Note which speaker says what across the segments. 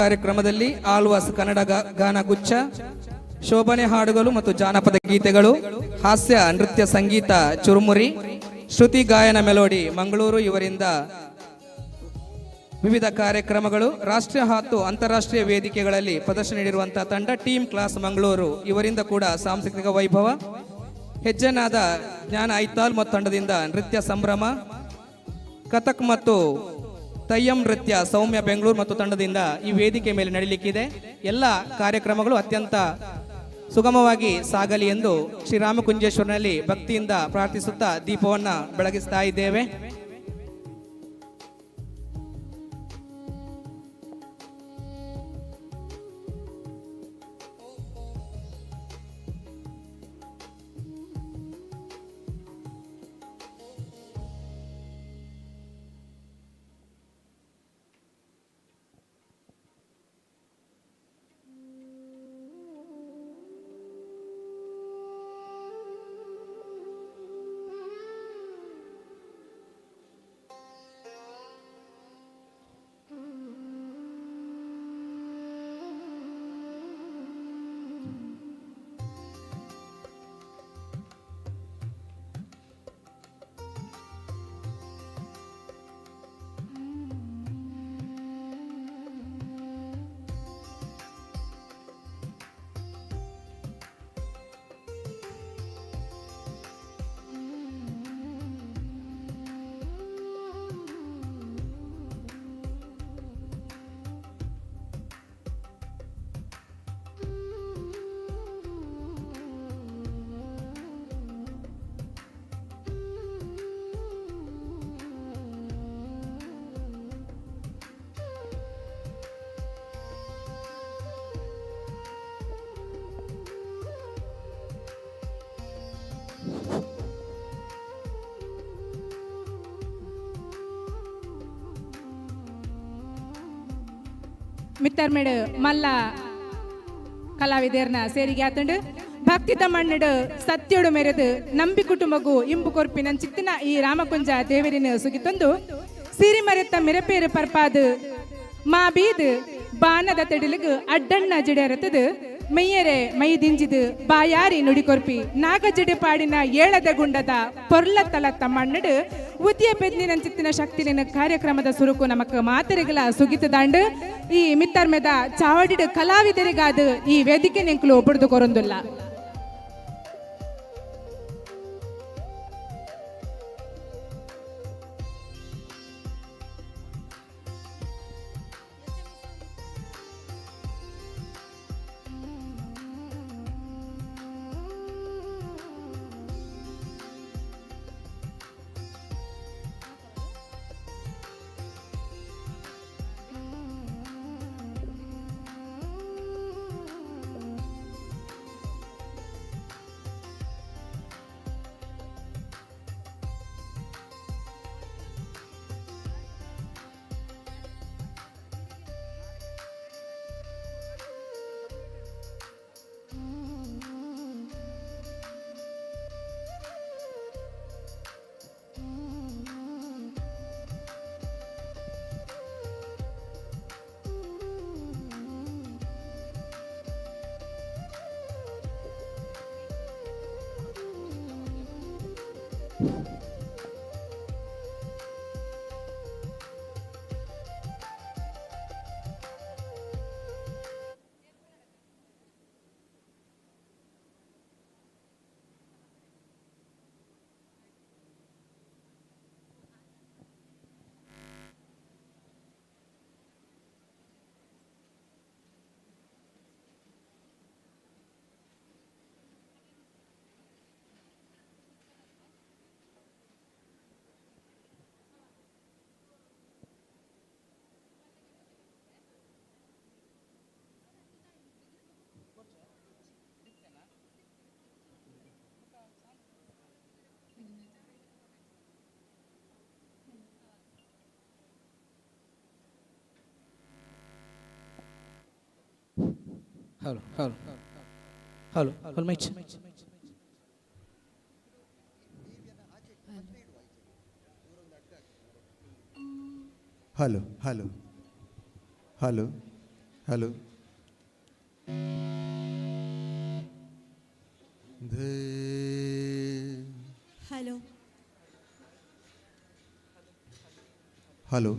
Speaker 1: ಕಾರ್ಯಕ್ರಮದಲ್ಲಿ ಆಳ್ವಾಸ್ ಕನ್ನಡ ಗಾನಗುಚ್ಛ, ಶೋಭನೆ ಹಾಡುಗಳು ಮತ್ತು ಜಾನಪದ ಗೀತೆಗಳು, ಹಾಸ್ಯ ನೃತ್ಯ ಸಂಗೀತ ಚುರುಮುರಿ, ಶ್ರುತಿ ಗಾಯನ ಮೆಲೋಡಿ ಮಂಗಳೂರು ಇವರಿಂದ ವಿವಿಧ ಕಾರ್ಯಕ್ರಮಗಳು, ರಾಷ್ಟ್ರೀಯ ಮತ್ತು ಅಂತಾರಾಷ್ಟ್ರೀಯ ವೇದಿಕೆಗಳಲ್ಲಿ ಪ್ರದರ್ಶನ ನೀಡಿರುವಂತಹ ತಂಡ ಟೀಮ್ ಕ್ಲಾಸ್ ಮಂಗಳೂರು ಇವರಿಂದ ಕೂಡ ಸಾಂಸ್ಕೃತಿಕ ವೈಭವ, ಹೆಜ್ಜೆನಾದ ಜ್ಞಾನ ಐತಾಲ್ ಮತ್ತು ತಂಡದಿಂದ ನೃತ್ಯ ಸಂಭ್ರಮ, ಕಥಕ್ ಮತ್ತು ತಯ್ಯಂ ನೃತ್ಯ ಸೌಮ್ಯ ಬೆಂಗಳೂರು ಮತ್ತು ತಂಡದಿಂದ ಈ ವೇದಿಕೆ ಮೇಲೆ ನಡೀಲಿಕ್ಕಿದೆ. ಎಲ್ಲ ಕಾರ್ಯಕ್ರಮಗಳು ಅತ್ಯಂತ ಸುಗಮವಾಗಿ ಸಾಗಲಿ ಎಂದು ಶ್ರೀರಾಮಕುಂಜೇಶ್ವರನಲ್ಲಿ ಭಕ್ತಿಯಿಂದ ಪ್ರಾರ್ಥಿಸುತ್ತಾ ದೀಪವನ್ನು ಬೆಳಗಿಸ್ತಾ ಇದ್ದೇವೆ.
Speaker 2: ಮಿತ್ತರ್ಮೆಡ್ ಮಲ್ಲ ಕಲಾವಿದರ್ನ ಸೇರಿಗೆ ಆತಂಡು ಭಕ್ತಿ ತಮ್ಮಣ್ಣಡು ಸತ್ಯೋಡು ಮೆರೆದು ನಂಬಿ ಕುಟುಂಬಗೂ ಇಂಬು ಕೊರ್ಪಿನ ಚಿತ್ತಿನ ಈ ರಾಮಕುಂಜ ದೇವರಿನ ಸುಗಿತಂದು ಸಿರಿ ಮರೆತ ಮಿರಪೇರು ಪರ್ಪಾದು ಮಾ ಬೀದು ಬಾನದ ತೆಡಿಲಿಗು ಅಡ್ಡಣ್ಣ ಜಿಡರತದು ಮೈಯರೆ ಮೈ ದಿಂಜಿದು ಬಾಯಾರಿ ನುಡಿಕೊರ್ಪಿ ನಾಗಜಿಡೆ ಪಾಡಿನ ಏಳದ ಗುಂಡದ ಪೊರ್ಲ ತಲ ತಮ್ಮಣ್ಣಡು ಉದ್ಯ ಪೆದ್ಲಿನ ಚಿತ್ತಿನ ಶಕ್ತಿನ ಕಾರ್ಯಕ್ರಮದ ಸುರುಕು ನಮಕ್ ಮಾತರಿಗಳ ಸುಗಿತದಾಂಡು ಈ ಮಿತ್ತರ್ಮೆದ ಚಾವಡಿಡು ಕಲಾವಿದರಿಗಾದ ಈ ವೇದಿಕೆ ನಿಂಕಲು ಒಬ್ಬಡ್ದು ಕೊರೊಂದುಲ್ಲ.
Speaker 1: Hello, hello, hello, hello, mate.
Speaker 3: Hello, hello, hello. Hello.
Speaker 4: Hello
Speaker 3: hello.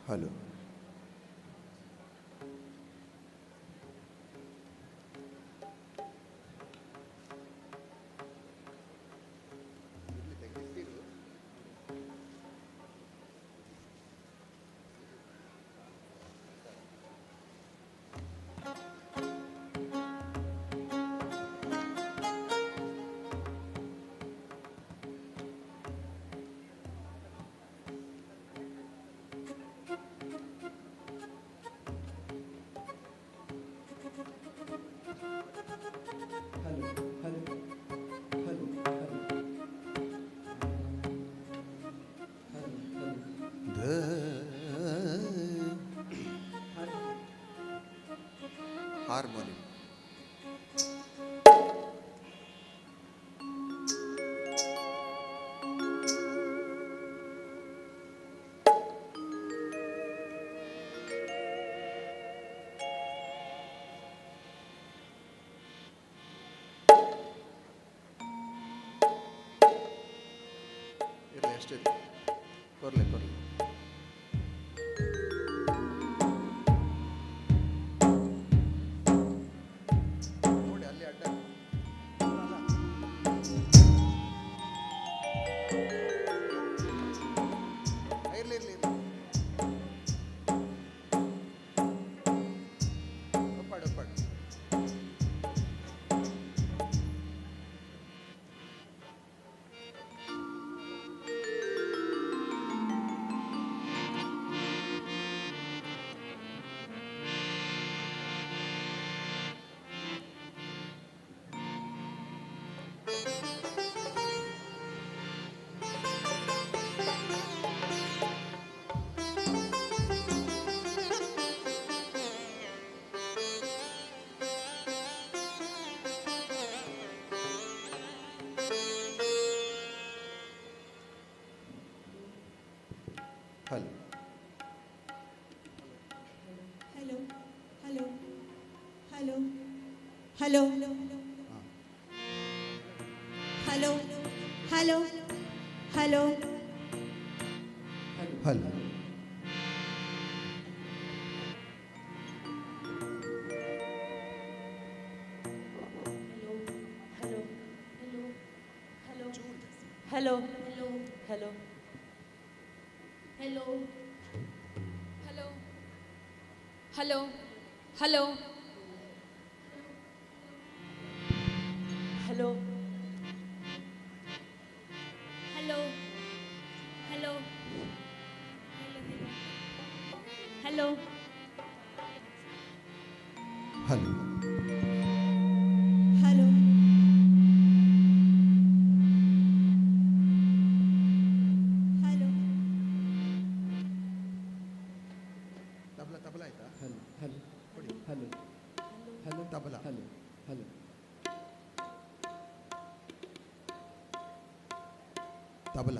Speaker 3: Hello. Harmonium. ಇರಲಿ ಅಷ್ಟೇ, ಕೊರ್ಲೆ ಕೊರ್ಲೆ. ನೋಡಿ ಅಲ್ಲಿ ಅಡ್ಡ ಇರ್ಲಿ ಇರ್ಲಿ ಇರ್ಲಿ. ಒಪ್ಪಾಡು ಒಪ್ಪಾಡು. Hello.
Speaker 4: Hello hello hello hello hello hello hello
Speaker 3: hello.
Speaker 5: Hello. Hello. Hello.
Speaker 6: Hello. Hello. Hello.
Speaker 5: Hello.
Speaker 6: Hello. Hello. Hello.
Speaker 3: Hello.
Speaker 4: Hello hello
Speaker 3: tabla tabla ಆಯ್ತಾ?
Speaker 7: ಹಲೋ ಹಲೋ
Speaker 3: ಕೊಡಿ.
Speaker 7: Hello hello
Speaker 3: tabla.
Speaker 7: Hello hello
Speaker 3: tabla.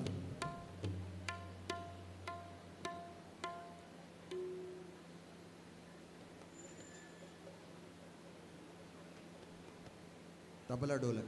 Speaker 3: Tabla dholak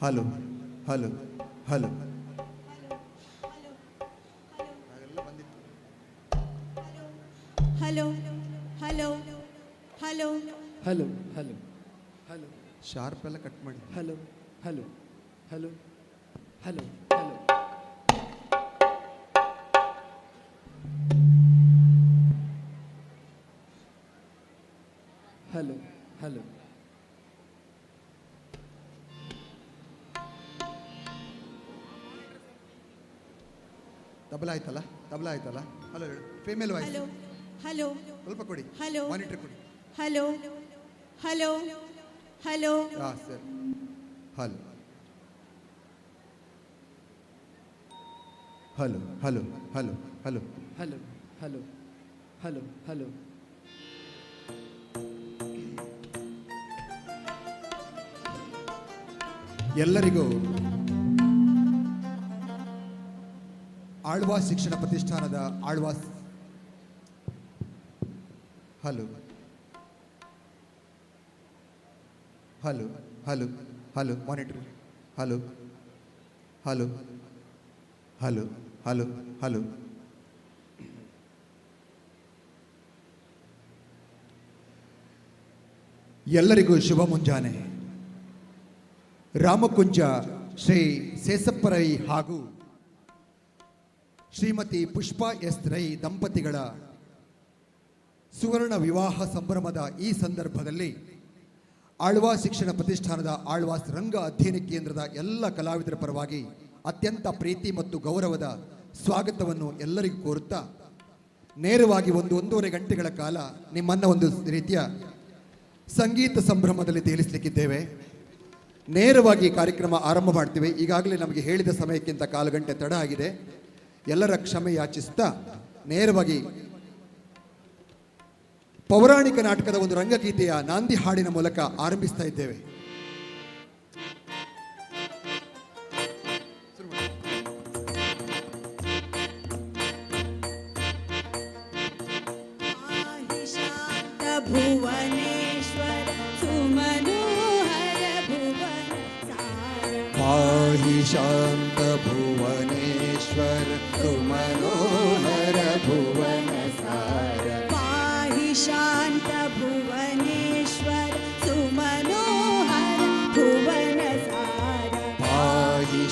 Speaker 3: hello hello hello
Speaker 4: hello hello hello
Speaker 7: hello hello hello
Speaker 3: sharp ಎಲ್ಲ cut ಮಾಡಿ
Speaker 7: hello hello hello hello hello hello hello
Speaker 3: tabla ಆಯ್ತಲ್ಲ ತಬಲಾ ಆಯ್ತಲ್ಲ hello ಹೇಳು female voice
Speaker 4: hello hello
Speaker 3: ಸ್ವಲ್ಪ ಕೊಡಿ
Speaker 4: hello
Speaker 3: monitor ಕೊಡಿ
Speaker 4: hello hello hello
Speaker 3: ಹಾಂ sir hello hello hello hello hello
Speaker 7: hello hello hello hello
Speaker 3: ಎಲ್ಲರಿಗೂ ಆಳ್ವಾಸ್ ಶಿಕ್ಷಣ ಪ್ರತಿಷ್ಠಾನದ Alva's hello hello hello hello monitor hello hello hello hello hello ಎಲ್ಲರಿಗೂ ಶುಭ ಮುಂಜಾನೆ. ರಾಮಕುಂಜ ಶ್ರೀ ಸೇಸಪ್ಪ ರೈ ಹಾಗೂ ಶ್ರೀಮತಿ ಪುಷ್ಪಾ ಎಸ್ ರೈ ದಂಪತಿಗಳ ಸುವರ್ಣ ವಿವಾಹ ಸಂಭ್ರಮದ ಈ ಸಂದರ್ಭದಲ್ಲಿ ಆಳ್ವಾಸ್ ಶಿಕ್ಷಣ ಪ್ರತಿಷ್ಠಾನದ ಆಳ್ವಾಸ್ ರಂಗ ಅಧ್ಯಯನ ಕೇಂದ್ರದ ಎಲ್ಲ ಕಲಾವಿದರ ಪರವಾಗಿ ಅತ್ಯಂತ ಪ್ರೀತಿ ಮತ್ತು ಗೌರವದ ಸ್ವಾಗತವನ್ನು ಎಲ್ಲರಿಗೂ ಕೋರುತ್ತಾ ನೇರವಾಗಿ ಒಂದೂವರೆ ಗಂಟೆಗಳ ಕಾಲ ನಿಮ್ಮನ್ನು ಒಂದು ರೀತಿಯ ಸಂಗೀತ ಸಂಭ್ರಮದಲ್ಲಿ ತೇಲಿಸಲಿಕ್ಕಿದ್ದೇವೆ. ನೇರವಾಗಿ ಕಾರ್ಯಕ್ರಮ ಆರಂಭ ಮಾಡ್ತೀವಿ. ಈಗಾಗಲೇ ನಮಗೆ ಹೇಳಿದ ಸಮಯಕ್ಕಿಂತ ಕಾಲು ಗಂಟೆ ತಡ ಆಗಿದೆ. ಎಲ್ಲರ ಕ್ಷಮೆ ಯಾಚಿಸ್ತಾ ನೇರವಾಗಿ ಪೌರಾಣಿಕ ನಾಟಕದ ಒಂದು ರಂಗಗೀತೆಯ ನಾಂದಿ ಹಾಡಿನ ಮೂಲಕ ಆರಂಭಿಸ್ತಾ ಇದ್ದೇವೆ.
Speaker 4: ಭುವನೇಶ್ವರ ಸುಮನೋಹರ ಭುವನ
Speaker 3: ಪಾಹಿ ಶಾಂತ ಭುವನೇಶ್ವರ ಸುಮನೋಹರ ಭುವನ ಸಾರ
Speaker 4: ಪಾಹಿ ಶಾಂತ ಭುವನೇಶ್ವರ ಸುಮನೋಹರ ಭುವನ ಸಾರ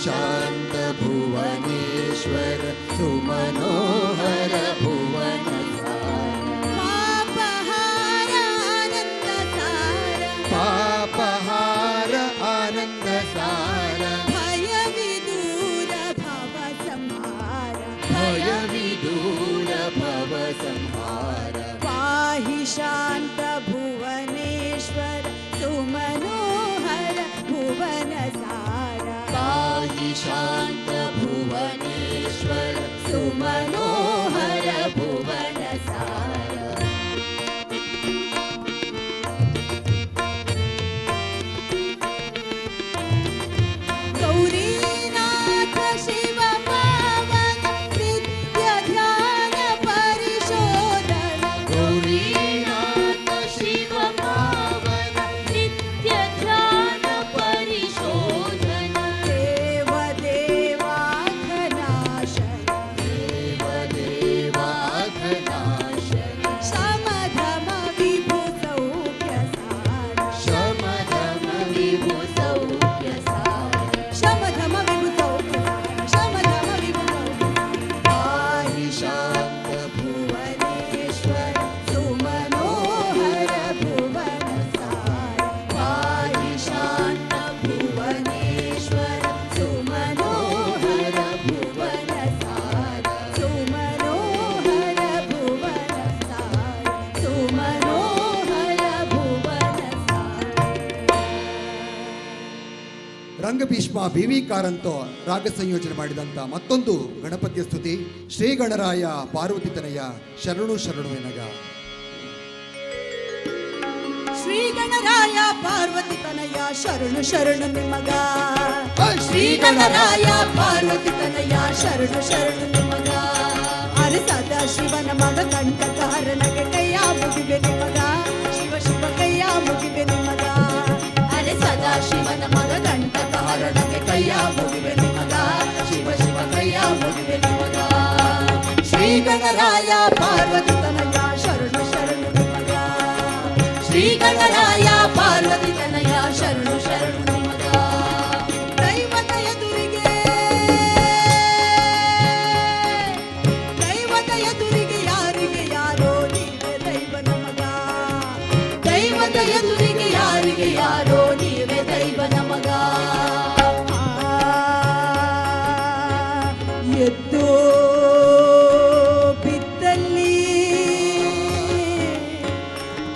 Speaker 3: शान्त भुवनेश्वर सुमनोहर भुवन
Speaker 4: पापहार आनन्दसार
Speaker 3: पापहार आनंद सार
Speaker 4: भयविदूर भवसंहार
Speaker 3: भय विदूर भव संहार
Speaker 4: पाहि शान्त भुवनेश्वर सुमनोहर भुवनसार
Speaker 3: पाहि शान्त भुवनेश्वर
Speaker 4: सुमनोहर भुवनसार गौरीनाथ शिव पावन नित्य ध्यान परिशोधन
Speaker 3: गौरीनाथ शिव पावन
Speaker 6: नित्य ध्यान परिशोधन
Speaker 4: देव देवाघनाशन
Speaker 3: देव देवाघनाशन
Speaker 4: समधम विभु सौख्यसार
Speaker 3: शमदम
Speaker 6: विभु सौख्य सार
Speaker 4: शमधम विभु सौख्यसार शमधम विभु
Speaker 3: पाहि शान्त
Speaker 4: भुवनेश्वर सुमनोहर भुवनसार
Speaker 3: पाहि शान्त
Speaker 4: भुवनेश्वर सुमनोहर भुवनसार सुमनोहर भुवनसार सुमनोहर भुवनसार
Speaker 3: ರಂಗಭೀಷ್ಮ ಬಿವಿ ಕಾರಂತ ರಾಗ ಸಂಯೋಜನೆ ಮಾಡಿದಂತ ಮತ್ತೊಂದು ಗಣಪತಿಯ ಸ್ತುತಿ ಶ್ರೀ ಗಣರಾಯ ಪಾರ್ವತಿ ತನಯ ಶರಣು ಶರಣು ಎನಗ
Speaker 4: ಶ್ರೀ ಗಣರಾಯ ಪಾರ್ವತಿ ತನಯ ಶರಣು ಶರಣು ನಿಮಗ ಶ್ರೀ ಗಣರಾಯ ಪಾರ್ವತಿ ತನಯ ಶರಣು ಶರಣು ನಿಮಗ ಅರೆ ಸದಾ ಶಿವನ ಮಗ ಕಂಠಕಾರನಗೆ ಕೈಯ ಮುಗಿವೆ ನಿಮಗ ಶಿವ ಶಿವ ಕೈಯ ಮುಗಿವೆ ನಿಮಗ ಅರೆ ಸದಾ ಶಿವನ ಮಗ ಕಂಠಕಾರನಗೆ ಕೈಯ ಮುಗಿವೆ ನಿಮಗ ಶಿವ ಶಿವ ಕೈಯ ಮುಗಿವೆ ನಿಮಗ ಶ್ರೀ ಗಣರಾಯ ಪಾರ್ವತಿ ತನಯ ಶರಣು ಶರಣು ನಿಮಗ ಶ್ರೀ ಗಣರಾಯ ಪಾರ್ವತಿ ತನಯ ಶರಣು ಶರಣು ನಿಮಗ ದೈವದ ಎದುರಿಗೆ ದೈವದ ಎದುರಿಗೆ ಯಾರಿಗೆ ಯಾರೋ ನೀವೇ ದೈವ ನಮಗ ದೈವದ ಎದುರಿಗೆ ಯಾರಿಗೆ ಯಾರೋ ನೀವೇ ದೈವ ನಮಗ ಎದ್ದು ಬಿದ್ದಲ್ಲಿ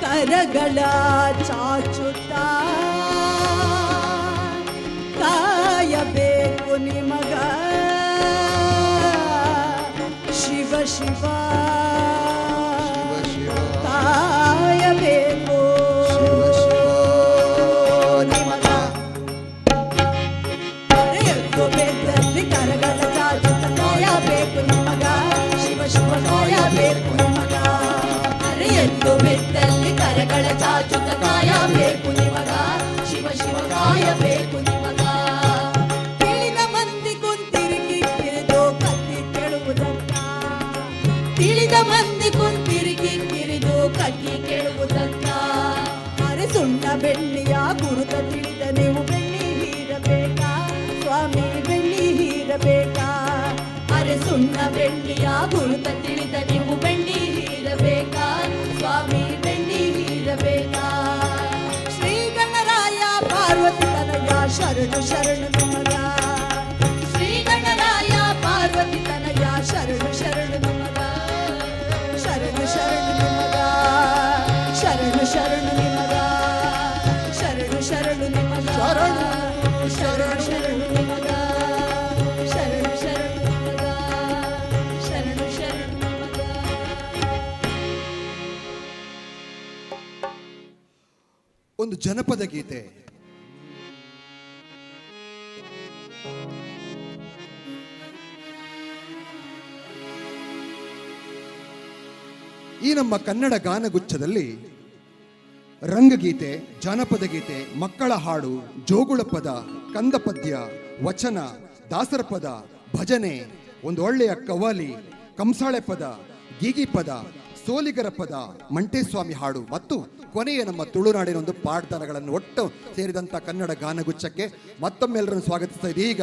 Speaker 4: ಕರಗಳ ಚಾಚುತ್ತಾ ಕಾಯಬೇಕು ನಿಮಗ ಶಿವ ಶಿವ ಕಾಯಬೇಕು ನಿಮಗ ಎದ್ದು ಬೆದ್ದಲ್ಲಿ ಕರಗಳ ಚಾಚುತ್ತ ಕಾಯಬೇಕು ನಿಮಗ ಶಿವ ಶಿವ ಕಾಯಬೇಕು ನಿಮಗ ಅರೆ ಎದ್ದು ಬೆದ್ದಲ್ಲಿ ಕರಗಳ ಚಾಚುತ್ತ ಕಾಯಬೇಕು ನಿಮಗ ಶಿವ ಶಿವ ಕಾಯಬೇಕು ನಿಮಗ ತಿಳಿದ ಮಂದಿ ಕುಂತಿರುಗಿ ಕಿರಿದು ಕತ್ತಿ ಕೇಳುವುದಕ್ಕ ತಿಳಿದ ಮಂದಿ ಕುಂತಿರುಗಿ ಕಿರಿದು ಕತ್ತಿ ಕೇಳುವುದಕ್ಕ ಅರೆ ಸುಣ್ಣ ಬೆಳ್ಳಿಯ ಗುರುತ ತಿಳಿದ ನೀವು ಬೆಳ್ಳಿ ಹೀರಬೇಕಾ ಸ್ವಾಮಿ ಬೆಳ್ಳಿ ಹೀರಬೇಕಾ ಅರೆ ಸುಣ್ಣ ಬೆಳ್ಳಿಯ ಗುರುತ ತಿಳಿದ ನೀವು ಬೆಳ್ಳಿ ಹೀರಬೇಕಾ ಸ್ವಾಮಿ ಬೆಳ್ಳಿ ಹೀರಬೇಕಾ ಶ್ರೀ ಗಣರಾಯ ಪಾರ್ವತಿ ತನಯ ಶರಣು ಶರಣು ನಿಮಗ ಶ್ರೀ ಗಣರಾಯ ಪಾರ್ವತಿ ತನಯ ಶರಣು ಶರಣು ನಿಮಗ ಶರಣು ಶರಣು ನಿಮಗ ಶರಣು ಶರಣು ನಿಮಗ ಶರಣು ಶರಣು ನಿಮಗ ಶರಣು ಶರಣು ಶರಣು ನಿಮಗ ಶರಣು ಶರಣು ನಿಮಗ ಶರಣು ಶರಣು ನಿಮಗ
Speaker 3: ಒಂದು ಜನಪದ ಗೀತೆ. ಈ ನಮ್ಮ ಕನ್ನಡ ಗಾನಗುಚ್ಛದಲ್ಲಿ ರಂಗಗೀತೆ, ಜಾನಪದ ಗೀತೆ, ಮಕ್ಕಳ ಹಾಡು, ಜೋಗುಳ ಪದ, ಕಂದ ಪದ್ಯ, ವಚನ, ದಾಸರ ಪದ, ಭಜನೆ, ಒಂದು ಒಳ್ಳೆಯ ಕವ್ವಾಲಿ, ಕಂಸಾಳೆ ಪದ, ಗೀಗಿ ಪದ, ಸೋಲಿಗರ ಪದ, ಮಂಟೇಸ್ವಾಮಿ ಹಾಡು ಮತ್ತು ಕೊನೆಯ ನಮ್ಮ ತುಳುನಾಡಿನ ಒಂದು ಪಾಡ್ದನಗಳನ್ನು ಒಟ್ಟು ಸೇರಿದಂಥ ಕನ್ನಡ ಗಾನಗುಚ್ಛಕ್ಕೆ ಮತ್ತೊಮ್ಮೆಲ್ಲರನ್ನು ಸ್ವಾಗತಿಸ್ತಾ ಇದೆ. ಈಗ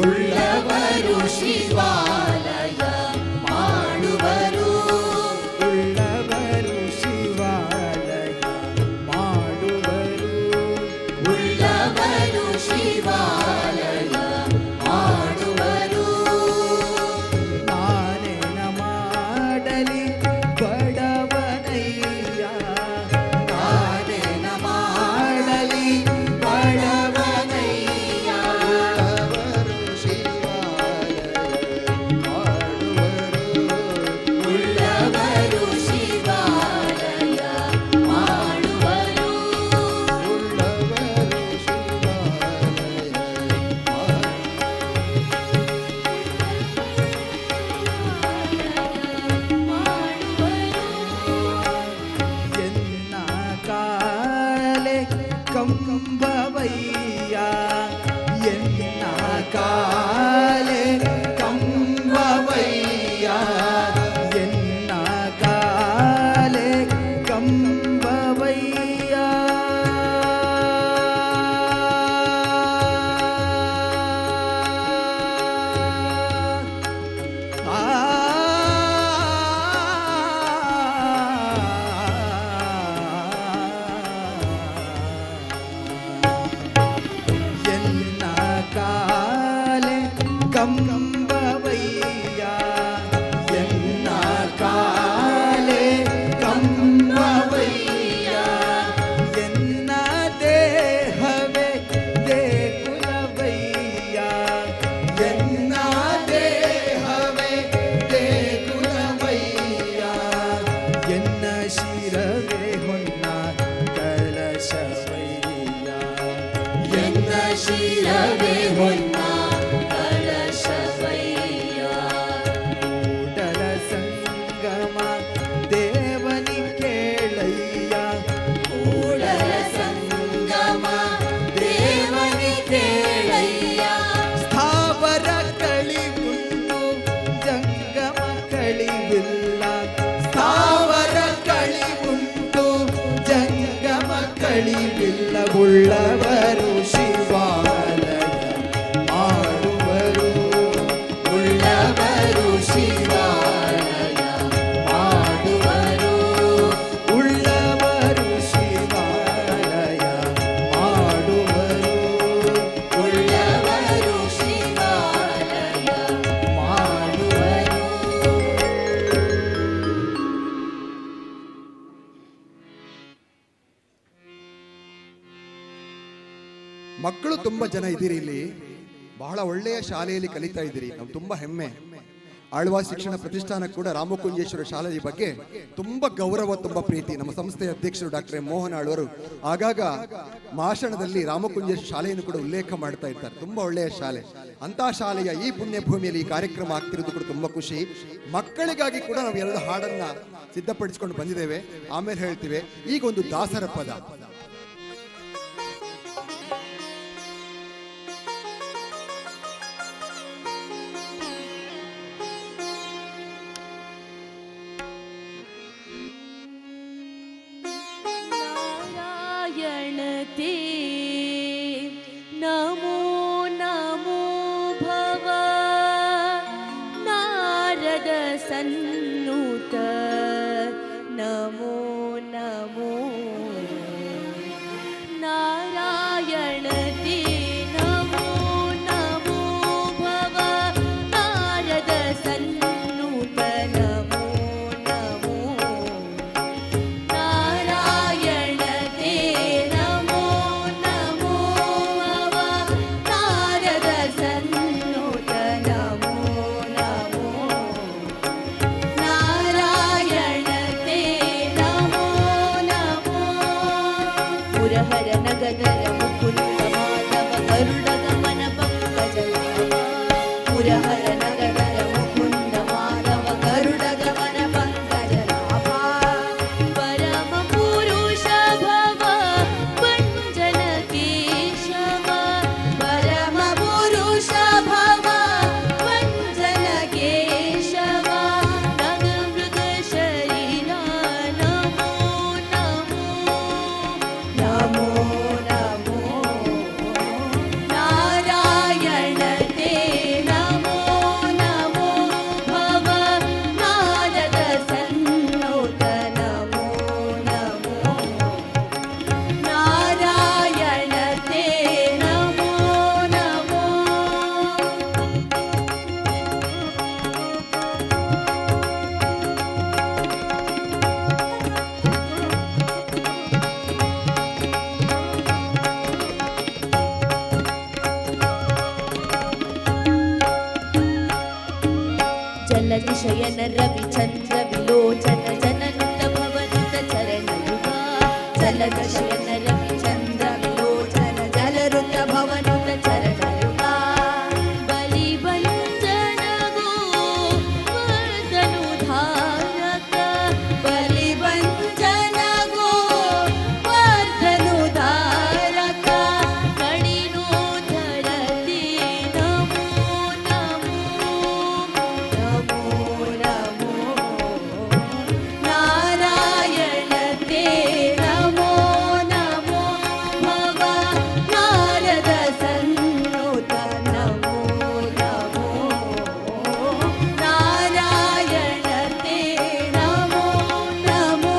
Speaker 6: ಉಳ್ಳವರು ಶಿವಾಲಯ ಮಾಡುವರು
Speaker 7: ಉಳ್ಳವರು ಶಿವಾಲಯ ಮಾಡುವರು
Speaker 6: ಉಳ್ಳವರು ಶಿವಾಲಯ ಮಾಡುವರು
Speaker 7: ನಾನೇನ ಮಾಡಲಿ ಬಡವನಯ್ಯ
Speaker 6: ನಾನೇನ ಮಾಡಲಿ ಬಡವನಯ್ಯ ಉಳ್ಳವರು ಶಿವಾಲಯ ಮಾಡುವರು
Speaker 7: ಎನ್ನ ಕಾಲೆ ಕಂಬವಯ್ಯ ಎನ್ನ ಕಾಲೆ ಕಂಬವಯ್ಯ ಎನ್ನ ಕಾಲೆ ಕಂಬವಯ್ಯ ಎನ್ನ ಕಾಲೆ ಕಂಬವಯ್ಯ ಎನ್ನ ಕಾಲೆ ಕಂಬವಯ್ಯ ಎನ್ನ ದೇಹವೇ ದೇಗುಲವಯ್ಯ ಎನ್ನ ದೇಹವೇ ದೇಗುಲವಯ್ಯ ಎನ್ನ ಶಿರವೇ ಹೊನ್ನ ಕಳಶವಯ್ಯ
Speaker 6: ಎನ್ನ ಶಿರವೇ ಹೊನ್ನ ಕಳಶವಯ್ಯ
Speaker 7: ಕೂಡಲ ಸಂಗಮ ದೇವನಿ ಕೇಳಯ್ಯ
Speaker 6: ಕೂಡಲ ಸಂಗಮ ದೇವನಿ ಕೇಳಯ್ಯ
Speaker 7: ಸ್ಥಾವರ ಕಳಿವುಂಟು ಜಂಗಮ ಕಳಿವಿಲ್ಲ ಸ್ಥಾವರ ಕಳಿವುಂಟು ಜಂಗಮ ಕಳಿವಿಲ್ಲ ಉಳ್ಳವರು ಶಿವಾಲಯ ಮಾಡುವರು
Speaker 6: ಉಳ್ಳವರು ಶಿವಾಲಯ ಮಾಡುವರು
Speaker 7: ಉಳ್ಳವರು ಶಿವಾಲಯ ಮಾಡುವರು
Speaker 6: ಉಳ್ಳವರು ಶಿವಾಲಯ ಮಾಡುವರು
Speaker 3: ಮಕ್ಕಳು ತುಂಬಾ ಜನ ಇದ್ದೀರಿ ಇಲ್ಲಿ, ಬಹಳ ಒಳ್ಳೆಯ ಶಾಲೆಯಲ್ಲಿ ಕಲಿತಾ ಇದ್ದೀರಿ. ನಾವು ತುಂಬಾ ಹೆಮ್ಮೆ. ಆಳ್ವಾಸ್ ಶಿಕ್ಷಣ ಪ್ರತಿಷ್ಠಾನ ಕೂಡ ರಾಮಕುಂಜೇಶ್ವರ ಶಾಲೆಯ ಬಗ್ಗೆ ತುಂಬಾ ಗೌರವ, ತುಂಬಾ ಪ್ರೀತಿ. ನಮ್ಮ ಸಂಸ್ಥೆಯ ಅಧ್ಯಕ್ಷರು ಡಾಕ್ಟರ್ ಮೋಹನ್ ಆಳ್ವರು ಆಗಾಗ ಭಾಷಣದಲ್ಲಿ ರಾಮಕುಂಜೇಶ್ವರ ಶಾಲೆಯನ್ನು ಕೂಡ ಉಲ್ಲೇಖ ಮಾಡ್ತಾ ಇರ್ತಾರೆ. ತುಂಬಾ ಒಳ್ಳೆಯ ಶಾಲೆ. ಅಂತಹ ಶಾಲೆಯ ಈ ಪುಣ್ಯ ಭೂಮಿಯಲ್ಲಿ ಈ ಕಾರ್ಯಕ್ರಮ ಆಗ್ತಿರೋದು ಕೂಡ ತುಂಬಾ ಖುಷಿ. ಮಕ್ಕಳಿಗಾಗಿ ಕೂಡ ನಾವು ಎರಡು ಹಾಡನ್ನ ಸಿದ್ಧಪಡಿಸಿಕೊಂಡು ಬಂದಿದ್ದೇವೆ, ಆಮೇಲೆ ಹೇಳ್ತೀವಿ. ಈಗ ಒಂದು ದಾಸರ ಪದ.
Speaker 5: नारायण ते नमो नमो भव नारद सन्नुत नमो नमो नारायण ते नमो नमो भव नारद सन्नुत नमो नमो नारायण ते नमो नमो भव नारद सन्नुत नमो नमो नारायण ते नमो नमो पुरहर नगदर मुकुंद माधव गरुड गमन पंकज पुरहर नगदर मुकुंद माधव गरुड गमन पंकज परम पुरुष भव वंजन केशव परम पुरुष भव वंजन केशव नगमृग शरीरा नमो नमो नमो नमो ಶಯನ ರವಿಚಂದ್ರ ವಿಲೋಚನ ಜನನುತ ಭವನುತ ಚರಣಯುಗ ಜಲದ ಶಯನ ರವಿಚಂದ್ರ ವಿಲೋಚನ ಜಲರುತ ಭವನುತ ಚರಣಯುಗ ಬಲಿವಂಜನಗೋ ವರ್ಧನುಧಾರಕ ಬಲಿವಂಜನಗೋ ವರ್ಧನುಧಾರಕ ಕಣಿನೋಧರತಿ ನಮೋ ನಮೋ ನಮೋ ನಮೋ ನಾರಾಯಣ ತೇ ನಮೋ ನಮೋ ಭವ ನಾರದ ಸನ್ನುತ ನಮೋ ನಮೋ ನಾರಾಯಣ ತೇ ನಮೋ ನಮೋ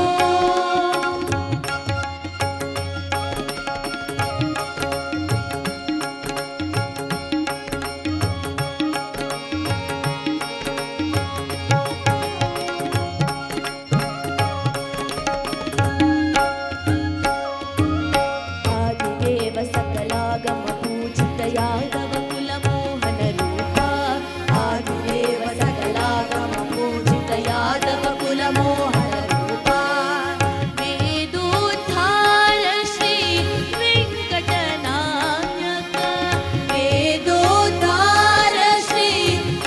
Speaker 5: ಆದಿದೇವ ಸಕಲಾಗಮ ಪೂಜಿತ ಯಾದವ ಕುಲ ಮೋಹನ ರೂಪ ಆದಿದೇವ ಸಕಲಾಗಮ ಪೂಜಿತ ಯಾದವ ಕುಲ ಮೋಹನ ರೂಪ ವೇದೋದ್ಧಾರ ಶ್ರೀ ವೆಂಕಟನಾಯಕ ವೇದೋದ್ಧಾರ ಶ್ರೀ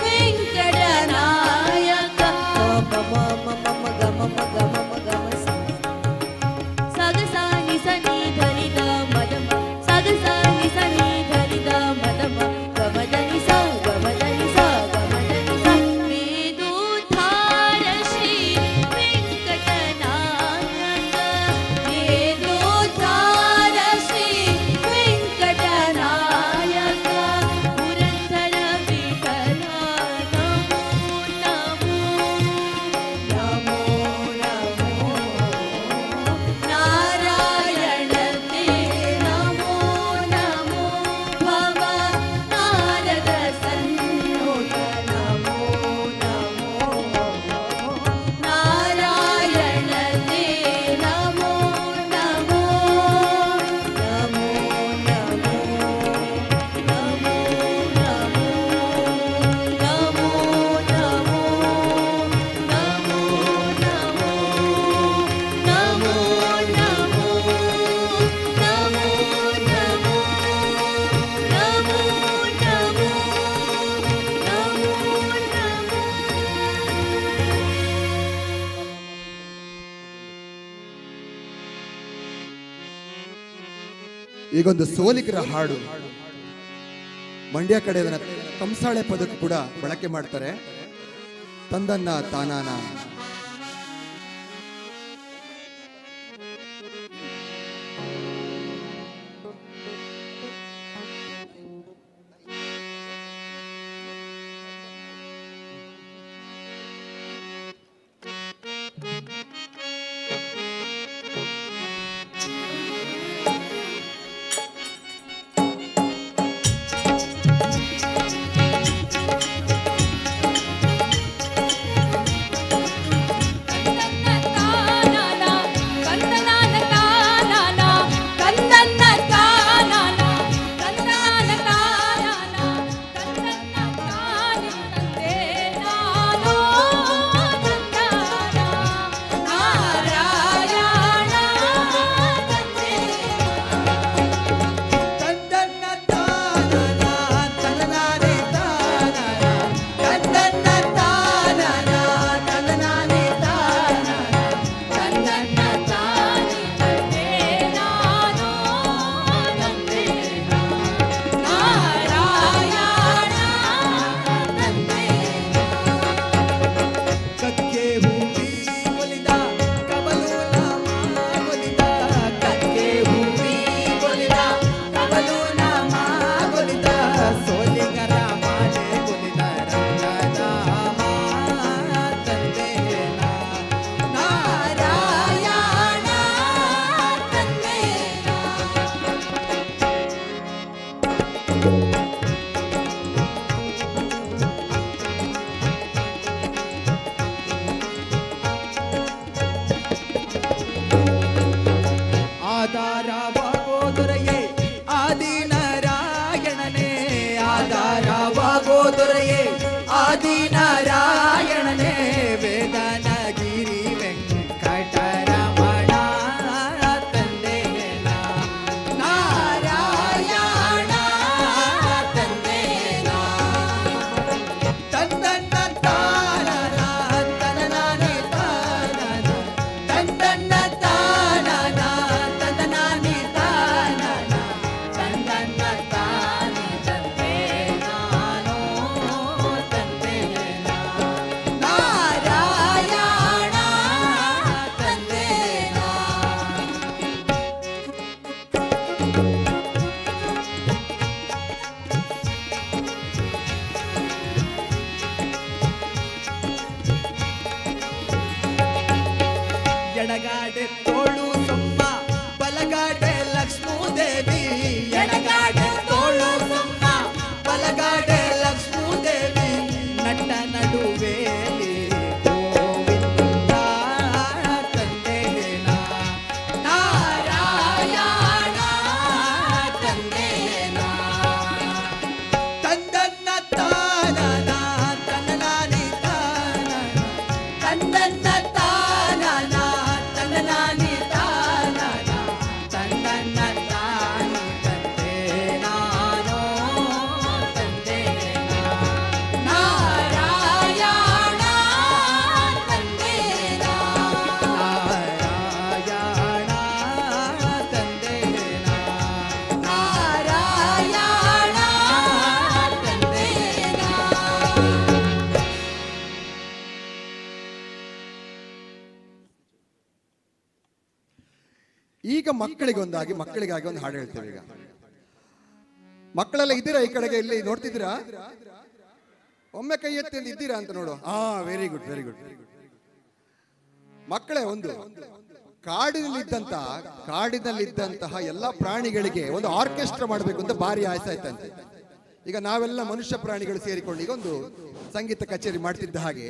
Speaker 5: ವೆಂಕಟನಾಯಕ ಗಮ ಮಮ ಗಮ ಗಮ ಗಮ ಸಗಸಾನಿ ಸನಿ ಧನಿದ ಮದಮ ಸಗಸಾನಿ ಸನಿ ಧನಿದ ಮದಮ ಗಮದನಿ ಸ ಗಮದನಿ ಸ ಗಮದನಿ ಸ ವೇದೋದ್ಧಾರ ಶ್ರೀ ವೆಂಕಟನಾಯಕ ವೇದೋದ್ಧಾರ ಶ್ರೀ ವೆಂಕಟನಾಯಕ ಪುರಂದರ ವಿಠಲ ನಮೋ ನಮೋ ನಮೋ ನಮೋ ನಾರಾಯಣ ತೇ ನಮೋ ನಮೋ ಭವ ನಾರದ ಸನ್ನುತ ನಮೋ ನಮೋ ನಾರಾಯಣ ತೇ ನಮೋ ನಮೋ ನಮೋ ನಮೋ ನಮೋ
Speaker 3: ಈಗೊಂದು ಸೋಲಿಗರ ಹಾಡು. ಮಂಡ್ಯ ಕಡೆ ಅದನ್ನ ಕಂಸಾಳೆ ಪದಕ್ಕೂ ಕೂಡ ಬಳಕೆ ಮಾಡ್ತಾರೆ. ತಂದನ್ನ ತಾನಾನ
Speaker 7: ಆಧಾರವಾಗೋ ದೊರೆಯೇ ಆದಿನಾರಾಯಣನೇ, ಆಧಾರವಾಗೋ ದೊರೆಯೇ ಆದಿನಾರಾಯಣನೇ.
Speaker 3: ಈಗ ಮಕ್ಕಳಿಗಾಗಿ ಒಂದು ಹಾಡು ಹೇಳ್ತೇವೆ. ಈಗ ಮಕ್ಕಳೆಲ್ಲ ಇದ್ದೀರಾ? ಈ ಕಡೆಗೆ ಇಲ್ಲಿ ನೋಡ್ತಿದ್ದೀರಾ? ಒಮ್ಮೆ ಕೈ ಎತ್ತಿ ಅಂತ ಇದ್ದೀರಾ ಅಂತ ನೋಡು. Very good very good. ಮಕ್ಕಳೇ, ಒಂದು ಕಾಡಿನಲ್ಲಿದ್ದಂತಹ ಎಲ್ಲ ಪ್ರಾಣಿಗಳಿಗೆ ಒಂದು ಆರ್ಕೆಸ್ಟ್ರಾ ಮಾಡಬೇಕು ಅಂತ ಭಾರಿ ಆಸೆ ಆಯ್ತಂತೆ. ಈಗ ನಾವೆಲ್ಲ ಮನುಷ್ಯ ಪ್ರಾಣಿಗಳು ಸೇರಿಕೊಂಡು ಈಗ ಒಂದು ಸಂಗೀತ ಕಚೇರಿ ಮಾಡ್ತಿದ್ದ ಹಾಗೆ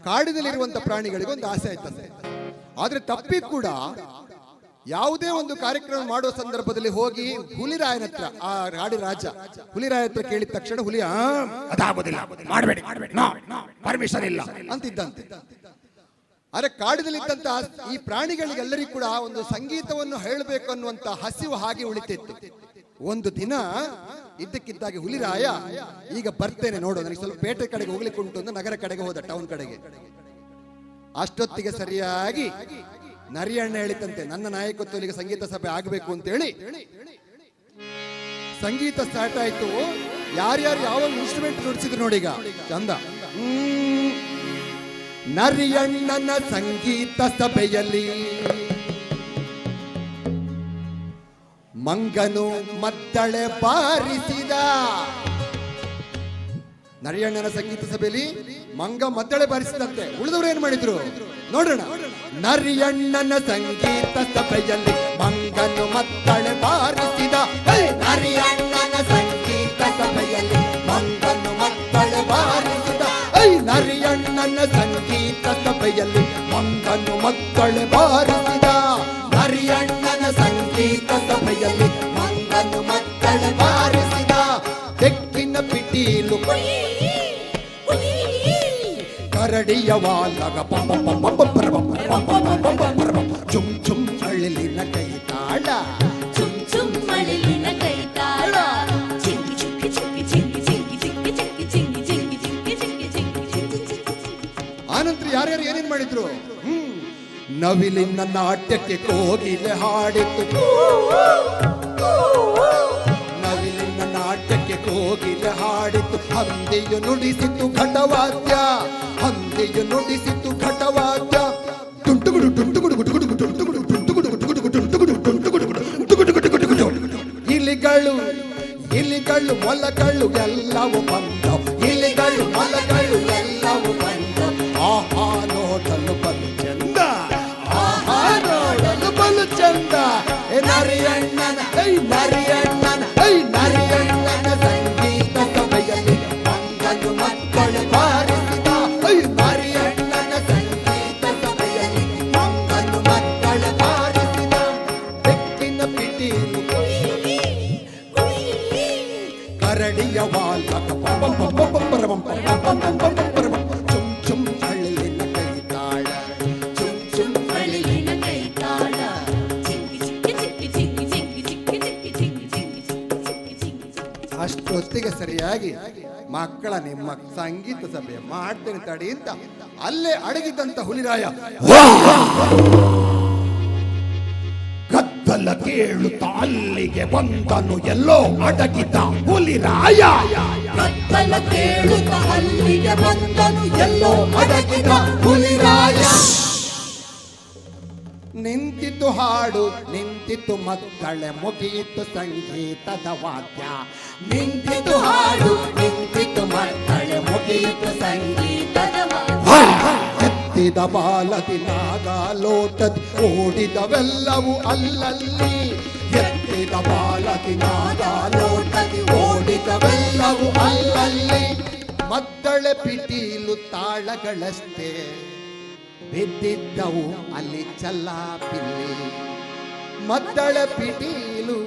Speaker 3: ಕಾಡಿನಲ್ಲಿರುವಂತಹ ಪ್ರಾಣಿಗಳಿಗೆ ಒಂದು ಆಸೆ ಆಯ್ತಂತೆ. ಆದ್ರೆ ತಪ್ಪಿ ಕೂಡ ಯಾವುದೇ ಒಂದು ಕಾರ್ಯಕ್ರಮ ಮಾಡುವ ಸಂದರ್ಭದಲ್ಲಿ ಹೋಗಿ ಹುಲಿರಾಯನ ಹತ್ರ, ಆ ಕಾಡಿ ರಾಜ ಹುಲಿರಾಯ ಹತ್ರ ಕೇಳಿದ ತಕ್ಷಣ ಹುಲಿ ಅದಾಗೋದಿಲ್ಲ, ಮಾಡಬೇಡಿ, ಪರ್ಮಿಷನ್ ಇಲ್ಲ ಅಂತಿದ್ದಂತೆ. ಆದ್ರೆ ಕಾಡಿನಲ್ಲಿದ್ದಂತ ಈ ಪ್ರಾಣಿಗಳಿಗೆಲ್ಲರಿಗೂ ಕೂಡ ಒಂದು ಸಂಗೀತವನ್ನು ಹೇಳಬೇಕು ಅನ್ನುವಂತ ಹಸಿವು ಹಾಗೆ ಉಳಿತಿತ್ತು. ಒಂದು ದಿನ ಇದ್ದಕ್ಕಿದ್ದಾಗೆ ಹುಲಿರಾಯ ಈಗ ಬರ್ತೇನೆ ನೋಡು, ನನಗೆ ಸ್ವಲ್ಪ ಪೇಟೆ ಕಡೆಗೆ ಹೋಗ್ಲಿಕ್ಕೆ ಉಂಟು ಅಂತ ನಗರ ಕಡೆಗೆ ಹೋದ, ಟೌನ್ ಕಡೆಗೆ. ಅಷ್ಟೊತ್ತಿಗೆ ಸರಿಯಾಗಿ ನರಿಯಣ್ಣ ಹೇಳಿತಂತೆ, ನನ್ನ ನಾಯಕತ್ವದಲ್ಲಿ ಸಂಗೀತ ಸಭೆ ಆಗಬೇಕು ಅಂತ ಹೇಳಿ ಸಂಗೀತ ಸ್ಟಾರ್ಟ್ ಆಯ್ತು. ಯಾರ್ಯಾರು ಯಾವ ಇನ್ಸ್ಟ್ರೂಮೆಂಟ್ ನುಡಿಸಿದ್ರು ನೋಡಿ, ಈಗ ಚಂದ. ನರಿಯಣ್ಣನ ಸಂಗೀತ ಸಭೆಯಲ್ಲಿ ಮಂಗನು ಮದ್ದಳೆ ಬಾರಿಸಿದ. ನರಿಯಣ್ಣನ ಸಂಗೀತ ಸಭೆಯಲ್ಲಿ ಮಂಗ ಮದ್ದಳೆ ಬಾರಿಸಿದಂತೆ. ಉಳಿದವರು ಏನ್ ಮಾಡಿದ್ರು ನೋಡೋಣ. ನರಿಯಣ್ಣನ ಸಂಗೀತ ಸಭೆಯಲ್ಲಿ ಮಂಗನು ಮದ್ದಳೆ ಬಾರಿಸಿದ. ನರಿಯಣ್ಣನ ಸಂಗೀತ ಸಭೆಯಲ್ಲಿ ಮಂಗನು ಮದ್ದಳೆ ಬಾರಿಸಿದ. ನರಿಯಣ್ಣನ ಸಂಗೀತ ಸಭೆಯಲ್ಲಿ ಮಂಗನು ಮದ್ದಳೆ ಬಾರಿಸಿದ. ನರಿಯಣ್ಣನ ಸಂಗೀತ ಸಭೆಯಲ್ಲಿ ಮಂಗನು ಮದ್ದಳೆ ಬಾರಿಸಿದ. ಬೆಕ್ಕಿನ ಪಿಟೀಲು ಕರಡಿಯ ವಾಲಗ ಚುಮ್ ಚುಮ್ ಅಳಿಲಿನ ಕೈ ತಾಳ,
Speaker 5: ಚುಮ್ ಚುಮ್ ಮಳಿಲಿನ ಕೈ ತಾಳ, ಚಿಂಗಿ ಚಿಂಗಿ ಚಿಂಗಿ ಚಿಂಗಿ ಚಿಂಗಿ ಚಿಂಗಿ ಚಿಂಗಿ ಚಿಂಗಿ ಚಿಂಗಿ ಚಿಂಗಿ ಚಿಂಗಿ ಚಿಂಗಿ ಚಿಂಗಿ.
Speaker 3: ಆನಂತರ ಯಾರ್ಯಾರು ಏನೇನ್ ಮಾಡಿದ್ರು? ನವಿಲಿನ ನಾಟ್ಯಕ್ಕೆ ಕೋಗಿಲೆ ಹಾಡಿತು. ನವಿಲಿನ ನಾಟ್ಯಕ್ಕೆ ಕೋಗಿಲೆ ಹಾಡಿತು. ಹಂದಿಯು ನುಡಿಸಿತು ಘಟವಾದ್ಯ, ಹಂದಿಯು ನುಡಿಸಿತು ಘಟವಾದ್ಯ. ತುಂಟುಗುಡು ತುಂಟುಗುಡು ಗುಡುಗುಡು ತುಂಟುಗುಡು ತುಂಟುಗುಡು ಗುಡುಗುಡು ತುಂಟುಗುಡು ತುಂಟುಗುಡು ತುಂಟುಗುಡು. ಇಲಿಗಳು ಇಲಿಗಳು ಮೊಲಗಳು ಎಲ್ಲವೂ ಬಂದವು. ಇಲಿಗಳು ಮೊಲಗಳು ಎಲ್ಲವೂ ಬಂದವು. ಆಹಾ ನೋಡಲು ಬಲು ಚಂದ, ಆಹಾ ನೋಡಲು ಬಲು ಚಂದ. ನರಿಯಣ್ಣನ ನರಿಯಣ್ಣನ ನರಿಯಣ್ಣನ ಸಂಗೀತ ಸಭೆಯಲ್ಲಿ ಮಂಗನು ಮಕ್ಕಳು ಬಾರಿಸಿದ. ನರಿಯಣ್ಣನ ಸಂಗೀತ ಸಭೆಯಲ್ಲಿ ಮಂಗನು ಮಕ್ಕಳು ಬಾರಿಸಿದ. ಬೆಕ್ಕಿನ ಪಿಟೀಲು ಕರಡಿಯ ವಾಲಕ ಚುಮ್ ಚುಮ್ ಅಳಿಲಿನ ಕೈ ತಾಳ, ಚುಮ್ ಚುಮ್
Speaker 5: ಮಳಿಲಿನ ಕೈ ತಾಳ, ಚಿಂಗಿ ಚಿಂಗಿ ಚಿಂಗಿ ಚಿಂಗಿ ಚಿಂಗಿ ಚಿಂಗಿ ಚಿಂಗಿ ಚಿಂಗಿ ಚಿಂಗಿ ಚಿಂಗಿ ಚಿಂಗಿ ಚಿಂಗಿ.
Speaker 3: ಅಷ್ಟೊತ್ತಿಗೆ ಸರಿಯಾಗಿ ಮಕ್ಕಳ ನಿಮ್ಮ ಸಂಗೀತ ಸಭೆ ಮಾಡ್ತೇನೆ ತಡಿ ಅಂತ ಅಲ್ಲೇ ಅಡಗಿದ್ದಂತ ಹುಲಿರಾಯ ಗದ್ದಲ ಕೇಳುತ್ತಾ ಅಲ್ಲಿಗೆ ಬಂದನು. ಎಲ್ಲೋ ಅಡಗಿದ್ದ ಹುಲಿರಾಯ,
Speaker 4: ಕತ್ತಲ ಕೇಳುತ್ತ ಅಲ್ಲಿಗೆ ಬಂದನು. ಎಲ್ಲೋ ಅಡಗಿದ ಹುಲಿರಾಯ.
Speaker 3: ನಿಂತಿತು ಹಾಡು, ನಿಂತಿತು ಮದ್ದಳೆ, ಮುಗಿಯಿತು ಸಂಗೀತದ ವಾದ್ಯ.
Speaker 4: ನಿಂತಿತು ಹಾಡು, ನಿಂತಿತು ಮಕ್ಕಳೆ, ಮುಗಿಯಿತು ಸಂಗೀತದ ವಾದ್ಯ.
Speaker 3: ಎತ್ತಿದ ಬಾಲದಿ ನಾಗ ಲೋಟದಿ ಓಡಿದವೆಲ್ಲವೂ ಅಲ್ಲಲ್ಲಿ. ಎತ್ತಿದ ಬಾಲದಿ ನಾಗ ಲೋಟದಿ ಓಡಿದವೆಲ್ಲವೂ ಅಲ್ಲಲ್ಲಿ. ಮದ್ದಳೆ ಪಿಟೀಲು ತಾಳಗಳಷ್ಟೇ ಬಿದ್ದಿದ್ದವು ಅಲ್ಲಿ ಚಲ್ಲಾಪಿಲ್ಲಿ. ಮದ್ದಳ ಪಿಟೀಲು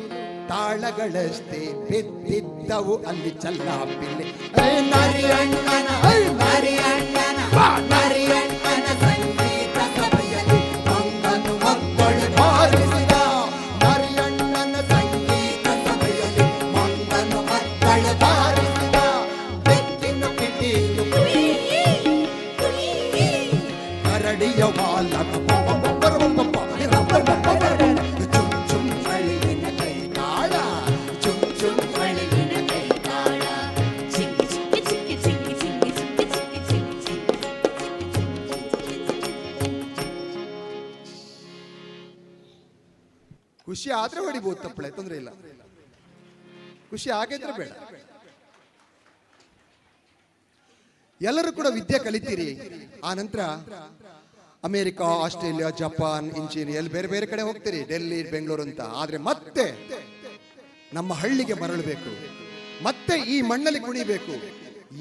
Speaker 3: ತಾಳಗಳಷ್ಟೇ ಬಿದ್ದಿದ್ದವು ಅಲ್ಲಿ ಚಲ್ಲಾಪಿಲ್ಲಿ.
Speaker 4: ನರಿಯಣ್ಣನ ನರಿಯಣ್ಣನ ನರಿಯಣ್ಣನ ಸಂಗೀತ ಸಭೆಯಲ್ಲಿ ಮಂಗನು ಮಕ್ಕಳು ಬಾರಿಸಿದ.
Speaker 3: ನರಿಯಣ್ಣನ ಸಂಗೀತ ಸಭೆಯಲ್ಲಿ
Speaker 4: ಮಂಗನು ಮಕ್ಕಳು ಬಾರಿಸಿದ.
Speaker 3: ಬೆಕ್ಕಿನ ಪಿಟೀಲು ಕರಡಿಯ ವಾಲಕ ಚುಮ್ ಚುಮ್ ಅಳಿಲಿನ ಕೈ ತಾಳ, ಚುಮ್ ಚುಮ್
Speaker 5: ಮಳಿಲಿನ ಕೈ ತಾಳ, ಚಿಂಗಿ ಚಿಂಗಿ ಚಿಂಗಿ ಚಿಂಗಿ ಚಿಂಗಿ ಚಿಂಗಿ ಚಿಂಗಿ ಚಿಂಗಿ ಚಿಂಗಿ ಚಿಂಗಿ.
Speaker 3: ಖುಷಿ ಆದ್ರೆ ಹೊಡಿಬಹುದು, ತಪ್ಪಳೆ, ತೊಂದರೆ ಇಲ್ಲ. ಖುಷಿ ಆಗಿದ್ರೆ ಬೇಡ. ಎಲ್ಲರೂ ಕೂಡ ವಿದ್ಯೆ ಕಲಿತೀರಿ. ಆ ನಂತರ ಅಮೆರಿಕಾ, ಆಸ್ಟ್ರೇಲಿಯಾ, ಜಪಾನ್, ಇಂಜಿನಿಯರ್ ಬೇರೆ ಬೇರೆ ಕಡೆ ಹೋಗ್ತೀರಿ, ಡೆಲ್ಲಿ, ಬೆಂಗಳೂರು ಅಂತ. ಆದ್ರೆ ಮತ್ತೆ ನಮ್ಮ ಹಳ್ಳಿಗೆ ಮರಳಬೇಕು, ಮತ್ತೆ ಈ ಮಣ್ಣಲ್ಲಿ ಕುಣಿಬೇಕು.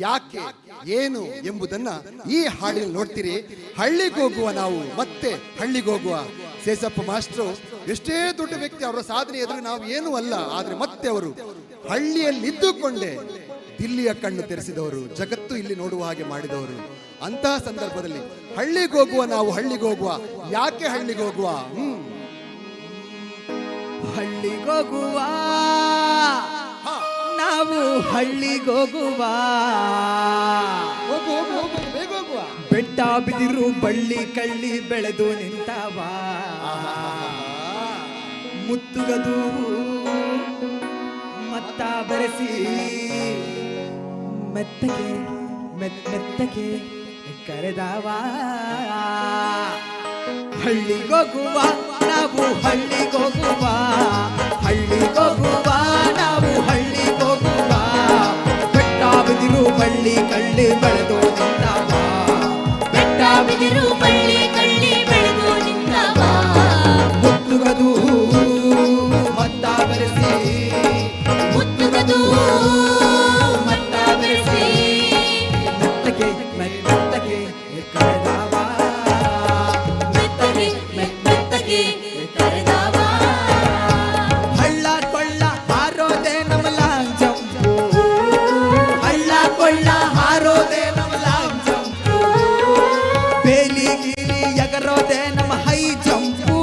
Speaker 3: ಯಾಕೆ, ಏನು ಎಂಬುದನ್ನ ಈ ಹಾಡಿನಲ್ಲಿ ನೋಡ್ತೀರಿ. ಹಳ್ಳಿಗೆ ಹೋಗುವ ನಾವು, ಮತ್ತೆ ಹಳ್ಳಿಗೆ ಹೋಗುವ ಸೇಸಪ್ಪ ಮಾಸ್ಟ್ರು ಎಷ್ಟೇ ದೊಡ್ಡ ವ್ಯಕ್ತಿ, ಅವರ ಸಾಧನೆ ಎದುರು ನಾವು ಏನೂ ಅಲ್ಲ. ಆದ್ರೆ ಮತ್ತೆ ಅವರು ಹಳ್ಳಿಯಲ್ಲಿ ಇದ್ದುಕೊಂಡೇ ದಿಲ್ಲಿಯ ಕಣ್ಣು ತೆರೆಸಿದವರು, ಜಗತ್ತು ಇಲ್ಲಿ ನೋಡುವ ಹಾಗೆ ಮಾಡಿದವರು. ಅಂತಹ ಸಂದರ್ಭದಲ್ಲಿ ಹಳ್ಳಿಗೆ ಹೋಗುವ ನಾವು, ಹಳ್ಳಿಗೆ ಹೋಗುವ. ಯಾಕೆ ಹಳ್ಳಿಗೆ ಹೋಗುವ?
Speaker 7: ಹಳ್ಳಿಗೋಗುವ ನಾವು, ಹಳ್ಳಿಗೋಗುವ. ಬೆಟ್ಟ ಬಿದಿರು ಬಳ್ಳಿ ಕಳ್ಳಿ ಬೆಳೆದು ನಿಂತವ, ಮುತ್ತುಗದು ಮತ್ತ ಬೆರೆಸಿ ಮೆತ್ತಗೆ ಮೆತ್ತಗೆ ಕರೆದವ. ಹಳ್ಳಿಗೋಗುವ ನಾವು, ಹಳ್ಳಿಗೋಗುವ. ಹಳ್ಳಿಗೋಗುವ ನಾವು, ಹಳ್ಳಿಗೋಗುವ. ಬೆಟ್ಟ ಬಿದಿರು ಬಳ್ಳಿ ಕಳ್ಳಿ ಬೆಳೆದು ನಿಂತವ,
Speaker 5: ಬೆಟ್ಟ ಬಿದಿರು ಬಳ್ಳಿ ಕಳ್ಳಿ ಬೆಳೆದು ನಿಂತವ.
Speaker 7: ಮುತ್ತುಗದು ಮತ್ತ ಬೆರೆಸಿ,
Speaker 5: ಮುತ್ತುಗದು ಮತ್ತ ಬೆರೆಸಿ
Speaker 7: ಮೆತ್ತಗೆ ಮೆತ್ತಗೆ ಕರೆದವ.
Speaker 5: ಮೆತ್ತಗೆ ಮೆತ್ತಗೆ ಕರೆದವ.
Speaker 7: ಹಳ್ಳ ಕೊಳ್ಳ ಹಾರೋದೆ ನಮ್ಮ ಲಾಂಜಂಪು, ಹಳ್ಳ ಕೊಳ್ಳ ಹಾರೋದೆ ನಮ್ಮ ಲಾಂಜಂಪು. ಬೇಲಿ ಗೀಲಿ ಎಗರೋದೆ ನಮ್ಮ ಹೈ ಜಂಪು,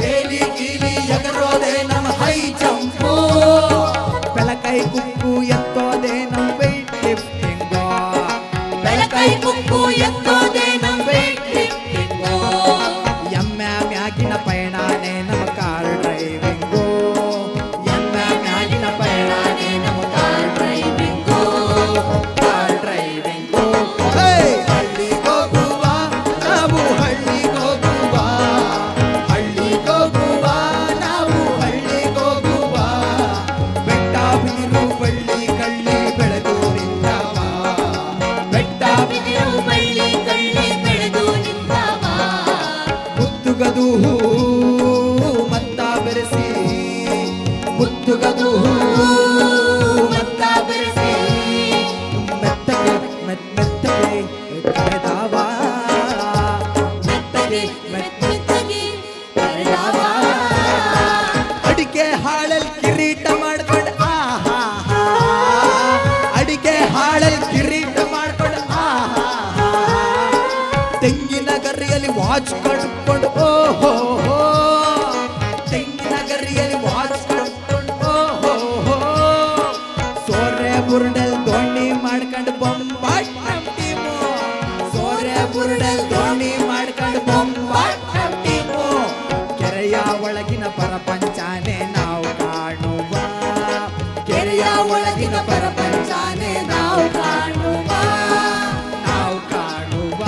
Speaker 7: ಬೇಲಿ ಗೀಲಿ ಎಗರೋದೆ ನಮ್ಮ ಹೈ ಜಂಪು. ಬೆಳಕೈ ಕುಕ್ಕು ಎತ್ತೋದೆ ನಮ್ಮ ವೇಟ್ ಲಿಫ್ಟಿಂಗು,
Speaker 5: ಬೆಳಕೈ ಕುಕ್ಕು ಎತ್ತೋದೆ ನಮ್ಮ ವೇಟ್ ಲಿಫ್ಟಿಂಗು.
Speaker 7: ಎಮ್ಮೆ ಮ್ಯಾಗಿನ ಪಯಣಾನೆ ನಮ್ಮ ಕಾರ್ ಡ್ರೈವಿಂಗು, ಎಮ್ಮೆ ಮ್ಯಾಗಿನ ಪಯಣಾನೆ ನಮ್ಮ ಕಾರ್ ಡ್ರೈವಿಂಗು, ಕಾರ್ ಡ್ರೈವಿಂಗು. ಹಳ್ಳಿಗೋಗುವ ನಾವು, ಹಳ್ಳಿಗೋಗುವ. ಹಳ್ಳಿಗೋಗುವ ನಾವು, ಹಳ್ಳಿಗೋಗುವ. ಬೆಟ್ಟ ಬಿದಿರು ಬಳ್ಳಿ ಕಳ್ಳಿ ಬೆಳೆದು ನಿಂತವ, ಬೆಟ್ಟ
Speaker 5: ಬಿದಿರು ಬಳ್ಳಿ ಕಳ್ಳಿ ಬೆಳೆದು ನಿಂತವ.
Speaker 7: ಮುತ್ತುಗದು ಮತ್ತ ಬೆರೆಸಿ, ಮುತ್ತುಗದು
Speaker 5: ಮತ್ತ ಬೆರೆಸಿ
Speaker 7: ಮೆತ್ತಗೆ ಮೆತ್ತಗೆ ಕರೆದವ, ಮೆತ್ತಗೆ
Speaker 5: ಮೆತ್ತಗೆ ಕರೆದವ.
Speaker 7: ಅಡಿಕೆ ಹಾಳಲ್ ಕಿರೀಟ ಮಾಡ್ಕೊಂಡು ಆಹಾ, ಅಡಿಕೆ ಹಾಳಲ್ ಕಿರೀಟ ಮಾಡ್ಕೊಂಡು ಆಹಾ. ತೆಂಗಿನ ಗರಿಯಲ್ಲಿ ವಾಚ್ ಕಟ್ಕೊಂಡು ಓಹೋ, ತೆಂಗಿನ ಗರಿಯಲ್ಲಿ ವಾಚ್ ಕಟ್ಕೊಂಡು ಓಹೋ. ಸೋರೆ ಬುರ್ಡಲ್ ದೋಣಿ ಮಾಡ್ಕೊಂಡು ಬೊಂಬಾಟ್ ನಮ್ ಟೀಮು, ಸೋರೆ ಬುರ್ಡಲ್ ದೋಣಿ ಮಾಡ್ಕೊಂಡು ಬೊಂಬಾಟ್ ನಮ್ ಟೀಮು. ಕೆರೆಯ ಒಳಗಿನ ಪರಪಂಚಾನೆ ನಾವು ಕಾಣುವ, ಕೆರೆಯ ಒಳಗಿನ ಪರಪಂಚಾನೆ ನಾವು ಕಾಣುವ, ನಾವು ಕಾಣುವ.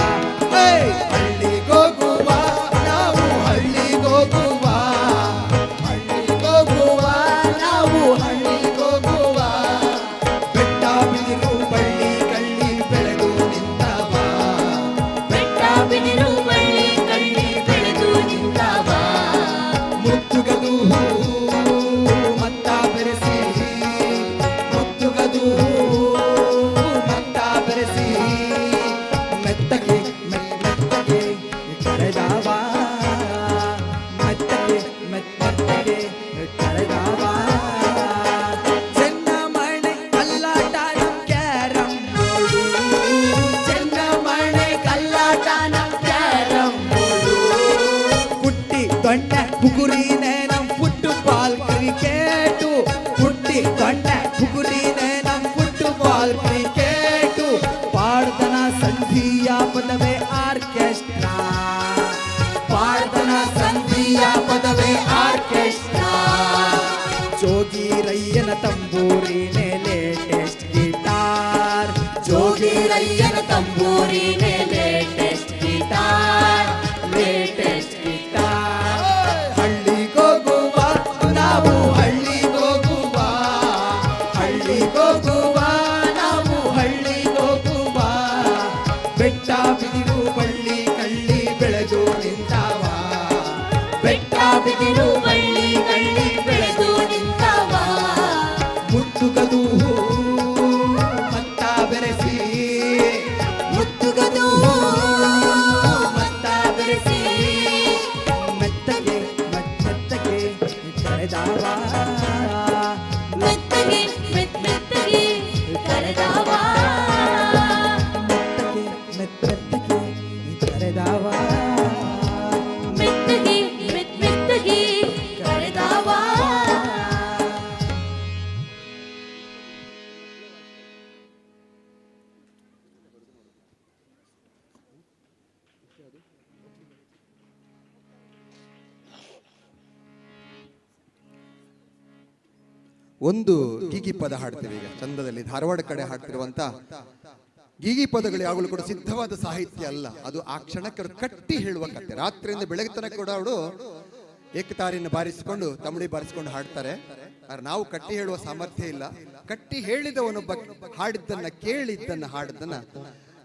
Speaker 7: ಹಳ್ಳಿಗೋಗುವ ನಾವು, ಹಳ್ಳಿಗೋಗುವ. ಹಳ್ಳಿಗೋಗುವ ನಾವು, ಹಳ್ಳಿಗೋಗುವ. ಬೆಟ್ಟ ಬಿದಿರು ಬಳ್ಳಿ ಕಳ್ಳಿ ಬೆಳೆದು ನಿಂತವ,
Speaker 5: ಬೆಟ್ಟ ಬಿದಿರು ಬಳ್ಳಿ ಕಳ್ಳಿ ಬೆಳೆದು ನಿಂತವ.
Speaker 7: ಮುತ್ತುಗದು ಮತ್ತ ಬೆರೆಸಿ, ಮುತ್ತುಗದು ಮತ್ತ ಬೆರೆಸಿ ಮೆತ್ತಗೆ ಮೆತ್ತಗೆ ಕರೆದವ, ಮೆತ್ತಗೆ ಮೆತ್ತಗೆ ಕರೆದವ. ಚೆನ್ನಮಣೆ ಕಲ್ಲಾಟ ನಮ್ ಕ್ಯಾರಂ ಬೋರ್ಡು, ಚೆನ್ನಮಣೆ ಕಲ್ಲಾಟ ನಮ್ ಕ್ಯಾರಂ ಬೋರ್ಡು. ಪುಟ್ಟಿ ದೊಣ್ಣೆ ಬುಗುರಿನೇ ನಮ್ ಫುಟ್ಬಾಲ್ ಕ್ರಿಕೆಟು, ಪುಟ್ಟಿ ದೊಣ್ಣೆ ಬುಗುರಿನೇ ನಮ್ ಫುಟ್ಬಾಲ್ ಕ್ರಿಕೆಟು. ಪಾಡ್ದನ ಸಂಧಿಯ ಪದವೇ ಆರ್ಕೆಸ್ಟ್ರಾ, ಪಾಡ್ದನ ಸಂಧಿಯ ಪದವೇ ಆರ್ಕೆಸ್ಟ್ರಾ. ಜೋಗಿರಯ್ಯನ ತಂಬೂರಿನೇ ಲೇಟೆಸ್ಟ್ ಗಿಟಾರ್, ಜೋಗಿರಯ್ಯನ ತಂಬೂರಿನೇ ಲೇಟೆಸ್ಟ್ ಗಿಟಾರ್, ಲೇಟೆಸ್ಟ್ ಗಿಟಾರ್. ಹಳ್ಳಿಗೋಗುವ
Speaker 3: ಒಂದು ಗೀಗಿ ಪದ ಹಾಡ್ತೇವೆ ಈಗ ಚಂದದಲ್ಲಿ. ಧಾರವಾಡ ಕಡೆ ಹಾಡ್ತಿರುವಂತ ಗೀಗಿ ಪದಗಳು ಯಾವಾಗಲೂ ಕೂಡ ಸಿದ್ಧವಾದ ಸಾಹಿತ್ಯ ಅಲ್ಲ, ಅದು ಆ ಕ್ಷಣಕ್ಕೆ ಅವ್ರು ಕಟ್ಟಿ ಹೇಳುವ ಕತೆ. ರಾತ್ರಿಯಿಂದ ಬೆಳಗ್ಗೆ ತನಕ ಕೂಡ ಅವರು ಏಕತಾರಿಯನ್ನು ಬಾರಿಸಿಕೊಂಡು ತಮಿಳಿ ಬಾರಿಸಿಕೊಂಡು ಹಾಡ್ತಾರೆ. ಆದ್ರೆ ನಾವು ಕಟ್ಟಿ ಹೇಳುವ ಸಾಮರ್ಥ್ಯ ಇಲ್ಲ. ಕಟ್ಟಿ ಹೇಳಿದವನೊಬ್ಬ ಹಾಡಿದ್ದನ್ನ ಕೇಳಿದ್ದನ್ನ ಹಾಡಿದ್ದನ್ನ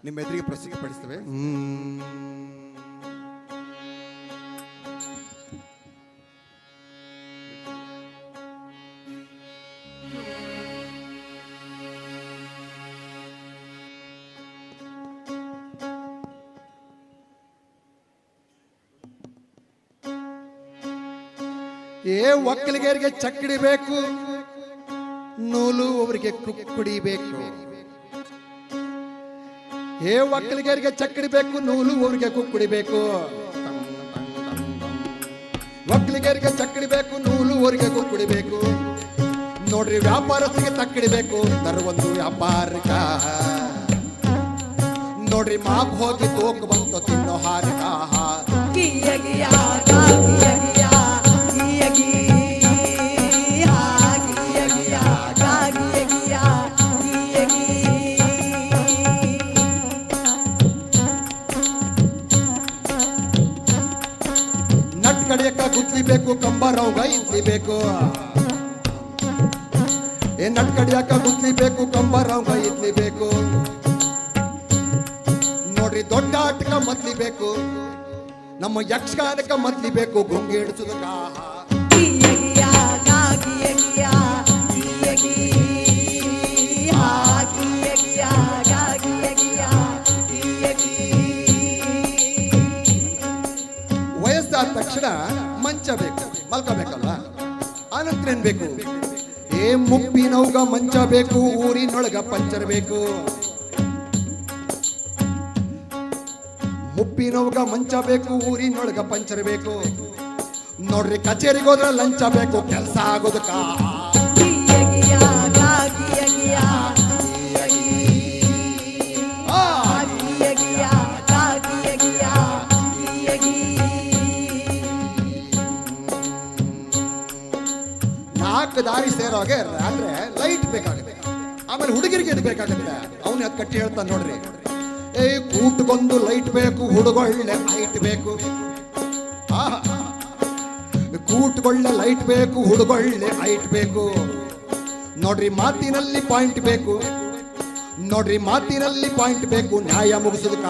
Speaker 3: ನಿಮ್ಮ ಎದುರಿಗೆ ಪ್ರಸ್ತುತಪಡಿಸ್ತೇವೆ. ಒಕ್ಕಲಿಗರಿಗೆ ಚಕ್ಕಿಡಿಬೇಕು, ನೂಲು ಅವರಿಗೆ ಕುಡಿಬೇಕು. ಒಕ್ಕಲಿಗರಿಗೆ ಚಕ್ಕಿಡಿಬೇಕು, ನೂಲು ಅವರಿಗೆ ಕುಡಿಬೇಕು. ಒಕ್ಕಲಿಗರಿಗೆ ಚಕ್ಕಿಡಿಬೇಕು, ನೂಲು ಅವರಿಗೆ ಕುಡಿಬೇಕು. ನೋಡ್ರಿ ವ್ಯಾಪಾರಸ್ಥಿಗೆ ತಕ್ಕಿಡಿಬೇಕು, ತರುವೊಂದು ವ್ಯಾಪಾರಿಕ. ನೋಡ್ರಿ ಮಾಪ್ ಹೋಗಿ ತೋಕ್ ಬಂತು ತಿನ್ನೋ ಹಾರಿಕ. ನಟ್ ಕಡಿಯಕ್ಕ ಗುದ್ಲಿಬೇಕು, ಕಂಬರವ್ಗ ಇದ್ಲಿಬೇಕು. ನಟ್ ಕಡಿಯಕ್ಕ ಗುದ್ಲಿಬೇಕು, ಕಂಬರವ್ಗ ಇದ್ಲಿಬೇಕು. ನೋಡ್ರಿ ದೊಡ್ಡ ಆಟಕ ಮದ್ಲಿಬೇಕು, ನಮ್ಮ ಯಕ್ಷಗಾನಕ್ಕ ಮದ್ಲಿಬೇಕು. ಗುಂಗಿ ಹಿಡಿಸುದಕ್ಕ ವಯಸ್ಸಾದ ತಕ್ಷಣ ಮಂಚ ಬೇಕು, ಮಲ್ಕೋಬೇಕಲ್ಲ. ಆನಂತರ ಏನ್ ಬೇಕು? ಮುಪ್ಪಿನವ್ಗ ಮಂಚ ಬೇಕು, ಊರಿನೊಳಗ ಪಂಚರ್ ಬೇಕು. ಮುಪ್ಪಿನವ್ಗ ಮಂಚ ಬೇಕು, ಊರಿನೊಳಗ ಪಂಚರ್ ಬೇಕು. ನೋಡ್ರಿ ಕಚೇರಿಗೆ ಹೋದ್ರೆ ಲಂಚ ಬೇಕು, ಕೆಲಸ ಆಗೋದಕ್ಕ. ನಾಲ್ಕು ದಾರಿ ಸೇರೋಗೆ ರಾತ್ರಿ ಲೈಟ್ ಬೇಕಾಗುತ್ತೆ. ಆಮೇಲೆ ಹುಡುಗರಿಗೆ ಇದು ಬೇಕಾಗುತ್ತೆ. ಅವನು ಅದು ಕಟ್ಟಿ ಹೇಳ್ತಾನೆ ನೋಡ್ರಿ. ಕೂಟ್ಗೊಂದು ಲೈಟ್ ಬೇಕು, ಹುಡುಗೊಳ್ಳೆ ಹೈಟ್ ಬೇಕು. ಕೂಟ್ಗೊಳ್ಳೆ ಲೈಟ್ ಬೇಕು, ಹುಡುಗೊಳ್ಳೆ ಹೈಟ್ ಬೇಕು. ನೋಡ್ರಿ ಮಾತಿನಲ್ಲಿ ಪಾಯಿಂಟ್ ಬೇಕು, ನೋಡ್ರಿ ಮಾತಿನಲ್ಲಿ ಪಾಯಿಂಟ್ ಬೇಕು. ನ್ಯಾಯ ಮುಗಿಸೋದಕ್ಕ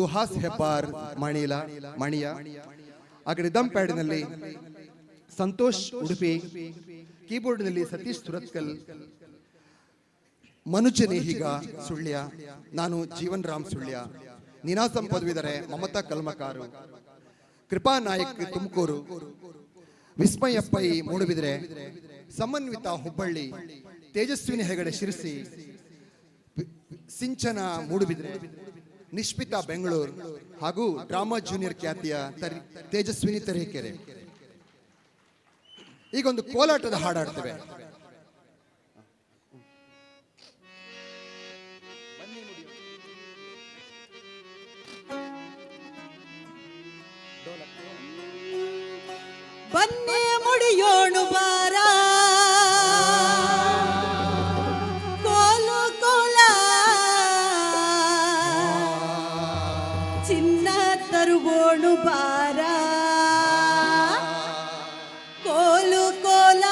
Speaker 3: ಸುಹಾಸ್ ಹೆಬ್ಬಾರ್ ಮಣಿಯ ಹಾಗೆ ರಿದಮ್ ಪ್ಯಾಡ್ನಲ್ಲಿ ಸಂತೋಷ್ ಉಡುಪಿ, ಕೀಬೋರ್ಡ್ನಲ್ಲಿ ಸತೀಶ್ ಸುರತ್ಕಲ್, ಮನುಜ ನೇಹಿಗ ಸುಳ್ಯ, ನಾನು ಜೀವನ್ ರಾಮ್ ಸುಳ್ಯ, ನೀನಾಸಂ ಪದವೀಧರೆ ಮಮತಾ ಕಲ್ಮಕಾರು, ಕೃಪಾ ನಾಯಕ್ ತುಮಕೂರು, ವಿಸ್ಮಯ ಪೈ ಮೂಡುಬಿದ್ರೆ, ಸಮನ್ವಿತ ಹುಬ್ಬಳ್ಳಿ, ತೇಜಸ್ವಿನಿ ಹೆಗಡೆ ಶಿರಸಿ, ಸಿಂಚನ ಮೂಡುಬಿದ್ರೆ, ನಿಷ್ಪಿತಾ ಬೆಂಗಳೂರು ಹಾಗೂ ಡ್ರಾಮಾ ಜೂನಿಯರ್ ಖ್ಯಾತಿಯ ತೇಜಸ್ವಿನಿ ತರೀಕೆರೆ. ಈಗೊಂದು ಕೋಲಾಟದ ಹಾಡಾಡ್ತೇವೆ.
Speaker 4: ಬನ್ನಿ ಮುಡಿಯೋಣು ಬಾರ ಕೋಲು ಕೋಲ ಚಿನ್ನ ತರುವೋಣು ಬಾರ ಕೋಲು ಕೋಲ.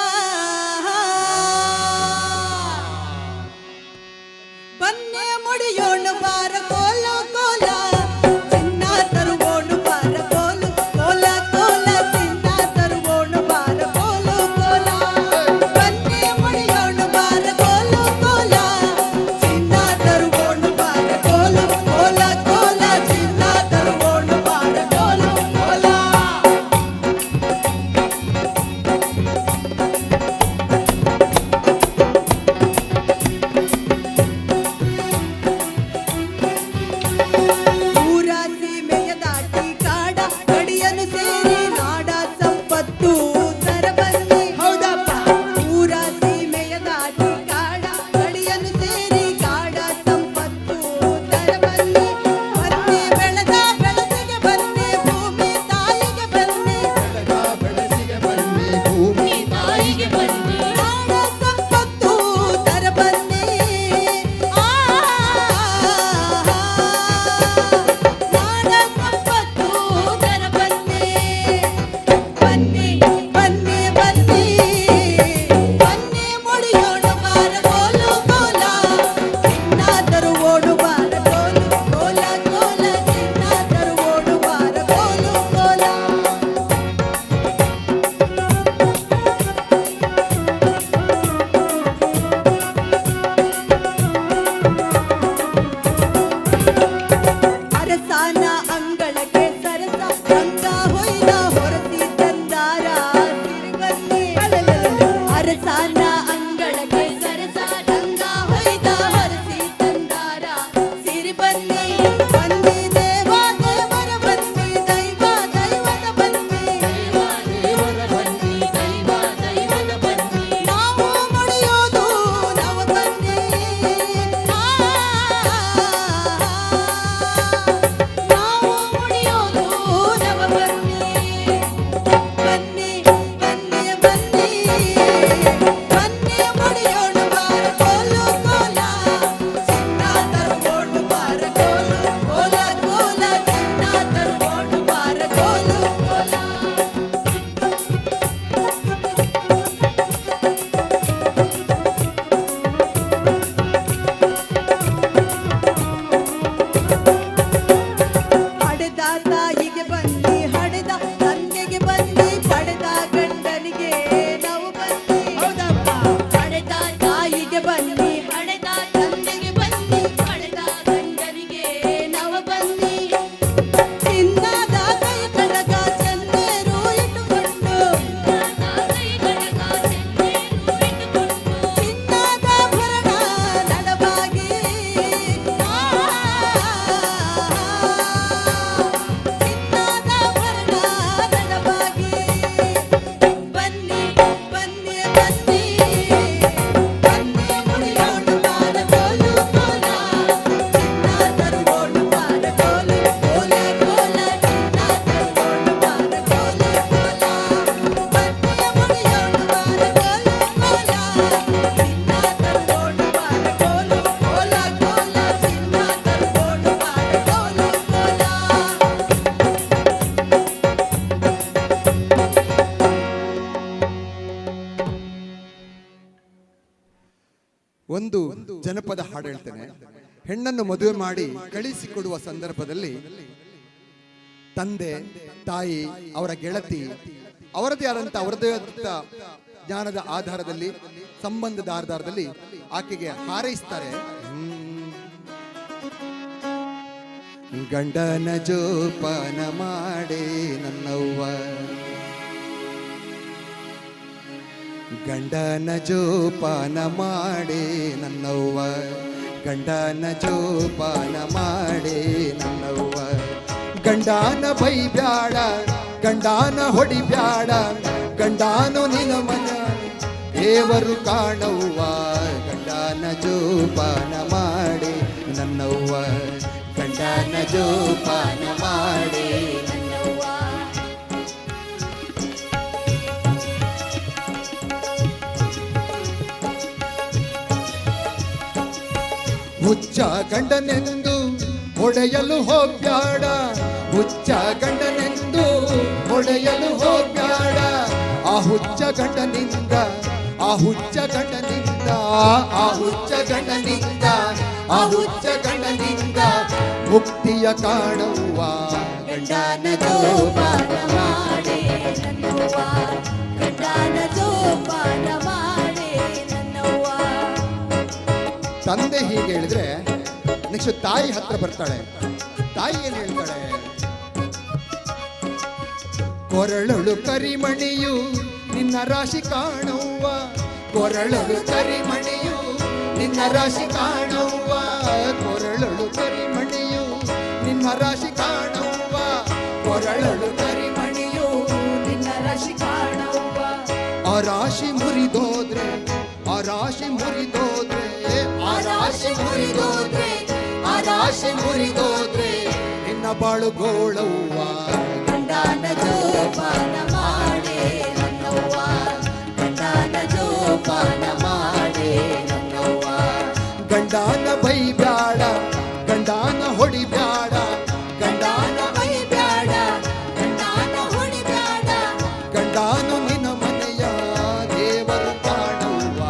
Speaker 4: ಬನ್ನಿ ಮುಡಿಯೋಣು ಬಾರ ಕೋಲು ಕೋಲ ಚಿನ್ನ ತರುವೋಣು ಬಾರ ಕೋಲು ಕೋಲ ಕೋಲ ಚಿನ್ನ ತರುವೋಣು ಬಾರ ಕೋಲು ಕೋಲ. ಬನ್ನಿ ಮುಡಿಯೋಣು ಬಾರ ಕೋಲು ಕೋಲ ಚಿನ್ನ ತರುವೋಣು ಬಾರ ಕೋಲು ಕೋಲ ಕೋಲ ಚಿನ್ನ ತರುವೋಣು ಬಾರ ಕೋಲು ಕೋಲ. ಅರಸಾನ ಅಂಗಳಕ್ಕೆ ಸರಸ ರಂಗ ಹೊಯ್ದ ಹೊರಸಿ ತಂದಾರ ಸಿರಿಬನ್ನಿ ಅರಸಾನ ಅಂಗಳಕ್ಕೆ ಸರಸ ರಂಗ ಹೊಯ್ದ ಹೊರಸಿ ತಂದಾರ ಸಿರಿಬನ್ನಿ ಬನ್ನಿ ದೇವ ದೇವರ ಬನ್ನಿ ದೈವ ದೈವದ ಬನ್ನಿ ನಾವು ಮುಡಿಯೋದು ನವ ಬನ್ನಿ ನಾವು ಮುಡಿಯೋದು ನವ ಬನ್ನಿ ಬನ್ನಿ ಬನ್ನಿ ಬನ್ನಿ ಬನ್ನಿ ಮುಡಿಯೋಣ ಬಾರ ಕೋಲು ಕೋಲ ಚಿನ್ನ ತರ್ಕೊಂಡು ಬಾರ ಕೋಲು ಕೋಲ ಕೋಲ ಚಿನ್ನ ತರ್ಕೊಂಡು ಬಾರ ಕೋಲು ಕೋಲ ಹಡೆದ ತಾಯಿಗೆ ಬನ್ನಿ ಹಡೆದ ತಂದೆಗೆ ಬನ್ನಿ ಪಡೆದ ಗಂಡನಿಗೆ ನಾವು ಬನ್ನಿ ಹಡೆದ ತಾಯಿಗೆ ಬನ್ನಿ ಹಡೆದ ತಂದೆಗೆ ಬನ್ನಿ ಪಡೆದ ಗಂಡನಿಗೆ ನಾವು ಬನ್ನಿ ಚಿನ್ನದ ಕೈ ಕಡಗ ಚೆನ್ನೇರು ಇಟ್ಟುಕೊಂಡು ಚಿನ್ನದ ಭರಣ ನಡಬಾಗಿ ಚಿನ್ನದ ಭರಣ ನಡಬಾಗಿ ಬನ್ನಿ ಬನ್ನಿ ಬನ್ನಿ ಬನ್ನಿ ಮುಡಿಯೋಣ ಬಾರ ಕೋಲು ಕೋಲ ಚಿನ್ನ ತರ್ಕೊಂಡು ಬಾರ ಕೋಲು ಕೋಲ ಕೋಲ ಚಿನ್ನ ತರ್ಕೊಂಡು ಬಾರ ಕೋಲು ಕೋಲ ಬನ್ನಿ ಮುಡಿಯೋಣ ಬಾರ ಕೋಲು ಕೋಲ ಚಿನ್ನ ತರ್ಕೊಂಡು ಬಾರ ಕೋಲು ಕೋಲ ಕೋಲ ಚಿನ್ನ ತರ್ಕೊಂಡು ಬಾರ ಕೋಲು ಕೋಲ
Speaker 3: ಒಂದು ಜನಪದ ಹಾಡು ಹೇಳ್ತೇನೆ. ಹೆಣ್ಣನ್ನು ಮದುವೆ ಮಾಡಿ ಕಳಿಸಿಕೊಡುವ ಸಂದರ್ಭದಲ್ಲಿ ತಂದೆ ತಾಯಿ ಅವರ ಗೆಳತಿ ಅವರದೇ ಆದಂತ ಜ್ಞಾನದ ಆಧಾರದಲ್ಲಿ ಸಂಬಂಧದ ಆಧಾರದಲ್ಲಿ ಆಕೆಗೆ ಹಾರೈಸ್ತಾರೆ. ಗಂಡನ ಜೋಪಾನ ಮಾಡೇ ನನ್ನವ್ವ, ಗಂಡನ ಜೋಪಾನ ಮಾಡೇ ನನ್ನವ್ವ, ಗಂಡನ ಜೋಪಾನ ಮಾಡೇ ನನ್ನವ್ವ. ಗಂಡನ ಬೈಬ್ಯಾಡ, ಗಂಡನ ಹೊಡಿಬ್ಯಾಡ, ಗಂಡನು ನಿನ ಮನ ದೇವರು ಕಾಣವ್ವ. ಗಂಡನ ಜೋಪಾನ ಮಾಡೇ ನನ್ನವ್ವ, ಗಂಡನ ಜೋಪಾನ ಮಾಡೇ ನನ್ನವ್ವ. ಹುಚ್ಚ ಗಂಡನೆಂದು ಹೊಡೆಯಲು ಹೋಗ್ಯಾಡ, ಹುಚ್ಚ ಗಂಡನೆಂದು ಹೊಡೆಯಲು ಹೋಗ್ಯಾಡ. ಆ ಹುಚ್ಚ ಗಂಡನಿಂದ, ಆ ಹುಚ್ಚ ಗಂಡನಿಂದ, ಆ ಹುಚ್ಚ ಗಂಡನಿಂದ, ಆ ಹುಚ್ಚ ಗಂಡನಿಂದ ಮುಕ್ತಿಯ ಕಾಣುವ.
Speaker 4: ಗಂಡನ ಜೋಪಾನ ಮಾಡೇ ನನ್ನವ್ವ, ಗಂಡನ ಜೋಪಾನ ಮಾಡೇ ನನ್ನವ್ವ.
Speaker 3: ತಂದೆ ಹೀಗೆ ಹೇಳಿದ್ರೆ ನೆಕ್ಸ್ಟ್ ತಾಯಿ ಹತ್ರ ಬರ್ತಾಳೆ. ತಾಯಿ ಏನ್ ಹೇಳ್ತಾಳೆ? ಕೊರಳಳು ಕರಿಮಣಿಯು ನಿನ್ನ ರಾಶಿ ಕಾಣುವ, ಕೊರಳಳು ಕರಿಮಣಿಯು ನಿನ್ನ ರಾಶಿ ಕಾಣುವ, ಕೊರಳಳು ಕರಿಮಣಿಯು ನಿನ್ನ ರಾಶಿ ಕಾಣುವ, ಕೊರಳಳು ಕರಿಮಣಿಯು
Speaker 4: ನಿನ್ನ ರಾಶಿ ಕಾಣವ್ವ.
Speaker 3: ಆ ರಾಶಿ ಮುರಿದೋದ್ರೆ, ಆ ರಾಶಿ ಮುರಿದೋದ್ರೆ, ಆ ರಾಶಿ ಮುರಿದೋದ್ರೆ, ಆ ರಾಶಿ ಮುರಿದೋದ್ರೆ ನಿನ್ನ ಬಾಳು ಗೋಳವ್ವ.
Speaker 4: ಗಂಡನ ಜೋಪಾನ ಮಾಡೇ ನನ್ನವ್ವ, ಗಂಡನ ಜೋಪಾನ ಮಾಡೇ ನನ್ನವ್ವ.
Speaker 3: ಗಂಡನ ಬೈಬ್ಯಾಡ, ಗಂಡನ ಹೊಡಿಬ್ಯಾಡ,
Speaker 4: ಗಂಡನ ಬೈಬ್ಯಾಡ, ಗಂಡನ ಹೊಡಿಬ್ಯಾಡ,
Speaker 3: ಗಂಡನು ನಿನ್ನ ಮನೆಯ ದೇವರು ಕಾಣುವ.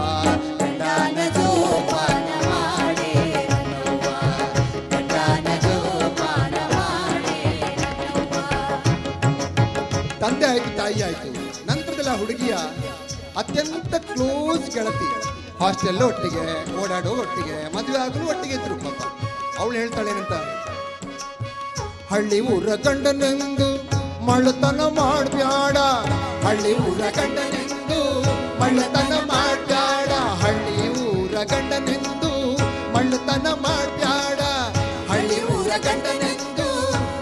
Speaker 4: ಗಂಡನ ಜೋಪಾನ ಮಾಡೇ ನನ್ನವ್ವ, ಗಂಡನ ಜೋಪಾನ ಮಾಡೇ ನನ್ನವ್ವ.
Speaker 3: ತಂದೆ ಆಯ್ತು, ತಾಯಿ ಆಯ್ತು. ನಂತರದಲ್ಲ ಹುಡುಗಿಯ ಅತ್ಯಂತ ಕ್ಲೋಸ್ ಗೆಳತಿ. ಹಾಸ್ಟೆಲ್ ಒಟ್ಟಿಗೆ ಓಡಾಡೋ ಒಟ್ಟಿಗೆ, ಮದುವೆ ಆಗಲು ಒಟ್ಟಿಗೆ ಇದ್ರು ಪಾಪ. ಅವಳು ಹೇಳ್ತಾಳೆ ಏನಂತ? ಹಳ್ಳಿ ಊರ ಗಂಡನೆಂದು ಮಳ್ಳತನ ಮಾಡ್ಬ್ಯಾಡ, ಹಳ್ಳಿ ಊರ ಗಂಡನೆಂದು ಮಳ್ಳತನ ಮಾಡ್ಬ್ಯಾಡ, ಹಳ್ಳಿ ಊರ ಗಂಡನೆಂದು ಮಳ್ಳತನ ಮಾಡ್ಬ್ಯಾಡ, ಹಳ್ಳಿ ಊರ ಗಂಡನೆಂದು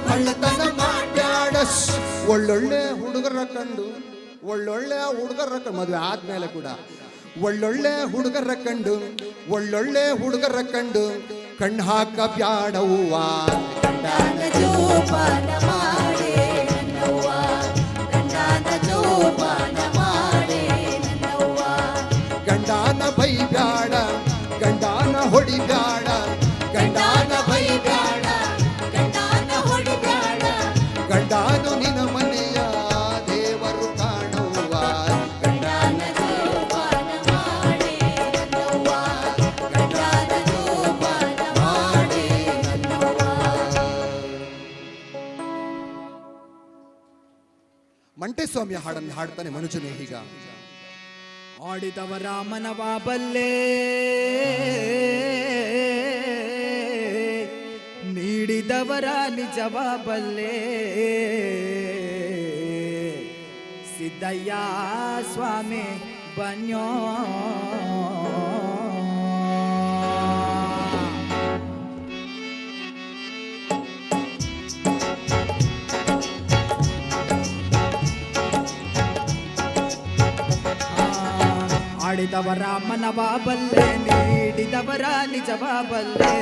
Speaker 3: ಮಳ್ಳತನ ಮಾಡ್ಬ್ಯಾಡ. ಒಳ್ಳೊಳ್ಳೆ ಹುಡುಗರ ಕಂಡು, ಒಳ್ಳೊಳ್ಳೆ ಹುಡುಗರ ಕಂಡು, ಮದುವೆ ಆದ್ಮೇಲೆ ಕೂಡ ಒಳ್ಳೊಳ್ಳೆ ಹುಡುಗರ ಕಂಡು, ಒಳ್ಳೊಳ್ಳೆ ಹುಡುಗರ ಕಂಡು ಕಣ್ಣು ಹಾಕ ಬ್ಯಾಡವ್ವ.
Speaker 4: ಗಂಡನ ಜೋಪಾನ ಮಾಡೆ ನನ್ನವ್ವ, ಗಂಡನ ಜೋಪಾನ ಮಾಡೆ ನನ್ನವ್ವ.
Speaker 3: ಗಂಡಾನ ಬೈ ಬ್ಯಾಡ, ಗಂಡಾನ ಹೊಡಿ ಬ್ಯಾಡ, ಗಂಡಾನ ಬೈ ಬ್ಯಾಡ,
Speaker 4: ಗಂಡನ ಹೊಡಿಬ್ಯಾಡ,
Speaker 3: ಗಂಡಾನು ನಿನ ಮನೆಯ ದೇವರು ಕಾಣವ್ವ.
Speaker 4: ಗಂಡನ ಜೋಪಾನ ಮಾಡೆ ನನ್ನವ್ವ, ಗಂಡನ ಜೋಪಾನ ಮಾಡೆ ನನ್ನವ್ವ.
Speaker 3: ಮಂಟೇಸ್ವಾಮಿಯ ಹಾಡನ್ನು ಹಾಡ್ತಾನೆ ಮನುಜನೇ ಹೀಗ.
Speaker 7: ಆಡಿದವರ ಮನವ ಬಲ್ಲೆ, ನೀಡಿದವರ ನಿಜವ ಬಲ್ಲೆ, ಸಿದ್ದಯ್ಯ ಸ್ವಾಮಿ ಬನ್ಯೋ. ಆಡಿದವರ ಮನವ ಬಲ್ಲೆ, ನೀಡಿದವರ ನಿಜವ ಬಲ್ಲೆ,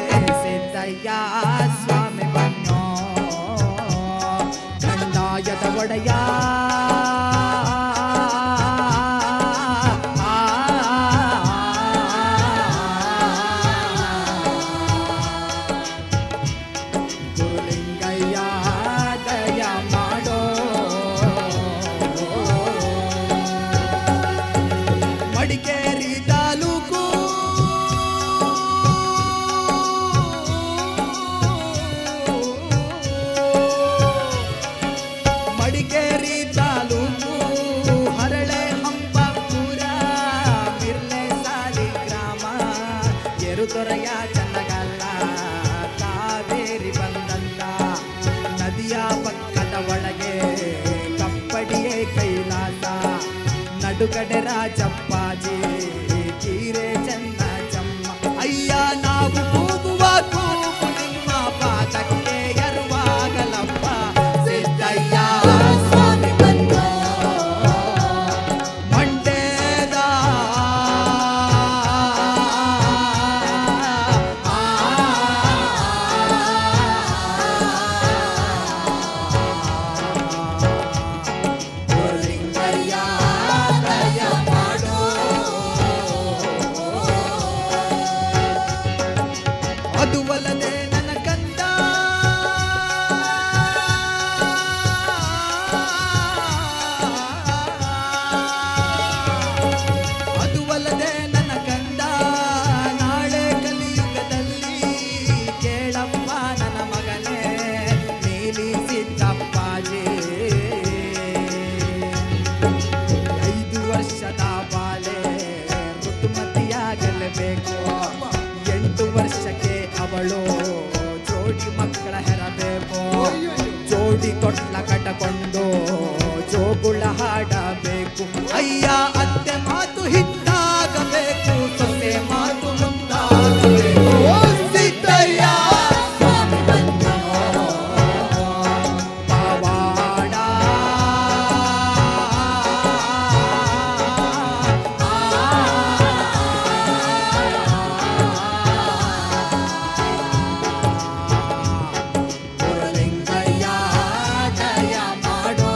Speaker 7: ಸಿದ್ದಯ್ಯ ಸ್ವಾಮಿ ಬನ್ನೋ. ಕಂದಾಯದ ಒಡೆಯ ಗುರುಲಿಂಗಯ್ಯ ದಯ ಮಾಡೋ. ಮಡಿಕೇರಿ ತಾಲೂಕು ಮಡಿಕೇರಿ ತಾಲೂಕು ಹರಳೆ ಹಂಪಪುರ ಬಿರ್ಲೆ ಸಾಲಿ ಗ್ರಾಮ ಎರುತೊರೆಯ ಚನ್ನಗಲ್ಲ ಕಾವೇರಿ ಬಂದಂತ ನದಿಯ ಪಕ್ಕದ ಒಳಗೆ ಕಪ್ಪಡಿಯೇ ಕೈಲಾಸ ನಡುಗಡೆ ರಾಜಪ್ಪಾಜಿ ಕೀರೆ ಚೆನ್ನ ಚಮ್ಮ. ಅಯ್ಯ ನಾವು ಕೂಗುವ ಕೂಗು ನಿಮ್ಮ ಪಾದಕ್ಕೆ ಎರುವಾಗಲಪ್ಪ, ಸಿದ್ದಯ್ಯ ಸ್ವಾಮಿ ಬನ್ನೋ. ಮಂಡ್ಯದ ಗುರುಲಿಂಗಯ್ಯ ದಯ ಮಾಡೋ. ಅದು ಅಲ್ಲದೆ ನನ್ನ ಕಂದ ಅದು ಅಲ್ಲದೆ ನನ್ನ ಕಂದ ನಾಳೆ ಕಲಿಯುಗದಲ್ಲಿ ಕೇಳಪ್ಪ ನನ್ನ ಮಗನೇ ನೀಲಿ ಸಿದ್ದಪ್ಪಾಜಿ. 5 ವರ್ಷದ ಬಾಲೆ ಋತುಮತಿಯಾಗಲೇಬೇಕು, 8 ವರ್ಷಕ್ಕೆ ಅವಳು ಜೋಡಿ ಮಕ್ಕಳ ಹೆರಬೇಕು, ಜೋಡಿ ತೊಟ್ಲ ಕಟಕೊಂಡು ಜೋಗುಳ ಹಾಡಬೇಕು. ಅಯ್ಯ ಅತ್ತೆ ಮಾತು ಹಿಟ್ಟಾಗಬೇಕು, ಸೊಸೆ ಮಾತು ಮುಂದಾಗಬೇಕು, ಸಿದ್ದಯ್ಯ
Speaker 4: ಸ್ವಾಮಿ ಬನ್ನೋ.
Speaker 7: ಪವಾಡ. ಗುರುಲಿಂಗಯ್ಯ ದಯ ಮಾಡೋ.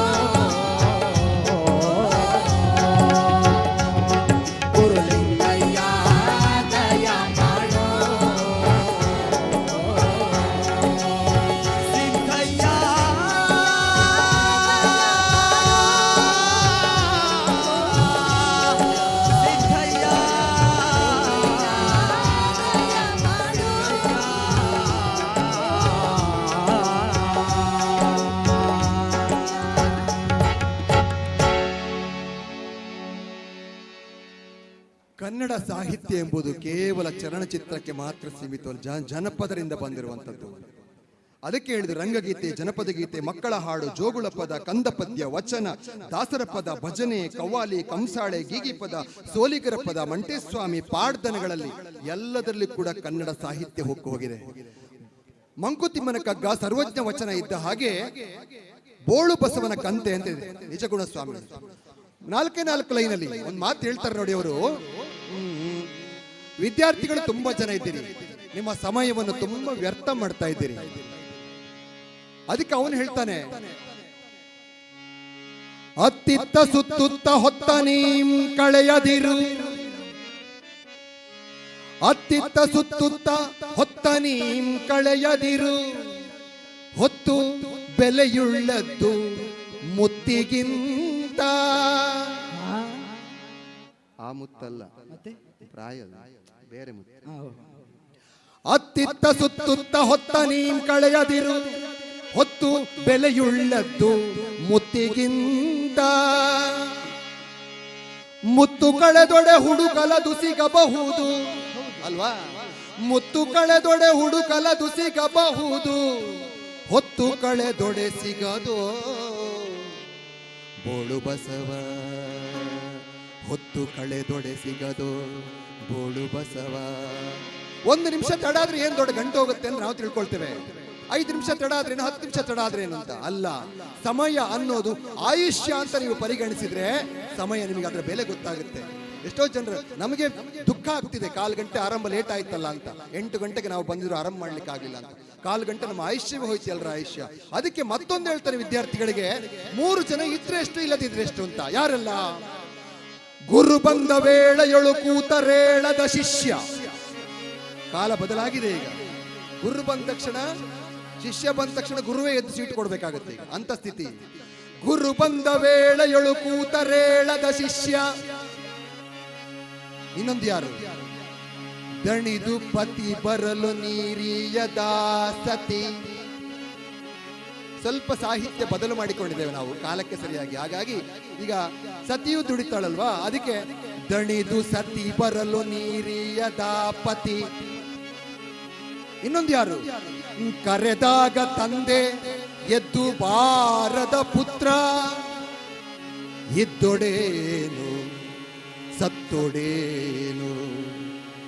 Speaker 7: ಗುರುಲಿಂಗಯ್ಯ ದಯ ಮಾಡೋ. ಸಿದ್ದಯ್ಯ ಸಿದ್ದಯ್ಯ
Speaker 3: ಕನ್ನಡ ಸಾಹಿತ್ಯ ಎಂಬುದು ಕೇವಲ ಚಲನಚಿತ್ರಕ್ಕೆ ಮಾತ್ರ ಸೀಮಿತ, ಜನಪದರಿಂದ ಬಂದಿರುವಂಥದ್ದು. ಅದಕ್ಕೆ ಹೇಳಿದ್ರು ರಂಗಗೀತೆ, ಜನಪದ ಗೀತೆ, ಮಕ್ಕಳ ಹಾಡು, ಜೋಗುಳ ಪದ, ಕಂದ ಪದ್ಯ, ವಚನ, ದಾಸರ ಪದ, ಭಜನೆ, ಕವ್ವಾಲಿ, ಕಂಸಾಳೆ, ಗೀಗಿ ಪದ, ಸೋಲಿಗರ ಪದ, ಮಂಟೇಸ್ವಾಮಿ, ಪಾಡ್ದನಗಳಲ್ಲಿ ಎಲ್ಲದರಲ್ಲಿ ಕೂಡ ಕನ್ನಡ ಸಾಹಿತ್ಯ ಹೊಕ್ಕು ಹೋಗಿದೆ. ಮಂಕುತಿಮ್ಮನ ಕಗ್ಗ ಸರ್ವಜ್ಞ ವಚನ ಇದ್ದ ಹಾಗೆ ಬೋಳು ಬಸವನ ಕಂತೆ ಅಂತ ಇದೆ ನಿಜಗುಣ ಸ್ವಾಮಿ. 4 ಲೈನಲ್ಲಿ ಒಂದು ಮಾತು ಹೇಳ್ತಾರೆ ನೋಡಿ ಅವರು. ವಿದ್ಯಾರ್ಥಿಗಳು ತುಂಬಾ ಜನ ಇದ್ದೀರಿ, ನಿಮ್ಮ ಸಮಯವನ್ನು ತುಂಬಾ ವ್ಯರ್ಥ ಮಾಡ್ತಾ ಇದ್ದೀರಿ. ಅದಕ್ಕೆ ಅವನು ಹೇಳ್ತಾನೆ, ಅತ್ತಿತ್ತ ಸುತ್ತುತ್ತ ಹೊತ್ತ ನೀಂ ಕಳೆಯದಿರು, ಅತ್ತಿತ್ತ ಸುತ್ತುತ್ತ ಹೊತ್ತ ನೀಂ ಕಳೆಯದಿರು, ಹೊತ್ತು ಬೆಲೆಯುಳ್ಳದ್ದು ಮುತ್ತಿಗಿಂತ. ಆ ಮುತ್ತಲ್ಲ, ಪ್ರಾಯ ಬೇರೆ ಮುತ್ತು. ಅತ್ತಿತ್ತ ಸುತ್ತುತ್ತ ಹೊತ್ತ ನೀಂ ಕಳೆಯದಿರು, ಹೊತ್ತು ಬೆಲೆಯುಳ್ಳದ್ದು ಮುತ್ತಿಗಿಂತ. ಮುತ್ತು ಕಳೆದೊಡೆ ಹುಡುಕಲದು ಸಿಗಬಹುದು ಅಲ್ವಾ, ಮುತ್ತು ಕಳೆದೊಡೆ ಹುಡುಕಲದು ಸಿಗಬಹುದು, ಹೊತ್ತು ಕಳೆದೊಡೆ ಸಿಗದು ಬೋಳು ಬಸವ, ಹೊತ್ತು ಕಳೆದೊಡೆ ಸಿಗದು ಬೋಳು ಬಸವ. 1 ನಿಮಿಷ ತಡ ಆದ್ರೆ ಏನ್ ದೊಡ್ಡ ಗಂಟೆ ಹೋಗುತ್ತೆ ಅಂತ ನಾವು ತಿಳ್ಕೊಳ್ತೇವೆ. 5 ನಿಮಿಷ ತಡ ಆದ್ರೇನು, 10 ನಿಮಿಷ ತಡ ಆದ್ರೇನು ಅಂತ ಅಲ್ಲ. ಸಮಯ ಅನ್ನೋದು ಆಯುಷ್ಯ ಅಂತ ನೀವು ಪರಿಗಣಿಸಿದ್ರೆ ಸಮಯ ನಿಮಗೆ ಅದರ ಬೆಲೆ ಗೊತ್ತಾಗುತ್ತೆ. ಎಷ್ಟೋ ಜನರು ನಮಗೆ ದುಃಖ ಆಗ್ತಿದೆ, 1/4 ಗಂಟೆ ಆರಂಭ ಲೇಟ್ ಆಯ್ತಲ್ಲ ಅಂತ. 8 ಗಂಟೆಗೆ ನಾವು ಬಂದಿದ್ರು ಆರಂಭ ಮಾಡ್ಲಿಕ್ಕೆ ಆಗಿಲ್ಲ ಅಂತ. 1/4 ಗಂಟೆ ನಮ್ಮ ಆಯುಷ್ಯವೇ ಹೋಯ್ತು ಎಲ್ಲರ ಆಯುಷ್ಯ. ಅದಕ್ಕೆ ಮತ್ತೊಂದು ಹೇಳ್ತಾರೆ ವಿದ್ಯಾರ್ಥಿಗಳಿಗೆ, 3 ಜನ ಇದ್ರೆ ಎಷ್ಟು ಇಲ್ಲದಿದ್ರೆ ಎಷ್ಟು ಅಂತ. ಯಾರೆಲ್ಲ? ಗುರು ಬಂದ ವೇಳೆಯೊಳು ಕೂತರೇಳದ ಶಿಷ್ಯ. ಕಾಲ ಬದಲಾಗಿದೆ ಈಗ. ಗುರು ಬಂದ ತಕ್ಷಣ, ಶಿಷ್ಯ ಬಂದ ತಕ್ಷಣ ಗುರುವೇ ಎದ್ದು ಸೀಟ್ ಕೊಡ್ಬೇಕಾಗತ್ತೆ ಈಗ, ಅಂತ ಸ್ಥಿತಿ. ಗುರು ಬಂದ ವೇಳೆಯೊಳು ಕೂತರೇಳದ ಶಿಷ್ಯ. ಇನ್ನೊಂದು ಯಾರು? ದಣಿದು ಪತಿ ಬರಲು ನೀರಿಯದ ಸತಿ. ಸ್ವಲ್ಪ ಸಾಹಿತ್ಯ ಬದಲು ಮಾಡಿಕೊಂಡಿದ್ದೇವೆ ನಾವು ಕಾಲಕ್ಕೆ ಸರಿಯಾಗಿ. ಹಾಗಾಗಿ ಈಗ ಸತಿಯು ದುಡಿತಾಳಲ್ವಾ, ಅದಕ್ಕೆ ದಣಿದು ಸತಿ ಬರಲು ನೀರಿಯದ ಪತಿ. ಇನ್ನೊಂದು ಯಾರು? ಕರೆದಾಗ ತಂದೆ ಎದ್ದು ಬಾರದ ಪುತ್ರ, ಇದ್ದೊಡೇನು ಸತ್ತೊಡೇನು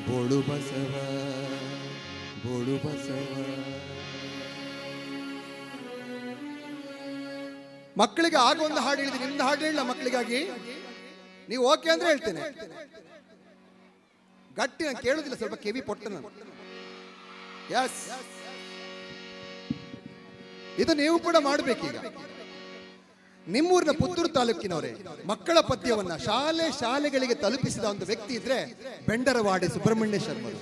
Speaker 3: ಬೋಳು ಬಸವ, ಬೋಳು ಬಸವ. ಮಕ್ಕಳಿಗೆ ಆಗ ಒಂದು ಹಾಡು ಹೇಳಿದ್ದೀನಿ, ನಿಮ್ದು ಹಾಡು ಹೇಳ ಮಕ್ಕಳಿಗಾಗಿ. ನೀವು ಓಕೆ ಅಂದ್ರೆ ಹೇಳ್ತೇನೆ, ಗಟ್ಟಿ ನಾನು ಕೇಳುದಿಲ್ಲ, ಸ್ವಲ್ಪ ಕೆವಿ ಪೊಟ್ಟ ನಾನು. ಎಸ್, ಇದು ನೀವು ಕೂಡ ಮಾಡಬೇಕೀಗ. ನಿಮ್ಮೂರಿನ ಪುತ್ತೂರು ತಾಲೂಕಿನವರೇ ಮಕ್ಕಳ ಪದ್ಯವನ್ನ ಶಾಲೆಗಳಿಗೆ ತಲುಪಿಸಿದ ಒಂದು ವ್ಯಕ್ತಿ ಇದ್ರೆ ಬೆಂಡರವಾಡಿ ಸುಬ್ರಹ್ಮಣ್ಯ ಶರ್ಮರು.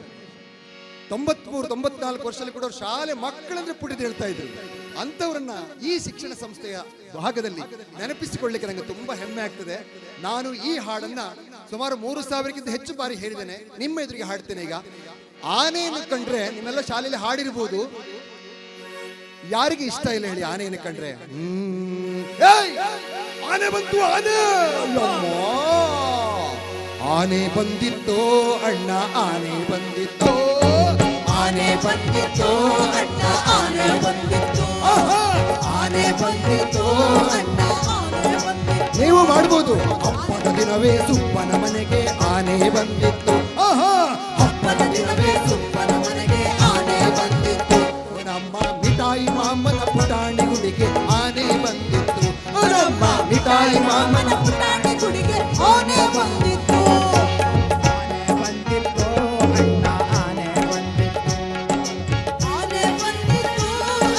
Speaker 3: 93-94 ವರ್ಷದಲ್ಲಿ ಕೂಡ ಶಾಲೆ ಮಕ್ಕಳಂದ್ರೆ ಪುಟಿದು ಹೇಳ್ತಾ ಇದ್ರು. ಅಂತವರನ್ನ ಈ ಶಿಕ್ಷಣ ಸಂಸ್ಥೆಯ ಭಾಗದಲ್ಲಿ ನೆನಪಿಸಿಕೊಳ್ಳಿಕ್ಕೆ ನನಗೆ ತುಂಬಾ ಹೆಮ್ಮೆ ಆಗ್ತದೆ. ನಾನು ಈ ಹಾಡನ್ನ ಸುಮಾರು 3000ಕ್ಕಿಂತ ಹೆಚ್ಚು ಬಾರಿ ಹೇಳಿದ್ದೇನೆ. ನಿಮ್ಮ ಎದುರಿಗೆ ಹಾಡ್ತೇನೆ ಈಗ. ಆನೆಯನ್ನು ಕಂಡ್ರೆ ನಿಮ್ಮೆಲ್ಲ ಶಾಲೆಯಲ್ಲಿ ಹಾಡಿರ್ಬೋದು, ಯಾರಿಗೆ ಇಷ್ಟ ಇಲ್ಲ ಹೇಳಿ ಆನೆಯನ್ನು ಕಂಡ್ರೆ? ಆನೆ ಬಂತು, ಆನೆ, ಆನೆ ಬಂದಿತ್ತೋ ಅಣ್ಣ, ಆನೆ ಬಂದಿತ್ತೋ,
Speaker 4: ಆನೆ ಬಂದಿತ್ತು ಅಣ್ಣ, ಆನೆ ಬಂದಿತ್ತು, ಆನೆ ಬಂದಿತ್ತು ಅಣ್ಣ, ಆನೆ ಬಂದಿತ್ತು.
Speaker 3: ನೀವು ಮಾಡ್ಬೋದು. ಹಬ್ಬದ ದಿನವೇ ಸುಪ್ಪನ ಮನೆಗೆ ಆನೆ ಬಂದಿತ್ತು,
Speaker 4: ಹಬ್ಬದ ದಿನವೇ ಸುಪ್ಪನ ಮನೆಗೆ ಆನೆ ಬಂದಿತ್ತು.
Speaker 3: ನಮ್ಮ ಮಿಠಾಯಿ ಮಾಮನ ಪುಟಾಣಿ ಗುಡಿಗೆ ಆನೆ ಬಂದಿತ್ತು,
Speaker 4: ನಮ್ಮ ಮಿಠಾಯಿ ಮಾಮನ ಪುಟಾಣಿ ಗುಡಿಗೆ ಆನೆ ಬಂದಿತ್ತು.
Speaker 7: ಆನೆ ಬಂದಿತ್ತು ಅಣ್ಣ, ಆನೆ ಬಂದಿತ್ತು,
Speaker 4: ಆನೆ ಬಂದಿತ್ತು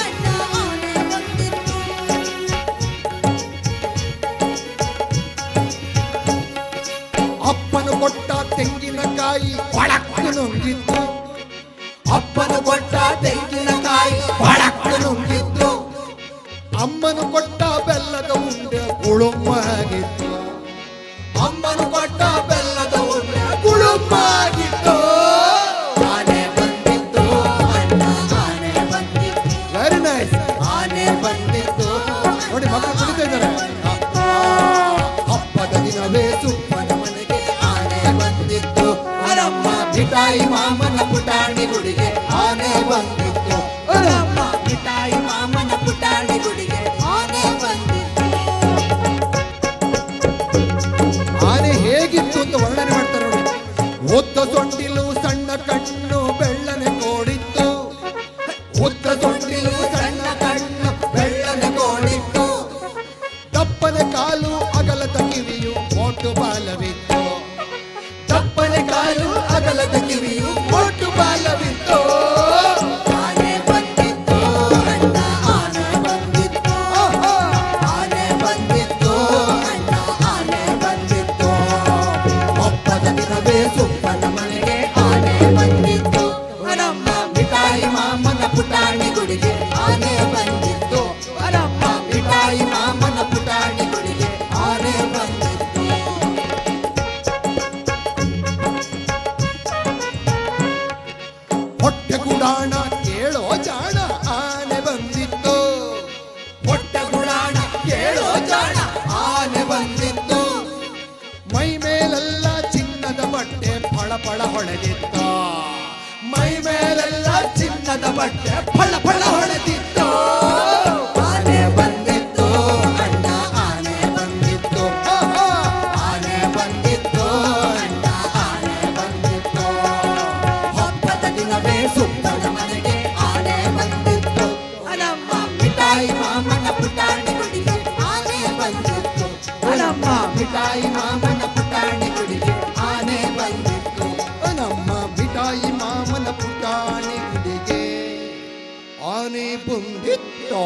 Speaker 4: ಅಣ್ಣ, ಆನೆ ಬಂದಿತ್ತು.
Speaker 3: ಅಪ್ಪನು ಕೊಟ್ಟ ತೆಂಗಿನಕಾಯಿ ಒಳಕ್ಕೆ ನುಂಗಿತ್ತು,
Speaker 7: ಅಪ್ಪನು ಕೊಟ್ಟ ತೆಂಗಿನಕಾಯಿ ಒಳಕ್ಕೆ ನುಂಗಿತ್ತು,
Speaker 3: ಅಮ್ಮನು ಕೊಟ್ಟ ಬೆಲ್ಲದ ಉಂಡೆ ಗುಳುಮ್ಮಾಗಿತ್ತು,
Speaker 7: ಅಮ್ಮನು ಕೊಟ್ಟ ಬೆಲ್ಲದ ಉಂಡೆ ಗುಳುಮಾಗಿತ್ತು.
Speaker 4: ಆನೆ ಬಂದಿತ್ತು ಅಣ್ಣ, ಆನೆ ಬಂದಿತ್ತು,
Speaker 3: ವೆರಿ ನೈಸ್.
Speaker 4: ಆನೆ ಬಂದಿತ್ತು.
Speaker 3: ನೋಡಿ ಮಕ್ಕಳು ಕುಡಿತಾ ಇದ್ದಾರೆ. ಹಬ್ಬದ ದಿನವೇ
Speaker 4: ಸುಪ್ಪನ ಮನೆಗೆ ಆನೆ ಬಂದಿತ್ತು, ನಮ್ಮ ಮಿಠಾಯಿ ಮಾಮನ ಪುಟಾಣಿ ಗುಡಿಗೆ ಆನೆ ಬಂದಿತ್ತು, ನಮ್ಮ ಮಿಠಾಯಿ
Speaker 7: ಫಳ ಹೊಳೆದಿತ್ತು ಮೈ ಮೇಲೆಲ್ಲ ಚಿನ್ನದ ಬಟ್ಟೆ ಫಳ ಫಳ ಹೊಳೆದಿತ್ತು ಆನೆ ಬಂದಿತ್ತು ಅಣ್ಣ ಆನೆ ಬಂದಿತ್ತು ಆನೆ ಬಂದಿತ್ತು ಅಣ್ಣ ಆನೆ ಬಂದಿತ್ತು ಹಬ್ಬದ ದಿನವೇ ಸುತ್ತದ ಮನೆಗೆ ಆನೆ ಬಂದಿತ್ತು ನಮ್ಮ ಮಿಠಾಯಿ ಮಾಮನ ಪುಟಾಣಿ ಗುಡಿಗೆ ಆನೆ ಬಂದಿತ್ತು ನಮ್ಮ ಮಿಠಾಯಿ ಮಾಮನ ಪುಟಾಣಿ ಗುಡಿಗೆ ಆನೆ ಬಂದಿತ್ತು
Speaker 3: ನಮ್ಮ ಮಿಠಾಯಿ ಮಾಮನ ಪುಟಾಣಿ ಗುಡಿಗೆ ಆನೆ ಬಂದಿತ್ತು.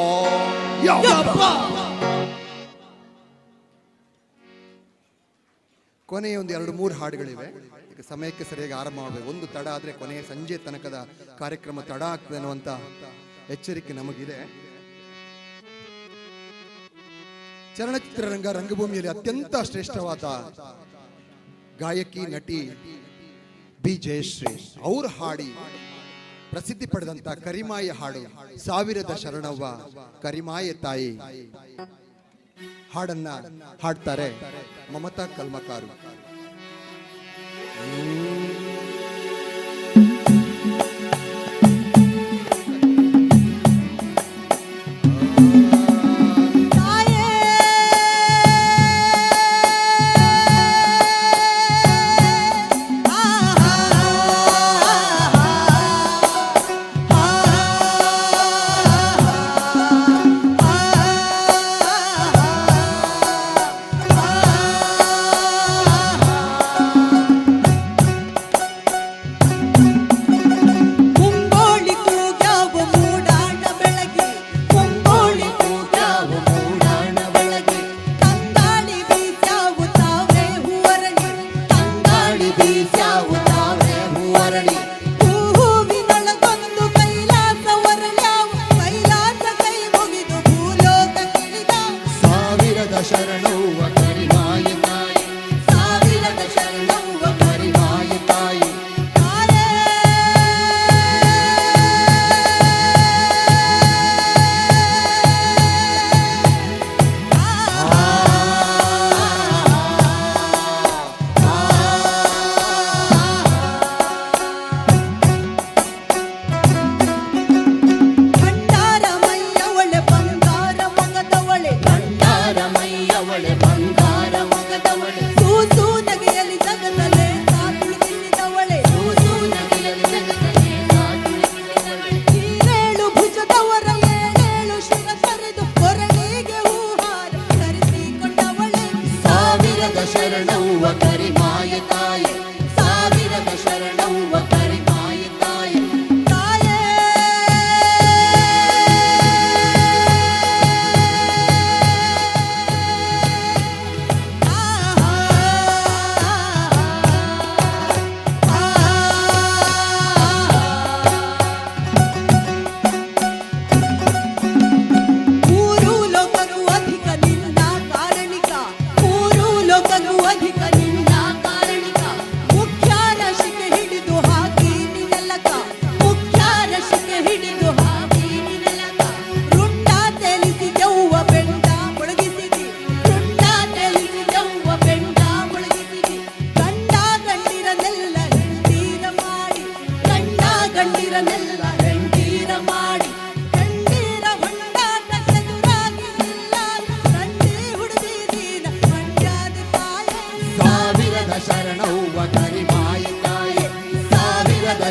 Speaker 3: ಕೊನೆಯ ಒಂದು 2-3 ಹಾಡುಗಳಿವೆ. ಈಗ ಸಮಯಕ್ಕೆ ಸರಿಯಾಗಿ ಆರಂಭ ಮಾಡಬೇಕು. ಒಂದು ತಡ ಆದರೆ ಕೊನೆಯ ಸಂಜೆ ತನಕದ ಕಾರ್ಯಕ್ರಮ ತಡ ಆಗ್ತದೆ ಅನ್ನುವಂಥ ಎಚ್ಚರಿಕೆ ನಮಗಿದೆ. ಚಲನಚಿತ್ರರಂಗ ರಂಗಭೂಮಿಯಲ್ಲಿ ಅತ್ಯಂತ ಶ್ರೇಷ್ಠವಾದ ಗಾಯಕಿ ನಟಿ ಬಿ ಜಯಶ್ರೀ ಅವ್ರ ಹಾಡಿ ಪ್ರಸಿದ್ಧಿ ಪಡೆದಂತ ಕರಿಮಾಯ ಹಾಡು ಸಾವಿರದ ಶರಣವ್ವ ಕರಿಮಾಯ ತಾಯಿ ಹಾಡನ್ನ ಹಾಡ್ತಾರೆ ಮಮತಾ ಕಲ್ಮಕಾರು.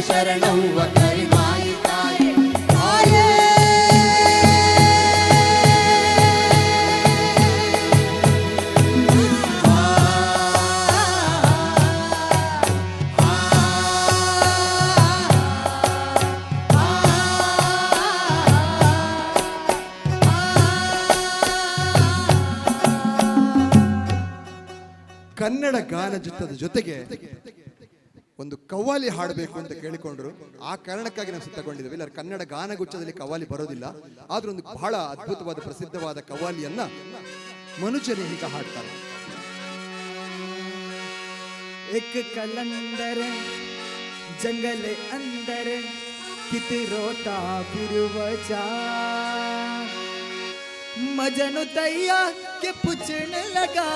Speaker 7: ಶರಣವ್ವ ಕರಿಮಾಯಿ ತಾಯಿ ತಾಯೇ
Speaker 3: ಕನ್ನಡ ಗಾನ ಜೊತೆಗೆ ಒಂದು ಕವ್ವಾಲಿ ಹಾಡಬೇಕು ಅಂತ ಕೇಳಿಕೊಂಡ್ರು. ಆ ಕಾರಣಕ್ಕಾಗಿ ನಾವು ಸಿದ್ಧಗೊಂಡಿದ್ದೇವೆ. ಇಲ್ಲ ಕನ್ನಡ ಗಾನಗುಚ್ಛದಲ್ಲಿ ಕವ್ವಾಲಿ ಬರೋದಿಲ್ಲ. ಆದ್ರೂ ಒಂದು ಬಹಳ ಅದ್ಭುತವಾದ ಪ್ರಸಿದ್ಧವಾದ ಕವ್ವಾಲಿಯನ್ನ ಮನುಜನೇ ಹೀಗ ಹಾಡ್ತಾರೆ.
Speaker 8: एक कलंदर जंगल अंदर कित रोता फिरवचा मजनू तैया के पूछने लगा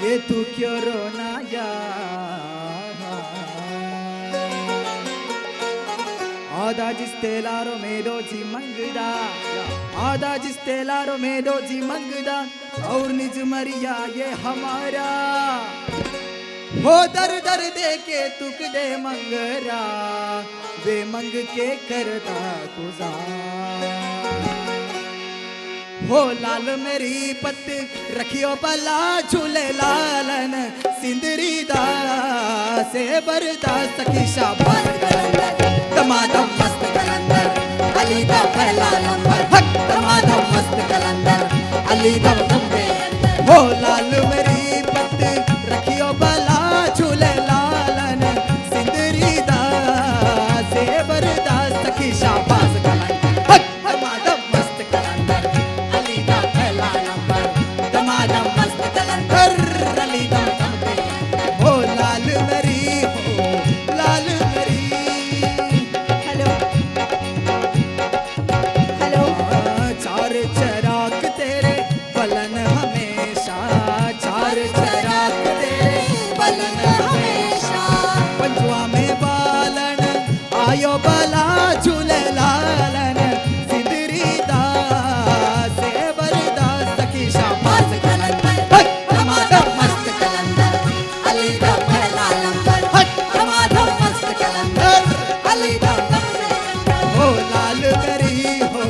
Speaker 8: ये तू क्यों रोना यार आधा जिस तेलारो मेदो जी मंगदा आधा जिस तेलारो मेदो जी मंगदा और निज मरिया ये हमारा हो दर दर दे के तुक दे मंगरा वे मंग के करता गुजार हो लाल मेरी पत रखियो पला झूले लालन सिंदरी दा से बरदा सखी शाबाश
Speaker 7: दमादम मस्त कलंदर अली दा पहला नंबर हक दमादम मस्त कलंदर अली दा नंबर
Speaker 8: हो लाल मेरी पत रखियो पला झूले लालन सिंदरी दा से बरदा सखी शाबाश
Speaker 7: हक दमादम मस्त कलंदर अली दा पहला नंबर दमादम मस्त कलंदर अली दा नंबर
Speaker 8: हो लाल मेरी
Speaker 4: हेलो हेलो
Speaker 8: चार चराग तेरे बलन हमेशा चार चराग तेरे
Speaker 4: बलन हमेशा
Speaker 8: पंजवा में बालन आयो बला झूले लालन सिंदरी दा से बरदा सखी शाबाश
Speaker 7: कलंदर हक दमादम मस्त कलंदर अली दा पहला नंबर हक दमादम मस्त कलंदर अली दा नंबर
Speaker 8: हो लाल मेरी हो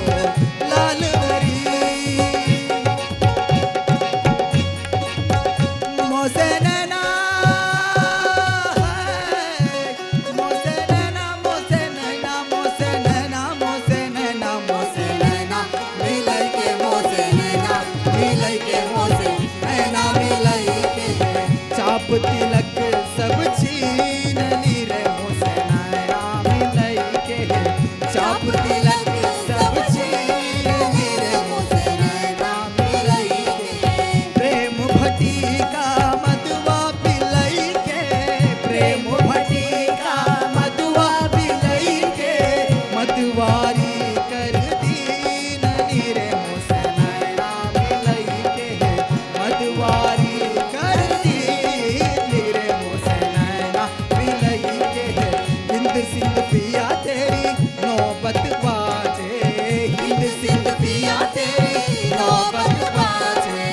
Speaker 8: लाल मेरी मोसे नैना मोसे नैना मोसे नैना मोसे नैना मोसे नैना मोसे
Speaker 7: नैना मिलई के मोसे नैना मिलई के मोसे नैना मिलई के
Speaker 8: चाप तिलक सब छीन ली रे मोसे नैना मिलई के चाप तिलक सब छीन ली रे
Speaker 7: मोसे नैना मिलई के
Speaker 8: प्रेम भटिका मधुआ पिलई के प्रेम भटिका मधुआ पिलई के मधुवारी कर दीन रे मोसे नैना मिलई के मधुवारी कर दीन रे मोसे नैना मिलई के हिंद सिंध पिया तेरी नौबत बाजे हिंद सिंध पिया तेरी नौबत बाजे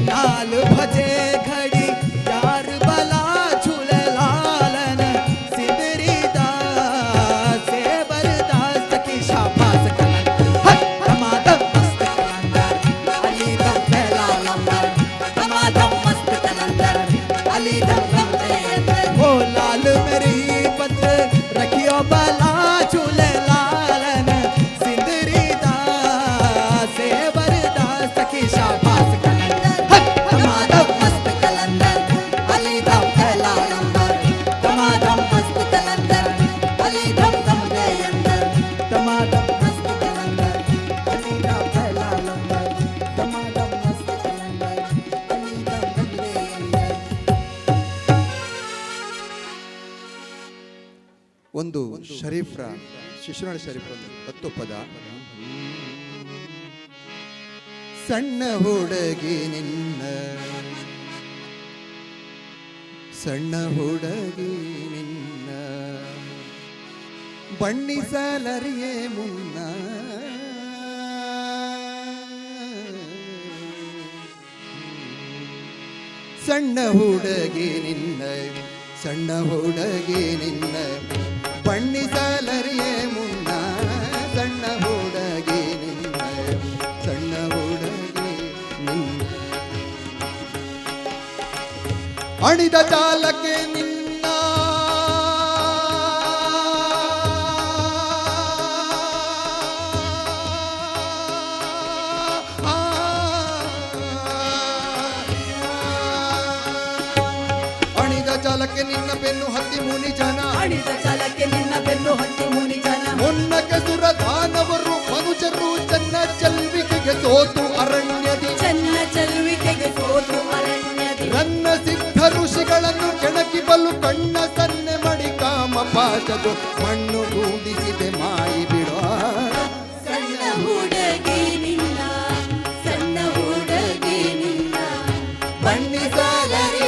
Speaker 8: नाल भजे घड़ी यार बला झूले लालन सिंदरी दा से बरदा सखी शाबाश कलंदर हक दमादम मस्त कलंदर
Speaker 7: अली दा पहला नंबर दमादम मस्त कलंदर अली दा नंबर
Speaker 8: हो लाल मेरी पत रखियो बला झूले लालन सिंदरी दा से बरदा सखी शाबाश कलंदर
Speaker 7: हक दमादम मस्त कलंदर अली दा पहला नंबर दमादम मस्त कलंदर अली दा नंबर
Speaker 8: दमादम
Speaker 7: मस्त कलंदर अली दा पहला नंबर दमादम मस्त कलंदर अली दा नंबर
Speaker 3: ಒಂದು ಶರೀಫ್ರ ಶಿಶುನಾಳ ಶರೀಫ್ರ ಹತ್ತು ಪದ ಸಣ್ಣ ಹುಡುಗಿ ನಿನ್ನ ಸಣ್ಣ ಹುಡುಗಿ ನಿನ್ನ ಬಣ್ಣಿಸಲರಿಯೇ ಮುನ್ನ ಸಣ್ಣ ಹುಡುಗಿ ನಿನ್ನ ಸಣ್ಣ ಹುಡುಗಿ ನಿನ್ನ ಬಣ್ಣಿಸಲರಿಯೇ ಮುನ್ನ ಸಣ್ಣ ಹುಡುಗಿ ನಿನ್ನ ಸಣ್ಣ ಹುಡುಗಿ ನಿನ್ನ ಅಣಿದ ಚಾಲಕ್ಕೆ ನಿನ್ನ ಅಣಿದ ಚಾಲಕ್ಕೆ ನಿನ್ನ ಬೆನ್ನು ಹತ್ತಿ ಮುನಿ ಜನ
Speaker 4: ಅಣಿದ ಚಾಲಕ್ಕೆ ನಿನ್ನ ಬೆನ್ನು ಹತ್ತಿ ಮುನಿ ಜನ
Speaker 3: ಮುನ್ನಕ್ಕೆ ಸುರದಾನವರು ಮನುಜರು ಚೆನ್ನ ಚೆಲ್ವಿಕೆಗೆ ಸೋತು ಅರಣ್ಯದಿ
Speaker 4: ಚೆನ್ನ ಚೆಲುವಿಕೆಗೆ ಸೋತು ಅರಣ್ಯದಿ
Speaker 3: ನನ್ನ ಸಿದ್ಧ ಋಷಿಗಳನ್ನು ಕೆಣಕಿ ಬಲು ಕಣ್ಣ ಸನ್ನೆ ಮಡಿ ಕಾಮ ಪಾಚದು ಮಣ್ಣು ಗೂಡಿಸಿದೆ ಮಾಯಿ ಬಿಡೋ
Speaker 4: ಸಣ್ಣ ಹುಡುಗಿ ನಿನ್ನ ಸಣ್ಣ ಹುಡುಗಿ ನಿನ್ನ
Speaker 3: ಬಣ್ಣಿಸಲರಿ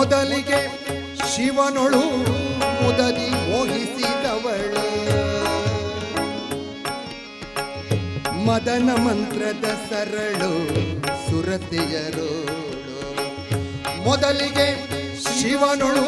Speaker 3: ಮೊದಲಿಗೆ ಶಿವನೊಳು ಮುದದಿ ಮೋಹಿಸಿದವಳು ಮದನ ಮಂತ್ರದ ಸರಳು ಸುರತೆಯರೋಳು ಮೊದಲಿಗೆ ಶಿವನೊಳು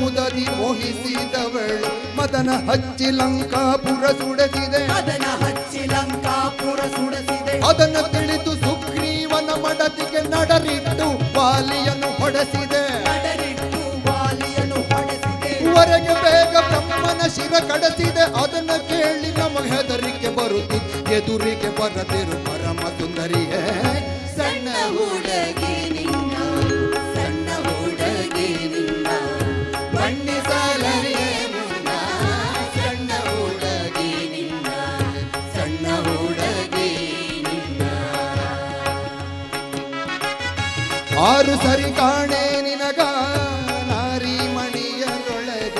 Speaker 3: ಮುದದಿ ಮೋಹಿಸಿದವಳು ಮದನ ಹಚ್ಚಿ ಲಂಕಾಪುರ ಸುಡಸಿದೆ
Speaker 7: ಅದನ ಹಚ್ಚಿ ಲಂಕಾಪುರ ಸುಡಸಿದೆ
Speaker 3: ಅದನ್ನು ತಿಳಿದು ಸುಗ್ರೀವನ ಮಡದಿಗೆ ನಡರಿಟ್ಟು ವಾಲಿಯನ್ನು ಹೊಡೆಸಿದೆ
Speaker 7: ನಡರಿಟ್ಟು ವಾಲಿಯನ್ನು ಹೊಡೆಸಿದೆ
Speaker 3: ವರೆಗೆ ಬೇಗ ಬ್ರಹ್ಮನ ಶಿರ ಕಡಸಿದೆ ಅದನ್ನು ಕೇಳಿ ನಮಗೆ ಹೆದರಿಕೆ ಬರುತ್ತಿ ಎದುರಿಗೆ ಬರದಿರು ಪರಮ ಸುಂದರಿಯೇ
Speaker 7: ಸಣ್ಣ ಹುಡುಗಿ ನಿನ್ನ ಸಣ್ಣ ಹುಡುಗಿ ನಿನ್ನ ಬಣ್ಣಿಸಲರಿಯೇ ಮುನ್ನ ಸಣ್ಣ ಹುಡುಗಿ ನಿನ್ನ ಸಣ್ಣ ಹುಡುಗಿ ನಿನ್ನ
Speaker 3: ಆರು ಸರಿ ಕಾಣೆ ನಿನಗ ನಾರಿ ಮಣಿಯರೊಳಗ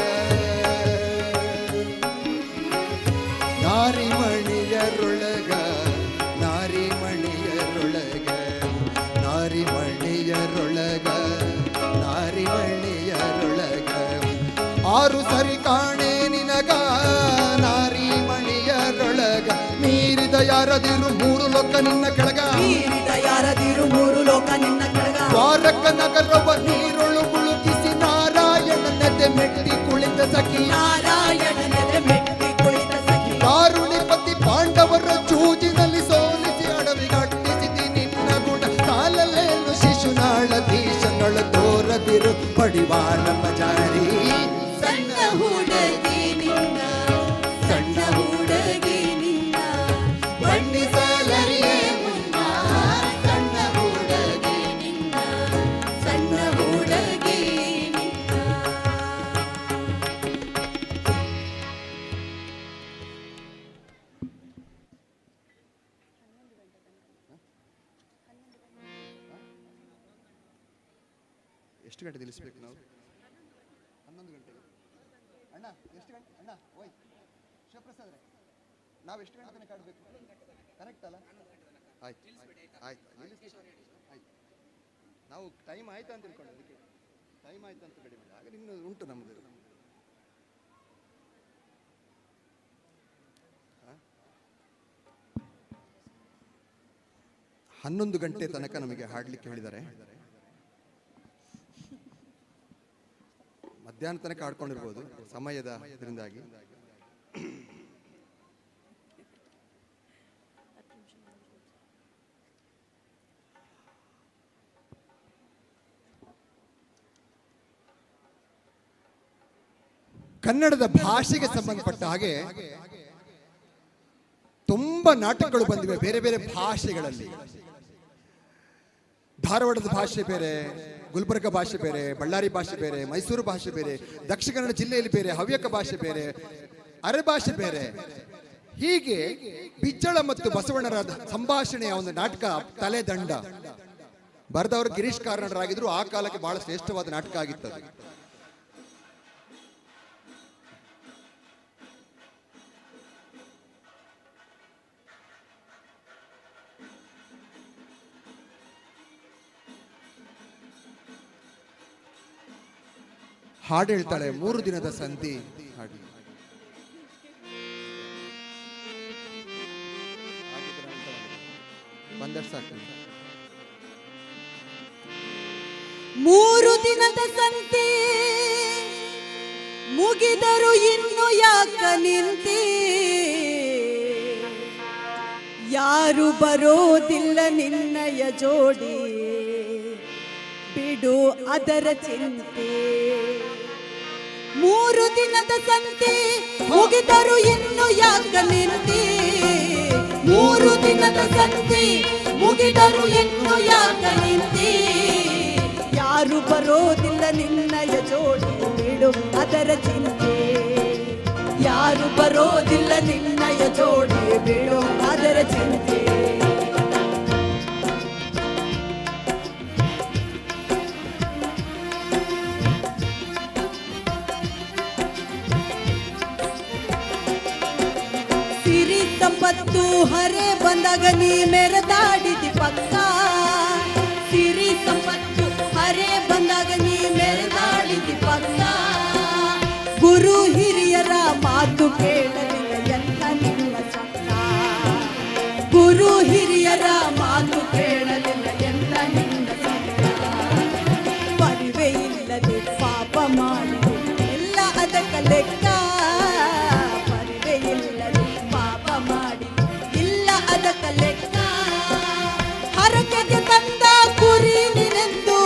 Speaker 3: ನಾರಿ ಮಣಿಯರೊಳಗ ನಾರಿ ಮಣಿಯರೊಳಗ ನಾರಿ ಮಣಿಯರೊಳಗ ನಾರಿ ಮಣಿಯರೊಳಗ ಆರು ಸರಿ ಕಾಣೆ ನಿನಗ ನಾರಿ ಮಣಿಯರೊಳಗ ಮೀರಿದ ಯಾರದಿರು ಮೂರು ಲೋಕ ನಿನ್ನ ಕೆಳಗ
Speaker 7: ಮೀರಿದ ಯಾರದಿರು ಮೂರು ಲೋಕ ನಿನ್ನ ಕೆಳಗ
Speaker 3: ದ್ವಾರಕ ನಗರವ ನೀರೊಳು ಮುಳುಗಿಸಿ ನಾರಾಯಣನದೆ ಮೆಟ್ಟಿ ಕುಳಿತ ಸಖಿ
Speaker 7: ನಾರಾಯಣನೆದೆ ಮೆಟ್ಟಿ ಕುಳಿತ ಸಖಿ
Speaker 3: ಕಾರುಣಿಪತಿ ಪಾಂಡವರ ಚೂಜಿನಲ್ಲಿ ಸೋಲಿಸಿ ಅಡವಿಗಟ್ಟಿಸಿದಿ ನಿನ್ನ ಗುಣ ಸಾಲಲೇನು ಶಿಶುನಾಳಧೀಶನೊಳ ತೋರದಿರು ಪಡಿವಾಳ ಬಜಾರಿ
Speaker 7: ಸಣ್ಣ ಹುಡುಗಿ ನಿನ್ನ ಸಣ್ಣ ಹುಡುಗಿ ನಿನ್ನ ಬಣ್ಣಿಸಲರಿಯೇ ಮುನ್ನ ಸಣ್ಣ ಹುಡುಗಿ ನಿನ್ನ ಸಣ್ಣ ಹುಡುಗಿ ನಿನ್ನ
Speaker 3: ಎಷ್ಟು ಗಂಟೆ ನಿಲ್ಲಿಸ್ಬೇಕು ನಾವು 11 ಗಂಟೆಗೆ ಅಣ್ಣ ಎಷ್ಟು ಗಂಟೆ ಅಣ್ಣ ಓಯ್ ಶಿವಪ್ರಸಾದ್ ರೇ ನಾವು ಎಷ್ಟು ಗಂಟೆ ತನಕ ಆಡಬೇಕು ಕರೆಕ್ಟ್ ಅಲ್ಲ ಆಯ್ತು ಆಯ್ತು ಆಯ್ತು ನಾವು ಟೈಮ್ ಆಯ್ತು ಅಂತ ತಿಳ್ಕೊಂಡು ಅದಕ್ಕೆ ಟೈಮ್ ಆಯ್ತು ಅಂತ ಕಡಿಮೆ ಆಗ ನಿಮ್ದು ಉಂಟು ನಮ್ಮದು 11 ಗಂಟೆ ತನಕ ನಮಗೆ ಹಾಡಲಿಕ್ಕೆ ಹೇಳಿದ್ದಾರೆ ಮಧ್ಯಾಹ್ನ ತನಕ ಆಡ್ಕೊಂಡಿರ್ಬೋದು ಸಮಯದ ಇದರಿಂದಾಗಿ ಕನ್ನಡದ ಭಾಷೆಗೆ ಸಂಬಂಧಪಟ್ಟ ಹಾಗೆ ತುಂಬಾ ನಾಟಕಗಳು ಬಂದಿವೆ ಬೇರೆ ಬೇರೆ ಭಾಷೆಗಳಲ್ಲಿ. ಧಾರವಾಡದ ಭಾಷೆ ಬೇರೆ, ಗುಲ್ಬರ್ಗ ಭಾಷೆ ಬೇರೆ, ಬಳ್ಳಾರಿ ಭಾಷೆ ಬೇರೆ, ಮೈಸೂರು ಭಾಷೆ ಬೇರೆ, ದಕ್ಷಿಣ ಕನ್ನಡ ಜಿಲ್ಲೆಯಲ್ಲಿ ಬೇರೆ, ಹವ್ಯಕ ಭಾಷೆ ಬೇರೆ, ಅರೆ ಭಾಷೆ ಬೇರೆ. ಹೀಗೆ ಬಿಜ್ಜಳ ಮತ್ತು ಬಸವಣ್ಣರ ಸಂಭಾಷಣೆಯ ಒಂದು ನಾಟಕ ತಲೆದಂಡ ಬರೆದವರು ಗಿರೀಶ್ ಕಾರ್ನಾಡರಾಗಿದ್ರು. ಆ ಕಾಲಕ್ಕೆ ಬಹಳ ಶ್ರೇಷ್ಠವಾದ ನಾಟಕ ಆಗಿತ್ತು ಅದು. ಹಾಡು ಹೇಳ್ತಾಳೆ 3 ದಿನದ ಸಂಧಿ ಹಾಡಿ. ಬಂದಷ್ಟು ಸಾಕು.
Speaker 4: 3 ದಿನದ ಸಂತೆ ಮುಗಿದರು ಇನ್ನು ಯಾಕ ನಿಂತಿ, ಯಾರು ಬರೋದಿಲ್ಲ ನಿನ್ನಯ ಜೋಡಿ, ಬಿಡು ಅದರ ಚಿಂತೆ. 3 ದಿನದ ಸಂತೆ ಮುಗಿದರು ಇನ್ನು ಯಾಕ ನಿಂತಿ, 3 ದಿನದ ಸಂತೆ ಮುಗಿದರು ಇನ್ನು ಯಾಕ ನಿಂತಿ, ಯಾರು ಬರೋದಿಲ್ಲ ನಿನ್ನಯ ಜೋಡಿ, ಬಿಡು ಅದರ ಚಿಂತೆ. ಯಾರು ಬರೋದಿಲ್ಲ ನಿನ್ನಯ ಜೋಡಿ, ಬಿಡು ಅದರ ಚಿಂತೆ. ಸಿರಿ ಸಂಪತ್ತು ಹರೆ ಬಂದಾಗ ನೀ ಮೆರೆದಾಡಿದಿ ಪಕ್ಕ, ಸಿರಿ ಸಂಪತ್ತು ಯಾರೇ ಬಂದಾಗ ನೀ ಮೆರೆದಾಡಿದಿ ಪಕ್ಕ ಗುರು ಹಿರಿಯರ ಮಾತು ಕೇಳಲಿಲ್ಲ ಎಂಥ ನಿನ್ನ ಚಕ್ಕ ಗುರು ಹಿರಿಯರ ಮಾತು ಕೇಳಲಿಲ್ಲ ಎಂಥ ನಿನ್ನ ಚಕ್ಕ ಪರಿವೆ ಇಲ್ಲದೆ ಪಾಪ ಮಾಡಿ ಎಲ್ಲ ಅದಕ್ಕ ಲೆಕ್ಕ ಪರಿವೆ ಇಲ್ಲದೆ ಪಾಪ ಮಾಡಿ ಇಲ್ಲ ಅದಕ್ಕ ಲೆಕ್ಕ ಹರಕೆಗೆ ತಂದ ಕುರಿ ನಿನೆಂದು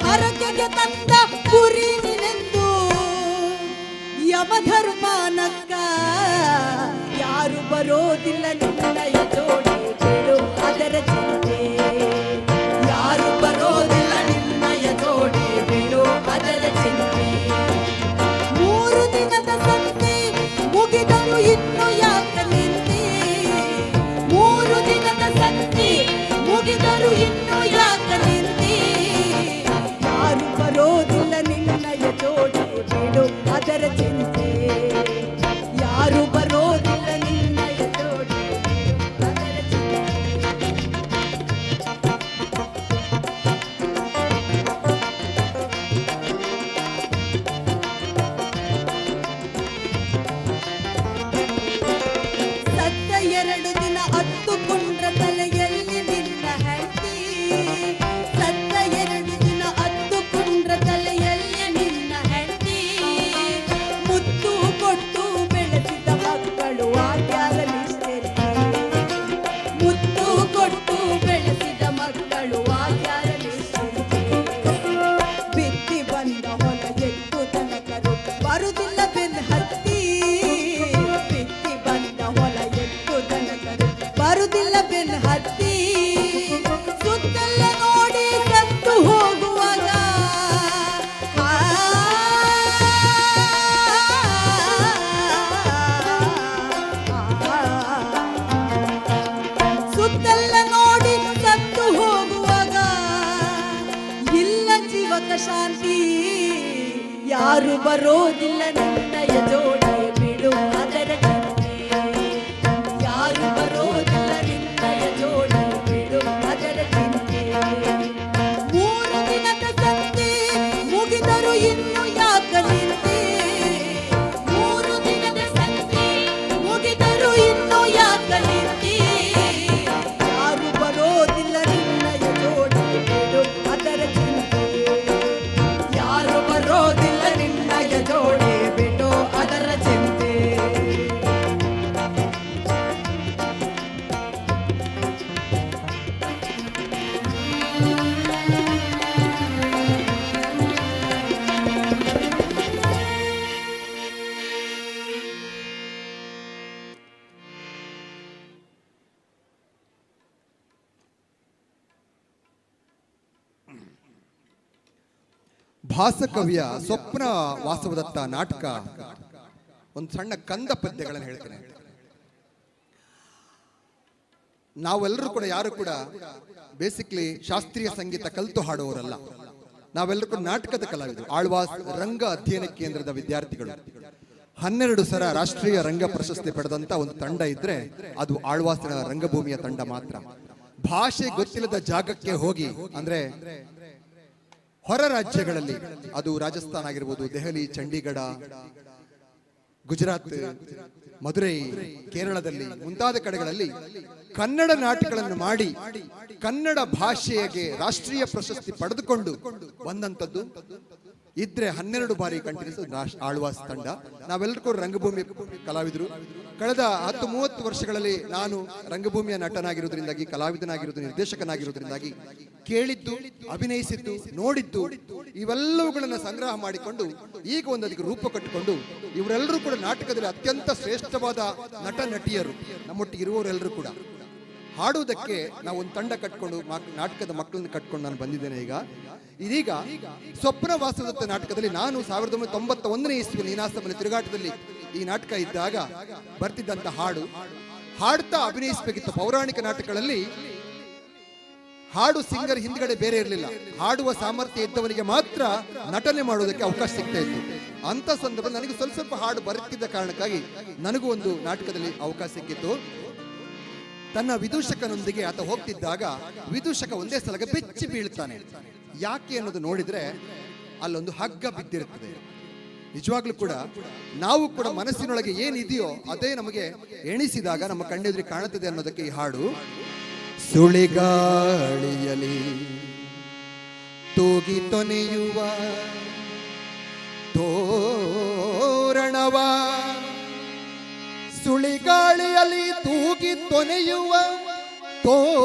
Speaker 4: ಹರಕೆಗೆ ತಂದ ಕುರಿ ನಿನೆಂದು ಯಮಧರ್ಮಾನಕ್ಕ ಯಾರು ಬರೋದಿಲ್ಲ ನಿನ್ನಯ ಜೋಡಿ ಬಿಡು ಅದರ ಚಿಂತೆ ಯಾರು ಬರೋದಿಲ್ಲ ನಿನ್ನಯ ಜೋಡಿ ಬಿಡು ಅದರ ಚಿಂತೆ 3 ದಿನದ ಸಂತೆ ಮುಗಿದರು ಇನ್ನು ಯಾಕೆ ನಿಂತೆ 3 ದಿನದ ಸಂತೆ ಮುಗಿದರು ಇನ್ನು ಯಾಕೆ ನಿಂತೆ ಯಾರು ಬರೋದಿಲ್ಲ ನಿನ್ನಯ ಜೋಡಿ ಬಿಡು ಅದರ ಚಿಂತೆ ಯಾರು ಬರೋದಿಲ್ಲ ನಿನ್ನಯ ಜೋಡಿ ಬಿಡು ಅದರ ಚಿಂತೆ ಸತ್ತ 2 ದಿನ ಹತ್ತುಕೊಂಡ್ರ ತಲೆಯಲ್ಲಿ ನಿನ್ನ ಹೆಂಡತಿ ಸತ್ತ 2 ದಿನ ಹತ್ತುಕೊಂಡ್ರ ತಲೆಯಲ್ಲಿ ನಿನ್ನ ಹೆಂಡತಿ ಮುತ್ತು ಕೊಟ್ಟು ಬೆಳೆಸಿದ ಮಕ್ಕಳು ಆಗ್ಯಾರಲಿಷ್ಟೇರ್ತಿ ಮುತ್ತು ಕೊಟ್ಟು ಬೆಳೆಸಿದ ಮಕ್ಕಳು ಆಗ್ಯಾರಲಿಷ್ಟೇರ್ತಿ ಬಿತ್ತಿ ಬಂದ ಹೊಲ ಎತ್ತು ತನಕರು ಬರುದಿಲ್ಲ ಬೆನ್ ಹತ್ತಿ ಬಿತ್ತಿ ಬಂದ ಹೊಲ ಎತ್ತು ತನಕರು ಬರುದಿಲ್ಲ ಬೆನ್ ಹತ್ತಿ ಸುತ್ತೆಲ್ಲ ನೋಡಿ ಸತ್ತು ಹೋಗುವಾಗ ಸುತ್ತೆಲ್ಲ ನೋಡಿ ಸತ್ತು ಹೋಗುವಾಗ ಇಲ್ಲ ಜೀವಕ ಶಾಂತಿ ಯಾರು ಬರೋದಿಲ್ಲ ನಿನ್ನಯ ಜೋಡಿ ಬಿಡು ಅದರ ಚಿಂತೆ ಯಾರು ಬರೋದಿಲ್ಲ ನಿನ್ನಯ ಜೋಡಿ ಬಿಡು ಅದರ ಚಿಂತೆ 3 ದಿನದ ಸಂತೆ ಮುಗಿದರು ಇನ್ನು ಯಾಕ ನಿಂತೆ 3 ದಿನದ ಸಂತೆ ಮುಗಿದರು ಇನ್ನು ಯಾಕ ನಿಂತೆ ಯಾರು ಬರೋದಿಲ್ಲ ನಿನ್ನಯ ಜೋಡಿ ಬಿಡು ಅದರ ಚಿಂತೆ ಯಾರು ಬರೋದಿಲ್ಲ ನಿನ್ನಯ ಜೋಡಿ ಬಿಡು ಅದರ ಚಿಂತೆ
Speaker 3: ಭಾಸಕವಿಯ ಸ್ವಪ್ನ ವಾಸವದತ್ತ ನಾಟಕ ಒಂದು ಸಣ್ಣ ಕಂದ ಪದ್ಯಗಳನ್ನು ಹೇಳ್ತೇನೆ. ನಾವೆಲ್ಲರೂ ಕೂಡ ಯಾರು ಕೂಡ ಬೇಸಿಕ್ಲಿ ಶಾಸ್ತ್ರೀಯ ಸಂಗೀತ ಕಲಿತು ಹಾಡುವವರಲ್ಲ. ನಾವೆಲ್ಲರೂ ಕೂಡ ನಾಟಕದ ಕಲಾವಿದರು. ಆಳ್ವಾಸ್ ರಂಗ ಅಧ್ಯಯನ ಕೇಂದ್ರದ ವಿದ್ಯಾರ್ಥಿಗಳು. 12 ಸಲ ರಾಷ್ಟ್ರೀಯ ರಂಗ ಪ್ರಶಸ್ತಿ ಪಡೆದಂತ ಒಂದು ತಂಡ ಇದ್ರೆ ಅದು ಆಳ್ವಾಸಿನ ರಂಗಭೂಮಿಯ ತಂಡ ಮಾತ್ರ. ಭಾಷೆ ಗೊತ್ತಿಲ್ಲದ ಜಾಗಕ್ಕೆ ಹೋಗಿ ಅಂದ್ರೆ ಹೊರ ರಾಜ್ಯಗಳಲ್ಲಿ, ಅದು ರಾಜಸ್ಥಾನ ಆಗಿರ್ಬೋದು, ದೆಹಲಿ, ಚಂಡೀಗಢ, ಗುಜರಾತ್, ಮಧುರೈ, ಕೇರಳದಲ್ಲಿ ಮುಂತಾದ ಕಡೆಗಳಲ್ಲಿ ಕನ್ನಡ ನಾಟಕಗಳನ್ನು ಮಾಡಿ ಕನ್ನಡ ಭಾಷೆಗೆ ರಾಷ್ಟ್ರೀಯ ಪ್ರಶಸ್ತಿ ಪಡೆದುಕೊಂಡು ಬಂದಂಥದ್ದು ಇದ್ರೆ 12 ಬಾರಿ ಕಂಟಿನ್ಯೂಸ್ ಆಳ್ವಾಸ್ ತಂಡ. ನಾವೆಲ್ಲರೂ ಕೂಡ ರಂಗಭೂಮಿ ಕಲಾವಿದರು. ಕಳೆದ 10-30 ವರ್ಷಗಳಲ್ಲಿ ನಾನು ರಂಗಭೂಮಿಯ ನಟನಾಗಿರೋದ್ರಿಂದಾಗಿ, ಕಲಾವಿದನಾಗಿರೋದು, ನಿರ್ದೇಶಕನಾಗಿರೋದ್ರಿಂದಾಗಿ ಕೇಳಿದ್ದು, ಅಭಿನಯಿಸಿದ್ದು, ನೋಡಿದ್ದು ಇವೆಲ್ಲವುಗಳನ್ನು ಸಂಗ್ರಹ ಮಾಡಿಕೊಂಡು ಈಗ ಅದಕ್ಕೆ ರೂಪ ಕಟ್ಟಿಕೊಂಡು ಇವರೆಲ್ಲರೂ ಕೂಡ ನಾಟಕದಲ್ಲಿ ಅತ್ಯಂತ ಶ್ರೇಷ್ಠವಾದ ನಟ ನಟಿಯರು ನಮ್ಮೊಟ್ಟಿಗೆ ಇರುವವರೆಲ್ಲರೂ ಕೂಡ. ಹಾಡುವುದಕ್ಕೆ ನಾವು ಒಂದು ತಂಡ ಕಟ್ಕೊಂಡು ನಾಟಕದ ಮಕ್ಕಳನ್ನು ಕಟ್ಕೊಂಡು ನಾನು ಬಂದಿದ್ದೇನೆ. ಇದೀಗ ಸ್ವಪ್ನ ವಾಸವದತ್ತ ನಾಟಕದಲ್ಲಿ ನಾನು 1991ನೇ ಇಸ್ವಿ ನೀನಾಸಮಲ್ಲಿ ತಿರುಗಾಟದಲ್ಲಿ ಈ ನಾಟಕ ಇದ್ದಾಗ ಬರ್ತಿದ್ದಂತ ಹಾಡ್ತಾ ಅಭಿನಯಿಸಬೇಕಿತ್ತು. ಪೌರಾಣಿಕ ನಾಟಕಗಳಲ್ಲಿ ಹಾಡು ಸಿಂಗರ್ ಹಿಂದ್ಗಡೆ ಬೇರೆ ಇರಲಿಲ್ಲ. ಹಾಡುವ ಸಾಮರ್ಥ್ಯ ಇದ್ದವನಿಗೆ ಮಾತ್ರ ನಟನೆ ಮಾಡುವುದಕ್ಕೆ ಅವಕಾಶ ಸಿಗ್ತಾ ಇತ್ತು. ಅಂತ ಸಂದರ್ಭ ನನಗೆ ಸ್ವಲ್ಪ ಸ್ವಲ್ಪ ಹಾಡು ಬರುತ್ತಿದ್ದ ಕಾರಣಕ್ಕಾಗಿ ನನಗೂ ಒಂದು ನಾಟಕದಲ್ಲಿ ಅವಕಾಶ ಸಿಕ್ಕಿತ್ತು. ತನ್ನ ವಿದೂಷಕನೊಂದಿಗೆ ಆತ ಹೋಗ್ತಿದ್ದಾಗ ವಿದೂಷಕ ಒಂದೇ ಸಲಗ ಬೆಚ್ಚಿ ಬೀಳ್ತಾನೆ. ಯಾಕೆ ಅನ್ನೋದು ನೋಡಿದ್ರೆ ಅಲ್ಲೊಂದು ಹಗ್ಗ ಬಿದ್ದಿರುತ್ತದೆ. ನಿಜವಾಗ್ಲೂ ಕೂಡ ನಾವು ಕೂಡ ಮನಸ್ಸಿನೊಳಗೆ ಏನಿದೆಯೋ ಅದೇ ನಮಗೆ ಎಣಿಸಿದಾಗ ನಮ್ಮ ಕಣ್ಣೆದುರಿಗೆ ಕಾಣುತ್ತದೆ ಅನ್ನೋದಕ್ಕೆ ಈ ಹಾಡು. ಸುಳಿಗಾಳಿಯಲಿ ತೂಗಿ ತೊನೆಯುವ ತೋರಣವ, ಸುಳಿಗಾಳಿಯಲ್ಲಿ ತೂಗಿ ತೊನೆಯುವ ತೋರಣವ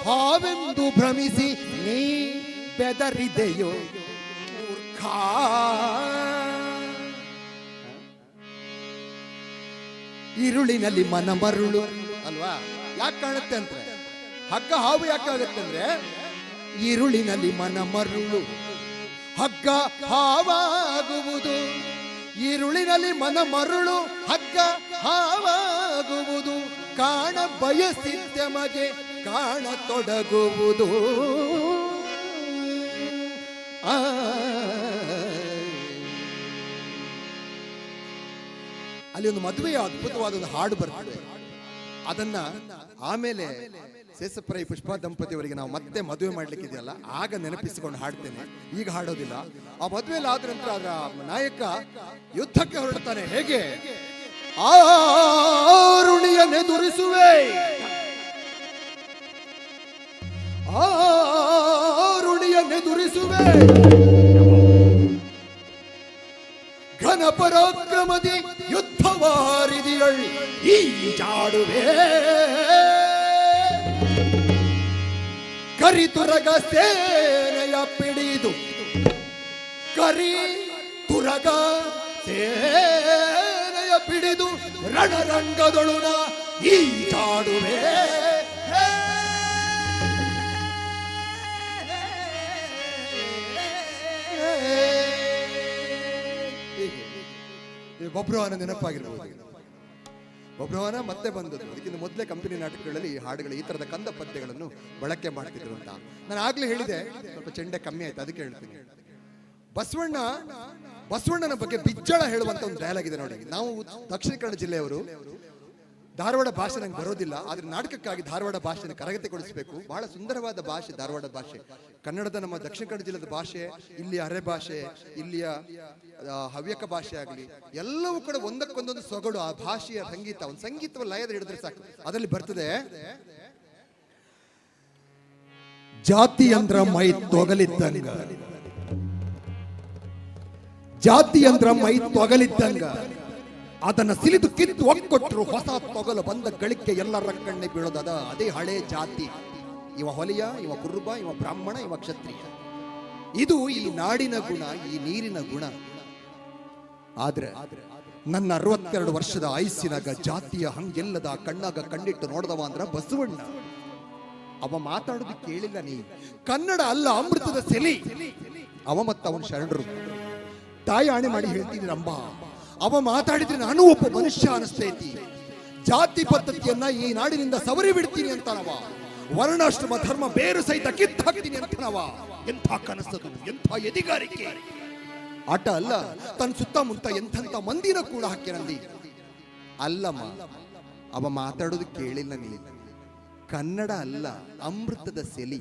Speaker 3: ಹಾವೆಂದು ಭ್ರಮಿಸಿ ನೀ ಬೆದರಿದೆಯೋ ಮೂರ್ಖ. ಈರುಳಿನಲ್ಲಿ ಮನ ಮರುಳು ಅಲ್ವಾ? ಯಾಕೆ ಕಾಣುತ್ತೆ ಅಂದ್ರೆ ಹಗ್ಗ ಹಾವು ಯಾಕಾಗುತ್ತೆ ಅಂದ್ರೆ ಈರುಳಿನಲ್ಲಿ ಮನ ಮರುಳು ಹಗ್ಗ ಹಾವಾಗುವುದು. ಈರುಳಿನಲ್ಲಿ ಮನ ಮರುಳು ಹಗ್ಗ ಹಾವಾಗುವುದು. ಕಾಣ ಬಯಸಿದ್ದೆಮಗೆ ಕಾಣತೊಡಗುವುದು. ಅಲ್ಲಿ ಒಂದು ಮದುವೆಯ ಅದ್ಭುತವಾದ ಒಂದು ಹಾಡು ಬರ್ತದೆ. ಅದನ್ನ ಆಮೇಲೆ ಸೇಸಪ್ರೈ ಪುಷ್ಪಾ ದಂಪತಿಯವರಿಗೆ ನಾವು ಮತ್ತೆ ಮದುವೆ ಮಾಡ್ಲಿಕ್ಕಿದೆಯಲ್ಲ ಆಗ ನೆನಪಿಸಿಕೊಂಡು ಹಾಡ್ತೇನೆ, ಈಗ ಹಾಡೋದಿಲ್ಲ. ಆ ಮದುವೆಯಲ್ಲಿ ಆದ ನಂತರ ಅದರ ನಾಯಕ ಯುದ್ಧಕ್ಕೆ ಹೊರಡ್ತಾನೆ. ಹೇಗೆ? ಆರುಣಿಯನ್ನೆದುರಿಸುವೆ, ಆರುಣಿಯನ್ನೆದುರಿಸುವೆ, ಘನ ಪರಾಕ್ರಮದಿ ಯುದ್ಧವಾರಿದಿಯಳ್ ಈ ಜಾಡುವೆ. ಕರಿತುರಗ ಸೇನೆಯ ಪಿಡಿದು, ಕರಿ ತುರಗ ಸೇನೆಯ ಪಿಡಿದು ರಣರಂಗದೊಳುನ ಈ ಜಾಡುವೆ. ಬಬ್ರುವಾಹನ ನೆನಪಾಗಿರ್ಬೋದು. ಬಬ್ರುವಾಹನ ಮತ್ತೆ ಬಂದದ್ದು ಅದಕ್ಕಿಂತ ಮೊದಲೇ ಕಂಪನಿ ನಾಟಕಗಳಲ್ಲಿ ಈ ಹಾಡುಗಳು ಈ ತರದ ಕಂದ ಪದ್ಯಗಳನ್ನು ಬಳಕೆ ಮಾಡ್ತಿದ್ರು ಅಂತ ನಾನು ಆಗ್ಲೇ ಹೇಳಿದೆ. ಸ್ವಲ್ಪ ಚೆಂಡೆ ಕಮ್ಮಿ ಆಯ್ತು, ಅದಕ್ಕೆ ಹೇಳ್ತೀನಿ. ಬಸವಣ್ಣನ ಬಗ್ಗೆ ಬಿಜ್ಜಳ ಹೇಳುವಂತ ಒಂದು ಡಯಲಾಗ್ ಇದೆ ನೋಡಿ. ನಾವು ದಕ್ಷಿಣ ಕನ್ನಡ ಜಿಲ್ಲೆಯವರು, ಧಾರವಾಡ ಭಾಷೆ ನಂಗೆ ಬರೋದಿಲ್ಲ, ಆದ್ರೆ ನಾಟಕಕ್ಕಾಗಿ ಧಾರವಾಡ ಭಾಷೆನ ಕರಗತಿಗೊಳಿಸಬೇಕು. ಬಹಳ ಸುಂದರವಾದ ಭಾಷೆ ಧಾರವಾಡ ಭಾಷೆ. ಕನ್ನಡದ ನಮ್ಮ ದಕ್ಷಿಣ ಕನ್ನಡ ಜಿಲ್ಲೆದ ಭಾಷೆ, ಇಲ್ಲಿಯ ಅರೆ ಭಾಷೆ, ಇಲ್ಲಿಯ ಹವ್ಯಕ ಭಾಷೆ ಆಗಲಿ ಎಲ್ಲವೂ ಕೂಡ ಒಂದಕ್ಕೊಂದೊಂದು ಸೊಗಡು. ಆ ಭಾಷೆಯ ಸಂಗೀತ, ಒಂದು ಸಂಗೀತವ ಲಯದ ಹಿಡಿದ್ರೆ ಸಾಕು. ಅದರಲ್ಲಿ ಬರ್ತದೆ, ಜಾತಿ ಅಂದ್ರ ಮೈ ತೊಗಲಿದ್ದಂಗ, ಜಾತಿ ಅಂದ್ರ ಮೈ ತೊಗಲಿದ್ದಂಗ, ಅದನ್ನ ಸಿಲಿದು ಕಿತ್ತು ಒಕ್ಕೊಟ್ರು ಹೊಸ ತೊಗಲು ಬಂದ ಗಳಿಕೆ ಎಲ್ಲರ ಕಣ್ಣೆ ಬೀಳೋದದ. ಅದೇ ಹಳೆ ಜಾತಿ. ಇವ ಹೊಲಿಯ, ಇವ ಕುರುಬ, ಇವ ಬ್ರಾಹ್ಮಣ, ಇವ ಕ್ಷತ್ರಿಯ. ಇದು ಈ ನಾಡಿನ ಗುಣ, ಈ ನೀರಿನ ಗುಣ. ಆದ್ರೆ ನನ್ನ 62 ವರ್ಷದ ಆಯುಸ್ಸಿನಾಗ ಜಾತಿಯ ಹಂಗೆಲ್ಲದ ಕಣ್ಣಾಗ ಕಣ್ಣಿಟ್ಟು ನೋಡ್ದವ ಅಂದ್ರ ಬಸವಣ್ಣ. ಅವ ಮಾತಾಡೋದು ಕೇಳಿಲ್ಲ ನೀ. ಕನ್ನಡ ಅಲ್ಲ ಅಮೃತದ ಸೆಲಿ. ಅವ ಮತ್ತ ಅವನ ಶರಣರು. ತಾಯಿ ಆಣೆ ಮಾಡಿ ಹೇಳ್ತೀನಿ ರಂಬ, ಅವ ಮಾತಾಡಿದ್ರೆ ನಾನು ಒಬ್ಬ ಮನುಷ್ಯ ಅನಿಸ್ತೈತಿ. ಜಾತಿ ಪದ್ಧತಿಯನ್ನ ಈ ನಾಡಿನಿಂದ ಸವರಿ ಬಿಡ್ತೀನಿ ಅಂತಾನವ. ವರ್ಣಾಶ್ರಮ ಧರ್ಮ ಬೇರು ಸಹಿತ ಕಿತ್ತು ಹಾಕ್ತೀನಿ ಅಂತಾನವ. ಎಂಥ ಕನಸದು, ಎಂಥ ಎದಿಗಾರಿಕೆ. ಆಟ ಅಲ್ಲ, ತನ್ನ ಸುತ್ತಮುತ್ತ ಎಂಥಂತ ಮಂದಿನ ಕೂಡ ಹಾಕ್ಯಾನಂದಿ. ಅಲ್ಲಮ್ಮ, ಅವ ಮಾತಾಡೋದು ಕೇಳಿಲ್ಲ ನೀ. ಕನ್ನಡ ಅಲ್ಲ ಅಮೃತದ ಸೆಲಿ.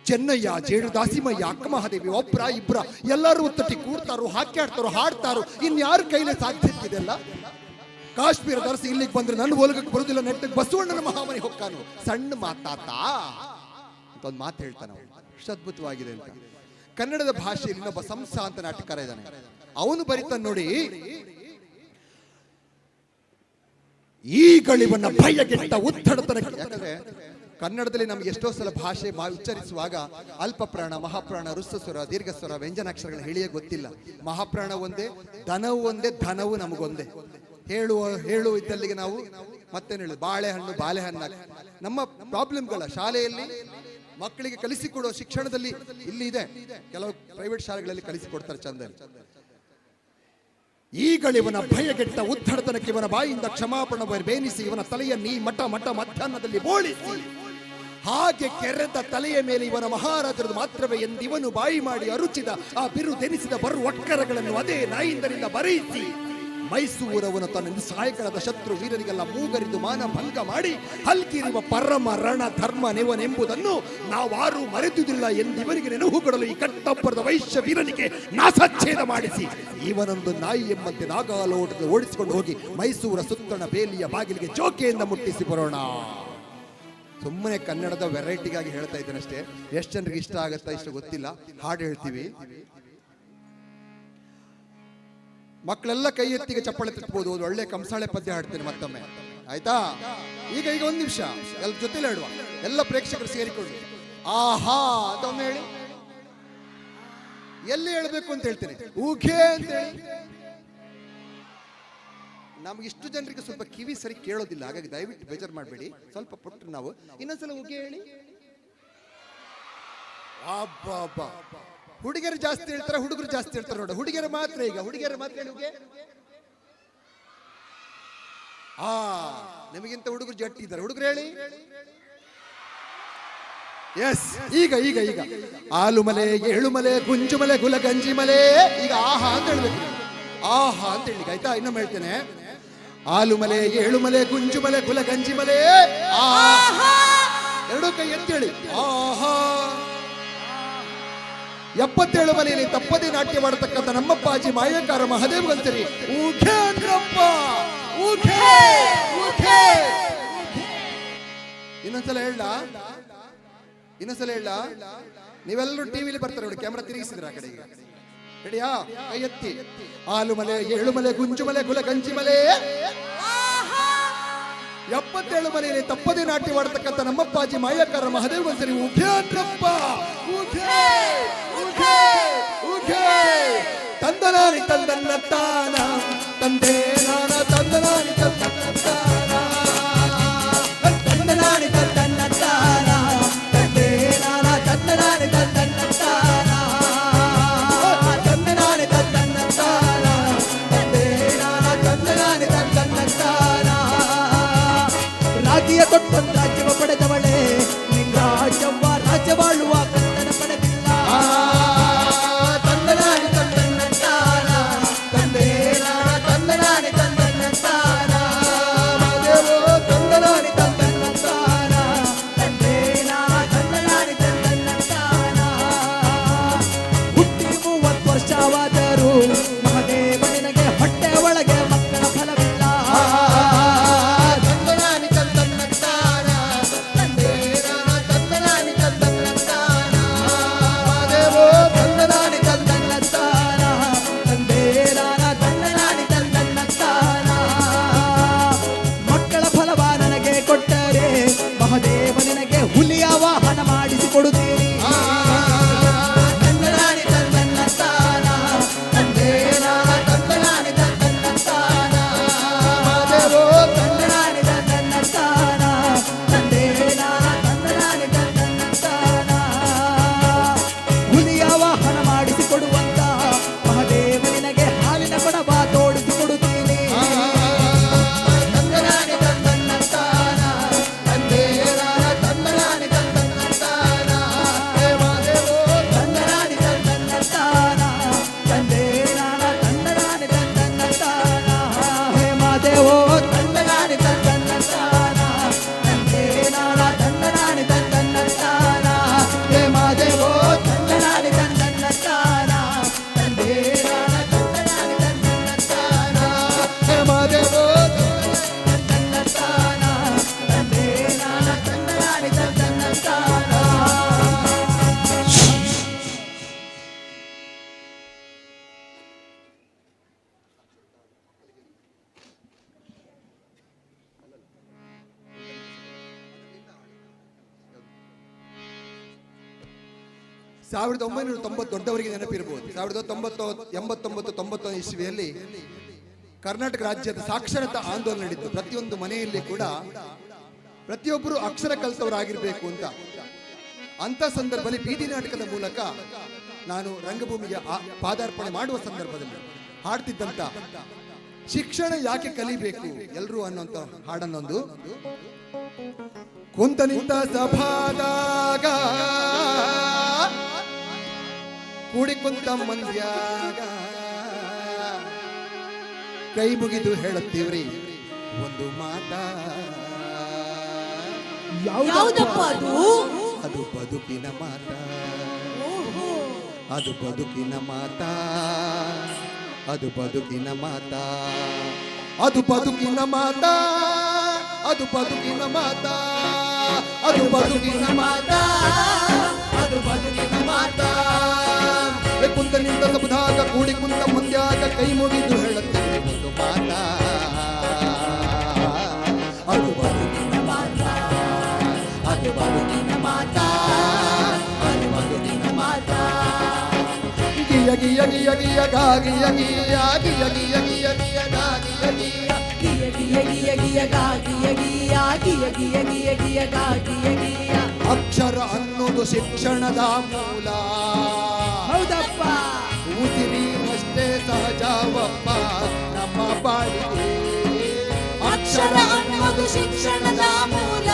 Speaker 3: ಚೆನ್ನಯ್ಯ, ಜೇಡು ದಾಸಿಮಯ್ಯ, ಅಕ್ಕ ಮಹಾದೇವಿ ಒಬ್ರ ಇಬ್ರ ಎಲ್ಲರೂ ಒತ್ತಟ್ಟಿ ಕೂಡ್ತಾರೋ, ಹಾಕ್ಯಾಡ್ತಾರೋ, ಹಾಡ್ತಾರೋ. ಇನ್ಯಾರ ಕೈಲೇ ಸಾಧ್ಯತೆ ಇದೆಲ್ಲ? ಕಾಶ್ಮೀರ ದರ್ಸಿ ಇಲ್ಲಿಗೆ ಬಂದ್ರೆ ನನ್ನ ಒಲಗಕ್ಕೆ ಬರುದಿಲ್ಲ, ನೆಟ್ಟಗೆ ಬಸವಣ್ಣನ ಮಹಾಮನೆ ಹೊಕ್ಕಾನು. ಸಣ್ಣ ಮಾತಾತ ಅಂತ ಒಂದು ಮಾತು ಹೇಳ್ತಾನ. ಅಷ್ಟು ಅದ್ಭುತವಾಗಿದೆ ಅಂತ. ಕನ್ನಡದ ಭಾಷೆಯಲ್ಲಿ ಇನ್ನೊಬ್ಬ ಸಂಸ ಅಂತ ನಾಟಕಕಾರ ಇದ್ದಾನೆ. ಅವನು ಬರೀತಾನೆ ನೋಡಿ, ಈ ಗಳಿವನ್ನ ಭಯಗೆಟ್ಟ ಉತ್ತಡತನಕ್ಕೆ. ಯಾಕಂದ್ರೆ ಕನ್ನಡದಲ್ಲಿ ನಮ್ಗೆ ಎಷ್ಟೋ ಸಲ ಭಾಷೆ ಉಚ್ಚರಿಸುವಾಗ ಅಲ್ಪ ಪ್ರಾಣ, ಮಹಾಪ್ರಾಣ, ಋಸ್ವಸ್ವರ, ದೀರ್ಘಸ್ವರ, ವ್ಯಂಜನಾಕ್ಷರಗಳ ಹೇಳಿಯೇ ಗೊತ್ತಿಲ್ಲ. ಮಹಾಪ್ರಾಣ ಒಂದೇ, ಧನವು ಒಂದೇ, ಧನವು ನಮಗೊಂದೇ. ಹೇಳುವ ಇದ್ದಲ್ಲಿಗೆ ನಾವು ಮತ್ತೇನು ಹೇಳುದು, ಬಾಳೆಹಣ್ಣು ಬಾಳೆಹಣ್ಣು. ನಮ್ಮ ಪ್ರಾಬ್ಲಮ್ಗಳ ಶಾಲೆಯಲ್ಲಿ ಮಕ್ಕಳಿಗೆ ಕಲಿಸಿಕೊಡುವ ಶಿಕ್ಷಣದಲ್ಲಿ ಇಲ್ಲಿ ಇದೆ. ಕೆಲವು ಪ್ರೈವೇಟ್ ಶಾಲೆಗಳಲ್ಲಿ ಕಲಿಸಿಕೊಡ್ತಾರೆ ಚಂದ. ಈಗಳಿವನ ಭಯಗೆಟ್ಟ ಉತ್ತಡತನಕ್ಕೆ ಇವನ ಬಾಯಿಂದ ಕ್ಷಮಾಪಣ ಬೇನಿಸಿ ಇವನ ತಲೆಯನ್ನೀ ಮಠ ಮಠ ಮಧ್ಯಾಹ್ನದಲ್ಲಿ ಬೋಳಿಸಿ ಹಾಗೆ ಕೆರೆದ ತಲೆಯ ಮೇಲೆ ಇವನ ಮಹಾರಾಜರದು ಮಾತ್ರವೇ ಎಂದಿವನು ಬಾಯಿ ಮಾಡಿ ಅರುಚಿದ ಆ ಬಿರುದೆನಿಸಿದ ಬರು ಒಕ್ಕರಗಳನ್ನು ಅದೇ ನಾಯಿಂದರಿಂದ ಬರೆಯಿಸಿ ಮೈಸೂರವನು ತನ್ನ ಸಹಾಯಕರಾದ ಶತ್ರು ವೀರರಿಗೆಲ್ಲ ಮೂಗರಿದು ಮಾನಭಂಗ ಮಾಡಿ ಹಲ್ಕಿರುವ ಪರಮ ರಣ ಧರ್ಮ ನೆವನೆಂಬುದನ್ನು ನಾವಾರು ಮರೆತುದಿಲ್ಲ ಎಂದಿವನಿಗೆ ನೆನಹು ಕೊಡಲು ಈ ಕಟ್ಟಬ್ಬರದ ವೈಶ್ಯ ವೀರನಿಗೆ ನಾಸಚ್ಛೇದ ಮಾಡಿಸಿ ಇವನೊಂದು ನಾಯಿ ಎಂಬಂತೆ ನಾಗಾಲೋಟದ ಓಡಿಸಿಕೊಂಡು ಹೋಗಿ ಮೈಸೂರ ಸುತ್ತಣ ಬೇಲಿಯ ಬಾಗಿಲಿಗೆ ಜೋಕೆಯಿಂದ ಮುಟ್ಟಿಸಿ ಬರೋಣ. ಸುಮ್ಮನೆ ಕನ್ನಡದ ವೆರೈಟಿಗಾಗಿ ಹೇಳ್ತಾ ಇದ್ದೇನೆ ಅಷ್ಟೇ. ಎಷ್ಟು ಜನರಿಗೆ ಇಷ್ಟ ಆಗತ್ತಾ ಇಷ್ಟ ಗೊತ್ತಿಲ್ಲ. ಹಾಡು ಹೇಳ್ತೀವಿ, ಮಕ್ಕಳೆಲ್ಲ ಕೈ ಎತ್ತಿಗೆ ಚಪ್ಪಾಳೆ ತಟ್ಬೋದು. ಒಂದು ಒಳ್ಳೆ ಕಂಸಾಳೆ ಪದ್ಯ ಹಾಡ್ತೇನೆ ಮತ್ತೊಮ್ಮೆ, ಆಯ್ತಾ? ಈಗ ಒಂದು ನಿಮಿಷ ಎಲ್ಲ ಜೊತೆಲಿ ಹೇಳುವ, ಎಲ್ಲ ಪ್ರೇಕ್ಷಕರು ಸೇರಿಕೊಂಡು ಆಹಾ ಅಂತ ಒಮ್ಮೆ ಹೇಳಿ. ಎಲ್ಲಿ ಹೇಳ್ಬೇಕು ಅಂತ ಹೇಳ್ತೇನೆ, ಊಘೆ ಅಂತ ಹೇಳಿ. ನಮ್ಗೆ ಇಷ್ಟು ಜನರಿಗೆ ಸ್ವಲ್ಪ ಕಿವಿ ಸರಿ ಕೇಳೋದಿಲ್ಲ, ಹಾಗಾಗಿ ದಯವಿಟ್ಟು ಬೇಜಾರು ಮಾಡಬೇಡಿ. ಸ್ವಲ್ಪ ಪುಟ್ಟ ನಾವು ಇನ್ನೊಂದ್ಸಲ ಊಗೆ ಹೇಳಿ. ಅಬ್ಬಾ, ಹುಡುಗಿಯರು ಜಾಸ್ತಿ ಹೇಳ್ತಾರೆ, ಹುಡುಗರು ಜಾಸ್ತಿ ಹೇಳ್ತಾರೆ ನೋಡ. ಹುಡುಗಿಯರು ಮಾತ್ರ ಈಗ ಹುಡುಗಿಯರು ಮಾತ್ರ ಹೇಳಿ ಊಗೆ. ನಿಮಗಿಂತ ಹುಡುಗರು ಜಟ್ಟಿ ಇದ್ದಾರೆ, ಹುಡುಗರು ಹೇಳಿ. ಎಸ್, ಈಗ ಈಗ ಈಗ ಆಲುಮಲೆ, ಏಳುಮಲೆ, ಗುಂಜುಮಲೆ, ಗುಲಗಂಜಿಮಲೆ. ಈಗ ಆಹಾ ಅಂತ ಹೇಳ್ಬೇಕು, ಆಹಾ ಅಂತ ಹೇಳಿ, ಆಯ್ತಾ? ಇನ್ನೊಮ್ಮೆ ಹೇಳ್ತೇನೆ, ಆಲುಮಲೆ, ಏಳುಮಲೆ, ಗುಂಜುಮಲೆ, ಗುಲಗಂಜಿಮಲೆ. ಎರಡೂ ಕೈ ಎತ್ತೇಳಿ ಆಹಾ. 77 ಮನೆಯಲ್ಲಿ ತಪ್ಪದೇ ನಾಟ್ಯ ಮಾಡತಕ್ಕಂಥ ನಮ್ಮಪ್ಪಾಜಿ ಮಾಯಕಾರ ಮಹದೇವ್ ಗಂತರಿ ಊಘೆ ಅಂದ್ರಪ್ಪ, ಊಘೆ ಊಘೆ. ಇನ್ನೊಂದ್ಸಲ ಹೇಳ, ಇನ್ನೊಂದ್ಸಲ ಹೇಳ. ನೀವೆಲ್ಲರೂ ಟಿವಿಲಿ ಬರ್ತಾರೆ ನೋಡಿ, ಕ್ಯಾಮ್ರಾ ತಿರುಗಿಸಿದ್ರ ಆ ಕಡೆಗೆ. ರೆಡಿಯಾ? ಕೈ ಎತ್ತಿ. ಆಲುಮಲೆ, ಏಳುಮಲೆ, ಗುಂಜುಮಲೆ, ಗುಲಗಂಜಿಮಲೆ. 77 ಮನೆಯಲ್ಲಿ ತಪ್ಪದೇ ನಾಟ್ಯ ಮಾಡತಕ್ಕಂಥ ನಮ್ಮಪ್ಪಾಜಿ ಮಾಯಕಾರ ಮಹದೇವ್ ಗಂತರಿ ಊಘೆ ಅಂದ್ರಪ್ಪ, ಊಘೆ ಊಘೆ ಊಘೆ. ತಂದನಾನಿ ತಂದನ್ನ ತಾನ ತಂದೆ ನಾನ, ತಂದನಾನಿ ತಂದನ್ನ ತಾನ, ತಂದನಾನಿ ತಂದನ್ನ ತಾನ ತಂದೆ ನಾನ, ತಂದನಾನಿ ತಂದನ್ನ ತಾನ, ತಂದನಾನಿ ತಂದನ್ನ ತಾನ ತಂದೆ ನಾನ, ತಂದನಾನಿ ತಂದನ್ನ ತಾನ. ರಾಗಿಯ ಕೊಟ್ಟೊಂದು ರಾಜ್ಯವ ಪಡೆದವಳೆ, ನಿನ್ನ ರಾಜ್ಯವ ರಾಜ್ಯವಾಳುವ ಕರ್ತನ ಪಡೆದಿಲ್ಲ. ತಂದನಾನಿ ತಂದನ್ನ ತಾನ ತಂದೆ ನಾನ, ತಂದನಾನಿ ತಂದನ್ನ ತಾನ, ದೇವೋ ತಂದನಾನಿ ತಂದನ್ನ ತಾನ ತಂದೆ ನಾನ, ತಂದನಾನಿ ತಂದನ್ನ ತಾನ. ಹುಟ್ಟಿ 30 ವರ್ಷವಾದರೂ ಮಹದೇವ ನಿನಗೆ ಹೊಟ್ಟೆ ಒಳಗೆ ಮಕ್ಕಳ ಫಲವಿಲ್ಲ. ತಂದನಾನಿ ತಂದನ್ನ ತಾನ ತಂದೆ ನಾನ, ತಂದನಾನಿ ತಂದನ್ನ ತಾನ, ದೇವೋ ತಂದನಾನಿ ತಂದನ್ನ ತಾನ ತಂದೆ ನಾನ, ತಂದನಾನಿ ತಂದನ್ನ ತಾನ. ಮಕ್ಕಳ ಫಲವ ನನಗೆ ಕೊಟ್ಟರೆ ಮಹದೇವ ನಿನಗೆ ಹುಲಿಯ ವಾಹನ ಮಾಡಿಸಿ ಕೊಡುತ್ತೀನಿ. ತಂದನಾನಿ ತಂದನ್ನ ತಾನ ತಂದೆ ನಾನ, ತಂದನಾನಿ ತಂದನ್ನ ತಾನ, ದೇವೋ ತಂದನಾನಿ ತಂದನ್ನ ತಾನ ತಂದೆ ನಾನ, ತಂದನಾನಿ ತಂದನ್ನ ತಾನ. ಹುಲಿಯ ವಾಹನ ಮಾಡಿಸಿಕೊಡುವಂತ ಮಹದೇವ ನಿನಗೆ ಹಾಲಿನ ಕೊಡವ ತೋಡಿಸಿ ಕೊಡುತ್ತೀನಿ. ತಂದನಾನಿ ತಂದನ್ನ ತಾನ ತಂದೆ ನಾನ, ತಂದನಾನಿ ತಂದನ್ನ ತಾನ, ದೇವೋ ತಂದನಾನಿ ತಂದನ್ನ ತಾನ ತಂದೆ ನಾನ, ತಂದನಾನಿ ತಂದನ್ನ ತಾನ, ಹೇ ಮಾದೇವೋ ತಂದನಾನಿ ತಂದನ್ನ ತಾನ ತಂದೆ ನಾನ, ತಂದನಾನಿ ತಂದನ್ನ ತಾನ, ಹೇ ಮಾದೇವೋ ತಂದನಾನಿ ತಂದನ್ನ ತಾನ ತಂದೆ ನಾನ, ತಂದನಾನಿ ತಂದನ್ನ ತಾನ, ಹೇ ಮಾದೇವೋ ತಂದನ್ನ ತಾನ ತಂದೆ ನಾನ, ತಂದನಾನಿ ತಂದನ್ನ ತಾನ. ಸಾವಿರದ 1990 ದೊಡ್ಡವರಿಗೆ ನೆನಪಿರಬಹುದು. 1989 ಇಸ್ವಿಯಲ್ಲಿ ಕರ್ನಾಟಕ ರಾಜ್ಯದ ಸಾಕ್ಷರತಾ ಆಂದೋಲನ ನಡೆಯಿತು. ಪ್ರತಿಯೊಂದು ಮನೆಯಲ್ಲಿ ಕೂಡ ಪ್ರತಿಯೊಬ್ಬರು ಅಕ್ಷರ ಕಲಿತವರಾಗಿರ್ಬೇಕು ಅಂತ. ಅಂತ ಸಂದರ್ಭದಲ್ಲಿ ಬೀದಿ ನಾಟಕದ ಮೂಲಕ ನಾನು ರಂಗಭೂಮಿಗೆ ಪಾದಾರ್ಪಣೆ ಮಾಡುವ ಸಂದರ್ಭದಲ್ಲಿ ಹಾಡ್ತಿದ್ದಂತ ಶಿಕ್ಷಣ ಯಾಕೆ ಕಲಿಬೇಕು ಎಲ್ಲರೂ ಅನ್ನುವಂತ ಹಾಡನ್ನೊಂದು ಕುಂತ ನಿಂತ ಸಭಾದಾಗ ಕೂಡಿ ಕುಂತ ಮಂದ್ಯಾಗ ಕೈ ಮುಗಿದು ಹೇಳುತ್ತೀವ್ರಿ ಒಂದು ಮಾತ.
Speaker 4: ಯಾವುದಪ್ಪ ಅದು?
Speaker 3: ಅದು ಬದುಕಿನ ಮಾತ, ಅದು ಬದುಕಿನ ಮಾತ, ಅದು ಬದುಕಿನ ಮಾತ, ಅದು ಬದುಕಿನ ಮಾತ, ಅದು ಬದುಕಿನ ಮಾತ, ಅದು ಬದುಕಿನ ಮಾತ, ಅದು ಬದುಕಿನ ಮಾತ. ಕುಂತ ನಿಂತ ಸಬುದಾಗ ಕೂಡಿ ಕುಂತ ಮುಂದ್ಯಾಗ ಕೈ ಮುಗಿದು ಹೇಳುತ್ತೇವೆ ಒಂದು ಮಾತ. ಅದು ಬದುಕಿನ ಮಾತ, ಅದು ಬದುಕಿನ ಮಾತ, ಅದು ಬದುಕಿನ ಮಾತ. ಗಿಯ ಗಿಯ ಗಿಯ ಗಿಯ ಗಾ ಗಿಯ ಗಿಯ ಗಿಯ ಗಿಯ ಗಿಯ ಗಿಯ ಗಾ ಗಿಯ ಗಿಯ
Speaker 4: ಗಿಯ ಗಿಯ ಗಿಯ ಗಿಯ ಗಾ ಗಿಯ ಗಿಯ ಗಿಯ ಗಿಯ ಗಿಯ ಗಿಯ ಗಾ ಗಿಯ ಗಿಯ.
Speaker 3: ಅಕ್ಷರ ಅನ್ನೋದು ಶಿಕ್ಷಣದ ಮೂಲ.
Speaker 4: ಹೌದಪ್ಪ.
Speaker 3: ಉಸಿರಿನಷ್ಟೇ ಸಹಜವಪ್ಪ ನಮ್ಮ ಬಾಳಿಗೆ.
Speaker 4: ಅಕ್ಷರ ಅನ್ನೋದು ಶಿಕ್ಷಣದ ಮೂಲ.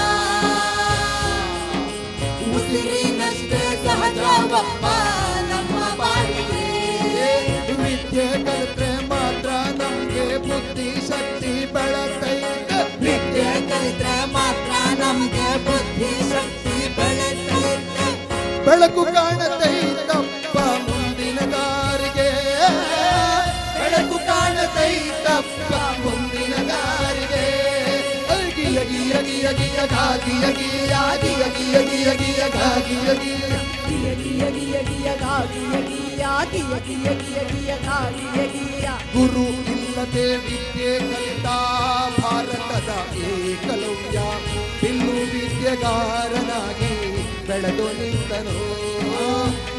Speaker 4: ಉಸಿರಿನಷ್ಟೇ ಸಹಜವಪ್ಪ ನಮ್ಮ ಬಾಳಿಗೆ.
Speaker 3: ವಿದ್ಯೆ ಕಲಿತ್ರೆ ಮಾತ್ರ ನಮ್ಗೆ ಬುದ್ಧಿ ಶಕ್ತಿ ಬೆಳತೈತೆ.
Speaker 4: ವಿದ್ಯೆ ಕಲಿತ್ರೆ ಮಾತ್ರ ನಮ್ಗೆ ಬುದ್ಧಿ ಶಕ್ತಿ ಬೆಳೆತೈತೆ.
Speaker 3: ಬೆಳಕು ಕಾಣತೈತಪ್ಪ ಮುಂದಿನ ದಾರಿಗೆ. ಬೆಳಕು ಕಾಣತೈತಪ್ಪ ಮುಂದಿನ ದಾರಿಗೆ. ಗಿಯ ಗಿಯ ಗಿಯ ಗಿಯ ಗಾ ಗಿಯ ಗಿಯ ಗಿಯ ಗಿಯ ಗಿಯ ಗಿಯ ಗಾ ಗಿಯ ಗಿಯ
Speaker 4: ಗಿಯ ಗಿಯ ಗಿಯ ಗಿಯ ಗಾ ಗಿಯ ಗಿಯ ಗಿಯ ಗಿಯ ಗಿಯ ಗಿಯ ಗಾ ಗಿಯ ಗಿಯ.
Speaker 3: ಗುರು ಇಲ್ಲದೆ ವಿದ್ಯೆ ಕಲಿತ ಭಾರತದ ಏಕಲವ್ಯ ಬಿಲ್ಲು ವಿದ್ಯೆಗಾರನಾಗಿ ಬೆಳೆದು ನಿಂತನು.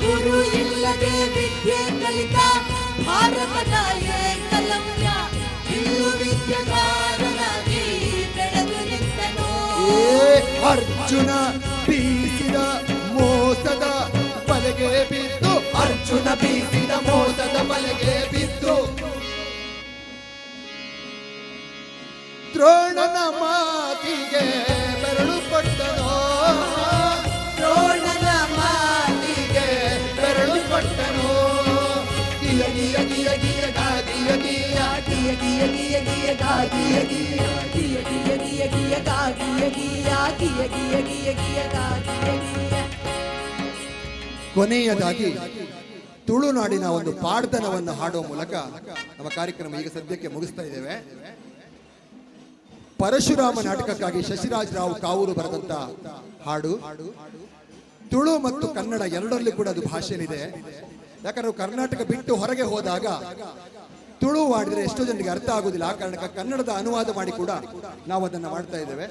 Speaker 4: ಗುರು ಇಲ್ಲದೆ ವಿದ್ಯೆ ಕಲಿತ ಭಾರತದ ಏಕಲವ್ಯ ಬಿಲ್ಲು ವಿದ್ಯೆಗಾರನಾಗಿ ಬೆಳೆದು ನಿಂತನು.
Speaker 3: ಅರ್ಜುನ ಬೀಸಿದ ಮೋಸದ ಬಲೆಗೆ ಬಿದ್ದು, ಅರ್ಜುನ ಬೀಸಿದ ಮೋಸದ ಬಲೆಗೆ ಬಿದ್ದು ದ್ರೋಣನ ಮಾತಿಗೆ ಬೆರಳು ಕೊಟ್ಟನೋ.
Speaker 4: ದ್ರೋಣನ ಮಾತಿಗೆ
Speaker 3: ಬೆರಳು ಕೊಟ್ಟನೋ. ಗಿಯ ಗಿಯ ಗಿಯ ಗಿಯ ಗಾ ಗಿಯ ಗಿಯ
Speaker 4: ಗಿಯ ಗಿಯ ಗಿಯ ಗಿಯ ಗಾ ಗಿಯ ಗಿಯ ಗಿಯ ಗಿಯ ಗಿಯ ಗಿಯ ಗಾ ಗಿಯ ಗಿಯ ಗಿಯ ಗಿಯ ಗಿಯ ಗಿಯ ಗಾ ಗಿಯ ಗಿಯ.
Speaker 3: ಕೊನೆಯದಾಗಿ ತುಳುನಾಡಿನ ಒಂದು ಪಾಡ್ದನವನ್ನು ಹಾಡುವ ಮೂಲಕ ನಮ್ಮ ಕಾರ್ಯಕ್ರಮ ಈಗ ಸದ್ಯಕ್ಕೆ ಮುಗಿಸ್ತಾ ಇದ್ದೇವೆ. ಪರಶುರಾಮ ನಾಟಕಕ್ಕಾಗಿ ಶಶಿರಾಜ್ ರಾವ್ ಕಾವೂರು ಬರೆದಂತ ಹಾಡು. ತುಳು ಮತ್ತು ಕನ್ನಡ ಎರಡರಲ್ಲಿ ಕೂಡ ಅದು ಭಾಷೆಯಲ್ಲಿದೆ. ಯಾಕಂದ್ರೆ ನಾವು ಕರ್ನಾಟಕ ಬಿಟ್ಟು ಹೊರಗೆ ಹೋದಾಗ ತುಳು ಹಾಡಿದ್ರೆ ಎಷ್ಟೋ ಜನರಿಗೆ ಅರ್ಥ ಆಗುದಿಲ್ಲ. ಆ ಕಾರಣಕ್ಕೆ ಕನ್ನಡದ ಅನುವಾದ ಮಾಡಿ ಕೂಡ ನಾವು ಅದನ್ನು ಮಾಡ್ತಾ ಇದ್ದೇವೆ.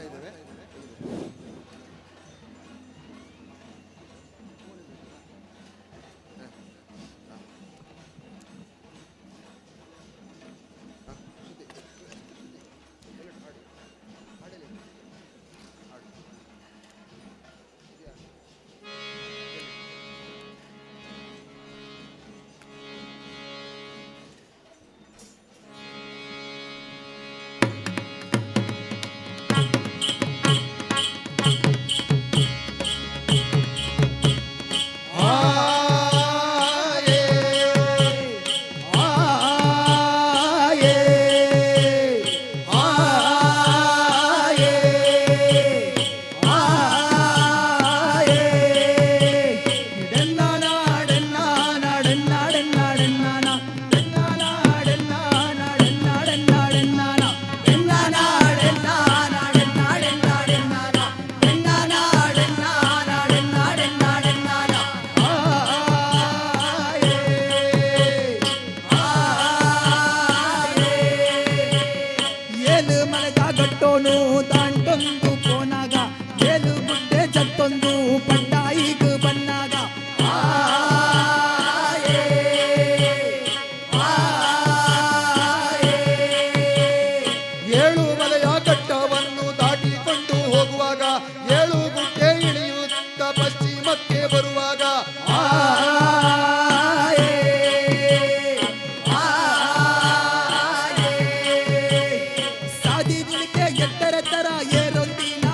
Speaker 8: ಎತ್ತರ ತರ ಏರೊಂದಿನ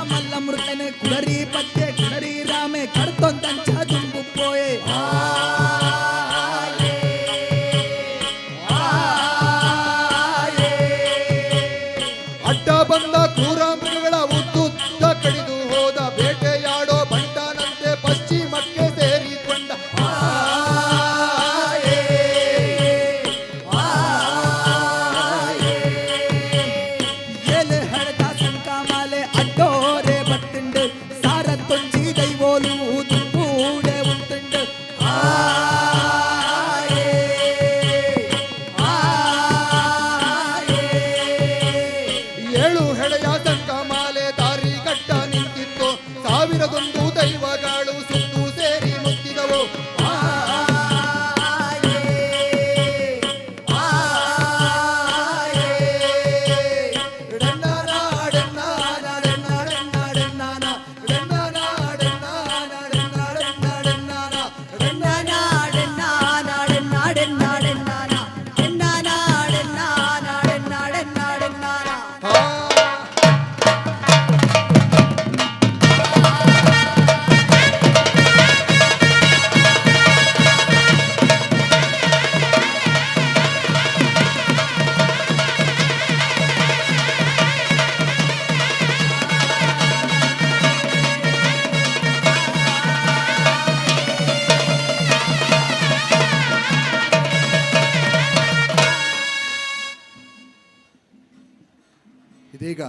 Speaker 3: ಬೇಗ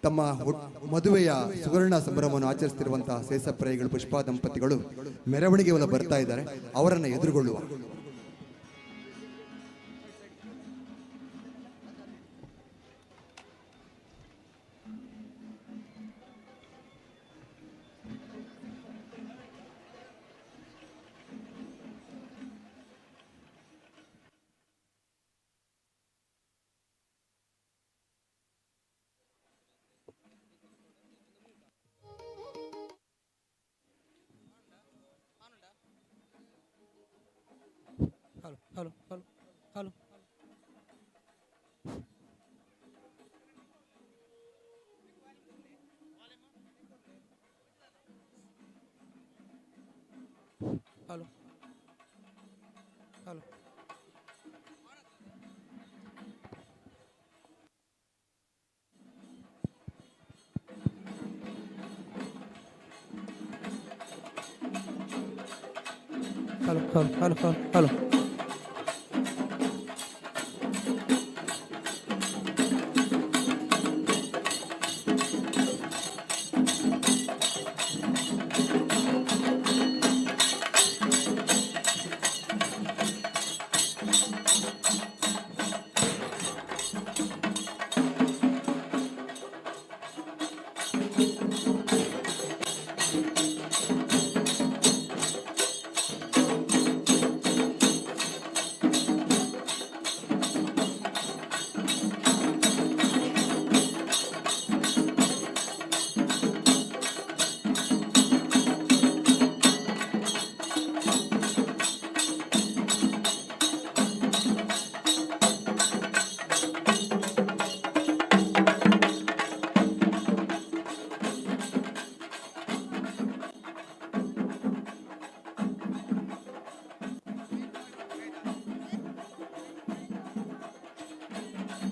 Speaker 3: ತಮ್ಮ ಮದುವೆಯ ಸುವರ್ಣ ಸಂಭ್ರಮವನ್ನು ಆಚರಿಸುತ್ತಿರುವಂತಹ ಸೇಸಪ್ರಾಯಿಗಳು ಪುಷ್ಪಾ ದಂಪತಿಗಳು ಮೆರವಣಿಗೆ ಒಳ ಬರ್ತಾ ಇದ್ದಾರೆ. ಅವರನ್ನು ಎದುರುಗೊಳ್ಳುವ
Speaker 1: hello hello hello hello hello hello hello hello hello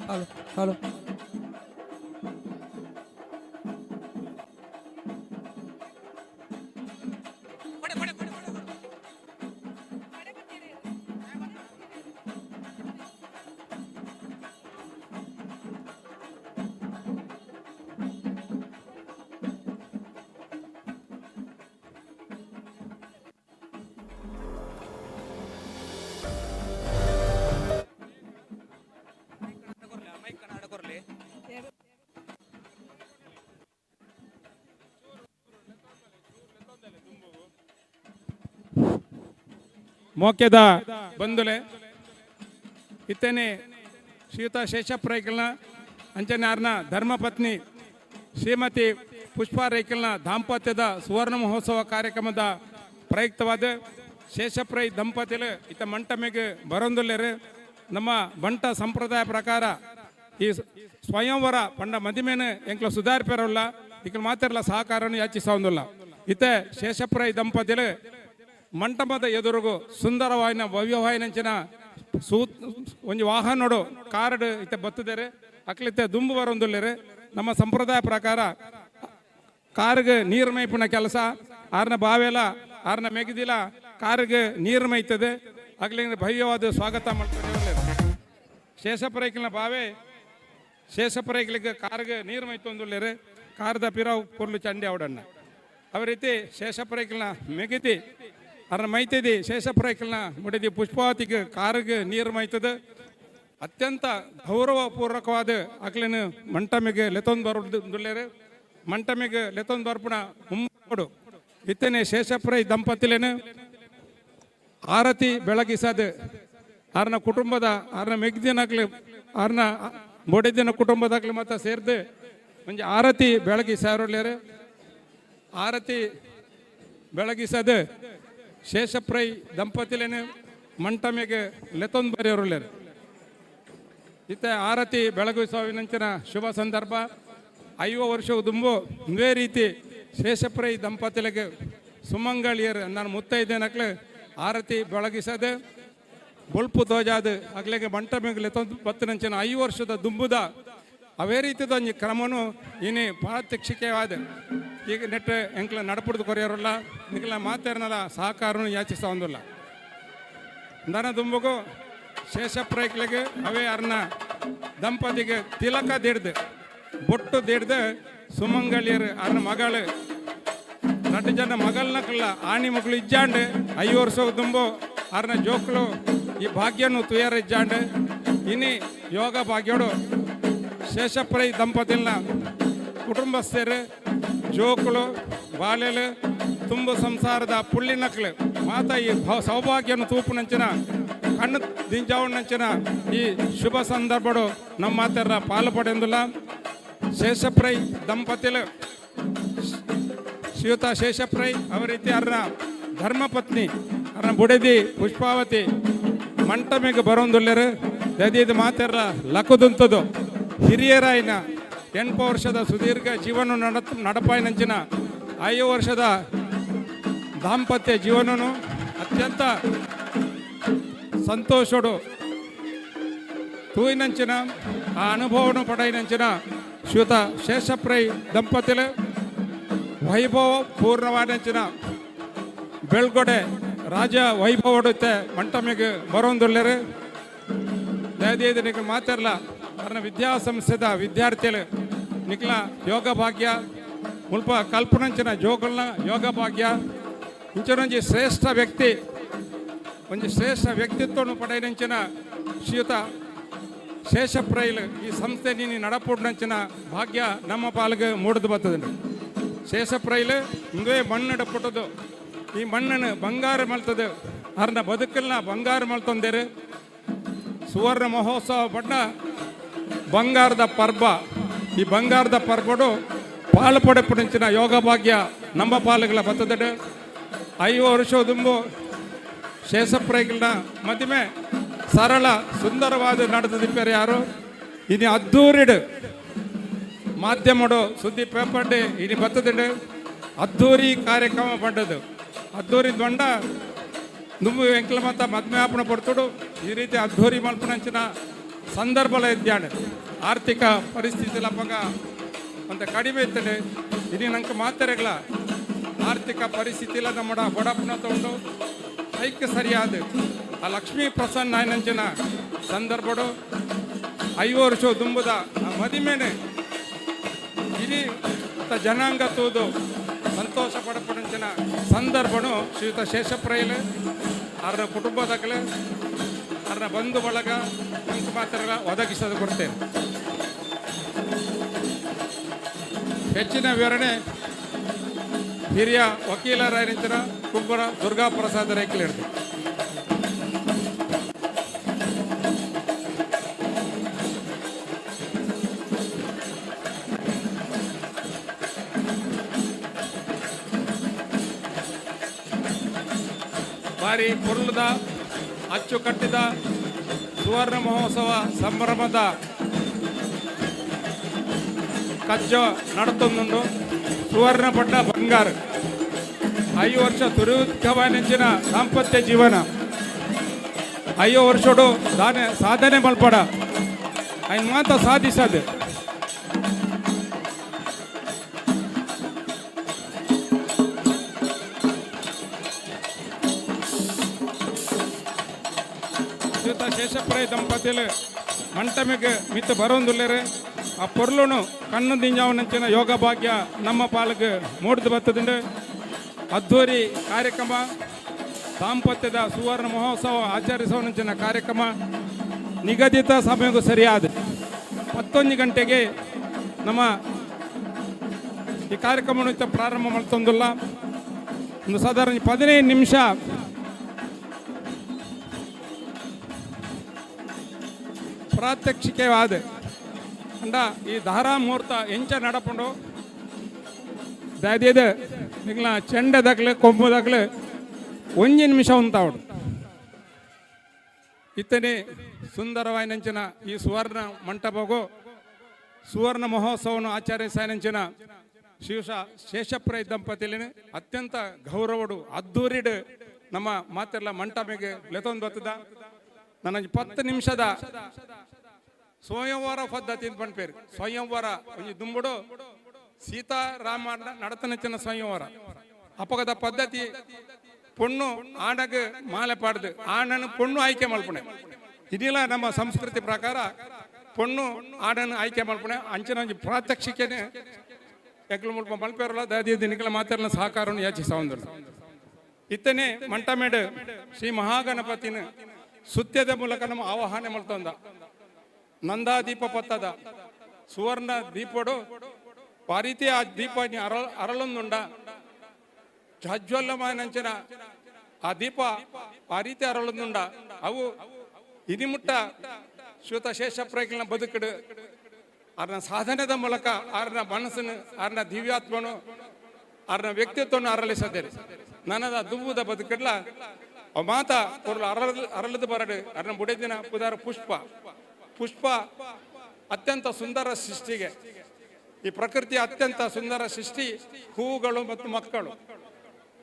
Speaker 1: hello hello
Speaker 9: ಮೋಕ್ಯದ ಬಂಧುಲೆ ಇತ್ತೇನೆ ಶ್ರೀಯುತ ಶೇಷಪ್ಪ ರೈಕಲ್ನ ಅಂಚನಾರ್ನ ಧರ್ಮಪತ್ನಿ ಶ್ರೀಮತಿ ಪುಷ್ಪಾ ರೈಕಲ್ನ ದಾಂಪತ್ಯದ ಸುವರ್ಣ ಮಹೋತ್ಸವ ಕಾರ್ಯಕ್ರಮದ ಪ್ರಯುಕ್ತವಾದ ಶೇಷಪ್ಪ ರೈ ದಂಪತಿಗಳು ಇತ್ತ ಮಂಟಮೆಗೆ ಬರೋಂದುಲ್ಲೇರು ನಮ್ಮ ಬಂಟ ಸಂಪ್ರದಾಯ ಪ್ರಕಾರ ಈ ಸ್ವಯಂವರ ಪಂಡ ಮದಿಮೇನು ಎಂಕ್ಲ ಸುಧಾರಿಪೇರಲ್ಲ ಇಕ್ಕ ಮಾತಿರಲ್ಲ ಸಹಕಾರವನ್ನು ಯಾಚಿಸೋದಿಲ್ಲ ಇತ್ತೆ ಶೇಷಪ್ಪ ರೈ ದಂಪತಿಗಳು ಮಂಟಪದ ಎದುರುಗು ಸುಂದರವಾಯಿನ ಭವ್ಯವಾಯಿನಂಚಿನ ಒಂದು ವಾಹನ ನೋಡು ಕಾರ್ಡ್ ಇತ್ತೆ ಬತ್ತದೇರೆ ಅಕ್ಲಿತ್ತೆ ದುಂಬು ಬರೋಂದುಲ್ಲೇರು ನಮ್ಮ ಸಂಪ್ರದಾಯ ಪ್ರಕಾರ ಕಾರ್ಗೆ ನೀರು ಮೈಪುನ ಕೆಲಸ ಆರ್ನ ಬಾವೆಲ್ಲ ಆರ್ನ ಮೆಗದಿಲ ಕಾರ್ಗೆ ನೀರು ಮೈತದೆ ಅಗ್ಲಿಂದ ಭವ್ಯವಾದ ಸ್ವಾಗತ ಮಾಡ್ತಾರೆ ಶೇಷಪ್ಪ ರೈಕಲ್ನ ಬಾವೆ ಶೇಷಪ್ಪ ರೈಕಲಿಗೆ ಕಾರ್ಗೆ ನೀರು ಮೈತೊಂದುಲ್ಲೇರು ಕಾರ್ದ ಪಿರಾವ್ ಪುರ್ಲು ಚಂಡಿ ಅವಡಣ್ಣ ಅವ ರೀತಿ ಶೇಷಪ್ಪ ರೈಕಲ್ನ ಮೆಗಿತಿ ಅರ್ನ ಮೈತದಿ ಶೇಷಪ್ಪ ರೈಕಲ್ನ ಮುಡಿದಿ ಪುಷ್ಪಾವತಿಗೆ ಕಾರ್ಗೆ ನೀರು ಮೈತದ ಅತ್ಯಂತ ಗೌರವಪೂರ್ವಕವಾದ ಅಕ್ಲಿನ ಮಂಟಮಿಗೆ ಲೆತೊಂದು ಬರೋದುಲ್ಲೇರು ಮಂಟಮಿಗೆ ಲೆತೊಂದು ಬರ್ಪುಣ ಮುಂಬಡು ಇತ್ತನೆ ಶೇಷಪ್ಪ ರೈ ದಂಪತಿಲೇನು ಆರತಿ ಬೆಳಗಿಸದು ಆರ್ನ ಕುಟುಂಬದ ಆರ್ನ ಮೆಗ್ದಿನಾಗ್ಲಿ ಆರ್ನ ಮೊಡೆದಿನ ಕುಟುಂಬದಾಗ್ಲಿ ಮತ್ತೆ ಸೇರ್ದು ಒಂದು ಆರತಿ ಬೆಳಗಿಸಾರೋಲ್ಲೇರು ಆರತಿ ಬೆಳಗಿಸದು ಶೇಷಪ್ಪ ರೈ ದಂಪತಿಲೇನು ಮಂಟಮೆಗೆ ಲೆತೊಂದು ಬರೆಯೋರುಲ್ಲೇರು ಇತ್ತ ಆರತಿ ಬೆಳಗಿಸುವಿನಂಚಿನ ಶುಭ ಸಂದರ್ಭ 5 ವರ್ಷವು ದುಂಬು ಇದೇ ರೀತಿ ಶೇಷಪ್ಪ ರೈ ದಂಪತಿಗಳಿಗೆ ಸುಮಂಗಳಿಯರು ನಾನು ಮುತ್ತೈದೇನಕ್ಲೆ ಆರತಿ ಬೆಳಗಿಸದೆ ಬೊಲ್ಪು ತೋಜಾದು ಅಗ್ಲೆಗೆ ಮಂಟಮೆಗೆ ಲೆತೊಂದು ಬತ್ತನಂಚಿನ 5 ವರ್ಷದ ದುಂಬುದ ಅವೇ ರೀತಿದ ಒಂದು ಕ್ರಮನು ಇನ್ನೇ ಪ್ರಾತ್ಯಕ್ಷಿಕವಾದ ಈಗ ನೆಟ್ಟ ಎಂಕ್ಲ ನಡಪುಡ್ದು ಕೊರೆಯೋರಲ್ಲ ನಿಕ್ಲ ಮಾತಾಡ್ನಲ್ಲ ಸಹಕಾರನು ಯಾಚಿಸೋದಿಲ್ಲ ದನ ದುಂಬುಗು ಶೇಷಪ್ಪ ರೈಕ್ಲಿಗೆ ಅವೇ ಅರ್ನ ದಂಪತಿಗೆ ತಿಲಕ ದಿಡ್ದು ಬೊಟ್ಟು ದಿಡ್ದು ಸುಮಂಗಳಿಯರು ಅನ್ನ ಮಗಳು 2 ಜನ ಮಗಳನ್ನಕ್ಕಲ್ಲ ಆಣಿ ಮಕ್ಕಳು ಇಜ್ಜಾಂಡು 5 ವರ್ಷ ತುಂಬು ಅರ್ನ ಜೋಕ್ಲು ಈ ಭಾಗ್ಯನು ತುಯಾರ ಇಜ್ಜಾಂಡು ಇನಿ ಯೋಗ ಭಾಗ್ಯೋಡು ಶೇಷಪ್ರೈ ದಂಪತಿನ ಕುಟುಂಬಸ್ಥರು ಜೋಕ್ಲು ಬಾಲೆಲು ತುಂಬ ಸಂಸಾರದ ಪುಳ್ಳಿನಕ್ಲು ಮಾತ ಈ ಸೌಭಾಗ್ಯನು ತೂಪುನಂಚಿನ ಕಣ್ಣು ದಿಂಜಾವಣ್ಣಂಚಿನ ಈ ಶುಭ ಸಂದರ್ಭಡು ನಮ್ಮ ಮಾತೆಲ್ಲ ಪಾಲು ಪಡೆಂದಿಲ್ಲ ಶೇಷಪ್ರೈ ದಂಪತಿಲು ಶ್ರೀಯುತ ಶೇಷಪ್ರೈ ಅವರೀತಿ ಅರ್ನ ಧರ್ಮಪತ್ನಿ ಅರ್ನ ಬುಡದಿ ಪುಷ್ಪಾವತಿ ಮಂಟಮೆಗೆ ಬರೋಂದುಲ್ಲರು ದದಿದ ಮಾತೆಲ್ಲ ಲಕುದುಂತದು ಹಿರಿಯರಾಯಿನ 8 ವರ್ಷದ ಸುದೀರ್ಘ ಜೀವನ ನಡಪಾಯಿನಂಚಿನ 5 ವರ್ಷದ ದಾಂಪತ್ಯ ಜೀವನನು ಅತ್ಯಂತ ಸಂತೋಷಡು ತೂಯಿನಂಚಿನ ಆ ಅನುಭವನು ಪಡೆಯಿನಂಚಿನ ಶ್ರೀಯುತ ಶೇಷಪ್ರೈ ದಂಪತಿಲು ವೈಭವ ಪೂರ್ಣವಾದಂಚಿನ ಬೆಳ್ಗೊಡೆ ರಾಜ ವೈಭವಡುತ್ತೆ ಮಂಟಮೆಗೆ ಬರೋಂದುಲ್ಲರು ದಯದೇದು ನಿಖಲ್ ಮಾತಾಡಲ್ಲ ಅರ್ನ ವಿದ್ಯಾಸಂಸ್ಥೆದ ವಿದ್ಯಾರ್ಥಿಗಳು ನಿಖಲ ಯೋಗ ಭಾಗ್ಯ ಮುಲ್ಪ ಕಲ್ಪನಂಚಿನ ಜೋಗಲ್ನ ಯೋಗ ಭಾಗ್ಯ ಇಂಚನೊಂಜಿ ಶ್ರೇಷ್ಠ ವ್ಯಕ್ತಿ ಒಂಜಿ ಶ್ರೇಷ್ಠ ವ್ಯಕ್ತಿತ್ವವನ್ನು ಪಡೆಯನಂಚಿನ ಶ್ರೀಯುತ ಶೇಷಪ್ರೈಲು ಈ ಸಂಸ್ಥೆ ನೀನು ನಡಪುಡ್ನಂಚಿನ ಭಾಗ್ಯ ನಮ್ಮ ಪಾಲಿಗೆ ಮೂಡಿದು ಬರ್ತದೆ ಶೇಷಪ್ರೈಲು ಇಂದೇ ಮಣ್ಣು ಪುಟ್ಟದು ಈ ಮಣ್ಣನ್ನು ಬಂಗಾರ ಮಲ್ತದು ಅರ್ನ ಬದುಕಲ್ನ ಬಂಗಾರ ಮಲ್ತೊಂದೇರು ಸುವರ್ಣ ಮಹೋತ್ಸವ ಪಡ್ಡ ಬಂಗಾರದ ಪರ್ಬ ಈ ಬಂಗಾರದ ಪರ್ಬಡು ಪಾಲು ಪಡೆಪುಡಿಂಚಿನ ಯೋಗ ಭಾಗ್ಯ ನಮ್ಮ ಪಾಲುಗಳ ಬರ್ತದೆ 5 ವರ್ಷ ತುಂಬು ಶೇಷಪ್ರೈಗಳನ್ನ ಮದುವೆ ಸರಳ ಸುಂದರವಾದ ನಡೆದಿದ್ದಾರೆ ಯಾರು ಇನ್ನು ಅದ್ದೂರಿಡು ಮಾಧ್ಯಮಡು ಸುದ್ದಿ ಪೇಪರ್ ಇನ್ನು ಬರ್ತದೆ ಅದ್ದೂರಿ ಕಾರ್ಯಕ್ರಮ ಪಡ್ಡದು ಅದ್ದೂರಿ ಬಂಡ ನುಂಬು ಎಂಕ್ಲ ಮತ್ತ ಮದ್ಮೆ ಆಪಣ ಪಡ್ತುಡು ಈ ರೀತಿ ಅದ್ದೂರಿ ಮಲ್ಪನಂಚಿನ ಸಂದರ್ಭಲ ಇದ್ದಾನೆ ಆರ್ಥಿಕ ಪರಿಸ್ಥಿತಿ ಲಪಗ ಅಂತ ಕಡಿಮೆ ಇರ್ತದೆ ಇನ್ನು ನಂಗೆ ಮಾತೆರೆಗಳ ಆರ್ಥಿಕ ಪರಿಸ್ಥಿತಿಲ ನಮ್ಮ ಬಡಪನ ತಗೊಂಡು ಐಕ್ಯ ಸರಿಯಾದ ಆ ಲಕ್ಷ್ಮೀ ಪ್ರಸನ್ನ ಆಯ್ನಂಚಿನ ಸಂದರ್ಭಡು 5 ವರ್ಷ ದುಂಬುದ ಆ ಮದಿಮೇನೆ ಇಡೀ ಜನಾಂಗ ತೂದು ಸಂತೋಷ ಪಡಪಡಿನ ಸಂದರ್ಭನು ಶ್ರೀಯುತ ಶೇಷಪ್ರೈಲು ಅವರ ಕುಟುಂಬದಗಳು ಅವರ ಬಂಧು ಬಳಗ ಅಂಕ ಮಾತ್ರ ಒದಗಿಸಲು ಕೊಡ್ತೇನೆ. ಹೆಚ್ಚಿನ ವಿವರಣೆ ಹಿರಿಯ ವಕೀಲರಾಯನಿಂದ ಕುಂಬರ ದುರ್ಗಾಪ್ರಸಾದ ರೇಖಲಿ ಹಿಡಿದು ಭಾರಿ ಪುರ್ಲದ ಅಚ್ಚುಕಟ್ಟಿದ ಸುವರ್ಣ ಮಹೋತ್ಸವ ಸಂಭ್ರಮದ ಕಜ್ಜ ನಡತೊಂದುಂಡು ಸುವರ್ಣ ಪಡ್ಡ ಬಂಗಾರ 5 ವರ್ಷ ತುರುಕವಾನೆಂಚಿನ ದಾಂಪತ್ಯ ಜೀವನ 5 ವರ್ಷಡು ಸಾಧನೆ ಮಲ್ಪಡ ఆయన ಮಾತ ಸಾಧಿಸದು ಶ್ರೀಯುತ ಶೇಷಪ್ರೈ ದಂಪತಿಲು ಮಂಟಮೆಗೆ ಮಿತ್ತು ಬರೋಂದುಲ್ಲೇರು ಆ ಪೊರ್ಲುನು ಕಣ್ಣು ದಿಂಜಾವನಂಚಿನ ಯೋಗ ಭಾಗ್ಯ ನಮ್ಮ ಪಾಲಿಗೆ ಮೂಡಿದು ಬರ್ತದುಂಡು ಅದ್ದೂರಿ ಕಾರ್ಯಕ್ರಮ ದಾಂಪತ್ಯದ ಸುವರ್ಣ ಮಹೋತ್ಸವ ಆಚರಿಸುವನಂಚಿನ ಕಾರ್ಯಕ್ರಮ ನಿಗದಿತ ಸಮಯಕ್ಕೂ ಸರಿಯಾದ 11 ಗಂಟೆಗೆ ನಮ್ಮ ಈ ಕಾರ್ಯಕ್ರಮವನ್ನು ಪ್ರಾರಂಭ ಮಾಡ್ತೊಂದಿಲ್ಲ. ಒಂದು ಸಾಧಾರಣ 15 ನಿಮಿಷ ಪ್ರಾತ್ಯಕ್ಷಿಕೆವಾದ ಅಂಡ ಈ ಧಾರಾ ಮುಹೂರ್ತ ಎಂಚ ನಡಪುಂಡು ದಾದಿಯದ ನಿಗ್ಲ ಚೆಂಡದಾಗ್ಲೆ ಕೊಂಬುದಾಗ್ಲೆ 1 ನಿಮಿಷ ಉಂತಾವಡು ಇತ್ತನೆ ಸುಂದರವಾಯಿನಂಚಿನ ಈ ಸುವರ್ಣ ಮಂಟಪಗೂ ಸುವರ್ಣ ಮಹೋತ್ಸವವನ್ನು ಆಚರಿಸಾಯನಂಚಿನ ಶಿವಶ ಶೇಷಪ್ರೈ ದಂಪತಿಲಿನ ಅತ್ಯಂತ ಗೌರವಡು ಅದ್ದೂರಿಡು ನಮ್ಮ ಮಾತೆಲ್ಲ ಮಂಟಪಗೆ ಲೆತೊಂದು ಬರ್ತದ ನನಗೆ 10 ನಿಮಿಷದ ಸ್ವಯಂವರ ಪದ್ಧತಿ ಅಂತ ಪಂಡ್ಪೇರು ಸ್ವಯಂವರ ಒಂಜಿ ದುಂಬುಡು ಸೀತಾರಾಮ ನಡತನಚ್ಚಿನ ಸ್ವಯಂವರ ಅಪಗದ ಪದ್ಧತಿ ಪೊಣ್ಣು ಆಣಗೆ ಮಾಲೆ ಪಾಡ್ದು ಆಣನು ಪೊಣ್ಣು ಆಯ್ಕೆ ಮಲ್ಪಣೆ ಇದಿಲ್ಲ ನಮ್ಮ ಸಂಸ್ಕೃತಿ ಪ್ರಕಾರ ಪೊಣ್ಣು ಆಡನ್ನು ಆಯ್ಕೆ ಮಾಡ್ಕೊಂಡೆ ಅಂಚಿನ ಪ್ರಾತ್ಯಕ್ಷಿಕೆನೆ ಎಕ್ಲು ಮುಲ್ಪ ಮಲ್ಪೇರಲ್ಲ ದಾದಿ ದಿನಗಳ ಮಾತೆಲ್ಲ ಸಹಕಾರವನ್ನು ಯಾಚಿಸವಂದಿಲ್ಲ ಇತ್ತನೇ ಮಂಟಮೇಡು ಶ್ರೀ ಮಹಾಗಣಪತಿನ ಸುತ್ಯದ ಮೂಲಕ ನಮ್ಮ ಆವಾಹನೆ ಮಾಡ್ತಂದ ನಂದಾದೀಪ ಪತ್ತದ ಸುವರ್ಣ ದೀಪಡು ಪಾರಿತಿ ಆ ದೀಪ ಅರಳೊಂದುಂಡ ಜಾಜ್ವಲ್ಲಮಾಯನಂಚಿನ ಆ ದೀಪ ಪಾರಿತಿ ಅರಳೊಂದುಂಡ ಅವು ಇದಿಮುಟ್ಟ ಶ್ವೇತ ಶೇಷ ಪ್ರೈಕಲ್ನ ಬದುಕಡು ಅವ್ರನ್ನ ಸಾಧನೆದ ಮೂಲಕ ಅವ್ರನ್ನ ಮನಸ್ಸನ್ನು ಅವ್ರನ್ನ ದಿವ್ಯಾತ್ಮನು ಅವ್ರನ್ನ ವ್ಯಕ್ತಿತ್ವವನ್ನು ಅರಳಿಸದೇರಿ ನನ್ನದ ದುಬ್ಬುದ ಬದುಕಡ್ಲ ಮಾತ ಅವ್ರ ಅರಳದು ಬರಡು ಅವ್ರನ್ನ ಬುಡದಿನ ಪುದಾರ ಪುಷ್ಪ ಅತ್ಯಂತ ಸುಂದರ ಸೃಷ್ಟಿಗೆ ಈ ಪ್ರಕೃತಿಯ ಅತ್ಯಂತ ಸುಂದರ ಸೃಷ್ಟಿ ಹೂವುಗಳು ಮತ್ತು ಮಕ್ಕಳು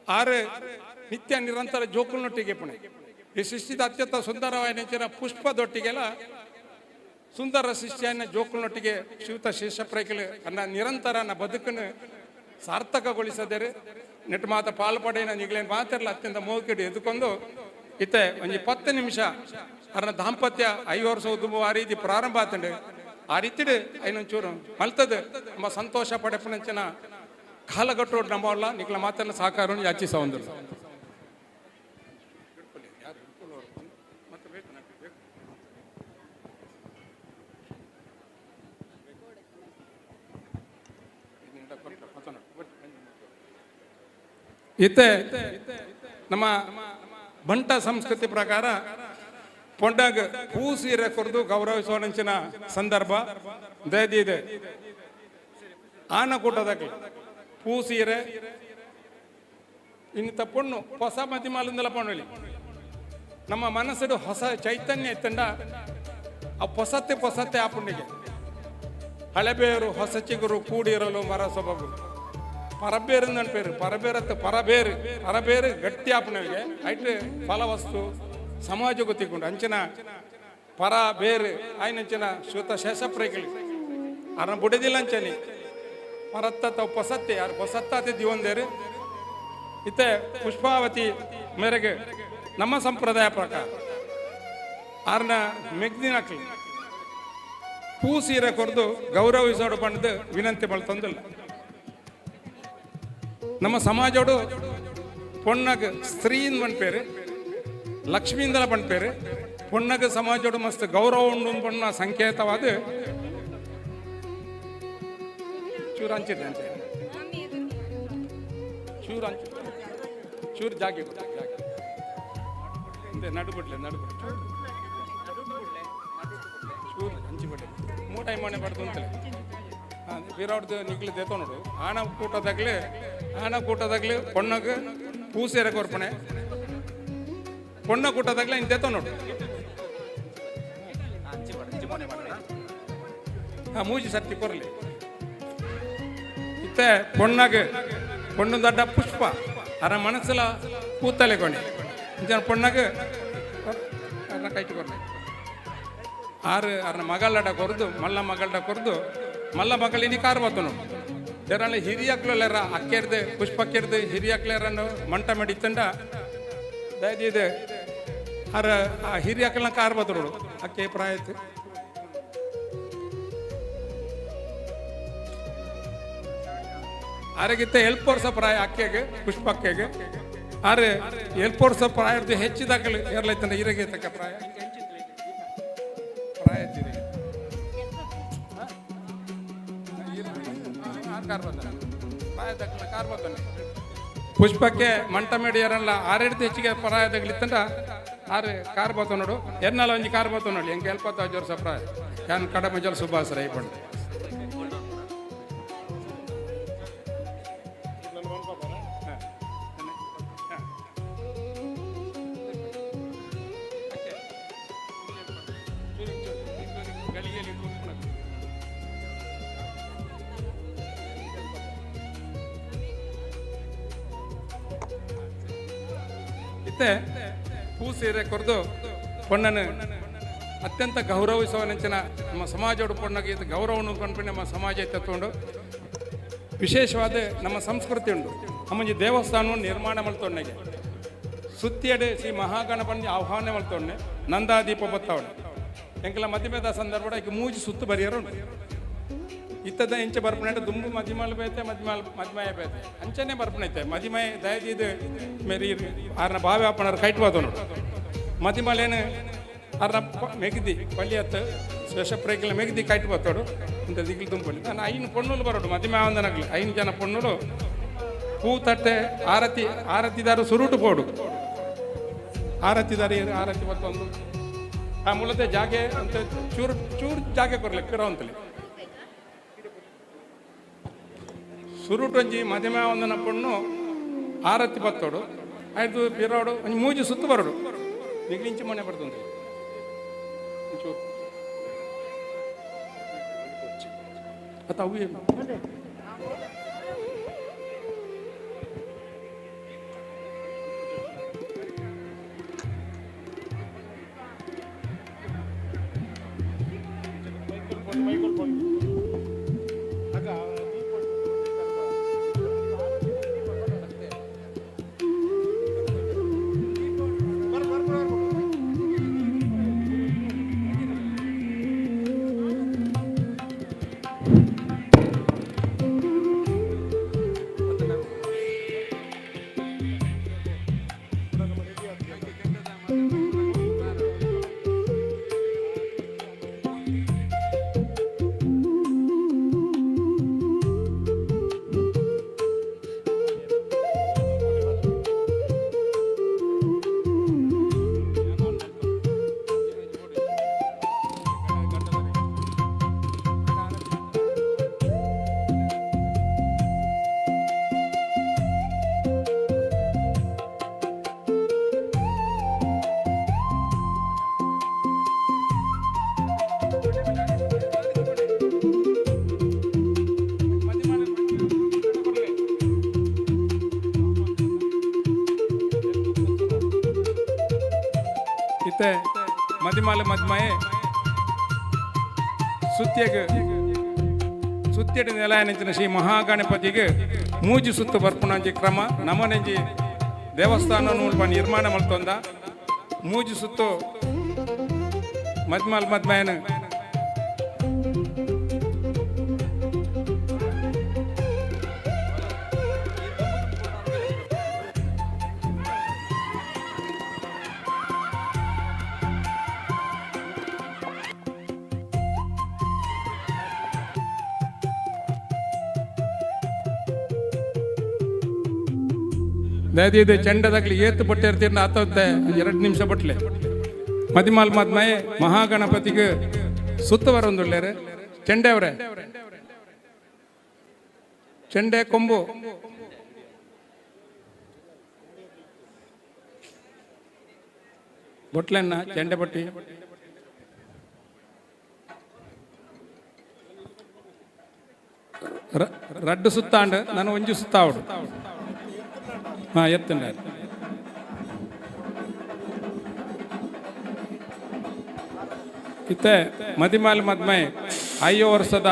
Speaker 9: ಆರು ನಿತ್ಯ ನಿರಂತರ ಜೋಕುಲ್ನೊಟ್ಟಿಗೆ ಪುಣೆ ಈ ಸೃಷ್ಟಿದ ಅತ್ಯಂತ ಸುಂದರವಾದ ಪುಷ್ಪದೊಟ್ಟಿಗೆಲ್ಲ ಸುಂದರ ಸೃಷ್ಟಿಯನ್ನ ಜೋಕುಲ್ನೊಟ್ಟಿಗೆ ಶಿವತ ಶೇಷ ಪ್ರೈಕಲು ಅನ್ನ ನಿರಂತರ ಬದುಕನ್ನು ಸಾರ್ಥಕಗೊಳಿಸದೇರು ನೆಟ್ಟು ಮಾತ ಪಾಲ್ಪಡೆನ ನಿಗ್ಲೇನು ಮಾತಿರಲ್ಲ ಅತ್ಯಂತ ಮೋಕಿಡು ಎದುಕೊಂಡು ಇತ್ತೆ ಒಂದು 10 ನಿಮಿಷ ಅರ್ನ ದಾಂಪತ್ಯ 5 ವರ್ಷ ಉದ್ದುವ ಆ ರೀತಿ ಪ್ರಾರಂಭ ಆತಂಡು ಆ ರೀತಿ ಐನೊಂಚೂರು ಮಲ್ತದ ನಮ್ಮ ಸಂತೋಷ ಪಡೆಪನಂಚಿನ ಕಾಲಗಟ್ಟೋಡು ನಮ್ಮಲ್ಲ ನಿಗ್ಲ ಮಾತನ್ನ ಸಹಕಾರವನ್ನು ಯಾಚಿಸವಂದಿಲ್ಲ ಇತ್ತೆ ನಮ್ಮ ಬಂಟ ಸಂಸ್ಕೃತಿ ಪ್ರಕಾರ ಪೊಂಡಾಗ ಹೂ ಸೀರೆ ಕೊರ್ದು ಗೌರವಿಸುವಂಚಿನ ಸಂದರ್ಭ ಇದೆ ಆನಕೂಟದಾಗ ಹೂ ಸೀರೆ ಇನ್ನಿತ ಪೊಣ್ಣು ಹೊಸ ಮತಿಮಾಲಿಂದಲ ಪೊಣ್ಣಲಿ ನಮ್ಮ ಮನಸ್ಸು ಹೊಸ ಚೈತನ್ಯ ಇತ್ತಂಡ ಆ ಹೊಸತ್ತೆ ಆ ಪುಣ್ಣಿಗೆ ಹಳೆಬೇರು ಹೊಸ ಚಿಗುರು ಕೂಡಿರಲು ಮರ ಸೊಬಗು ಪರಬೇರು ಪೇರು ಪರಬೇರು ಗಟ್ಟಿ ಆಪನವಿಗೆ ಐಟ್ ಫಲವಸ್ತು ಸಮಾಜ ಗೊತ್ತಿಕೊಂಡು ಅಂಚಿನ ಪರ ಬೇರು ಆಯ್ನಂಚಿನ ಶ್ವೇತ ಶೇಷಪ್ರೈಕಲಿ ಅವ್ರನ್ನ ಬುಡದಿಲ್ಲ ಅಂಚನಿ ಪರತ್ತ ಪೊಸತ್ತೆ ಯಾರು ಪೊಸತ್ತಾತಿ ದಿವಂದೇರು ಇತ್ತೆ ಪುಷ್ಪಾವತಿ ಮೇರೆಗೆ ನಮ್ಮ ಸಂಪ್ರದಾಯ ಪ್ರಕಾರ ಅವ್ರನ್ನ ಮೆಗ್ದಿನಕ್ಲಿ ಹೂ ಸೀರೆ ಕೊರ್ದು ಗೌರವಿಸೋಡು ಪಂಡದು ವಿನಂತಿ ಮಾಡ್ತಂದಿಲ್ಲ ನಮ್ಮ ಸಮಾಜೋಡು ಪೊಣ್ಣಗ ಸ್ತ್ರೀನ್ ಪಂಡ್ಪೇರು ಲಕ್ಷ್ಮೀಂದಲ ಪಂಡ್ಪೇರು ಪೊಣ್ಣಗ ಸಮಾಜೋಡು ಮಸ್ತ್ ಗೌರವ ಉಂಡು ಪಣ್ಣ ಸಂಕೇತವಾದ ಚೂರು ಹಂಚಿದೆ ಅಂತ ಚೂರು ಜಾಗಿ ನಡುಬಿಡ್ಲೆ ಚೂರು ಹಂಚಿಬಿಡ್ಲೆ ಮೂಟೈ ಮನೆ ಬಡ್ದು ಅಂತಲೇ ವಿರಾಡ್ದು ನಿಗ್ಲು ದೇತೋ ನೋಡು ಆನ ಕೂಟದಾಗ್ಲಿ ಪೊಣ್ಣಗೆ ಹೂ ಸೇರೆ ಕೊರ್ಪಣೆ ಪೊಣ್ಣ ಕೂಟದಾಗ್ಲಿ ಇನ್ ದೇತೋ ನೋಡು ಮೂಜಿ ಸರ್ತಿ ಕೊರ್ಲಿ ಇತ್ತೆ ಪೊಣ್ಣು ದೊಡ್ಡ ಪುಷ್ಪ ಅರ ಮನಸ್ಸಲ ಕೂತಲೆ ಕೊನೆ ಪೊಣ್ಣಗೆ ಅರ್ನ ಕೈಟಿ ಕೊರ್ಲಿ ಅರ್ನ ಮಗಳಡ ಕೊರ್ದು ಮಗಳಡ ಕೊರ್ದು ಮಲ್ಲ ಮಗಳಿನಿ ಕಾರ್ ಬತ್ತನು ಜರಲ್ಲಿ ಹಿರಿಯಕ್ಲೆರ ಅಕ್ಕೆರ್ದು ಪುಷ್ಪಕ್ಕೆರ್ದು ಹಿರಿಯಕ್ಲೆರನ್ನು ಮಂಟ ಮಾಡಿತ್ತಂಡ ಇದೆ ಅರ ಆ ಹಿರಿಯಕ್ಕಲ್ನ ಕಾರ್ ಬತ್ತರು ಅಕ್ಕೆ ಪ್ರಾಯತ್ ಆರಗಿತ್ತ ಎಲ್ಪೋರ್ಸ ಪ್ರಾಯ ಅಕ್ಕೆಗೆ ಪುಷ್ಪಕ್ಕೆಗೆ ಆರೆ ಎಲ್ಪೋರ್ಸ ಪ್ರಾಯದ್ದು ಹೆಚ್ಚಿದಾಗಲಿ ಏರ್ಲೈತಂಡ ಇರಗೆ ತಕ್ಕ ಪ್ರಾಯ ಪುಷ್ಪಕ್ಕೆ ಮಂಟ ಮೇಡಿಯರಲ್ಲ ಆರೆಡ್ದು ಹೆಚ್ಚಿಗೆ ಪ್ರಾಯದಾಗ್ಲಿತ್ತಂಡ ಆರು ಕಾರ್ ಬತ್ತ ನೋಡು ಎನ್ನಲ್ಲ ಒಂಜಿ ಕಾರ್ ಬತ್ತ ನೋಡಿ ಹೆಂಗೆ 75 ವರ್ಷ ಪ್ರಾಯ ಯಾನ್ ಕಡಮಜಲ್ ಸುಭಾಸ್ ರೈ ಪಂಡ ಹೂ ಸೀರೆ ಕೊರ್ದು ಪೊಣ್ಣನು ಅತ್ಯಂತ ಗೌರವಿಸುವನಂಚಿನ ನಮ್ಮ ಸಮಾಜೋಡು ಪೊಣ್ಣಗೆ ಇದು ಗೌರವವನ್ನು ಕೊಂಡ್ಬಿಟ್ಟು ನಮ್ಮ ಸಮಾಜ ತತ್ಕೊಂಡು ವಿಶೇಷವಾದ ನಮ್ಮ ಸಂಸ್ಕೃತಿ ಉಂಟು ನಮ್ಮಂಜಿ ದೇವಸ್ಥಾನವನ್ನು ನಿರ್ಮಾಣ ಮಲ್ತೊಣ್ಣೆಗೆ ಸುತ್ತಿಯಡೆ ಶ್ರೀ ಮಹಾಗಣಪತಿ ಆಹ್ವಾನ ಮಲ್ತೊಣ್ಣೆ ನಂದಾದೀಪ ಬತ್ತವಣೆ ಎಂಕಲ ಮಧ್ಯಮೇದ ಸಂದರ್ಭ ಈಗ ಮೂಜಿ ಸುತ್ತು ಬರಿಯರು ಇತ್ತದ ಇಂಚೆ ಬರ್ಪಣೆ ದುಂಬು ಮದಿಮಾಲ್ ಬೇತೆ ಮದಿಮಾಯ ಬೇತೆ ಅಂಚನೆ ಬರ್ಪಣೈತೆ ಮದಿಮಾಯ ದಯದಿದು ಮೇರಿ ಆರ್ನ ಬಾವಿ ಆಪಣರ್ ಕೈಟ್ವಾದ ಮದಿಮಾಲೇನು ಆರ್ನ ಮೆಗ್ದಿ ಪಳ್ಳಿಯತ್ತು ಶೇಷಪ್ರೇಕಿಲ ಮೆಗ್ದಿ ಕೈಟ್ಬೋತಾಡು ಇಂಥ ದಿಗಿಲು ದುಂಪಲ್ಲಿ ನಾನು ಐನು ಪೊಣ್ಣುಲು ಬರೋಡು ಮದಿಮಾಯ ಒಂದನಾಗಲಿ 5 ಜನ ಪೊಣ್ಣುಲು ಹೂ ತಟ್ಟೆ ಆರತಿದಾರು ಸುರುಟು ಪೋಡು ಆರತಿದಾರಿ ಆರತಿ ಮತ್ತೊಂದು ಆ ಮೂಲತೆ ಜಾಗೆ ಅಂತ ಚೂರು ಜಾಗೆ ಕೊರ್ಲಿಕ್ಕೆ ಕಿರೋ ಅಂತಲಿ ಸುರುಟೊಂಜಿ ಮದಿಮೆ ಒಂದನ ಪೊಣ್ಣು ಆರತಿ ಬತ್ತೋಡು ಆಯ್ತು ಪಿರೋಡು ಒಂಜಿ ಮೂಜಿ ಸುತ್ತು ಬರೋಡು ನಿಗ್ಲಿಂಚಿ ಮನೆ ಬರ್ತಂತ ಅತ್ತ ಅವು ಏನು ಇತ್ತೆ ಮದಿಮಾಲೆ ಮದ್ಮಯೆ ಸುತ್ತಿಯಡಿ ನೆಲಾಯನಿಂಚಿನ ಶ್ರೀ ಮಹಾಗಣಪತಿಗೆ ಮೂಜಿ ಸುತ್ತು ಬರ್ಪುಣಂಜಿ ಕ್ರಮ ನಮನೆಂಜಿ ದೇವಸ್ಥಾನ ನಿರ್ಮಾಣ ಮಲ್ತೊಂದ ಮೂಜಿ ಸುತ್ತು ಮದ್ಮಾಲ್ ಮದ್ಮಯನ ದಯದಿದೆ ಚೆಂಡದಾಗ್ಲಿ ಏತು ಬಟ್ಟೆ ಇರ್ತೀರ ಆತೋತ್ತೆ 2 ನಿಮಿಷ ಬಟ್ಲೆ ಮದಿಮಾಲ್ ಮದ್ಮಯೆ ಮಹಾಗಣಪತಿಗೆ ಸುತ್ತವರ ಒಂದುಳ್ಳೇರೆ ಚೆಂಡೆ ಅವರೇ ಚೆಂಡೆ ಕೊಂಬು ಬೊಟ್ಲೆನ್ನ ಚೆಂಡೆ ಬಟ್ಟಿ ರಡ್ಡು ಸುತ್ತಾಂಡು ನಾನು ಒಂಜಿ ಸುತ್ತಾವಡು ಎತ್ತಂಡ ಇತ್ತೆ ಮದಿಮಾಲ್ ಮದ್ಮಯೆ 5 ವರ್ಷದ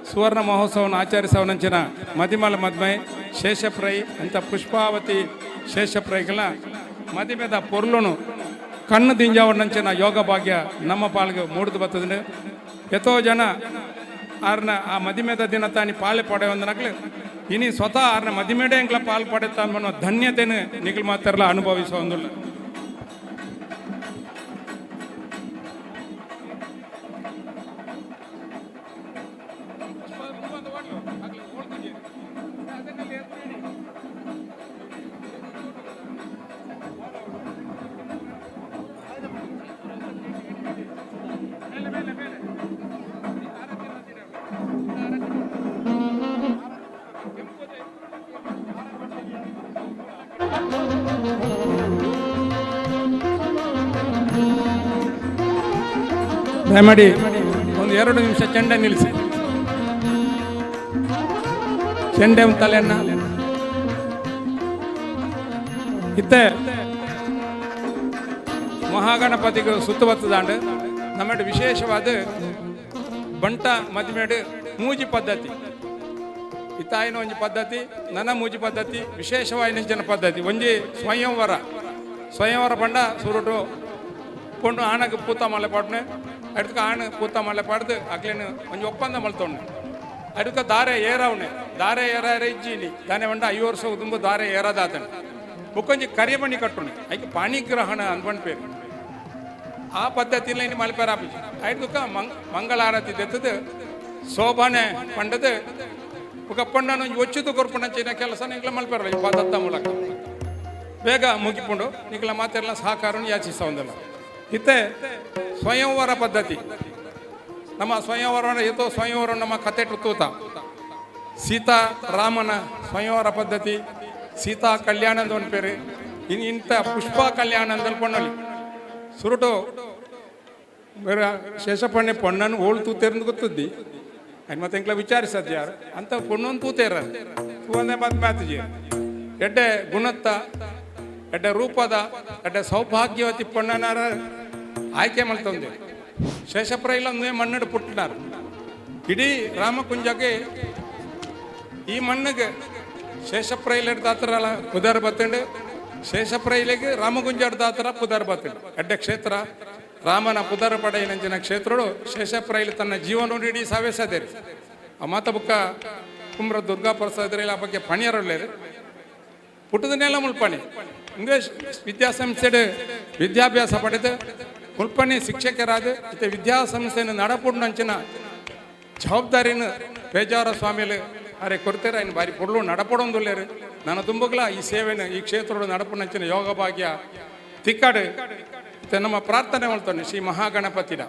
Speaker 9: ಸುವರ್ಣ ಮಹೋತ್ಸವವನ್ನು ಆಚರಿಸವನಂಚಿನ ಮದಿಮಾಲ್ ಮದ್ಮಯೆ ಶೇಷಪ್ರೈ ಅಂತ ಪುಷ್ಪಾವತಿ ಶೇಷಪ್ರೈಗಳ ಮದಿಮೆದ ಪೊರ್ಲುನು ಕಣ್ಣು ದಿಂಜಾವಣ್ಣಂಚಿನ ಯೋಗ ಭಾಗ್ಯ ನಮ್ಮ ಪಾಲ್ಗೆ ಮೂಡಿದು ಬರ್ತದೆ ಎಷ್ಟೋ ಜನ ಆರ್ನ ಆ ಮದಿಮೆದ ದಿನ ತಾನಿ ಪಾಳೆ ಪಡೆ ಒಂದನಕ್ಲು ಇನಿ ಸ್ವತಃ ಆರ್ನ ಮದಿಮೆಡೆ ಎಂಗ್ಲ ಪಾಲ್ ಪಡೆತ ಅನ್ನೋ ಧನ್ಯತೆನ ನಿಗ್ಲು ಮಾತಾರಲ್ಲ ಅನುಭವಿಸೋ ಒಂದಿಲ್ಲ ದಯಮಾಡಿ ಒಂದು 2 ನಿಮಿಷ ಚೆಂಡೆ ನಿಲ್ಲಿಸಿ ಚೆಂಡೆ ಒಂದು ತಲೆಯನ್ನ ಇತ್ತೆ ಮಹಾಗಣಪತಿಗೆ ಸುತ್ತುವತ್ತದಾಂಡು ನಮ್ಮಡು ವಿಶೇಷವಾದ ಬಂಟ ಮದಿಮೇಡು ಮೂಜಿ ಪದ್ಧತಿ ಇತ್ತಾಯಿನ ಒಂಜಿ ಪದ್ಧತಿ ನನ್ನ ಮೂಜಿ ಪದ್ಧತಿ ವಿಶೇಷವಾದ ನಿಂಚನ ಪದ್ಧತಿ ಒಂಜಿ ಸ್ವಯಂವರ ಪಂಡ ಸುರುಟು ಕೊಂಡು ಆನಗೆ ಪೂತ ಮಲೆ ಪಟ್ನೆ ಅದಕ್ಕೆ ಆಣು ಕೂತ ಮಳೆ ಪಡೆದು ಅಗ್ಲೇನು ಒಂದು ಒಪ್ಪಂದ ಮಲ್ತೊಣ್ಣೆ ಅದಕ್ಕೆ ದಾರೆ ಏರವಣೆ ದಾರೆ ಏರ ಇಜ್ಜಿನಿ ದಾನೆ ಮಂಡ 5 ವರ್ಷ ತುಂಬ ದಾರೆ ಏರದಾತನೆ ಬುಕ್ಕೊಂಜಿ ಕರಿಯಬಣ್ಣಿ ಕಟ್ಟುಣೆ ಅದಕ್ಕೆ ಪಾಣಿಗ್ರಹಣ ಅನ್ಬಂಡ್ ಪೇರು ಆ ಪದ್ಧತಿಯಲ್ಲಿ ಇನ್ನು ಮಲ್ಪೇರ ಆಪಿಸಿ ಅದಕ್ಕೆ ಮಂಗಳಾರತಿ ತೆತ್ತದು ಶೋಭಾನೆ ಪಂಡದು ఒక పಣ್ಣను వచ్చుతూ కొరపణ చేయన ಕೆಲಸ ನಿಗ್ಲ ಮಲ್ಪೇರಲ್ಲ ಈ ಪದ್ಧತ ಮೂಲಕ ಬೇಗ ಮುಗಿಕೊಂಡು ನಿಗ್ಲ ಮಾತೆಲ್ಲ ಸಹಕಾರವನ್ನು ಯಾಚಿಸ್ತಾ ಒಂದಲ್ಲ ಇತ್ತೆ ಸ್ವಯಂವರ ಪದ್ಧತಿ ನಮ್ಮ ಸ್ವಯಂವರ ಎತ್ತೋ ಸ್ವಯಂವರ ನಮ್ಮ ಕತೆ ತೂತ ಸೀತಾ ರಾಮನ ಸ್ವಯಂವರ ಪದ್ಧತಿ ಸೀತಾ ಕಲ್ಯಾಣ ಅಂತ ಒಂದು ಪೇರು ಇಂಥ ಪುಷ್ಪ ಕಲ್ಯಾಣ ಅಂತ ಅನ್ಕೊಂಡಲ್ಲಿ ಸುರುಟು ಶೇಷಪ್ಪಣ್ಣೆ ಪೊಣ್ಣನ್ನು ಓಳು ತೂತೇರ್ದು ಗೊತ್ತಿದ್ದಿ ಅನ್ ಮತ್ತೆ ಇಂಕ್ಲ ವಿಚಾರಿಸದ್ ಯಾರು ಅಂತ ಪೊಣ್ಣೊಂದು ತೂತೇರ ಒಂದೇ ಮಾತು ಎಡ್ಡೆ ಗುಣತ್ತ ಎಡ್ಡೆ ರೂಪದ ಎಡ್ಡೆ ಸೌಭಾಗ್ಯವತಿ ಪೊಣ್ಣನಾರ ಆಯ್ಕೆ ಮಾಡ್ತಂದೆ ಶೇಷಪ್ರ ಇಲ್ಲ ಒಂದೇ ಮಣ್ಣಡು ಪುಟ್ಟನಾರು ಇಡೀ ರಾಮಕುಂಜಗೆ ಈ ಮಣ್ಣಿಗೆ ಶೇಷಪ್ರ ಇಲ್ಲ ಹಿಡ್ದಾತ್ರಲ್ಲ ಪುದರ್ ಬತ್ತಂಡು ಶೇಷಪ್ರ ಇಲ್ಲಿಗೆ ರಾಮಗುಂಜ ಹಿಡ್ದಾತ್ರ ಪುದರ್ ಬತ್ತಂಡು ಎಡ್ಡೆ ಕ್ಷೇತ್ರ ರಾಮನ ಪುದರ ಪಡೆಯನಂಚಿನ ಕ್ಷೇತ್ರಗಳು ಶೇಷಪ್ರೈಲಿ ತನ್ನ ಜೀವನ ನೀಡಿ ಸಾವೇಸದೇರಿ ಆ ಮಾತ ಬುಕ್ಕ ಕುಮ್ರ ದುರ್ಗಾ ಪ್ರಸಾದ್ರಿ ಆ ಬಗ್ಗೆ ಪಣಿಯರೊಳ್ಳೇರು ಪುಟ್ಟದನ್ನೆಲ್ಲ ಮುಲ್ಪಣಿ ಇಂಗ್ಲಿಷ್ ವಿದ್ಯಾಸಂಸ್ಥೆ ವಿದ್ಯಾಭ್ಯಾಸ ಪಡೆದು ಮುಲ್ಪಣಿ ಶಿಕ್ಷಕರಾದ ಮತ್ತೆ ವಿದ್ಯಾಸಂಸ್ಥೆಯನ್ನು ನಡಪುಂಡಂಚಿನ ಜವಾಬ್ದಾರಿನ ಬೇಜಾರ ಸ್ವಾಮಿಯಲ್ಲಿ ಅರೆ ಕೊಡ್ತಾರೆ ಇನ್ನು ಬಾರಿ ಪುಡ್ಲು ನಡಪಡೊಂದುಲ್ಲೇರು ನನ್ನ ತುಂಬಗಲ ಈ ಸೇವೆನ ಈ ಕ್ಷೇತ್ರದ ನಡಪುಂಡಂಚಿನ ಯೋಗ ಭಾಗ್ಯ ತಿಕ್ಕಾಡು ನಮ್ಮ ಪ್ರಾರ್ಥನೆ ಮಾಡ್ತಾನೆ ಶ್ರೀ ಮಹಾಗಣಪತಿನ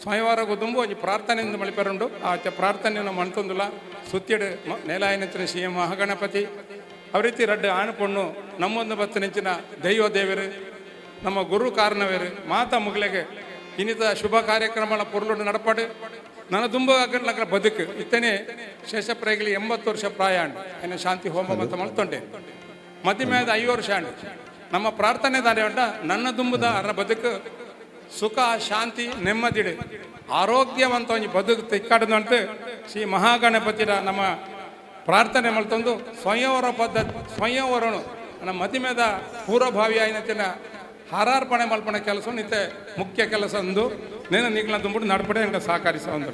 Speaker 9: ಸ್ವಯಂವರಗೂ ತುಂಬ ಒಂದು ಪ್ರಾರ್ಥನೆಯಿಂದ ಮಳಿಪರುಂಡು ಆ ಪ್ರಾರ್ಥನೆಯನ್ನು ಮಣ್ತೊಂದಿಲ್ಲ ಸುತ್ತಿಡು ನೇಲಾಯನಂಚಿನ ಶ್ರೀ ಮಹಾಗಣಪತಿ ಅವ ರೀತಿ ರಡ್ಡು ಆಣು ಪೊಣ್ಣು ನಮ್ಮೊಂದು ಬತ್ತು ನೆಂಚಿನ ದೈವ ದೇವರು ನಮ್ಮ ಗುರು ಕಾರಣವೇರು ಮಾತಾ ಮುಗ್ಲೆಗೆ ಇನ್ನಿತ ಶುಭ ಕಾರ್ಯಕ್ರಮಗಳ ಪೊರ್ಲು ನಡಪಾಡು ನನ್ನ ತುಂಬ ನಗರ ಬದುಕು ಇತ್ತನೇ ಶೇಷಪ್ರಾಯಿಗೆ 80 ವರ್ಷ ಪ್ರಾಯ ಅಂಡು ಇನ್ನು ಶಾಂತಿ ಹೋಮ ಮತ್ತು ಮಲ್ತೊಂಡೆ ಮಧ್ಯಮೇದ 5 ವರ್ಷ ಅಂಡು ನಮ್ಮ ಪ್ರಾರ್ಥನೆ ದಾರಿ ಉಂಟ ನನ್ನ ದುಂಬುದ ಅರ ಬದುಕು ಸುಖ ಶಾಂತಿ ನೆಮ್ಮದಿಡು ಆರೋಗ್ಯವಂತ ಒಂದು ಬದುಕು ತಿಕ್ಕಾಡದು ಅಂತ ಶ್ರೀ ಮಹಾಗಣಪತಿರ ನಮ್ಮ ಪ್ರಾರ್ಥನೆ ಮಲ್ತೊಂದು ಸ್ವಯಂವರ ಪದ್ಧತಿ ಸ್ವಯಂವರನು ನಮ್ಮ ಮಧ್ಯಮೇದ ಪೂರ್ವಭಾವಿ ಆಯ್ನತಿನ ಹಾರಾರ್ಪಣೆ ಮಲ್ಪಣೆ ಕೆಲಸ ನಿತ್ತೆ ಮುಖ್ಯ ಕೆಲಸ ಒಂದು ನೇನು ನೀಗ್ಲ ತುಂಬಿಟ್ಟು ನಡ್ಪಡೆ ಅಂತ ಸಹಕರಿಸ ಒಂದು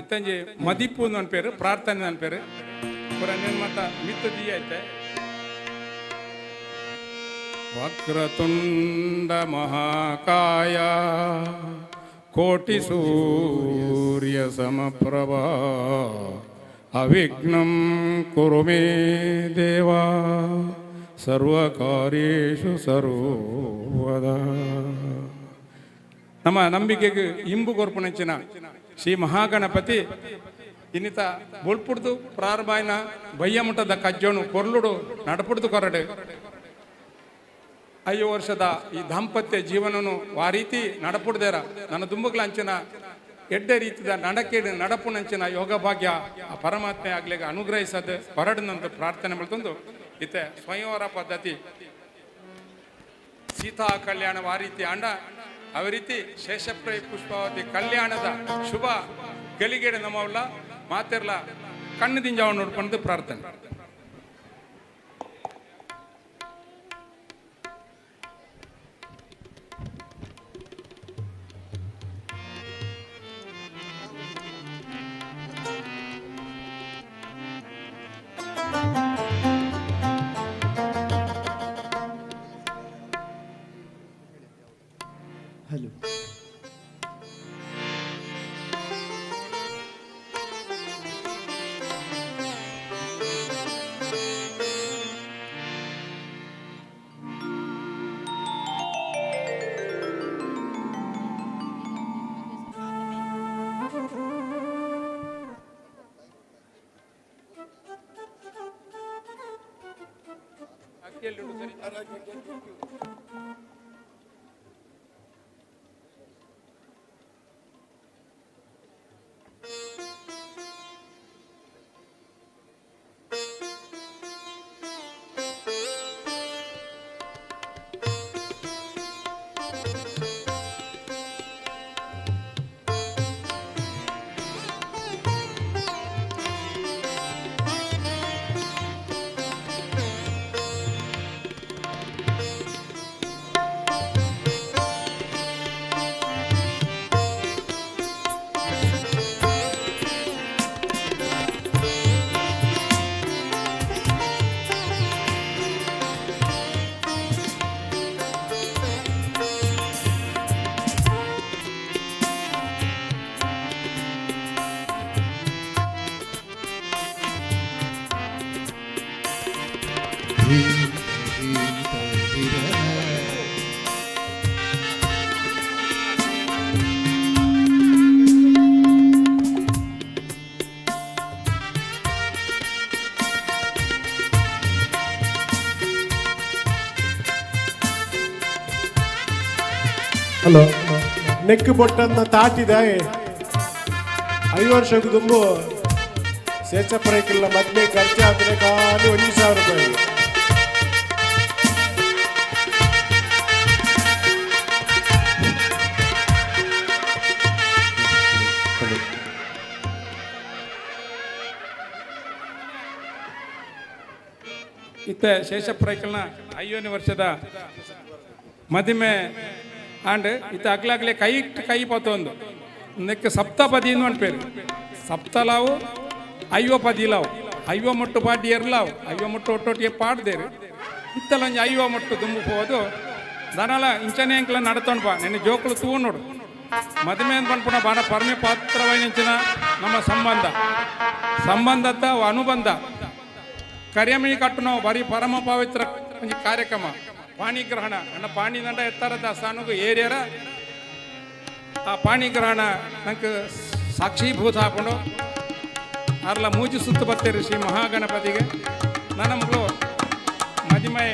Speaker 9: ಇತ್ತಂಜಿ ಮದಿಪು ನನ್ನ ಪೇರು ಪ್ರಾರ್ಥನೆ ನನ್ನ ಪೇರು ಪುರ ನಿರ್ಮತ ಮಿತ್ತು ದಿ ಐತೆ ವಕ್ರತುಂಡ ಮಹಾಕಾಯ ಕೋಟಿ ಸೂರ್ಯ ಸಮಪ್ರಭಾ ಅವಿಘ್ನಂ ಕುರು ಮೇ ದೇವ ಸರ್ವಕಾರ್ಯೇಷು ಸರ್ವದಾ. ನಮ್ಮ ನಂಬಿಕೆಗೆ ಇಂಬು ಕೊರ್ಪುಣಂಚಿನ ಶ್ರೀ ಮಹಾಗಣಪತಿ ಇನ್ನಿತ ಬೊಳ್ಪುಡ್ದು ಪ್ರಾರಂಭಾಯಿನ ಬಯ್ಯಮುಟ್ಟದ ಕಜ್ಜೋನು ಕೊರ್ಲುಡು ನಡಪುಡ್ದು ಕೊರಡು 5 ವರ್ಷದ ಈ ದಾಂಪತ್ಯ ಜೀವನನು ಆ ರೀತಿ ನಡಪುಡ್ದೇರ ನನ್ನ ದುಂಬಗ್ಲಂಚಿನ ಎಡ್ಡೆ ರೀತಿಯ ನಡಕೇಡು ನಡಪುನಂಚಿನ ಯೋಗ ಭಾಗ್ಯ ಆ ಪರಮಾತ್ಮೆ ಆಗ್ಲಿಕ್ಕೆ ಅನುಗ್ರಹಿಸದೆ ಹೊರಡಿನಂತ ಪ್ರಾರ್ಥನೆ ಮಾಡ್ತಂದು ಇತ್ತೆ ಸ್ವಯಂವರ ಪದ್ಧತಿ ಸೀತಾ ಕಲ್ಯಾಣ ಆ ರೀತಿ ಅಂಡ ಅವ ರೀತಿ ಶೇಷಪ್ರೈ ಪುಷ್ಪಾವತಿ ಕಲ್ಯಾಣದ ಶುಭ ಗಳಿಗೆಡೆ ನಮ್ಮವಲ್ಲ ಮಾತೆರ್ಲ ಕಣ್ಣದಿಂಜಾವ ನೋಡ್ಕೊಂಡು ಪ್ರಾರ್ಥನೆ.
Speaker 8: ಹಲೋ
Speaker 10: ಹಲೋ ನೆಕ್ ಬೊಟ್ಟನ್ನ ತಾಟಿದ 5 ವರ್ಷಕ್ಕೆ ತುಂಬು ಶೇಷಪುರಕ್ಕೆಲ್ಲ ಮದ್ವೆ ಖರ್ಚಾದ್ರೆ ಖಾಲಿ 1,000 ರೂಪಾಯಿ.
Speaker 9: ಇತ್ತ ಶೇಷಪುರಕ್ಕೆಲ್ಲ 5ನೇ ವರ್ಷದ ಮದುವೆ ಆಂಡ್ ಇತ್ತ ಅಗ್ಲಾಗ್ಲೆ ಕೈ ಪತ್ತೊಂದು ನೆಕ್ ಸಪ್ತಪದಿ ಅಂತ ಪೇರು ಸಪ್ತಲಾವು 5 ಪದಿಲಾವು 5 ಮುಟ್ಟು ಪಾಡಿ ಎರಲಾವು 5 ಮುಟ್ಟು ಒಟ್ಟೊಟ್ಟಿಗೆ ಪಾಡ್ದೇರು ಇತ್ತಲೊಂದು 5 ಮುಟ್ಟು ದುಂಬು ಹೋದು ದನಲ ಇಂಚನೆ ಅಂಕಲ ನಡ್ತೊಂಡು ಬಾ ನಿನ್ನ ಜೋಕುಲು ತೂ ನೋಡು ಮದುವೆ ಅಂತ ಬಂದ್ಪುಣ ಬಾಣ ಪರಮೆ ಪಾತ್ರವೈನಿಂಚಿನ ನಮ್ಮ ಸಂಬಂಧದ ಅನುಬಂಧ ಕರಿಯಮಣಿ ಕಟ್ಟು ನಾವು ಬರೀ ಪರಮ ಪವಿತ್ರ ಒಂದು ಕಾರ್ಯಕ್ರಮ ಪಾಣಿಗ್ರಹಣ ನನ್ನ ಪಾಣಿ ದಂಡ ಎತ್ತರದ ಸ್ಥಾನಕ್ಕೂ ಏರಿಯರ ಆ ಪಾಣಿಗ್ರಹಣ ನಂಗೆ ಸಾಕ್ಷೀಭೂತ ಹಾಕೊಂಡು ಅರ್ಲ ಮೂಜಿ ಸುತ್ತು ಬರ್ತೀರಿ ಶ್ರೀ ಮಹಾಗಣಪತಿಗೆ ನನ್ನ ಮಗಳು ಮದಿಮೆ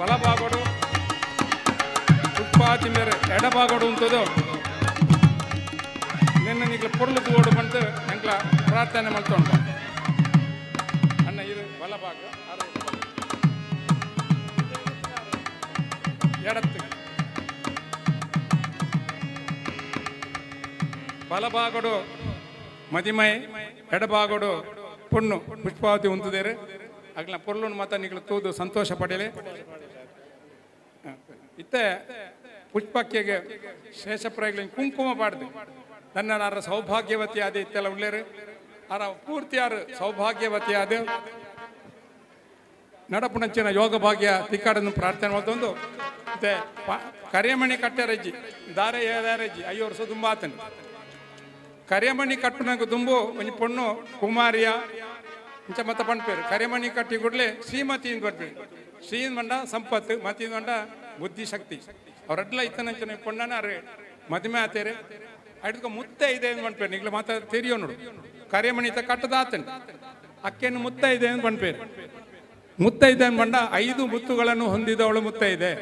Speaker 9: ಬಲಭಾಗೋಡು ಉತ್ಪಾತಿ ಮೇರೆ ಎಡಭಾಗೋಡು ಅಂತದು ನಿನ್ನ ನಿಗ್ಲ ಪೊರ್ಲು ತಗೋಡು ಬಂತು ನಂಗ್ಲ ಪ್ರಾರ್ಥನೆ ಮಾಡ್ಕೊಂಡು ಅಣ್ಣ ಇದು ಬಲಭಾಗ ಎಡತ್ತು ಬಲಭಾಗೋಡು ಮದಿಮೈ ಎಡಭಾಗೋಡು ಪೊಣ್ಣು ಪುಷ್ಪಾವತಿ ಉಂತದೇರು ಆಗ್ಲ ಪೊರ್ಲು ಮಾತ ನಿಗ್ಲು ತೂದು ಸಂತೋಷ ಪಡೆಯಲಿ ಇತ್ತೆ ಪುಷ್ಪಕ್ಕೆಗೆ ಶೇಷಪ್ರಾಯಗಳಿಗೆ ಕುಂಕುಮ ಪಾಡ್ದು ನನ್ನ ಸೌಭಾಗ್ಯವತಿ ಆದ ಇತ್ತೆಲ್ಲ ಉಳ್ಳೇರು ಆರ ಪೂರ್ತಿ ಯಾರು ಸೌಭಾಗ್ಯವತಿ ಆದ ನಡಪುಣಂಚಿನ ಯೋಗ ಭಾಗ್ಯ ತಿಕ್ಕಾಡನ್ನು ಪ್ರಾರ್ಥನೆ ಮಾಡ್ತೊಂದು ಮತ್ತೆ ಕರಿಯಮಣಿ ಕಟ್ಟೆರಜ್ಜಿ ದಾರೆ ಏದಾರಜ್ಜಿ 5 ವರ್ಷ ತುಂಬ ಆತನು ಕರಿಯಮಣಿ ಕಟ್ಟುನಾಗ ತುಂಬು ಒಂದು ಪೊಣ್ಣು ಕುಮಾರಿಯ ಇಂಚ ಮತ್ತ ಪಂಡ್ಪೇರು ಕರಿಯಮಣಿ ಕಟ್ಟಿ ಕೊಡ್ಲೆ ಶ್ರೀಮತಿಯಿಂದ ಬರ್ಬೇಕು ಶ್ರೀನ್ ಮಂಡ ಸಂಪತ್ತು ಮತಿಯಿಂದ ಮಂಡ ಬುದ್ಧಿಶಕ್ತಿ ಅವರೆಡ್ಲ ಇತ್ತನಂಚನ ಪೊಣ್ಣನ ಅರೆ ಮದುವೆ ಆತೇರೆ ಅಡ್ಕ ಮುತ್ತ ಇದೆ ಅಂತ ಪಂಡ್ಪೇರು ನಿಗ್ಲ ಮಾತ ತೆರಿಯೋ ನೋಡು ಕರಿಯಮಣಿ ತ ಕಟ್ಟದ ಆತನು ಅಕ್ಕೇನು ಮುತ್ತ ಇದೆ ಅಂತ ಪಂಡ್ಪೇರು ಮುತ್ತ ಇದೆ ಅಂದ್ಬಂಡ 5 ಮುತ್ತುಗಳನ್ನು ಹೊಂದಿದವಳು ಮುತ್ತ ಇದೆ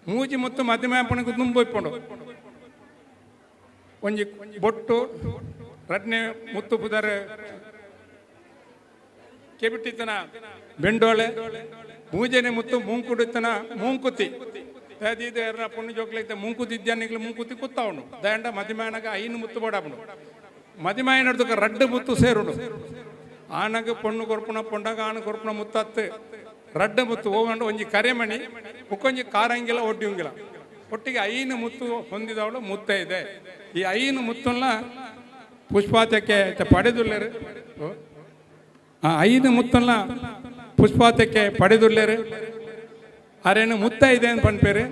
Speaker 9: ಮೂಜಿ ಮುತ್ತು ಮದುವೆ ಅಪ್ಪನಿಗೆ ತುಂಬ ಇಪ್ಪುಂಡು ಒಂಜಿ ಬೊಟ್ಟು ರಡ್ನೆ ಮುತ್ತು ಪುದರ್ ಕೆಬಿಟ್ಟಿತನ ಬೆಂಡೋಳೆ ಮೂಜನೆ ಮುತ್ತು ಮೂಂಕುಡಿತನ ಮೂಂಕುತಿ ತದೀದು ಎರ್ರ ಪುಣ್ಯ ಜೋಕ್ಲೈತೆ ಮೂಂಕುತಿ ಇದ್ಯಾನಿಗ್ಲು ಮೂಂಕುತಿ ಕುತ್ತವನು ದಂಡ ಮದಿಮಾಯನಗ 5 ಮುತ್ತು ಬೋಡಾಪುನು ಮದಿಮಾಯ ನಡ್ದಕ ರಡ್ಡು ಮುತ್ತು ಸೇರುಡು ಆನಗ ಪೊಣ್ಣು ಕೊರ್ಪುಣ ಪೊಂಡಗ ಆನ ಕೊರ್ಪುಣ ಮುತ್ತತ್ತು ರಡ್ಡು ಮುತ್ತು ಹೋಗಂಡು ಒಂಜಿ ಕರೆಮಣಿ ಮುಕ್ಕೊಂಜಿ ಕಾರಂಗಿಲ್ಲ ಒಡ್ಡಿಯಂಗಿಲ್ಲ ಒಟ್ಟಿಗೆ 5 ಮುತ್ತು ಹೊಂದಿದವಳು ಮುತ್ತ ಇದೆ ಈ 5 ಮುತ್ತನ್ನ ಪುಷ್ಪಾತಕ್ಕೆ ಪಡೆದುಳ್ಳರು ಆ 5 ಮುತ್ತನ್ನ ಪುಷ್ಪಾತಕ್ಕೆ ಪಡೆದುಳ್ಳರು ಅರೇನು ಮುತ್ತ ಇದೆ ಅಂತ ಪಂಡ್ಪೇರು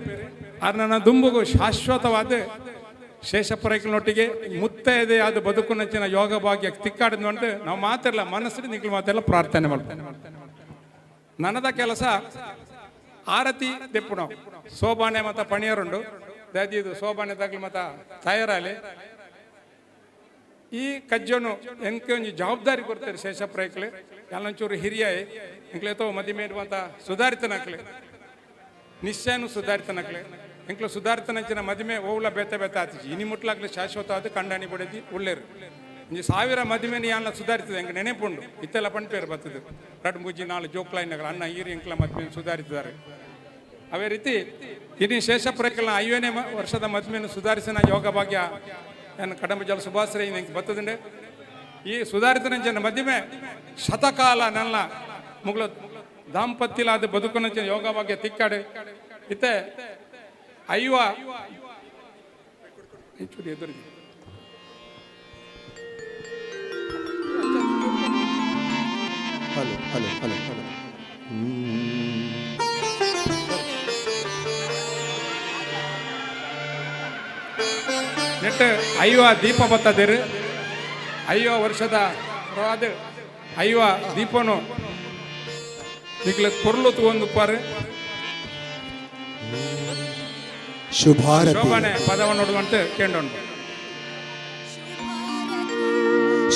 Speaker 9: ನನ್ನ ದುಂಬುಗು ಶಾಶ್ವತವಾದ ಶೇಷಪುರಕ್ಕಿನೊಟ್ಟಿಗೆ ಮುತ್ತ ಇದೆ ಅದು ಬದುಕು ನಚ್ಚಿನ ಯೋಗ ಭಾಗ್ಯ ತಿಕ್ಕಾಡಿದ್ ಅಂತ ನಾವು ಮಾತಿರಲ್ಲ ಮನಸ್ಸು ನಿಗ್ಲು ಮಾತೆಲ್ಲ ಪ್ರಾರ್ಥನೆ ಮಾಡ್ತೇನೆ ನನ್ನದ ಕೆಲಸ ಆರತಿ ತೆಪ್ಪುಣ ಸೋಬಾನೆ ಮತ್ತ ಪಣಿಯರುಂಡು ದದಿದು ಸೋಬಾನೆ ತಗ್ಲು ಮತ್ತ ತಯಾರಾಲಿ ಈ ಕಜ್ಜನು ಎಂಕೆ ಒಂಜಿ ಜವಾಬ್ದಾರಿ ಕೊಡ್ತಾರೆ ಶೇಷಪ್ರಾಯಕ್ಲೆ ಎಲ್ಲೊಂಚೂರು ಹಿರಿಯ ಎಂಕ್ಲೇತೋ ಮದಿಮೆ ಇರುವಂತ ಸುಧಾರಿತನಕ್ಲೆ ನಿಶ್ಚಯನು ಸುಧಾರಿತನಕ್ಲೆ ಎಂಕ್ಲು ಸುಧಾರಿತನಂಚಿನ ಮದಿಮೆ ಓವ್ಲ ಬೇತೆ ಬೇತೆ ಆತಿಜಿ ಇನಿ ಮುಟ್ಲಾಗ್ಲಿ ಶಾಶ್ವತವಾದ ಕಂಡಾಣಿ ಬಡದಿ ಉಳ್ಳೇರು ಇಂಜಿ 1000 ಮದಿಮೆನ ಯಾನ ಸುಧಾರಿತದೆ ಎಂಗೆ ನೆನೆಪುಂಡು ಇತ್ತೆಲ್ಲ ಪಂಪೇರು ಬರ್ತದೆ ರಡ್ ಮುಜ್ಜಿ 4 ಜೋಕ್ಲೈನಗಳ ಅಣ್ಣ ಈರಿ ಎಂಕ್ಲ ಮದ್ಮೆ ಸುಧಾರಿಸಿದ್ದಾರೆ ಅವೇ ರೀತಿ ಇನ್ನು ಶೇಷಪುರಕ್ಕೆಲ್ಲ 5ನೇ ವರ್ಷದ ಮದ್ಮೆಯನ್ನು ಸುಧಾರಿಸಿನ ಯೋಗ ಭಾಗ್ಯ ಏನು ಕಡಂಬ ಜಲ ಸುಭಾಶ್ರಯ ನಂಗೆ ಬರ್ತದಂಡೆ ಈ ಸುಧಾರಿತನಂಚಿನ ಮದ್ಮೆ ಶತಕಾಲ ನನ್ನ ಮುಗ್ಲ ದಾಂಪತ್ಯಲಾದ ಬದುಕುನಂಚಿನ ಯೋಗ ಭಾಗ್ಯ ತಿಕ್ಕಾಡು ಇತ್ತೆ ಅಯ್ಯವ ಎದುರಿಗೆ
Speaker 6: hello hello hello hello
Speaker 9: net 5 ದೀಪ ಬತ್ತದಿರು 5 ವರ್ಷದ 5 ದೀಪನು ನಿಕ್ಲ ಕೊರ್ಲು ತಗೊಂಡು ಪಾರು
Speaker 3: ಶುಭಾರತಿ
Speaker 9: ಶೋಭಾನೆ ಪದವನ್ನು ನೋಡುವಂತೆ ಕೇಂಡೋಣ.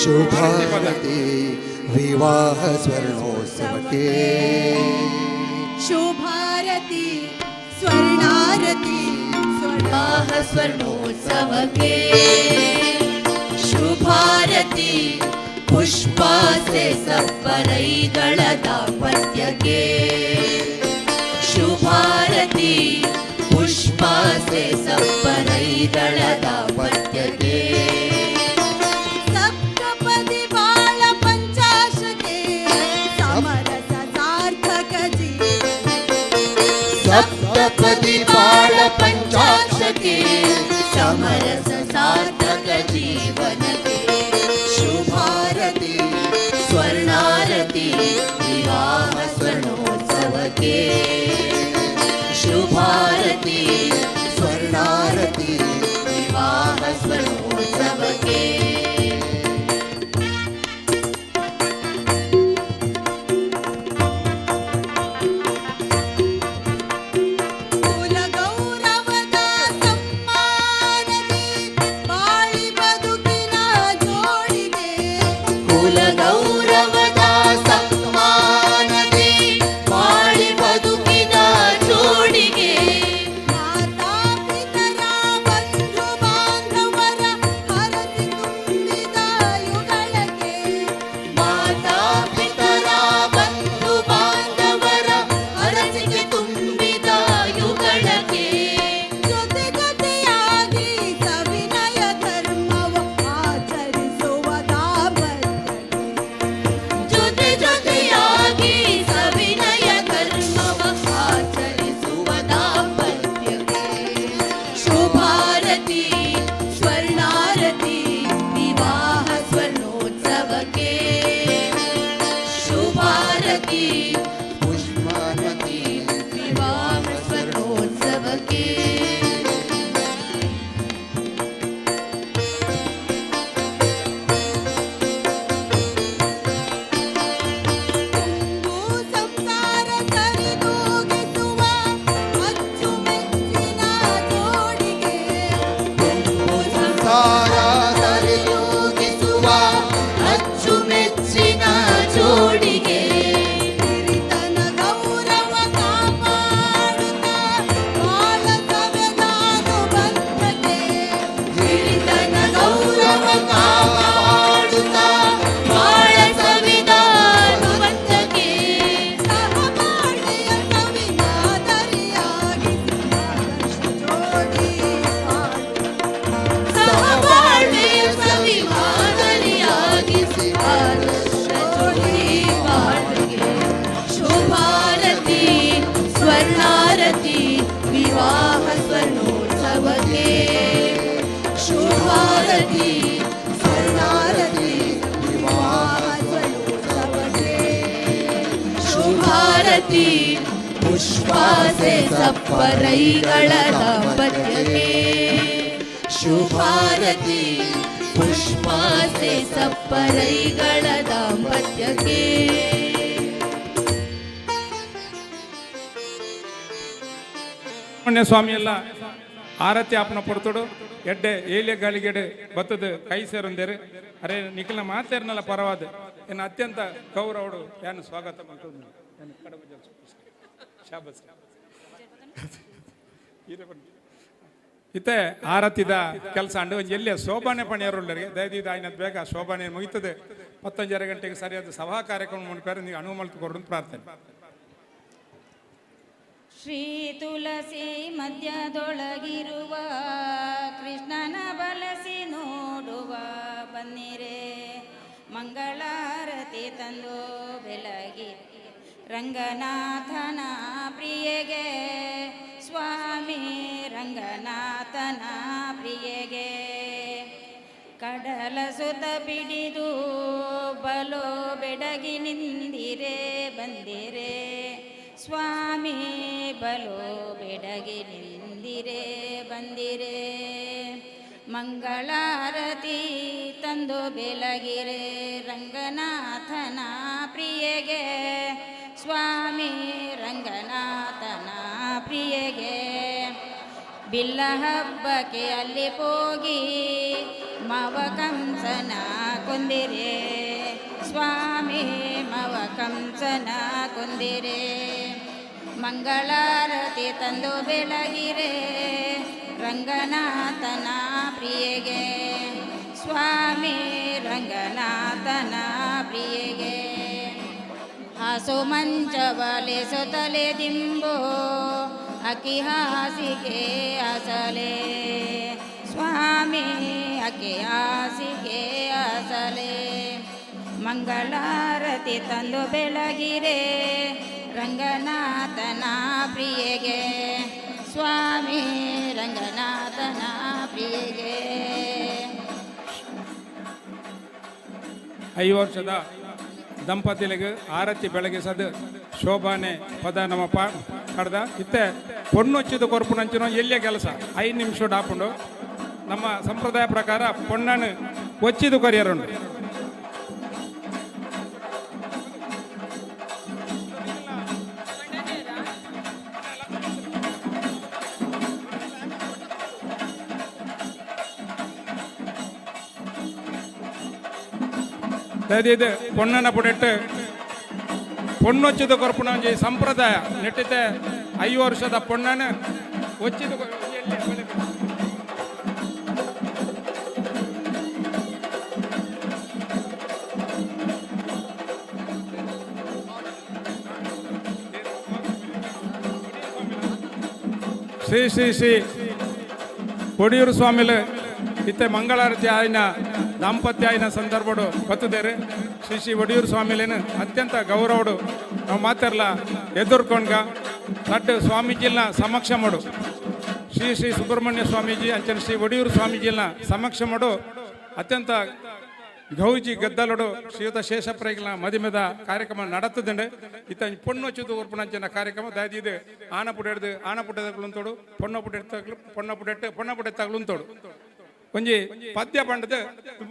Speaker 3: ಶುಭಾರತಿ ವಿವಾಹ ಸ್ವರ್ಣೋತ್ಸವಕ್ಕೆ
Speaker 4: ಶುಭಾರತಿ ಸ್ವರ್ಣಾರತಿ
Speaker 5: ವಿವಾಹ ಸ್ವರ್ಣೋತ್ಸವಕ್ಕೆ ಶುಭಾರತಿ ಪುಷ್ಪಾಸೆ ಸಪ್ಪರೈಗಳ ದಾಂಪತ್ಯಕ್ಕೆ ಶುಭಾರತಿ ಪುಷ್ಪಾಸೆ ಸಪ್ಪರೈಗಳ ದಾಂಪತ್ಯಕ್ಕೆ
Speaker 4: ಸಪ್ತಪದಿ ಬಾಳ ಪಂಚಾಶಕ್ಕೆ ಸಮರಸ ಸಾರ್ಥಕ
Speaker 3: ಸಪ್ತಪದಿ ಬಾಳ ಪಂಚಾಕ್ಷತೆ
Speaker 5: ಸಮರಸ ಸಾರ್ಥಕ ಜೀವನಕ್ಕೆ
Speaker 3: ಶುಭಾರತಿ
Speaker 5: ಸ್ವರ್ಣಾರತಿ ವಿವಾಹ ಸ್ವರ್ಣೋತ್ಸವಕ್ಕೆ ಶುಭಾರತಿ
Speaker 3: ಸ್ವರ್ಣಾರತಿ
Speaker 5: ವಿವಾಹ ಸ್ವರ್ಣೋತ್ಸವಕ್ಕೆ
Speaker 4: ಕುಲ ಗೌರವದ ಸಮ್ಮಾನದಿ ಬಾಳಿ ಬದುಕಿನ ಜೋಡಿಗೆ
Speaker 5: ಕುಲ ಗೌರವದ ಸಮ್ಮಾನದಿ ಬಾಳಿ ಬದುಕಿನ ಜೋಡಿಗೆ
Speaker 4: ಮಾತಾ ಪಿತರ ಬಂಧು ಬಾಂಧವರ ಹರಸಿ ತುಂಬಿದ ಯುಗಳಕ್ಕೆ
Speaker 5: ಮಾತಾ ಪಿತರ ಬಂಧು ಬಾಂಧವರ ಹರಸಿಗೆ ತುಂಬಿದ ಯುಗಳಕ್ಕೆ
Speaker 4: ಜೊತೆ ಜೊತೆಯಾಗಿ ಸವಿನಯ ಧರ್ಮವ ಆಚರಿಸುವ ದಾಂಪತ್ಯಕ್ಕೆ
Speaker 5: ಜೊತೆ ಜೊತೆಯಾಗಿ ಸವಿನಯ ಕರ್ಮವ ಆಚರಿಸುವ ದಾಂಪತ್ಯಕ್ಕೆ ಶುಭಾರತಿ ಸ್ವರ್ಣಾರತಿ ವಿವಾಹ ಸ್ವರ್ಣೋತ್ಸವಕ್ಕೆ ಶುಭಾರತಿ
Speaker 3: ಪುಷ್ಪಾರತಿ
Speaker 5: ವಿವಾಹ ಸ್ವರ್ಣೋತ್ಸವಕ್ಕೆ
Speaker 4: ತುಂಬು ಸಂಸಾರ ಸರಿದೂಗಿಸುವ ಅಚ್ಚುಮೆಚ್ಚಿನ ಜೋಡಿಗೆ
Speaker 3: ಸಂಸಾರ ಸರಿದೂಗಿಸುವ
Speaker 5: ಅಚ್ಚುಮೆಚ್ಚಿನ ಜೋಡಿಗೆ
Speaker 4: ಹಿರಿತನ ಗೌರವ ಕಾಪಾಡುತ್ತಾ ಬಾಳ ಸವೆದಾನುಬಂಧಕ್ಕೆ
Speaker 5: ಹಿರಿತನ ಗೌರವ ಕಾಪಾಡುತ್ತಾ ಬಾಳ ಸವಿದಾನುಬಂಧಕ್ಕೆ
Speaker 4: ಸಹಬಾಳ್ವೆಯ ಸವಿನಾದರಿಯಾಗಿ ಆದರ್ಶ ಜೋಡಿ
Speaker 5: ಸಹಬಾಳ್ವೆಯ ಸವಿ ಮಾದರಿಯಾಗಿಸಿ ಆದರ್ಶ ಜೋಡಿ ಬಾಳ್ವೆಗೆ ಶುಭಾರತಿ ಸ್ವರ್ಣಾರತಿ ವಿವಾಹ ಸ್ವರ್ಣೋತ್ಸವಕ್ಕೆ ಶುಭಾರತಿ
Speaker 4: ಸ್ವರ್ಣಾರತಿ ವಿವಾಹ ಸ್ವರ್ಣೋತ್ಸವಕ್ಕೆ
Speaker 5: ಶುಭಾರತಿ ಪುಷ್ಪಾಸೆ ಸಪ್ಪರೈಗಳ ದಾಂಪತ್ಯಕ್ಕೆ ಶುಭಾರತಿ ಪುಷ್ಪಾಸೆ ಸಪ್ಪರೈಗಳ ದಾಂಪತ್ಯಕ್ಕೆ
Speaker 9: ಸುಬ್ರಹ್ಮಣ್ಯ ಸ್ವಾಮಿ ಎಲ್ಲ ಆರತಿ ಆಪನ ಪೊರ್ತುಡು ಎಡ್ಡೆ ಏಲೆ ಗಾಳಿಗೆಡೆ ಬತ್ತದ ಕೈ ಸೇರೊಂದೇರು ಅರೆ ನಿಖಿಲ ಮಾತೇರ್ನಲ್ಲ ಪರವಾದ ಏನು ಅತ್ಯಂತ ಗೌರವಡು ಏನು ಸ್ವಾಗತ ಮಾಡ್ತದೆ ಏನು ಕಡಬ ಜಲ್ಸು. ಶಾಬಾಸ್. ಇತ್ತೆ ಆರತಿದ ಕೆಲಸ ಅಂಡು ಎಲ್ಲಿ ಶೋಭಾನೆ ಪಣಿಯರುಳ್ಳರಿಗೆ ದಯದಿದ ಆಯ್ನದ್ ಬೇಗ ಶೋಭಾನೆ ಮುಗಿತದೆ 12 ಗಂಟೆಗೆ ಸರಿಯಾದ ಸಭಾ ಕಾರ್ಯಕ್ರಮ ಮುನ್ಪೇರು ನೀವು ಅನುವು ಮಲ್ಕೊಡು ಪ್ರಾರ್ಥನೆ.
Speaker 11: ಶ್ರೀ ತುಳಸಿ ಮಧ್ಯದೊಳಗಿರುವ ಕೃಷ್ಣನ ಬಲಸಿ ನೋಡುವ ಬನ್ನಿರೆ ಮಂಗಳಾರತಿ ತಂದು ಬೆಳಗಿ ರಂಗನಾಥನ ಪ್ರಿಯಗೆ ಸ್ವಾಮಿ ರಂಗನಾಥನ ಪ್ರಿಯಗೆ ಕಡಲ ಸುತ ಬಿಡಿದು ಬಲೋ ಬೆಡಗಿ ನಿಂದಿರೆ ಬಂದಿರೆ ಸ್ವಾಮಿ ಬಲೋ ಬೆಡಗಿ ನಿಂದಿರೆ ಬಂದಿರೆ ಮಂಗಳಾರತಿ ತಂದು ಬೆಳಗಿರೆ ರಂಗನಾಥನ ಪ್ರಿಯಗೆ ಸ್ವಾಮಿ ಬಿಲ್ಲ ಹಬ್ಬಕ್ಕೆ ಅಲ್ಲಿ ಹೋಗಿ ಮವ ಕಂಸನ ಕೊಂದಿರೆ ಸ್ವಾಮಿ ಮವ ಕಂಸನ ಕೊಂದಿರೆ ಮಂಗಳಾರತಿ ತಂದು ಬೆಳಗಿರೆ ರಂಗನಾಥನ ಪ್ರಿಯೆಗೆ ಸ್ವಾಮಿ ರಂಗನಾಥನ ಪ್ರಿಯೆಗೆ ಹಾಸು ಮಂಚಬಲೆ ಸೊತಲೆ ದಿಂಬು ಅಕ್ಕಿ ಹಾಸಿಗೆ ಅಸಲೆ ಸ್ವಾಮಿ ಅಕ್ಕಿ ಹಾಸಿಗೆ ಅಸಲೆ ಮಂಗಳಾರತಿ ತಂದು ಬೆಳಗಿರೆ ರಂಗನಾಥನ ಪ್ರಿಯೆಗೆ ಸ್ವಾಮಿ ರಂಗನಾಥನ ಪ್ರಿಯೆಗೆ
Speaker 9: 5 ವರ್ಷದ ದಂಪತಿಗಳಿಗೆ ಆರತಿ ಬೆಳಗಿಸದು ಶೋಭಾನೆ ಪದ ನಮ್ಮ ಪಡೆದ ಇತ್ತೆ ಪೊಣ್ಣು ಹಚ್ಚಿದ ಕೊರಪು ನಂಚಿನ ಎಲ್ಲೇ ಕೆಲಸ 5 ನಿಮಿಷ ಹಾಕೊಂಡು ನಮ್ಮ ಸಂಪ್ರದಾಯ ಪ್ರಕಾರ ಪೊಣ್ಣನ್ನು ಒಚ್ಚಿದು ಕರಿಯರುಂಡು ಇದು ಪೊಣ್ಣನ ಪುಡೆಟ್ಟು ಪೊಣ್ಣೊಚ್ಚಿದ ಕೊರಪುಣ ಸಂಪ್ರದಾಯ ನೆಟ್ಟಿತೆ 5 ವರ್ಷದ ಪೊಣ್ಣನ ಒಚ್ಚಿದ ಶ್ರೀ ಶ್ರೀ ಶ್ರೀ ಒಡಿಯೂರು ಸ್ವಾಮಿಲು ಇತ್ತೆ ಮಂಗಳಾರತಿ ಆಯ್ನ ದಾಂಪತ್ಯ ಆಯ್ನ ಸಂದರ್ಭಡು ಬತ್ತದೇರು ಶ್ರೀ ಶ್ರೀ ಒಡಿಯೂರು ಸ್ವಾಮಿಲೇನು ಅತ್ಯಂತ ಗೌರವಡು ನಾವು ಮಾತಾರಲ್ಲ ಎದುರ್ಕೊಂಡ್ಗ ಲಡ್ಡು ಸ್ವಾಮೀಜಿಲ್ನ ಸಮಕ್ಷ ಮಾಡು ಶ್ರೀ ಶ್ರೀ ಸುಬ್ರಹ್ಮಣ್ಯ ಸ್ವಾಮೀಜಿ ಅಂಚನ ಶ್ರೀ ಒಡಿಯೂರು ಸ್ವಾಮೀಜಿಲ್ನ ಸಮಕ್ಷ ಮಾಡು ಅತ್ಯಂತ ಗೌಜಿ ಗದ್ದಲಡು ಶ್ರೀಯುತ ಶೇಷಪ್ರೈಗಳ ಮದಿಮೆದ ಕಾರ್ಯಕ್ರಮ ನಡತ್ತದುಂಡು ಇತ್ತ ಪೊಣ್ಣು ಹಚ್ಚುದು ಉರ್ಪಣಂಚಿನ ಕಾರ್ಯಕ್ರಮ ದಾದಿ ಇದು ಆನ ಪುಟ್ಟದಗಳುಂತೋಡು ಪೊಣ್ಣ ಪುಡೆತ್ತಾಗಲುಂತೋಡು ಒಂಜಿ ಪದ್ಯ ಪಂಡದು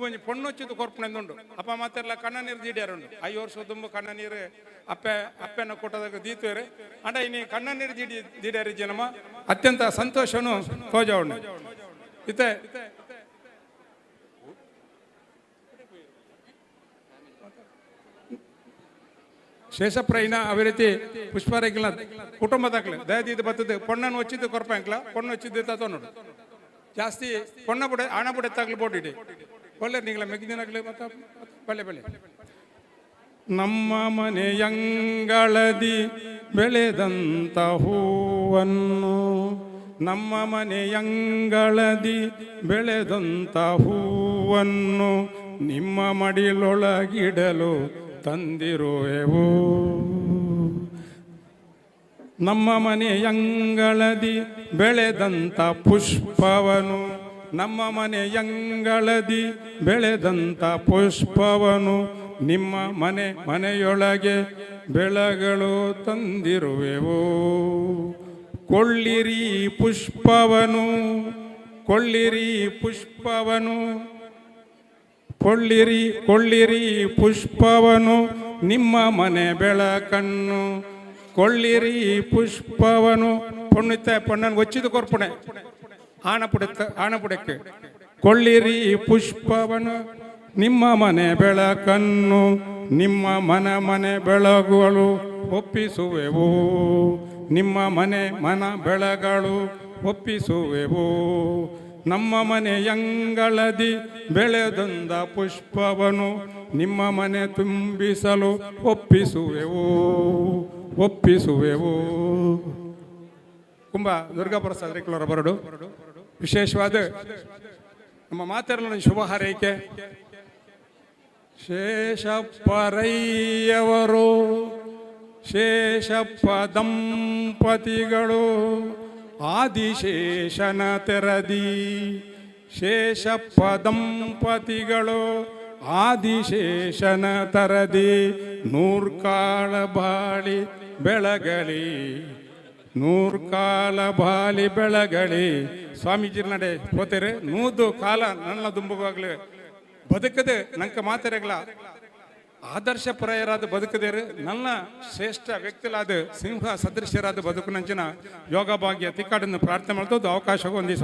Speaker 9: ಒಂಜಿ ಪೊಣ್ಣು ಹಚ್ಚಿದ ಕೊರ್ಪಣೆಂದುಂಡು ಅಪ್ಪ ಮಾತೆಲ್ಲ ಕಣ್ಣ ನೀರು ಜಿಡ್ಯಾರುಂಡು 5 ವರ್ಷ ತುಂಬ ಕಣ್ಣ ನೀರು ಅಪ್ಪನ ಕೊಟ್ಟದಾಗ ದೀತೇರು ಅಂಡ ಇನ್ನು ಕಣ್ಣ ನೀರು ಜಿಡ್ಯಾರಿ ಜನಮ ಅತ್ಯಂತ ಸಂತೋಷನು ತೋಜ ಉಂಡು ಇತ್ತೆ ಶೇಷಪ್ರೈನ ಅದೇ ರೀತಿ ಪುಷ್ಪರೇಖಲ ಕುಟುಂಬದಾಗ್ಲಿ ದಯದಿದ್ದು ಬರ್ತದೆ ಪೊಣ್ಣನ್ನು ಹೊಚ್ಚಿದ್ದು ಕೊರಪಂಕ್ಲ ಪೊಣ್ಣು ಹೊಚ್ಚಿದ್ದು ತತ್ತೋ ನೋಡು ಜಾಸ್ತಿ ಪೊಣ್ಣ ಬುಡೆ ಹಣ ಬುಡೆ ತಗ್ಲು ಬೋಡಿಡಿ ಒಳ್ಳೆ ನಿಂಗ್ಲ ಮೆಗ್ದಿನಾಗ್ಲಿ ಮತ್ತ ಬಲೆ ಬಲೆ ನಮ್ಮ ಮನೆಯಂಗಳದಿ ಬೆಳೆದಂತ ಹೂವನ್ನು ನಮ್ಮ ಮನೆಯಂಗಳದಿ ಬೆಳೆದಂತ ಹೂವನ್ನು ನಿಮ್ಮ ಮಡಿಲೊಳಗಿಡಲು ತಂದಿರುವೆವು ನಮ್ಮ ಮನೆಯಂಗಳದಿ ಬೆಳೆದಂತ ಪುಷ್ಪವನು ನಮ್ಮ ಮನೆಯಂಗಳದಿ ಬೆಳೆದಂತ ಪುಷ್ಪವನು ನಿಮ್ಮ ಮನೆಯೊಳಗೆ ಬೆಳಗಳು ತಂದಿರುವೆವು ಕೊಳ್ಳಿರಿ ಪುಷ್ಪವನು ಕೊಳ್ಳಿರಿ ಪುಷ್ಪವನು ಕೊಳ್ಳಿರಿ ಪುಷ್ಪವನು ನಿಮ್ಮ ಮನೆ ಬೆಳಕನ್ನು ಕೊಳ್ಳಿರಿ ಪುಷ್ಪವನು ಪೊಣ್ಣನ್ನು ಒಚ್ಚಿದು ಕೊರ್ಪುಣೆ ಆಣಪುಡಕ್ಕೆ ಕೊಳ್ಳಿರಿ ಪುಷ್ಪವನು ನಿಮ್ಮ ಮನೆ ಬೆಳಕನ್ನು ನಿಮ್ಮ ಮನೆ ಬೆಳಗುಗಳು ಒಪ್ಪಿಸುವೆವು ನಿಮ್ಮ ಮನ ಬೆಳಗಳು ಒಪ್ಪಿಸುವೆವು ನಮ್ಮ ಮನೆಯಂಗಳದಿ ಬೆಳೆದಂದ ಪುಷ್ಪವನು ನಿಮ್ಮ ಮನೆ ತುಂಬಿಸಲು ಒಪ್ಪಿಸುವೆವು ಕುಂಭ ದುರ್ಗಾಪ್ರಸಾದ್ ರೇಕ್ಲವರ ಬರಡು ವಿಶೇಷವಾದ ನಮ್ಮ ಮಾತೆರಲ ಶುಭ ಹಾರೈಕೆ ಶೇಷಪ್ಪರಯ್ಯವರು ಶೇಷಪ್ಪ ದಂಪತಿಗಳು ಆದಿಶೇಷನ ತೆರದಿ ಶೇಷಪ್ಪ ದಂಪತಿಗಳು ಆದಿಶೇಷನ ತರದಿ ನೂರ್ಕಾಳ ಬಾಳಿ ಬೆಳಗಲಿ ನೂರ್ಕಾಲ ಬಾಲಿ ಬೆಳಗಲಿ ಸ್ವಾಮೀಜಿ ನಡೆ ಹೋತೇರೆ 100 ಕಾಲ ನನ್ನ ದುಂಬುವಾಗ್ಲಿ ಬದುಕದೆ ನಂಕ ಮಾತೆರೆಗಳ ಆದರ್ಶಪ್ರಾಯರಾದ ಬದುಕದೇರು ನನ್ನ ಶ್ರೇಷ್ಠ ವ್ಯಕ್ತಿಲಾದ ಸಿಂಹ ಸದೃಶ್ಯರಾದ ಬದುಕಿನಂಚಿನ ಯೋಗ ಭಾಗ್ಯ ತಿಕ್ಕಾಡನ್ನು ಪ್ರಾರ್ಥನೆ ಮಾಡ್ತದ್ದು ಅವಕಾಶ ಹೊಂದಿಸ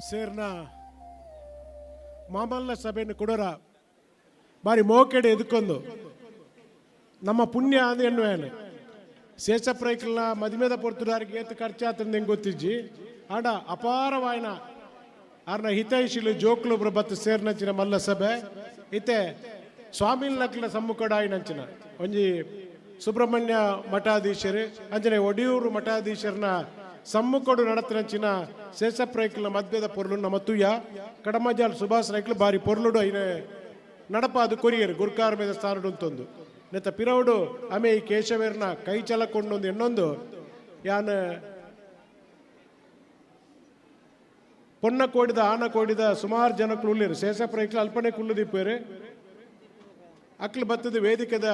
Speaker 10: ಸೇರ್ನ ಮಾಮಲ್ಲ ಸಭೆಯನ್ನು ಕೊಡೋರ ಬಾರಿ ಮೋಕೆಡೆ ಎದುಕೊಂದು ನಮ್ಮ ಪುಣ್ಯ ಅದು ಎನ್ನುವೇನು ಶೇಷಪ್ರೈಕಲ್ನ ಮದುವೆದ ಪೊರ್ತುದಾರಿಗೆ ಏತು ಖರ್ಚಾತಂದು ಹೆಂಗೆ ಗೊತ್ತಿಜ್ಜಿ ಆಡ ಅಪಾರವಾಯಿನ ಆರ್ನ ಹಿತೈಷಿಲು ಜೋಕ್ಲು ಬತ್ತು ಸೇರ್ನಂಚಿನ ಮಲ್ಲ ಸಭೆ ಇತ್ತೆ ಸ್ವಾಮಿಲ್ ನಕ್ಲ ಸಮ್ಮುಖಡಾಯಿನಂಚಿನ ಒಂಜಿ ಸುಬ್ರಹ್ಮಣ್ಯ ಮಠಾಧೀಶರು ಅಂಜನೆ ಒಡಿಯೂರು ಮಠಾಧೀಶರನ ಸಮ್ಮುಖಡು ನಡತಿನಂಚಿನ ಶೇಷಪ್ರೈಕಲ್ನ ಮದ್ಯದ ಪೊರ್ಲು ನಮ್ಮ ತುಯ್ಯ ಕಡಮಜಾಲ್ ಸುಭಾಷ್ ರೈಕ್ಲು ಬಾರಿ ಪೊರ್ಲುಡು ಐನ ನಡಪಾದು ಕೊರಿಯರು ಗುರ್ಕಾರ್ ಮೇಲೆ ಸ್ಥಾನಡು ಅಂತೊಂದು ನೆತ್ತ ಪಿರವುಡು ಆಮೆ ಈ ಕೇಶವೇರ್ನ ಕೈ ಚಲಕೊಂಡೊಂದು ಎನ್ನೊಂದು ಯಾನ ಪೊನ್ನ ಕೋಡಿದ ಆನ ಕೋಡಿದ ಸುಮಾರು ಜನಕ್ಕಳು ಉಳ್ಳಿರು ಶೇಷಪ್ರೈಕ್ಲು ಅಲ್ಪನೆ ಕುಳ್ಳು ದಿಪ್ಪೇರು ಅಕ್ಲು ಬತ್ತದ ವೇದಿಕೆದ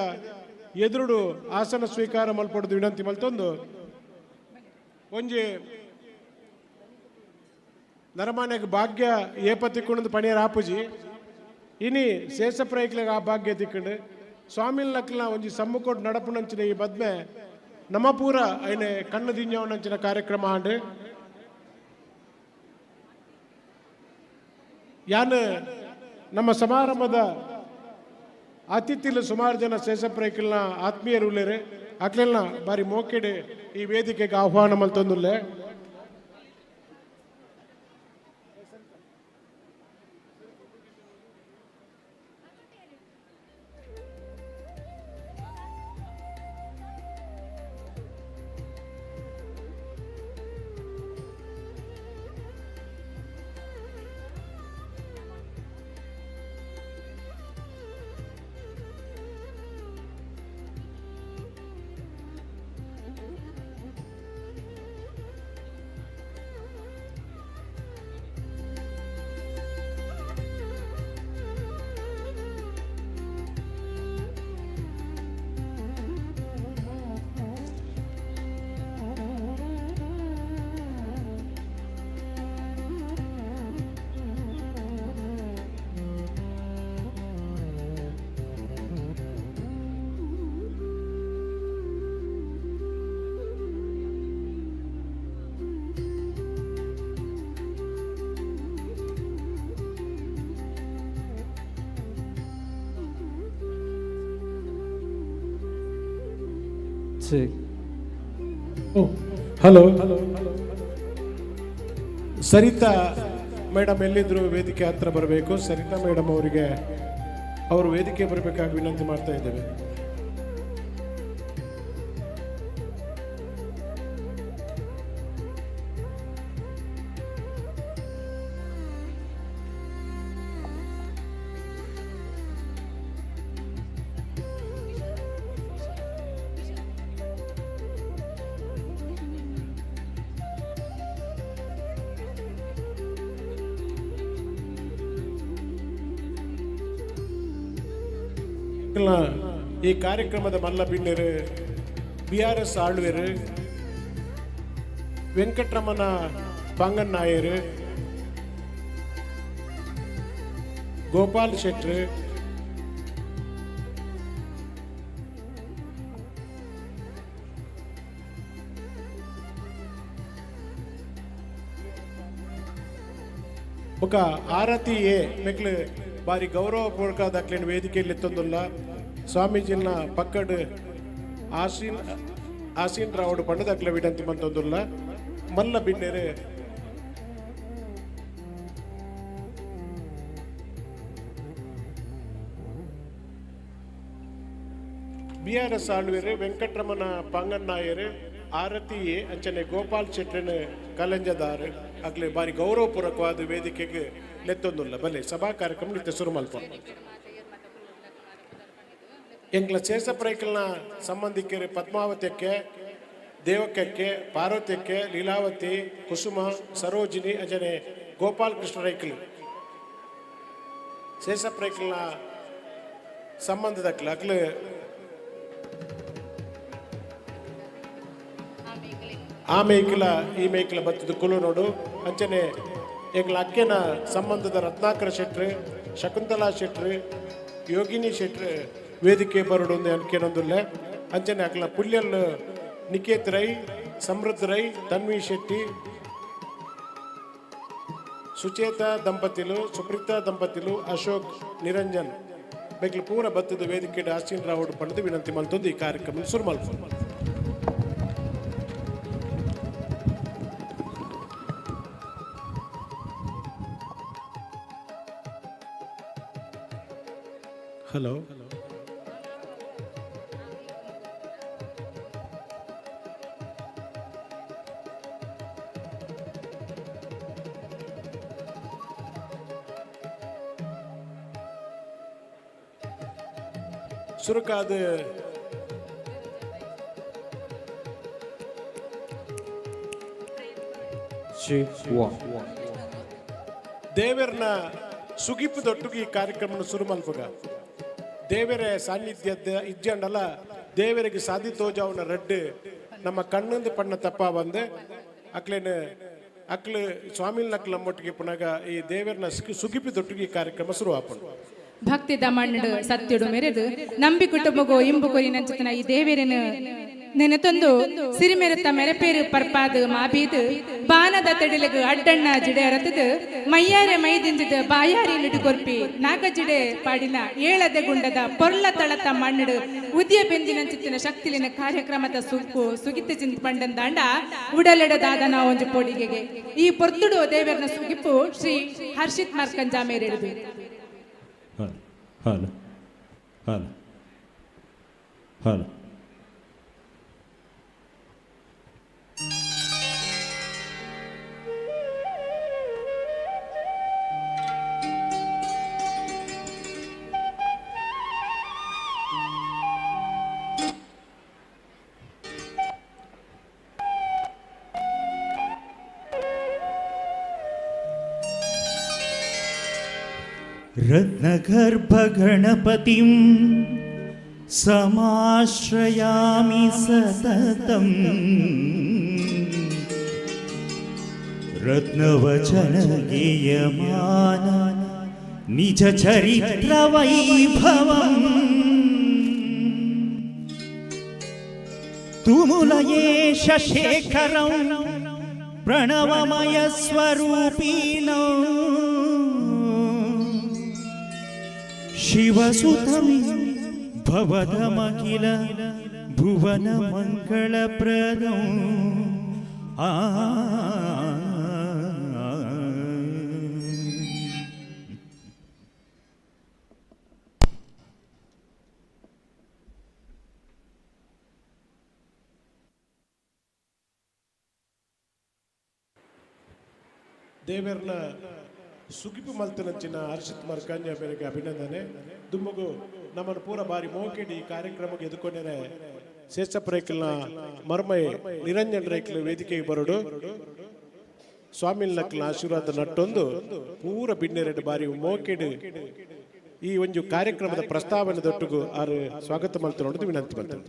Speaker 10: ಎದುರುಡು ಆಸನ ಸ್ವೀಕಾರ ಮಲ್ಪಡುದು ವಿನಂತಿ ಮಲ್ತೊಂದು ಒಂಜಿ ನರಮಾನ್ಯಗೆ ಭಾಗ್ಯ ಏಪ ತಿಕ್ಕೊಂಡು ಪಣಿಯರ ಆಪುಜಿ ಇನಿ ಶೇಷಪ್ರೈಕ್ಲಿಗೆ ಆ ಭಾಗ್ಯ ತಿಕ್ಕೊಂಡು ಸ್ವಾಮಿಲ್ ನಕ್ಲ ಒಂಜಿ ಸಮ್ಮುಕೋಟ್ ನಡಪುನಂಚಿನ ಈ ಬದ್ಮೆ ನಮ್ಮ ಪೂರ ಐನೆ ಕಣ್ಣು ದಿಂಜವನಂಚಿನ ಕಾರ್ಯಕ್ರಮ ಆಂಡು ಯಾನು ನಮ್ಮ ಸಮಾರಂಭದ ಅತಿಥಿಲು ಸುಮಾರು ಜನ ಶೇಷಪ್ರೈಕಲ್ನ ಆತ್ಮೀಯರು ಉಳ್ಳೇರು ಅಕ್ಲೆಲ್ಲ ಬಾರಿ ಮೋಕೆಡೆ ಈ ವೇದಿಕೆಗೆ ಆಹ್ವಾನ ಮಲ್ತೊಂದುಲ್ಲೆ ಹಲೋ ಸರಿತಾ ಮೇಡಮ್ ಎಲ್ಲಿದ್ರು ವೇದಿಕೆ ಹತ್ರ ಬರಬೇಕು. ಸರಿತಾ ಮೇಡಮ್ ಅವರಿಗೆ ಅವರು ವೇದಿಕೆ ಬರಬೇಕಾಗಿ ವಿನಂತಿ ಮಾಡ್ತಾ ಇದ್ದೇವೆ. ಈ ಕಾರ್ಯಕ್ರಮದ ಮಲ್ಲ ಬಿಣ್ಣರು BRS ಆಳ್ವೇರು, ವೆಂಕಟರಮಣ ಪಾಂಗನ್ನಾಯರು, ಗೋಪಾಲ್ ಶೆಟ್ರು, ఒక ಆರತಿ ಮೆಕ್ಲು ಬಾರಿ ಗೌರವಪೂರ್ವಕ ದಾಖಲೆ ವೇದಿಕೆಯಲ್ಲಿ ಎತ್ತೊಂದುಲ್ಲ. ಸ್ವಾಮೀಜಿನ ಪಕ್ಕಡ್ ಆಸೀನ್ ರಾವುಡು ಪಂಡ ದಾಖಲೆ ವಿನಂತಿ ಮಂತೊಂದುಲ್ಲ. ಮಲ್ಲ ಬಿಣ್ಣೆರೆ BRS ಆಳ್ವೀರು ವೆಂಕಟರಮಣ ಪಾಂಗಣ್ಣಾಯರು ಆರತಿ ಅಂಚನೆ ಗೋಪಾಲ್ ಶೆಟ್ಟರನ ಕಲಂಜದಾರ್ ಆಗ್ಲೇ ಬಾರಿ ಗೌರವಪೂರ್ವಕವಾದ ವೇದಿಕೆಗೆ ಲೆತ್ತೊಂದುಲ್ಲ ಬಲೆ ಸಭಾ ಕಾರ್ಯಕ್ರಮ ನಿತ್ಯ ಶುರು ಮಲ್ಪ ಎಂಕ್ಲ ಶೇಷಪ್ರೈಕಲ್ನ ಸಂಬಂಧಿಕರು ಪದ್ಮಾವತಿಯಕ್ಕೆ ದೇವಕಕ್ಕೆ ಪಾರ್ವತಿಯಕ್ಕೆ ಲೀಲಾವತಿ ಕುಸುಮ ಸರೋಜಿನಿ ಅಂಜನೆ ಗೋಪಾಲ್ ಕೃಷ್ಣ ರೈಕಲ್ ಶೇಷಪ್ರೈಕಲ್ನ ಸಂಬಂಧದಕ್ಲ ಅಕ್ಲು ಆ ಮೇಯ್ಕಲ ಈ ಮೇಯ್ಕಲ ಬತ್ತದ ಕುಲು ನೋಡು ಅಂಚನೆ ಎಂಗ್ಲ ಅಕ್ಕೆನ ಸಂಬಂಧದ ರತ್ನಾಕರ ಶೆಟ್ರು ಶಕುಂತಲಾ ಶೆಟ್ರು ಯೋಗಿನಿ ಶೆಟ್ರು ವೇದಿಕೆ ಬರೋಡು ಒಂದು ಅನ್ಕೇನೊಂದುಲ್ಲ ಅಂಚನೆ ಅಕ್ಲ ಪುಲ್ಯಲ್ ನಿಕೇತ್ ರೈ ಸಮೃದ್ಧ ರೈ ತನ್ವಿ ಶೆಟ್ಟಿ ಸುಚೇತ ದಂಪತಿಲು ಸುಪ್ರೀತಾ ದಂಪತಿಲು ಅಶೋಕ್ ನಿರಂಜನ್ ಬೇಕಲು ಪೂರ ಬತ್ತದ ವೇದಿಕೆ ಆಸ್ಟಿನ್ ರಾವುಡ್ ಪಡೆದು ವಿನಂತಿ ಮಲ್ತೊಂದು ಈ ಕಾರ್ಯಕ್ರಮ ಶುರು ಮಲ್ಪ ಹಲೋ ಸುರುಕಾದ ದೇವರನ ಸುಗಿಪ್ಪು ದೊಟ್ಟುಗೆ ಈ ಕಾರ್ಯಕ್ರಮ ಶುರು ಮಲ್ಪಗ ದೇವರ ಸಾನ್ನಿಧ್ಯದ ಇಜ್ಜಂಡಲ ದೇವರಿಗೆ ಸಾಧಿ ತೋಜಾವನ ರಡ್ಡು ನಮ್ಮ ಕಣ್ಣಂದು ಪಣ್ಣ ತಪ್ಪ ಬಂದು ಅಕ್ಲೇನು ಅಕ್ಲು ಸ್ವಾಮಿಲ್ ನಕ್ಲ ಮೊಟ್ಟಿಗೆ ಪುನಗ ಈ ದೇವರನ ಸುಗಿಪ್ಪಿ ದೊಟ್ಟಿಗೆ ಈ ಕಾರ್ಯಕ್ರಮ ಶುರು ಆಪಣ
Speaker 2: ಭಕ್ತಿ ದಮಣ್ಣಡು ಸತ್ಯಡು ಮೆರೆದು ನಂಬಿ ಕುಟುಂಬಗೋ ಇಂಬು ಕೊರಿ ನಂಚತನ ಈ ದೇವರನ ನೆನೆತೊಂದು ಸಿರಿಮೆರೆತ ಮೆರೆಪೇರು ಪರ್ಪಾದು ಮಾಬೀದು ಬಾನದ ತೆಡಿಲಗು ಅಡ್ಡಣ್ಣ ಜಿಡೆ ಅರತದು ಮಯ್ಯಾರೆ ಮೈದಿಂಜದ ಬಾಯಾರಿ ನಿಡುಗೊರ್ಪಿ ನಾಗಜಿಡೆ ಪಾಡಿನ ಏಳದೆ ಗುಂಡದ ಪೊರ್ಲ ತಳತ ಮಣ್ಣಡು ಉದಿಯ ಬೆಂದಿನ ಚಿತ್ತಿನ ಶಕ್ತಿಲಿನ ಕಾರ್ಯಕ್ರಮದ ಸುಕ್ಕು ಸುಗಿತ ಚಿಂತ ಪಂಡಂದಾಂಡ ಉಡಲೆಡದಾದ ನಾ ಒಂಜು ಪೋಡಿಗೆಗೆ ಈ ಪೊರ್ತುಡು ದೇವರನ ಸುಗಿಪ್ಪು ಶ್ರೀ ಹರ್ಷಿತ್ ಮಾರ್ಕಂಜ ಮೇರೆಡುದು
Speaker 12: ಹಲೋ ಹಲೋ ಹಲೋ रत्नगर्भगणपतिं समाश्रयामि सततम् रत्नवचनगीयमान निजचरित्रवैभवम् तुमुलयेश शेखरं प्रणवमयस्वरूपिणौ शिवसुतं भवदमखिल भुवनमङ्गलप्रदं
Speaker 10: ದೇವರನ ಸುಗಿಪು ಮಲ್ತನಂಚಿನ ಹರ್ಷಿತ್ ಮಾರ್ಕಂಜ ಬೇರೆಗೆ ಅಭಿನಂದನೆ ದುಮ್ಮಗು ನಮ್ಮನ್ನು ಪೂರ ಬಾರಿ ಮೋಕೆಡಿ ಈ ಕಾರ್ಯಕ್ರಮಕ್ಕೆ ಎದುಕೊಂಡರೆ ಶೇಷಪ್ಪ ರೈಕಲ್ನ ಮರ್ಮೈ ನಿರಂಜನ್ ರೈಕಲ್ ವೇದಿಕೆಗೆ ಬರೋಡು ಸ್ವಾಮಿಲ್ ನಕ್ಲ ಆಶೀರ್ವಾದ ನಟ್ಟೊಂದು ಪೂರ ಬಿನ್ನೆರಡು ಬಾರಿ ಮೋಕೆಡು ಈ ಒಂದು ಕಾರ್ಯಕ್ರಮದ ಪ್ರಸ್ತಾವನೆದೊಟ್ಟಿಗೂ ಆರು ಸ್ವಾಗತ ಮಲ್ತು ನೋಡಿದು ವಿನಂತಿ ಮಾಡ್ತಾರೆ.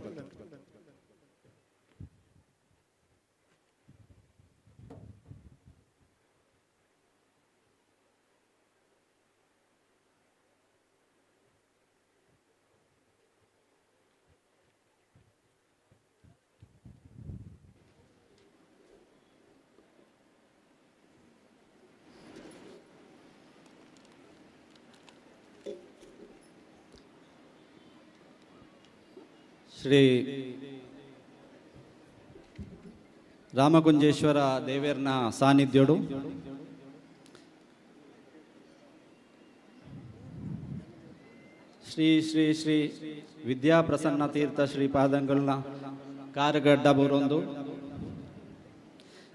Speaker 13: ಶ್ರೀ ರಾಮಗುಂಜೇಶ್ವರ ದೇವೇರ್ನ ಸಾನ್ನಿಧ್ಯೋಡು ಶ್ರೀ ಶ್ರೀ ಶ್ರೀ ಶ್ರೀ ವಿದ್ಯಾಪ್ರಸನ್ನ ತೀರ್ಥ ಶ್ರೀಪಾದಂಗಳನ್ನ ಕಾರಗಡ್ಡ ಬರೋಂದು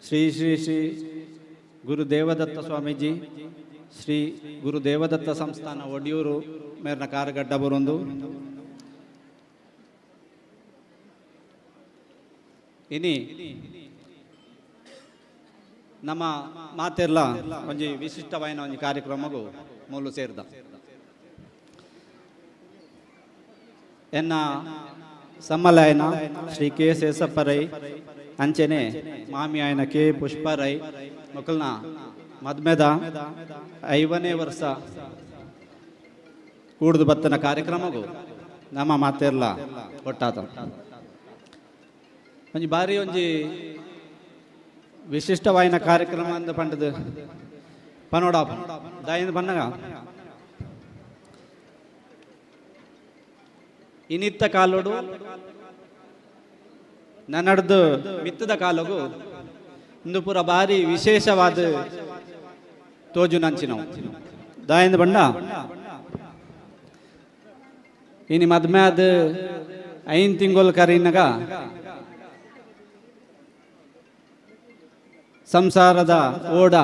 Speaker 13: ಶ್ರೀ ಶ್ರೀ ಶ್ರೀ ಗುರು ದೇವದತ್ತ ಸ್ವಾಮೀಜಿ ಶ್ರೀ ಗುರು ದೇವದತ್ತ ಸಂಸ್ಥಾನ ಒಡಿಯೂರು ಮೇರ್ನ ಕಾರಗಡ್ಡ ಬರೋಂದು ಇನಿ ನಮ್ಮ ಮಾತೆರ್ಲ ಒಂಜಿ ವಿಶಿಷ್ಟವಾಯಿನ ಒಂಜಿ ಕಾರ್ಯಕ್ರಮಗೂ ಮೂಲು ಸೇರ್ದ ಎನ್ನ ಸಮ್ಮಲಾಯನ ಶ್ರೀ ಕೆ ಶೇಷಪ್ಪರೈ ಅಂಚೆನೆ ಮಾಮಿ ಆಯನ ಕೆ ಪುಷ್ಪರೈ ಮಕ್ಕಳನ್ನ ಮದ್ಮೆದ 5ನೇ ವರ್ಷ ಕೂಡ್ದು ಬತ್ತನ ಕಾರ್ಯಕ್ರಮಗೂ ನಮ್ಮ ಮಾತೆರ್ಲ ಒಟ್ಟಾತ ಒಂಜಿ ಬಾರಿ ಒಂಜಿ ವಿಶಿಷ್ಟವಾಯಿನ ಕಾರ್ಯಕ್ರಮ ಅಂದ ಪಂಡದು ಪನೋಡ ದಾಯಿಂದ ಬನ್ನಗ ಇನಿತ್ತ ಕಾಲೋಡು ನನ್ನಡ್ದು ಮಿತ್ತದ ಕಾಲಗು ಇಂದು ಪೂರ ಬಾರಿ ವಿಶೇಷವಾದ ತೋಜು ನಂಚಿನವು ದಾಯಿಂದ ಬಂಡ ಇನಿ ಮದ್ಮೆ ಆದ 5 ತಿಂಗಳು ಕರೀನಗ ಸಂಸಾರದ ಓಡ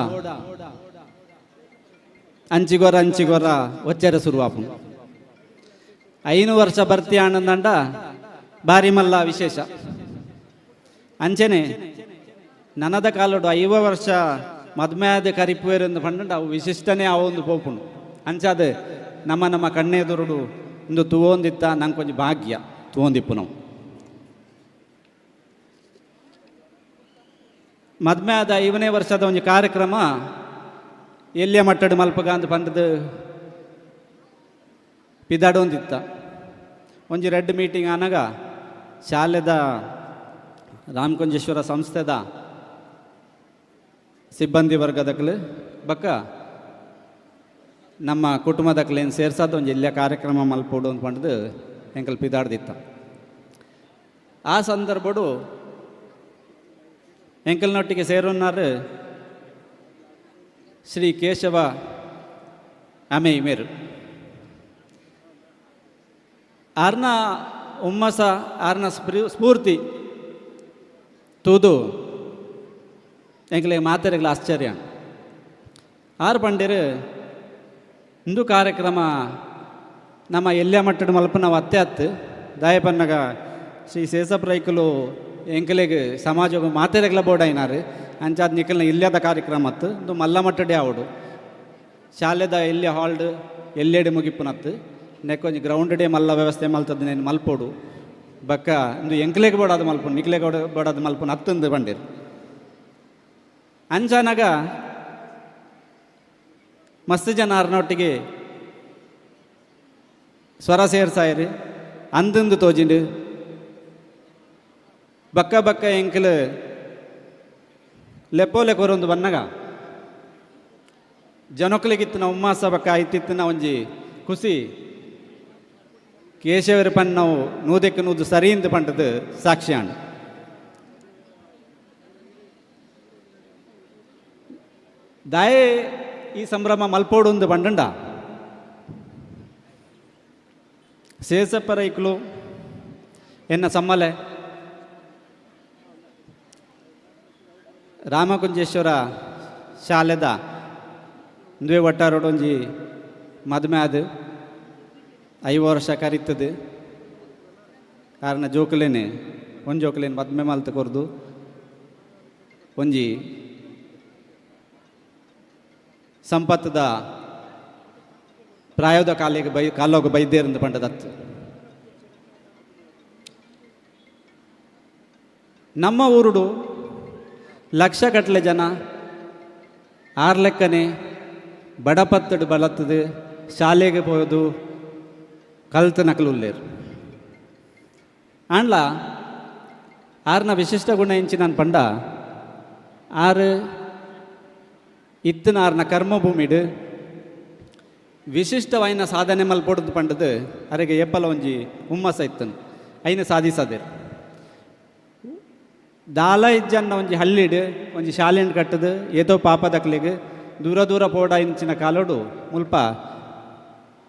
Speaker 13: ಅಂಚಿಗೊರ ಒಚ್ಚರ ಶುರುವಾಪು 5 ವರ್ಷ ಬರ್ತಿ ಆನಂದಂಡ ಬಾರಿ ಮಲ್ಲ ವಿಶೇಷ ಅಂಚೆನೆ ನನದ ಕಾಲೋಡು 5 ವರ್ಷ ಮದ್ಮೆ ಆದ ಕರಿಪುವೇರೆಂದು ಪಂಡ ಅವು ವಿಶಿಷ್ಟನೇ ಅವೊಂದು ಪೋಪುಂಡು ಅಂಚಾದ ನಮ್ಮ ಕಣ್ಣೆದುರುಡು ಇಂದು ತೂವೊಂದಿತ್ತ ನಂಗೆ ಕೊಂಚ ಭಾಗ್ಯ ತೂವೊಂದಿಪ್ಪು ನಾವು ಮದ್ಮೆ ಆದ 5ನೇ ವರ್ಷದ ಒಂದು ಕಾರ್ಯಕ್ರಮ ಎಲ್ಲಿಯ ಮಟ್ಟಡು ಮಲ್ಪಗ ಅಂತ ಪಂಡದು ಪಿದಾಡೊಂದಿತ್ತ ಒಂಜಿ ರೆಡ್ ಮೀಟಿಂಗ್ ಆನಾಗ ಶಾಲೆದ ರಾಮಕುಂಜೇಶ್ವರ ಸಂಸ್ಥೆದ ಸಿಬ್ಬಂದಿ ವರ್ಗದಕ್ಲು ಬಕ್ಕ ನಮ್ಮ ಕುಟುಂಬದಕ್ಲೇನು ಸೇರ್ಸೋದು ಒಂದು ಇಲ್ಲಿಯ ಕಾರ್ಯಕ್ರಮ ಮಲ್ಪೋಡು ಅಂತ ಪಂಡದು ಎಂಕಲ್ ಪಿದಾಡ್ದಿತ್ತ ಆ ಸಂದರ್ಭಡು ಎಂಕಲ್ನೊಟ್ಟಿಗೆ ಸೇರೋನಾರು ಶ್ರೀ ಕೇಶವ ಅಮೆ ಮೇರು ಆರ್ನ ಹುಮ್ಮಸ ಆರ್ನ ಸ್ಫೂರ್ತಿ ತೂದು ಎಂಕಲಿಗೆ ಮಾತಾಡಿಗಳ ಆಶ್ಚರ್ಯ ಆರು ಪಂಡಿರು ಇಂದು ಕಾರ್ಯಕ್ರಮ ನಮ್ಮ ಎಲ್ಲ್ಯ ಮಟ್ಟದ ಮಲ್ಪ ನಾವು ಅತ್ತೆ ದಾಯಪನ್ನಗ ಶ್ರೀ ಶೇಷಪ್ಪ ರೈಕಲು ಎಂಕಲಿಗೆ ಸಮಾಜ ಮಾತೆರೆಗ್ಲ ಬೋರ್ಡ್ ಐನಾರು ಅಂಚಾದ ನಿಕಲ್ನ ಇಲ್ಲದ ಕಾರ್ಯಕ್ರಮ ಅತ್ತು ಇದು ಮಲ್ಲ ಮಟ್ಟಡೆ ಆವಡು ಶಾಲೆದ ಎಲ್ಲಿ ಹಾಲ್ಡ್ ಎಲ್ಲೆಡೆ ಮುಗಿಪ್ಪುನತ್ತು ನೆಕ್ಕೊಂಜಿ ಗ್ರೌಂಡ್ ಡೇ ಮಲ್ಲ ವ್ಯವಸ್ಥೆ ಮಲ್ತದ್ದು నేను ಮಲ್ಪೋಡು ಬಕ್ಕ ಇಂದು ಎಂಕ್ಲೆಗೆ ಬೋಡಾದ ಮಲ್ಪುಂಡು ನಿಕ್ಲೆಗೆ ಬೋಡಾದ ಮಲ್ಪುಂಡು ಹತ್ತಂದು ಬಂದಿರು ಅಂಚಾನಾಗ ಮಸ್ತ್ ಜನ ಆರ್ನೊಟ್ಟಿಗೆ ಸ್ವರ ಸೇರ್ಸಾಯಿರಿ ಅಂದಂದು ತೋಜಿಂಡು ಬಕ್ಕ ಎಂಕಲು ಲೆಪ್ಪೋಲೆ ಕೊರೊಂದು ಬನ್ನಗ ಜನೊಕ್ಲಿಗಿತ್ತಿನ ಉಮ್ಮಾಸ ಬಕ್ಕ ಐತಿತ್ತಿನ ಒಂಜಿ ಖುಷಿ ಕೇಶವರ ಪನ್ ನಾವು ನೂದೆಕ್ಕೆ ನೂದು ಸರಿಯಿಂದ ಪಂಡದು ಸಾಕ್ಷ್ಯಾಣ ದಾಯೆ ಈ ಸಂಭ್ರಮ ಮಲ್ಪೋಡು ಪಂಡ ಶೇಷಪ್ಪ ರೈಕಲು ಎನ್ನ ಸಮ್ಮಲೆ ರಾಮಕುಂಜೇಶ್ವರ ಶಾಲೆದ ದ್ವೇ ಒಟ್ಟಾರೋಡೊಂಜಿ ಮದ್ಮೆ ಆದ 5 ವರ್ಷ ಕರಿತದೆ ಕಾರಣ ಜೋಕಲೇನೆ ಒಂದು ಜೋಕಲೇನು ಮದ್ಮೆ ಮಲ್ತ ಕೊರ್ದು ಒಂಜಿ ಸಂಪತ್ತದ ಪ್ರಾಯೋದ ಕಾಲೋಗ ಬೈದೇರಂದು ಪಂಡದತ್ತು ನಮ್ಮ ಊರುಡು ಲಕ್ಷಗಟ್ಟಲೆ ಜನ ಆರ್ಲೆಕ್ಕನೆ ಬಡಪತ್ತಡು ಬಳತ್ತದು ಶಾಲೆಗೆ ಹೋದು ಕಲ್ತು ನಕಲುಲ್ಲೇರು ಆಂಡ್ಲ ಆರ್ನ ವಿಶಿಷ್ಟ ಗುಣ ಎಂಚಿ ನಾನು ಪಂಡ ಆರು ಇತ್ತಿನ ಆರ್ನ ಕರ್ಮಭೂಮಿಡು ವಿಶಿಷ್ಟವಾಯಿನ ಸಾಧನೆ ಮಲ್ಪೊಡ್ದು ಪಂಡದು ಅರೆಗೆ ಏಪಲ ಒಂಜಿ ಹುಮ್ಮಸ ಇತ್ತನು ಐನ ಸಾಧಿಸದೇರು ದಾಲ ಇಜ್ಜನ್ನ ಒಂಜಿ ಹಳ್ಳಿಡು ಒಂಜಿ ಶಾಲೆಂಡು ಕಟ್ಟದು ಏತೋ ಪಾಪದಕ್ಲಿಗೆ ದೂರ ಪೋಡ ಇಂಚಿನ ಕಾಲೋಡು ಮುಲ್ಪ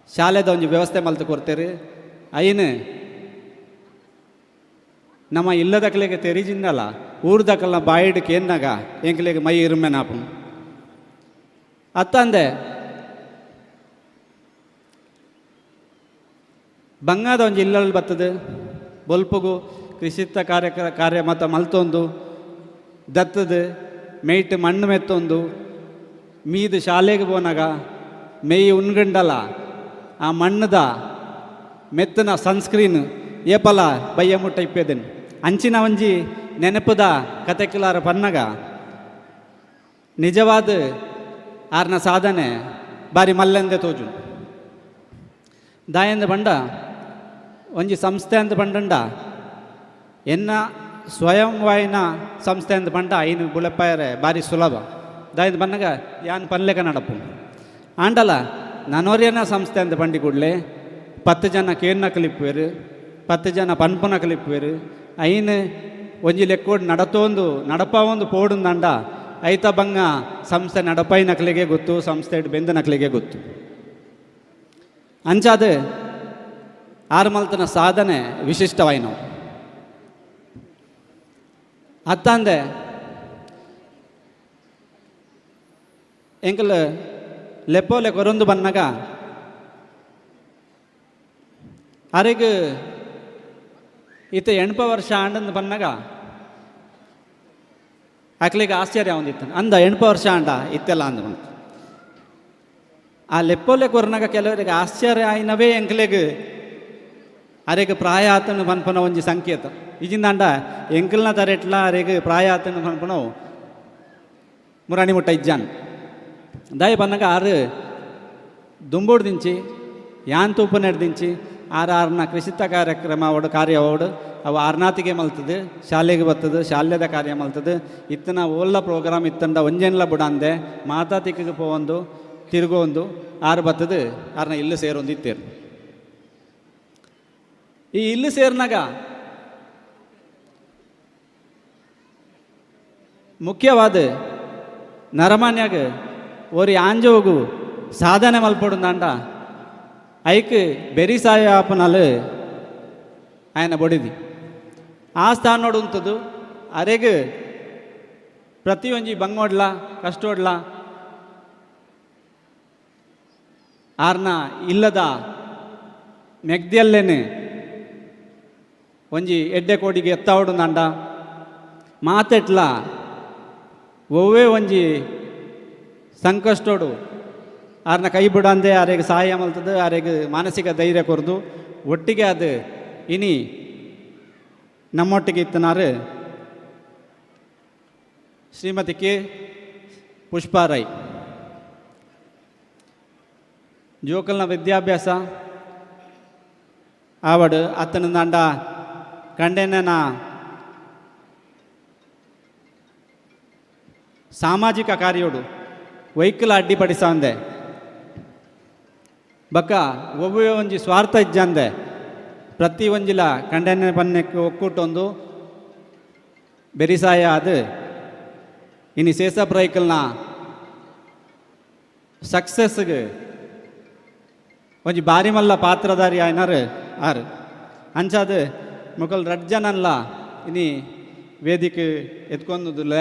Speaker 13: ಶಾಲೆದ ಒಂದು ವ್ಯವಸ್ಥೆ ಮಲ್ತು ಕೊಡ್ತೇರಿ ಐನು ನಮ್ಮ ಇಲ್ಲದಕ್ಕಲಿಗೆ ತೆರಿಜಿಂದಲ್ಲ ಊರ್ದಕ್ಕಲ್ಲ ಬಾಯಿಡ್ಕೆ ಏನಾಗ ಎಂಕ್ಲಿಗೆ ಮೈ ಇರುಮೆನಾಪು ಅತ್ತಂದೆ ಬಂಗಾದ ಒಂದು ಇಲ್ಲಲ್ಲಿ ಬರ್ತದೆ ಬೊಲ್ಪುಗು ಕೃಷಿತ್ತ ಕಾರ್ಯ ಮತ್ತು ಮಲ್ತೊಂದು ದತ್ತದು ಮೇಯ್ಟ್ ಮಣ್ಣು ಮೆತ್ತೊಂದು ಮೀದು ಶಾಲೆಗೆ ಹೋನಾಗ ಮೇಯಿ ಉಣ್ಗಂಡಲ್ಲ ಆ ಮಣ್ಣದ ಮೆತ್ತನ ಸನ್ಸ್ಕ್ರೀನ್ ಏಪಲ ಬಯ್ಯ ಮುಟ್ಟ ಇಪ್ಪೇದೇನು ಅಂಚಿನ ಒಂಜಿ ನೆನಪದ ಕತೆಕಿಲಾರ ಪನ್ನಗ ನಿಜವಾದ ಆರ್ನ ಸಾಧನೆ ಬಾರಿ ಮಲ್ಲೆಂದೆ ತೋಜು ದಾಯಂದ ಬಂಡ ಒಂಜಿ ಸಂಸ್ಥೆ ಅಂತ ಬಂಡಂಡ ಎನ್ನ ಸ್ವಯಂ ವಾಯಿನ ಸಂಸ್ಥೆ ಅಂತ ಬಂಡ ಐನು ಬುಳೆಪ್ಪಾಯರೆ ಬಾರಿ ಸುಲಭ ದಾಯಂದ ಬನ್ನಗ ಯಾನ್ ಪನ್ಲೆಕ ನಡಪು ಆಂಡಲ ನನೋರಿಯನ ಸಂಸ್ಥೆ ಅಂತ ಬಂಡಿ ಕೂಡಲೇ 10 ಜನ ಕೇರ್ನ ಕಲಿಪುವೇರು 10 ಜನ ಪನ್ಪುನ ಕಲಿಪುವೇರು ಐನು ಒಂಜಿ ಲೆಕ್ಕೋಡು ನಡಪ ಒಂದು ಪೋಡು ದಂಡ ಐತ ಬಂಗ ಸಂಸ್ಥೆ ನಡಪೈ ನಕಲಿಗೆ ಗೊತ್ತು ಸಂಸ್ಥೆ ಬೆಂದ ನಕಲಿಗೆ ಗೊತ್ತು ಅಂಚಾದ ಆರ್ಮಲ್ತನ ಸಾಧನೆ ವಿಶಿಷ್ಟವಾಯಿನ ಅತ್ತಂದೆ ಎಂಕಲ್ ಲೆಪ್ಪೋಲೆ ಕೊರೊಂದು ಬನ್ನಗ ಅರೆಗ್ ಈತ 80 ವರ್ಷ ಆಂಡಂದು ಬನ್ನಗ ಅಕ್ಲಿಗೆ ಆಶ್ಚರ್ಯ ಒಂದಿತ್ತು ಅಂದ 80 ವರ್ಷ ಆಂಡ ಇತ್ತೆಲ್ಲ ಅಂದ್ಕೊಂಡು ಆ ಲೆಪ್ಪೋಲೆ ಕೊರ್ನಾಗ ಕೆಲವರಿಗೆ ಆಶ್ಚರ್ಯ ಆಯ್ನವೇ ಎಂಕ್ಲೆಗ್ ಅರೆಗೆ ಪ್ರಾಯ ಆತನ ಪನ್ಪನ ಒಂಜಿ ಸಂಕೇತ ಈಜಿಂದಾಂಡ ಎಂಕಲ್ನ ತರೆಟ್ಲ ಅರೆಗೆ ಪ್ರಾಯ ಆತನ ಪನ್ಪನವು ಮುರಾಣಿ ಮುಟ್ಟ ಇಜ್ಜಾನ್ ದಾಯ ಬನ್ನಗ ಆರು ದುಂಬೋಡು ದಿಂಚಿ ಯಾನ್ ತೂಪು ನಡೆದಿಂಚಿ ಆರ್ನ ಕೃಷಿತ ಕಾರ್ಯಕ್ರಮ ಅವಡು ಕಾರ್ಯ ಅವಡು ಅವು ಆರ್ನಾತಿಗೆ ಮಲ್ತದೆ ಶಾಲೆಗೆ ಬರ್ತದೆ ಶಾಲೆದ ಕಾರ್ಯ ಮಲ್ತದೆ ಇತ್ತನ ಒಳ್ಳ ಪ್ರೋಗ್ರಾಮ್ ಇತ್ತಂಡ ಒಂಜೆನ್ಲ ಬುಡಂದೆ ಮಾತಾತಿಗೆ ಪೋವೊಂದು ತಿರುಗೊಂದು ಆರು ಬರ್ತದೆ ಆರ್ನ ಇಲ್ಲು ಸೇರೊಂದು ಇತ್ತೇರು ಈ ಇಲ್ಲು ಸೇರ್ನಾಗ ಮುಖ್ಯವಾದ ನರಮಾನ್ಯಾಗ ಓರಿ ಆಂಜೋಗು ಸಾಧನೆ ಮಲ್ಪಡುಂದಾಂಡ ಐಕ್ ಬೆರಿಸಾಯ ಆಪನಲ್ ಆಯನ ಬಡಿದಿ ಆ ಸ್ಥಾನ ನೋಡುವಂಥದ್ದು ಅರೆಗೆ ಪ್ರತಿಯೊಂಜಿ ಬಂಗೋಡ್ಲ ಕಷ್ಟೋಡ್ಲ ಆರ್ನ ಇಲ್ಲದ ಮೆಗ್ದಿಯಲ್ಲೇನೆ ಒಂಜಿ ಎಡ್ಡೆ ಕೋಡಿಗೆ ಎತ್ತಾವಡು ನಂಡ ಮಾತೆಟ್ಲ ಒವ್ವೇ ಒಂಜಿ ಸಂಕಷ್ಟೋಡು ಆರ್ನ ಕೈ ಬಿಡಂದೆ ಆರೆಗೆ ಸಹಾಯ ಮಲ್ತದೆ ಆರೆಗೆ ಮಾನಸಿಕ ಧೈರ್ಯ ಕೊರ್ದು ಒಟ್ಟಿಗೆ ಅದು ಇನಿ ನಮ್ಮೊಟ್ಟಿಗೆ ಇತ್ತನಾರು ಶ್ರೀಮತಿ ಕೆ ಪುಷ್ಪಾರೈ ಜೋಕಲ್ನ ವಿದ್ಯಾಭ್ಯಾಸ ಆವಡು ಅತ್ತನ ದಂಡ ಕಂಡೆನ ಸಾಮಾಜಿಕ ಕಾರ್ಯೋಡು ವೈಕಲ್ ಅಡ್ಡಿಪಡಿಸಂದೆ ಬಕ್ಕ ಒಬ್ಬ ಒಂಜಿ ಸ್ವಾರ್ಥ ಇಜ್ಜಂದೆ ಪ್ರತಿ ಒಂಜಿಲ ಕಂಡೆನ ಪನ್ನಕ್ಕೆ ಒಕ್ಕೂಟೊಂದು ಬೆರಿಸಾಯ ಅದು ಇನ್ನು ಸೇಸಪ್ ರೈಕಲ್ನ ಸಕ್ಸಸ್ಗೆ ಒಂಜಿ ಬಾರಿ ಮಲ್ಲ ಪಾತ್ರಧಾರಿ ಆಯ್ನಾರು ಆರು ಅಂಚಾದ ಮೊಕಲ್ ರಡ್ಜನಲ್ಲ ಇನಿ ವೇದಿಕೆ ಎತ್ಕೊಂದುಲ್ಲ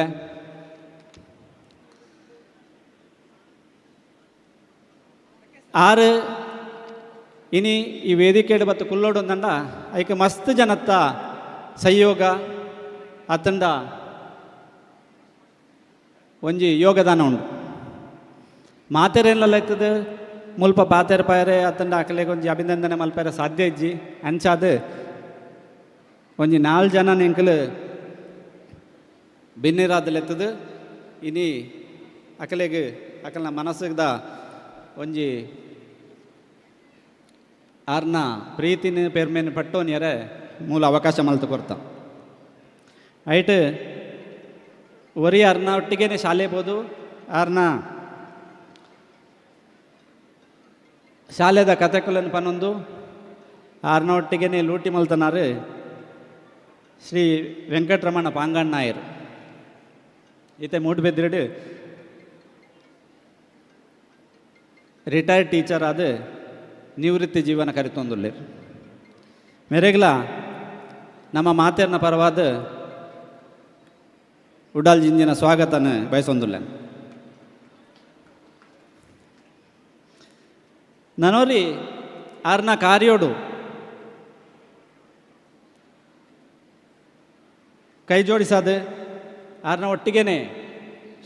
Speaker 13: ಆರು ಇನಿ ಈ ವೇದಿಕೆ ಬತ್ತು ಕುಲ್ಲೋಡು ಅಂದಂಡ ಐಕೆ ಮಸ್ತ್ ಜನತ್ತ ಸಹಯೋಗ ಅತ್ತಂಡ ಒಂಜಿ ಯೋಗದಾನ ಉಂಡು ಮಾತೆರೆಲ್ಲ ಇರ್ತದೆ ಮುಲ್ಪ ಪಾತೆರ ಪಾಯರೆ ಅತ್ತಂಡ ಅಕಲೆಗೆ ಒಂಜಿ ಅಭಿನಂದನೆ ಮಲ್ಪಾರೆ ಸಾಧ್ಯ ಇಜ್ಜಿ ಅಂಚಾದ ಒಂಜಿ 4 ಜನ ಎಂಕಲು ಬಿನ್ನಿರಾದಲೆತ್ತದು ಇನಿ ಅಕಲೆಗೆ ಅಕಲ್ನ ಮನಸ್ಸಿಗ್ದ ಒಂಜಿ ಆರ್ನ ಪ್ರೀತಿನ ಪೇರ್ಮೇನು ಪಟ್ಟೋನಿಯರೆ ಮೂಲ ಅವಕಾಶ ಮಲ್ತು ಕೊಡ್ತ ಐಟ್ ಒರಿ ಆರ್ನ ಒಟ್ಟಿಗೆ ಶಾಲೆ ಬೋದು ಆರ್ನ ಶಾಲೆದ ಕಥೆಗಳನ್ನು ಪನ್ನೊಂದು ಆರ್ನ ಒಟ್ಟಿಗೆ ಲೂಟಿ ಮಲ್ತನಾರು ಶ್ರೀ ವೆಂಕಟರಮಣ ಪಾಂಗಣ್ಣಾಯರು ಈತೆ ಮೂಡ್ಬೆದ್ರಡು ರಿಟೈರ್ಡ್ ಟೀಚರ್ ಆದ ನಿವೃತ್ತಿ ಜೀವನ ಕರಿತೊಂದುಲ್ಲೇರು ಮೇರೆಗ್ಲ ನಮ್ಮ ಮಾತೇರ್ನ ಪರವಾದ ಉಡಾಲ್ ಜಿಂಜಿನ ಸ್ವಾಗತನ ಬಯಸೊಂದುಲ್ಲ ನನೋರಿ ಆರ್ನ ಕಾರ್ಯೋಡು ಕೈ ಜೋಡಿಸಾದ ಆರ್ನ ಒಟ್ಟಿಗೆನೆ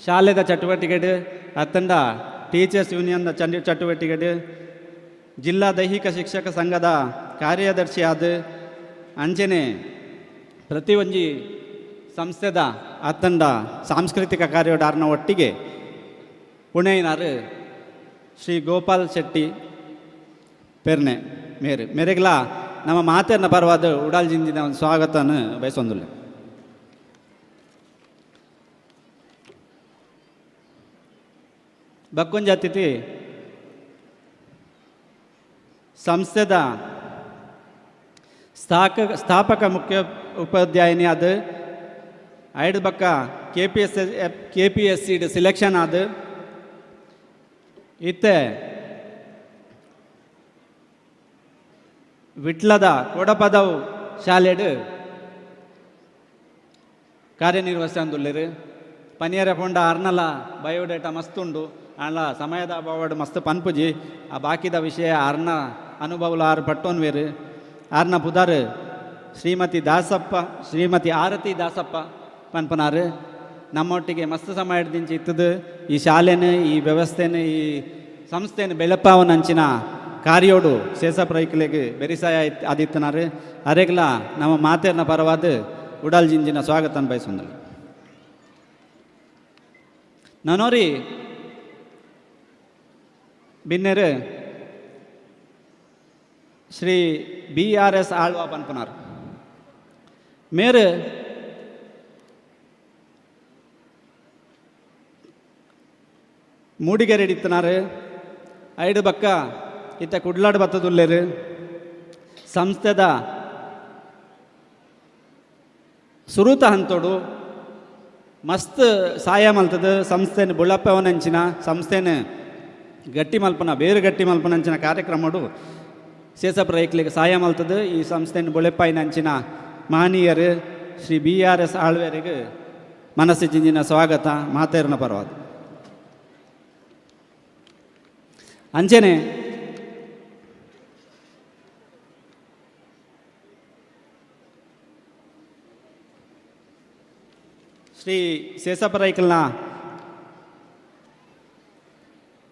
Speaker 13: ಶಾಲೆದ ಚಟುವಟಿಕೆ ಅತ್ತಂಡ ಟೀಚರ್ಸ್ ಯೂನಿಯನ್ನ ಚಟುವಟಿಕೆ ಜಿಲ್ಲಾ ದೈಹಿಕ ಶಿಕ್ಷಕ ಸಂಘದ ಕಾರ್ಯದರ್ಶಿ ಆದ ಅಂಚೆನೆ ಪ್ರತಿಯೊಂದು ಸಂಸ್ಥೆದ ಅತ್ತಂಡ ಸಾಂಸ್ಕೃತಿಕ ಕಾರ್ಯೋಡಾರ್ನ ಒಟ್ಟಿಗೆ ಪುಣೆಯಿನಾರು ಶ್ರೀ ಗೋಪಾಲ್ ಶೆಟ್ಟಿ ಪೆರ್ನೆ ಮೇರೆಗ್ಲ ನಮ್ಮ ಮಾತೇರ್ನ ಪರವಾದ ಉಡಾಲ್ ಜಿಂಜಿನ ಒಂದು ಸ್ವಾಗತನ ಬಯಸೊಂದುಲ್ಲ ಬಕ್ಕೊಂಜ ಅತಿಥಿ ಸಂಸ್ಥೆದ ಸ್ಥಾಪಕ ಮುಖ್ಯ ಉಪಾಧ್ಯಾಯಿನಿ ಆದ ಐದು ಬಕ್ಕ KPSC ಸಿಲೆಕ್ಷನ್ ಆದ ಇತ್ತೆ ವಿಟ್ಲದ ಕೊಡಪದವು ಶಾಲೆಡು ಕಾರ್ಯನಿರ್ವಹಿಸಂದುಲ್ಲೇರು ಪನಿಯರ ಪೊಂಡ ಅರ್ನಲ ಬಯೋಡೇಟಾ ಮಸ್ತುಂಡು ಅಲ್ಲ ಸಮಯದ ಅಭಾವಡ್ ಮಸ್ತ್ ಪನ್ಪುಜಿ ಆ ಬಾಕಿದ ವಿಷಯ ಅರ್ನ ಅನುಭವಲು ಆರು ಪಟ್ಟೋನ್ವೇರು ಆರ್ನ ಪುದಾರ್ ಶ್ರೀಮತಿ ಆರತಿ ದಾಸಪ್ಪ ಪನ್ಪನಾರು ನಮ್ಮೊಟ್ಟಿಗೆ ಮಸ್ತ್ ಸಮಯ ಹಿಡ್ದಿಂಚಿ ಇತ್ತದು ಈ ಶಾಲೆನ ಈ ವ್ಯವಸ್ಥೆನ ಈ ಸಂಸ್ಥೆನ ಬೆಳಪಾವನ ಅಂಚಿನ ಕಾರ್ಯೋಡು ಸೇಸಪ್ರೈಕ್ಲೆಗೆ ಬೆರಿಸಾಯ ಆದಿತ್ತನಾರು ಅರೆಗ್ಲ ನಮ್ಮ ಮಾತೇರ್ನ ಪರವಾದ ಉಡಾಲ್ ಜಿಂಜಿನ ಸ್ವಾಗತನ ಬಯಸೊಂದಲ್ಲ ನಾನೋರಿ ಬಿನ್ನೆರು ಶ್ರೀ BRS ಆಳ್ವಾ ಪನ್ಪನಾರ್ ಮೇರು ಮೂಡಿಗೆರೆ ಹಿಡಿತನಾರು ಐದು ಬಕ್ಕ ಇತ್ತ ಕುಡ್ಲಾಡ್ ಬತ್ತದುಲ್ಲೇರು ಸಂಸ್ಥೆದ ಸುರುತ ಹಂತೋಡು ಮಸ್ತ್ ಸಹಾಯ ಮಲ್ತದ ಸಂಸ್ಥೆನ ಬುಳ್ಳಪ್ಪವನಂಚಿನ ಸಂಸ್ಥೆನ ಗಟ್ಟಿ ಮಲ್ಪನ ಬೇರೆ ಗಟ್ಟಿ ಮಲ್ಪನಂಚಿನ ಕಾರ್ಯಕ್ರಮಡು ಸೇಸಪ್ರ ಐಕ್ಲಿಗೆ ಸಹಾಯ ಮಲ್ತದ ಈ ಸಂಸ್ಥೆನ ಬುಳೆಪ್ಪಾಯಿನಂಚಿನ ಮಾನೀಯರು ಶ್ರೀ BRS ಆಳ್ವೇರಿಗೆ ಮನಸ್ಸು ಜಿಂಜಿನ ಸ್ವಾಗತ ಮಾತೇರ್ನ ಪರವಾದ ಅಂಚೆನೆ ಶ್ರೀ ಸೇಸಪರೈಕಲ್ನ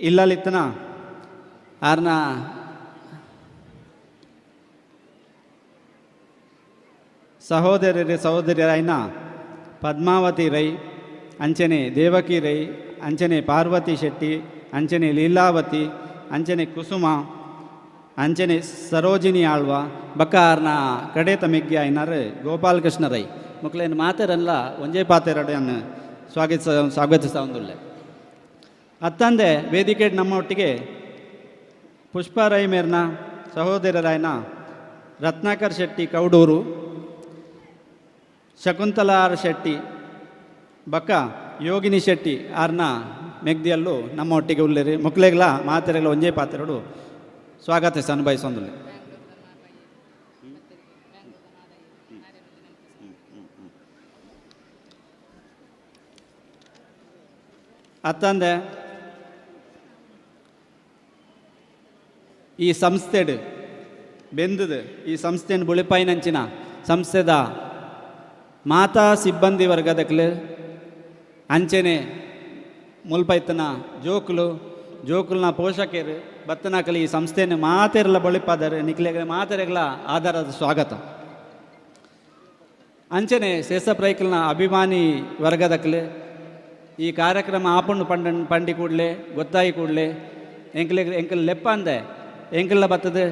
Speaker 13: ಇಲ್ಲಲಿತ್ತನ ಆರ್ನ ಸಹೋದರಿಯರಾಯ್ನ ಪದ್ಮಾವತಿ ರೈ ಅಂಚನೆ ದೇವಕಿ ರೈ ಅಂಚನೆ ಪಾರ್ವತಿ ಶೆಟ್ಟಿ ಅಂಚನೆ ಲೀಲಾವತಿ ಅಂಚನೆ ಕುಸುಮ ಅಂಚನೆ ಸರೋಜಿನಿ ಆಳ್ವ ಬಕ್ಕಾರ್ನ ಕಡೆ ತಮಿಗ್ಗೆ ಆಯ್ನಾರು ಗೋಪಾಲಕೃಷ್ಣ ರೈ ಮಕ್ಕಳೇನು ಮಾತೇರಲ್ಲ ಒಂಜೇ ಪಾತೆರಡನ್ನು ಸ್ವಾಗತಿಸ ಒಂದುಳ್ಳೆ ಅತ್ತಂದೆ ವೇದಿಕೆ ನಮ್ಮ ಒಟ್ಟಿಗೆ ಪುಷ್ಪ ರೈ ಮೇರ್ನ ಸಹೋದರರಾಯ್ನ ರತ್ನಾಕರ್ ಶೆಟ್ಟಿ ಕೌಡೂರು ಶಕುಂತಲಾರ್ ಶೆಟ್ಟಿ ಬಕ್ಕ ಯೋಗಿನಿ ಶೆಟ್ಟಿ ಆರ್ನ ಮೆಗ್ದಿಯಲ್ಲೂ ನಮ್ಮ ಒಟ್ಟಿಗೆ ಉಳ್ಳೇರಿ ಮಕ್ಕಳಿಗೆಲ್ಲ ಮಾತೆರೆಲ್ಲ ಒಂಜೇ ಪಾತೆರಡು ಸ್ವಾಗತಿಸ ಅನುಭವಿಸೊಂದುಲ್ಲೆ ಅತ್ತಂದೆ ಈ ಸಂಸ್ಥೆಡ್ ಬೆಂದದು ಈ ಸಂಸ್ಥೆಯನ್ನು ಬುಳಿಪಾಯಿನಂಚಿನ ಸಂಸ್ಥೆದ ಮಾತಾ ಸಿಬ್ಬಂದಿ ವರ್ಗದಕ್ಲು ಅಂಚೆನೆ ಮುಲ್ಪೈತನ ಜೋಕುಲ್ನ ಪೋಷಕರು ಬತ್ತನಾಕಲಿ ಈ ಸಂಸ್ಥೆಯನ್ನು ಮಾತೆರೆಲ್ಲ ಬಳಿಪಾದರೆ ನಿಕ್ಲೆಗೆ ಮಾತೆರೆಗಳ ಆಧಾರದ ಸ್ವಾಗತ ಅಂಚನೆ ಸೇಸಪ್ರೈಕಲ್ನ ಅಭಿಮಾನಿ ವರ್ಗದಕ್ಲು ಈ ಕಾರ್ಯಕ್ರಮ ಆಪಣ್ಣು ಪಂಡಿ ಕೂಡಲೇ ಗೊತ್ತಾಯಿ ಕೂಡಲೇ ಎಂಕಲ್ ಲೆಪ್ಪ ಅಂದೆ ಎಂಕಲ್ಲ ಬತ್ತದು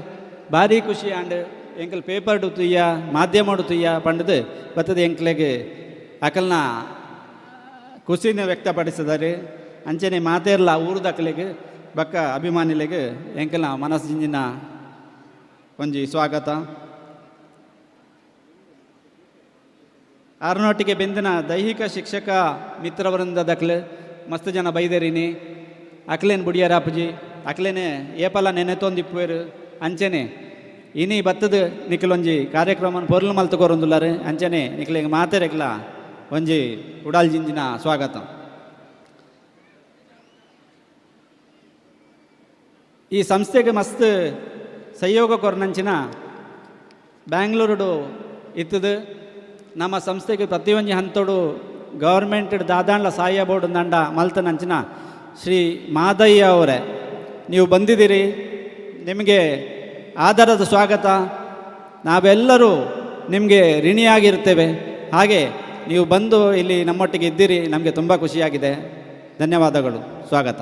Speaker 13: ಭಾರಿ ಖುಷಿ ಆಂಡ್ ಎಂಕಲ್ ಪೇಪರ್ ತುಯ್ಯ ಮಾಧ್ಯಮ ತುಯ್ಯ ಪಂಡದು ಬತ್ತದು ಎಂಕ್ಲೆಗೆ ಅಕಲ್ನ ಖುಷಿನ ವ್ಯಕ್ತಪಡಿಸಿದ್ದಾರೆ ಅಂಚನೆ ಮಾತೇರ್ಲ ಊರ್ದಕ್ಲೆಗೆ ಬಕ್ಕ ಅಭಿಮಾನಿಲೆಗೆ ಎಂಕಲ್ನ ಮನಸ್ಸಿನ ಒಂಜಿ ಸ್ವಾಗತ ಆರ್ನೊಟ್ಟಿಗೆ ಬೆಂದಿನ ದೈಹಿಕ ಶಿಕ್ಷಕ ಮಿತ್ರವೃಂದದಕ್ಲೆ ಮಸ್ತ್ ಜನ ಬೈದೇರಿನಿ ಅಕ್ಲೇನು ಬುಡಿಯರಾಪುಜಿ ಅಕ್ಲೇನೆ ಏಪಲ ನೆನೆತೊಂದಿಪ್ಪುವೆರು ಅಂಚನೆ ಇನಿ ಬತ್ತದ ನಿಖಲೊಂಜಿ ಕಾರ್ಯಕ್ರಮ ಪೊರ್ಲು ಮಲ್ತುಕೊರೊಂದುಲ್ಲಾರು ಅಂಚನೆ ನಿಖಲಿಗೆ ಮಾತೆರೆಗ್ಲ ಒಂಜಿ ಉಡಾಲ್ಜಿಂಜಿನ ಸ್ವಾಗತ. ಈ ಸಂಸ್ಥೆಗೆ ಮಸ್ತ್ ಸಹಯೋಗ ಕೊರನಂಚಿನ ಬ್ಯಾಂಗ್ಳೂರುಡು ಇತ್ತದು ನಮ್ಮ ಸಂಸ್ಥೆಗೆ ಪ್ರತಿಯೊಂದು ಹಂತೋಡು ಗೌರ್ಮೆಂಟ್ ದಾದಾಂಡ್ಲ ಸಹಾಯ ಬೋರ್ಡ್ ದಂಡ ಮಲ್ತನಂಚಿನ ಶ್ರೀ ಮಾದಯ್ಯ ಅವರೇ, ನೀವು ಬಂದಿದ್ದೀರಿ, ನಿಮಗೆ ಆಧಾರದ ಸ್ವಾಗತ. ನಾವೆಲ್ಲರೂ ನಿಮಗೆ ಋಣಿಯಾಗಿರ್ತೇವೆ. ಹಾಗೆ ನೀವು ಬಂದು ಇಲ್ಲಿ ನಮ್ಮೊಟ್ಟಿಗೆ ಇದ್ದೀರಿ, ನಮಗೆ ತುಂಬ ಖುಷಿಯಾಗಿದೆ. ಧನ್ಯವಾದಗಳು. ಸ್ವಾಗತ.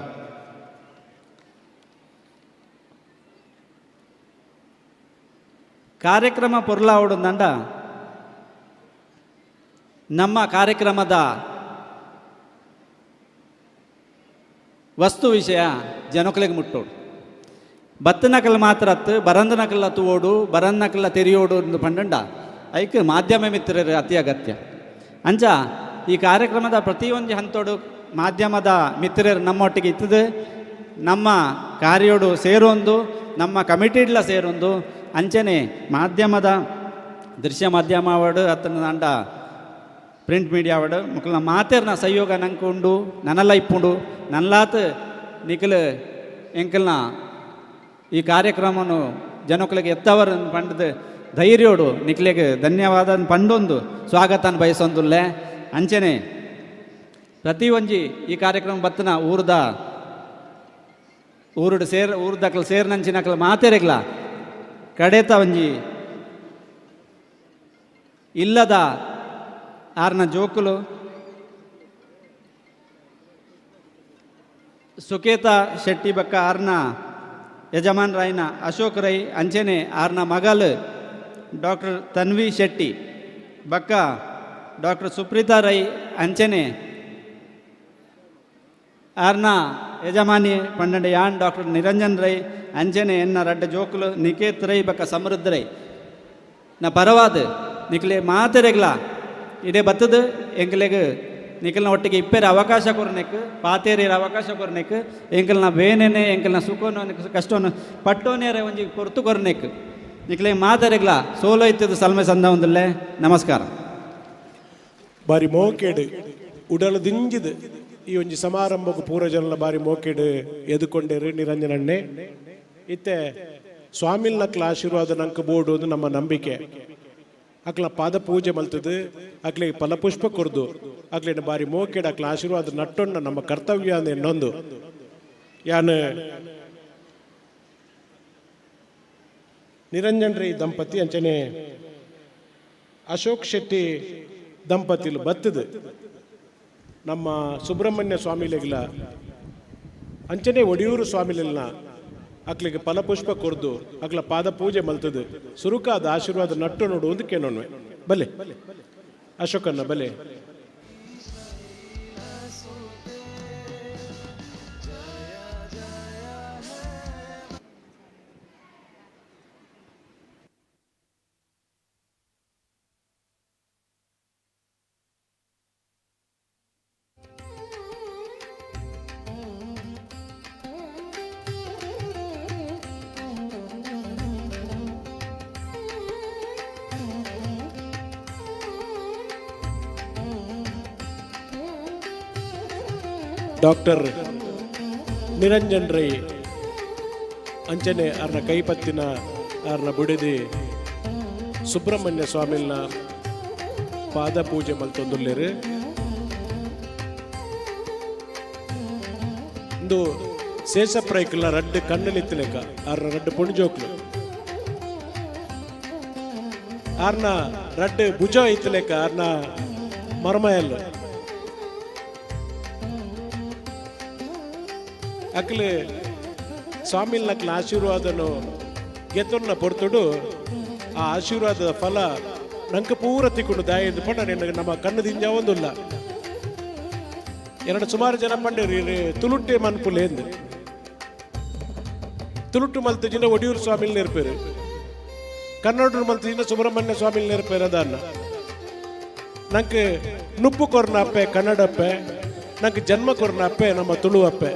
Speaker 13: ಕಾರ್ಯಕ್ರಮ ಪೊರ್ಲಾವಡು ದಂಡ ನಮ್ಮ ಕಾರ್ಯಕ್ರಮದ ವಸ್ತು ವಿಷಯ ಜನಕ್ಕಲಿಗೆ ಮುಟ್ಟೋಡು. ಬತ್ತನಕಲ್ ಮಾತ್ರ ಹತ್ತು ಬರಂದನಕಲ್ಲ ತೂವೋಡು ಬರಂದನಕಲ್ಲ ತೆರಿಯೋಡು ಎಂದು ಪಂಡ ಐಕ್ ಮಾಧ್ಯಮ ಮಿತ್ರರು ಅತಿ ಅಗತ್ಯ. ಅಂಚ ಈ ಕಾರ್ಯಕ್ರಮದ ಪ್ರತಿಯೊಂದು ಹಂತೋಡು ಮಾಧ್ಯಮದ ಮಿತ್ರರು ನಮ್ಮೊಟ್ಟಿಗೆ ಇತ್ತದು, ನಮ್ಮ ಕಾರ್ಯೋಡು ಸೇರೊಂದು, ನಮ್ಮ ಕಮಿಟಿಡ್ಲ ಸೇರೊಂದು. ಅಂಚನೆ ಮಾಧ್ಯಮದ ದೃಶ್ಯ ಮಾಧ್ಯಮ ಅವಡು ಅತ್ತನ ದಂಡ ಪ್ರಿಂಟ್ ಮೀಡಿಯಾ ಅವಡು ಮಕ್ಕಳ ಮಾತೇರ್ನ ಸಹಯೋಗ ನಂಗೆ ಉಂಡು, ನನ್ನೆಲ್ಲ ಇಪ್ಪುಂಡು. ನನ್ಲಾತ್ ನಿಖಲ್ ಎಂಕಲ್ನ ಈ ಕಾರ್ಯಕ್ರಮವನ್ನು ಜನಕ್ಕಳಿಗೆ ಎತ್ತವರು ಪಂಡದ ಧೈರ್ಯೋಡು ನಿಖಲಿಗೆ ಧನ್ಯವಾದ ಪಂಡೊಂದು ಸ್ವಾಗತನ ಬಯಸೊಂದುಲ್ಲೆ. ಅಂಚನೆ ಪ್ರತಿಯೊಂಜಿ ಈ ಕಾರ್ಯಕ್ರಮ ಬತ್ತನ ಊರುಡು ಊರ್ದಕ್ಲು ಸೇರ್ನಂಚಿನಕ್ಲು ಮಾತೇರೆಗ್ಲ ಕಡೆತ ಒಂಜಿ ಇಲ್ಲದ ಆರ್ನ ಜೋಕುಲು ಸುಕೇತ ಶೆಟ್ಟಿ ಬಕ್ಕ ಆರ್ನ ಯಜಮಾನ್ ರಾಯ್ನ ಅಶೋಕ್ ರೈ ಅಂಚನೆ ಆರ್ನ ಮಗಲ್ ಡಾಕ್ಟರ್ ತನ್ವಿ ಶೆಟ್ಟಿ ಬಕ್ಕ ಡಾಕ್ಟರ್ ಸುಪ್ರೀತಾ ರೈ ಅಂಚನೆ ಆರ್ನ ಯಜಮಾನಿ ಪಂಡ ಯಾನ್ ಡಾಕ್ಟರ್ ನಿರಂಜನ್ ರೈ ಅಂಚನೆ ಎನ್ನ ರಡ್ಡ ಜೋಕುಲು ನಿಕೇತ್ ರೈ ಬಕ್ಕ ಸಮೃದ್ಧ ರೈ ನ ಪರವಾದ ನಿಕ್ಲೆ ಮಾತೆರೆಗ್ಲ ಇದೇ ಬತ್ತದು ಎಂಕ್ಲೆಗೆ ನಿಖಲ್ನ ಒಟ್ಟಿಗೆ ಇಪ್ಪೇರ ಅವಕಾಶ ಕೊರ್ನೆಕ್ ಪಾತೇರಿಯರ ಅವಕಾಶ ಕೊರ್ನೆಕ್ ಎಂಕಲ್ನ ಬೇನೆನೆ ಎಂಕಲ್ನ ಸುಖವನ್ನು ಕಷ್ಟವನ್ನು ಪಟ್ಟೋನೇರ ಒಂಜಿ ಕೊರ್ತು ಕೊರ್ನೆಕ್ ನಿಖಲೆ ಮಾತೆರೆಗ್ಲ ಸೋಲೋ ಇತ್ತದು ಸಲ್ಮೆ ಸಂದ ಒಂದಲ್ಲೇ. ನಮಸ್ಕಾರ.
Speaker 10: ಬಾರಿ ಮೋಕೆಡು ಉಡಲು ದಿಂಜಿದು ಈ ಒಂಜಿ ಸಮಾರಂಭಕ್ಕೆ ಪೂರ ಜನಲ ಬಾರಿ ಮೋಕೆಡು ಎದುಕೊಂಡೇರು ನಿರಂಜನಣ್ಣೆ ಇತ್ತೆ ಸ್ವಾಮಿಲ್ನಕ್ಲ ಆಶೀರ್ವಾದ ನಂಕ ಬೋರ್ಡು ಒಂದು ನಮ್ಮ ನಂಬಿಕೆ. ಅಕ್ಲ ಪಾದ ಪೂಜೆ ಮಲ್ತದು ಅಕ್ಲಿಗೆ ಫಲಪುಷ್ಪ ಕೊರ್ದು ಅಕ್ಲಿನ ಬಾರಿ ಮೋಕೆಡ್ ಅಕ್ಲ ಆಶೀರ್ವಾದ ನಟ್ಟೊಂಡ ನಮ್ಮ ಕರ್ತವ್ಯ ಅಂದ ಇನ್ನೊಂದು ಯಾನು ನಿರಂಜನ್ ರೈ ದಂಪತಿ ಅಂಚನೆ ಅಶೋಕ್ ಶೆಟ್ಟಿ ದಂಪತಿಲು ಬತ್ತದು ನಮ್ಮ ಸುಬ್ರಹ್ಮಣ್ಯ ಸ್ವಾಮಿಲೆಗ್ಲ ಅಂಚನೆ ಒಡಿಯೂರು ಸ್ವಾಮಿಲೆಲ್ನ ಅಕ್ಲಿಗೆ ಫಲಪುಷ್ಪ ಕೊರ್ದು ಅಕ್ಲ ಪಾದ ಪೂಜೆ ಮಲ್ತದು ಸುರುಕಾದ ಆಶೀರ್ವಾದ ನಟ್ಟು ನೋಡು ಒಂದು ಕೇಳೋಣ ಬಲೆ ಅಶೋಕನ್ನ ಬಲೆ. ಡಾಕ್ಟರ್ ನಿರಂಜನ್ ರೈ ಅಂಚನೆ ಅವ್ರನ್ನ ಕೈಪತ್ತಿನ ಅವ್ರನ್ನ ಬುಡಿದಿ ಸುಬ್ರಹ್ಮಣ್ಯ ಸ್ವಾಮಿಲ್ನ ಪಾದ ಪೂಜೆ ಮಲ್ತೊಂದುಲ್ಲೇರು. ಇಂದು ಶೇಷಪ್ರೈಕ್ಲ ರಡ್ಡು ಕಣ್ಣಲಿತ್ತಲೆಕ್ಕ ಅವ್ರನ್ನ ರಡ್ಡು ಪುಣ್ಜೋಕ್ಲು ಅವ್ರನ್ನ ರಡ್ಡು ಭುಜ ಇತ್ತಲೆಕ್ಕ ಅವ್ರನ್ನ ಮರ್ಮಯಲ್ಲು ಅಕ್ಲೆ ಸ್ವಾಮಿಲ್ನಕ್ಲ ಆಶೀರ್ವಾದನು ಗೆತ್ತೊನ್ನ ಪೊರ್ತುಡು ಆ ಆಶೀರ್ವಾದದ ಫಲ ನಂಗೆ ಪೂರ ತಿಕ್ಕೊಂಡು ದಾಯದು ಪಂಡ ನಿನಗೆ ನಮ್ಮ ಕಣ್ಣದಿಂದ ಒಂದಿಲ್ಲ ಎರಡು ಸುಮಾರು ಜನ ಪಂಡೇರಿ ತುಳುಟ್ಟೆ ಮನ್ಪುಲೇಂದು ತುಳುಟ್ಟು ಮಲ್ತು ಜಿನ ಒಡಿಯೂರು ಸ್ವಾಮಿಲ್ ನೆರ್ಪೇರು ಕನ್ನಡರು ಮಲ್ತು ಜಿನ ಸುಬ್ರಹ್ಮಣ್ಯ ಸ್ವಾಮಿಲ್ ನೆರ್ಪೇರು ಅದನ್ನ ನಂಗೆ ನುಪ್ಪು ಕೊರ್ನ ಅಪ್ಪೆ ಕನ್ನಡ ಅಪ್ಪೆ ನಂಗೆ ಜನ್ಮ ಕೊರ್ನ ಅಪ್ಪೆ ನಮ್ಮ ತುಳು ಅಪ್ಪೆ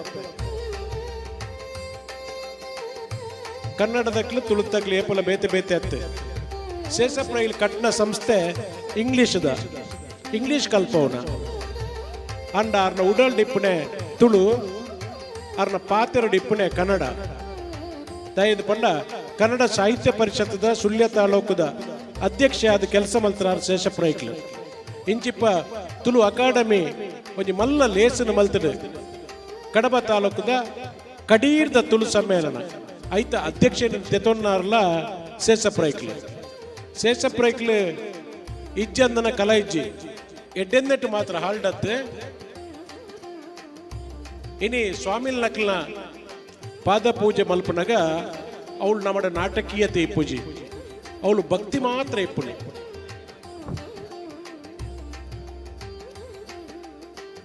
Speaker 10: ಕನ್ನಡದಕ್ಲು ತುಳುತಕ್ಲು ಏಪಲ ಬೇತೆ ಬೇತೆ ಅತ್ತೆ ಶೇಷಪ್ರೈಲ್ ಕಟ್ನ ಸಂಸ್ಥೆ ಇಂಗ್ಲಿಷ್ ಕಲ್ಪವನ ಅಂಡ ಅರ್ನ ಉಡಲ್ ಡಿಪ್ಪನೆ ತುಳು ಅರ್ನ ಪಾತೆರ ಡಿಪ್ಪನೆ ಕನ್ನಡ ದಯದು ಪಂಡ ಕನ್ನಡ ಸಾಹಿತ್ಯ ಪರಿಷತ್ತದ ಸುಳ್ಯ ತಾಲೂಕದ ಅಧ್ಯಕ್ಷ ಆದ ಕೆಲಸ ಮಲ್ತಾರ ಶೇಷಪ್ರೈಕ್ಲು ಇಂಚಿಪ್ಪ ತುಳು ಅಕಾಡೆಮಿ ಒಂಜಿ ಮಲ್ಲ ಲೇಸನ ಮಲ್ತಡು ಕಡಬ ತಾಲೂಕದ ಕಡೀರ್ದ ತುಳು ಸಮ್ಮೇಳನ ಐತ ಅಧ್ಯಕ್ಷ ತೆತೊನ್ನಾರ್ಲ ಶೇಷಪ್ರೈಕ್ಲು ಇಜ್ಜಂದನ ಕಲ ಇಜ್ಜಿ ಎಡ್ಡೆನ್ನೆಟ್ಟು ಮಾತ್ರ ಹಾಲ್ಡತ್ತೆ ಇನಿ ಸ್ವಾಮಿಲ್ ನಕ್ಲನ ಪಾದ ಪೂಜೆ ಮಲ್ಪನಾಗ ಅವಳು ನಮ್ಮ ನಾಟಕೀಯತೆ ಇಪ್ಪುಜಿ ಅವಳು ಭಕ್ತಿ ಮಾತ್ರ ಇಪ್ಪುನಿ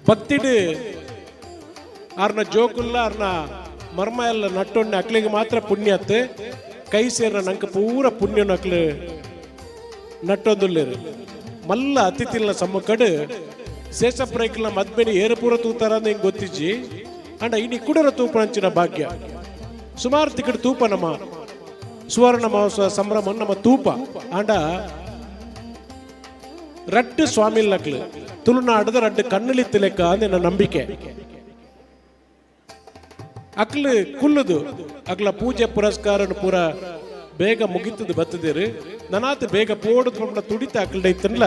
Speaker 10: ಭಕ್ತಿಡು ಅರ್ನ ಜೋಕುಲ್ಲ ಅರ್ನ ಮರ್ಮ ಎಲ್ಲ ನಟ್ಟೊಣ್ಣೆ ಅಕ್ಲಿಗೆ ಮಾತ್ರ ಪುಣ್ಯತ್ತೆ ಕೈ ಸೇರ ನಂಗೆ ಪೂರ ಪುಣ್ಯ ನಕ್ಲು ನಟ್ಟೊಂದುಲ್ಲೇರು ಮಲ್ಲ ಅತಿಥಿಲ್ನ ಸಮ್ಮಕಡು ಶೇಷಪ್ರೈಕ್ಲ ಮದ್ಮೆನಿ ಏರುಪೂರ ತೂತಾರ ಅಂತ ಹಿಂಗೆ ಗೊತ್ತಿಜ್ಜಿ ಅಂಡ ಇನಿ ಕುಡರ ತೂಪಂಚಿನ ಭಾಗ್ಯ ಸುಮಾರು ತಿಕ್ಕಡು ತೂಪ ನಮ್ಮ ಸುವರ್ಣ ಮಹೋತ್ಸವ ಸಂಭ್ರಮ ನಮ್ಮ ತೂಪ ಆಂಡ ರಡ್ಡು ಸ್ವಾಮಿಲ್ ನಕ್ಲು ತುಳುನಾಡದ ರಡ್ಡು ಕಣ್ಣುಲಿತ್ತು ಲೆಕ್ಕ ಅಂದ ನಂಬಿಕೆ ಅಕ್ಲು ಕುಲ್ಲುದು ಅಕ್ಲ ಪೂಜೆ ಪುರಸ್ಕಾರ ಪೂರ ಬೇಗ ಮುಗಿತದು ಬತ್ತದಿರು ನನಾತ್ ಬೇಗ ಪೋಡದು ತುಡಿತ ಅಕ್ಲ ಇತ್ತನ್ಲ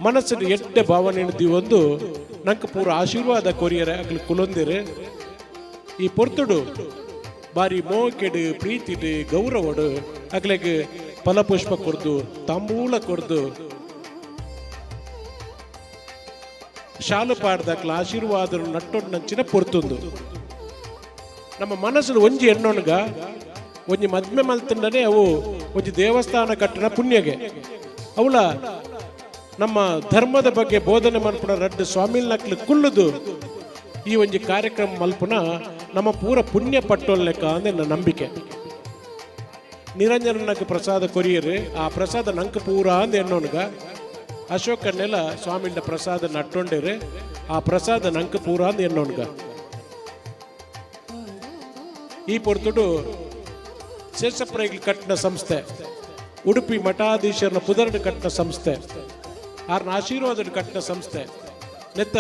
Speaker 10: ಮನಸ್ಸಿನ ಎಡ್ಡೆ ಭಾವನೆ ಒಂದು ನಂಗೆ ಪೂರ ಆಶೀರ್ವಾದ ಕೊರಿಯರ ಅಕ್ಲು ಕುಲೊಂದಿರು ಈ ಪೊರ್ತುಡು ಬಾರಿ ಮೋಕೆಡು ಪ್ರೀತಿಡು ಗೌರವಡು ಅಕ್ಲೆಗೆ ಫಲಪುಷ್ಪ ಕೊರ್ದು ತಾಂಬೂಲ ಕೊರ್ದು ಶಾಲು ಪಾಡ್ದಕ್ಲ ಆಶೀರ್ವಾದ ನಟ್ಟೊಂಡು ನಂಚಿನ ಪೊರ್ತುಂದು ನಮ್ಮ ಮನಸ್ಸು ಒಂಜಿ ಎಣ್ಣೊಣಗ ಒಂಜಿ ಮದ್ಮೆ ಮಲ್ತಂಡನೆ ಅವು ಒಂಜಿ ದೇವಸ್ಥಾನ ಕಟ್ಟಣ ಪುಣ್ಯಗೆ ಅವಳ ನಮ್ಮ ಧರ್ಮದ ಬಗ್ಗೆ ಬೋಧನೆ ಮಲ್ಪುನ ರಡ್ಡು ಸ್ವಾಮಿಲ್ ನಕ್ಲು ಕುಲ್ಲುದು ಈ ಒಂಜಿ ಕಾರ್ಯಕ್ರಮ ಮಲ್ಪುನ ನಮ್ಮ ಪೂರ ಪುಣ್ಯ ಪಟ್ಟೋಲ್ ಲೆಕ್ಕ ಅಂದ್ರೆ ನನ್ನ ನಂಬಿಕೆ ನಿರಂಜನಕ್ಕೆ ಪ್ರಸಾದ ಕೊರಿಯರು ಆ ಪ್ರಸಾದ ನಂಗೆ ಪೂರ ಅಂದ ಎಣ್ಣೋನ್ಗ ಅಶೋಕನ್ನೆಲ್ಲ ಸ್ವಾಮಿಂಡ ಪ್ರಸಾದ ನಟ್ಟೊಂಡೇರು ಆ ಪ್ರಸಾದ ನಂಗೆ ಪೂರ ಅಂದ ಎಣ್ಣೋನ್ಗ ಈ ಪೊರ್ತುಡು ಶೇಷಪ್ರೈಗ್ಲು ಕಟ್ಟಿನ ಸಂಸ್ಥೆ ಉಡುಪಿ ಮಠಾಧೀಶರನ ಪುದರ್ಡು ಕಟ್ಟಿನ ಸಂಸ್ಥೆ ಆರ್ನ ಆಶೀರ್ವಾದ ಕಟ್ಟಿನ ಸಂಸ್ಥೆ ನೆತ್ತ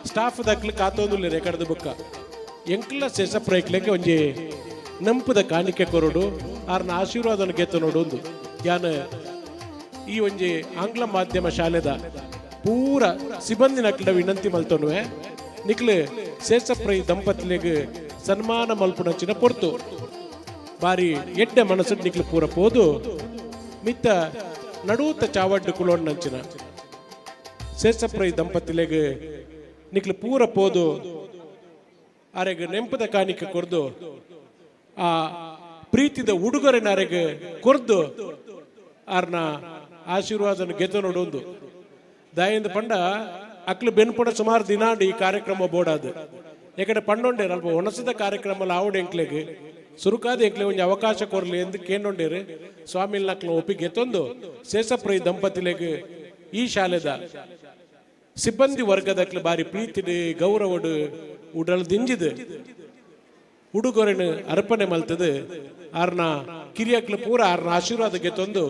Speaker 10: ಸ್ಟಾಫ್ ದಕ್ಲು ಕಾತೋದು ರೆಕಡ್ದು ಬುಕ್ಕ ಎಂಕ್ಲ ಶೇಷಪ್ರೈಕ್ಲೆಗೆ ಒಂಜಿ ನಂಪುದ ಕಾಣಿಕೆ ಕೊರಡು ಆರ್ನ ಆಶೀರ್ವಾದ ಗೆತ್ತ ನೋಡು ಒಂದು ಯಾನ ಈ ಒಂಜಿ ಆಂಗ್ಲ ಮಾಧ್ಯಮ ಶಾಲೆದ ಪೂರ ಸಿಬ್ಬಂದಿ ನಕ್ಲ ವಿನಂತಿ ಮಲ್ತೊನ್ವೆ ನಿಕ್ಲು ಶೇಷಪ್ರೈ ದಂಪತಿಲೆಗೆ ಸನ್ಮಾನ ಮಲ್ಪುನಂಚಿನ ಪೊರ್ತು ಬಾರಿ ಎಡ್ಡೆ ಮನಸ್ಸು ನಿಕ್ಲು ಪೂರ ಪೋದು ಮಿತ್ತ ನಡೂತ ಚಾವಡ್ಡು ಕುಲೋಣ್ಣಂಚಿನ ಶೇಷಪ್ರೈ ದಂಪತಿಲೆಗೆ ನಿಕ್ಲು ಪೂರ ಪೋದು ಅರೆಗೆ ನೆಂಪದ ಕಾಣಿಕೆ ಕೊರ್ದು ಆ ಪ್ರೀತಿದ ಉಡುಗೊರೆನ ಅರೆಗೆ ಕೊರ್ದು ಆರ್ನ ಆಶೀರ್ವಾದನ ಗೆದ್ದು ನೋಡೊಂದು ದಾಯಿಂದ ಪಂಡ ಅಕ್ಲು ಬೆನ್ಪುಡ ಸುಮಾರು ದಿನಾಂಡು ಈ ಕಾರ್ಯಕ್ರಮ ಬೋಡಾದು ಯಾಕಂದ್ರೆ ಪಂಡೊಂಡೇರು ಅಲ್ಪ ಒಣಸದ ಕಾರ್ಯಕ್ರಮ ಆವಡ ಎಂಕ್ಲೆಗೆ ಸುರುಕಾದ ಎಂಕ್ಲೆ ಒಂದು ಅವಕಾಶ ಕೊರ್ಲಿ ಎಂದು ಕೇಂಡೊಂಡೇರು ಸ್ವಾಮಿಲ್ ನಕ್ಲು ಒಪ್ಪಿಗೆ ತಂದು ಶೇಷಪ್ರೈ ದಂಪತಿಲೆಗೆ ಈ ಶಾಲೆದ ಸಿಬ್ಬಂದಿ ವರ್ಗದಕ್ಲು ಬಾರಿ ಪ್ರೀತಿಡು ಗೌರವಡು ಉಡಲ್ ದಿಂಜಿದು ಉಡುಗೊರೆನ ಅರ್ಪಣೆ ಮಲ್ತದು ಆರ್ನ ಕಿರಿಯಕ್ಲು ಪೂರ ಆರ್ನ ಆಶೀರ್ವಾದಕ್ಕೆ ತಂದು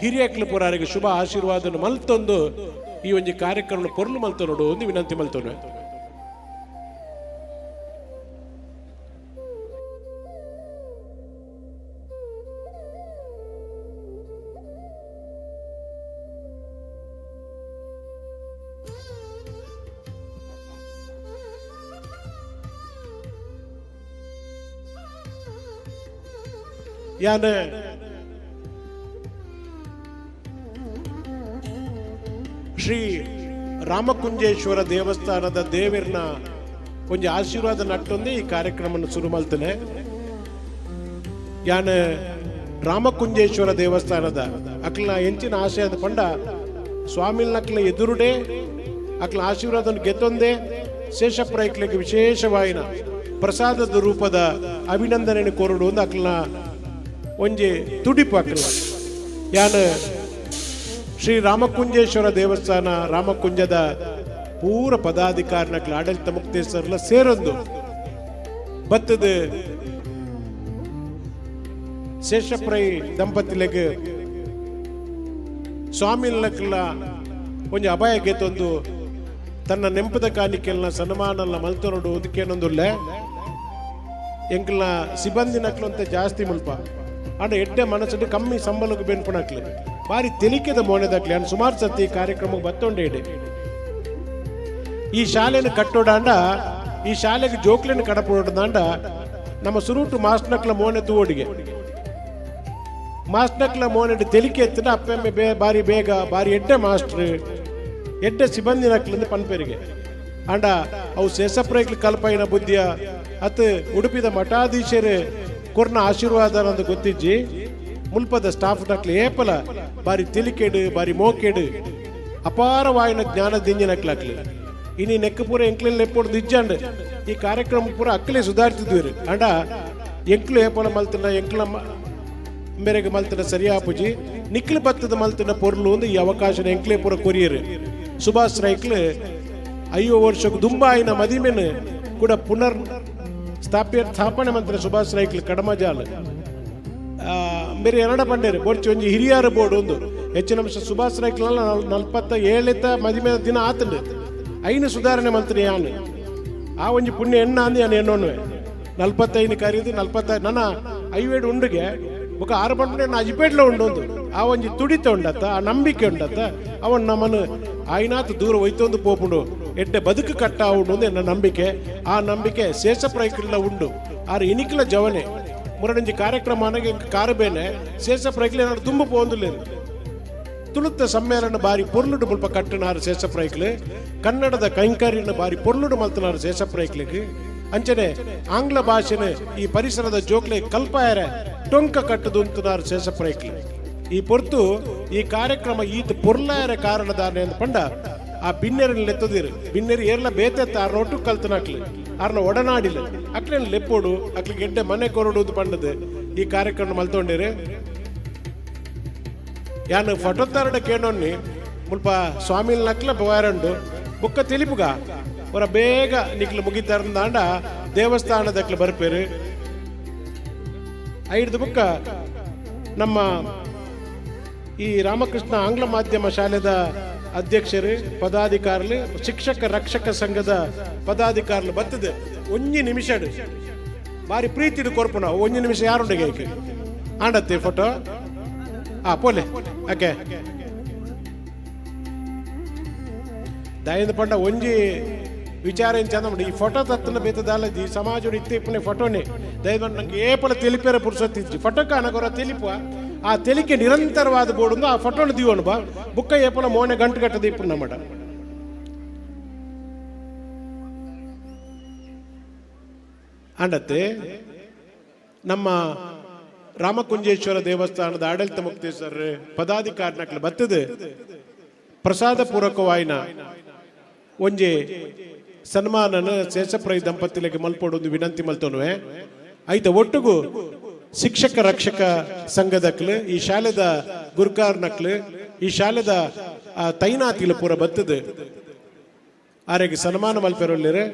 Speaker 10: ಹಿರಿಯಕ್ಲು ಪೂರ ಅವರಿಗೆ ಶುಭ ಆಶೀರ್ವಾದ ಮಲ್ತೊಂದು ಈ ಒಂದು ಕಾರ್ಯಕ್ರಮ ಪೊರ್ಲು ಮಲ್ತ ನೋಡು ಒಂದು ವಿನಂತಿ ಮಲ್ತೋಣ ಯಾನ ಶ್ರೀ ರಾಮಕುಂಜೇಶ್ವರ ದೇವಸ್ಥಾನದ ದೇವರನ್ನ ಒಂದು ಆಶೀರ್ವಾದ ನಟ್ಟೊಂದೇ ಈ ಕಾರ್ಯಕ್ರಮವನ್ನು ಶುರು ಮಾಡ್ತೇನೆ ಯಾನ ರಾಮಕುಂಜೇಶ್ವರ ದೇವಸ್ಥಾನದ ಅಕ್ಲ ಹೆಂಚಿನ ಆಶೆ ಅದು ಪಂಡ ಸ್ವಾಮಿಲ್ ನಕ್ಲ ಎದುರುಡೆ ಅಕ್ಲ ಆಶೀರ್ವಾದ ಗೆತ್ತೊಂದೇ ಶೇಷಪ್ರೈಕ್ಲಿಗೆ ವಿಶೇಷವಾಯಿನ ಪ್ರಸಾದದ ರೂಪದ ಅಭಿನಂದನೆ ಕೋರುಡು ಒಂದು ಅಕ್ಲನ ಒಂಜಿ ತುಡಿಪು ಅಕ್ಲ ಯಾನ ಶ್ರೀ ರಾಮಕುಂಜೇಶ್ವರ ದೇವಸ್ಥಾನ ರಾಮಕುಂಜದ ಪೂರ ಪದಾಧಿಕಾರಿನಕ್ಲ ಆಡಳಿತ ಮುಕ್ತೇಶ್ವರಲ್ಲ ಸೇರೊಂದು ಬತ್ತದ ಶೇಷಪ್ರೈ ದಂಪತಿಲೆಗ್ ಸ್ವಾಮಿಲಕ್ಕೆಲ್ಲ ಒಂಜಿ ಅಭಯಗೆ ತಂದು ತನ್ನ ನೆಂಪದ ಕಾಣಿಕೆಲ್ಲ ಸನ್ಮಾನಲ್ಲ ಮಲ್ತನೋಡು ಅದಕ್ಕೇನೊಂದುಲ್ಲ ಎಂಕಲ್ನ ಸಿಬ್ಬಂದಿ ನಕ್ಲು ಅಂತ ಜಾಸ್ತಿ ಮುಲ್ಪ ಆಡ ಎಡ್ಡೆ ಮನಸ್ಸು ಕಮ್ಮಿ ಸಂಬಳಕ್ಕೆ ಬೆನ್ಪುಣಕ್ಲಿ ಬಾರಿ ತೆಲಿಕೆದ ಮೋನೆದಾಗ್ಲಿ ಅನ್ ಸುಮಾರು ಸತಿ ಕಾರ್ಯಕ್ರಮಕ್ಕೆ ಬತ್ತೊಂಡೆ ಈ ಶಾಲೆನ ಕಟ್ಟೋಡಾಂಡ ಈ ಶಾಲೆಗೆ ಜೋಕ್ಲೆನ ಕಡಪೋಡಾಂಡ ನಮ್ಮ ಸುರುಟು ಮಾಸ್ಟರ್ನಕ್ಲ ಮೋನೆ ತೂಡಿಗೆ ಮಾಸ್ಟರ್ನಕ್ಲ ಮೋನೆ ತೆಲಿಕೆ ಎತ್ತಿನ ಅಪ್ಪೆಮ್ಮೆ ಬಾರಿ ಬೇಗ ಬಾರಿ ಎಡ್ಡೆ ಮಾಸ್ಟರ್ ಎಡ್ಡೆ ಸಿಬ್ಬಂದಿ ನಕ್ಲಿಂದ ಪನ್ಪೇರಿಗೆ ಆಂಡ ಅವು ಶೇಷಪ್ರೈಕ್ಲಿ ಕಲ್ಪೈನ ಬುದ್ಧಿಯ ಅತ್ ಉಡುಪಿದ ಮಠಾಧೀಶರು ಕೊರ್ನ ಆಶೀರ್ವಾದ ಅಂತ ಗೊತ್ತಿಜ್ಜಿ ಮುಲ್ಪದ ಸ್ಟಾಫ್ ನಕ್ಲಿ ಏಪಲ ಬಾರಿ ತೆಲಿಕೆಡು ಬಾರಿ ಮೋಕೆಡು ಅಪಾರವಾಯಿನ ಜ್ಞಾನ ದಿಂಜಿನಕ್ಲಾಕ್ಲಿ ಇನಿ ನೆಕ್ಕ ಪೂರ ಎಂಕ್ಲೆಲ್ಲ ಎಪ್ಪೊಡ್ದು ಇಜ್ಜಂಡ್ ಈ ಕಾರ್ಯಕ್ರಮ ಪೂರ ಅಕ್ಕಲೇ ಸುಧಾರಿಸಿದ್ವಿ ಅಂಡ ಎಂಕ್ಲು ಏಪಲ ಮಲ್ತಿನ ಎಂಕ್ಲ ಮೇರೆಗೆ ಮಲ್ತಿನ ಸರಿಯಾಪುಜಿ ನಿಕ್ಲು ಬತ್ತದ ಮಲ್ತಿನ ಪೊರ್ಲು ಒಂದು ಈ ಅವಕಾಶನ ಎಂಕ್ಲೆ ಪೂರ ಕೊರಿಯರು ಸುಭಾಷ್ ರೈಕ್ಲು 5 ವರ್ಷಕ್ಕೆ ದುಂಬಾಯಿನ ಮದಿಮೆನು ಕೂಡ ಪುನರ್ ಸ್ಥಾಪನೆ ಮಂತ್ರ ಸುಭಾಷ್ ರೈಕ್ಲು ಕಡಮಜಾಲ ಬೇರೆ ಎರಡ ಪಂಡೇರು ಬೋರ್ಚಿ ಒಂಜಿ ಹಿರಿಯರ ಬೋರ್ಡ್ ಒಂದು ಹೆಚ್ಚಿನ ಅಂಶ ಸುಭಾಷ್ ರೈಕ್ಲ 47 ಮದಿಮೆ ದಿನ ಆತಂಡು ಐನು ಸುಧಾರಣೆ ಮಂತ್ರಿ ಯಾನು ಆ ಒಂಜಿ ಪುಣ್ಯ ಎಣ್ಣ ಅಂದು ನಾನು ಎಣ್ಣೋನ್ವೆ 45 ಕರೀದು 45 ನನ್ನ 5 ಉಂಡುಗೆ ఒక 6 పంటనే నా అజిపేట్లో ఉండొందు ఆ ಒಂಜಿ ತುಡಿತ ಉಂಡತ್ತ ಆ ನಂಬಿಕೆ ಉಂಡತ್ತ ಅವನ್ ನಮ್ಮನ್ನು ಆಯ್ನಾತ್ ದೂರ ಒಯ್ತೊಂದು ಪೋಪುಂಡು ಎಡ್ಡೆ ಬದುಕು ಕಟ್ಟ ಉಂಡು ಎನ್ನ ನಂಬಿಕೆ ಆ ನಂಬಿಕೆ ಶೇಷಪ್ರೈಕ್ಲ ಉಂಡು ಆರು ಇನಿಕ್ಲ ಜವನೆ ಮುರಡಂಜಿ ಕಾರ್ಯಕ್ರಮ ಕಾರಬೇನೆ ಶೇಷಪ್ರೈಕ್ಲ ಏನಾದ್ರು ತುಂಬ ಪೋಂದುಲೇರು ತುಳುತ್ತ ಸಮ್ಮೇಳನ ಬಾರಿ ಪೊರ್ಲುಡು ಮುಲ್ಪ ಕಟ್ಟನಾರು ಶೇಷಪ್ರೈಕ್ಲು ಕನ್ನಡದ ಕೈಂಕರ್ಯನ ಬಾರಿ ಪೊರ್ಲುಡು ಮಲ್ತನಾರು ಶೇಷಪ್ರೈಕ್ಲಿಗೆ ಅಂಚನೆ ಆಂಗ್ಲ ಭಾಷೆನ ಈ ಪರಿಸರದ ಜೋಕ್ಲೆ ಕಲ್ಪಾಯರ ಟೊಂಕ ಕಟ್ಟದು ಅಂತನಾರು ಶೇಷಪ್ರೈಕ್ಲಿ ಈ ಪೊರ್ತು ಈ ಕಾರ್ಯಕ್ರಮ ಈತ ಪೊರ್ಲಾಯರ ಕಾರಣದಾನೆ ಅಂತ ಪಂಡ ಆ ಬಿನ್ನೆರಲ್ಲಿ ಎತ್ತದಿರು ಬಿನ್ನೆರಿ ಏರ್ಲ ಬೇತೆತ್ತ ಆರ್ನ ಒಟ್ಟು ಕಲ್ತನಾಕ್ಲಿ ಆರ್ನ ಒಡನಾಡಿಲ್ಲ ಅಕ್ಲೇನು ಲೆಪ್ಪೋಡು ಅಕ್ಲಿಗೆ ಎಡ್ಡೆ ಮನೆ ಕೊರಡು ಅಂತ ಪಂಡದು ಈ ಕಾರ್ಯಕ್ರಮ ಮಲ್ತೊಂಡಿರು ಯಾನು ಫೋಟೋತ್ತಾರಡ ಕೇಳೋಣ್ಣಿ ಮುಲ್ಪ ಸ್ವಾಮಿಲ್ ನಕ್ಲ ಬವಾರಂಡು ಬುಕ್ಕ ತಿಳಿಪುಗ ಅವರ ಬೇಗ ನಿಕ್ಲು ಮುಗಿತಾರಂದಾಂಡ ದೇವಸ್ಥಾನದಕ್ಲು ಬರ್ಪೇರು ಐದು ಬುಕ್ಕ ನಮ್ಮ ಈ ರಾಮಕೃಷ್ಣ ಆಂಗ್ಲ ಮಾಧ್ಯಮ ಶಾಲೆದ ಅಧ್ಯಕ್ಷರು ಪದಾಧಿಕಾರಿಗಳು ಶಿಕ್ಷಕ ರಕ್ಷಕ ಸಂಘದ ಪದಾಧಿಕಾರಿಗಳು ಬರ್ತದೆ ಒಂಜಿ ನಿಮಿಷ ಬಾರಿ ಪ್ರೀತಿಡು ಕೊರ್ಪುಣ ಒಂಜಿ ನಿಮಿಷ ಯಾರುಂಡೆಗೆ ಆಂಡತ್ತೆ ಫೋಟೋ ಪೋಲೆ ಓಕೆ ದಯದ ಪಂಡ ಒಂಜಿ ವಿಚಾರ ಏನ್ ಚಂದ ಈ ಫೋಟೋ ತತ್ತನ ಬೇತದಾಲ ಈ ಸಮಾಜ ಇತ್ತಿಪ್ಪನೆ ಫೋಟೋನೆ ದಯದ ನಂಗೆ ಏಪಲ ತೆಲಿಪೇರ ಪುರುಸತ್ತಿಜ್ಜಿ ಫೋಟೋ ಕಾನಗೊರ ತೆಲಿಪ ಆ ತೆಲಿಕೆ ನಿರಂತರವಾದ ಬೋರ್ಡು ಆ ಫೋಟೋನ ದೀವನು ಬಾ ಬುಕ್ಕ ಏಪಲ ಮೋನೆ ಗಂಟು ಕಟ್ಟದ ಇಪ್ಪು ನಮ್ಮಡ ಅಂಡತ್ತೆ ನಮ್ಮ ರಾಮಕುಂಜೇಶ್ವರ ದೇವಸ್ಥಾನದ ಆಡಳಿತ ಮುಕ್ತೇಶ್ವರ ಪದಾಧಿಕಾರಿನಕ್ಲು ಬತ್ತದು ಪ್ರಸಾದ ಪೂರ್ವಕವಾಯಿನ ಒಂಜೆ ಸನ್ಮಾನನ ಶೇಷಪ್ರೈ ದಂಪತಿಗಳಿಗೆ ಮಲ್ಪಡೊಂದು ವಿನಂತಿ ಮಲ್ತೋನುವೆ ಐತ ಒಟ್ಟುಗು ಶಿಕ್ಷಕ ರಕ್ಷಕ ಸಂಘದಕ್ಲು ಈ ಶಾಲೆದ ಗುರುಕಾರ್ನಕ್ಲು ಈ ಶಾಲೆದ ತೈನಾತಿಲು ಪೂರ ಬತ್ತದು ಆರೆಗೆ ಸನ್ಮಾನ ಮಲ್ಪೆರೊಲ್ಲಿರೆ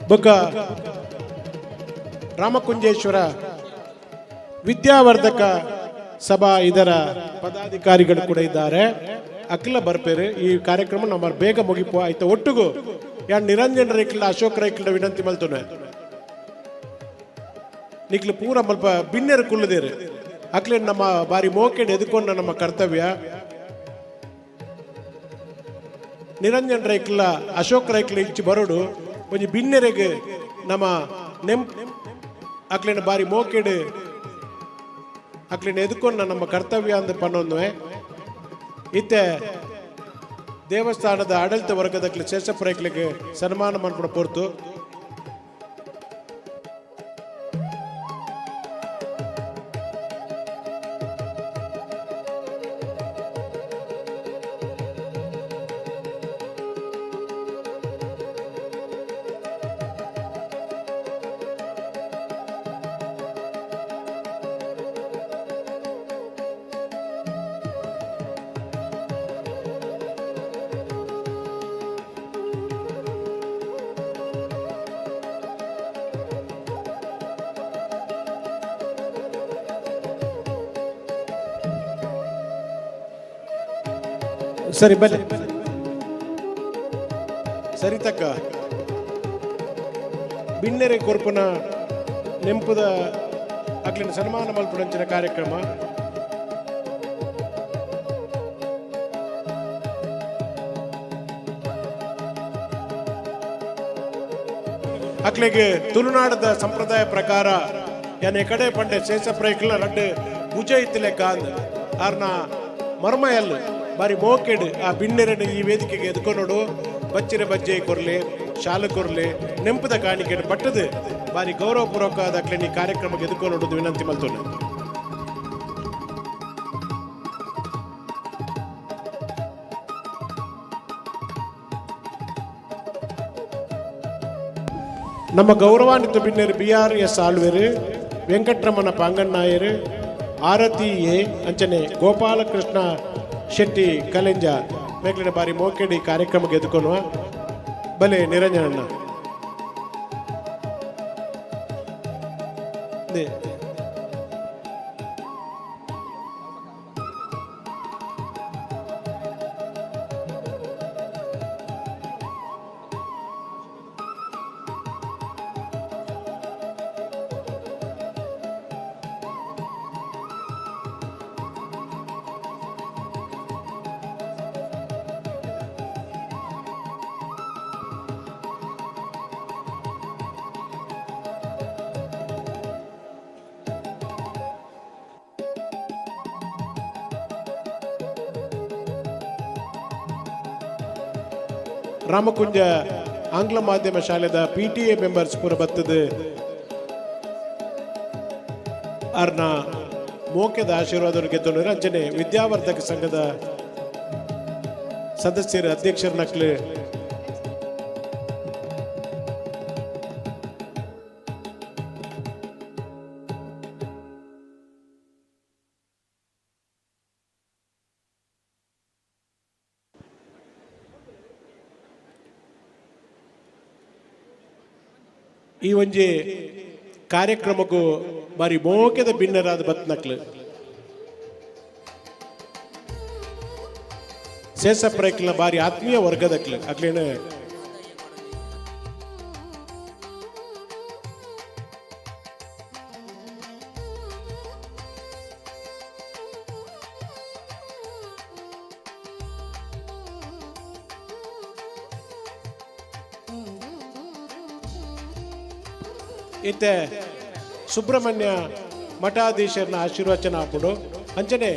Speaker 10: ಬೊಕ್ಕ ರಾಮಕುಂಜೇಶ್ವರ ವಿದ್ಯಾವರ್ಧಕ ಸಭಾ ಇದರ ಪದಾಧಿಕಾರಿಗಳು ಕೂಡ ಇದ್ದಾರೆ ಅಕ್ಲ ಬರ್ಪೇರು ಈ ಕಾರ್ಯಕ್ರಮ ನಮ್ಮ ಬೇಗ ಮುಗಿಪು ಆಯ್ತು ಒಟ್ಟುಗು ಯಾನ್ ನಿರಂಜನ್ ರೈಕ್ಲ ಅಶೋಕ್ ರೈಕ್ಲ ವಿನಂತಿ ಮಲ್ತೋನೆ ನಿಕ್ಲು ಪೂರ ಮಲ್ಪ ಬಿನ್ನೆರು ಕುಳ್ಳದೇರು ಅಕ್ಲೆ ನಮ್ಮ ಬಾರಿ ಮೋಕೆಡ್ ಎದುಕೊಂಡ ನಮ್ಮ ಕರ್ತವ್ಯ ನಿರಂಜನ್ ರೈಕ್ಲ ಅಶೋಕ್ ರೈಕ್ಲ ಇಚ್ಚಿ ಬರೋಡು ಒಂಜಿ ಬಿನ್ನೆರೆಗೆ ನಮ್ಮ ಅಕ್ಲೇನ ಬಾರಿ ಮೋಕೆಡು ಅಕ್ಲೇನ ಎದುಕೊಂಡ ನಮ್ಮ ಕರ್ತವ್ಯ ಅಂದ ಪನ್ನೊಂದುವೆ ಇತ್ತೆ ದೇವಸ್ಥಾನದ ಆಡಳಿತ ವರ್ಗದ ಶೇಷಪ್ರೈಕ್ಲಿಗೆ ಸನ್ಮಾನ ಮಾಡ್ಕೊಂಡು ಪೋರ್ತು. ಸರಿ ಬನ್ನಿ ಸರಿ ತಕ್ಕ ಬಿಣ್ಣೆರೆ ಕೊರ್ಪುನ ನೆಂಪುದ ಅಕ್ಲಿನ ಸನ್ಮಾನ ಮಲ್ಪುಡಂಚಿನ ಕಾರ್ಯಕ್ರಮ ಅಕ್ಲಿಗೆ ತುಳುನಾಡದ ಸಂಪ್ರದಾಯ ಪ್ರಕಾರ ಯಾನೆ ಕಡೆ ಪಂಡೆ ಶೇಷಪ್ರೈಕ್ಲ ರಡ್ಡು ಭುಜ ಇತ್ತಲೆ ಕಾಂದ್ ಆರ್ನ ಮರ್ಮಯಲ್ಲು ಬಾರಿ ಮೋಕೆಡು ಆ ಬಿಣ್ಣೆರನ್ನು ಈ ವೇದಿಕೆಗೆ ಎದ್ಕೊಂಡೋಡು ಬಚ್ಚಿರೆ ಬಜ್ಜೆ ಕೊರ್ಲೆ ಶಾಲೆ ಕೊರ್ಲೆ ನೆಂಪದ ಕಾಣಿಕೆ ಪಟ್ಟದು ಬಾರಿ ಗೌರವಪೂರ್ವಕವಾದ ಈ ಕಾರ್ಯಕ್ರಮಕ್ಕೆ ಎದ್ಕೊಂಡೋದು ವಿನಂತಿ ಮಲ್ತೋನೆ. ನಮ್ಮ ಗೌರವಾನ್ವಿತ ಬಿನ್ನೆರು BRS ಆಳ್ವೇರು ವೆಂಕಟರಮಣ ಪಾಂಗಣ್ಣಾಯರು ಆರತಿ ಎ ಅಂಚನೆ ಗೋಪಾಲಕೃಷ್ಣ ಶೆಟ್ಟಿ ಕಲೆಂಜ ಮೇಲಿನ ಬಾರಿ ಮೋಕೆಡಿ ಕಾರ್ಯಕ್ರಮಕ್ಕೆ ಎದುಕೊನುವ ಬಲೆ ನಿರಂಜನಣ್ಣ ರಾಮಕುಂಜ ಆಂಗ್ಲ ಮಾಧ್ಯಮ ಶಾಲೆದ PTA ಮೆಂಬರ್ಸ್ ಪೂರ ಬತ್ತದು ಅರ್ನ ಮೋಕೆದ ಆಶೀರ್ವಾದ ಗೆದ್ದೋರು ಅಂಚನೆ ವಿದ್ಯಾವರ್ಧಕ ಸಂಘದ ಸದಸ್ಯರ ಅಧ್ಯಕ್ಷರ ನಕ್ಲು ಈ ಒಂಜಿ ಕಾರ್ಯಕ್ರಮಕ್ಕೂ ಬಾರಿ ಮೋಕೆದ ಭಿನ್ನರಾದ ಬತ್ನಕ್ಲು ಶೇಷಪ್ರೈಕ್ಲ ಬಾರಿ ಆತ್ಮೀಯ ವರ್ಗದಕ್ಲು ಅಕ್ಲೇನ ಇತ್ತೆ ಸುಬ್ರಹ್ಮಣ್ಯ ಮಠಾಧೀಶರನ್ನ ಆಶೀರ್ವಚನ ಹಾಕೊಂಡು ಅಂಚನೆ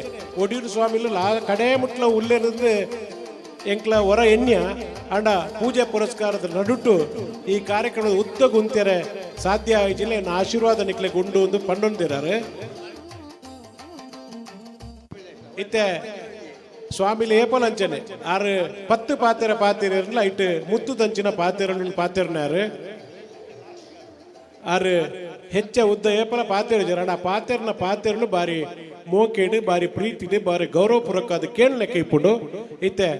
Speaker 10: ಒಡಿಯೂರು ಸ್ವಾಮಿಲು ಕಡೆ ಮುಟ್ಲ ಉಲ್ಲೇನಂದ್ರೆ ಎಂಕ್ಲ ಹೊರ ಎಣ್ಯ ಅಂಡ ಪೂಜೆ ಪುರಸ್ಕಾರದ ನಡುಟು ಈ ಕಾರ್ಯಕ್ರಮದ ಉದ್ದ ಗುಂತೆರೆ ಸಾಧ್ಯ ಆಯ್ಜಿಲ್ಲ ಎನ್ನ ಆಶೀರ್ವಾದ ನಿಕ್ಲೆ ಗುಂಡು ಒಂದು ಪಂಡೊಂದಿರಾರೆ ಇತ್ತೆ ಸ್ವಾಮಿಲಿ ಏಪಲ್ ಅಂಚನೆ ಆರು 10 ಪಾತಿರಲ್ಲ ಇಟ್ಟು ಮುತ್ತು ದಂಚಿನ ಪಾತಿರನಾರು ಆರು ಹೆಚ್ಚ ಉದ್ದ ಏಪಲ ಪಾತಿರ ಆ ಪಾತಿರನು ಬಾರಿ ಮೋಕೆಡು ಬಾರಿ ಪ್ರೀತಿಡು ಬಾರಿ ಗೌರವಪೂರ್ವಕ ಅದು ಕೇಳಲೆಕ್ಕ ಇಪ್ಪುಂಡು ಇತ್ತೆ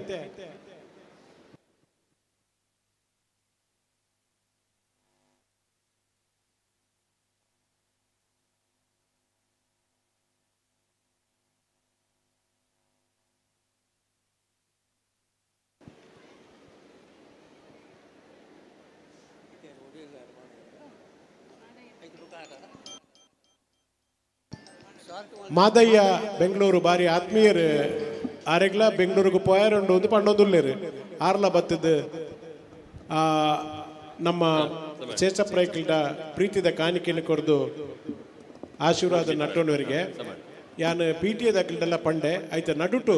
Speaker 10: ಮಾದಯ್ಯ ಬೆಂಗಳೂರು ಬಾರಿ ಆತ್ಮೀಯರು ಆರೆಗ್ಲ ಬೆಂಗಳೂರಿಗೆ ಪೋಯಾರಂಡು ಒಂದು ಪಂಡೊಂದುಲ್ಲೇರು ಆರ್ಲ ಬತ್ತದ ನಮ್ಮ ಶೇಷಪ್ರೈಕ್ಲ ಪ್ರೀತಿದ ಕಾಣಿಕೆಯನ್ನು ಕೊಡ್ದು ಆಶೀರ್ವಾದ ನಟ್ಟೋಣವರಿಗೆ ಯಾನು PTA ದಕ್ಲೆಲ್ಲ ಪಂಡೆ ಆಯ್ತ ನಡುಟು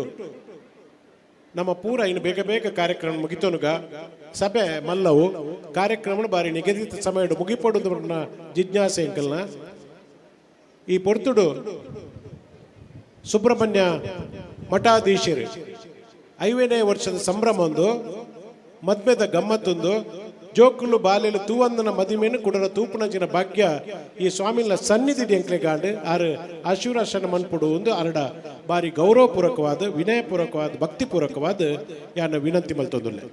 Speaker 10: ನಮ್ಮ ಪೂರ ಇನ್ನು ಬೇಗ ಬೇಗ ಕಾರ್ಯಕ್ರಮ ಮುಗಿತೋನುಗ ಸಭೆ ಮಲ್ಲವು ಕಾರ್ಯಕ್ರಮ ಬಾರಿ ನಿಗದಿತ ಸಮಯ ಮುಗಿಪಡುದು ಜಿಜ್ಞಾಸೆ ಎಂಕಲ್ನ ಈ ಪೊರ್ತುಡು ಸುಬ್ರಹ್ಮಣ್ಯ ಮಠಾಧೀಶರು 5ನೇ ವರ್ಷದ ಸಂಭ್ರಮ ಒಂದು ಮದ್ಮೆದ ಗಮ್ಮತ್ತೊಂದು ಜೋಕುಲು ಬಾಲೆಲು ತೂವಂದನ ಮದಿಮೆನು ಕುಡರ ತೂಪುನಂಚಿನ ಭಾಗ್ಯ ಈ ಸ್ವಾಮಿನ ಸನ್ನಿಧಿ ಎಂಕ್ಲೆಗಾಂಡು ಆರು ಆಶೀರ್ವಾಸನ ಮನ್ಪುಡು ಒಂದು ಅರಡ ಬಾರಿ ಗೌರವಪೂರ್ವಕವಾದ ವಿನಯಪೂರ್ವಕವಾದ ಭಕ್ತಿಪೂರ್ವಕವಾದ ಯಾನ ವಿನಂತಿ ಮಲ್ತೊಂದುಲ್ಲೆ.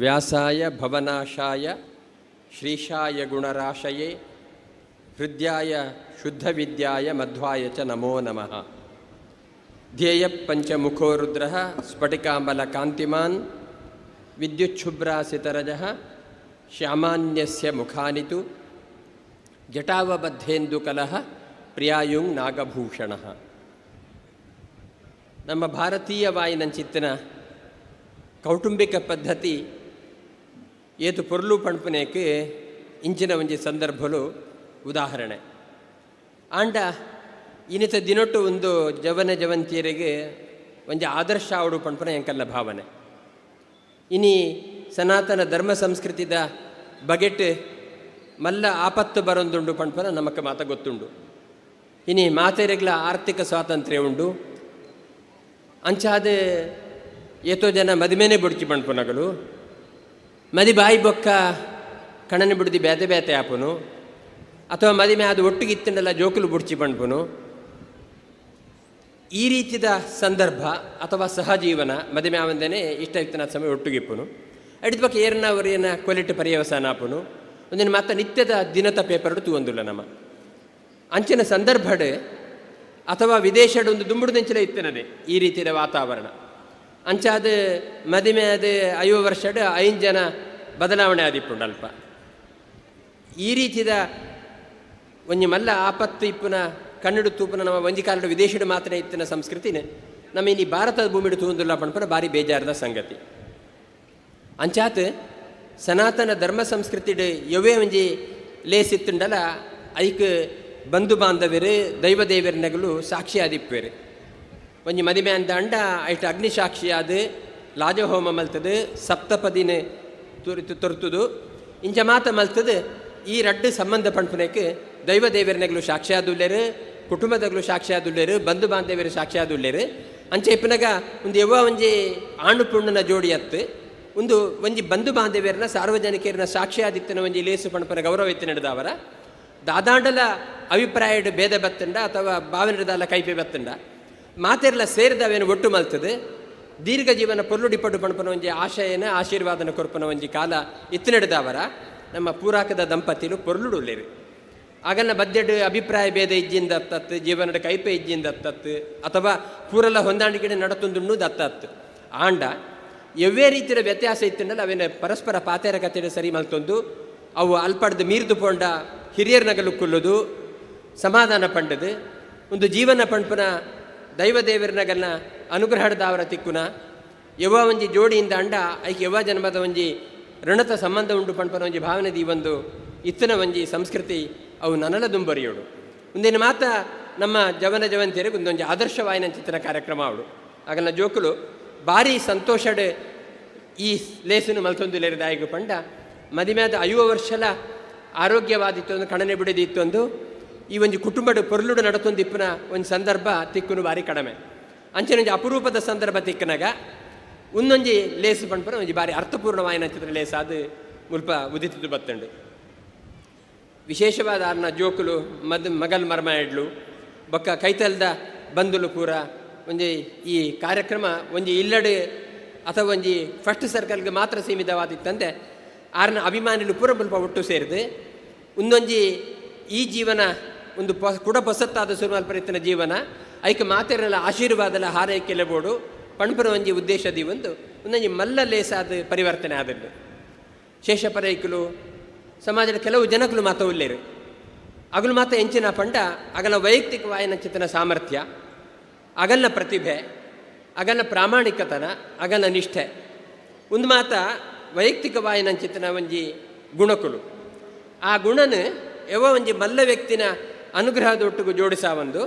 Speaker 14: ವ್ಯಾಸಾಯ ಭವನಾಶಾಯ ಶ್ರೀಶಾಯ ಗುಣರಾಶಯೇ ಹೃದಯಾಯ ಶುದ್ಧ ವಿದ್ಯಾಯ ಮಧ್ವಾಯ ಚ ನಮೋ ನಮಃ. ಧ್ಯೇಯ ಪಂಚಮುಖೋ ರುದ್ರ ಸ್ಫಟಿಕಾಂಬಲ ಕಾಂತಿಮಾನ್ ವಿದ್ಯುಚ್ಛುಭ್ರಾಸಿತರಜ ಶ್ಯಾಮಾನ್ಯಸ್ಯ ಮುಖಾನಿತು ಜಟಾವಬದ್ಧೇಂದುಕಲಃ ಪ್ರಿಯಾಯುಂಗ್ ನಾಗಭೂಷಣ. ನಮ್ಮ ಭಾರತೀಯ ವಾಯಿನಂಚಿತ್ತಿನ ಕೌಟುಂಬಿಕ ಪದ್ಧತಿ ಏತು ಪೊರ್ಲು ಪಣ್ಪನೇಕೆ ಇಂಚಿನ ಒಂಜಿ ಸಂದರ್ಭಲು ಉದಾಹರಣೆ ಆಂಡ ಇನ್ನಿತ ದಿನೊಟ್ಟು ಒಂದು ಜವನ ಜವಂತಿಯರಿಗೆ ಒಂಜಿ ಆದರ್ಶ ಆವಡು ಪಣ್ಪನ ಎಂಕಲ್ಲ ಭಾವನೆ. ಇನಿ ಸನಾತನ ಧರ್ಮ ಸಂಸ್ಕೃತಿದ ಬಗೆಟ್ ಮಲ್ಲ ಆಪತ್ತು ಬರೊಂದುಂಡು ಪಣ್ಪನ ನಮಕ್ಕೆ ಮಾತ ಗೊತ್ತುಂಡು. ಇನಿ ಮಾತೆರೆಗ್ಲ ಆರ್ಥಿಕ ಸ್ವಾತಂತ್ರ್ಯ ಉಂಡು. ಅಂಚಾದ ಏತೋ ಜನ ಮದಿಮೇನೆ ಬುಡ್ಚಿ ಪಣ್ಪುನಗಳು ಮದಿ ಬಾಯಿ ಬೊಕ್ಕ ಕಣನೆ ಬಿಡ್ದು ಬೇತೆ ಬೇತೆ ಆಪುನು ಅಥವಾ ಮದಿಮೆ ಅದು ಒಟ್ಟಿಗೆ ಇತ್ತಂಡೆಲ್ಲ ಜೋಕುಲು ಬುಡ್ಚಿ ಪಣ್ಪುನು. ಈ ರೀತಿಯ ಸಂದರ್ಭ ಅಥವಾ ಸಹಜೀವನ ಮದಿಮೆ ಆವಂದನೆ ಇಷ್ಟ ಇತ್ತಿನ ಸಮಯ ಒಟ್ಟಿಗಿಪ್ಪುನು ಅಡಿದ ಪಕ್ಕ ಏರನವರೇನ ಕ್ವಾಲಿಟಿ ಪರ್ಯವಸಾನ ಆಪುನು ಒಂದಿನ ಮಾತ್ರ ನಿತ್ಯದ ದಿನದ ಪೇಪರ್ಡು ತೂವಂದುಲ್ಲ ನಮ್ಮ ಅಂಚಿನ ಸಂದರ್ಭಡ್ ಅಥವಾ ವಿದೇಶಡ್ ಒಂದು ದುಂಬುಡುದಂಚಲ ಇತ್ತನದೆ ಈ ರೀತಿಯ ವಾತಾವರಣ. ಅಂಚಾದ ಮದಿಮೆ ಅದು 5 ವರ್ಷಡ್ 5 ಜನ ಬದಲಾವಣೆ ಆದಿಪ್ಪುಂಡು ಅಲ್ಪ. ಈ ರೀತಿಯ ಒಂಜಿ ಮಲ್ಲ ಆಪತ್ತು ಇಪ್ಪುನ ಕನ್ನಡ ತೂಪುನ ನಮ್ಮ ಒಂಜಿ ಕಾಲದ ವಿದೇಶದ ಮಾತ್ರ ಇತ್ತಿನ ಸಂಸ್ಕೃತಿನೇ ನಮ್ಮ ಇನ್ನು ಭಾರತದ ಭೂಮಿಡು ತೂಂದುಲ್ಲ ಪಣ್ಪನ ಭಾರಿ ಬೇಜಾರದ ಸಂಗತಿ. ಅಂಚಾತ್ ಸನಾತನ ಧರ್ಮ ಸಂಸ್ಕೃತಿಡ್ ಯವೇ ಒಂಜಿ ಲೇಸಿತ್ತುಂಡಲ ಐಕ್ ಬಂಧು ಬಾಂಧವ್ಯರು ದೈವ ದೇವರನಗಳು ಸಾಕ್ಷಿ ಆದಿಪ್ಪೇರು. ಒಂಜಿ ಮದಿಮೆ ಅಂತ ಅಂಡ ಐಟ್ ಅಗ್ನಿ ಸಾಕ್ಷಿಯಾದ ಲಾಜಹೋಮ ಮಲ್ತದು ಸಪ್ತಪದಿನ ತೊರ್ತುದು ಇಂಚ ಮಾತ ಮಲ್ತದು ಈ ರಡ್ಡು ಸಂಬಂಧ ಪಣ್ಪುನಕ್ಕೆ ದೈವ ದೇವರನೆಗಳು ಸಾಕ್ಷಿಯಾದುಲ್ಲೇರು, ಕುಟುಂಬದಗಳು ಸಾಕ್ಷಿಯಾದುಲ್ಲೇರು, ಬಂಧು ಬಾಂಧವ್ಯರು ಸಾಕ್ಷಿಯಾದುಲ್ಲೇರು. ಅಂಚೆ ಇಪ್ಪನಾಗ ಒಂದು ಯವ್ವ ಒಂಜಿ ಆಣು ಪುಣ್ಣನ ಜೋಡಿ ಅತ್ತು ಒಂದು ಒಂಜಿ ಬಂಧು ಬಾಂಧವ್ಯರನ್ನ ಸಾರ್ವಜನಿಕರನ್ನ ಸಾಕ್ಷಿಯಾದಿತ್ತನ ಒಂಜಿ ಲೇಸು ಪಣ್ಪನ ಗೌರವ ಎತ್ತಿ ನಡೆದವರ ದಾದಾಂಡಲ ಅಭಿಪ್ರಾಯಡ್ ಭೇದ ಬತ್ತಂಡ ಅಥವಾ ಭಾವನೆದಾಲ ಕೈಪೆ ಬತ್ತಂಡ ಮಾತೆರ್ಲ ಸೇರಿದವೇನು ಒಟ್ಟು ಮಲ್ತದೆ ದೀರ್ಘ ಜೀವನ ಪೊರ್ಲುಡಿಪಡು ಪಣ್ಪನ ಒಂಜಿ ಆಶಯನ ಆಶೀರ್ವಾದನ ಕೊರ್ಪನ ಒಂಜಿ ಕಾಲ ಇತ್ತು ನಡೆದವರ ನಮ್ಮ ಪೂರಾಕದ ದಂಪತಿಲು ಪೊರ್ಲುಡುಲ್ಲೇರು. ಆಗಲ್ಲ ಬದ್ದೆಡ್ ಅಭಿಪ್ರಾಯ ಭೇದ ಇಜ್ಜಿಂದ ಅತ್ತತ್ತು ಜೀವನದ ಕೈಪೆ ಇಜ್ಜಿಂದ ಅತ್ತತ್ತು ಅಥವಾ ಪೂರೆಲ್ಲ ಹೊಂದಾಣಿಕೆ ನಡತೊಂದು ದತ್ತತ್ತು ಆಂಡ ಎವ್ವೇ ರೀತಿಯ ವ್ಯತ್ಯಾಸ ಇತ್ತಂಡಲ್ಲ ಅವೇನು ಪರಸ್ಪರ ಪಾತೆರ ಕತೆಡ ಸರಿ ಮಲ್ತೊಂದು ಅವು ಅಲ್ಪಡ್ದು ಮೀರ್ದು ಪೋಂಡ ಹಿರಿಯರ ನಗಲು ಕುಲ್ಲುದು ಸಮಾಧಾನ ಪಂಡದು ಒಂದು ಜೀವನ ಪಣ್ಪನ ದೈವ ದೇವರನಗಲ್ನ ಅನುಗ್ರಹದಾವರ ತಿಕ್ಕುನ ಯವ್ವ ಒಂಜಿ ಜೋಡಿಯಿಂದ ಅಂಡ ಐಕೆ ಯವ್ವ ಜನ್ಮದ ಒಂಜಿ ಋಣತ ಸಂಬಂಧ ಉಂಡು ಪಣ್ಪನ ಒಂಜಿ ಭಾವನೆದಿ ಒಂದು ಇತ್ತನ ಒಂಜಿ ಸಂಸ್ಕೃತಿ ಅವು ನನಲ ದುಂಬರಿಯೋಡು. ಮುಂದಿನ ಮಾತ ನಮ್ಮ ಜವನ ಜವಂತಿಯರಿಗೆ ಒಂದೊಂದು ಆದರ್ಶವಾಯಿನ ಚಿತ್ರನ ಕಾರ್ಯಕ್ರಮ ಅವಳು ಆಗಲ್ಲ ಜೋಕುಲು ಭಾರಿ ಸಂತೋಷಡ್ ಈ ಲೇಸನ್ನು ಮಲ್ತೊಂದು ದಾಯಿಗೆ ಪಂಡ ಮದಿಮೆಯಾದ 5 ವರ್ಷಲ ಆರೋಗ್ಯವಾದಿತ್ತು ಒಂದು ಕಣನೆ ಬಿಡದಿತ್ತು ಒಂದು ಈ ಒಂಜಿ ಕುಟುಂಬದ ಪೊರ್ಲುಡು ನಡತೊಂದು ಇಪ್ಪನ ಒಂದು ಸಂದರ್ಭ ತಿಕ್ಕುನು ಭಾರಿ ಕಡಿಮೆ. ಅಂಚೆ ಒಂಜಿ ಅಪರೂಪದ ಸಂದರ್ಭ ತಿಕ್ಕನಾಗ ಒಂದೊಂಜಿ ಲೇಸು ಪಣ್ಪನ ಒಂಜಿ ಭಾರಿ ಅರ್ಥಪೂರ್ಣವಾಯಿನ ಚಿತ್ರ ಲೇಸ ಅದು ಮುಲ್ಪ ಉದಿತಿದ್ದು ಬತ್ತಂಡು. ವಿಶೇಷವಾದ ಆರ್ನ ಜೋಕುಲು ಮಗಲ್ ಮರ್ಮ ಇಡ್ಲು ಬೊಕ್ಕ ಕೈತಲ್ದ ಬಂದುಲು ಪೂರ ಒಂಜಿ ಈ ಕಾರ್ಯಕ್ರಮ ಒಂಜಿ ಇಲ್ಲಡೆ ಅಥವಾ ಒಂಜಿ ಫಸ್ಟ್ ಸರ್ಕಲ್ಗೆ ಮಾತ್ರ ಸೀಮಿತವಾದಿತ್ತಂತೆ ಆರ್ನ ಅಭಿಮಾನಿಗಳು ಪೂರ ಸ್ವಲ್ಪ ಒಟ್ಟು ಸೇರಿದು ಒಂದೊಂಜಿ ಈ ಜೀವನ ಒಂದು ಕುಡ ಪೊಸತ್ತಾದ ಸುರುಮಲ್ಪರಿತನ ಜೀವನ ಐಕೆ ಮಾತೆರಲ್ಲ ಆಶೀರ್ವಾದಲ ಹಾರೈಕೆಲೆ ಬೋಡು ಪಣ್ಪನ ಒಂಜಿ ಉದ್ದೇಶದಿ ಒಂದೊಂಜಿ ಮಲ್ಲ ಲೇಸಾದ ಪರಿವರ್ತನೆ ಆದದ್ದು. ಶೇಷಪರೈಕಲು ಸಮಾಜದ ಕೆಲವು ಜನಗಳು ಮಾತ ಉಳ್ಳೇರು ಅಗಲು ಮಾತ ಎಂಚಿನ ಪಂಡ ಅಗಲ ವೈಯಕ್ತಿಕವಾಯಿನ ಚಿತ್ತನ ಸಾಮರ್ಥ್ಯ ಅಗಲ್ನ ಪ್ರತಿಭೆ ಅಗಲ್ನ ಪ್ರಾಮಾಣಿಕತನ ಅಗಲ್ನ ನಿಷ್ಠೆ ಒಂದು ಮಾತ ವೈಯಕ್ತಿಕವಾಯಿನ ಚಿತ್ತನ ಒಂಜಿ ಗುಣಕುಲು ಆ ಗುಣನ ಯಾವ ಒಂಜಿ ಮಲ್ಲ ವ್ಯಕ್ತಿನ ಅನುಗ್ರಹದೊಟ್ಟಿಗೂ ಜೋಡಿಸ ಒಂದು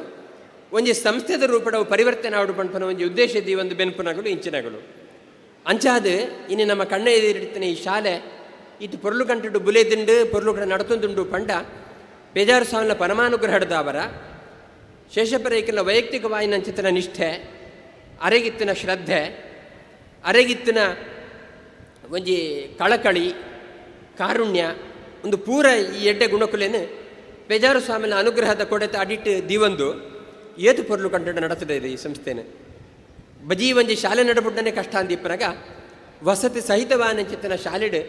Speaker 14: ಒಂಜಿ ಸಂಸ್ಥೆದ ರೂಪಡವು ಪರಿವರ್ತನೆ ಆಡು ಪಂಪನ ಒಂಜಿ ಉದ್ದೇಶದಿ ಒಂದು ಬೆನ್ಪುನಗಳು ಇಂಚಿನಗಳು ಅಂಚಾದ ಇನ್ನು ನಮ್ಮ ಕಣ್ಣ ಎದುರಿಡ್ತಾನೆ ಈ ಶಾಲೆ ಇದು ಪೊರ್ಲು ಕಂಟು ಬುಲೆದಿಂಡು ಪೊರ್ಲು ಕಡೆ ನಡತೊಂದುಂಡು ಪಂಡ ಬೇಜಾರು ಸಾವಿನ ಪರಮಾನುಗ್ರಹಡದವರ ಶೇಷಪರೈಕಲ ವೈಯಕ್ತಿಕವಾಯಿನ ಚಿತ್ರನ ನಿಷ್ಠೆ ಅರೆಗಿತ್ತಿನ ಶ್ರದ್ಧೆ ಅರೆಗಿತ್ತಿನ ಒಂಜಿ ಕಳಕಳಿ ಕಾರುಣ್ಯ ಒಂದು ಪೂರ ಈ ಎಡ್ಡೆ ಗುಣಕುಲೇನು ಬೇಜಾರು ಸ್ವಾಮಿನ ಅನುಗ್ರಹದ ಕೊಡೆತ ಅಡಿಟ್ಟು ದಿವಂದು ಏತು ಪೊರ್ಲು ಕಂಡು ನಡತದೆ ಈ ಸಂಸ್ಥೆನ ಬಜಿ ಒಂಜಿ ಶಾಲೆ ನಡಬುಡ್ಡನೆ ಕಷ್ಟ ಅಂದಿಪ್ಪನಾಗ ವಸತಿ ಸಹಿತವಾನ ಚಿತ್ತನ ಶಾಲೆಡು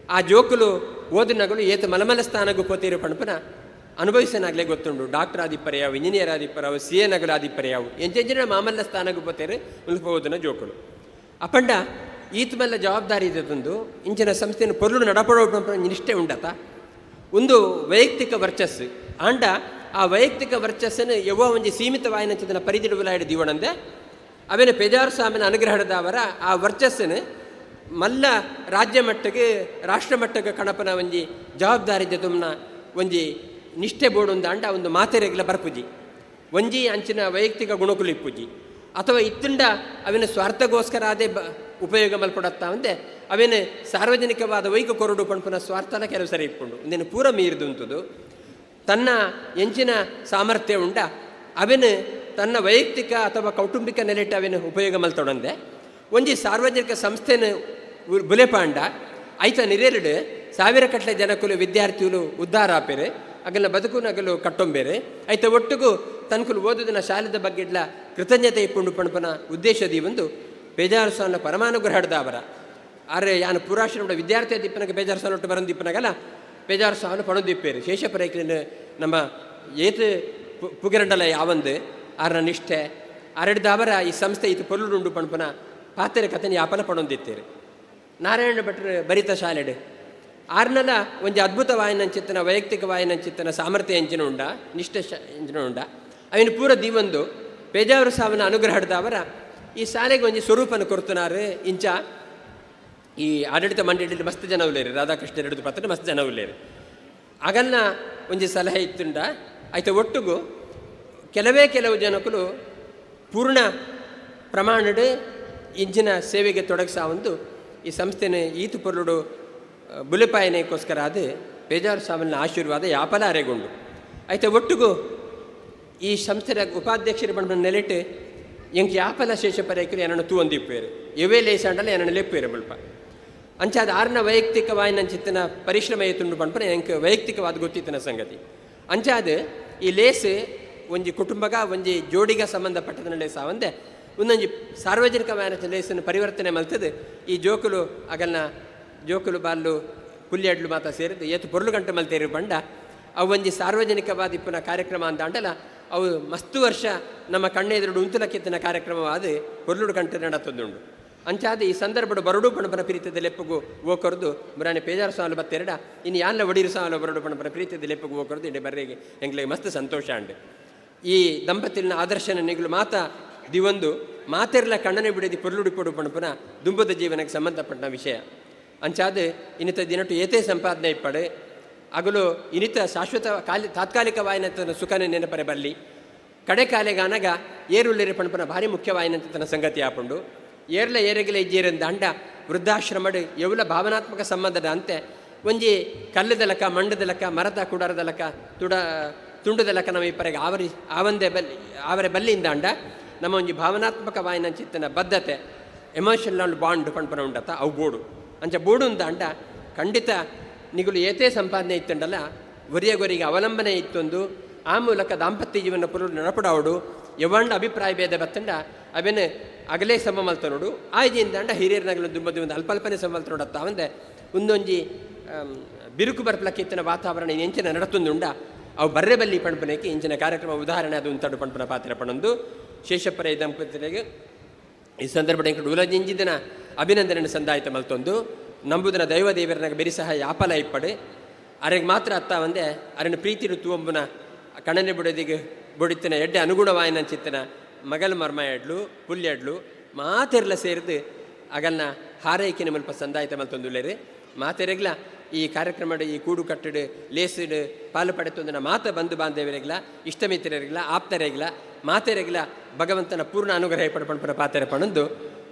Speaker 14: ಆ ಜೋಕುಲು ಓದಿನಗಳು ಏತು ಮಲಮಲ ಸ್ಥಾನಗೂ ಪೋತಿರು ಪಣಪನ ಅನುಭವಿಸನಾಗಲೇ ಗೊತ್ತುಂಡು ಡಾಕ್ಟರ್ ಆದಿಪ್ಪರೆಯಾವು ಇಂಜಿನಿಯರ್ ಆದಿಪ್ಪರಾವು ಸಿ ಎ ನಗಲು ಆದಿಪ್ಪರೆಯಾವು ಎಂಚೆಂಚಿನ ಮಾಮಲ್ಲ ಸ್ಥಾನಗೂ ಪೋತೇರು ಮುಲ್ಪ ಓದಿನ ಜೋಕುಲು ಅಪಂಡ ಈತ ಮಲ್ಲ ಜವಾಬ್ದಾರಿ ಇದೊಂದು ಇಂಚಿನ ಸಂಸ್ಥೆಯನ್ನು ಪೊರ್ಲು ನಡಪಡೋ ನಿಷ್ಠೆ ಉಂಡತ ಒಂದು ವೈಯಕ್ತಿಕ ವರ್ಚಸ್ಸು ಆಂಡ ಆ ವೈಯಕ್ತಿಕ ವರ್ಚಸ್ಸನ್ನು ಯವ್ವ ಒಂಜಿ ಸೀಮಿತವಾಯಿನ ಚಿತ್ತನ ಪರಿದಿಡುವಲಾಯಿಡು ದಿವಣಂದೆ ಅವೇನು ಪೇಜಾರು ಸ್ವಾಮಿನ ಅನುಗ್ರಹದವರ ಆ ವರ್ಚಸ್ಸನ್ನು ಮಲ್ಲ ರಾಜ್ಯ ಮಟ್ಟಕ್ಕೆ ರಾಷ್ಟ್ರ ಮಟ್ಟಕ್ಕೆ ಕಣಪನ ಒಂಜಿ ಜವಾಬ್ದಾರಿ ಜತುಮ್ನ ಒಂಜಿ ನಿಷ್ಠೆ ಬೋಡುಂದ ಅಂಡ ಒಂದು ಮಾತೆರೆಗ್ಲ ಬರ್ಪುಜಿ ಒಂಜಿ ಅಂಚಿನ ವೈಯಕ್ತಿಕ ಗುಣಕುಲಿಪ್ಪುಜಿ ಅಥವಾ ಇತ್ತುಂಡ ಅವೇನು ಸ್ವಾರ್ಥಗೋಸ್ಕರ ಅದೇ ಉಪಯೋಗ ಮಲ್ಪಡತ್ತಾ ಅಂದೆ ಅವೇನು ಸಾರ್ವಜನಿಕವಾದ ವೈಕ ಕೊರಡು ಪಂಪನ ಸ್ವಾರ್ಥನ ಕೆಲವು ಸರಿ ಇಟ್ಕೊಂಡು ಇಂದೇನು ಪೂರ ಮೀರಿದುಂತದು ತನ್ನ ಎಂಚಿನ ಸಾಮರ್ಥ್ಯ ಉಂಡ ಅವೇನು ತನ್ನ ವೈಯಕ್ತಿಕ ಅಥವಾ ಕೌಟುಂಬಿಕ ನೆಲೆಟ್ಟು ಅವೇನು ಉಪಯೋಗ ಮಲ್ತೊಡಂದೆ ಒಂಜಿ ಸಾರ್ವಜನಿಕ ಸಂಸ್ಥೆನ ಬುಲೆಪಾಂಡ ಐತ ನಿರೇರಡು ಸಾವಿರ ಕಟ್ಲೆ ಜನಕುಲು ವಿದ್ಯಾರ್ಥಿಗಳು ಉದ್ಧಾರ ಆಪೇರೆ ಅಗಲ ಬದುಕು ನಗಲು ಕಟ್ಟೊಂಬೇರೆ ಐತ ಒಟ್ಟಿಗೂ ತನಕುಲು ಓದುದಿನ ಶಾಲೆದ ಬಗ್ಗೆಡ್ಲ ಕೃತಜ್ಞತೆ ಇಪ್ಪುಂಡು ಪಣಪನ ಉದ್ದೇಶದಿ ಒಂದು ಬೇಜಾರು ಸ್ವಾಮಿನ ಪರಮಾನುಗ್ರಹಡದವರ ಆರೆ ಯಾನು ಪುರಾಶ್ರಮದ ವಿದ್ಯಾರ್ಥಿ ದಿಪ್ಪನಾಗ ಬೇಜಾರು ಸ್ವಾಮಿ ಒಟ್ಟು ಬರಂದಿಪ್ಪನಾಗಲ್ಲ ಬೇಜಾರು ಸ್ವಾಮಿನ ಪಣದಿಪ್ಪೇರು ಶೇಷಪರೈಕಲಿನ ನಮ್ಮ ಏತು ಪುಗಿರಂಡಲ ಯಾವಂದು ಆರನ ನಿಷ್ಠೆ ಅರಡ್ದವರ ಈ ಸಂಸ್ಥೆ ಇದು ಪೊರ್ಲುಂಡು ಪಣಪನ ಪಾತ್ರೆ ಕಥೆನ ಯಾಪನ ಪಣೊಂದಿತ್ತೇರು ನಾರಾಯಣ ಭಟ್ರು ಬರಿತ ಶಾಲೆಡು ಆರ್ನಲ ಒಂಜಿ ಅದ್ಭುತವಾಯಿನ ಚಿತ್ತನ ವೈಯಕ್ತಿಕವಾಯಿನ ಚಿತ್ತನ ಸಾಮರ್ಥ್ಯ ಎಂಚಿನ ಉಂಡ ನಿಷ್ಠೆ ಎಂಚಿನ ಉಂಡ ಅವಿನ ಪೂರ ದೀವಂದು ಬೇಜಾರು ಸ್ವಾಮಿನ ಅನುಗ್ರಹದವರ ಈ ಶಾಲೆಗೆ ಒಂಜಿ ಸ್ವರೂಪನ ಕೊರ್ತನಾರು ಇಂಚ ಈ ಆಡಳಿತ ಮಂಡಳಿಯಲ್ಲಿ ಮಸ್ತ್ ಜನ ಉಳ್ಳೇರು ರಾಧಾಕೃಷ್ಣ ಹಿಡಿದು ಪತ್ರ ಮಸ್ತ್ ಜನ ಉಳ್ಳೇರು ಆಗಲ್ನ ಒಂಜಿ ಸಲಹೆ ಇತ್ತುಂಡ ಆಯ್ತು ಒಟ್ಟಿಗೂ ಕೆಲವು ಜನಕುಲು ಪೂರ್ಣ ಪ್ರಮಾಣದ ಇಂಚಿನ ಸೇವೆಗೆ ತೊಡಗಿಸಾವಂದು ಈ ಸಂಸ್ಥೆನ ಈತು ಪೊರ್ಲುಡು ಬುಲೆಪಾಯನೆಗೋಸ್ಕರ ಅದು ಬೇಜಾರು ಸ್ವಾಮಿನ ಆಶೀರ್ವಾದ ಯಾಪಲ ಅರೆಗೊಂಡು ಆಯ್ತು ಒಟ್ಟಿಗೂ ಈ ಸಂಸ್ಥೆಯ ಉಪಾಧ್ಯಕ್ಷರು ಬಂದ ನೆಲೆಟ್ಟು ಎಂಗೆ ಯಾಪಲ ಶೇಷಪರೈಕರು ಏನನ್ನು ತೂ ಒಂದಿಪ್ಪೇರು ಇವೇ ಲೇಸಾಂಡಲ್ಲ ಏನನ್ನು ಲೆಪ್ಪೇರು ಬಲ್ಪ ಅಂಚಾದ ಆರ್ನ ವೈಯಕ್ತಿಕವಾಯಿನ ಚಿತ್ತನ ಪರಿಶ್ರಮ ಏತುಂಡು ಪಂಪನ ಎಂಗೆ ವೈಯಕ್ತಿಕವಾದ ಗೊತ್ತಿತ್ತನ ಸಂಗತಿ ಅಂಚಾದ ಈ ಲೇಸ್ ಒಂಜಿ ಕುಟುಂಬಗ ಒಂಜಿ ಜೋಡಿಗ ಸಂಬಂಧಪಟ್ಟದ ಲೇಸ ಒಂದೆ ಒಂದೊಂಜಿ ಸಾರ್ವಜನಿಕವಾದ ಲೇಸನ್ನು ಪರಿವರ್ತನೆ ಮಲ್ತದೆ ಈ ಜೋಕುಲು ಅಗಲ್ನ ಜೋಕುಲು ಬಾಲ್ಲು ಪುಲ್ಯಡ್ಲು ಮಾತ ಸೇರಿದ್ದು ಏತು ಪೊರ್ಲು ಗಂಟೆ ಮಲ್ತೇರಿ ಬಂಡ ಅವು ಒಂಜಿ ಸಾರ್ವಜನಿಕವಾದ ಇಪ್ಪನ ಕಾರ್ಯಕ್ರಮ ಅಂತ ಅಂಡಲ್ಲ ಅವು ಮಸ್ತು ವರ್ಷ ನಮ್ಮ ಕಣ್ಣೆದುರು ಉಂತುಲಕ್ಕೆತ್ತಿನ ಕಾರ್ಯಕ್ರಮವಾದ ಪೊರ್ಲುಡು ಗಂಟೆ ನಡತೊಂದುಂಡು ಅಂಚಾದ ಈ ಸಂದರ್ಭಡು ಬರಡು ಪಣಪನ ಪ್ರೀತಿಯ ಲೆಪ್ಪಗೂ ಓಕೊರ್ದು ಮುರಾನೆ ಪೇಜಾರು ಸಾಲು ಬತ್ತೆರಡ ಇನ್ನು ಯಾನ್ಲ ಒಡಿರು ಸಾಲು ಬರಡು ಪಣಪನ ಪ್ರೀತಿಯ ಲೆಪ್ಪಗೂ ಓಕೊರ್ದು ಇಂಡೆ ಬರ್ರೆಗೆ ಎಂಗ್ಲಿಗೆ ಮಸ್ತ್ ಸಂತೋಷ ಅಂಡು ಈ ದಂಪತಿನ ಆದರ್ಶನ ನಿಗಳು ಮಾತ ದಿವೊಂದು ಮಾತೆರ್ಲ ಕಣ್ಣನೆ ಬಿಡದಿ ಪೊರ್ಲುಡಿ ಪೊಡು ಪಣಪನ ದುಂಬದ ಜೀವನಕ್ಕೆ ಸಂಬಂಧಪಟ್ಟ ವಿಷಯ ಅಂಚಾದ ಇನ್ನಿತ ದಿನಟು ಏತೇ ಸಂಪಾದನೆ ಇಪ್ಪಡು ಅಗಲು ಇನ್ನಿತ ಶಾಶ್ವತ ತಾತ್ಕಾಲಿಕವಾಯಿನ ಸುಖನ ನೆನಪರೆ ಬರಲಿ ಕಡೆ ಕಾಲೆಗಾನಗ ಏರುಲ್ಲೇರಿ ಪಣಪನ ಭಾರಿ ಮುಖ್ಯವಾಯಿನಂತ ತನ್ನ ಸಂಗತಿ ಆಪುಂಡು ಏರ್ಲ ಏರೆಗಿಲ ಇಜ್ಜೇರಿಂದ ಅಂಡ ವೃದ್ಧಾಶ್ರಮಡು ಎವುಲ ಭಾವನಾತ್ಮಕ ಸಂಬಂಧದ ಅಂತೆ ಒಂಜಿ ಕಲ್ಲದಲಕ ಮಂಡದಲಕ ಮರದ ಕುಡರದಲಕ ತುಂಡದಲಕ ನಮ್ಮ ಇಪ್ಪರೆಗೆ ಆವಂದೆ ಬಲ್ಲಿ ಆವರೆ ಬಲ್ಲಿಯಿಂದ ಅಂಡ ನಮ್ಮ ಒಂಜಿ ಭಾವನಾತ್ಮಕವಾಯಿನ ಚಿತ್ತನ ಬದ್ಧತೆ ಎಮೋಷನಲ್ ಬಾಂಡ್ ಪಣಪನ ಉಂಡತ ಅವು ಬೋಡು ಅಂಚ ಬೋಡು ಅಂತ ಅಂಡ ಖಂಡಿತ ನಿಗುಲು ಏತೇ ಸಂಪಾದನೆ ಇತ್ತುಂಡಲ್ಲ ಗೊರಿಗೆ ಅವಲಂಬನೆ ಇತ್ತೊಂದು ಆ ಮೂಲಕ ದಾಂಪತ್ಯ ಜೀವನ ಪುರು ನಡಪಡಾವಡು ಯವಂಡ ಅಭಿಪ್ರಾಯ ಭೇದ ಬತ್ತಂಡ ಅವೇನು ಅಗಲೇ ಸಮ ಮಲ್ತ ನೋಡು ಆಯ್ಜಿಂದ ಅಂಡ ಹಿರಿಯರ್ನಾಗಲು ದುಂಬದು ಒಂದು ಅಲ್ಪಲ್ಪನೆ ಸಮಲ್ತ ನೋಡತ್ತ ಅವಂದೆ ಒಂದೊಂಜಿ ಬಿರುಕು ಬರ್ಪಲಕ್ಕೆ ಇತ್ತಿನ ವಾತಾವರಣ ಎಂಚಿನ ನಡತೊಂದುಂಡ ಅವು ಬರ್ರೆ ಬಲ್ಲಿ ಪಣಪನಕ್ಕೆ ಇಂಚಿನ ಕಾರ್ಯಕ್ರಮ ಉದಾಹರಣೆ ಅದು ಉಂಟು ಪಣಪನ ಪಾತ್ರ ಪಣೊಂದು ಶೇಷಪ್ಪರ ದಂಪತಿಗಳಿಗೆ ಈ ಸಂದರ್ಭದ ಇಂಕಡು ಉಲಜಿಂಜಿದಿನ ಅಭಿನಂದನೆ ಸಂದಾಯಿತ ಮಲ್ತೊಂದು ನಂಬುದನ ದೈವ ದೇವರನಾಗ ಬೆರಿ ಸಹ ಯಾಪಲ ಇಪ್ಪಡು ಅರೆಗೆ ಮಾತ್ರ ಅತ್ತ ಒಂದೆ ಅರನ್ನು ಪ್ರೀತಿರು ತೂಂಬುನ ಕಣನೆ ಬುಡದಿಗೆ ಬುಡಿತಿನ ಎಡ್ಡೆ ಅನುಗುಣವಾಯಿನ ಚಿತ್ತನ ಮಗಲ್ ಮರ್ಮ ಎಡ್ಲು ಪುಲ್ಯಡ್ಲು ಮಾತೆರ್ಲ ಸೇರಿದು ಅಗಲ್ನ ಹಾರೈಕೆನ ಮಲ್ಪ ಸಂದಾಯಿತ ಮಲ್ತೊಂದುಲ್ಲೇರಿ ಮಾತೆರೆಗ್ಲ ಈ ಕಾರ್ಯಕ್ರಮ ಈ ಕೂಡು ಕಟ್ಟಡು ಲೇಸಿಡು ಪಾಲು ಪಡೆತೊಂದಿನ ಮಾತ ಬಂಧು ಬಾಂಧವರಿಗ್ಲ ಇಷ್ಟಮಿತ್ರರಿಗ್ಲ ಆಪ್ತರಿಗ್ಲ ಮಾತೆರೆಗಿಲ ಭಗವಂತನ ಪೂರ್ಣ ಅನುಗ್ರಹ ಪಡ್ಪಣ ಪಾತೆರೆ ಪಣಂದು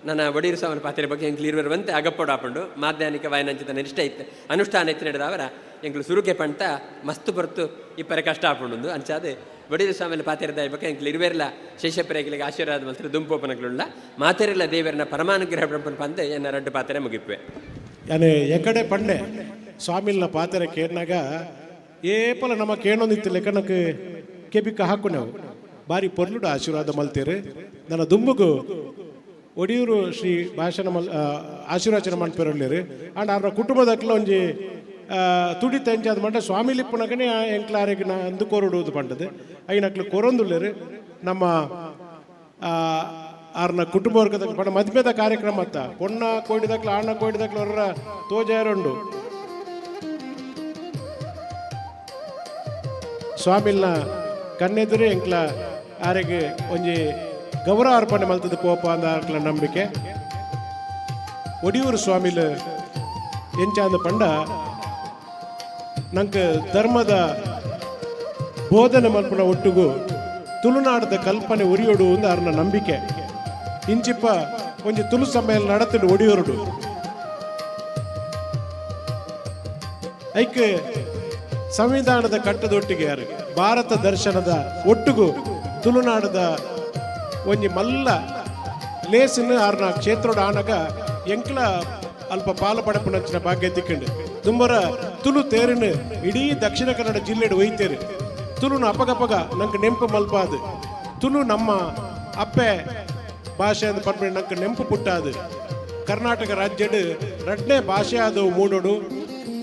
Speaker 14: ನನ್ನ ಒಡೀರು ಸ್ವಾಮಿ ಪಾತೆರೆ ಬಗ್ಗೆ ಎಂಕ್ಲು ಇರುವಂತೆ ಅಗಪ್ಪಡಾಪಂಡು ಮಾಧ್ಯಾಹ್ನಿಕ ವಾಯನಂಚಿತ ನಿಷ್ಠ ಇತ್ತು ಅನುಷ್ಠಾನ ಇತ್ತು ನಡೆದವರ ಎಂಕ್ಲು ಸುರುಕೆ ಪಂಟ ಮಸ್ತು ಬರ್ತು ಇಪ್ಪರೆ ಕಷ್ಟ ಆಪಂಡು ಅಂಚಾದೆ ಒಡೀರು ಸ್ವಾಮಿ ಪಾತೆರೆ ದಾಯ ಬಗ್ಗೆ ಎಂಕ್ಲು ಇರುವೆಲ್ಲ ಶೇಷಪ್ರೇಗಿಲಿಗೆ ಆಶೀರ್ವಾದ ಮಂತ್ರ ದುಂಪೋಪನಗಳುಳ್ಳ ಮಾತೆರೆಲ್ಲ ದೇವರನ್ನ ಪರಮಾನುಗ್ರಹ ಪಡ್ಪಣ ಪಂದೆ ಎನ್ನ ರಡ್ಡು ಪಾತೆರೆ ಮುಗಿಪ್ಪೆ
Speaker 10: ಯಾನೆ ಎಕಡೆ ಪಂಡೆ ಸ್ವಾಮಿಲ್ನ ಪಾತೆರೆ ಕೇರ್ನಾಗ ಏಪಲ ನಮ್ಮ ಕೇಳೊಂದಿತ್ತು ಲೆಕ್ಕನಕ್ಕೆ ಕೆಬಿಕ್ಕ ಹಾಕು ನಾವು ಬಾರಿ ಪೊರ್ಲುಡು ಆಶೀರ್ವಾದ ಮಲ್ತೀರಿ ನನ್ನ ದುಂಬುಗು ಒಡಿಯೂರು ಶ್ರೀ ಭಾಷಣ ಆಶೀರ್ವಚನ ಮನ್ಪೇರೊಳ್ಳಿರಿ ಅಂಡ್ ಅವ್ರ ಕುಟುಂಬದಕ್ಲ ಒಂಜಿ ತುಡಿ ತೆಂಚಾದ ಮಂಡ ಸ್ವಾಮಿ ಲಿಪ್ಪುನಗನೆ ಎಂಕ್ಲಾರಿಗೆ ನಾ ಅಂದು ಕೊರಡುವುದು ಪಂಡದು ಐನಕ್ಲು ಕೊರೊಂದುಳ್ಳಿರಿ ನಮ್ಮ ಅವ್ರನ್ನ ಕುಟುಂಬ ವರ್ಗದ ಪಂಡ ಮದ್ಮೆದ ಕಾರ್ಯಕ್ರಮ ಅತ್ತ ಪೊಣ್ಣ ಕೋಡಿದಕ್ಲ ಆಣ ಕೋಡಿದಕ್ಲ ಅವರ ತೋಜಾರುಂಡು ಸ್ವಾಮಿಲ್ನ ಕಣ್ಣೆದುರು ಎಂಕ್ಲ ಆರೆಗೆ ಒಂಜಿ ಗೌರವ ಅರ್ಪಣೆ ಮಲ್ತದ ಪೋಪ ಅಂದ ನಂಬಿಕೆ ಒಡಿಯೂರು ಸ್ವಾಮಿಲ್ ಎಂಚಾದ ಪಂಡ ನಂಗೆ ಧರ್ಮದ ಬೋಧನೆ ಮಲ್ಪನ ಒಟ್ಟಿಗೂ ತುಳುನಾಡದ ಕಲ್ಪನೆ ಉರಿಯೋಡು ಒಂದು ಅವ್ರನ್ನ ನಂಬಿಕೆ ಇಂಚಿಪ್ಪ ಒಂಜಿ ತುಳು ಸಮ್ಮೇಳನ ನಡತಿಡು ಒಡಿಯೂರುಡು ಐಕ್ ಸಂವಿಧಾನದ ಕಟ್ಟದೊಟ್ಟಿಗೆ ಯಾರು ಭಾರತ ದರ್ಶನದ ಒಟ್ಟಿಗೂ ತುಳುನಾಡದ ಒಂಜಿ ಮಲ್ಲ ಲೇಸಿನ ಆರ್ನ ಕ್ಷೇತ್ರೋಡ ಆನಗ ಎಂಕ್ಲ ಅಲ್ಪ ಪಾಲ ಪಡಪನಂಚಿನ ಭಾಗ್ಯ ತಿಕ್ಕಂಡು ತುಂಬರ ತುಳು ತೇರಿನ ಇಡೀ ದಕ್ಷಿಣ ಕನ್ನಡ ಜಿಲ್ಲೆಡು ಒಯ್ತೇರು ತುಳುನ ಅಪಗಪಗ ನಂಗೆ ನೆಂಪು ಮಲ್ಪಾದು ತುಳು ನಮ್ಮ ಅಪ್ಪೆ ಭಾಷೆ ಅಂತ ಪಡ್ಬೇಡ ನಂಗೆ ನೆಂಪು ಪುಟ್ಟಾದು ಕರ್ನಾಟಕ ರಾಜ್ಯಡ್ ರಡ್ನೇ ಭಾಷೆ ಆದವು ಮೂಡೋಡು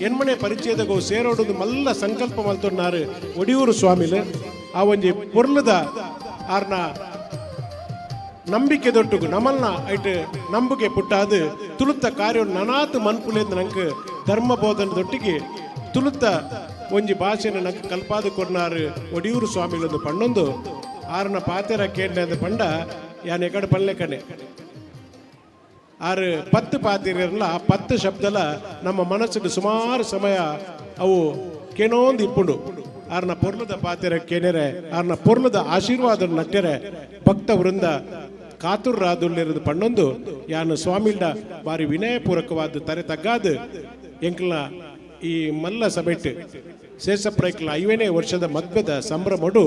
Speaker 10: ಎನ್ಮನೆ ಪರಿಚಯದಗೋ ಸೇರೋಡು ಮಲ್ಲ ಸಂಕಲ್ಪ ಮಲ್ತೊನ್ನಾರು ಒಡಿಯೂರು ಸ್ವಾಮಿಲು ಆ ಒಂಜಿ ಪೊರ್ಲದ ಆರ್ನ ನಂಬಿಕೆ ದೊಟ್ಟುಗು ನಮಲ್ನ ಐಟ್ ನಂಬಿಕೆ ಪುಟ್ಟಾದು ತುಳುತ್ತ ಕಾರ್ಯ ನನಾತ್ ಮನ್ಪುಲೇಂದ ನಂಗೆ ಧರ್ಮ ಬೋಧನದೊಟ್ಟಿಗೆ ತುಳುತ್ತ ಒಂಜಿ ಭಾಷೆನ ನಂಗೆ ಕಲ್ಪಾದು ಕೊರ್ನಾರು ಒಡಿಯೂರು ಸ್ವಾಮಿಲೊಂದು ಪಣ್ಣೊಂದು ಆರ್ನ ಪಾತೆರ ಕೇಂದ್ರ ಅಂದ ಪಂಡ ಯಾನ್ ಎಕಡೆ ಪಲ್ಲೆ ಕಣೆ ಆರು 10 ಪಾತಿರಲ್ಲ 10 ಶಬ್ದಲ ನಮ್ಮ ಮನಸ್ಸಿಗೆ ಸುಮಾರು ಸಮಯ ಅವು ಕೇನೊಂದು ಇಪ್ಪುಂಡು ಆರ್ನ ಪೊರ್ಲದ ಪಾತೆರ ಕೇನೆರೆ ಆರ್ನ ಪೊರ್ಲದ ಆಶೀರ್ವಾದ ನಟ್ಟೆರೆ ಭಕ್ತ ವೃಂದ ಕಾತುರ್ರಾದುಲ್ಲಿರೋದು ಪಣ್ಣೊಂದು ಯಾನು ಸ್ವಾಮಿಲ್ಡ ಬಾರಿ ವಿನಯಪೂರ್ವಕವಾದ ತರೆ ತಗ್ಗಾದು ಎಂಕ್ಲ ಈ ಮಲ್ಲ ಸಮೇಟ್ ಶೇಷಪ್ರೈಕ್ಲ 50ನೇ ವರ್ಷದ ಮದ್ವೆದ ಸಂಭ್ರಮಡು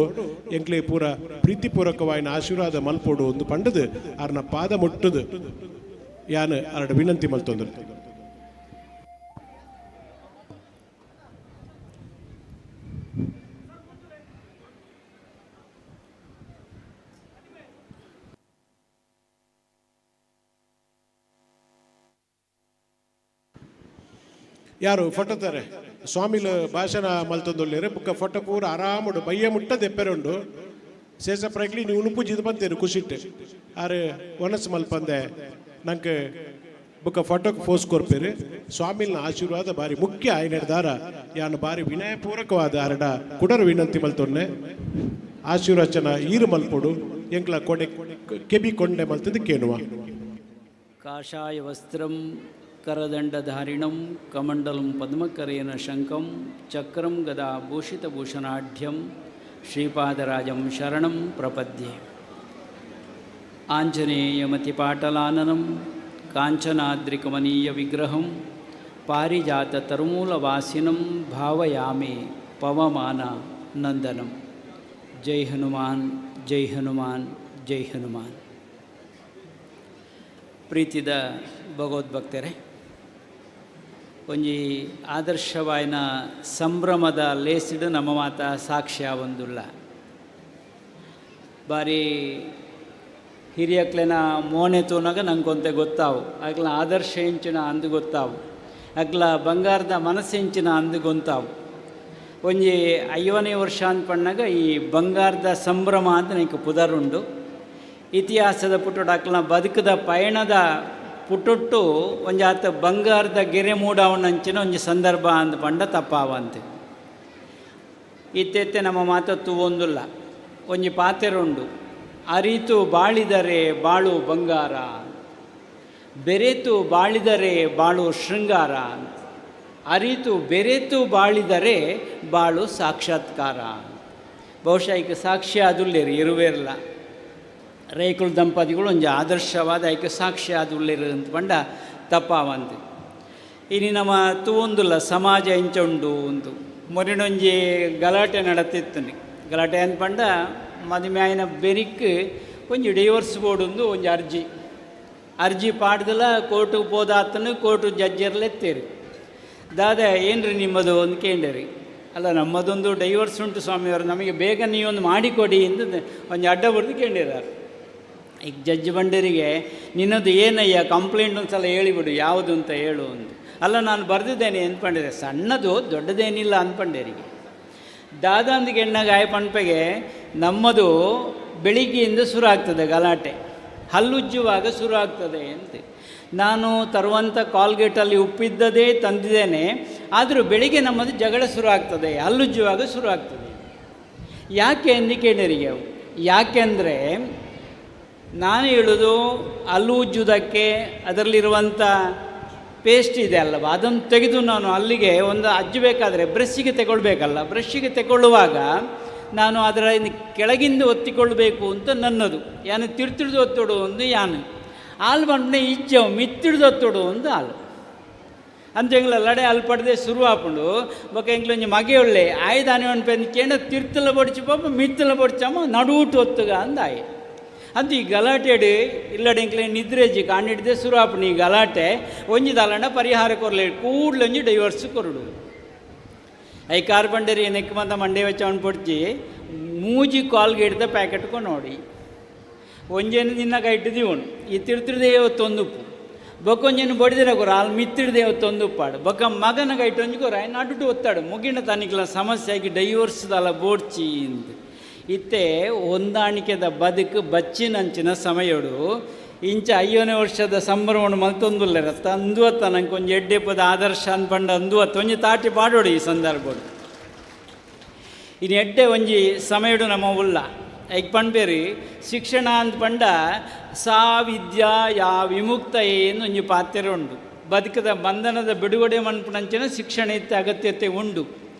Speaker 10: ಎಂಕ್ಲೆ ಪೂರ ಪ್ರೀತಿಪೂರ್ವಕವಾಯಿನ ಆಶೀರ್ವಾದ ಮಲ್ಪೋಡು ಒಂದು ಪಂಡದು ಆರ್ನ ಪಾದ ಮುಟ್ಟುದು ಯಾನು ಅರಡ ವಿನಂತಿ ಮಲ್ತೊಂದು ಯಾರು ಫೋಟೋ ತಾರೆ ಸ್ವಾಮಿಲ ಭಾಷಣ ಮಲ್ತೊಂದುಳ್ಳೇರು ಬುಕ್ಕ ಫೋಟೋ ಪೂರ ಆರಾಮುಡು ಬಯ್ಯ ಮುಟ್ಟದ ಎಪ್ಪೆರುಂಡು ಶೇಷಪ್ರೈಕ್ಲಿ ನೀವು ಉಣುಪುಜಿದು ಬಂತೇರು ಖುಷಿಟ್ಟು ಆರು ಒನಸು ಮಲ್ಪಂದೆ ನಂಗೆ ಬುಕ್ಕ ಫೋಟೋಕ್ಕೆ ಫೋಸ್ ಕೊರ್ಪೇರು ಸ್ವಾಮಿಲ್ನ ಆಶೀರ್ವಾದ ಬಾರಿ ಮುಖ್ಯ ಆಯ್ನೆಡ್ದಾರ ಯಾನು ಬಾರಿ ವಿನಯಪೂರ್ವಕವಾದ ಅರಡ ಕುಡರು ವಿನಂತಿ ಮಲ್ತೊನ್ನೆ ಆಶೀರ್ವಚನ ಈರು ಮಲ್ಪೊಡು ಎಂಕ್ಲ ಕೊಡೆ ಕೆಬಿ ಕೊಂಡೆ ಮಲ್ತದ ಕೇಳುವ
Speaker 13: ಕಾಷಾಯ ವಸ್ತ್ರಂ ಕರದಂಡಧಾರಿಣಂ ಕಮಂಡಲಂ ಪದ್ಮಕರೇನ ಶಂಕಂ ಚಕ್ರಂ ಗದಾ ಭೂಷಿತಭೂಷಣಾಢ್ಯಂ ಶ್ರೀಪಾದರಾಜಂ ಶರಣಂ ಪ್ರಪದ್ಯೆ ಆಂಜನೇಯಮತಿಪಾಟಲಾನನಂ ಕಾಂಚನಾದ್ರಿಕಮನೀಯ ವಿಗ್ರಹಂ ಪಾರಿಜಾತ ತರುಮೂಲವಾಸಿನಂ ಭಾವಯಾಮಿ ಪವಮಾನ ನಂದನಂ ಜೈ ಹನುಮಾನ್ ಜೈ ಹನುಮಾನ್ ಜೈ ಹನುಮಾನ್. ಪ್ರೀತಿದ ಭಗವದ್ಭಕ್ತರೇ, ಒಂಜಿ ಆದರ್ಶವಾಯಿನ ಸಂಭ್ರಮದ ಲೇಸಿಡು ನಮ್ಮ ಮಾತ ಸಾಕ್ಷ್ಯ ಒಂದುಲ್ಲ. ಬಾರಿ ಹಿರಿಯಕ್ಲೆನ ಮೋನೆ ತೋನಾಗ ನಂಗೊಂತೆ ಗೊತ್ತಾವು, ಆಗ್ಲ ಆದರ್ಶ ಹೆಂಚಿನ ಅಂದು ಗೊತ್ತಾವು, ಆಗ್ಲ ಬಂಗಾರದ ಮನಸ್ಸೆಂಚಿನ ಅಂದು ಗೊತ್ತಾವು. ಒಂಜಿ 50ನೇ ವರ್ಷ ಅಂತ ಪಣ್ಣಾಗ ಈ ಬಂಗಾರದ ಸಂಭ್ರಮ ಅಂತ ನನಗೆ ಪುದರುಂಡು. ಇತಿಹಾಸದ ಪುಟ್ಟೊಟ್ಟು ಅಕ್ಲ ಬದುಕದ ಪಯಣದ ಪುಟ್ಟೊಟ್ಟು ಒಂಜಾತ ಬಂಗಾರದ ಗೆರೆ ಮೂಡವನಂಚಿನ ಒಂಜಿ ಸಂದರ್ಭ ಅಂದ ಪಂಡ ತಪ್ಪಾವಂತೆ. ಇತ್ತೆತ್ತೆ ನಮ್ಮ ಮಾತತ್ತು ಒಂದುಲ್ಲ. ಒಂಜಿ ಪಾತೆರುಂಡು, ಅರಿತು ಬಾಳಿದರೆ ಬಾಳು ಬಂಗಾರ, ಬೆರೆತು ಬಾಳಿದರೆ ಬಾಳು ಶೃಂಗಾರ, ಅರಿತು ಬೆರೆತು ಬಾಳಿದರೆ ಬಾಳು ಸಾಕ್ಷಾತ್ಕಾರ. ಬಹುಶಃ ಈಗ ಸಾಕ್ಷ್ಯ ಅದುಲ್ಲೇರಿ ಇರುವೇರಲ್ಲ. ರೈಕುಲ ದಂಪತಿಗಳು ಒಂಜಿ ಆದರ್ಶವಾದ ಐಕೆ ಸಾಕ್ಷಿಯಾದ ಉಳ್ಳಿರು ಅಂತ ಪಂಡ ತಪ್ಪಾವಂದು. ಇನ್ನು ನಮ್ಮ ತೂಂದುಲ್ಲ ಸಮಾಜ ಇಂಚ ಉಂಡು ಒಂದು ಮೊರಿನೊಂಜಿ ಗಲಾಟೆ ನಡತಿತ್ತು. ಗಲಾಟೆ ಅಂತ ಪಂಡ ಮದುವೆ ಆಯ್ನ ಬೆರಿಕ್ ಒಂಜಿ ಡೈವರ್ಸ್ ಬೋರ್ಡ್ ಒಂದು ಒಂಜಿ ಅರ್ಜಿ ಪಾಡ್ದಲ್ಲ ಕೋರ್ಟಿಗೆ ಹೋದಾತನು ಕೋರ್ಟು ಜಡ್ಜರ್ಲೆ ಎತ್ತೇರಿ ದಾದ ಏನ್ರಿ ನಿಮ್ಮದು ಅಂತ ಕೇಳಿರಿ. ಅಲ್ಲ ನಮ್ಮದೊಂದು ಡೈವರ್ಸ್ ಉಂಟು ಸ್ವಾಮಿಯವರು, ನಮಗೆ ಬೇಗ ನೀವೊಂದು ಮಾಡಿಕೊಡಿ ಅಂತ ಒಂದು ಅಡ್ಡ ಬರ್ದು ಕೇಳಿದಾರೆ. ಈಗ ಜಡ್ಜ್ ಬಂಡರಿಗೆ ನಿನ್ನದು ಏನಯ್ಯ ಕಂಪ್ಲೇಂಟ್ ಒಂದು ಸಲ ಹೇಳಿಬಿಡು ಯಾವುದು ಅಂತ ಹೇಳು ಒಂದು. ಅಲ್ಲ ನಾನು ಬರೆದಿದ್ದೇನೆ ಅಂದ್ಕೊಂಡಿದ್ದೆ, ಸಣ್ಣದು ದೊಡ್ಡದೇನಿಲ್ಲ ಅಂದ್ಕೊಂಡೇರಿಗೆ. ದಾದಂದಿಗೆ ಎಣ್ಣಾಗ ಆಯ್ ಪಂಪೆಗೆ ನಮ್ಮದು ಬೆಳಿಗ್ಗೆಯಿಂದ ಶುರು ಆಗ್ತದೆ ಗಲಾಟೆ, ಹಲ್ಲುಜ್ಜುವಾಗ ಶುರು ಆಗ್ತದೆ ಅಂತ. ನಾನು ತರುವಂಥ ಕಾಲ್ಗೇಟಲ್ಲಿ ಉಪ್ಪಿದ್ದದೇ ತಂದಿದ್ದೇನೆ, ಆದರೂ ಬೆಳಿಗ್ಗೆ ನಮ್ಮದು ಜಗಳ ಶುರು ಆಗ್ತದೆ, ಹಲ್ಲುಜ್ಜುವಾಗ ಶುರು ಆಗ್ತದೆ. ಯಾಕೆ ಎಂದು ಕೇಳಿರಿಗೆ ಅವು. ಯಾಕೆಂದರೆ ನಾನು ಹೇಳೋದು ಹಲ್ಲು ಉಜ್ಜುವುದಕ್ಕೆ ಅದರಲ್ಲಿರುವಂಥ ಪೇಸ್ಟ್ ಇದೆ ಅಲ್ಲವ, ಅದನ್ನು ತೆಗೆದು ನಾನು ಅಲ್ಲಿಗೆ ಒಂದು ಅಜ್ಜಬೇಕಾದ್ರೆ ಬ್ರಷ್ಷಿಗೆ ತಗೊಳ್ಬೇಕಲ್ಲ, ಬ್ರಷ್ಷಿಗೆ ತಗೊಳ್ಳುವಾಗ ನಾನು ಅದರ ಕೆಳಗಿಂದ ಒತ್ತಿಕೊಳ್ಬೇಕು ಅಂತ ನನ್ನದು. ಯಾನು ತಿರ್ತಿಡ್ದು ಒತ್ತೋಡು ಒಂದು ಯಾನು ಹಾಲು ಬಂಡನೆ ಇಜ್ಜವು ಮಿತ್ತಿಡ್ದು ಒತ್ತೋಡು ಒಂದು ಹಾಲು ಅಂತೆಂಗ್ಲ ಲಡೆ ಅಲ್ಲಿ ಪಡೆದೇ ಶುರು ಹಾಕೊಂಡು ಬೊಕ್ಕ ಎಂಗ್ಲೊಂಜಿ ಮಗೆ ಒಳ್ಳೆ ಆಯ್ದಾನೆ ಅನ್ಪೇನು ಕೇಂದ್ರ ತಿರ್ತಲ ಬಡಿಚಿ ಪಾಪ ಮಿತ್ತಲ ಬಡಿಚಮ್ಮ ನಡುಟು ಒತ್ತುಗ ಅಂದಾಯಿ ಅಂತ. ಈ ಗಲಾಟೆಡು ಇಲ್ಲಡೆ ಎಂಕ್ಲೆ ನಿದ್ರೆಜಿ ಕಾಣಿಡ್ದೆ ಶುರು ಹಾಪುಣಿ ಈ ಗಲಾಟೆ ಒಂಜಿ ದಲಂಡ ಪರಿಹಾರ ಕೊರಲೆ ಕೂಡ್ಲೊಂಜಿ ಡೈವರ್ಸ್ ಕೊರಡು. ಐ ಕಾರ್ಬಂಡರಿ ನೆಕ್ಕಮಂತ ಮಂಡೆ ವೆಚ್ಚವನ್ನು ಪೊಡ್ಚಿ ಮೂಜಿ ಕಾಲ್ಗೆ ಹಿಡ್ದ ಪ್ಯಾಕೆಟ್ಕೊ ನೋಡಿ ಒಂಜೇನು ದಿನಕ್ಕೆ ಇಟ್ಟಿದ್ದೀವನು ಈ ತಿರ್ತಿರ್ದೇ ತೊಂದುಪ್ಪು ಬೊಕ್ಕೊಂಜೇನು ಬಡಿದಿರ ಕೊರ ಅಲ್ಲಿ ಮಿತ್ತಿಡ್ದೆ ತೊಂದುಪ್ಪಾಡು ಬೊಕ್ಕ ಮಗನ ಇಟ್ಟೊಂಜಿ ಕೊರ ನಡುಟು ಒತ್ತಾಡು ಮುಗಿನ ತನಿಕ್ಲ ಸಮಸ್ಯೆ ಆಗಿ ಡೈವರ್ಸ್ದಲ್ಲ ಬೋಡ್ಚಿ ಅಂತ. ಇತ್ತೆ ಹೊಂದಾಣಿಕೆದ ಬದುಕು ಬಚ್ಚಿನಂಚಿನ ಸಮಯಡು ಇಂಚ 5ನೇ ವರ್ಷದ ಸಂಭ್ರಮವನ್ನು ಮಲ್ತೊಂದುಲ್ಲರ ತಂದುವತ್ತ ನಂಗೆ ಕೊಂಚ ಎಡ್ಡೆಪ್ಪದ ಆದರ್ಶ ಅನ್ಪಂಡ ಅಂದುವತ್ತ ಒಂಜಿ ತಾಟಿ ಪಾಡೋಡು ಈ ಸಂದರ್ಭಡು. ಇನ್ನು ಎಡ್ಡೆ ಒಂಜಿ ಸಮಯಡು ನಮ್ಮ ಉಲ್ಲ ಐಕ್ ಪಂಡ್ಬೇರಿ ಶಿಕ್ಷಣ ಅಂತ ಪಂಡ ಸಾ ವಿದ್ಯಾ ಯಾ ವಿಮುಕ್ತ ಏನು ಒಂಜಿ ಪಾತ್ರೆ ಉಂಡು. ಬದುಕದ ಬಂಧನದ ಬಿಡುಗಡೆ ಮನ್ಪುನಂಚಿನ ಶಿಕ್ಷಣ ಇತ್ತೆ ಅಗತ್ಯತೆ ಉಂಡು.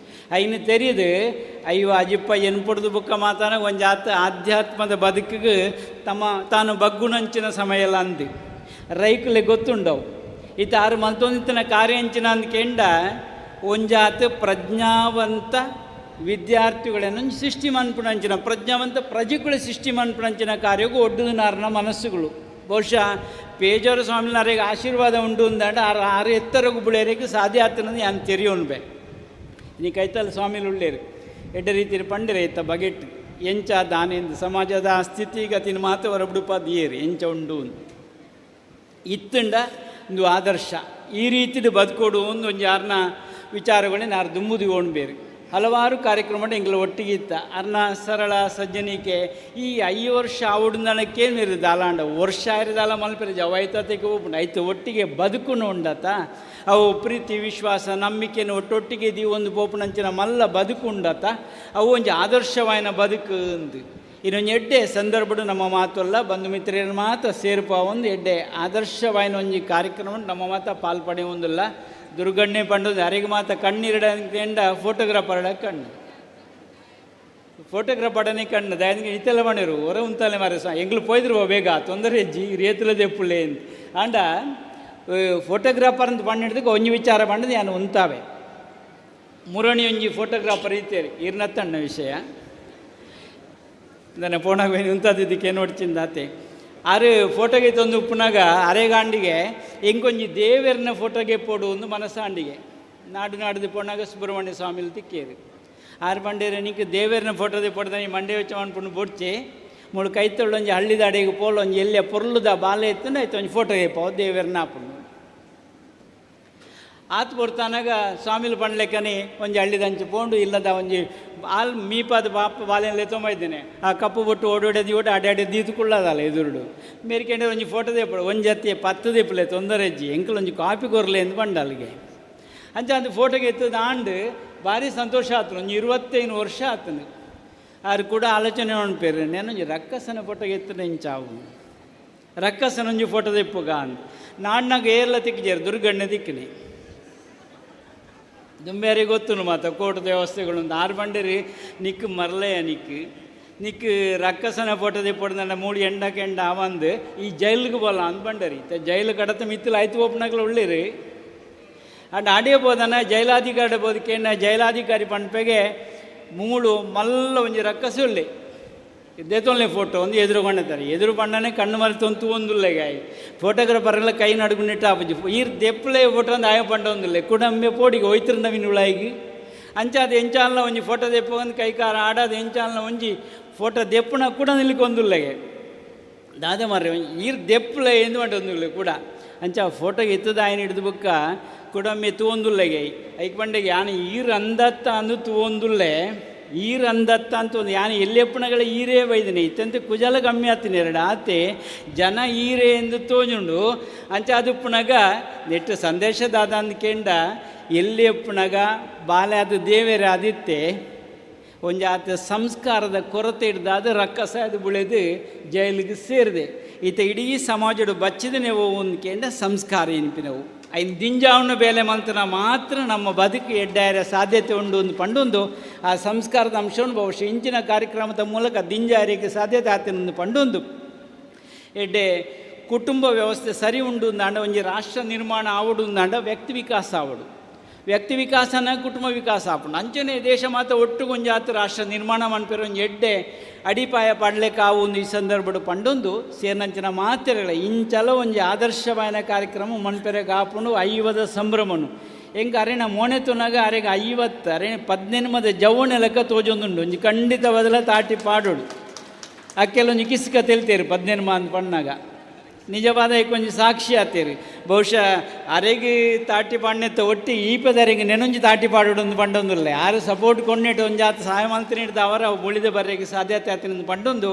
Speaker 13: ಐನು ತೆರೆದು ಅಯ್ಯೋ ಅಜಿಪ್ಪ ಎನ್ಪುಡ್ದು ಬುಕ್ಕ ಮಾತಾನ ಒಂಜಿ ಆಧ್ಯಾತ್ಮದ ಬದುಕಿಗೆ ತಾನು ಬಗ್ಗುನಂಚಿನ ಸಮಯ ಎಲ್ಲ ಅಂದು ರೈಕಲೆ ಗೊತ್ತುಂಡವು ಈತ ಆರು ಮಲ್ತೊಂದಿತ್ತಿನ ಕಾರ್ಯ ಅಂಚಿನ ಅಂದ್ ಕೆಂಡ ಒಂಜಾತ ಪ್ರಜ್ಞಾವಂತ ವಿದ್ಯಾರ್ಥಿಗಳನ್ನು ಸೃಷ್ಟಿ ಮನ್ಪುನಂಚಿನ ಪ್ರಜ್ಞಾವಂತ ಪ್ರಜೆಗಳು ಸೃಷ್ಟಿ ಮನ್ಪುನಂಚಿನ ಕಾರ್ಯಗೂ ಒಡ್ಡುನಾರನ ಮನಸ್ಸುಗಳು. ಬಹುಶಃ ಪೇಜಾರ ಸ್ವಾಮಿನಾರಿಗೆ ಆಶೀರ್ವಾದ ಉಂಟು ಅಂದಾಂಡ ಆರು ಎತ್ತರಗು ಬಿಳೆಯರಿಗೆ ಸಾಧ್ಯ ಆಗ್ತದೆ ನಾನು ತೆರೆಯೋನ್ಬೆ ನೀ ಕೈತಲ್ ಸ್ವಾಮಿಲು ಉಳ್ಳೇರು ಎಡ್ಡ ರೀತಿಯಲ್ಲಿ ಪಂಡಿರ ಇತ್ತ ಬಗೆಟ್ ಎಂಚ ದಾನೆಂದು ಸಮಾಜದ ಸ್ಥಿತಿಗತಿನ ಮಾತು ಹೊರಬಿಡುಪಾದಿಯೇರು ಎಂಚ ಉಂಡು ಇತ್ತಂಡ ಒಂದು ಆದರ್ಶ ಈ ರೀತಿದು ಬದುಕೋಡು ಒಂದು ಯಾರನ್ನ ವಿಚಾರಗಳೇ ನಾರು ದುಮ್ಮುದಿ ಓಣ್ಬೇರು ಹಲವಾರು ಕಾರ್ಯಕ್ರಮ ಎಂಗ್ಲ ಒಟ್ಟಿಗೆ ಇತ್ತ ಅರ್ನ ಸರಳ ಸಜ್ಜನಿಕೆ ಈ 5 ವರ್ಷ ಆವುಡ್ನಕ್ಕೆ ನೀರು ದಾಲಾಂಡ ವರ್ಷ ಇರದಾಲ ಮಲ್ಪೆರ ಜವಾಯ್ತತೆಗೆ ಹೋಗ್ಬಿಟ್ಟು ಆಯ್ತು ಒಟ್ಟಿಗೆ ಬದುಕುನು ಉಂಡತ ಅವು ಪ್ರೀತಿ ವಿಶ್ವಾಸ ನಂಬಿಕೆನ ಒಟ್ಟೊಟ್ಟಿಗೆ ಇದೀವಿ ಒಂದು ಪೋಪುನಂಚಿನ ಮಲ್ಲ ಬದುಕು ಉಂಡತ ಅವು ಒಂದು ಆದರ್ಶವಾಯಿನ ಬದುಕು ಅಂದು ಇನ್ನೊಂದು ಎಡ್ಡೆ ಸಂದರ್ಭಡು ನಮ್ಮ ಮಾತಲ್ಲ ಬಂಧು ಮಿತ್ರರ ಮಾತ ಸೇರ್ಪ ಒಂದು ಎಡ್ಡೆ ಆದರ್ಶವಾಯಿನ ಒಂಜಿ ಕಾರ್ಯಕ್ರಮ ನಮ್ಮ ಮಾತ ಪಾಲ್ಪಡೆ ಒಂದಿಲ್ಲ ದುರ್ಗಣ್ಣೆ ಪಂಡದು ಅರೆಗೆ ಮಾತ ಕಣ್ಣಿರಡ ಫೋಟೋಗ್ರಾಫರ್ಡ ಕಣ್ಣು ಫೋಟೋಗ್ರಾಫರ್ಡನೇ ಕಣ್ಣು ದಯನಿಗೆ ಇತ್ತೆಲ್ಲ ಮಾಡಿರು ಹೊರ ಉಂತಲೆ ಮಾರ ಎಂಗ್ಲು ಪೋಯ್ದ್ರು ಬೇಗ ತೊಂದರೆ ಹೆಜ್ಜಿ ರೇತುಲದೆ ಪುಳ್ಳೆ ಅಂತ ಆಂಡ ಫೋಟೋಗ್ರಾಫರ್ ಅಂತ ಪಂಡಿದ್ದಕ್ಕೆ ಒಂಜಿ ವಿಚಾರ ಪಂಡದು ನಾನು ಉಂತಾವೆ ಮುರಣಿ ಒಂಜಿ ಫೋಟೋಗ್ರಾಫರ್ ಇತ್ತೇರಿ ಇರ್ನತ್ತಣ್ಣ ವಿಷಯ ನನ್ನ ಪೋಣಾಗ ಉಂತಾದಿದ್ದಕ್ಕೆ ನೋಡ್ಚಿಂದಾತೆ ಆರು ಫೋಟೋಗೆ ತಂದು ಉಪ್ಪುನಾಗ ಅರೆಗಾಂಡಿಗೆ ಎಂಕೊಂಜಿ ದೇವರನ್ನ ಫೋಟೋಗೆ ಪೋಡು ಒಂದು ಮನಸ್ಸಾಂಡಿಗೆ ನಾಡು ಪೋಣಾಗ ಸುಬ್ರಹ್ಮಣ್ಯ ಸ್ವಾಮಿಲಿ ತಿಕ್ಕೇರು ಆರು ಬಂಡೇರು ನಿಂಗೆ ದೇವರನ್ನ ಫೋಟೋದೆ ಪಡ್ದ ಈ ಮಂಡೆ ವೆಚ್ಚ ಮಾಡ್ಕೊಂಡು ಬೊಡ್ಚಿ ಮುಳು ಕೈ ತೊಳ್ಳೊಂಜಿ ಹಳ್ಳಿದ ಅಡೆಗೆ ಪೋಲ್ ಒಂಜಿ ಎಲ್ಲೆ ಪೊರ್ಲುದ ಬಾಲೆ ಎತ್ತಂದು ಆಯ್ತು ಒಂಜಿ ಫೋಟೋಗೆ ಪೋ ದೇವರನ್ನ ಹಾಕೊಂಡು ಆತು ಬರ್ತಾನಾಗ ಸ್ವಾಮಿಲು ಪಂಡ್ಲೆಕ್ಕನೆ ಒಂಜಿ ಹಳ್ಳಿದಂಚು ಪೋಂಡು ಇಲ್ಲದ ಒಂಜಿ ಆಲ್ ಮೀಪಾದ ಬಾಪ ಬಾಲೆಲ್ಲ ತೊಂಬ ಇದ್ದೇನೆ ಆ ಕಪ್ಪು ಬೊಟ್ಟು ಓಡೋಡೋದು ಓಡಿ ಅಡ್ಡಾಡಿ ದೀತುಕೊಳ್ಳೋದಲ್ಲ ಎದುರುಡು ಮೇರಿಕೆಂಡೆ ಒಂಜಿ ಫೋಟೋ ದೇಪಡು ಒಂಜಿ ಹತ್ತಿ 10 ದೇಪಲೆ ತೊಂದರೆ ಅಜ್ಜಿ ಎಂಕಲ್ ಒಂಜಿ ಕಾಪಿ ಕೊರ್ಲೆ ಎಂದು ಬಂಡ ಅಲ್ಲಿಗೆ ಅಂಚ ಅದು ಫೋಟೋಗೆ ಎತ್ತದ ಆಂಡು ಭಾರಿ ಸಂತೋಷ ಆತು ಒಂಜಿ 25 ವರ್ಷ ಆತನು ಆರು ಕೂಡ ಆಲೋಚನೆ ಉಣ್ಪೇರು నేనొಂಜಿ ರಕ್ಕಸನ ಫೋಟೋಗೆ ಎತ್ತದ ಇಂಚಾವು ರಕ್ಕಸನ ಒಂಜಿ ಫೋಟೋ ದೆಪ್ಪುಗ ಅಂತ ನಾಡ್ನಾಗ ಏರ್ಲ ತಿಕ್ಕಿಜೇರು ದುರ್ಗಣ್ಣೆ ದಿಕ್ಕನೆ ದುಂಬೇರಿಗೆ ಗೊತ್ತು ಮಾತ ಕೋರ್ಟ್ ವ್ಯವಸ್ಥೆಗಳು ಒಂದು 6 ಬಂಡೇರಿ ನಿಕ್ಕು ಮರಲೆಯ ನಿಕ್ಕು
Speaker 12: ನಿಕ್ ರಕ್ಕಸನ ಫೋಟೋ ತೆಪ್ಪೊಡು ಮೂಡಿ ಎಂಡಕೆಂಡ ಅವಂದು ಈ ಜೈಲಿಗೆ ಬೋಲ ಅಂದ್ ಬಂಡರಿ ಜೈಲು ಕಡತ ಮಿತ್ತಲು ಆಯ್ತು ಒಪ್ಪನಾಗ್ಲ ಒಳ್ಳೆರಿ ಅಂಡ್ ಆಡಿಯೋ ಬೋದನ ಜೈಲಾಧಿಕಾರಿ ಬೋದಕೇನ ಜೈಲಾಧಿಕಾರಿ ಪಂಪೆಗೆ ಮೂಳು ಮಲ್ಲ ಒಂಜಿ ರಕ್ಕಸ ಉಳ್ಳಿ ದೇತೊಲ್ಲೆ ಫೋಟೋ ಒಂದು ಎದುರು ಕೊಂಡತಾರೆ ಎದುರು ಪಂಡನೆ ಕಣ್ಣು ಮರೆ ತೊಂತು ಒಂದುಲ್ಲೆಗಾಯಿ ಫೋಟೋಗ್ರಾಫರ್ ಎಲ್ಲ ಕೈ ನಡುಗುನಿಟ್ಟು ಆಪಜಿ ಈರ್ ದೆಪ್ಪಲೆ ಫೋಟೋ ಒಂದು ಆಯ ಪಂಡ ಒಂದಿಲ್ಲ ಕುಡಂಬೆ ಪೋಡಿಗೆ ಹೋಯ್ತಿರಂದ ವಿನುಳಾಯಿಗೆ ಅಂಚಾದ ಎಂಚಾಲ್ನ ಒಂಜಿ ಫೋಟೋ ದೆಪ್ಪ ಒಂದು ಕೈಕಾರ ಆಡೋದು ಎಂಚಾಲ್ನ ಒಂಜಿ ಫೋಟೋ ದೆಪ್ಪನ ಕೂಡ ನಿಲ್ಕೊಂದುಲ್ಲೆಗೆ ದಾದ ಮಾರ್ರೆ ಈರ್ ದೆಪ್ಪಲೆ ಎಂದು ಮಾಡಿ ಒಂದಿಲ್ಲ ಕೂಡ ಅಂಚ ಫೋಟೋಗೆ ಎತ್ತದ ಆಯ್ನ ಹಿಡಿದು ಬುಕ್ಕ ಕುಡಂಬೆ ತೂವೊಂದುಲ್ಲೆಗೆ ಐಕ್ ಬಂಡೆಗೆ ಯಾನು ಈರ್ ಅಂದತ್ತ ಅಂದು ತೂವೊಂದುಲ್ಲೆ ಈರ್ ಅಂದತ್ತ ಅಂತ ಒಂದು ಯಾನು ಎಲ್ಲೆಪ್ಪನಗಳ ಈರೇ ಬೈದಿನಿ ಇತ್ತಂತೆ ಕುಜಲ ಕಮ್ಮಿ ಆತೀನಿ ಎರಡು ಆತೆ ಜನ ಈರೇ ಎಂದು ತೋಜುಂಡು ಅಂಚ ಅದು ಪುನಗ ನೆಟ್ಟು ಸಂದೇಶದಾದ ಅಂದ್ಕೇಂಡ ಎಲ್ಲೆಪ್ಪನಗ ಬಾಲೆ ಅದು ದೇವೇರ ಆದಿತ್ತೆ ಒಂಜಿ ಆತ ಸಂಸ್ಕಾರದ ಕೊರತೆ ಹಿಡ್ದಾದ ರಕ್ಕಸ ಅದು ಬುಳೆದು ಜೈಲಿಗೆ ಸೇರಿದೆ ಈತ ಇಡೀ ಸಮಾಜಡು ಬಚ್ಚಿದನೆ ಒಂದ್ಕೇಂಡ ಸಂಸ್ಕಾರ ಎನ್ಪಿನವು ಐನ್ ದಿಂಜಾವಣ ಬೇಲೆ ಮಂತನ ಮಾತ್ರ ನಮ್ಮ ಬದುಕು ಎಡ್ಡಾರ ಸಾಧ್ಯತೆ ಉಂಡು ಒಂದು ಪಂಡೊಂದು ಆ ಸಂಸ್ಕಾರದ ಅಂಶವನ್ನು ಬಹುಶಃ ಇಂಚಿನ ಕಾರ್ಯಕ್ರಮದ ಮೂಲಕ ದಿಂಜಾರಿಗೆ ಸಾಧ್ಯತೆ ಆತನೊಂದು ಪಂಡೊಂದು ಎಡ್ಡೆ ಕುಟುಂಬ ವ್ಯವಸ್ಥೆ ಸರಿ ಉಂಡು ಅಂದಾಂಡ ಒಂಜಿ ರಾಷ್ಟ್ರ ನಿರ್ಮಾಣ ಆವಡು ಅಂದಾಂಡ ವ್ಯಕ್ತಿ ವಿಕಾಸ ಆವಡು ವ್ಯಕ್ತಿ ವಿಕಾಸನ ಕುಟುಂಬ ವಿಕಾಸ ಆಪುಂಡು ಅಂಚನೆ ದೇಶ ಮಾತ ಒಟ್ಟು ಒಂಜಾತು ರಾಷ್ಟ್ರ ನಿರ್ಮಾಣ ಮನ್ಪೆರ ಒಂಜಿ ಎಡ್ಡೆ ಅಡಿಪಾಯ ಪಡ್ಲಿಕ್ಕೆ ಆವು ಒಂದು ಈ ಸಂದರ್ಭಡು ಪಂಡೊಂದು ಸೇರ್ನಂಚಿನ ಮಾತೆರೆಗಳ ಇಂಚಲ ಒಂಜಿ ಆದರ್ಶವಾಯನ ಕಾರ್ಯಕ್ರಮ ಮನ್ಪೆರೆಗೆ ಆಪುಂಡು ಐವದ ಸಂಭ್ರಮನು ಹೆಂಗೆ ಅರೆನ ಮೋನೆ ತುನಗ ಅರೆಗೆ 50 ಅರೆ 18 ಜವಣೆ ಲೆಕ್ಕ ತೋಜೊಂದುಂಡು ಒಂಜಿ ಖಂಡಿತವಾದಲ ತಾಟಿ ಪಾಡೋಡು ಅಕ್ಕೆಲ್ಲೊಂಜಿ ಕಿಸ್ಕ ತೆಲ್ತೇರು 18 ಅಂದ್ ಪಣ್ಣಾಗ ನಿಜವಾದ ಕೊಂಚ ಸಾಕ್ಷಿ ಆತೇರಿ ಬಹುಶಃ ಅರೆಗೆ ತಾಟಿ ಪಾಡ್ನೆತ್ತ ಒಟ್ಟು ಈಪದರೆಗೆ ನೆನೊಂಜಿ ತಾಟಿ ಪಾಡೋಡೊಂದು ಪಂಡೊಂದಿಲ್ಲ ಯಾರು ಸಪೋರ್ಟ್ ಕೊಂಡ್ನೆಟ್ಟು ಒಂಜಾತ ಸಹಾಯ ಮಂತ್ರಿ ಹಿಡ್ದು ಅವರ ಉಳಿದ ಬರೆಗೆ ಸಾಧ್ಯತೆ ಆತನೊಂದು ಪಂಡೊಂದು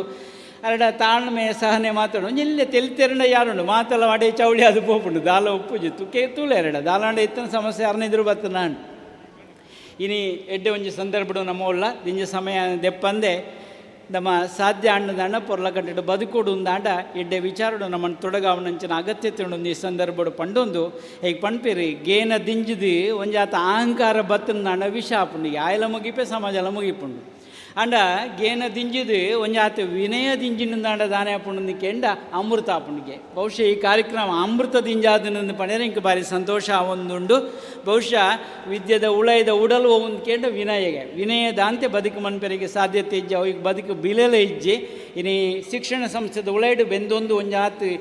Speaker 12: ಅರಡ ತಾಳ್ಮೆ ಸಹನೆ ಮಾತಾಡೋ ಇಲ್ಲೇ ತೆಲ್ತೆರಂಡ ಯಾರುಂಡು ಮಾತಲ್ಲ ಅಡೆ ಚೌಳಿ ಅದು ಪೋಪುಂಡು ದಾಲ ಉಪ್ಪುಜಿ ತುಕೆ ತೂಳೆ ಎರಡ ದಾಲಾಂಡ ಇತ್ತನ ಸಮಸ್ಯೆ ಯಾರನ್ನಿದ್ರು ಬತ್ತ ನಾನು ಇನಿ ಎಡ್ಡೆ ಒಂಜಿ ಸಂದರ್ಭಡು ನಮ್ಮ ಉಳ್ಳ ದಿಂಜ ಸಮಯ ದೆಪ್ಪಂದೆ ನಮ್ಮ ಸಾಧ್ಯ ಅಣ್ಣದಾಂಡ ಪೊರ್ಲ ಕಟ್ಟಿಟ್ಟು ಬದುಕೋಡು ಉಂದಾಂಡ ಎಡ್ಡೆ ವಿಚಾರಡು ನಮ್ಮನ್ನು ತೊಡಗಾವನಂಚಿನ ಅಗತ್ಯತೆ ಉಂಡು ಈ ಸಂದರ್ಭಡು ಪಂಡೊಂದು ಈಗ ಪಣ್ಪೇರಿ ಗೇನ ದಿಂಜಿದು ಒಂಜಾತ ಅಹಂಕಾರ ಬತ್ತಂದಾಂಡ ವಿಷ ಆಪುಂಡು ಆಯಲ ಮುಗಿಪೆ ಸಮಾಜಲ ಮುಗಿಪುಂಡು ಅಂಡ ಗೇನ ದಿಂಜಿದು ಒಂಜಾತ ವಿನಯ ದಿಂಜಿನಿಂದಾಂಡ ದಾನೆ ಆಪುಂಡು ಕೆಂಡ ಅಮೃತ ಆಪುಂಡಿಗೆ ಬಹುಶಃ ಈ ಕಾರ್ಯಕ್ರಮ ಅಮೃತ ದಿಂಜಾದನಂದು ಪಡೆದರೆ ಇಂಕ ಬಾರಿ ಸಂತೋಷ ಒಂದುಂಡು ಬಹುಶಃ ವಿದ್ಯೆದ ಉಳಯದ ಉಡಲು ಒಂದು ಕೇಂದ್ರ ವಿನಯದಾಂತೆ ಬದುಕು ಮನ್ಪೆರಿಗೆ ಸಾಧ್ಯತೆ ಇಜ್ಜೆ ಅವಿಗೆ ಬದುಕು ಬಿಲೆಲೆ ಇಜ್ಜೆ ಇನ್ನು ಶಿಕ್ಷಣ ಸಂಸ್ಥೆದ ಉಳಯಡು ಬೆಂದೊಂದು ಒಂಜಾತು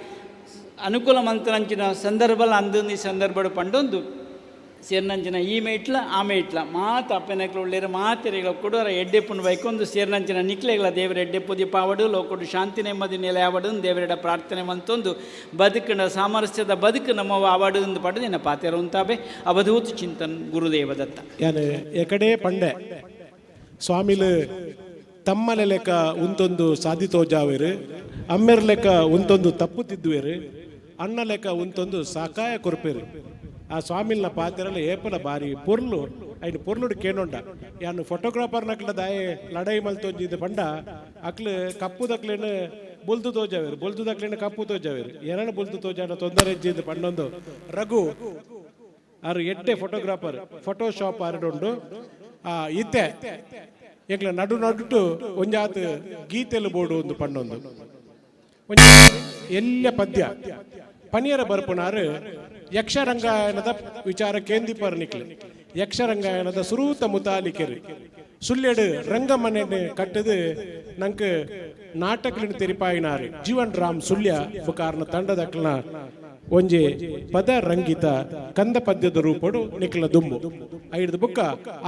Speaker 12: ಅನುಕೂಲ ಮಂತ್ರಂಚಿನ ಸಂದರ್ಭಲ ಅಂದೊಂದು ಈ ಸಂದರ್ಭಡು ಪಂಡೊಂದು ಸೇರ್ನಂಚಿನ ಈ ಮೇಟ್ಲ ಆ ಮೇಟ್ಲ ಮಾತು ಅಪ್ಪನಕ್ಲು ಒಳ್ಳೆಯ ಮಾತೆರೆಗಳ ಕೊಡೋರ ಎಡ್ಡೆಪ್ಪನ ಬೈಕೊಂದು ಸೇರ್ನಂಚಿನ ನಿಕ್ಲೆಗಳ ದೇವರ ಎಡ್ಡೆಪ್ಪುದಿ ಪಾವಡು ಲೋಕೊಡು ಶಾಂತಿ ನೆಮ್ಮದಿ ನೆಲೆ ಆವಡು ದೇವರೆಡ ಪ್ರಾರ್ಥನೆ ಮಂತೊಂದು ಬದುಕಿನ ಸಾಮರಸ್ಯದ ಬದುಕು ನಮ್ಮ ಆವಡು ಪಡೆದು ಎನ್ನ ಪಾತೆರ ಉಂತಾಬೆ ಅವಧೂತು ಚಿಂತನ್ ಗುರುದೇವದತ್ತ
Speaker 10: ಯಾನು ಎಕಡೆ ಪಂಡೆ ಸ್ವಾಮಿಲು ತಮ್ಮಲೆ ಲೆಕ್ಕ ಉಂತೊಂದು ಸಾಧಿತೋಜಾವೇರು ಅಮ್ಮೆರ್ ಲೆಕ್ಕ ಉಂತೊಂದು ತಪ್ಪು ತಿದ್ದುವೇರು ಅಣ್ಣ ಲೆಕ್ಕ ಉಂತೊಂದು ಸಕಾಯ ಕೊರ್ಪೇರು ಆ ಸ್ವಾಮಿಲ್ನ ಪಾತೆರಲ್ಲ ಏಪಲ ಬಾರಿ ಪೊರ್ಲು ಐನು ಪೊರ್ಲುಡು ಕೇನೊಂಡ ಯಾನು ಫೋಟೋಗ್ರಾಫರ್ ನಕ್ಲ ದಾಯೆ ಲಡೈ ಮಲ್ತೊಂಜಿದ ಪಂಡ ಅಕ್ಲು ಕಪ್ಪು ದಕ್ಲೇನು ಬೊಲ್ದು ತೋಜಾವೇರು ಬೊಲ್ದು ದಕ್ಲೇನು ಕಪ್ಪು ತೋಜಾವೇರು ಎರಡ ಬೊಲ್ದು ತೋಜಾನ ತೊಂದರೆ ಇಜ್ಜಿದ ಪಂಡೊಂದು ರಘು ಆರು ಎಡ್ಡೆ ಫೋಟೋಗ್ರಾಫರ್ ಫೋಟೋಶಾಪ್ ಆರಡುಂಡು ಇತ್ತೆ ಏಕ್ಲ ನಡು ನಡುಟು ಒಂಜಾತು ಗೀತೆಲು ಬೋಡು ಒಂದು ಪಂಡೊಂದು ಎಲ್ಲ ಪದ್ಯ ಪನಿಯರ ಬರ್ಪುನಾರು ಯಕ್ಷರಂಗಾಯಣದ ವಿಚಾರ ಕೇಂದಿಪರ್ ನಿಕ್ಲೆ ಯಕ್ಷರಂಗಾಯಣದ ಸುರೂತ ಮುತಾಲಿಕೆರು ಸುಳ್ಳೆಡು ರಂಗಮನೆ ಕಟ್ಟದು ನಂಗೆ ನಾಟಕಲಿನ ತೆರಿಪಾಯಿನಾರು ಜೀವನ್ ರಾಮ್ ಸುಳ್ಯ ಬುಕಾರ್ನ ತಂಡದಕ್ಲನ ಒಂಜೆ ಪದ ರಂಗಿತ ಕಂದ ಪದ್ಯದ ರೂಪಡು ನಿಕ್ಲ ದುಂಬು ಐದು ಬುಕ್ಕ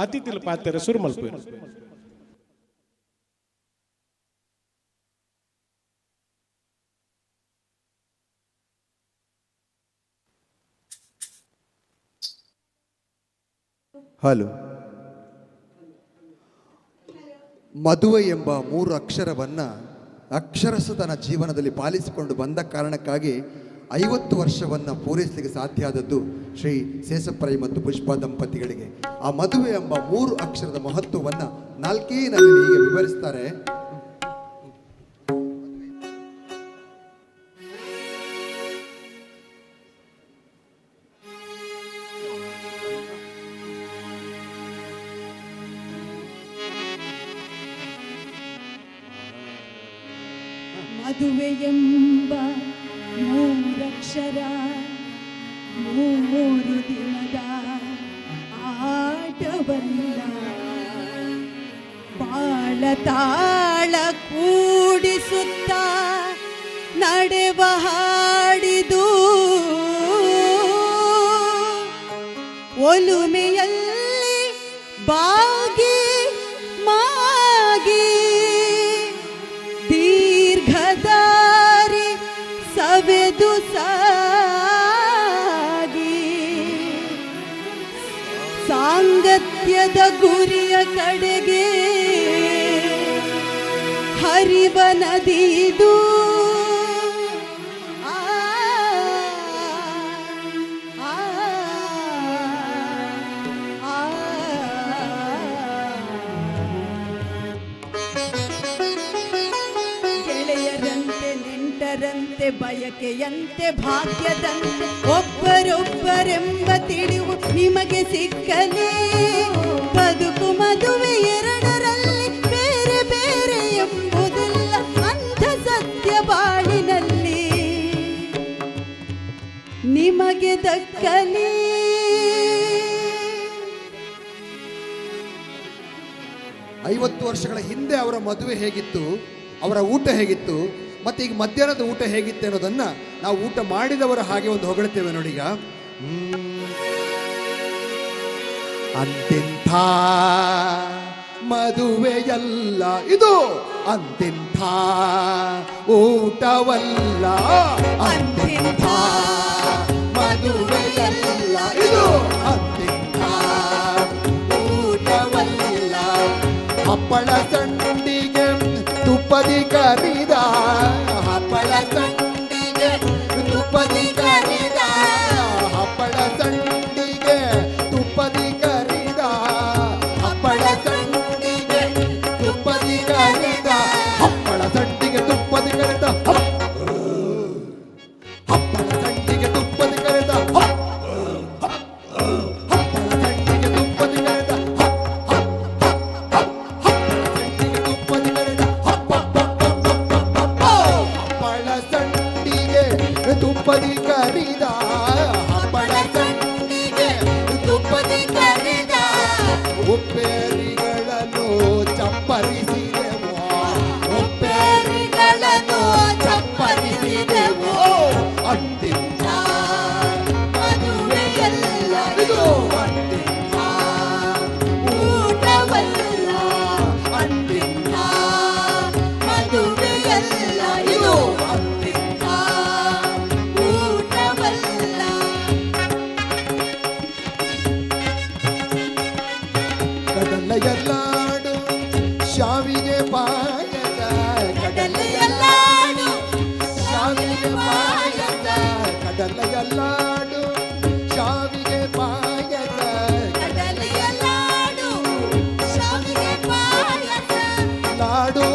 Speaker 10: ಅತಿಥಿಲ ಪಾತ್ರ ಸುರುಮಲ್ಪು
Speaker 3: ಹಲೋ. ಮದುವೆ ಎಂಬ 3 ಅಕ್ಷರವನ್ನು ಅಕ್ಷರಸ್ಥ ತನ್ನ ಜೀವನದಲ್ಲಿ ಪಾಲಿಸಿಕೊಂಡು ಬಂದ ಕಾರಣಕ್ಕಾಗಿ 50 ವರ್ಷವನ್ನು ಪೂರೈಸಲಿಕ್ಕೆ ಸಾಧ್ಯ ಆದದ್ದು ಶ್ರೀ ಶೇಷಪ್ರೈ ಮತ್ತು ಪುಷ್ಪಾ ದಂಪತಿಗಳಿಗೆ. ಆ ಮದುವೆ ಎಂಬ 3 ಅಕ್ಷರದ ಮಹತ್ವವನ್ನು 4 ಹೀಗೆ ವಿವರಿಸ್ತಾರೆ.
Speaker 4: ಮದುವೆಯೆಂಬ ಮೂರಕ್ಷರ ಮೂರು ದಿನದ ಆಟವಲ್ಲ, ಬಾಳ ತಾಳ ಕೂಡಿಸುತ್ತ ನಡೆವ ಹಾಡಿದು ಒಲುಮೆಯಲ್ಲಿ ಬಾಗಿ ಮಾಗಿ ದೀರ್ಘದಾರಿ ಸವೆದು ಸಾಗಿ ಸಾಂಗತ್ಯದ ಗುರಿಯ ಕಡೆಗೆ ಹರಿವ ನದಿದು ಗೆಳೆಯರಂತೆ ನೆಂಟರಂತೆ ಬಯಕೆಯಂತೆ ಭಾಗ್ಯದಂತೆ ಒಬ್ಬರೊಬ್ಬರೆಂಬ ತಿಳಿವು ನಿಮಗೆ ಸಿಕ್ಕಲೇ ಬದುಕು ಮದುವೆ ಎರಡರಲ್ಲಿ ಬೇರೆ ಬೇರೆ ಎಂಬುದಿಲ್ಲ ಅಂಥ ಸತ್ಯ ಬಾಳಿನಲ್ಲಿ ನಿಮಗೆ ದಕ್ಕಲೇ.
Speaker 3: 50 ವರ್ಷಗಳ ಹಿಂದೆ ಅವರ ಮದುವೆ ಹೇಗಿತ್ತು, ಅವರ ಊಟ ಹೇಗಿತ್ತು, ಮತ್ತೆ ಈಗ ಮಧ್ಯಾಹ್ನದ ಊಟ ಹೇಗಿತ್ತು ಅನ್ನೋದನ್ನ ನಾವು ಊಟ ಮಾಡಿದವರ ಹಾಗೆ ಒಂದು ಹೊಗಳ್ತೇವೆ ನೋಡೀಗ. ಅಂತಿಂಥ ಮದುವೆಯಲ್ಲ ಇದು, ಅಂತಿಂಥ ಊಟವಲ್ಲ, ಅಂತಿಂಥ ಮದುವೆಯಲ್ಲ ಇದು, ಅಂತಿಂಥ ಊಟವಲ್ಲ. ಹಪ್ಪಳ ಸಂಡಿಗೆ ತುಪ್ಪದಿ ಕರಿದ, ಹಪ್ಪಳ ಸಂಡಿಗೆ ತುಪ್ಪದಿ ಕರಿದ, ಹಪ್ಪಳ ಸಂಡಿಗೆ ತುಪ್ಪದಿ ಕರಿದ, ಹಪ್ಪಳ ಸಂಡಿಗೆ ತುಪ್ಪದಿ ಕರಿದ, ಹಪ್ಪಳ ಸಂಡಿಗೆ ತುಪ್ಪದಿ ಕರಿದ, ಹಪ್ಪಳ ಸಂಡಿಗೆ ತುಪ್ಪದಿ ಕರಿದ, ಹಪ್ಪಳ ಸಂಡಿಗೆ ತುಪ್ಪದಿ ಕರಿದ, ತುಪ್ಪದಿ ಕರಿದ, ಹಪ್ಪಳ ಸಂಡಿಗೆ ತುಪ್ಪದಿ ಕರಿದ, ಉಪ್ಪೇರಿಗಳನ್ನು ಚಪ್ಪರಿಸಿದೆವು, ಉಪ್ಪೇರಿಗಳನ್ನು ಚಪ್ಪರಿಸಿದೆವು. ಅಂತಿಂಥ ಮದುವೆಯಲ್ಲ ಇದು, ಅಂತಿಂಥ ಊಟವಲ್ಲ, ಅಂತಿಂಥ ಮದುವೆಯಲ್ಲ ಇದು, ಅಂತಿಂಥ ಊಟವಲ್ಲ. ಕಡಲೆಯಲ್ಲಾಡು ಶಾವಿಗೆ ಪಾಯಸ, ಕಡಲೆಯಲ್ಲಾಡು ಶಾವಿಗೆ ಪಾಯಸ, ಕಡಲೆಯಲ್ಲಾಡು ಶಾವಿಗೆ ಪಾಯಸ, ಕಡಲೆಯಲ್ಲಾಡು ಶಾವಿಗೆ ಪಾಯಸ, ಲಾಡು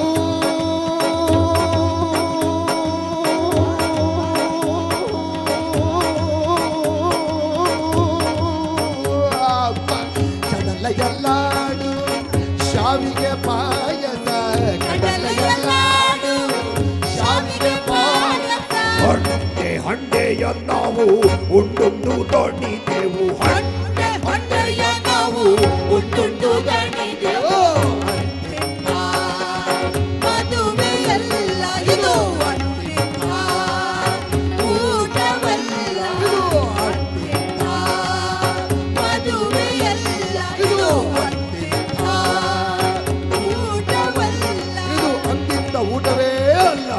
Speaker 3: ಕಡಲೆಯಲ್ಲಾಡು ಶಾವಿಗೆ ಪಾಯಸ, ಕಡಲೆಯಲ್ಲಾಡು ಶಾವಿಗೆ ಪಾಯಸ. ಹಂಡೆ ಹಂಡೆಯ ನಾವು ಉಂಡುಂಡು ದಣಿದೆವು, ಹಂಡೆ ಹಂಡೆಯ ನಾವು ಉಂಡುಂಡು ದಣಿದೆವು. ಅಂತಿಂಥ ಮದುವೆಯಲ್ಲ ಇದು, ಅಂತಿಂಥ ಊಟವಲ್ಲ, ಅಂತಿಂಥ ಮದುವೆಯಲ್ಲ ಇದು, ಅಂತಿಂಥ ಊಟವಲ್ಲ, ಇದು ಅಂತಿಂಥ ಊಟವೇ ಅಲ್ಲ.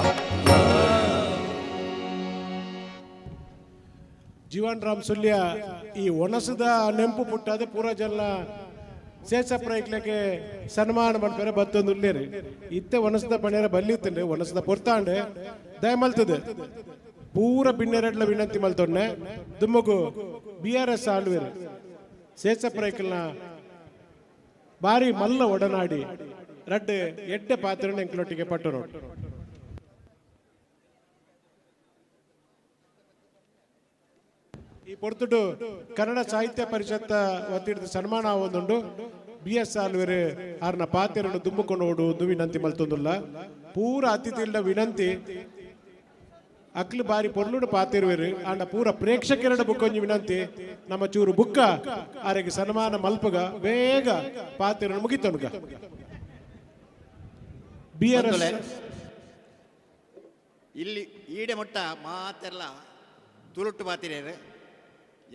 Speaker 10: ಜೀವನ್ ರಾಮ್ ಸುಲ್ಯ ಈ ಒಣಸದ ನೆಂಪು ಪುಟ್ಟದ ಪೂರ ಜನ ಸೇಸಪ್ರೈಕ್ಲಕ್ಕೆ ಸನ್ಮಾನ ಮಾಡ್ತಾರೆ ಬತ್ತೊಂದು ಉಳ್ಳೇರಿ ಇತ್ತೆ ಒಣಸದ ಪಣಿಯರ ಬಲ್ಲಿತ್ತಂಡೆ ಒಣಸದ ಪೊರ್ತಾಂಡೆ ದಯ ಮಲ್ತದೆ ಪೂರ ಬಿನ್ನೆರಡ್ಲ ವಿನಂತಿ ಮಲ್ತೊಂಡೆ ದುಮ್ಮಗು BRS ಆಳ್ವೇರು ಸೇಸಪ್ರೈಕ್ಲನ ಬಾರಿ ಮಲ್ಲ ಒಡನಾಡಿ ರಡ್ಡು ಎಡ್ಡೆ ಪಾತ್ರ ಎಂಕ್ಲೊಟ್ಟಿಗೆ ಪಟ್ಟು ನೋಡು. ಈ ಪೊರ್ತುಡು ಕನ್ನಡ ಸಾಹಿತ್ಯ ಪರಿಷತ್ ಒತ್ತಿಡಿದ ಸನ್ಮಾನ ಆವೊಂದುಂಡು BS ಆಳ್ವೇರು ಆರ್ನ ಪಾತೆರನ್ನು ದುಮ್ಮಕೊಂಡು ಓಡು ವಿನಂತಿ ಮಲ್ತೊಂದುಲ್ಲ ಪೂರ ಅತಿಥಿಲ್ಡ ವಿನಂತಿ ಅಕ್ಲು ಬಾರಿ ಪೊರ್ಲುಡು ಪಾತಿರುವೆರು ಆಂಡ ಪೂರ ಪ್ರೇಕ್ಷಕರಡ ಬುಕ್ಕೊಂಜಿ ವಿನಂತಿ ನಮ್ಮ ಚೂರು ಬುಕ್ಕ ಆರೆಗೆ ಸನ್ಮಾನ ಮಲ್ಪಗ ಬೇಗ ಪಾತಿರ ಮುಗಿತನುಗ BRS
Speaker 15: ಇಲ್ಲಿ ಈಡೆ ಮುಟ್ಟ ಮಾತೆಲ್ಲ ತುಳುಟ್ಟು ಪಾತಿರೇರು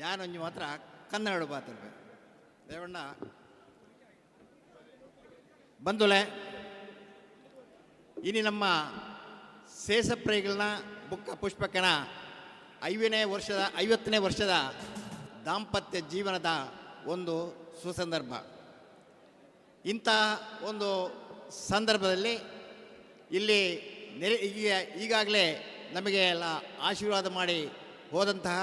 Speaker 15: ಯಾನೊಂಜಿ ಮಾತ್ರ ಕನ್ನಡ ಪಾತಿರ್ಬೆ ದೇವಣ್ಣ ಬಂದುಲೆ ಇನಿ ನಮ್ಮ ಸೇಸಪ್ರೇಗಳನ್ನ ಬುಕ್ಕ ಪುಷ್ಪಕನ 50ನೇ ವರ್ಷದ ದಾಂಪತ್ಯ ಜೀವನದ ಒಂದು ಸುಸಂದರ್ಭ. ಇಂಥ ಒಂದು ಸಂದರ್ಭದಲ್ಲಿ ಇಲ್ಲಿ ಈಗಾಗಲೇ ನಮಗೆ ಎಲ್ಲ ಆಶೀರ್ವಾದ ಮಾಡಿ ಹೋದಂತಹ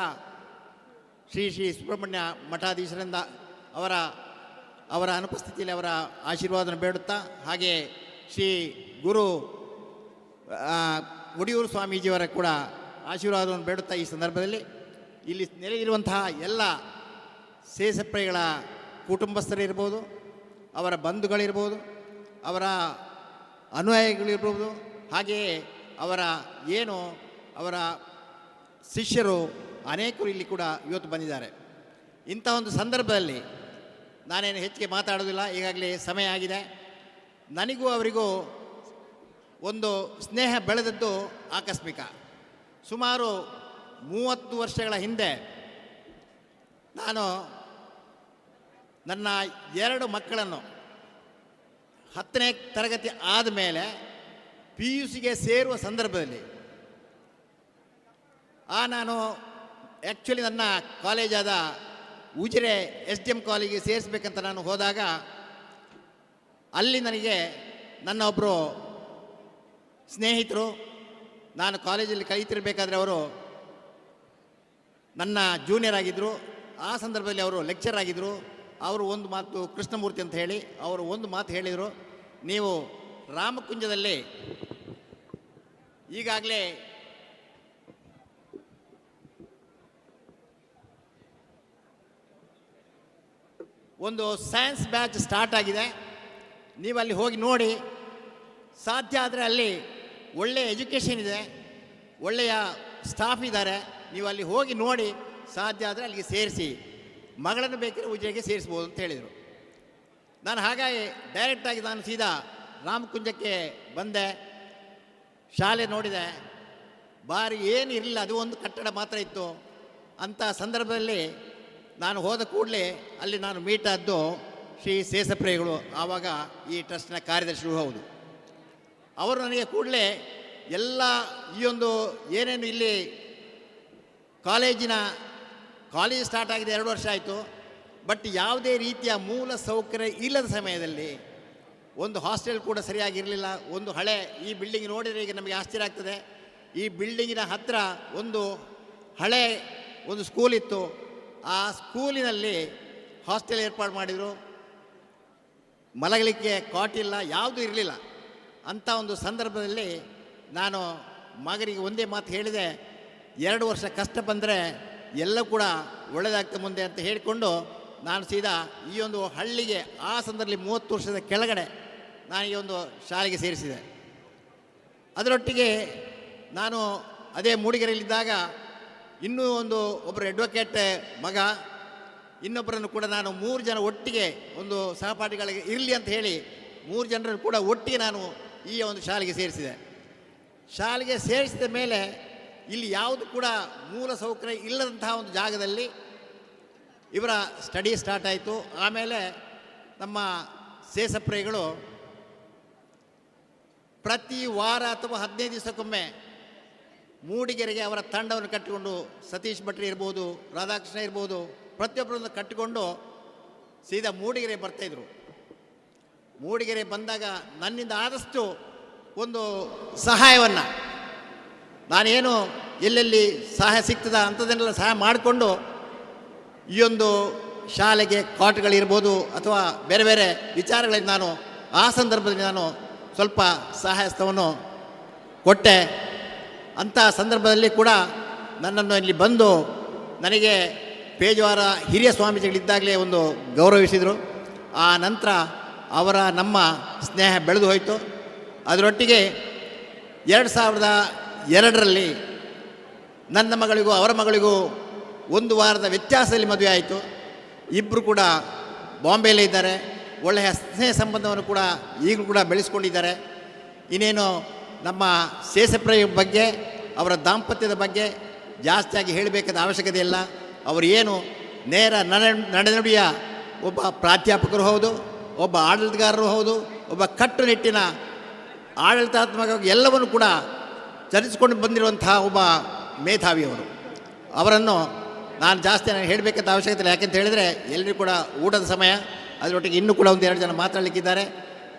Speaker 15: ಶ್ರೀ ಸುಬ್ರಹ್ಮಣ್ಯ ಮಠಾಧೀಶರಿಂದ ಅವರ ಅನುಪಸ್ಥಿತಿಯಲ್ಲಿ ಅವರ ಆಶೀರ್ವಾದವನ್ನು ಬೇಡುತ್ತಾ, ಹಾಗೆ ಶ್ರೀ ಗುರು ಒಡಿಯೂರು ಸ್ವಾಮೀಜಿಯವರ ಕೂಡ ಆಶೀರ್ವಾದವನ್ನು ಬೇಡುತ್ತಾ ಈ ಸಂದರ್ಭದಲ್ಲಿ ಇಲ್ಲಿ ನೆಲೆಯಿರುವಂತಹ ಎಲ್ಲ ಸೇಸಪ್ರೇಗಳ ಕುಟುಂಬಸ್ಥರಿರ್ಬೋದು, ಅವರ ಬಂಧುಗಳಿರ್ಬೋದು, ಅವರ ಅನುಯಾಯಿಗಳಿರ್ಬೋದು, ಹಾಗೆಯೇ ಅವರ ಶಿಷ್ಯರು ಅನೇಕರು ಇಲ್ಲಿ ಕೂಡ ಇವತ್ತು ಬಂದಿದ್ದಾರೆ. ಇಂಥ ಒಂದು ಸಂದರ್ಭದಲ್ಲಿ ನಾನೇನು ಹೆಚ್ಚಿಗೆ ಮಾತಾಡೋದಿಲ್ಲ, ಈಗಾಗಲೇ ಸಮಯ ಆಗಿದೆ. ನನಗೂ ಅವರಿಗೂ ಒಂದು ಸ್ನೇಹ ಬೆಳೆದದ್ದು ಆಕಸ್ಮಿಕ. ಸುಮಾರು 30 ವರ್ಷಗಳ ಹಿಂದೆ ನಾನು ನನ್ನ 2 ಮಕ್ಕಳನ್ನು 10ನೇ ತರಗತಿ ಆದಮೇಲೆ PUCಗೆ ಸೇರುವ ಸಂದರ್ಭದಲ್ಲಿ ನಾನು ಆ್ಯಕ್ಚುಲಿ ನನ್ನ ಕಾಲೇಜಾದ ಉಜಿರೆ SDM ಕಾಲೇಜಿಗೆ ಸೇರಿಸ್ಬೇಕಂತ ನಾನು ಹೋದಾಗ ಅಲ್ಲಿ ನನಗೆ ನನ್ನ ಒಬ್ಬರು ಸ್ನೇಹಿತರು, ನಾನು ಕಾಲೇಜಲ್ಲಿ ಕಲಿತಿರಬೇಕಾದ್ರೆ ಅವರು ನನ್ನ ಜೂನಿಯರ್ ಆಗಿದ್ದರು. ಆ ಸಂದರ್ಭದಲ್ಲಿ ಅವರು ಲೆಕ್ಚರ್ ಆಗಿದ್ದರು. ಅವರು ಒಂದು ಮಾತು, ಕೃಷ್ಣಮೂರ್ತಿ ಅಂತ ಹೇಳಿ ಅವರು ಒಂದು ಮಾತು ಹೇಳಿದರು, ನೀವು ರಾಮಕುಂಜದಲ್ಲಿ ಈಗಾಗಲೇ ಒಂದು ಸೈನ್ಸ್ ಬ್ಯಾಚ್ ಸ್ಟಾರ್ಟ್ ಆಗಿದೆ, ನೀವು ಅಲ್ಲಿ ಹೋಗಿ ನೋಡಿ, ಸಾಧ್ಯ ಆದರೆ ಅಲ್ಲಿ ಒಳ್ಳೆಯ ಎಜುಕೇಷನ್ ಇದೆ, ಒಳ್ಳೆಯ ಸ್ಟಾಫ್ ಇದ್ದಾರೆ, ನೀವು ಅಲ್ಲಿ ಹೋಗಿ ನೋಡಿ, ಸಾಧ್ಯ ಆದರೆ ಅಲ್ಲಿಗೆ ಸೇರಿಸಿ, ಮಗಳನ್ನು ಬೇಕಿದ್ರೆ ಉಜಿರೆಗೆ ಸೇರಿಸ್ಬೋದು ಅಂತ ಹೇಳಿದರು. ನಾನು ಹಾಗಾಗಿ ಡೈರೆಕ್ಟಾಗಿ ನಾನು ಸೀದಾ ರಾಮಕುಂಜಕ್ಕೆ ಬಂದೆ. ಶಾಲೆ ನೋಡಿದೆ, ಭಾರಿ ಏನು ಇರಲಿಲ್ಲ, ಅದು ಒಂದು ಕಟ್ಟಡ ಮಾತ್ರ ಇತ್ತು. ಅಂಥ ಸಂದರ್ಭದಲ್ಲಿ ನಾನು ಹೋದ ಕೂಡಲೇ ಅಲ್ಲಿ ನಾನು ಮೀಟ್ ಆದ್ದು ಶ್ರೀ ಸೇಸಪ್ರೇಗಳು, ಆವಾಗ ಈ ಟ್ರಸ್ಟ್ನ ಕಾರ್ಯದರ್ಶಿಗಳು ಹೌದು. ಅವರು ನನಗೆ ಕೂಡಲೇ ಎಲ್ಲ ಈ ಒಂದು ಏನೇನು ಇಲ್ಲಿ ಕಾಲೇಜ್ ಸ್ಟಾರ್ಟ್ ಆಗಿದೆ 2 ವರ್ಷ ಆಯಿತು, ಬಟ್ ಯಾವುದೇ ರೀತಿಯ ಮೂಲ ಸೌಕರ್ಯ ಇಲ್ಲದ ಸಮಯದಲ್ಲಿ ಒಂದು ಹಾಸ್ಟೆಲ್ ಕೂಡ ಸರಿಯಾಗಿರಲಿಲ್ಲ. ಒಂದು ಹಳೆ ಈ ಬಿಲ್ಡಿಂಗ್ ನೋಡಿದರೆ ಈಗ ನಮಗೆ ಆಶ್ಚರ್ಯ ಆಗ್ತದೆ. ಈ ಬಿಲ್ಡಿಂಗಿನ ಹತ್ತಿರ ಒಂದು ಹಳೆ ಒಂದು ಸ್ಕೂಲ್ ಇತ್ತು, ಆ ಸ್ಕೂಲಿನಲ್ಲಿ ಹಾಸ್ಟೆಲ್ ಏರ್ಪಾಡು ಮಾಡಿದರು. ಮಲಗಲಿಕ್ಕೆ ಕಾಟ್ ಇಲ್ಲ, ಯಾವುದೂ ಇರಲಿಲ್ಲ. ಅಂಥ ಒಂದು ಸಂದರ್ಭದಲ್ಲಿ ನಾನು ಮಗನಿಗೆ ಒಂದೇ ಮಾತು ಹೇಳಿದೆ, 2 ವರ್ಷ ಕಷ್ಟ ಬಂದರೆ ಎಲ್ಲ ಕೂಡ ಒಳ್ಳೆಯದಾಗ್ತದೆ ಮುಂದೆ ಅಂತ ಹೇಳಿಕೊಂಡು ನಾನು ಸೀದಾ ಈ ಒಂದು ಹಳ್ಳಿಗೆ ಆ ಸಂದರ್ಭದಲ್ಲಿ 30 ವರ್ಷದ ಕೆಳಗಡೆ ನಾನು ಈ ಒಂದು ಶಾಲೆಗೆ ಸೇರಿಸಿದೆ. ಅದರೊಟ್ಟಿಗೆ ನಾನು ಅದೇ ಮೂಡಿಗೆರೆಯಲ್ಲಿದ್ದಾಗ ಇನ್ನೂ ಒಬ್ಬರು ಅಡ್ವೊಕೇಟ್ ಮಗ, ಇನ್ನೊಬ್ಬರನ್ನು ಕೂಡ ನಾನು 3 ಜನ ಒಟ್ಟಿಗೆ ಒಂದು ಸಹಪಾಠಿಗಳಿಗೆ ಇರಲಿ ಅಂತ ಹೇಳಿ 3 ಜನರನ್ನು ಕೂಡ ಒಟ್ಟಿಗೆ ನಾನು ಈ ಒಂದು ಶಾಲೆಗೆ ಸೇರಿಸಿದೆ. ಶಾಲೆಗೆ ಸೇರಿಸಿದ ಮೇಲೆ ಇಲ್ಲಿ ಯಾವುದು ಕೂಡ ಮೂಲ ಸೌಕರ್ಯ ಇಲ್ಲದಂತಹ ಒಂದು ಜಾಗದಲ್ಲಿ ಇವರ ಸ್ಟಡಿ ಸ್ಟಾರ್ಟ್ ಆಯಿತು. ಆಮೇಲೆ ನಮ್ಮ ಸೇಸಪ್ರೇಗಳು ಪ್ರತಿ ವಾರ ಅಥವಾ 15 ದಿವಸಕ್ಕೊಮ್ಮೆ ಮೂಡಿಗೆರೆಗೆ ಅವರ ತಂಡವನ್ನು ಕಟ್ಟಿಕೊಂಡು, ಸತೀಶ್ ಭಟ್ರಿ ಇರ್ಬೋದು, ರಾಧಾಕೃಷ್ಣ ಇರ್ಬೋದು, ಪ್ರತಿಯೊಬ್ಬರನ್ನು ಕಟ್ಟಿಕೊಂಡು ಸೀದಾ ಮೂಡಿಗೆರೆ ಬರ್ತಾಯಿದ್ರು. ಮೂಡಿಗೆರೆ ಬಂದಾಗ ನನ್ನಿಂದ ಆದಷ್ಟು ಒಂದು ಸಹಾಯವನ್ನು, ನಾನೇನು ಎಲ್ಲೆಲ್ಲಿ ಸಹಾಯ ಸಿಗ್ತದ ಅಂಥದ್ದನ್ನೆಲ್ಲ ಸಹಾಯ ಮಾಡಿಕೊಂಡು ಈ ಒಂದು ಶಾಲೆಗೆ ಕಾಟ್ಗಳಿರ್ಬೋದು ಅಥವಾ ಬೇರೆ ಬೇರೆ ವಿಚಾರಗಳಿಗೆ ನಾನು ಆ ಸಂದರ್ಭದಲ್ಲಿ ನಾನು ಸ್ವಲ್ಪ ಸಹಾಯಸ್ತವನ್ನು ಕೊಟ್ಟೆ. ಅಂಥ ಸಂದರ್ಭದಲ್ಲಿ ಕೂಡ ನನ್ನನ್ನು ಇಲ್ಲಿ ಬಂದು ನನಗೆ ಪೇಜಾವರ ಹಿರಿಯ ಸ್ವಾಮೀಜಿಗಳಿದ್ದಾಗಲೇ ಒಂದು ಗೌರವಿಸಿದರು. ಆ ನಂತರ ನಮ್ಮ ಸ್ನೇಹ ಬೆಳೆದು ಹೋಯಿತು. ಅದರೊಟ್ಟಿಗೆ 2002ರಲ್ಲಿ ನನ್ನ ಮಗಳಿಗೂ ಅವರ ಮಗಳಿಗೂ 1 ವಾರದ ವ್ಯತ್ಯಾಸದಲ್ಲಿ ಮದುವೆ ಆಯಿತು. ಇಬ್ಬರು ಕೂಡ ಬಾಂಬೆಯಲ್ಲೇ ಇದ್ದಾರೆ. ಒಳ್ಳೆಯ ಸ್ನೇಹ ಸಂಬಂಧವನ್ನು ಕೂಡ ಈಗಲೂ ಕೂಡ ಬೆಳೆಸ್ಕೊಂಡಿದ್ದಾರೆ. ಇನ್ನೇನು ನಮ್ಮ ಶೇಷಪ್ರಿಯ ಬಗ್ಗೆ, ಅವರ ದಾಂಪತ್ಯದ ಬಗ್ಗೆ ಜಾಸ್ತಿಯಾಗಿ ಹೇಳಬೇಕಾದ ಅವಶ್ಯಕತೆ ಇಲ್ಲ. ಅವರು ಏನು ನೇರ ನಡೆನುಡಿಯ ಒಬ್ಬ ಪ್ರಾಧ್ಯಾಪಕರು ಹೌದು, ಒಬ್ಬ ಆಡಳಿತಗಾರರು ಹೌದು, ಒಬ್ಬ ಕಟ್ಟುನಿಟ್ಟಿನ ಆಡಳಿತಾತ್ಮಕವಾಗಿ ಎಲ್ಲವನ್ನು ಕೂಡ ಚಲಿಸಿಕೊಂಡು ಬಂದಿರುವಂತಹ ಒಬ್ಬ ಮೇಧಾವಿಯವರು. ಅವರನ್ನು ನಾನು ಜಾಸ್ತಿ ಹೇಳಬೇಕಂತ ಅವಶ್ಯಕತೆ ಇಲ್ಲ. ಯಾಕೆಂತ ಹೇಳಿದರೆ ಎಲ್ಲರಿಗೂ ಕೂಡ ಊಟದ ಸಮಯ, ಅದರೊಟ್ಟಿಗೆ ಇನ್ನೂ ಕೂಡ 1-2 ಜನ ಮಾತಾಡಲಿಕ್ಕಿದ್ದಾರೆ.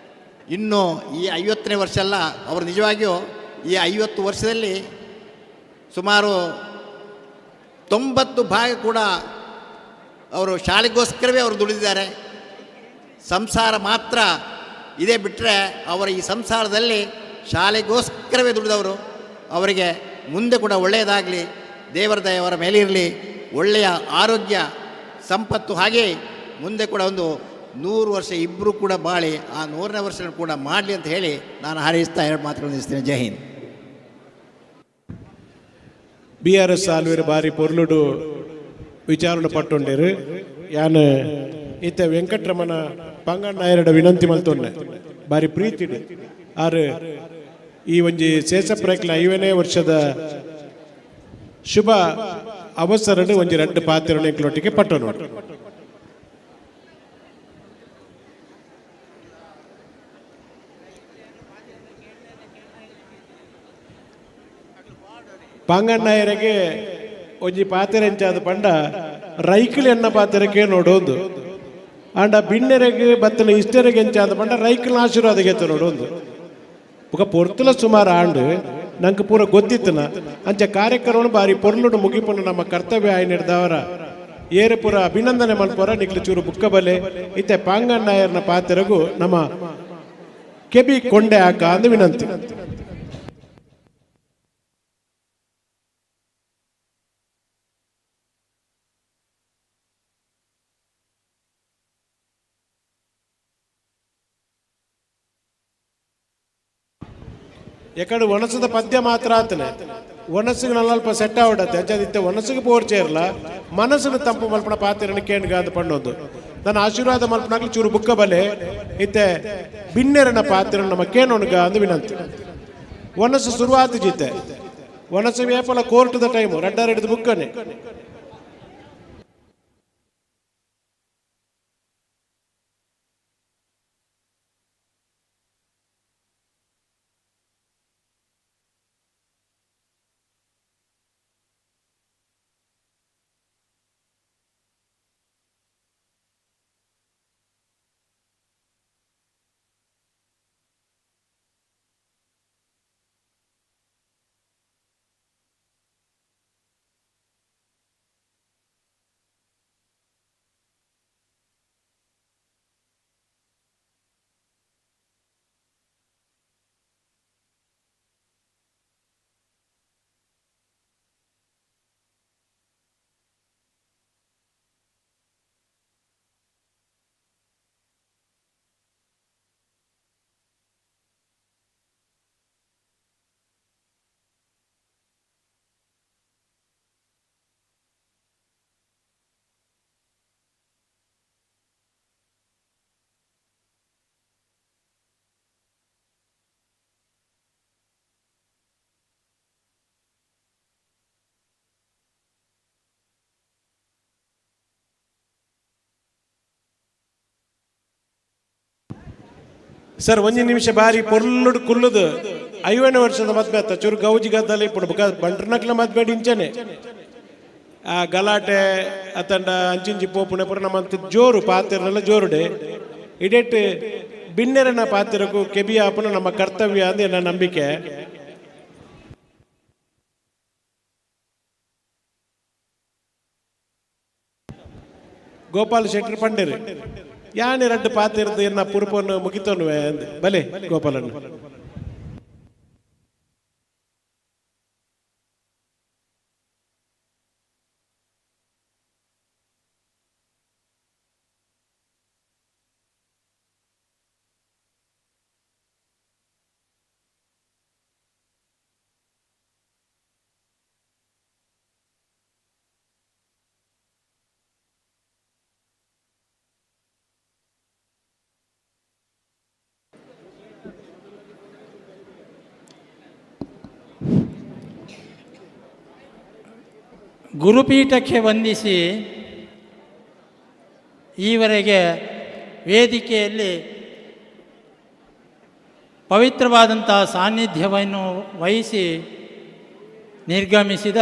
Speaker 15: ಇನ್ನು ಈ 50ನೇ ವರ್ಷ ಅಲ್ಲ, ಅವರು ನಿಜವಾಗಿಯೂ ಈ 50 ವರ್ಷದಲ್ಲಿ ಸುಮಾರು 90 ಭಾಗ ಕೂಡ ಅವರು ಶಾಲೆಗೋಸ್ಕರವೇ ಅವರು ದುಡಿದಿದ್ದಾರೆ. ಸಂಸಾರ ಮಾತ್ರ ಇದೇ ಬಿಟ್ಟರೆ ಅವರ ಈ ಸಂಸಾರದಲ್ಲಿ ಶಾಲೆಗೋಸ್ಕರವೇ ದುಡಿದವರು. ಅವರಿಗೆ ಮುಂದೆ ಕೂಡ ಒಳ್ಳೆಯದಾಗಲಿ, ದೇವರ ದಯೆ ಅವರ ಮೇಲೆ ಇರಲಿ, ಒಳ್ಳೆಯ ಆರೋಗ್ಯ ಸಂಪತ್ತು, ಹಾಗೆ ಮುಂದೆ ಕೂಡ ಒಂದು 100 ವರ್ಷ ಇಬ್ಬರು ಕೂಡ ಬಾಳಿ ಆ 100ನೇ ವರ್ಷ ಕೂಡ ಮಾಡಲಿ ಅಂತ ಹೇಳಿ ನಾನು ಹಾರೈಸ್ತಾ 2 ಮಾತುಗಳನ್ನು ನಿಲ್ಲಿಸ್ತೇನೆ. ಜೈ ಹಿಂದ್.
Speaker 10: BRS ಆಲ್ವೇರು ಬಾರಿ ಪೊರ್ಲುಡು ವಿಚಾರಣೆ ಪಟ್ಟೊಂಡೇರು. ಯಾನು ಈತ ವೆಂಕಟರಮಣ ಪಂಗಣ್ಣಾಯರಡ ವಿನಂತಿ ಮಲ್ತೊಂಡೆ ಬಾರಿ ಪ್ರೀತಿಡು ಆರು ಈ ಒಂಜಿ ಶೇಷಪ್ರೈಕ್ಲ 50ನೇ ವರ್ಷದ ಶುಭ ಅವಸರಡು ಒಂಜಿ 2 ಪಾತ್ರೊಟ್ಟಿಗೆ ಪಟ್ಟನು. ಪಾಂಗಣ್ಣಯ್ಯರಿಗೆ ಒಂಜಿ ಪಾತ್ರ ಎಂಚಾದ ಪಂಡ ರೈಕಲ್ ಎನ್ನ ಪಾತ್ರಕ್ಕೆ ನೋಡೋದು ಆಂಡ ಬಿಣ್ಣೆರೆಗೆ ಬತ್ತನ ಇಷ್ಟರೆಗೆ ಎಂಚಾದ ಪಂಡ ರೈಕಲ್ನ ಆಶೀರ್ವಾದ ಗೆತ್ತ ನೋಡೋದು. ಬೊಕ ಪೊರ್ತುಲ ಸುಮಾರು ಆಂಡು ನಂಗೆ ಪೂರ ಗೊತ್ತಿತ್ತನ ಅಂಚ ಕಾರ್ಯಕ್ರಮ ಬಾರಿ ಪೊರ್ಲುಡು ಮುಗಿಪುನ ನಮ್ಮ ಕರ್ತವ್ಯ ಆಯ್ ನಡೆದವರ ಏರು ಪೂರ ಅಭಿನಂದನೆ ಮಲ್ಪುರ ನಿಕ್ಲು ಚೂರು ಬುಕ್ಕ ಬಲೆ ಇತ್ತೆ ಪಾಂಗಣ್ಣಯ್ಯರ್ನ ಪಾತ್ರಗೂ ನಮ್ಮ ಕೆಬಿ ಕೊಂಡೆ ಹಾಕ ಅಂದು ವಿನಂತಿ. ಎಕಡೆ ಒಣಸದ ಪದ್ಯ ಮಾತ್ರ ಆತನೆ ಒಣಸಿಗೆ ನಲ್ಪ ಸೆಟ್ ಆವಡತ್ತೆ ಅಂಚದಿತ್ತೆ ಒಣಸಿಗೆ ಪೋರ್ಚೇರ್ಲ ಮನಸ್ಸನ್ನು ತಂಪು ಮಲ್ಪನ ಪಾತ್ರ ಕೇಂದ್ಗಾದ ಪಣ್ಣೋದು ನನ್ನ ಆಶೀರ್ವಾದ ಮಲ್ಪನಾಗ್ಲಿ ಚೂರು ಬುಕ್ಕ ಬಲೆ ಇತ್ತೆ ಬಿನ್ನೆರನ ಪಾತ್ರ ನಮ್ಮ ಕೇಣೊಣಗ ಅಂದು ವಿನಂತಿ. ಒಣಸು ಶುರುವಾತ ಜಿತ್ತೆ ಒಣಸು ವೇಪಲ ಕೋರ್ಟ್ದ ಟೈಮು 2 ಬುಕ್ಕನೆ ಸರ್ ಒಂಜಿ ನಿಮಿಷ ಬಾರಿ ಪೊರ್ಲುಡು ಕುಲ್ಲುದು 50ನೇ ವರ್ಷದ ಮದ್ವೆ ಆತ ಚೂರು ಗೌಜಿ ಗದ್ದಲ ಇಪ್ಪಡು ಬಂಟ್ರನಕ್ಲ ಮದ್ವೆ ಇಂಚನೆ ಆ ಗಲಾಟೆ ಅತಂಡ ಅಂಚಿಂಚಿ ಪೋಪುಣೆ ಪುರ ನಮ್ಮಂತ ಜೋರು ಪಾತ್ರರೆಲ್ಲ ಜೋರುಡೆ ಇಡೆಟ್ ಬಿನ್ನೆರನ ಪಾತ್ರಕ್ಕೂ ಕೆಬಿ ಆಪನ ನಮ್ಮ ಕರ್ತವ್ಯ ಅಂದ ನನ್ನ ನಂಬಿಕೆ. ಗೋಪಾಲ್ ಶೆಟ್ಟರ್ ಪಂಡೇರು ಯಾನೆ 2 ಪಾತ್ರ ಎನ್ನ ಪುರುಪನ್ನು ಮುಗಿತೋನ್ವೆ ಬಲೆ ಗೋಪಾಲನ್ನು
Speaker 16: ಗುರುಪೀಠಕ್ಕೆ ವಂದಿಸಿ ಈವರೆಗೆ ವೇದಿಕೆಯಲ್ಲಿ ಪವಿತ್ರವಾದಂಥ ಸಾನ್ನಿಧ್ಯವನ್ನು ವಹಿಸಿ ನಿರ್ಗಮಿಸಿದ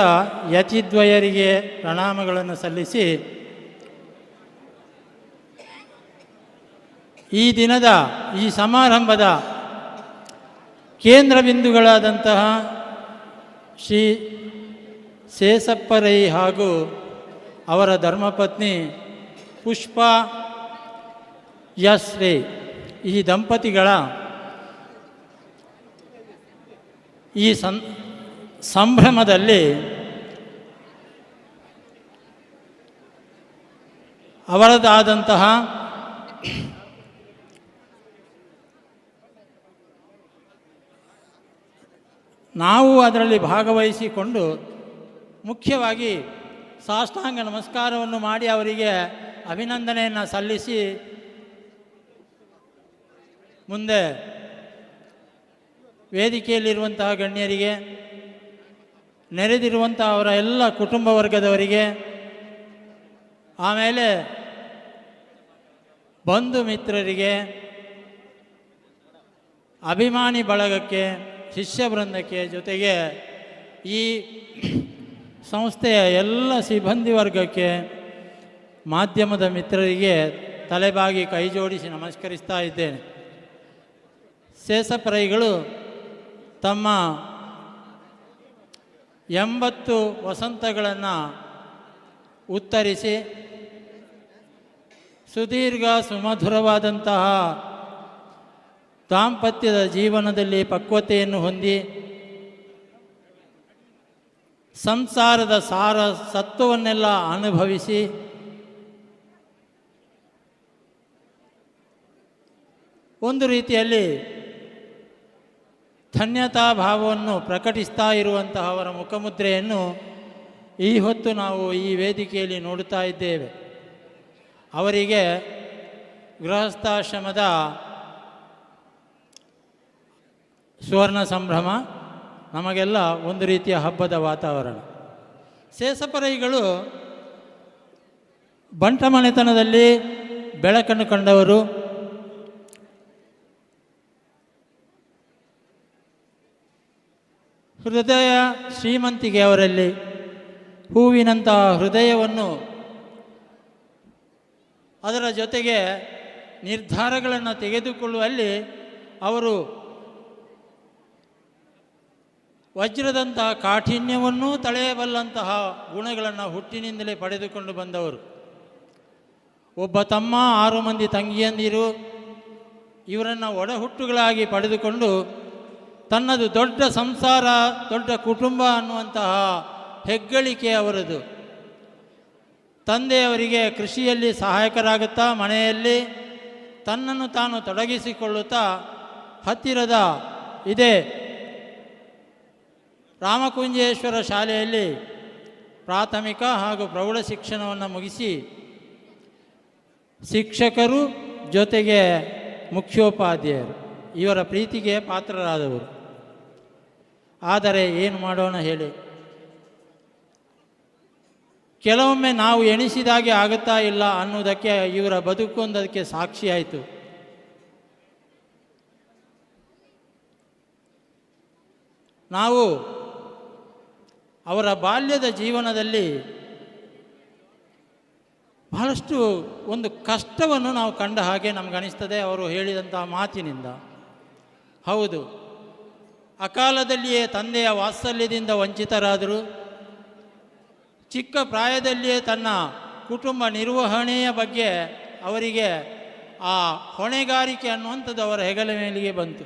Speaker 16: ಯತಿದ್ವಯರಿಗೆ ಪ್ರಣಾಮಗಳನ್ನು ಸಲ್ಲಿಸಿ ಈ ದಿನದ ಈ ಸಮಾರಂಭದ ಕೇಂದ್ರ ಬಿಂದುಗಳಾದಂತಹ ಶ್ರೀ ಶೇಷಪ್ಪರೈ ಹಾಗೂ ಅವರ ಧರ್ಮಪತ್ನಿ ಪುಷ್ಪಾ ಎಸ್ ರೈ ಈ ದಂಪತಿಗಳ ಈ ಸಂಭ್ರಮದಲ್ಲಿ ಅವರದಾದಂತಹ ನಾವು ಅದರಲ್ಲಿ ಭಾಗವಹಿಸಿಕೊಂಡು ಮುಖ್ಯವಾಗಿ ಸಾಷ್ಟಾಂಗ ನಮಸ್ಕಾರವನ್ನು ಮಾಡಿ ಅವರಿಗೆ ಅಭಿನಂದನೆಯನ್ನು ಸಲ್ಲಿಸಿ ಮುಂದೆ ವೇದಿಕೆಯಲ್ಲಿರುವಂತಹ ಗಣ್ಯರಿಗೆ, ನೆರೆದಿರುವಂತಹ ಅವರ ಎಲ್ಲ ಕುಟುಂಬ ವರ್ಗದವರಿಗೆ, ಆಮೇಲೆ ಬಂಧು ಮಿತ್ರರಿಗೆ, ಅಭಿಮಾನಿ ಬಳಗಕ್ಕೆ, ಶಿಷ್ಯ ವೃಂದಕ್ಕೆ, ಜೊತೆಗೆ ಈ ಸಂಸ್ಥೆಯ ಎಲ್ಲ ಸಿಬ್ಬಂದಿ ವರ್ಗಕ್ಕೆ, ಮಾಧ್ಯಮದ ಮಿತ್ರರಿಗೆ ತಲೆಬಾಗಿ ಕೈ ಜೋಡಿಸಿ ನಮಸ್ಕರಿಸ್ತಾ ಇದ್ದೇನೆ. ಶೇಷಪ್ಪರೈಗಳು ತಮ್ಮ 80 ವಸಂತಗಳನ್ನು ಉತ್ತರಿಸಿ ಸುದೀರ್ಘ ಸುಮಧುರವಾದಂತಹ ದಾಂಪತ್ಯದ ಜೀವನದಲ್ಲಿ ಪಕ್ವತೆಯನ್ನು ಹೊಂದಿ ಸಂಸಾರದ ಸಾರ ಸತ್ವವನ್ನೆಲ್ಲ ಅನುಭವಿಸಿ ಒಂದು ರೀತಿಯಲ್ಲಿ ಧನ್ಯತಾ ಭಾವವನ್ನು ಪ್ರಕಟಿಸ್ತಾ ಇರುವಂತಹ ಅವರ ಮುಖಮುದ್ರೆಯನ್ನು ಈ ಹೊತ್ತು ನಾವು ಈ ವೇದಿಕೆಯಲ್ಲಿ ನೋಡುತ್ತಾ ಇದ್ದೇವೆ. ಅವರಿಗೆ ಗೃಹಸ್ಥಾಶ್ರಮದ ಸುವರ್ಣ ಸಂಭ್ರಮ, ನಮಗೆಲ್ಲ ಒಂದು ರೀತಿಯ ಹಬ್ಬದ ವಾತಾವರಣ. ಶೇಷಪ್ಪರೈಗಳು ಬಂಟ ಮನೆತನದಲ್ಲಿ ಬೆಳಕನ್ನು ಕಂಡವರು. ಹೃದಯ ಶ್ರೀಮಂತಿಕೆ ಅವರಲ್ಲಿ, ಹೂವಿನಂತಹ ಹೃದಯವನ್ನು, ಅದರ ಜೊತೆಗೆ ನಿರ್ಧಾರಗಳನ್ನು ತೆಗೆದುಕೊಳ್ಳುವಲ್ಲಿ ಅವರು ವಜ್ರದಂತಹ ಕಾಠಿಣ್ಯವನ್ನೂ ತಳೆಯಬಲ್ಲಂತಹ ಗುಣಗಳನ್ನು ಹುಟ್ಟಿನಿಂದಲೇ ಪಡೆದುಕೊಂಡು ಬಂದವರು. ಒಬ್ಬ ತಮ್ಮ, 6 ಮಂದಿ ತಂಗಿಯಂದಿರು, ಇವರನ್ನು ಒಡಹುಟ್ಟುಗಳಾಗಿ ಪಡೆದುಕೊಂಡು ತನ್ನದು ದೊಡ್ಡ ಸಂಸಾರ, ದೊಡ್ಡ ಕುಟುಂಬ ಅನ್ನುವಂತಹ ಹೆಗ್ಗಳಿಕೆ ಅವರದು. ತಂದೆಯವರಿಗೆ ಕೃಷಿಯಲ್ಲಿ ಸಹಾಯಕರಾಗುತ್ತಾ ಮನೆಯಲ್ಲಿ ತನ್ನನ್ನು ತಾನು ತೊಡಗಿಸಿಕೊಳ್ಳುತ್ತಾ ಹತ್ತಿರದ ಇದೇ ರಾಮಕುಂಜೇಶ್ವರ ಶಾಲೆಯಲ್ಲಿ ಪ್ರಾಥಮಿಕ ಹಾಗೂ ಪ್ರೌಢ ಶಿಕ್ಷಣವನ್ನು ಮುಗಿಸಿ ಶಿಕ್ಷಕರು ಜೊತೆಗೆ ಮುಖ್ಯೋಪಾಧ್ಯಾಯರು ಇವರ ಪ್ರೀತಿಗೆ ಪಾತ್ರರಾದವರು. ಆದರೆ ಏನು ಮಾಡೋಣ ಹೇಳಿ, ಕೆಲವೊಮ್ಮೆ ನಾವು ಎಣಿಸಿದಾಗೆ ಆಗುತ್ತಾ ಇಲ್ಲ ಅನ್ನುವುದಕ್ಕೆ ಇವರ ಬದುಕೊಂದಕ್ಕೆ ಸಾಕ್ಷಿಯಾಯಿತು. ನಾವು ಅವರ ಬಾಲ್ಯದ ಜೀವನದಲ್ಲಿ ಬಹಳಷ್ಟು ಒಂದು ಕಷ್ಟವನ್ನು ನಾವು ಕಂಡ ಹಾಗೆ ನಮಗನಿಸ್ತದೆ ಅವರು ಹೇಳಿದಂತಹ ಮಾತಿನಿಂದ. ಹೌದು, ಅಕಾಲದಲ್ಲಿಯೇ ತಂದೆಯ ವಾತ್ಸಲ್ಯದಿಂದ ವಂಚಿತರಾದರು. ಚಿಕ್ಕ ಪ್ರಾಯದಲ್ಲಿಯೇ ತನ್ನ ಕುಟುಂಬ ನಿರ್ವಹಣೆಯ ಬಗ್ಗೆ ಅವರಿಗೆ ಆ ಹೊಣೆಗಾರಿಕೆ ಅನ್ನುವಂಥದ್ದು ಅವರ ಹೆಗಲ ಮೇಲಿಗೆ ಬಂತು.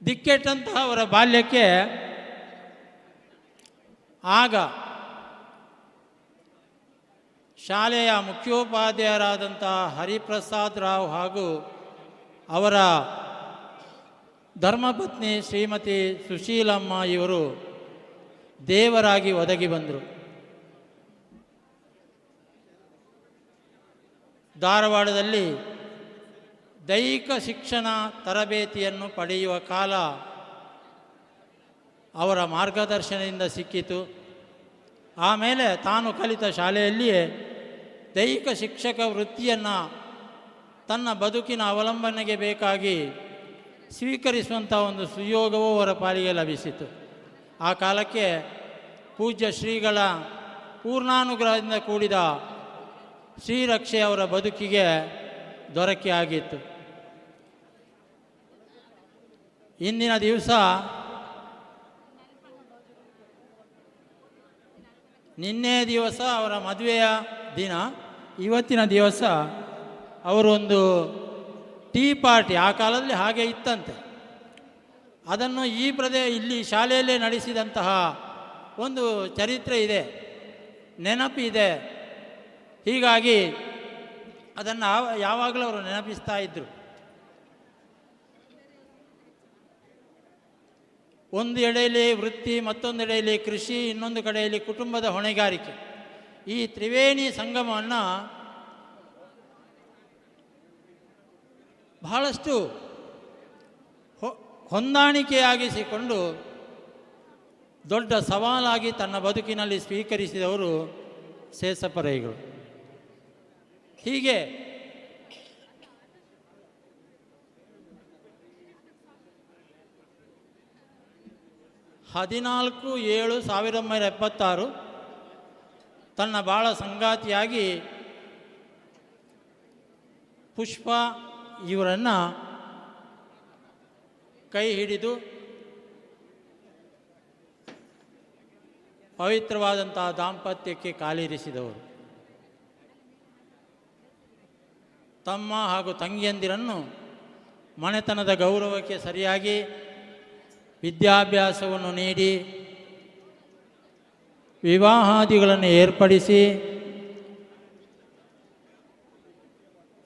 Speaker 16: ದಿಕ್ಕೆಟ್ಟಂತಹ ಅವರ ಬಾಲ್ಯಕ್ಕೆ ಆಗ ಶಾಲೆಯ ಮುಖ್ಯೋಪಾಧ್ಯಾಯರಾದಂತಹ ಹರಿಪ್ರಸಾದ್ ರಾವ್ ಹಾಗೂ ಅವರ ಧರ್ಮಪತ್ನಿ ಶ್ರೀಮತಿ ಸುಶೀಲಮ್ಮ ಇವರು ದೇವರಾಗಿ ಒದಗಿ ಬಂದರು. ಧಾರವಾಡದಲ್ಲಿ ದೈಹಿಕ ಶಿಕ್ಷಣ ತರಬೇತಿಯನ್ನು ಪಡೆಯುವ ಕಾಲ ಅವರ ಮಾರ್ಗದರ್ಶನದಿಂದ ಸಿಕ್ಕಿತು. ಆಮೇಲೆ ತಾನು ಕಲಿತ ಶಾಲೆಯಲ್ಲಿಯೇ ದೈಹಿಕ ಶಿಕ್ಷಕ ವೃತ್ತಿಯನ್ನು ತನ್ನ ಬದುಕಿನ ಅವಲಂಬನೆಗೆ ಬೇಕಾಗಿ ಸ್ವೀಕರಿಸುವಂಥ ಒಂದು ಸುಯೋಗವೂ ಅವರ ಪಾಲಿಗೆ ಲಭಿಸಿತು. ಆ ಕಾಲಕ್ಕೆ ಪೂಜ್ಯ ಶ್ರೀಗಳ ಪೂರ್ಣಾನುಗ್ರಹದಿಂದ ಕೂಡಿದ ಶ್ರೀರಕ್ಷೆ ಅವರ ಬದುಕಿಗೆ ದೊರಕೆ ಆಗಿತ್ತು. ಇಂದಿನ ದಿವಸ ನಿನ್ನೆ ದಿವಸ ಅವರ ಮದುವೆಯ ದಿನ, ಇವತ್ತಿನ ದಿವಸ ಅವರೊಂದು ಟೀ ಪಾರ್ಟಿ, ಆ ಕಾಲದಲ್ಲಿ ಹಾಗೆ ಇತ್ತಂತೆ, ಅದನ್ನು ಇಲ್ಲಿ ಶಾಲೆಯಲ್ಲೇ ನಡೆಸಿದಂತಹ ಒಂದು ಚರಿತ್ರೆ ಇದೆ, ನೆನಪಿದೆ. ಹೀಗಾಗಿ ಅದನ್ನು ಯಾವಾಗಲೂ ಅವರು ನೆನಪಿಸ್ತಾ ಇದ್ದರು. ಒಂದು ಎಡೆಯಲ್ಲಿ ವೃತ್ತಿ, ಮತ್ತೊಂದು ಎಡೆಯಲ್ಲಿ ಕೃಷಿ, ಇನ್ನೊಂದು ಕಡೆಯಲ್ಲಿ ಕುಟುಂಬದ ಹೊಣೆಗಾರಿಕೆ. ಈ ತ್ರಿವೇಣಿ ಸಂಗಮವನ್ನು ಬಹಳಷ್ಟು ಹೊಂದಾಣಿಕೆಯಾಗಿಸಿಕೊಂಡು ದೊಡ್ಡ ಸವಾಲಾಗಿ ತನ್ನ ಬದುಕಿನಲ್ಲಿ ಸ್ವೀಕರಿಸಿದವರು ಸೇಸಪರೈಗಳು. ಹೀಗೆ ಹದಿನಾಲ್ಕು 7/1976 ತನ್ನ ಬಾಳ ಸಂಗಾತಿಯಾಗಿ ಪುಷ್ಪ ಇವರನ್ನು ಕೈ ಹಿಡಿದು ಪವಿತ್ರವಾದಂತಹ ದಾಂಪತ್ಯಕ್ಕೆ ಕಾಲಿರಿಸಿದವರು. ತಮ್ಮ ಹಾಗೂ ತಂಗಿಯಂದಿರನ್ನು ಮನೆತನದ ಗೌರವಕ್ಕೆ ಸರಿಯಾಗಿ ವಿದ್ಯಾಭ್ಯಾಸವನ್ನು ನೀಡಿ ವಿವಾಹಾದಿಗಳನ್ನು ಏರ್ಪಡಿಸಿ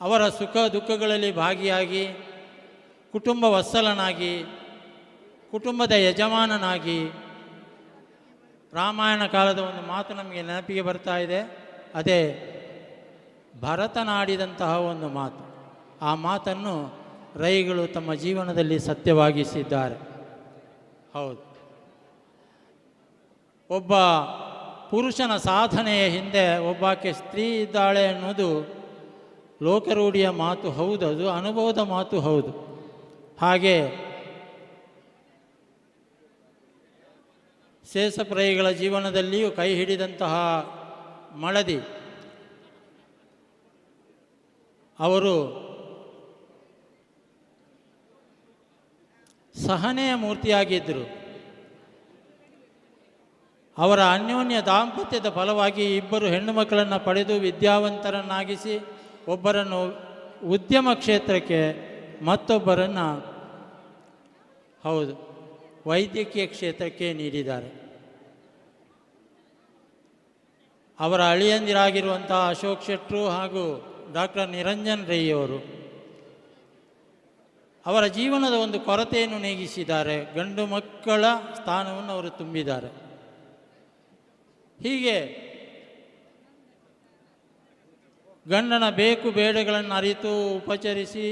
Speaker 16: ಅವರ ಸುಖ ದುಃಖಗಳಲ್ಲಿ ಭಾಗಿಯಾಗಿ ಕುಟುಂಬ ವತ್ಸಲನಾಗಿ ಕುಟುಂಬದ ಯಜಮಾನನಾಗಿ ರಾಮಾಯಣ ಕಾಲದ ಒಂದು ಮಾತು ನಮಗೆ ನೆನಪಿಗೆ ಬರ್ತಾ ಇದೆ. ಅದೇ ಭರತನಾಡಿದಂತಹ ಒಂದು ಮಾತು. ಆ ಮಾತನ್ನು ರೈಗಳು ತಮ್ಮ ಜೀವನದಲ್ಲಿ ಸತ್ಯವಾಗಿಸಿದ್ದಾರೆ. ಹೌದು, ಒಬ್ಬ ಪುರುಷನ ಸಾಧನೆಯ ಹಿಂದೆ ಒಬ್ಬಾಕೆ ಸ್ತ್ರೀ ಇದ್ದಾಳೆ ಅನ್ನೋದು ಲೋಕರೂಢಿಯ ಮಾತು ಹೌದು, ಅದು ಅನುಭವದ ಮಾತು ಹೌದು. ಹಾಗೆ ಸೇಸಪ್ರೈಗಳ ಜೀವನದಲ್ಲಿಯೂ ಕೈ ಹಿಡಿದಂತಹ ಮಳದಿ ಅವರು ಸಹನೆಯ ಮೂರ್ತಿಯಾಗಿದ್ದರು. ಅವರ ಅನ್ಯೋನ್ಯ ದಾಂಪತ್ಯದ ಫಲವಾಗಿ ಇಬ್ಬರು ಹೆಣ್ಣು ಮಕ್ಕಳನ್ನು ಪಡೆದು ವಿದ್ಯಾವಂತರನ್ನಾಗಿಸಿ ಒಬ್ಬರನ್ನು ಉದ್ಯಮ ಕ್ಷೇತ್ರಕ್ಕೆ, ಮತ್ತೊಬ್ಬರನ್ನು ಹೌದು ವೈದ್ಯಕೀಯ ಕ್ಷೇತ್ರಕ್ಕೆ ನೀಡಿದ್ದಾರೆ. ಅವರ ಅಳಿಯಂದಿರಾಗಿರುವಂತಹ ಅಶೋಕ್ ಶೆಟ್ಟರು ಹಾಗೂ ಡಾಕ್ಟರ್ ನಿರಂಜನ್ ರೈ ಅವರು ಅವರ ಜೀವನದ ಒಂದು ಕೊರತೆಯನ್ನು ನೀಗಿಸಿದ್ದಾರೆ. ಗಂಡು ಮಕ್ಕಳ ಸ್ಥಾನವನ್ನು ಅವರು ತುಂಬಿದ್ದಾರೆ. ಹೀಗೆ ಗಂಡನ ಬೇಕು ಬೇಡಗಳನ್ನು ಅರಿತು ಉಪಚರಿಸಿ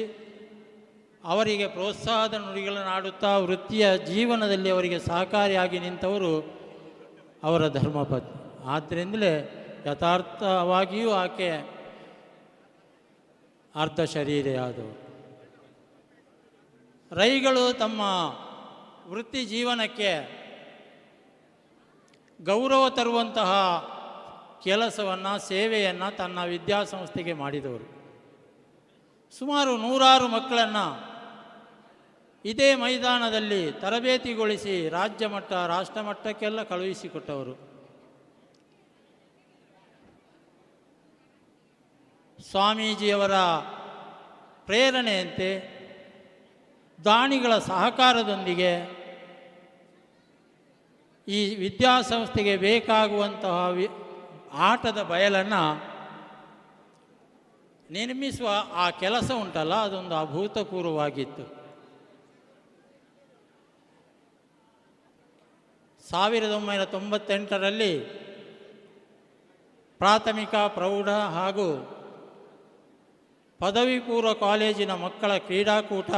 Speaker 16: ಅವರಿಗೆ ಪ್ರೋತ್ಸಾಹದ ನುಡಿಗಳನ್ನು ಆಡುತ್ತಾ ವೃತ್ತಿಯ ಜೀವನದಲ್ಲಿ ಅವರಿಗೆ ಸಹಕಾರಿಯಾಗಿ ನಿಂತವರು ಅವರ ಧರ್ಮಪತ್ನಿ. ಆದ್ದರಿಂದಲೇ ಯಥಾರ್ಥವಾಗಿಯೂ ಆಕೆ ಅರ್ಧ ಶರೀರೆಯಾದವರು. ರೈಗಳು ತಮ್ಮ ವೃತ್ತಿ ಜೀವನಕ್ಕೆ ಗೌರವ ತರುವಂತಹ ಕೆಲಸವನ್ನು, ಸೇವೆಯನ್ನು ತನ್ನ ವಿದ್ಯಾಸಂಸ್ಥೆಗೆ ಮಾಡಿದವರು. ಸುಮಾರು 100 ಮಕ್ಕಳನ್ನು ಇದೇ ಮೈದಾನದಲ್ಲಿ ತರಬೇತಿಗೊಳಿಸಿ ರಾಜ್ಯ ಮಟ್ಟ, ರಾಷ್ಟ್ರ ಮಟ್ಟಕ್ಕೆಲ್ಲ ಕಳುಹಿಸಿಕೊಟ್ಟವರು. ಸ್ವಾಮೀಜಿಯವರ ಪ್ರೇರಣೆಯಂತೆ ದಾನಿಗಳ ಸಹಕಾರದೊಂದಿಗೆ ಈ ವಿದ್ಯಾಸಂಸ್ಥೆಗೆ ಬೇಕಾಗುವಂತಹ ಆಟದ ಬಯಲನ್ನು ನಿರ್ಮಿಸುವ ಆ ಕೆಲಸ ಉಂಟಲ್ಲ, ಅದೊಂದು ಅಭೂತಪೂರ್ವವಾಗಿತ್ತು. 1998ರಲ್ಲಿ ಪ್ರಾಥಮಿಕ, ಪ್ರೌಢ ಹಾಗೂ ಪದವಿ ಪೂರ್ವ ಕಾಲೇಜಿನ ಮಕ್ಕಳ ಕ್ರೀಡಾಕೂಟ,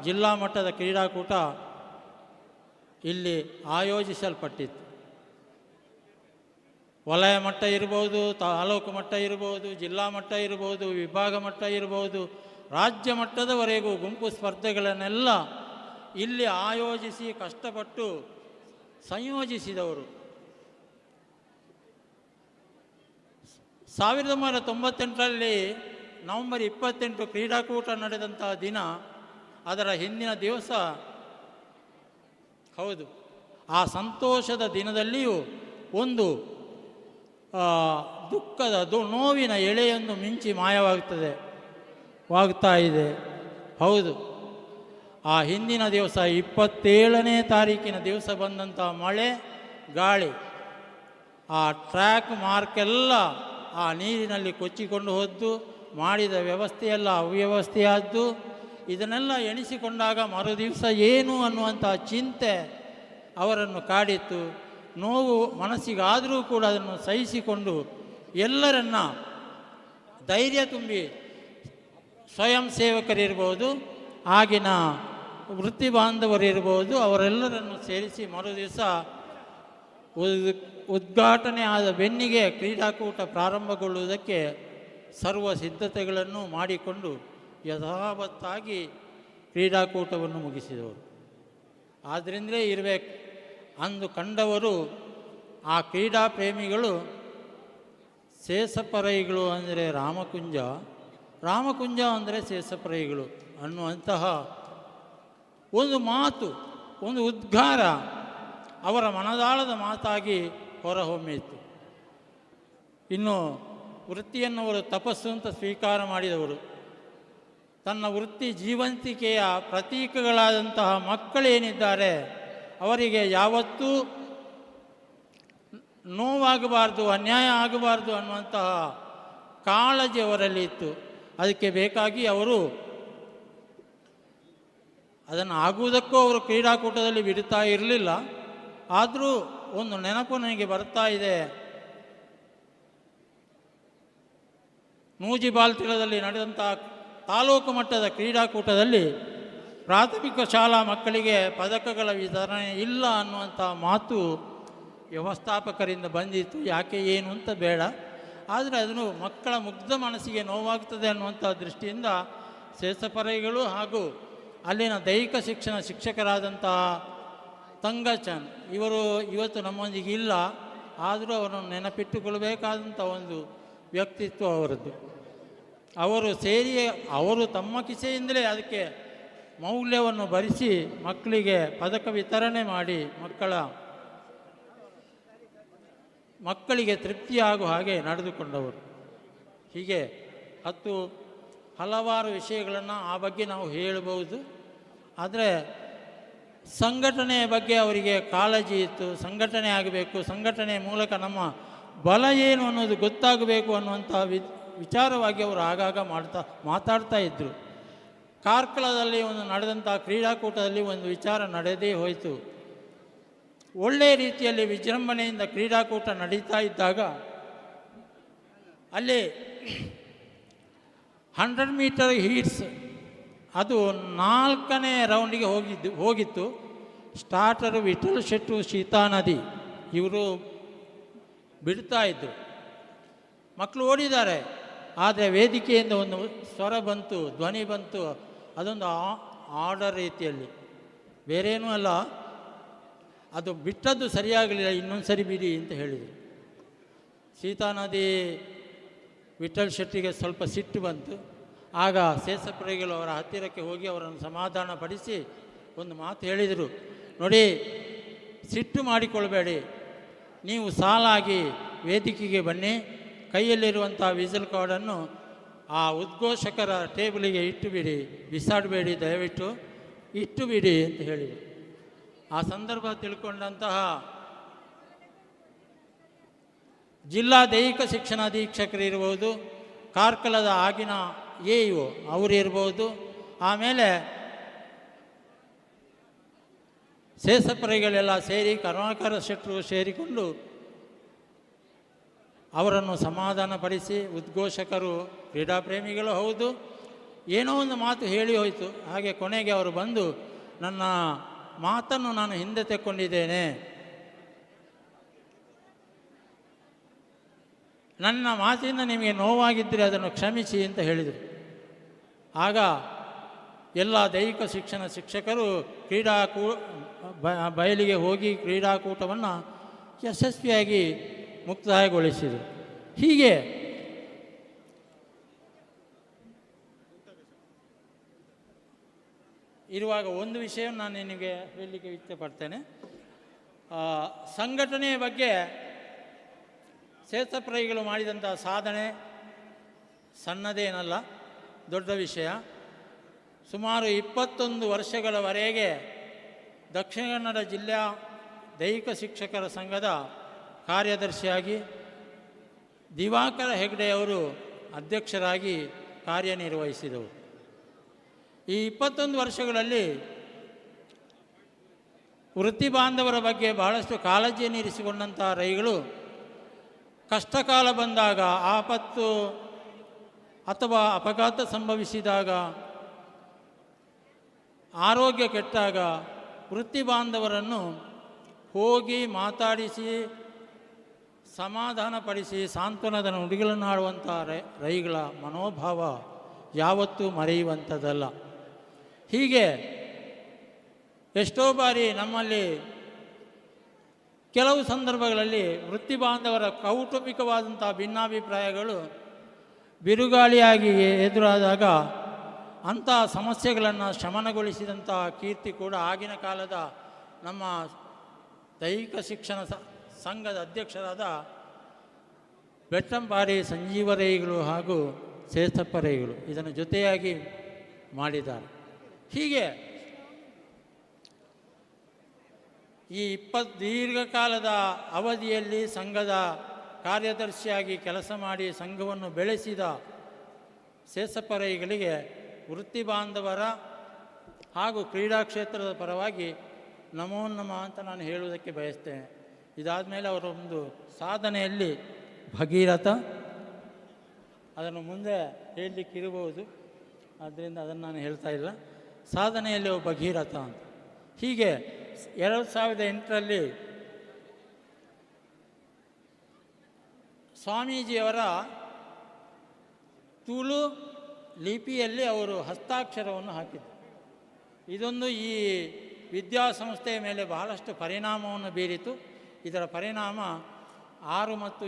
Speaker 16: ಜಿಲ್ಲಾ ಮಟ್ಟದ ಕ್ರೀಡಾಕೂಟ ಇಲ್ಲಿ ಆಯೋಜಿಸಲ್ಪಟ್ಟಿತ್ತು. ವಲಯ ಮಟ್ಟ ಇರ್ಬೋದು, ತಾಲೂಕು ಮಟ್ಟ ಇರ್ಬೋದು, ಜಿಲ್ಲಾ ಮಟ್ಟ ಇರ್ಬೋದು, ವಿಭಾಗ ಮಟ್ಟ ಇರ್ಬೋದು, ರಾಜ್ಯ ಮಟ್ಟದವರೆಗೂ ಗುಂಪು ಸ್ಪರ್ಧೆಗಳನ್ನೆಲ್ಲ ಇಲ್ಲಿ ಆಯೋಜಿಸಿ ಕಷ್ಟಪಟ್ಟು ಸಂಯೋಜಿಸಿದವರು. 1998ರಲ್ಲಿ ನವೆಂಬರ್ 28 ಕ್ರೀಡಾಕೂಟ ನಡೆದಂತಹ ದಿನ, ಅದರ ಹಿಂದಿನ ದಿವಸ ಹೌದು, ಆ ಸಂತೋಷದ ದಿನದಲ್ಲಿಯೂ ಒಂದು ದುಃಖದ ನೋವಿನ ಎಳೆಯನ್ನು ಮಿಂಚಿ ವಾಗ್ತಾ ಇದೆ. ಹೌದು, ಆ ಹಿಂದಿನ ದಿವಸ 27ನೇ ತಾರೀಕಿನ ದಿವಸ ಬಂದಂಥ ಮಳೆ ಗಾಳಿ, ಆ ಟ್ರ್ಯಾಕ್ ಮಾರ್ಕೆಲ್ಲ ಆ ನೀರಿನಲ್ಲಿ ಕೊಚ್ಚಿಕೊಂಡು ಹೋದ್ದು, ಮಾಡಿದ ವ್ಯವಸ್ಥೆಯೆಲ್ಲ ಅವ್ಯವಸ್ಥೆಯಾದ್ದು. ಇದನ್ನೆಲ್ಲ ಎಣಿಸಿಕೊಂಡಾಗ ಮರುದಿವಸ ಏನು ಅನ್ನುವಂಥ ಚಿಂತೆ ಅವರನ್ನು ಕಾಡಿತ್ತು. ನೋವು ಮನಸ್ಸಿಗಾದರೂ ಕೂಡ ಅದನ್ನು ಸಹಿಸಿಕೊಂಡು ಎಲ್ಲರನ್ನ ಧೈರ್ಯ ತುಂಬಿ, ಸ್ವಯಂ ಸೇವಕರಿರ್ಬೋದು, ಆಗಿನ ವೃತ್ತಿ ಬಾಂಧವರಿರ್ಬೋದು, ಅವರೆಲ್ಲರನ್ನು ಸೇರಿಸಿ ಮರುದಿವಸ ಉದ್ಘಾಟನೆ ಆದ ಬೆನ್ನಿಗೆ ಕ್ರೀಡಾಕೂಟ ಪ್ರಾರಂಭಗೊಳ್ಳುವುದಕ್ಕೆ ಸರ್ವ ಸಿದ್ಧತೆಗಳನ್ನು ಮಾಡಿಕೊಂಡು ಯಥಾವತ್ತಾಗಿ ಕ್ರೀಡಾಕೂಟವನ್ನು ಮುಗಿಸಿದವರು. ಆದ್ದರಿಂದಲೇ ಇರಬೇಕು ಅಂದು ಕಂಡವರು ಆ ಕ್ರೀಡಾ ಪ್ರೇಮಿಗಳು ಸೇಸಪರೈಗಳು ಅಂದರೆ ರಾಮಕುಂಜ, ರಾಮಕುಂಜ ಅಂದರೆ ಸೇಸಪರೈಗಳು ಅನ್ನುವಂತಹ ಒಂದು ಮಾತು, ಒಂದು ಉದ್ಗಾರ ಅವರ ಮನದಾಳದ ಮಾತಾಗಿ ಹೊರಹೊಮ್ಮಿತ್ತು. ಇನ್ನು ವೃತ್ತಿಯನ್ನು ಅವರು ತಪಸ್ಸು ಅಂತ ಸ್ವೀಕಾರ ಮಾಡಿದವರು. ತನ್ನ ವೃತ್ತಿ ಜೀವಂತಿಕೆಯ ಪ್ರತೀಕಗಳಾದಂತಹ ಮಕ್ಕಳೇನಿದ್ದಾರೆ ಅವರಿಗೆ ಯಾವತ್ತೂ ನೋವಾಗಬಾರ್ದು, ಅನ್ಯಾಯ ಆಗಬಾರ್ದು ಅನ್ನುವಂತಹ ಕಾಳಜಿ ಅವರಲ್ಲಿ ಇತ್ತು. ಅದಕ್ಕೆ ಬೇಕಾಗಿ ಅವರು ಅದನ್ನು ಆಗುವುದಕ್ಕೂ ಅವರು ಕ್ರೀಡಾಕೂಟದಲ್ಲಿ ಬಿಡುತ್ತಾ ಇರಲಿಲ್ಲ. ಆದರೂ ಒಂದು ನೆನಪು ನನಗೆ ಬರ್ತಾ ಇದೆ. ನೂಜಿಬಾಲ್ತಿಳದಲ್ಲಿ ನಡೆದಂಥ ತಾಲೂಕು ಮಟ್ಟದ ಕ್ರೀಡಾಕೂಟದಲ್ಲಿ ಪ್ರಾಥಮಿಕ ಶಾಲಾ ಮಕ್ಕಳಿಗೆ ಪದಕಗಳ ವಿತರಣೆ ಇಲ್ಲ ಅನ್ನುವಂಥ ಮಾತು ವ್ಯವಸ್ಥಾಪಕರಿಂದ ಬಂದಿತ್ತು. ಯಾಕೆ ಏನು ಅಂತ ಬೇಡ, ಆದರೆ ಅದನ್ನು ಮಕ್ಕಳ ಮುಗ್ಧ ಮನಸ್ಸಿಗೆ ನೋವಾಗ್ತದೆ ಅನ್ನುವಂಥ ದೃಷ್ಟಿಯಿಂದ ಸೇಸಪರೈಗಳು ಹಾಗೂ ಅಲ್ಲಿನ ದೈಹಿಕ ಶಿಕ್ಷಣ ಶಿಕ್ಷಕರಾದಂತಹ ತಂಗಚನ್ ಇವರು ಇವತ್ತು ನಮ್ಮೊಂದಿಗೆ ಇಲ್ಲ, ಆದರೂ ಅವರನ್ನು ನೆನಪಿಟ್ಟುಕೊಳ್ಳಬೇಕಾದಂಥ ಒಂದು ವ್ಯಕ್ತಿತ್ವ ಅವರದ್ದು. ಅವರು ಸೇರಿ ಅವರು ತಮ್ಮ ಕಿಸೆಯಿಂದಲೇ ಅದಕ್ಕೆ ಮೌಲ್ಯವನ್ನು ಭರಿಸಿ ಮಕ್ಕಳಿಗೆ ಪದಕ ವಿತರಣೆ ಮಾಡಿ ಮಕ್ಕಳಿಗೆ ತೃಪ್ತಿಯಾಗುವ ಹಾಗೆ ನಡೆದುಕೊಂಡವರು. ಹೀಗೆ ಹಲವಾರು ವಿಷಯಗಳನ್ನು ಆ ಬಗ್ಗೆ ನಾವು ಹೇಳಬಹುದು. ಆದರೆ ಸಂಘಟನೆಯ ಬಗ್ಗೆ ಅವರಿಗೆ ಕಾಳಜಿ ಇತ್ತು. ಸಂಘಟನೆ ಆಗಬೇಕು, ಸಂಘಟನೆಯ ಮೂಲಕ ನಮ್ಮ ಬಲ ಏನು ಅನ್ನೋದು ಗೊತ್ತಾಗಬೇಕು ಅನ್ನುವಂಥ ವಿಚಾರವಾಗಿ ಅವರು ಆಗಾಗ ಮಾತಾಡ್ತಾ ಇದ್ದರು. ಕಾರ್ಕಳದಲ್ಲಿ ಒಂದು ನಡೆದಂಥ ಕ್ರೀಡಾಕೂಟದಲ್ಲಿ ಒಂದು ವಿಚಾರ ನಡೆದೇ ಹೋಯಿತು. ಒಳ್ಳೆಯ ರೀತಿಯಲ್ಲಿ ವಿಜೃಂಭಣೆಯಿಂದ ಕ್ರೀಡಾಕೂಟ ನಡೀತಾ ಇದ್ದಾಗ ಅಲ್ಲಿ 100 ಮೀಟರ್ ಹೀಟ್ಸ್ ಅದು 4ನೇ ರೌಂಡಿಗೆ ಹೋಗಿತ್ತು. ಸ್ಟಾರ್ಟರು ವಿಠಲ್ ಶೆಟ್ಟು, ಸೀತಾನದಿ ಇವರು ಬಿಡ್ತಾ ಇದ್ದರು. ಮಕ್ಕಳು ಓಡಿದ್ದಾರೆ, ಆದರೆ ವೇದಿಕೆಯಿಂದ ಒಂದು ಸ್ವರ ಬಂತು, ಧ್ವನಿ ಬಂತು. ಅದೊಂದು ಆರ್ಡರ್ ರೀತಿಯಲ್ಲಿ, ಬೇರೇನೂ ಅಲ್ಲ, ಅದು ಬಿಟ್ಟದ್ದು ಸರಿಯಾಗಲಿಲ್ಲ, ಇನ್ನೊಂದು ಸರಿ ಬಿಡಿ ಅಂತ ಹೇಳಿದರು. ಸೀತಾನದಿ ವಿಠಲ್ ಶೆಟ್ಟಿಗೆ ಸ್ವಲ್ಪ ಸಿಟ್ಟು ಬಂತು. ಆಗ ಸೇಸಪರೈಗಳು ಅವರ ಹತ್ತಿರಕ್ಕೆ ಹೋಗಿ ಅವರನ್ನು ಸಮಾಧಾನ ಪಡಿಸಿ ಒಂದು ಮಾತು ಹೇಳಿದರು. ನೋಡಿ, ಸಿಟ್ಟು ಮಾಡಿಕೊಳ್ಬೇಡಿ, ನೀವು ಸಾಲಾಗಿ ವೇದಿಕೆಗೆ ಬನ್ನಿ, ಕೈಯಲ್ಲಿರುವಂಥ ವಿಸಲ್ ಕಾರ್ಡನ್ನು ಆ ಉದ್ಘೋಷಕರ ಟೇಬಲಿಗೆ ಇಟ್ಟು ಬಿಡಿ, ಬಿಸಾಡಬೇಡಿ, ದಯವಿಟ್ಟು ಇಟ್ಟು ಬಿಡಿ ಅಂತ ಹೇಳಿದರು. ಆ ಸಂದರ್ಭ ತಿಳ್ಕೊಂಡಂತಹ ಜಿಲ್ಲಾ ದೈಹಿಕ ಶಿಕ್ಷಣ ಅಧೀಕ್ಷಕರಿರ್ಬೋದು, ಕಾರ್ಕಳದ ಆಗಿನ ಎಇಒ ಅವರಿರ್ಬೋದು, ಆಮೇಲೆ ಸೇಸಪರೈಗಳೆಲ್ಲ ಸೇರಿ ಕರುಣಾಕರ ಶೆಟ್ಟರು ಸೇರಿಕೊಂಡು ಅವರನ್ನು ಸಮಾಧಾನಪಡಿಸಿ, ಉದ್ಘೋಷಕರು ಕ್ರೀಡಾಪ್ರೇಮಿಗಳು ಹೌದು, ಏನೋ ಒಂದು ಮಾತು ಹೇಳಿ ಹೋಯಿತು. ಹಾಗೆ ಕೊನೆಗೆ ಅವರು ಬಂದು ನನ್ನ ಮಾತನ್ನು ನಾನು ಹಿಂದೆ ತೆಕ್ಕೊಂಡಿದ್ದೇನೆ. ನನ್ನ ಮಾತಿಂದ ನಿಮಗೆ ನೋವಾಗಿದ್ದರೆ ಅದನ್ನು ಕ್ಷಮಿಸಿ ಅಂತ ಹೇಳಿದರು. ಆಗ ಎಲ್ಲ ದೈಹಿಕ ಶಿಕ್ಷಣ ಶಿಕ್ಷಕರು ಬಯಲಿಗೆ ಹೋಗಿ ಕ್ರೀಡಾಕೂಟವನ್ನು ಯಶಸ್ವಿಯಾಗಿ ಮುಕ್ತಾಯಗೊಳಿಸಿದರು. ಹೀಗೆ ಇರುವಾಗ ಒಂದು ವಿಷಯವನ್ನು ನಾನು ನಿನಗೆ ಹೇಳಲಿಕ್ಕೆ ಇಷ್ಟಪಡ್ತೇನೆ. ಸಂಘಟನೆಯ ಬಗ್ಗೆ ಕ್ಷೇತ್ರಪ್ರಯಿಗಳು ಮಾಡಿದಂಥ ಸಾಧನೆ ಸಣ್ಣದೇನಲ್ಲ, ದೊಡ್ಡ ವಿಷಯ. ಸುಮಾರು 21 ವರ್ಷಗಳವರೆಗೆ ದಕ್ಷಿಣ ಕನ್ನಡ ಜಿಲ್ಲೆಯ ದೈಹಿಕ ಶಿಕ್ಷಕರ ಸಂಘದ ಕಾರ್ಯದರ್ಶಿಯಾಗಿ ದಿವಾಕರ ಹೆಗ್ಡೆಯವರು ಅಧ್ಯಕ್ಷರಾಗಿ ಕಾರ್ಯನಿರ್ವಹಿಸಿದವರು. ಈ 21 ವರ್ಷಗಳಲ್ಲಿ ವೃತ್ತಿ ಬಾಂಧವರ ಬಗ್ಗೆ ಬಹಳಷ್ಟು ಕಾಳಜಿಯನ್ನು ಇರಿಸಿಕೊಂಡಂಥ ರೈಗಳು ಕಷ್ಟಕಾಲ ಬಂದಾಗ, ಆಪತ್ತು ಅಥವಾ ಅಪಘಾತ ಸಂಭವಿಸಿದಾಗ, ಆರೋಗ್ಯ ಕೆಟ್ಟಾಗ ವೃತ್ತಿ ಬಾಂಧವರನ್ನು ಹೋಗಿ ಮಾತಾಡಿಸಿ ಸಮಾಧಾನಪಡಿಸಿ ಸಾಂತ್ವನದ ನುಡಿಗಳನ್ನಾಡುವಂಥ ರೈಗಳ ಮನೋಭಾವ ಯಾವತ್ತೂ ಮರೆಯುವಂಥದ್ದಲ್ಲ. ಹೀಗೆ ಎಷ್ಟೋ ಬಾರಿ ನಮ್ಮಲ್ಲಿ ಕೆಲವು ಸಂದರ್ಭಗಳಲ್ಲಿ ವೃತ್ತಿ ಬಾಂಧವರ ಕೌಟುಂಬಿಕವಾದಂಥ ಭಿನ್ನಾಭಿಪ್ರಾಯಗಳು ಬಿರುಗಾಳಿಯಾಗಿ ಎದುರಾದಾಗ ಅಂಥ ಸಮಸ್ಯೆಗಳನ್ನು ಶಮನಗೊಳಿಸಿದಂಥ ಕೀರ್ತಿ ಕೂಡ ಆಗಿನ ಕಾಲದ ನಮ್ಮ ದೈಹಿಕ ಶಿಕ್ಷಣ ಸಂಘದ ಅಧ್ಯಕ್ಷರಾದ ಬೆಟ್ಟಂಪಾಡಿ ಸಂಜೀವರೈಗಳು ಹಾಗೂ ಶೇಷಪ್ಪರೈಗಳು ಇದನ್ನು ಜೊತೆಯಾಗಿ ಮಾಡಿದ್ದಾರೆ. ಹೀಗೆ ಈ ದೀರ್ಘಕಾಲದ ಅವಧಿಯಲ್ಲಿ ಸಂಘದ ಕಾರ್ಯದರ್ಶಿಯಾಗಿ ಕೆಲಸ ಮಾಡಿ ಸಂಘವನ್ನು ಬೆಳೆಸಿದ ಶೇಷಪ್ಪರೈಗಳಿಗೆ ವೃತ್ತಿ ಬಾಂಧವರ ಹಾಗೂ ಕ್ರೀಡಾ ಕ್ಷೇತ್ರದ ಪರವಾಗಿ ನಮೋ ನಮಃ ಅಂತ ನಾನು ಹೇಳುವುದಕ್ಕೆ ಬಯಸ್ತೇನೆ. ಇದಾದ ಮೇಲೆ ಅವರ ಒಂದು ಸಾಧನೆಯಲ್ಲಿ ಭಗೀರಥ, ಅದನ್ನು ಮುಂದೆ ಹೇಳಲಿಕ್ಕಿರಬಹುದು, ಆದ್ದರಿಂದ ಅದನ್ನು ನಾನು ಹೇಳ್ತಾ ಇಲ್ಲ. ಸಾಧನೆಯಲ್ಲಿ ಒಬ್ಬ ಭಗೀರಥ ಅಂತ. ಹೀಗೆ 2008ರಲ್ಲಿ ಸ್ವಾಮೀಜಿಯವರ ತುಳು ಲಿಪಿಯಲ್ಲಿ ಅವರು ಹಸ್ತಾಕ್ಷರವನ್ನು ಹಾಕಿದರು. ಇದೊಂದು ಈ ವಿದ್ಯಾಸಂಸ್ಥೆಯ ಮೇಲೆ ಬಹಳಷ್ಟು ಪರಿಣಾಮವನ್ನು ಬೀರಿತು. ಇದರ ಪರಿಣಾಮ 6 ಮತ್ತು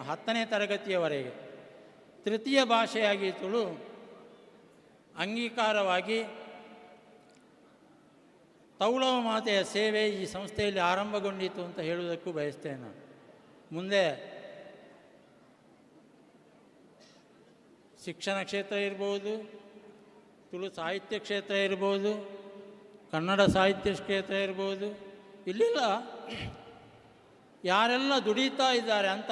Speaker 16: 10ನೇ ತರಗತಿಯವರೆಗೆ ತೃತೀಯ ಭಾಷೆಯಾಗಿ ತುಳು ಅಂಗೀಕಾರವಾಗಿ ತೌಳವ ಮಾತೆಯ ಸೇವೆ ಈ ಸಂಸ್ಥೆಯಲ್ಲಿ ಆರಂಭಗೊಂಡಿತು ಅಂತ ಹೇಳುವುದಕ್ಕೂ ಬಯಸ್ತೇನೆ ನಾನು. ಮುಂದೆ ಶಿಕ್ಷಣ ಕ್ಷೇತ್ರ ಇರ್ಬೋದು, ತುಳು ಸಾಹಿತ್ಯ ಕ್ಷೇತ್ರ ಇರ್ಬೋದು, ಕನ್ನಡ ಸಾಹಿತ್ಯ ಕ್ಷೇತ್ರ ಇರ್ಬೋದು, ಇಲ್ಲೆಲ್ಲ ಯಾರೆಲ್ಲ ದುಡಿತಾ ಇದ್ದಾರೆ ಅಂಥ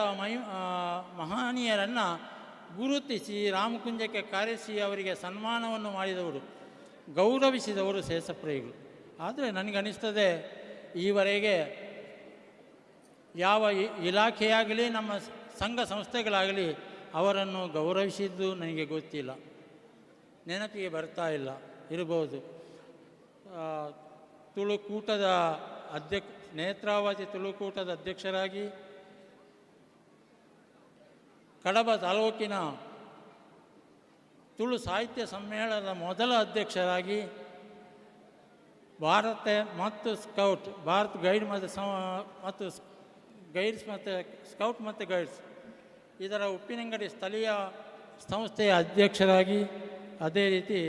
Speaker 16: ಮಹನೀಯರನ್ನು ಗುರುತಿಸಿ ರಾಮಕುಂಜಕ್ಕೆ ಕರೆಸಿ ಅವರಿಗೆ ಸನ್ಮಾನವನ್ನು ಮಾಡಿದವರು, ಗೌರವಿಸಿದವರು ಶೇಷಪ್ಪರೈಗಳು. ಆದರೆ ನನಗನ್ನಿಸ್ತದೆ ಈವರೆಗೆ ಯಾವ ಇಲಾಖೆಯಾಗಲಿ ನಮ್ಮ ಸಂಘ ಸಂಸ್ಥೆಗಳಾಗಲಿ ಅವರನ್ನು ಗೌರವಿಸಿದ್ದು ನನಗೆ ಗೊತ್ತಿಲ್ಲ, ನೆನಪಿಗೆ ಬರ್ತಾ ಇಲ್ಲ. ಇರ್ಬೋದು ತುಳುಕೂಟದ ನೇತ್ರಾವತಿ ತುಳುಕೂಟದ ಅಧ್ಯಕ್ಷರಾಗಿ, ಕಡಬ ತಾಲೂಕಿನ ತುಳು ಸಾಹಿತ್ಯ ಸಮ್ಮೇಳನದ ಮೊದಲ ಅಧ್ಯಕ್ಷರಾಗಿ, ಭಾರತ ಮತ್ತು ಸ್ಕೌಟ್, ಭಾರತ್ ಗೈಡ್ ಮತ್ತು ಗೈಡ್ಸ್ ಮತ್ತು ಸ್ಕೌಟ್ ಮತ್ತು ಗೈಡ್ಸ್ ಇದರ ಉಪ್ಪಿನಂಗಡಿ ಸ್ಥಳೀಯ ಸಂಸ್ಥೆಯ ಅಧ್ಯಕ್ಷರಾಗಿ, ಅದೇ ರೀತಿ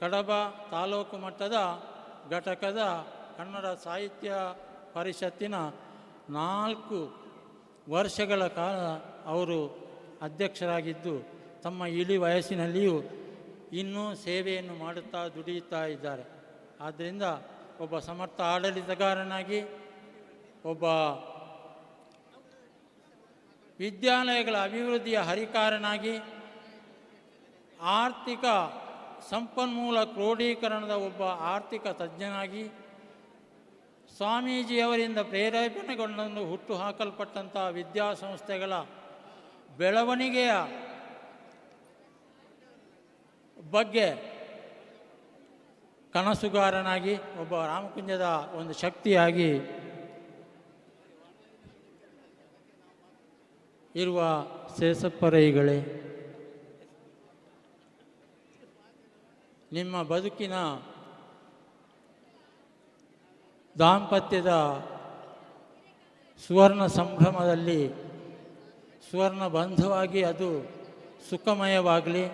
Speaker 16: ಕಡಬ ತಾಲೂಕು ಮಟ್ಟದ ಘಟಕದ ಕನ್ನಡ ಸಾಹಿತ್ಯ ಪರಿಷತ್ತಿನ 4 ವರ್ಷಗಳ ಕಾಲ ಅವರು ಅಧ್ಯಕ್ಷರಾಗಿದ್ದು ತಮ್ಮ ಇಳಿ ವಯಸ್ಸಿನಲ್ಲಿಯೂ ಇನ್ನೂ ಸೇವೆಯನ್ನು ಮಾಡುತ್ತಾ ದುಡಿಯುತ್ತಾ ಇದ್ದಾರೆ. ಆದ್ದರಿಂದ ಒಬ್ಬ ಸಮರ್ಥ ಆಡಳಿತಗಾರನಾಗಿ, ಒಬ್ಬ ವಿದ್ಯಾಲಯಗಳ ಅಭಿವೃದ್ಧಿಯ ಹರಿಕಾರನಾಗಿ, ಆರ್ಥಿಕ ಸಂಪನ್ಮೂಲ ಕ್ರೋಢೀಕರಣದ ಒಬ್ಬ ಆರ್ಥಿಕ ತಜ್ಞನಾಗಿ, ಸ್ವಾಮೀಜಿಯವರಿಂದ ಪ್ರೇರೇಪಣೆಗೊಂಡು ಹುಟ್ಟು ಹಾಕಲ್ಪಟ್ಟಂಥ ವಿದ್ಯಾಸಂಸ್ಥೆಗಳ ಬೆಳವಣಿಗೆಯ ಬಗ್ಗೆ ಕನಸುಗಾರನಾಗಿ ಒಬ್ಬ ರಾಮಕುಂಜದ ಒಂದು ಶಕ್ತಿಯಾಗಿ ಇರುವ ಸೇಸಪ್ಪರೈಗಳೇ, ನಿಮ್ಮ ಬದುಕಿನ ದಾಂಪತ್ಯದ ಸುವರ್ಣ ಸಂಭ್ರಮದಲ್ಲಿ ಸುವರ್ಣ ಬಂಧವಾಗಿ ಅದು ಸುಖಮಯವಾಗಲಿ.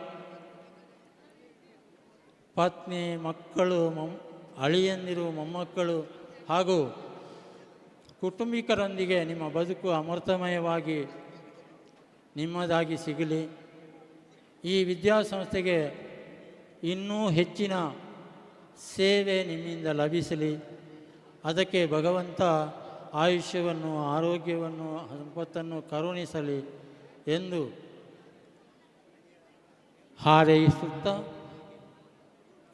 Speaker 16: ಪತ್ನಿ, ಮಕ್ಕಳು, ಅಳಿಯಂದಿರು, ಮೊಮ್ಮಕ್ಕಳು ಹಾಗೂ ಕುಟುಂಬಿಕರೊಂದಿಗೆ ನಿಮ್ಮ ಬದುಕು ಅಮೃತಮಯವಾಗಿ ನಿಮ್ಮದಾಗಿ ಸಿಗಲಿ. ಈ ವಿದ್ಯಾಸಂಸ್ಥೆಗೆ ಇನ್ನೂ ಹೆಚ್ಚಿನ ಸೇವೆ ನಿಮ್ಮಿಂದ ಲಭಿಸಲಿ. ಅದಕ್ಕೆ ಭಗವಂತ ಆಯುಷ್ಯವನ್ನು, ಆರೋಗ್ಯವನ್ನು, ಸಂಪತ್ತನ್ನು ಕರುಣಿಸಲಿ ಎಂದು ಹಾರೈಸುತ್ತಾ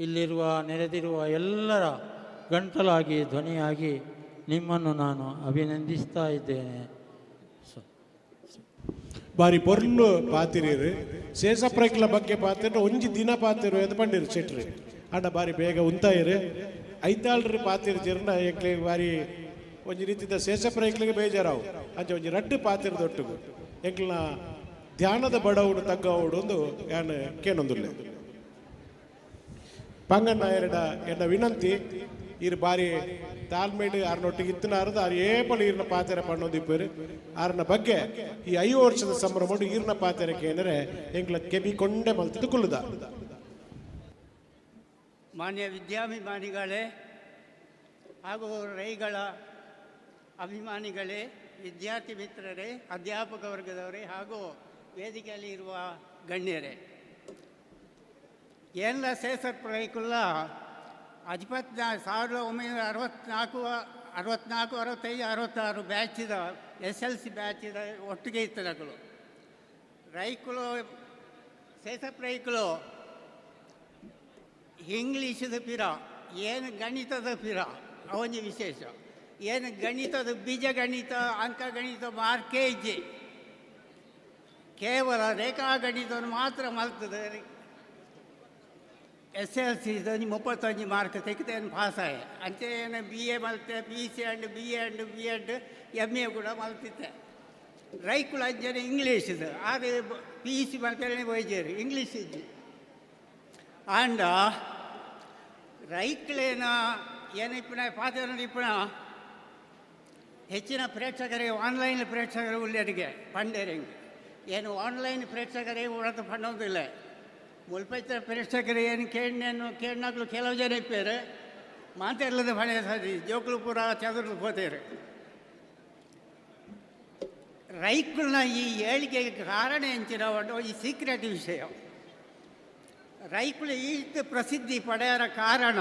Speaker 16: ಇಲ್ಲಿರುವ ನೆರೆದಿರುವ ಎಲ್ಲರ ಗಂಟಲಾಗಿ ಧ್ವನಿಯಾಗಿ ನಿಮ್ಮನ್ನು ನಾನು ಅಭಿನಂದಿಸ್ತಾ ಇದ್ದೇನೆ.
Speaker 10: ಬಾರಿ ಪೊರ್ಲು ಪಾತಿರೀರು ಸೇಸಪ್ರೈಕ್ಲ ಬಗ್ಗೆ ಪಾತಿರ ಒಂಜಿ ದಿನ ಪಾತಿರು ಎದು ಪಂಡಿರು ಸೆಟ್ರಿ ಆಂಡ ಬಾರಿ ಬೇಗ ಉಂತಾಯಿರು ಐತಾಳ್ರಿ ಪಾತಿರ್ಜಿರ್ನ ಎಕ್ಲೆ ಬಾರಿ ಒಂಜಿ ರೀತಿದ ಸೇಸಪ್ರೈಕ್ಲಿಗೆ ಬೇಜಾರಾವು ಅಂಚೆ ಒಂಜಿ ರಡ್ಡು ಪಾತಿರ್ದೊಟ್ಟಿಗೂ ಎಂಕ್ಲನ ಧ್ಯಾನದ ಬಡವುಡು ತಗ್ಗವುಡು ಒಂದು ಯಾನು ಕೇನೊಂದುಲ್ಲೆ ಪಂಗಣ್ಣ ಎನ್ನ ವಿನಂತಿ ಇರು ಬಾರಿ ತಾಳ್ಮೇಡು ಆರ್ನೊಟ್ಟಿಗೆ ಇತ್ತಿನಾರದು ಆರು ಏಪಳು ಈರ್ನ ಪಾತೆರೆ ಪಣ್ಣೋದಿಪ್ಪರು ಆರ್ನ ಬಗ್ಗೆ ಈ 5 ವರ್ಷದ ಸಂಭ್ರಮ ಈರ್ನ ಪಾತೆರಕ್ಕೆ ಏನರೆ ಎಂಗ್ಲ ಕೆಬಿಕೊಂಡೆ ಮಲ್ತಿದ್ದು ಕುಲ್ಲುದ.
Speaker 17: ಮಾನ್ಯ ವಿದ್ಯಾಭಿಮಾನಿಗಳೇ ಹಾಗೂ ರೈಗಳ ಅಭಿಮಾನಿಗಳೇ, ವಿದ್ಯಾರ್ಥಿ ಮಿತ್ರರೇ, ಅಧ್ಯಾಪಕ ವರ್ಗದವರೇ ಹಾಗೂ ವೇದಿಕೆಯಲ್ಲಿ ಇರುವ ಗಣ್ಯರೇ, ಎಲ್ಲ ಸೇಸರ್ ಪ್ರೈಕುಲ್ಲ 1964, 65, 66 ಬ್ಯಾಚಿದ SLC ಬ್ಯಾಚಿದ ಒಟ್ಟಿಗೆ ಇತ್ತನಗಳು ರೈಕುಲು ಸೇಸರ್ ಪ್ರೈಕುಲು ಇಂಗ್ಲೀಷದ ಪಿರ ಏನು ಗಣಿತದ ಪಿರ ಅವನಿಗೆ ವಿಶೇಷ. ಏನು ಗಣಿತದ ಬೀಜಗಣಿತ, ಅಂಕಗಣಿತ ಮಾರ್ಕೇ ಇಜ್ಜೆ, ಕೇವಲ ರೇಖಾಗಣಿತವನ್ನು ಮಾತ್ರ ಮಲ್ತದೆ. SLC 35 ಮಾರ್ಕ್ ತೆಗೆದೇನು ಪಾಸಾಯ ಅಂಚೆ ಏನು BA ಮಲ್ತೆ, BC and BA and B.Ed MA ಕೂಡ ಮಲ್ತಿದ್ದೆ. ರೈಕುಳ ಅಂಜನೆ ಇಂಗ್ಲೀಷದು ಆದ್ರೆ PEC ಮಲ್ತೇನೆ ವೈದ್ಯರು ಇಂಗ್ಲೀಷ್ ಇಜ್ಜಿ ಆಂಡ ರೈಕ್ಲೇನ ಏನಿಪ್ಪಣ ಪಾತ್ರ ಇಪ್ಪಣ ಹೆಚ್ಚಿನ ಪ್ರೇಕ್ಷಕರಿಗೆ ಆನ್ಲೈನ್ ಪ್ರೇಕ್ಷಕರು ಉಳ್ಳರಿಗೆ ಪಂಡೇರಿಂಗ್ ಏನು ಆನ್ಲೈನ್ ಪ್ರೇಕ್ಷಕರಿಗೆ ಉಳದು ಪಣ್ಣೋದಿಲ್ಲ. ಮುಲ್ಪೈತ ಪ್ರೇಕ್ಷಕರು ಏನು ಕೇಳಿನಾಗ್ಲು ಕೆಲವು ಜನ ಇಪ್ಪೇರು ಮಾತಾಡಲದ ಪಣೆ ಸರಿ ಜೋಕ್ಲು ಪೂರ ಚದುರ್ಲು ಹೋತೇರು. ರೈಕುಲ್ನ ಈ ಏಳಿಗೆಗೆ ಕಾರಣ ಎಂಚಿನ ಈ ಸೀಕ್ರೆಟ್ ವಿಷಯ. ರೈಕುಲು ಈಸ್ಟ್ ಪ್ರಸಿದ್ಧಿ ಪಡೆಯರ ಕಾರಣ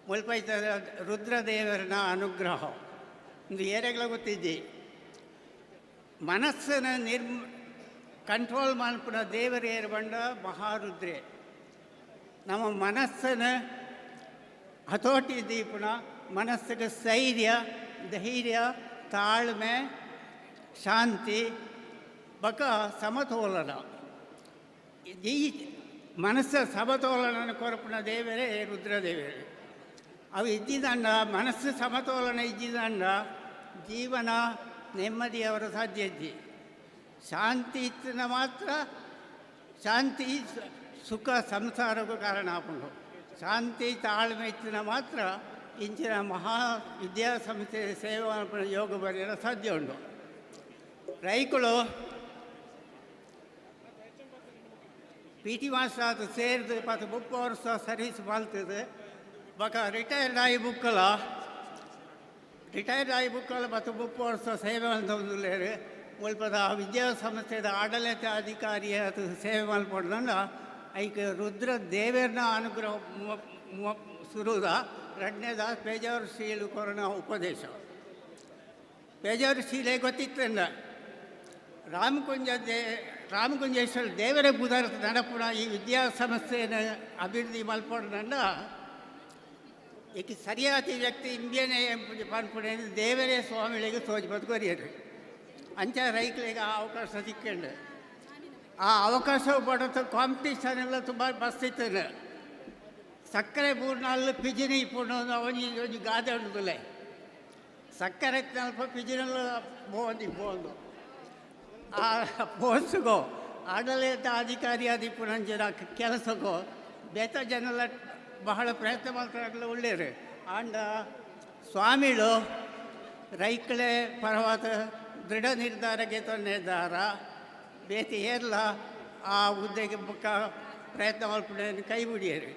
Speaker 17: ಮುಲ್ಪೈತ ರುದ್ರದೇವರನ ಅನುಗ್ರಹ. ಒಂದು ಏರೆಗಳ ಗೊತ್ತಿದ್ದಿ ಮನಸ್ಸನ್ನು ಕಂಟ್ರೋಲ್ ಮಾಡ್ಪುಣ ದೇವರೇರು ಬಂಡ ಮಹಾರುದ್ರೆ. ನಮ್ಮ ಮನಸ್ಸನ್ನು ಹತೋಟಿ ದೀಪುಣ ಮನಸ್ಸಿಗೆ ಸ್ಥೈರ್ಯ, ಧೈರ್ಯ, ತಾಳ್ಮೆ, ಶಾಂತಿ ಬಕ ಸಮತೋಲನ. ಈ ಮನಸ್ಸ ಸಮತೋಲನ ಕೊರಪುಣ ದೇವರೇ ರುದ್ರದೇವರೇ. ಅವು ಇದ್ದಿದಂಡ ಮನಸ್ಸು ಸಮತೋಲನ ಇದ್ದಿದಂಡ ಜೀವನ ನೆಮ್ಮದಿಯವರ ಸಾಧ್ಯ ಇದ್ದಿ. ಶಾಂತಿ ಇತ್ತಿನ ಮಾತ್ರ ಶಾಂತಿ ಸುಖ ಸಂಸಾರಕ್ಕೂ ಕಾರಣ ಆಪುಂಡು. ಶಾಂತಿ ತಾಳ್ಮೆ ಇತ್ತಿನ ಮಾತ್ರ ಇಂಚಿನ ಮಹಾ ವಿದ್ಯಾಸಂಸ್ಥೆ ಸೇವಾ ಯೋಗ ಬರೆಯಲು ಸಾಧ್ಯ ಉಂಟು. ರೈಕುಳು PT ಮಾಸ್ಟರ್ ಅದು ಸೇರಿದು 10-30 ವರ್ಷ ಸರ್ವೀಸ್ ಮಾಡ್ತದೆ. ಬಕ ರಿಟೈರ್ಡ್ ಆಗಿ ಬುಕ್ಕಲ 10-30 ವರ್ಷ ಸೇವೆ ಅಂತಂದು ಮುಲ್ಪದ ವಿದ್ಯಾಸಂಸ್ಥೆದ ಆಡಳಿತ ಅಧಿಕಾರಿಯ ಅದು ಸೇವೆ ಮಲ್ಪಡ್ದಂಡ ಐಕೆ ರುದ್ರ ದೇವರನ ಅನುಗ್ರಹ ಸುರುದ ಎರಡನೇದ ಪೇಜಾವರ ಶ್ರೀಲು ಕೊರೋನಾ ಉಪದೇಶ. ಪೇಜಾವರ ಶ್ರೀಲೇ ಗೊತ್ತಿತ್ತಂಡ ರಾಮಕುಂಜೇಶ್ವರ ದೇವರ ಬುಧರ ನಡಪುಣ ಈ ವಿದ್ಯಾಸಂಸ್ಥೆಯನ್ನು ಅಭಿವೃದ್ಧಿ ಮಲ್ಪಡ್ದಂಡ ಈಕೆ ಸರಿಯಾದ ವ್ಯಕ್ತಿ ಇಂಬಿಯನೇ ಪನ್ಪುಣೆ ದೇವರೇ ಸ್ವಾಮಿಗಳಿಗೆ ಸೋಜಿ ಬದುಕೋರಿಯರು ಅಂಚ ರೈತರಿಗೆ ಆ ಅವಕಾಶ ಸಿಕ್ಕಂಡು ಆ ಅವಕಾಶವು ಪಡೆದು ಕಾಂಪಿಟೇಷನ್ ಎಲ್ಲ ತುಂಬ ಬಸ್ತಿತ್ತು. ಸಕ್ಕರೆ ಪೂರ್ಣಲ್ಲಿ ಪಿಜಿನಿ ಪೂರ್ಣ ಅವನಿಗೆ ಗಾದೆ ಉಂಟುಲೆ ಸಕ್ಕರೆ ಸ್ವಲ್ಪ ಪಿಜಿನಲ್ಲ ಬೋಂದು ಆ ಪೋಸ್ಟ್ಗೋ ಆಡಳಿತ ಅಧಿಕಾರಿ ಆದಿಪುರಂಜನ ಕೆಲಸಕ್ಕೋ ಬೇತ ಜನಲ್ಲ ಬಹಳ ಪ್ರಯತ್ನ ಮಾಡ್ತಾಗಲೇ ಒಳ್ಳೆಯರು. ಆಂಡ ಸ್ವಾಮಿಗಳು ರೈಕಳೆ ಪರವಾದ ದೃಢ ನಿರ್ಧಾರಕ್ಕೆ ನಿರ್ಧಾರ ಬೇತಿ ಏರ್ಲ ಆ ಹುದ್ದೆಗೆ ಬುಕ್ಕ ಪ್ರಯತ್ನ ಮಾಡ್ಕೊಂಡು ಕೈ ಬಿಡಿಯರು.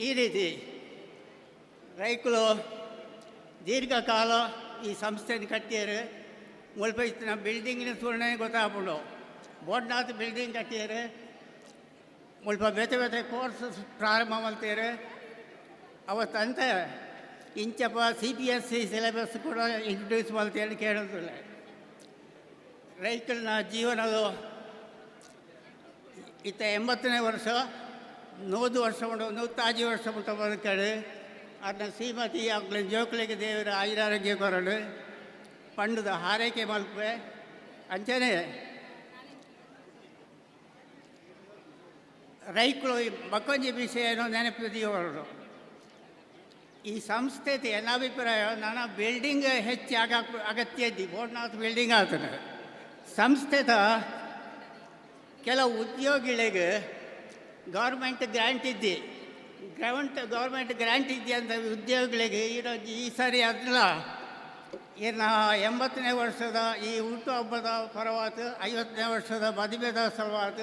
Speaker 17: ಈ ರೀತಿ ರೈತರು ದೀರ್ಘಕಾಲ ಈ ಸಂಸ್ಥೆಯನ್ನು ಕಟ್ಟಿಯರು. ಮುಲ್ಪ ಇತ್ತಿನ ಬಿಲ್ಡಿಂಗಿನ ಸುರ್ಣೆ ಗೊತ್ತಾಗ್ಬಿಡು ಬೋಡ್ನಾಥ್ ಬಿಲ್ಡಿಂಗ್ ಕಟ್ಟಿಯರು. ಮುಲ್ಪ ಬೇತೆ ಬೇತೆ ಕೋರ್ಸ್ ಪ್ರಾರಂಭ ಮಾಡ್ತೀರು. ಅವತ್ತಂತ ಇಂಚಪ್ಪ CPSE ಸಿಲೆಬಸ್ ಕೂಡ ಇಂಟ್ರೊಡ್ಯೂಸ್ ಮಾಡ್ತೀರಿ ಕೇಳೋದಿಲ್ಲ. ರೈತನ ಜೀವನದ ಇತ್ತ 80ನೇ ವರ್ಷ 100 ವರ್ಷ ಉಂಟು 100 ವರ್ಷ ಮುಟ್ಟ ಬದುಕಡು. ಅದನ್ನ ಶ್ರೀಮತಿ ಆಗ್ಲ ಜೋಕ್ಲಿಗೆ ದೇವರ ಆಯುರಾರೋಗ್ಯ ಕೊರಡು ಪಂಡದ ಹಾರೈಕೆ ಮಲ್ಪೆ ಅಂಚನೆ ರೈತರು ಮಕ್ಕೊಂಜಿ ವಿಷಯನೋ ನೆನಪಿದೆಯೋರು. ಈ ಸಂಸ್ಥೆ ನನ್ನ ಅಭಿಪ್ರಾಯ ನಾನು ಬಿಲ್ಡಿಂಗ್ ಹೆಚ್ಚು ಅಗತ್ಯ ಇದ್ದಿ ಬೋಡ್ನಾಥ್ ಬಿಲ್ಡಿಂಗ್ ಆಗ್ತದೆ. ಸಂಸ್ಥೆದ ಕೆಲವು ಉದ್ಯೋಗಿಗಳಿಗೆ ಗೌರ್ಮೆಂಟ್ ಗ್ರ್ಯಾಂಟ್ ಇದ್ದಿ ಗೌರ್ಮೆಂಟ್ ಗ್ರ್ಯಾಂಟ್ ಇದ್ದಿ ಅಂತ ಉದ್ಯೋಗಿಗಳಿಗೆ ಈ ಸರಿ ಅದಲ್ಲ ಇನ್ನು 80ನೇ ವರ್ಷದ ಈ ಹುಟ್ಟುಹಬ್ಬದ ಪರವಾತ 50ನೇ ವರ್ಷದ ಮದುವೆದ ಸಲುವಾತ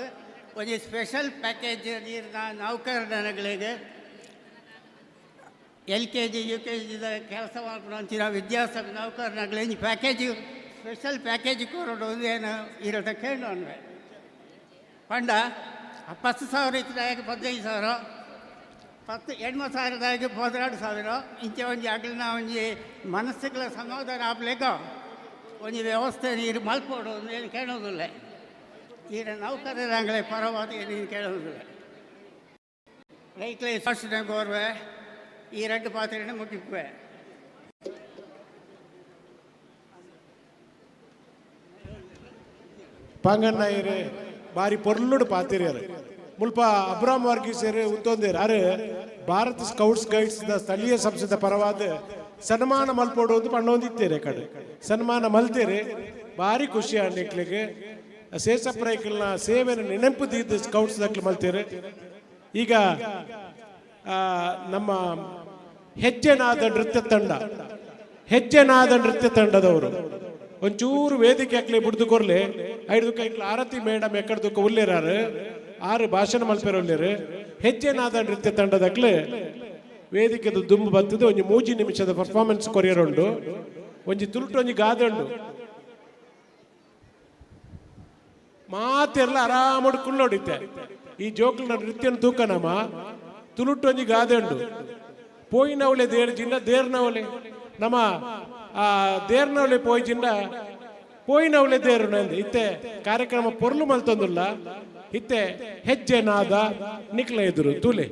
Speaker 17: ಒಂದು ಸ್ಪೆಷಲ್ ಪ್ಯಾಕೇಜ್ ನೀರಿನ ನೌಕರಗಳಿಗೆ LKG UKG ಕೆಲಸ ಮಾಡ್ಕೊಂಡು ವಿದ್ಯಾಸಂಸ್ಥೆ ನೌಕರಗಳಿಗೆ ಪ್ಯಾಕೇಜ್ ಸ್ಪೆಷಲ್ ಪ್ಯಾಕೇಜ್ ಕೊರೋಡು ಏನು ಇರೋದ ಕೇಳೋಣ ಪಂಡ 10,000 ಇತ್ತದಾಗ 15,000 8,000ದಾಗ 12,000 ಇಂಚೆ ಒಂದು ಆಗಲಿನ ಒಂದು ಮನಸ್ಸುಗಳ ಸಮಾಧಾನ ಆಗ್ಲೇಕ ಒಂದು ವ್ಯವಸ್ಥೆ ನೀರು ಮಲ್ಪೋಡು ಏನು ಕೇಳೋದಿಲ್ಲ. ಈಗ ನೌಕರರಂಗಳೇ ಪರವಾದ ಏನು ಕೇಳೋದಿಲ್ಲ. ರೈತಲೇ ಶಾಸನ ಗೌರವ ಈ 2 ಪಾತ್ರೆಯನ್ನು ಮುಟ್ಟಿಪ್ಪೆ.
Speaker 10: ಪಾಂಗಣ್ಣಯ್ಯರೇ ಬಾರಿ ಪೊರ್ಲುಡು ಪಾತಿರ್ಯಾರು ಮುಲ್ಪ ಅಬ್ರಾಮ್ ವರ್ಗೀಸರು ಉತ್ತೊಂದೇರು ಅರೆ ಭಾರತ್ ಸ್ಕೌಟ್ಸ್ ಗೈಡ್ಸ್ ದ ಸ್ಥಳೀಯ ಸಂಸ್ಥೆದ ಪರವಾದ ಸನ್ಮಾನ ಮಲ್ಪೋಡು ಒಂದು ಪಣ್ಣೊಂದಿತ್ತೇರೆ ಕಡೆ ಸನ್ಮಾನ ಮಲ್ತೇರೆ ಭಾರಿ ಖುಷಿ ಅನ್ಲಿಕ್ಕೆ ಶೇಷಪ್ರೈಕಲ್ನ ಸೇವೆನ ನೆನಪು ತೀರ್ದು ಸ್ಕೌಟ್ಸ್ ದಾಖಲೆ ಮಲ್ತೇರೆ. ಈಗ ನಮ್ಮ ಹೆಜ್ಜೆನಾದ ನೃತ್ಯ ತಂಡದವರು ಒಂಚೂರು ವೇದಿಕೆ ಹಾಕ್ಲಿ ಬಿಡ್ದು ಕೊರ್ಲೆ 5 ಕೈಕ್ಲ ಆರತಿ ಮೇಡಮ್ ಎಕ್ಕಡ್ದಕ್ಕೆ ಉಲ್ಲೇರಾರು 6 ಭಾಷಣ ಮಲ್ಪೇರೊಲ್ಲೇರು ಹೆಜ್ಜೆನಾದ ನೃತ್ಯ ತಂಡದಕ್ಲೆ ವೇದಿಕೆದು ದುಂಬು ಬರ್ತದೆ. ಒಂದು 3 ನಿಮಿಷದ ಪರ್ಫಾರ್ಮೆನ್ಸ್ ಕೊರಿಯರುಂಡು ಒಂಜಿ ತುರುಟು ಒಂಜಿ ಗಾದೆ ಉಂಡು ಮಾತೆಲ್ಲ ಆರಾಮಡು ಕುಳ್ಳೊಡಿತೆ ಈ ಜೋಕ್ಲ ನೃತ್ಯನ ತೂಕನಮ ತುಳುಟು ಒಂಜಿ ಗಾದೆ ಉಂಡು ಪೋಯಿನವಳೆ ದೇರ್ ಜಿಂಡ ದೇರ್ನವಳೆ ನಮ್ಮ ಆ ದೇರ್ನವಳೆ ಪೋಯ್ ಜಿಂಡ ಪೋಯಿನವಳೆ ದೇರು ನಂದು ಇತ್ತೆ ಕಾರ್ಯಕ್ರಮ ಪೊರ್ಲು ಮಲ್ತೊಂದುಲ್ಲ ಇತ್ತೆ ಹೆಜ್ಜೆ ನಾದ ನಿಕ್ಲ ಎದುರು ತುಲೆ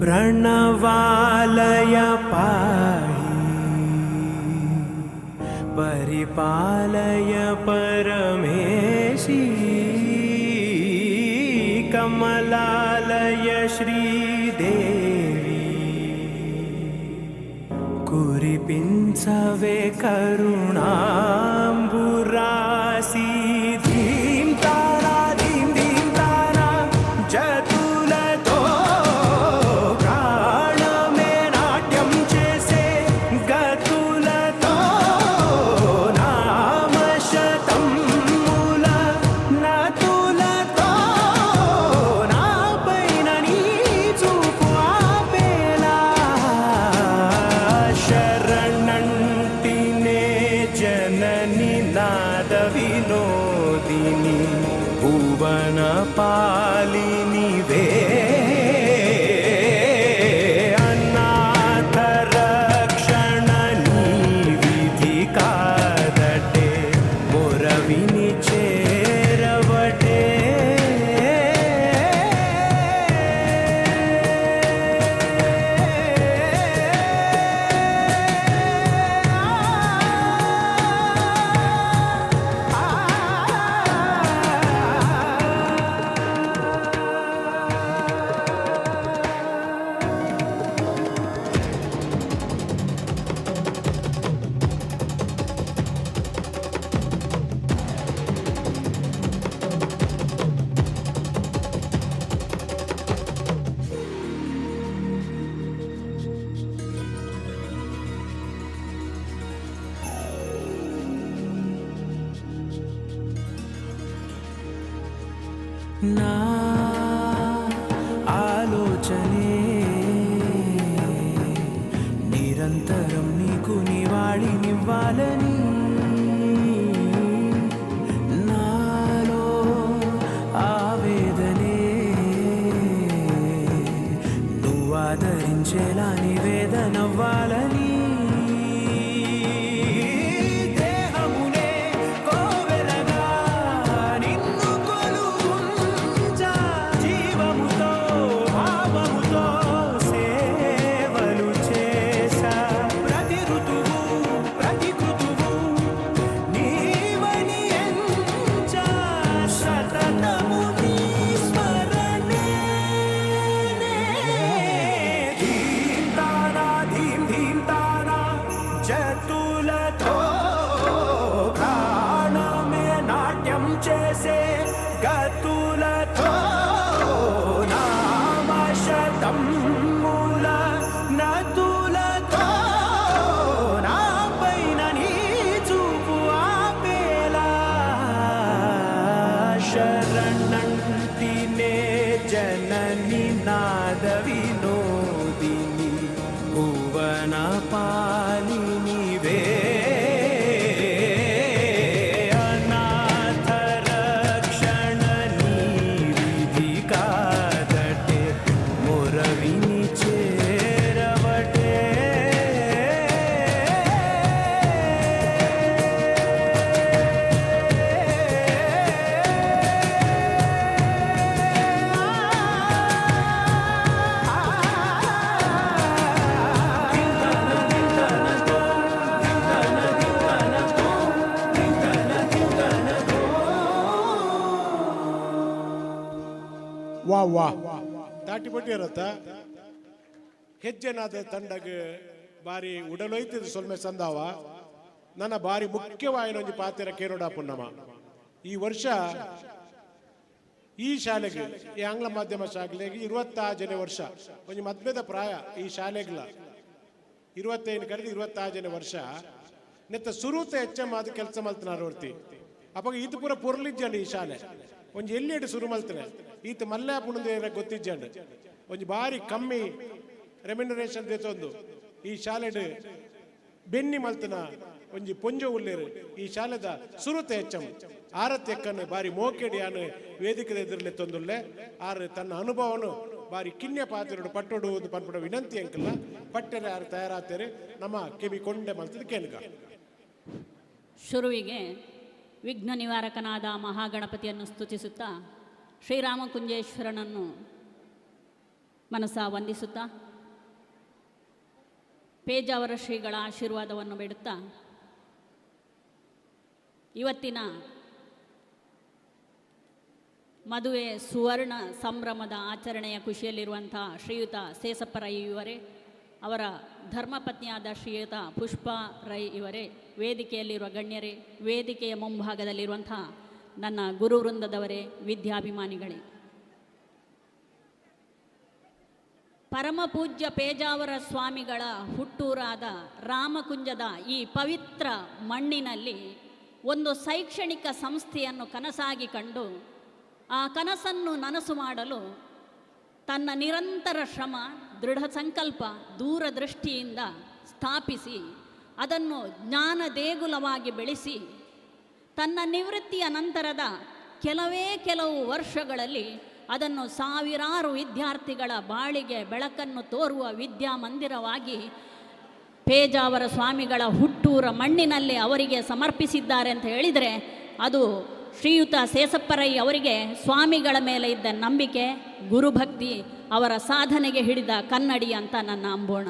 Speaker 8: प्रणवालय पाहि परिपालय परमेशी कमलालय श्रीदेवी कुरिपिंचवे करुणांबुरासी धीम तारा धीम धीम तारा जतुलतो
Speaker 18: शरणंटिने
Speaker 6: ಪಾಲಿನಿವೇ ಅನಾಥ ರಕ್ಷಣ ನೀ ವಿಧಿ ಕಾದಟೆ ಮೊರವಿನಿ ಚೇರವಟೆ నా ఆలోచనే నిరంతరం నీకు నివాళినివ్వాలని నాలో ఆవేదనే నువ్వు ఆదరించేలా నివేదనవ్వాలని చతులతో ప్రాణమే నాట్యం చేసే గతులతో నామశతం మూల నతులతో నా పైన నీ చూపు ఆపేలా శరణంటినే జనని నాద వినోదిని భువన పాలినివే అనాథ రక్షణ నీ విధి కాదటే మొరవిని చేరవటే
Speaker 10: ವಾ ವಾ ದಾಟಿಬಿಟ್ಟಿರತ್ತ ಹೆಜ್ಜೆನಾದ ತಂಡಗ ಬಾರಿ ಉಡಲೊಯ್ತಿದ್ದು ಸೊಲ್ಮೆ ಸಂದಾವ ನನ್ನ ಬಾರಿ ಮುಖ್ಯವಾಯಿನ ಒಂದು ಪಾತ್ರ ಕೇರೋಡಾಪು ನಮ್ಮ ಈ ವರ್ಷ ಈ ಶಾಲೆಗೆ ಈ ಆಂಗ್ಲ ಮಾಧ್ಯಮ ಶಾಲೆಗೆ 26ನೇ ವರ್ಷ ಒಂದು ಮದ್ಮೆದ ಪ್ರಾಯ ಈ ಶಾಲೆಗಳ 25 ಕಡೆದು 26ನೇ ವರ್ಷ ನೆತ್ತ ಸುರುತ ಹೆಚ್ಚಮಾದ ಕೆಲಸ ಮಲ್ತನಾರ ಹೊರ್ತಿ ಅಪ್ಪಾಗ ಇದು ಪೂರ ಪೊರ್ಲಿಜ್ಜಂಡು ಈ ಶಾಲೆ ಒಂದು ಎಲ್ಲಿಯಡು ಶುರು ಮಲ್ತನೆ ಈತ ಮಲ್ಲಾಪುಣದ ಗೊತ್ತಿಜ್ಜಂಡು ಒಂದು ಬಾರಿ ಕಮ್ಮಿ ರೆಮ್ಯುನರೇಷನ್ ದೇತೊಂದು ಈ ಶಾಲೆಡ್ ಬೆನ್ನಿ ಮಲ್ತನ ಒಂಜಿ ಪೊಂಜ ಉಲ್ಲೇರು ಈ ಶಾಲೆದ ಸುರುತ ಹೆಚ್ಚಂ ಆರತ್ಯಕ್ಕನ್ನು ಬಾರಿ ಮೋಕೆಡಿಯಾನು ವೇದಿಕೆ ಎದುರಲೆ ತೊಂದುಲ್ಲೆ ಆರು ತನ್ನ ಅನುಭವನು ಬಾರಿ ಕಿನ್ಯ ಪಾತ್ರೆಡು ಪಟ್ಟೊಡು ಒಂದು ಪನ್ಪಡ ವಿನಂತಿ ಅಂಕಲ್ಲ ಪಟ್ಟರೆ ಯಾರು ತಯಾರಾಗ್ತಾರೆ ನಮ್ಮ ಕೆಬಿ ಕೊಂಡೆ ಮಲ್ತದ ಕೇನ್ಗ
Speaker 18: ಶುರುವಿಗೆ ವಿಘ್ನ ನಿವಾರಕನಾದ ಮಹಾಗಣಪತಿಯನ್ನು ಸ್ತುತಿಸುತ್ತಾ ಶ್ರೀರಾಮಕುಂಜೇಶ್ವರನನ್ನು ಮನಸ ವಂದಿಸುತ್ತಾ ಪೇಜಾವರ ಶ್ರೀಗಳ ಆಶೀರ್ವಾದವನ್ನು ಬೇಡುತ್ತಾ ಇವತ್ತಿನ ಮದುವೆ ಸುವರ್ಣ ಸಂಭ್ರಮದ ಆಚರಣೆಯ ಖುಷಿಯಲ್ಲಿರುವಂಥ ಶ್ರೀಯುತ ಸೇಸಪ್ಪ ರೈ ಇವರೇ, ಅವರ ಧರ್ಮಪತ್ನಿಯಾದ ಶ್ರೀಯುತ ಪುಷ್ಪಾ ರೈ ಇವರೇ, ವೇದಿಕೆಯಲ್ಲಿರುವ ಗಣ್ಯರೇ, ವೇದಿಕೆಯ ಮುಂಭಾಗದಲ್ಲಿರುವಂಥ ನನ್ನ ಗುರು ವೃಂದದವರೇ, ವಿದ್ಯಾಭಿಮಾನಿಗಳೇ, ಪರಮಪೂಜ್ಯ ಪೇಜಾವರ ಸ್ವಾಮಿಗಳ ಹುಟ್ಟೂರಾದ ರಾಮಕುಂಜದ ಈ ಪವಿತ್ರ ಮಣ್ಣಿನಲ್ಲಿ ಒಂದು ಶೈಕ್ಷಣಿಕ ಸಂಸ್ಥೆಯನ್ನು ಕನಸಾಗಿ ಕಂಡು ಆ ಕನಸನ್ನು ನನಸು ಮಾಡಲು ತನ್ನ ನಿರಂತರ ಶ್ರಮ, ದೃಢ ಸಂಕಲ್ಪ, ದೂರದೃಷ್ಟಿಯಿಂದ ಸ್ಥಾಪಿಸಿ ಅದನ್ನು ಜ್ಞಾನ ದೇಗುಲವಾಗಿ ಬೆಳೆಸಿ ತನ್ನ ನಿವೃತ್ತಿಯ ನಂತರದ ಕೆಲವು ವರ್ಷಗಳಲ್ಲಿ ಅದನ್ನು ಸಾವಿರಾರು ವಿದ್ಯಾರ್ಥಿಗಳ ಬಾಳಿಗೆ ಬೆಳಕನ್ನು ತೋರುವ ವಿದ್ಯಾಮಂದಿರವಾಗಿ ಪೇಜಾವರ ಸ್ವಾಮಿಗಳ ಹುಟ್ಟೂರ ಮಣ್ಣಿನಲ್ಲಿ ಅವರಿಗೆ ಸಮರ್ಪಿಸಿದ್ದಾರೆ ಅಂತ ಹೇಳಿದರೆ ಅದು ಶ್ರೀಯುತ ಸೇಸಪ್ಪರೈ ಅವರಿಗೆ ಸ್ವಾಮಿಗಳ ಮೇಲೆ ಇದ್ದ ನಂಬಿಕೆ, ಗುರುಭಕ್ತಿ, ಅವರ ಸಾಧನೆಗೆ ಹಿಡಿದ ಕನ್ನಡಿ ಅಂತ ನನ್ನ ಅಂಬೋಣ.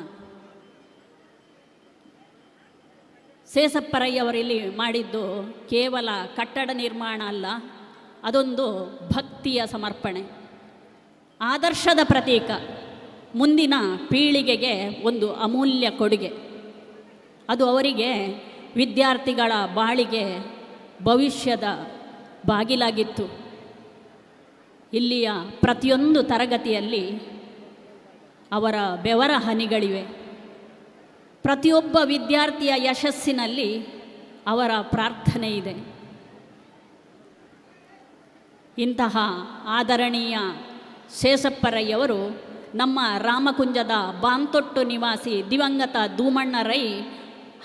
Speaker 18: ಸೇಸಪ್ಪರೈ ಅವರಿಲ್ಲಿ ಮಾಡಿದ್ದು ಕೇವಲ ಕಟ್ಟಡ ನಿರ್ಮಾಣ ಅಲ್ಲ, ಅದೊಂದು ಭಕ್ತಿಯ ಸಮರ್ಪಣೆ, ಆದರ್ಶದ ಪ್ರತೀಕ, ಮುಂದಿನ ಪೀಳಿಗೆಗೆ ಒಂದು ಅಮೂಲ್ಯ ಕೊಡುಗೆ. ಅದು ಅವರಿಗೆ ವಿದ್ಯಾರ್ಥಿಗಳ ಬಾಳಿಗೆ ಭವಿಷ್ಯದ ಬಾಗಿಲಾಗಿತ್ತು. ಇಲ್ಲಿಯ ಪ್ರತಿಯೊಂದು ತರಗತಿಯಲ್ಲಿ ಅವರ ಬೆವರ ಹನಿಗಳಿವೆ. ಪ್ರತಿಯೊಬ್ಬ ವಿದ್ಯಾರ್ಥಿಯ ಯಶಸ್ಸಿನಲ್ಲಿ ಅವರ ಪ್ರಾರ್ಥನೆ ಇದೆ. ಇಂತಹ ಆದರಣೀಯ ಶೇಷಪ್ಪರಯ್ಯವರು ನಮ್ಮ ರಾಮಕುಂಜದ ಬಾಂತೊಟ್ಟು ನಿವಾಸಿ ದಿವಂಗತ ಧೂಮಣ್ಣ ರೈ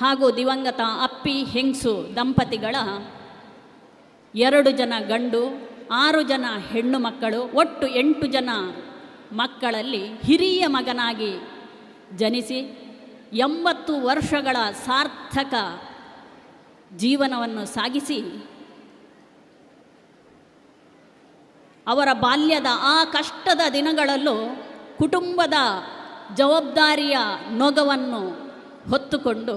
Speaker 18: ಹಾಗೂ ದಿವಂಗತ ಅಪ್ಪಿ ಹೆಂಗ್ಸು ದಂಪತಿಗಳ 2 ಜನ ಗಂಡು 6 ಜನ ಹೆಣ್ಣು ಮಕ್ಕಳು, ಒಟ್ಟು 8 ಜನ ಮಕ್ಕಳಲ್ಲಿ ಹಿರಿಯ ಮಗನಾಗಿ ಜನಿಸಿ 80 ವರ್ಷಗಳ ಸಾರ್ಥಕ ಜೀವನವನ್ನು ಸಾಗಿಸಿ ಅವರ ಬಾಲ್ಯದ ಆ ಕಷ್ಟದ ದಿನಗಳಲ್ಲೂ ಕುಟುಂಬದ ಜವಾಬ್ದಾರಿಯ ನೊಗವನ್ನು ಹೊತ್ತುಕೊಂಡು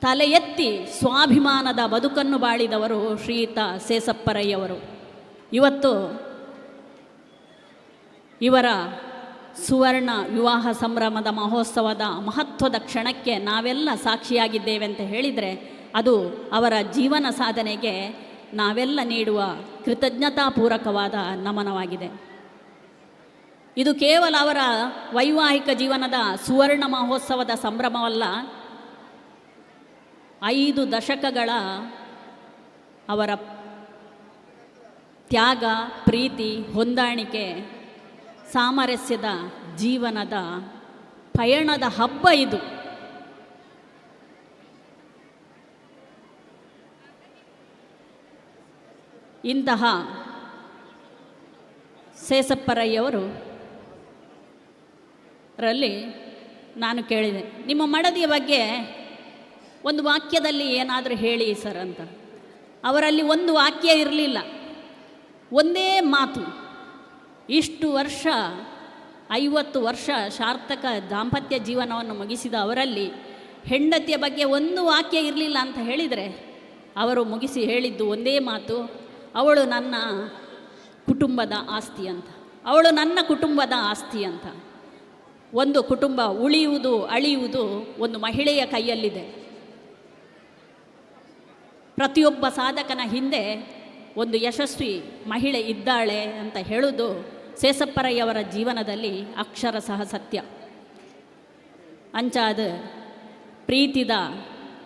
Speaker 18: ತಲೆ ಎತ್ತಿ ಸ್ವಾಭಿಮಾನದ ಬದುಕನ್ನು ಬಾಳಿದವರು ಶ್ರೀಯುತ ಸೇಸಪ್ಪರಯ್ಯವರು. ಇವತ್ತು ಇವರ ಸುವರ್ಣ ವಿವಾಹ ಸಂಭ್ರಮದ ಮಹೋತ್ಸವದ ಮಹತ್ವದ ಕ್ಷಣಕ್ಕೆ ನಾವೆಲ್ಲ ಸಾಕ್ಷಿಯಾಗಿದ್ದೇವೆ ಅಂತ ಹೇಳಿದರೆ ಅದು ಅವರ ಜೀವನ ಸಾಧನೆಗೆ ನಾವೆಲ್ಲ ನೀಡುವ ಕೃತಜ್ಞತಾಪೂರ್ವಕವಾದ ನಮನವಾಗಿದೆ. ಇದು ಕೇವಲ ಅವರ ವೈವಾಹಿಕ ಜೀವನದ ಸುವರ್ಣ ಮಹೋತ್ಸವದ ಸಂಭ್ರಮವಲ್ಲ, 5 ದಶಕಗಳ ಅವರ ತ್ಯಾಗ, ಪ್ರೀತಿ, ಹೊಂದಾಣಿಕೆ, ಸಾಮರಸ್ಯದ ಜೀವನದ ಪಯಣದ ಹಬ್ಬ ಇದು. ಇಂತಹ ಸೇಸಪ್ಪರಯ್ಯವರು ರಲ್ಲಿ ನಾನು ಕೇಳಿದೆ, ನಿಮ್ಮ ಮಡದಿಯ ಬಗ್ಗೆ ಒಂದು ವಾಕ್ಯದಲ್ಲಿ ಏನಾದರೂ ಹೇಳಿ ಸರ್ ಅಂತ. ಅವರಲ್ಲಿ ಒಂದು ವಾಕ್ಯ ಇರಲಿಲ್ಲ, ಒಂದೇ ಮಾತು. ಇಷ್ಟು ವರ್ಷ 50 ವರ್ಷ ಸಾರ್ಥಕ ದಾಂಪತ್ಯ ಜೀವನವನ್ನು ಮುಗಿಸಿದ ಅವರಲ್ಲಿ ಹೆಂಡತಿಯ ಬಗ್ಗೆ ಒಂದು ವಾಕ್ಯ ಇರಲಿಲ್ಲ ಅಂತ ಹೇಳಿದರೆ ಅವರು ಮುಗಿಸಿ ಹೇಳಿದ್ದು ಒಂದೇ ಮಾತು, ಅವಳು ನನ್ನ ಕುಟುಂಬದ ಆಸ್ತಿ ಅಂತ. ಅವಳು ನನ್ನ ಕುಟುಂಬದ ಆಸ್ತಿ ಅಂತ. ಒಂದು ಕುಟುಂಬ ಉಳಿಯುವುದು ಅಳಿಯುವುದು ಒಂದು ಮಹಿಳೆಯ ಕೈಯಲ್ಲಿದೆ. ಪ್ರತಿಯೊಬ್ಬ ಸಾಧಕನ ಹಿಂದೆ ಒಂದು ಯಶಸ್ವಿ ಮಹಿಳೆ ಇದ್ದಾಳೆ ಅಂತ ಹೇಳೋದು ಸೇಸಪ್ಪರಯ್ಯವರ ಜೀವನದಲ್ಲಿ ಅಕ್ಷರಶಃ ಸತ್ಯ. ಅಂಚಾದ ಪ್ರೀತಿದ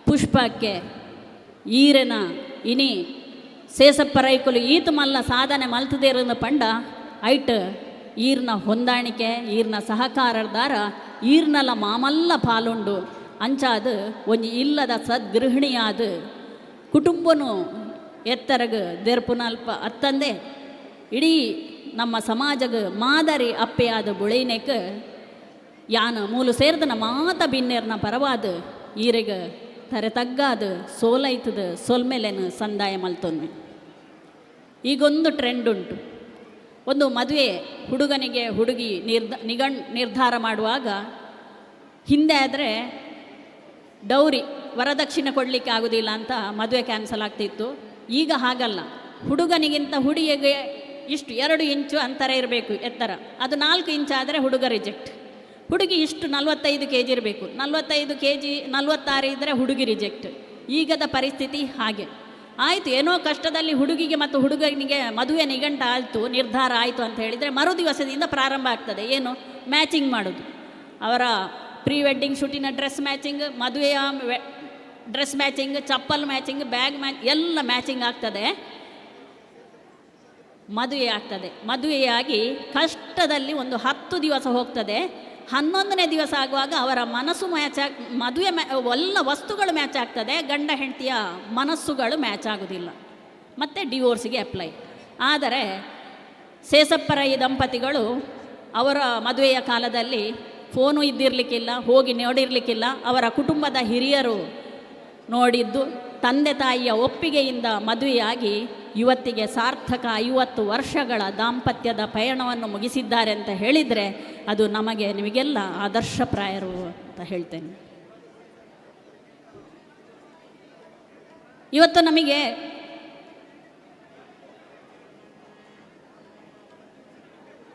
Speaker 18: ಪುಷ್ಪಕ್ಕೆ ಈರನ ಇನಿ ಸೇಸಪ್ಪರೈಕುಲು ಈತ ಮಲ್ಲ ಸಾಧನೆ ಮಲ್ತದೇರನ ಪಂಡ ಐಟ್ ಈರ್ನ ಹೊಂದಾಣಿಕೆ, ಈರ್ನ ಸಹಕಾರದಾರ ಈರ್ನಲ ಮಾಮಲ್ಲ ಪಾಲುಂಡು. ಅಂಚಾದ ಒಂಜಿ ಇಲ್ಲದ ಸದ್ಗೃಹಿಣಿಯಾದ ಕುಟುಂಬನು ಎತ್ತರಗ ದೇರ್ಪುನಲ್ಪ ಅತ್ತಂದೆ ಇಡೀ ನಮ್ಮ ಸಮಾಜಗ ಮಾದರಿ ಅಪ್ಪೆಯಾದ ಬುಳೈನೆಕ್ ಯಾನ ಮೂಲು ಸೇರ್ದನ ಮಾತ ಬಿನ್ನೇರ್ನ ಪರವಾದ ಈರೆಗ ತರೆ ತಗ್ಗಾದ ಸೋಲೈತದ ಸೊಲ್ಮೆಲೆನ ಸಂದಾಯ ಮಲ್ತೊನ್ನೆ. ಈಗೊಂದು ಟ್ರೆಂಡ್ ಉಂಟು. ಒಂದು ಮದುವೆ ಹುಡುಗನಿಗೆ ಹುಡುಗಿ ನಿರ್ಧಾರ ಮಾಡುವಾಗ ಹಿಂದೆ ಆದರೆ ಡೌರಿ ವರದಕ್ಷಿಣೆ ಕೊಡಲಿಕ್ಕೆ ಆಗೋದಿಲ್ಲ ಅಂತ ಮದುವೆ ಕ್ಯಾನ್ಸಲ್ ಆಗ್ತಿತ್ತು. ಈಗ ಹಾಗಲ್ಲ, ಹುಡುಗನಿಗಿಂತ ಹುಡುಗಿಗೆ ಇಷ್ಟು 2 ಇಂಚು ಅಂತರ ಇರಬೇಕು ಎತ್ತರ, ಅದು 4 ಇಂಚ್ ಆದರೆ ಹುಡುಗ ರಿಜೆಕ್ಟ್. ಹುಡುಗಿ ಇಷ್ಟು 45 kg ಇರಬೇಕು, 45 kg 46 ಇದ್ದರೆ ಹುಡುಗಿ ರಿಜೆಕ್ಟ್. ಈಗದ ಪರಿಸ್ಥಿತಿ ಹಾಗೆ ಆಯಿತು. ಏನೋ ಕಷ್ಟದಲ್ಲಿ ಹುಡುಗಿಗೆ ಮತ್ತು ಹುಡುಗನಿಗೆ ಮದುವೆ ನಿಗಂಟ ಆಯಿತು, ನಿರ್ಧಾರ ಆಯಿತು ಅಂತ ಹೇಳಿದರೆ ಮರುದಿವಸದಿಂದ ಪ್ರಾರಂಭ ಆಗ್ತದೆ. ಏನು ಮ್ಯಾಚಿಂಗ್ ಮಾಡೋದು. ಅವರ ಪ್ರೀ ವೆಡ್ಡಿಂಗ್ ಶೂಟಿನ ಡ್ರೆಸ್ ಮ್ಯಾಚಿಂಗ್, ಮದುವೆಯ ಡ್ರೆಸ್ ಮ್ಯಾಚಿಂಗ್, ಚಪ್ಪಲ್ ಮ್ಯಾಚಿಂಗ್, ಬ್ಯಾಗ್ ಎಲ್ಲ ಮ್ಯಾಚಿಂಗ್ ಆಗ್ತದೆ. ಮದುವೆ ಆಗ್ತದೆ. ಮದುವೆಯಾಗಿ ಕಷ್ಟದಲ್ಲಿ ಒಂದು 10 ದಿವಸ ಹೋಗ್ತದೆ. 11ನೇ ದಿವಸ ಆಗುವಾಗ ಅವರ ಮನಸ್ಸು ಮ್ಯಾಚ್ ಮದುವೆ ಎಲ್ಲ ವಸ್ತುಗಳು ಮ್ಯಾಚ್ ಆಗ್ತದೆ, ಗಂಡ ಹೆಂಡತಿಯ ಮನಸ್ಸುಗಳು ಮ್ಯಾಚ್ ಆಗೋದಿಲ್ಲ. ಮತ್ತು ಡಿವೋರ್ಸಿಗೆ ಅಪ್ಲೈ. ಆದರೆ ಸೇಸಪ್ಪರೈ ದಂಪತಿಗಳು ಅವರ ಮದುವೆಯ ಕಾಲದಲ್ಲಿ ಫೋನು ಇದ್ದಿರಲಿಕ್ಕಿಲ್ಲ, ಹೋಗಿ ನೋಡಿರಲಿಕ್ಕಿಲ್ಲ. ಅವರ ಕುಟುಂಬದ ಹಿರಿಯರು ನೋಡಿದ್ದು, ತಂದೆ ತಾಯಿಯ ಒಪ್ಪಿಗೆಯಿಂದ ಮದುವೆಯಾಗಿ ಇವತ್ತಿಗೆ ಸಾರ್ಥಕ 50 ವರ್ಷಗಳ ದಾಂಪತ್ಯದ ಪಯಣವನ್ನು ಮುಗಿಸಿದ್ದಾರೆ ಅಂತ ಹೇಳಿದರೆ ಅದು ನಿಮಗೆಲ್ಲ ಆದರ್ಶಪ್ರಾಯರು ಅಂತ ಹೇಳ್ತೇನೆ. ಇವತ್ತು ನಮಗೆ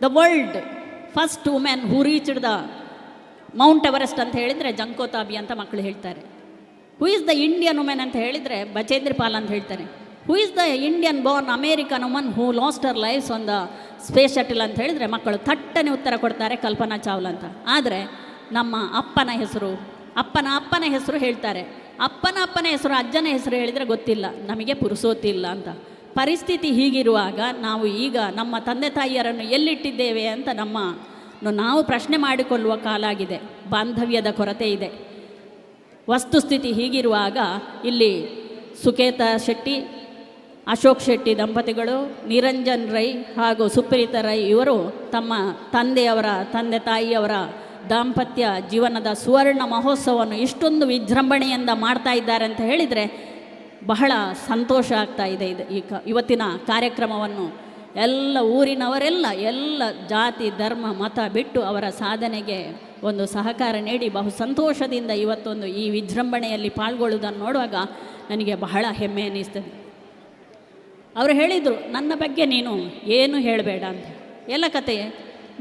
Speaker 18: the world first women who reached the Mount Everest ಅಂತ ಹೇಳಿದರೆ ಜಂಕೋತಾಬಿ ಅಂತ ಮಕ್ಕಳು ಹೇಳ್ತಾರೆ. Who is the Indian women ಅಂತ ಹೇಳಿದರೆ ಬಚೇಂದ್ರಿ ಪಾಲ್ ಅಂತ ಹೇಳ್ತಾರೆ. Who is the Indian born American woman who lost her lifes on the space shuttle ಅಂತ ಹೇಳಿದರೆ ಮಕ್ಕಳು ಥಟ್ಟನೆ ಉತ್ತರ ಕೊಡ್ತಾರೆ ಕಲ್ಪನಾ ಚಾವ್ಲಾ ಅಂತ. ಆದರೆ ನಮ್ಮ ಅಪ್ಪನ ಹೆಸರು ಹೇಳ್ತಾರೆ. ಅಪ್ಪನ ಹೆಸರು ಅಜ್ಜನ ಹೆಸರು ಹೇಳಿದರೆ ಗೊತ್ತಿಲ್ಲ, ನಮಗೆ ಪುರುಸೋತಿಲ್ಲ ಅಂತ. ಪರಿಸ್ಥಿತಿ ಹೀಗಿರುವಾಗ ನಾವು ಈಗ ನಮ್ಮ ತಂದೆ ತಾಯಿಯರನ್ನು ಎಲ್ಲಿಟ್ಟಿದ್ದೇವೆ ಅಂತ ನಾವು ಪ್ರಶ್ನೆ ಮಾಡಿಕೊಳ್ಳುವ ಕಾಲ ಆಗಿದೆ. ಬಾಂಧವ್ಯದ ಕೊರತೆ ಇದೆ. ವಸ್ತುಸ್ಥಿತಿ ಹೀಗಿರುವಾಗ ಇಲ್ಲಿ ಸುಕೇತಾ ಶೆಟ್ಟಿ, ಅಶೋಕ್ ಶೆಟ್ಟಿ ದಂಪತಿಗಳು, ನಿರಂಜನ್ ರೈ ಹಾಗೂ ಸುಪ್ರೀತಾ ರೈ ಇವರು ತಮ್ಮ ತಂದೆ ತಾಯಿಯವರ ದಾಂಪತ್ಯ ಜೀವನದ ಸುವರ್ಣ ಮಹೋತ್ಸವವನ್ನು ಇಷ್ಟೊಂದು ವಿಜೃಂಭಣೆಯಿಂದ ಮಾಡ್ತಾ ಇದ್ದಾರೆ ಅಂತ ಹೇಳಿದರೆ ಬಹಳ ಸಂತೋಷ ಆಗ್ತಾ ಇದೆ. ಇವತ್ತಿನ ಕಾರ್ಯಕ್ರಮವನ್ನು ಎಲ್ಲ ಊರಿನವರೆಲ್ಲ ಎಲ್ಲ ಜಾತಿ ಧರ್ಮ ಮತ ಬಿಟ್ಟು ಅವರ ಸಾಧನೆಗೆ ಒಂದು ಸಹಕಾರ ನೀಡಿ ಬಹು ಸಂತೋಷದಿಂದ ಇವತ್ತೊಂದು ಈ ವಿಜೃಂಭಣೆಯಲ್ಲಿ ಪಾಲ್ಗೊಳ್ಳುವುದನ್ನು ನೋಡುವಾಗ ನನಗೆ ಬಹಳ ಹೆಮ್ಮೆ ಅನ್ನಿಸ್ತದೆ. ಅವರು ಹೇಳಿದರು, ನನ್ನ ಬಗ್ಗೆ ನೀನು ಏನು ಹೇಳಬೇಡ ಅಂತ. ಎಲ್ಲ ಕತೆ,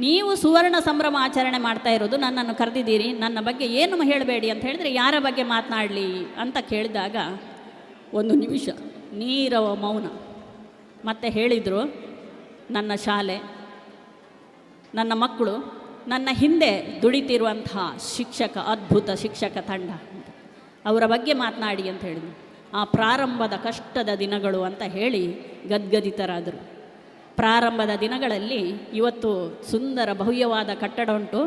Speaker 18: ನೀವು ಸುವರ್ಣ ಸಂಭ್ರಮ ಆಚರಣೆ ಮಾಡ್ತಾ ಇರೋದು, ನನ್ನನ್ನು ಕರೆದಿದ್ದೀರಿ, ನನ್ನ ಬಗ್ಗೆ ಏನು ಹೇಳಬೇಡಿ ಅಂತ ಹೇಳಿದರೆ ಯಾರ ಬಗ್ಗೆ ಮಾತನಾಡಲಿ ಅಂತ ಕೇಳಿದಾಗ ಒಂದು ನಿಮಿಷ ನೀರವ ಮೌನ. ಮತ್ತೆ ಹೇಳಿದರು, ನನ್ನ ಶಾಲೆ, ನನ್ನ ಮಕ್ಕಳು, ನನ್ನ ಹಿಂದೆ ದುಡಿತಿರುವಂತಹ ಅದ್ಭುತ ಶಿಕ್ಷಕ ತಂಡ, ಅವರ ಬಗ್ಗೆ ಮಾತನಾಡಿ ಅಂತ ಹೇಳಿದರು. ಆ ಪ್ರಾರಂಭದ ಕಷ್ಟದ ದಿನಗಳು ಅಂತ ಹೇಳಿ ಗದ್ಗದಿತರಾದರು. ಪ್ರಾರಂಭದ ದಿನಗಳಲ್ಲಿ ಇವತ್ತು ಸುಂದರ ಭವ್ಯವಾದ ಕಟ್ಟಡ ಉಂಟು.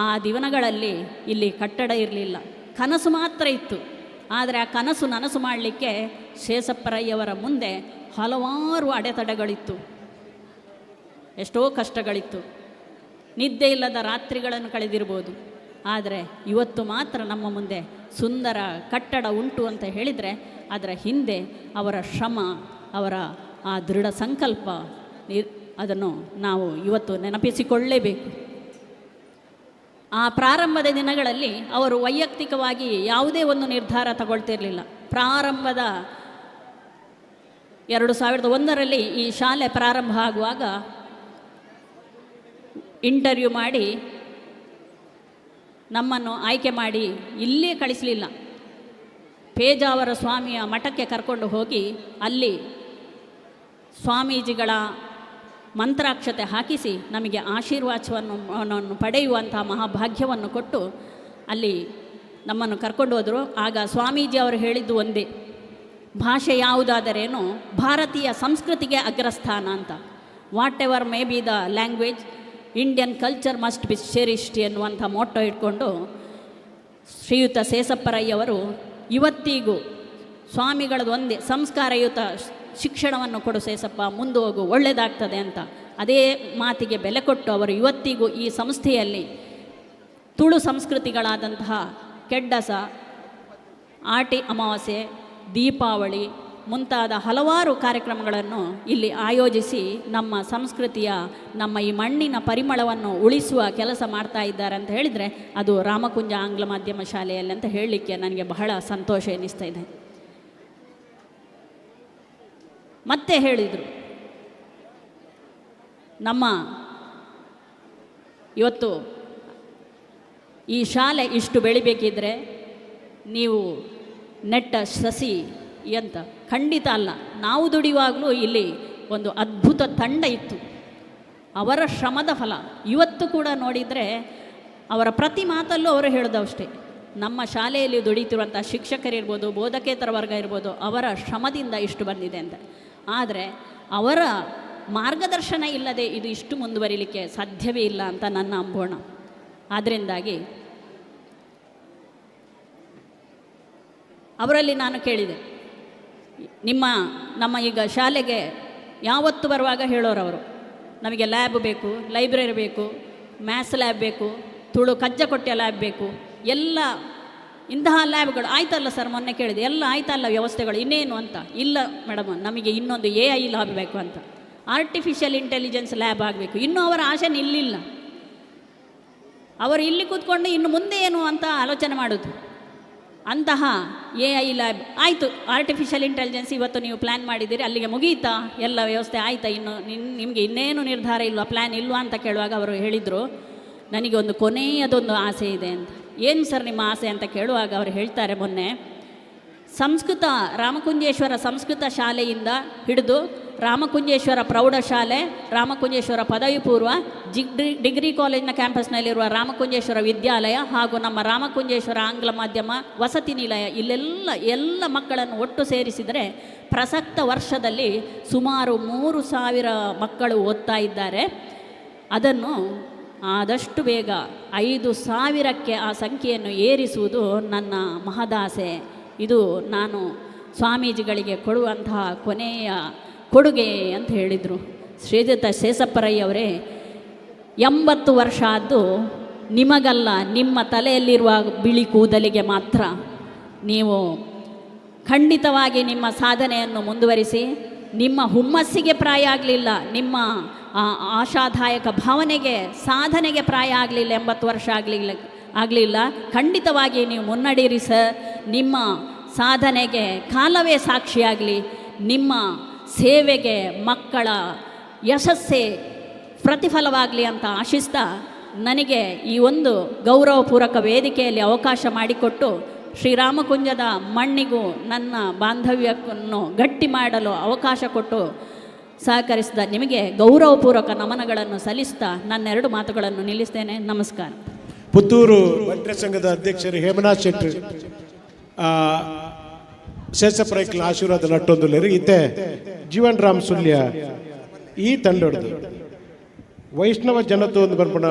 Speaker 18: ಆ ದಿನಗಳಲ್ಲಿ ಇಲ್ಲಿ ಕಟ್ಟಡ ಇರಲಿಲ್ಲ, ಕನಸು ಮಾತ್ರ ಇತ್ತು. ಆದರೆ ಆ ಕನಸು ನನಸು ಮಾಡಲಿಕ್ಕೆ ಶೇಷಪ್ಪರಯ್ಯವರ ಮುಂದೆ ಹಲವಾರು ಅಡೆತಡೆಗಳಿತ್ತು, ಎಷ್ಟೋ ಕಷ್ಟಗಳಿತ್ತು. ನಿದ್ದೆ ಇಲ್ಲದ ರಾತ್ರಿಗಳನ್ನು ಕಳೆದಿರ್ಬೋದು. ಆದರೆ ಇವತ್ತು ಮಾತ್ರ ನಮ್ಮ ಮುಂದೆ ಸುಂದರ ಕಟ್ಟಡ ಉಂಟು ಅಂತ ಹೇಳಿದರೆ ಅದರ ಹಿಂದೆ ಅವರ ಶ್ರಮ, ಅವರ ಆ ದೃಢ ಸಂಕಲ್ಪ, ಅದನ್ನು ನಾವು ಇವತ್ತು ನೆನಪಿಸಿಕೊಳ್ಳಲೇಬೇಕು. ಆ ಪ್ರಾರಂಭದ ದಿನಗಳಲ್ಲಿ ಅವರು ವೈಯಕ್ತಿಕವಾಗಿ ಯಾವುದೇ ಒಂದು ನಿರ್ಧಾರ ತಗೊಳ್ತಿರಲಿಲ್ಲ. ಪ್ರಾರಂಭದ 2001ರಲ್ಲಿ ಈ ಶಾಲೆ ಪ್ರಾರಂಭ ಆಗುವಾಗ ಇಂಟರ್ವ್ಯೂ ಮಾಡಿ ನಮ್ಮನ್ನು ಆಯ್ಕೆ ಮಾಡಿ ಇಲ್ಲೇ ಕಳಿಸಲಿಲ್ಲ, ಪೇಜಾವರ ಸ್ವಾಮಿಯ ಮಠಕ್ಕೆ ಕರ್ಕೊಂಡು ಹೋಗಿ ಅಲ್ಲಿ ಸ್ವಾಮೀಜಿಗಳ ಮಂತ್ರಾಕ್ಷತೆ ಹಾಕಿಸಿ ನಮಗೆ ಆಶೀರ್ವಾದವನ್ನು ಪಡೆಯುವಂಥ ಮಹಾಭಾಗ್ಯವನ್ನು ಕೊಟ್ಟು ಅಲ್ಲಿ ನಮ್ಮನ್ನು ಕರ್ಕೊಂಡು ಹೋದರು. ಆಗ ಸ್ವಾಮೀಜಿ ಅವರು ಹೇಳಿದ್ದು ಒಂದೇ, ಭಾಷೆ ಯಾವುದಾದರೇನು ಭಾರತೀಯ ಸಂಸ್ಕೃತಿಗೆ ಅಗ್ರಸ್ಥಾನ ಅಂತ. Whatever may be the language, Indian culture must be cherished ಎನ್ನುವಂಥ ಮೋಟೋ ಇಟ್ಕೊಂಡು ಶ್ರೀಯುತ ಶೇಷಪ್ಪರಯ್ಯವರು ಇವತ್ತಿಗೂ ಸ್ವಾಮಿಗಳದ್ದು ಒಂದೇ, ಸಂಸ್ಕಾರಯುತ ಶಿಕ್ಷಣವನ್ನು ಕೊಡು ಶೇಷಪ್ಪ, ಮುಂದೆ ಹೋಗು, ಒಳ್ಳೆಯದಾಗ್ತದೆ ಅಂತ ಅದೇ ಮಾತಿಗೆ ಬೆಲೆ ಕೊಟ್ಟು ಅವರು ಇವತ್ತಿಗೂ ಈ ಸಂಸ್ಥೆಯಲ್ಲಿ ತುಳು ಸಂಸ್ಕೃತಿಗಳಾದಂತಹ ಕೆಡ್ಡಸ, ಆಟಿ ಅಮಾವಾಸ್ಯೆ, ದೀಪಾವಳಿ ಮುಂತಾದ ಹಲವಾರು ಕಾರ್ಯಕ್ರಮಗಳನ್ನು ಇಲ್ಲಿ ಆಯೋಜಿಸಿ ನಮ್ಮ ಸಂಸ್ಕೃತಿಯ, ನಮ್ಮ ಈ ಮಣ್ಣಿನ ಪರಿಮಳವನ್ನು ಉಳಿಸುವ ಕೆಲಸ ಮಾಡ್ತಾ ಇದ್ದಾರೆ ಅಂತ ಹೇಳಿದರೆ ಅದು ರಾಮಕುಂಜ ಆಂಗ್ಲ ಮಾಧ್ಯಮ ಶಾಲೆಯಲ್ಲಿ ಅಂತ ಹೇಳಲಿಕ್ಕೆ ನನಗೆ ಬಹಳ ಸಂತೋಷ ಎನಿಸ್ತಾ ಇದೆ. ಮತ್ತೆ ಹೇಳಿದರು, ನಮ್ಮ ಇವತ್ತು ಈ ಶಾಲೆ ಇಷ್ಟು ಬೆಳಿಬೇಕಿದ್ರೆ ನೀವು ನೆಟ್ಟ ಸಸಿ ಅಂತ ಖಂಡಿತ ಅಲ್ಲ. ನಾವು ದುಡಿಯುವಾಗಲೂ ಇಲ್ಲಿ ಒಂದು ಅದ್ಭುತ ತಂಡ ಇತ್ತು, ಅವರ ಶ್ರಮದ ಫಲ. ಇವತ್ತು ಕೂಡ ನೋಡಿದರೆ ಅವರ ಪ್ರತಿ ಮಾತಲ್ಲೂ ಅವರು ಹೇಳೋದು ಅಷ್ಟೇ, ನಮ್ಮ ಶಾಲೆಯಲ್ಲಿ ದುಡಿತಿರುವಂಥ ಶಿಕ್ಷಕರಿರ್ಬೋದು, ಬೋಧಕೇತರ ವರ್ಗ ಇರ್ಬೋದು, ಅವರ ಶ್ರಮದಿಂದ ಇಷ್ಟು ಬಂದಿದೆ ಅಂತ. ಆದರೆ ಅವರ ಮಾರ್ಗದರ್ಶನ ಇಲ್ಲದೆ ಇದು ಇಷ್ಟು ಮುಂದುವರಿಲಿಕ್ಕೆ ಸಾಧ್ಯವೇ ಇಲ್ಲ ಅಂತ ನನ್ನ ಅಂಬೋಣ. ಆದ್ದರಿಂದಾಗಿ ಅವರಲ್ಲಿ ನಾನು ಕೇಳಿದೆ, ನಮ್ಮ ಈಗ ಶಾಲೆಗೆ ಯಾವತ್ತು ಬರುವಾಗ ಹೇಳೋರು ಅವರು, ನಮಗೆ ಲ್ಯಾಬ್ ಬೇಕು, ಲೈಬ್ರರಿ ಬೇಕು, ಮ್ಯಾಥ್ಸ್ ಲ್ಯಾಬ್ ಬೇಕು, ತುಳು ಕಜ್ಜಕೊಟ್ಟೆ ಲ್ಯಾಬ್ ಬೇಕು, ಎಲ್ಲ ಇಂತಹ ಲ್ಯಾಬ್ಗಳು ಆಯ್ತಲ್ಲ ಸರ್, ಮೊನ್ನೆ ಕೇಳಿದೆ ಎಲ್ಲ ಆಯ್ತಲ್ಲ ವ್ಯವಸ್ಥೆಗಳು, ಇನ್ನೇನು ಅಂತ. ಇಲ್ಲ ಮೇಡಮ್, ನಮಗೆ ಇನ್ನೊಂದು AI ಲ್ಯಾಬ್ ಬೇಕು ಅಂತ, ಆರ್ಟಿಫಿಷಿಯಲ್ ಇಂಟೆಲಿಜೆನ್ಸ್ ಲ್ಯಾಬ್ ಆಗಬೇಕು. ಇನ್ನೂ ಅವರ ಆಸೆ ನಿಲ್ಲಿಲ್ಲ. ಅವರು ಇಲ್ಲಿ ಕೂತ್ಕೊಂಡು ಇನ್ನು ಮುಂದೆ ಏನು ಅಂತ ಆಲೋಚನೆ ಮಾಡೋದು. ಅಂತಹ AI ಲ್ಯಾಬ್ ಆಯಿತು, ಆರ್ಟಿಫಿಷಿಯಲ್ ಇಂಟೆಲಿಜೆನ್ಸ್ ಇವತ್ತು ನೀವು ಪ್ಲ್ಯಾನ್ ಮಾಡಿದ್ದೀರಿ, ಅಲ್ಲಿಗೆ ಮುಗಿಯಿತಾ ಎಲ್ಲ ವ್ಯವಸ್ಥೆ ಆಯಿತಾ, ಇನ್ನು ನಿಮಗೆ ಇನ್ನೇನು ನಿರ್ಧಾರ ಇಲ್ವಾ, ಪ್ಲ್ಯಾನ್ ಇಲ್ವಾ ಅಂತ ಕೇಳುವಾಗ ಅವರು ಹೇಳಿದರು, ನನಗೆ ಒಂದು ಕೊನೆಯದೊಂದು ಆಸೆ ಇದೆ ಅಂತ. ಏನು ಸರ್ ನಿಮ್ಮ ಆಸೆ ಅಂತ ಕೇಳುವಾಗ ಅವರು ಹೇಳ್ತಾರೆ, ಮೊನ್ನೆ ಸಂಸ್ಕೃತ ರಾಮಕುಂಜೇಶ್ವರ ಸಂಸ್ಕೃತ ಶಾಲೆಯಿಂದ ಹಿಡಿದು ರಾಮಕುಂಜೇಶ್ವರ ಪ್ರೌಢಶಾಲೆ, ರಾಮಕುಂಜೇಶ್ವರ ಪದವಿ ಪೂರ್ವ, ಡಿಗ್ರಿ ಕಾಲೇಜಿನ ಕ್ಯಾಂಪಸ್ನಲ್ಲಿರುವ ರಾಮಕುಂಜೇಶ್ವರ ವಿದ್ಯಾಲಯ ಹಾಗೂ ನಮ್ಮ ರಾಮಕುಂಜೇಶ್ವರ ಆಂಗ್ಲ ಮಾಧ್ಯಮ ವಸತಿ ನಿಲಯ, ಇಲ್ಲೆಲ್ಲ ಎಲ್ಲ ಮಕ್ಕಳನ್ನು ಒಟ್ಟು ಸೇರಿಸಿದರೆ ಪ್ರಸಕ್ತ ವರ್ಷದಲ್ಲಿ ಸುಮಾರು 3,000 ಮಕ್ಕಳು ಓದ್ತಾ ಇದ್ದಾರೆ. ಅದನ್ನು ಆದಷ್ಟು ಬೇಗ 5,000ಕ್ಕೆ ಆ ಸಂಖ್ಯೆಯನ್ನು ಏರಿಸುವುದು ನನ್ನ ಮಹದಾಸೆ. ಇದು ನಾನು ಸ್ವಾಮೀಜಿಗಳಿಗೆ ಕೊಡುವಂತಹ ಕೊನೆಯ ಕೊಡುಗೆ ಅಂತ ಹೇಳಿದರು. ಶ್ರೀಯುತ ಶೇಷಪ್ಪರಯ್ಯವರೇ, 80 ವರ್ಷ ಆದ್ದು ನಿಮಗಲ್ಲ, ನಿಮ್ಮ ತಲೆಯಲ್ಲಿರುವ ಬಿಳಿ ಕೂದಲಿಗೆ ಮಾತ್ರ. ನೀವು ಖಂಡಿತವಾಗಿ ನಿಮ್ಮ ಸಾಧನೆಯನ್ನು ಮುಂದುವರಿಸಿ. ನಿಮ್ಮ ಹುಮ್ಮಸ್ಸಿಗೆ ಪ್ರಾಯ ಆಗಲಿಲ್ಲ, ನಿಮ್ಮ ಆಶಾದಾಯಕ ಭಾವನೆಗೆ, ಸಾಧನೆಗೆ ಪ್ರಾಯ ಆಗಲಿಲ್ಲ, 80 ವರ್ಷ ಆಗಲಿಲ್ಲ. ಖಂಡಿತವಾಗಿ ನೀವು ಮುನ್ನಡೀರಿ ಸರ್. ನಿಮ್ಮ ಸಾಧನೆಗೆ ಕಾಲವೇ ಸಾಕ್ಷಿಯಾಗಲಿ. ನಿಮ್ಮ ಸೇವೆಗೆ ಮಕ್ಕಳ ಯಶಸ್ಸೇ ಪ್ರತಿಫಲವಾಗಲಿ ಅಂತ ಆಶಿಸ್ತಾ, ನನಗೆ ಈ ಒಂದು ಗೌರವಪೂರ್ವಕ ವೇದಿಕೆಯಲ್ಲಿ ಅವಕಾಶ ಮಾಡಿಕೊಟ್ಟು ಶ್ರೀರಾಮಕುಂಜದ ಮಣ್ಣಿಗೂ ನನ್ನ ಬಾಂಧವ್ಯವನ್ನು ಗಟ್ಟಿ ಮಾಡಲು ಅವಕಾಶ ಕೊಟ್ಟು ಸಹಕರಿಸಿದ ನಿಮಗೆ ಗೌರವಪೂರ್ವಕ ನಮನಗಳನ್ನು ಸಲ್ಲಿಸ್ತಾ ನನ್ನ 2 ಮಾತುಗಳನ್ನು ನಿಲ್ಲಿಸ್ತೇನೆ. ನಮಸ್ಕಾರ.
Speaker 10: ಪುತ್ತೂರು ಬಂಟ್ರ ಸಂಘದ ಅಧ್ಯಕ್ಷರು ಹೇಮನಾಥ್ ಶೆಟ್ಟಿ ಶೇಷಪ್ರೈಕ್ಲ ಆಶೀರ್ವಾದ ನಟ್ಟೊಂದುಲ್ಲೇರು ಇತ್ತೆ ಜೀವನ್ ರಾಮ್ ಸುಲ್ಯ ಈ ತಂಡೊಡ್ದು ವೈಷ್ಣವ ಜನತು ಒಂದು ಬರ್ಪಣ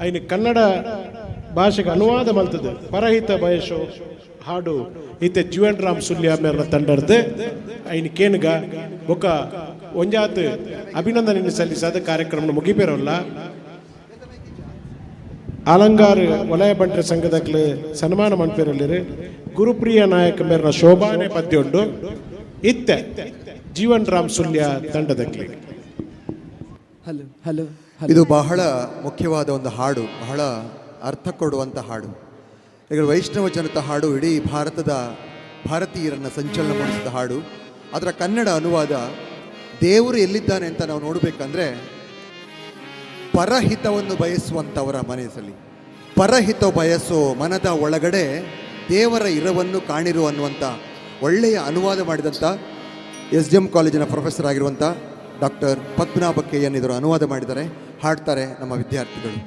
Speaker 10: ಐನು ಕನ್ನಡ ಭಾಷೆಗೆ ಅನುವಾದ ಮಲ್ತದೆ ಪರಹಿತ ಬಯಸೋ ಹಾಡು ಇತ್ತೆ ಜೀವನ್ ರಾಮ್ ಸುಲ್ಯ ಮೇರ್ನ ತಂಡರ್ದು ಐನು ಕೇನ್ಗ ಬೊಕ್ಕ ಒಂಜಾತ್ ಅಭಿನಂದನೆ ಸಲ್ಲಿಸಾದ ಕಾರ್ಯಕ್ರಮ ಮುಗಿಪೇರಲ್ಲ. ಅಲಂಗಾರ ವಲಯ ಬಂಟ್ರ ಸಂಘದಕ್ಲು ಸನ್ಮಾನ ಮನ್ಪೇರಲ್ಲಿ ಗುರುಪ್ರಿಯ ನಾಯಕ ಮೇರ್ನ ಶೋಭಾನೆ ಪದ್ಯ ಉಂಡು ಇತ್ತೆ ಜೀವನ್ ರಾಮ್ ಸುಲ್ಯ ತಂಡದಕ್ಲಿ.
Speaker 3: ಇದು ಬಹಳ ಮುಖ್ಯವಾದ ಒಂದು ಹಾಡು, ಬಹಳ ಅರ್ಥ ಕೊಡುವಂಥ ಹಾಡು. ಈಗ ವೈಷ್ಣವ ಜನತ ಹಾಡು ಇಡೀ ಭಾರತೀಯರನ್ನು ಸಂಚಲನಗೊಳಿಸಿದ ಹಾಡು. ಅದರ ಕನ್ನಡ ಅನುವಾದ ದೇವರು ಎಲ್ಲಿದ್ದಾನೆ ಅಂತ ನಾವು ನೋಡಬೇಕಂದ್ರೆ ಪರಹಿತವನ್ನು ಬಯಸುವಂಥವರ ಮನಸ್ಸಲ್ಲಿ, ಪರಹಿತ ಬಯಸೋ ಮನದ ಒಳಗಡೆ ದೇವರ ಇರವನ್ನು ಕಾಣಿರು ಅನ್ನುವಂಥ ಒಳ್ಳೆಯ ಅನುವಾದ ಮಾಡಿದಂಥ SDM ಕಾಲೇಜಿನ ಪ್ರೊಫೆಸರ್ ಆಗಿರುವಂಥ ಡಾಕ್ಟರ್ ಪದ್ಮನಾಭ KN ಇದರ ಅನುವಾದ ಮಾಡಿದ್ದಾರೆ. ಹಾಡ್ತಾರೆ ನಮ್ಮ ವಿದ್ಯಾರ್ಥಿಗಳು.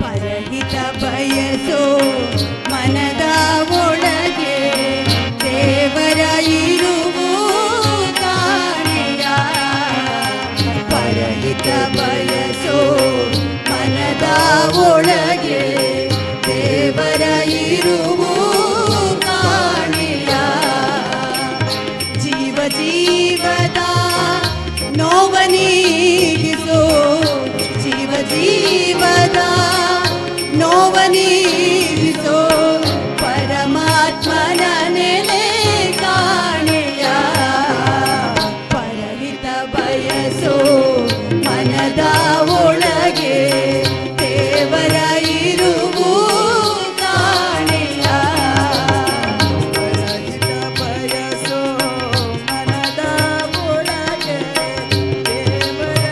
Speaker 4: ಪರಹಿತ ಬಯಸೋ ಮನದ ಒಳಗೆ ದೇವರ ಇರುವು ಕಾಣೆಯ. ಪರಹಿತ ಬಯಸೋ ಮನದ ಒಳಗೆ ದೇವರ ಇರುವು ಕಾಣೆಯ. ಜೀವ ಜೀವದ ನೋವ ನೀಗಿಸೋ, ಜೀವ ಜೀವದ ನೋವ ನೀಗಿಸೋ ಪರಮಾತ್ಮನ ನೆಲೆ ಕಾಣೆಯ. ಪರಹಿತ ಬಯಸೋ ಮನದ ಒಳಗೆ ದೇವರ ಇರುವು ಕಾಣೆಯ. ಪರಹಿತ ಬಯಸೋ ಮನದ ಒಳಗೆ ದೇವರ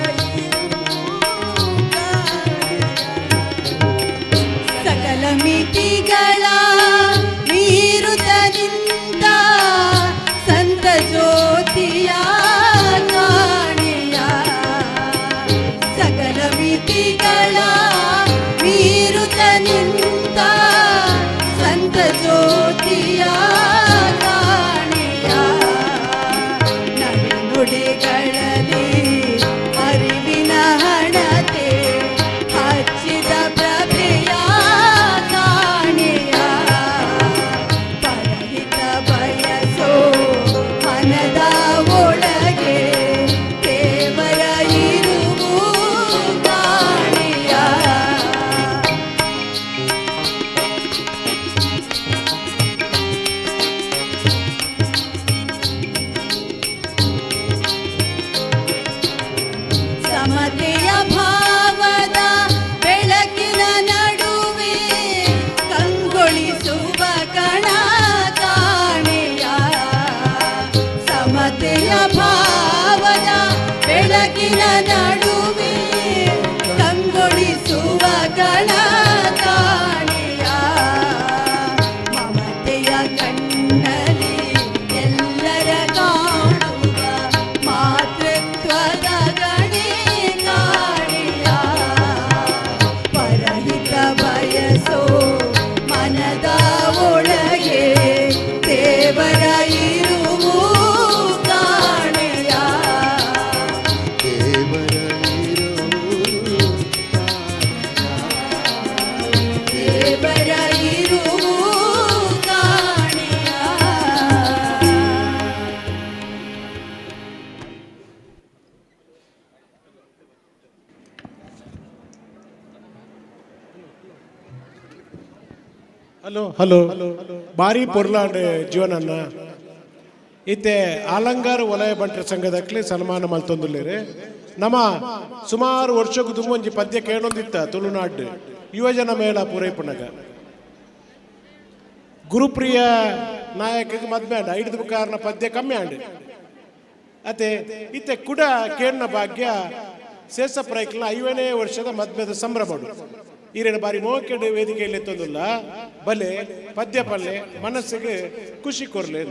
Speaker 4: ಇರುವು ಕಾಣೆಯ. ಸಕಲ ಮಿತಿಗಳ ಮೀರುತ್ತ ನಿಂತ ಸಂತ ಜ್ಯೋತಿಯ ಕಾಣೆಯ. ಸಕಲ ಮಿತಿಗಳ ಮೀರುತ್ತ ನಿಂತ ಸಂತ ಜ್ಯೋತಿಯ ಕಾಣೆಯ.
Speaker 10: ಹಲೋ ಬಾರಿ ಪೊರ್ಲಾಂಡ್ ಜೀವನನ್ನ ಇತ್ತೆ ಅಲಂಗಾರ ವಲಯ ಬಂಟರ ಸಂಘದಕ್ಕೆ ಸನ್ಮಾನ ಮಲ್ತೊಂದುಲ್ಲೇರೆ ನಮ್ಮ ಸುಮಾರು ವರ್ಷಕ್ಕೂ ತುಂಬ ಒಂಜಿ ಪದ್ಯ ಕೇಳೊಂದಿತ್ತ ತುಳುನಾಡು ಯುವಜನ ಮೇಳ ಪೂರೈಪುಣಗ ಗುರುಪ್ರಿಯ ನಾಯಕಗೆ ಮದ್ಮೆ ಆಂಡ ಐದು ಕಾರಣ ಪದ್ಯ ಕಮ್ಮಿ ಆಂಡು ಅತೆ ಇತ್ತೆ ಕುಡ ಕೇಳಿನ ಭಾಗ್ಯ ಸೇಸಪ್ರಾಯ್ಕಲ್ನ 50ನೇ ವರ್ಷದ ಮದ್ಮೆದ ಸಂಭ್ರಮಡು ಈರೇನು ಬಾರಿ ಮೋಕೆಡು ವೇದಿಕೆಯಲ್ಲಿ ಎತ್ತೊಂದಿಲ್ಲ ಬಲೆ ಪದ್ಯ ಪಲ್ಲೆ ಮನಸ್ಸಿಗೆ ಖುಷಿ ಕೊರ್ಲೆ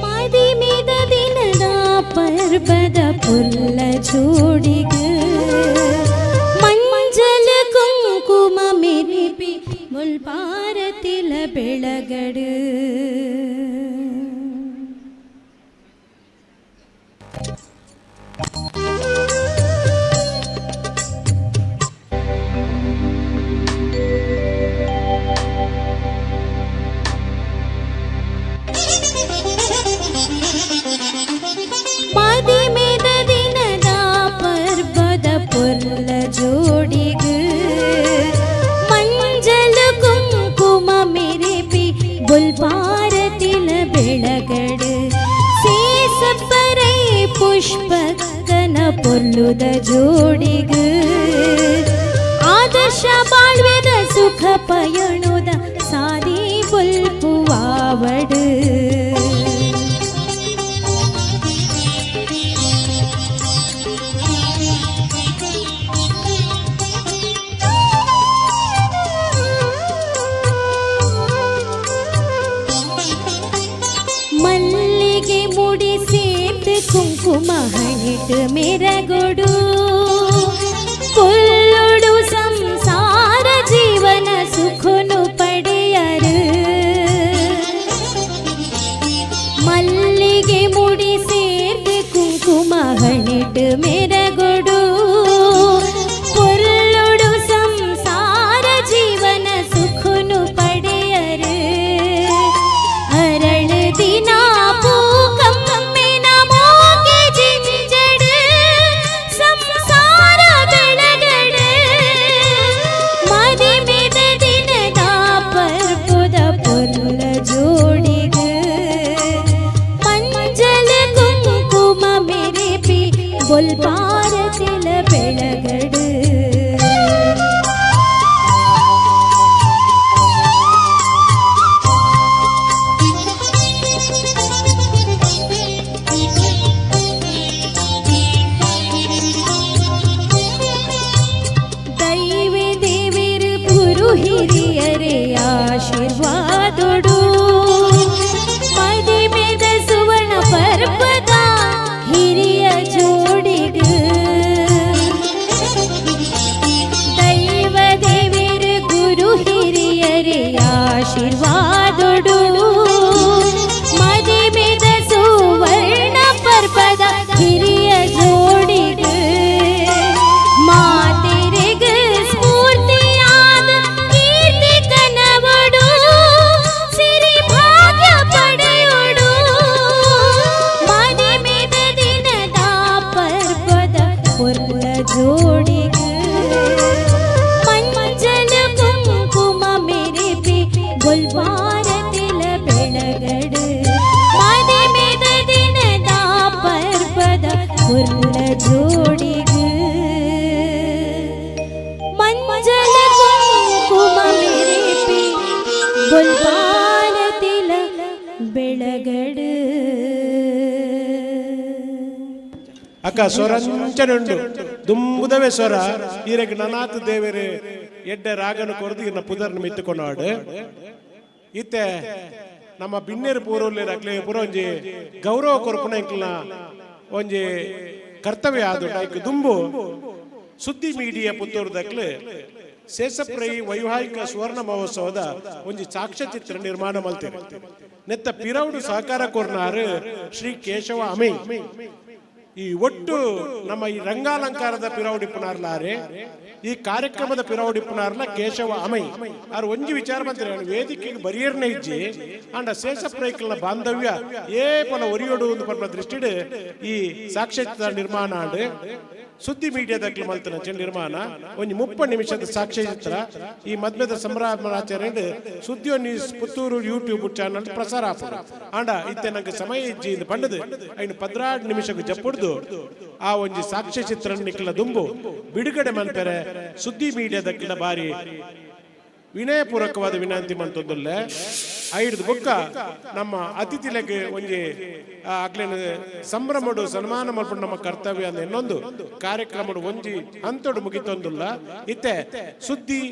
Speaker 5: ಮದಿಮೆದ ದಿನದ ಪರ್ಬದ ಪುಲ್ಲ ಜೋಡಿಗ ಮಂಜಲ ಕುಂಕುಮ ಮೆರಿಪಿ ಮುಲ್ಪಾರತಿಲ ಬೆಳಗಡು ಮದಿಮೆದ ದಿನದ ಪರ್ಬದ ಪುಲ್ಲ ಜೋಡಿಗ ಮಂಜಲ ಕುಂಕುಮ ಮೆರಿಪಿ ಬುಲ್ಪಾರತಿಲ ಬೆಳಗಡು ಸೇಸಪ್ಪರೈ ಪುಷ್ಪಕ್ಕನ ಪೊಲ್ಲುದ ಜೋಡಿಗ ಆದರ್ಶ ಬಾಳ್ವೆದ ಸುಖ ಪಯಣುದ ಸಾದಿ ಬುಲ್ಪುವಾವಡು ಮಲ್ಲಿಗೆ ಮುಡಿ ಸೇರ್ದು ಕುಂಕುಮ ಹಣಿಟ್ಟು ಮೆರಗೊಡು ಕೊಲ್ಲೊಡು ಸಂಸಾರ ಜೀವನ ಸುಖನು ಪಡೆಯರು ಮಲ್ಲಿಗೆ ಮುಡಿ ಸೇರ್ದು ಕುಂಕುಮ ಹಣಿಟ್ಟು ಮೆರಗೊಡು ಕೊಲ್ಲೊಡು ಸಂಸಾರ ಜೀವನ ಸುಖನು ಪಡೆಯರು ಅರಳ ದಿನ ಸಂಸಾರ ಬೆಳಗಡೆ ಮದಿಮೆದ ದಿನದ ಪರ್ಬದ ಪುಲ್ಲ ಜೋಡಿಗ ಮಂಜಲ ಕುಂಕುಮ ಮೆರಿಪಿ ಬುಲ್ಪಾರತಿಲ ಬೆಳಗಡು ದೈವೆ ದೇವಿರು ಗುರು ಹಿರಿಯರೇ ಆಶೀರ್ವಾದೊಡು ಮದಿಮೆದ ಸುವರ್ಣ ಪರ್ವದ ಹಿರಿಯ ಜೋಡಿಗ ದೈವ ದೇವಿರು ಗುರು ಹಿರಿಯರೇ ಆಶೀರ್ವಾದೊಡು ಮದಿಮೆದ ಸುವರ್ಣ ಪರ್ವದ ಹಿರಿಯ ಜೋಡಿಗ ಮಾತೆರೆಗ ಸ್ಫೂರ್ತಿಯಾದ ಕೀರ್ತಿ ಕನವಡು ಸಿರಿ ಭಾಗ್ಯ ಪಡೆಯುಡು ಮದಿಮೆದ ದಿನದ ಪರ್ವದ ಪುಲ್ಲ ಜೋಡಿಗ ಮಂಜಲ ಕುಂಕುಮ ಮೆರಿಪಿ ಬುಲ್ಪಾರತಿಲ ಬೆಳಗಡು ಮದಿಮೆದ ದಿನದ ಪರ್ವದ ಪುಲ್ಲ ಜೋಡಿಗ ಮಂಜಲ ಕುಂಕುಮ ಮೆರಿಪಿ ಬುಲ್ಪಾರತಿಲ ಬೆಳಗಡು
Speaker 10: ಅಕ್ಕ ಸ್ವರಂಚನುಂಡು ದುಂಬುದವೇ ಸ್ವರ ಈರೆಗ್ ನನಾಥ ದೇವರೇ ಎಡ್ಡೆ ರಾಗನ ಕೊರದು ಇನ್ನ ಪುದರ್ನ ಮಿತ್ತುಕೊಂಡಾಡು ಇತ್ತೆ ನಮ್ಮ ಬಿನ್ನೇರು ಪೂರ್ವಲ್ಲಿ ಅಕ್ಲೆ ಪೂರ ಒಂಜಿ ಗೌರವ ಕೊರ್ಪುನ ಇಂಕ್ಲ ಒಂಜಿ ಕರ್ತವ್ಯ ಆದು ಟೈಕ್ ದುಂಬು ಸುದ್ದಿ ಮೀಡಿಯಾ ಪುತ್ತೂರ್ದಕ್ಲು ಸೇಸಪ್ರೈ ವೈವಾಹಿಕ ಸುವರ್ಣ ಮಹೋತ್ಸವದ ಒಂದು ಸಾಕ್ಷ್ಯಚಿತ್ರ ನಿರ್ಮಾಣ ಮಲ್ತೇನೆ. ನೆತ್ತ ಪಿರೌಡು ಸಹಕಾರ ಕೊರ್ನಾರು ಶ್ರೀ ಕೇಶವ ಅಮೈ. ಈ ಒಟ್ಟು ನಮ್ಮ ಈ ರಂಗಾಲಂಕಾರದ ಪಿರೌಡಿಪ್ಪುನಾರ್ಲಾರೆ ಈ ಕಾರ್ಯಕ್ರಮದ ಪಿರೌಡಿಪ್ಪುನಾರ್ಲ ಕೇಶವ ಅಮೈ ಅವ್ರು ಒಂಜಿ ವಿಚಾರ ಬಂದ್ರೆ ವೇದಿಕೆಗೆ ಬರಿಯರ್ನೇ ಇಜ್ಜಿ ಅಂಡ ಸೇಸಪ್ರೈಕಲ್ನ ಬಾಂಧವ್ಯ ಏಪಲ ಒರಿಯೋಡು ಒಂದು ಪರ್ವ ದೃಷ್ಟಿಡ್ ಈ ಸಾಕ್ಷ್ಯಚಿತ್ರ ನಿರ್ಮಾಣ ಆಂಡ್ ಸುದ್ದಿ ಮೀಡಿಯಾದಕ್ಲು ಮಲ್ತನ ನಿರ್ಮಾಣ ಒಂದು 30 ನಿಮಿಷದ ಸಾಕ್ಷ್ಯಚಿತ್ರ ಈ ಮದ್ಮೆದ ಸಂಭ್ರಮಾಚರಣೆ ಸುದ್ದಿ ನ್ಯೂಸ್ ಪುತ್ತೂರು ಯೂಟ್ಯೂಬ್ ಚಾನಲ್ ಪ್ರಸಾರ ಆಪುಡು ಆಂಡ ಇತ್ತೆ ನಂಗೆ ಸಮಯ ಇಜ್ಜಿ ಇಂದು ಪಂಡದು ಐನು 16 ನಿಮಿಷಕ್ಕೆ ಜಪ್ಪುಡ್ದು ಆ ಒಂದು ಸಾಕ್ಷ್ಯಚಿತ್ರ ನಿಕ್ಲ ದುಂಬು ಬಿಡುಗಡೆ ಮನ್ಪೆರೆ ಸುದ್ದಿ ಮೀಡಿಯಾದಕ್ಕಿನ ಬಾರಿ ವಿನಯಪೂರ್ವಕವಾದ ವಿನಂತಿ ಮಂತೊಂದುಲ್ಲ. ಐದು ಬುಕ್ಕ ನಮ್ಮ ಅತಿಥಿಲೆಗೆ ಒಂಜಿ ಆಗ್ಲೇನ ಸಂಭ್ರಮಡು ಸನ್ಮಾನ ಮಾಡ್ಕೊಂಡು ನಮ್ಮ ಕರ್ತವ್ಯ ಅಂತ ಇನ್ನೊಂದು ಕಾರ್ಯಕ್ರಮಡು ಒಂಜಿ ಹಂತೋಡು ಮುಗಿತೊಂದುಲ್ಲ. ಇತ್ತೆ ಸುದ್ದಿ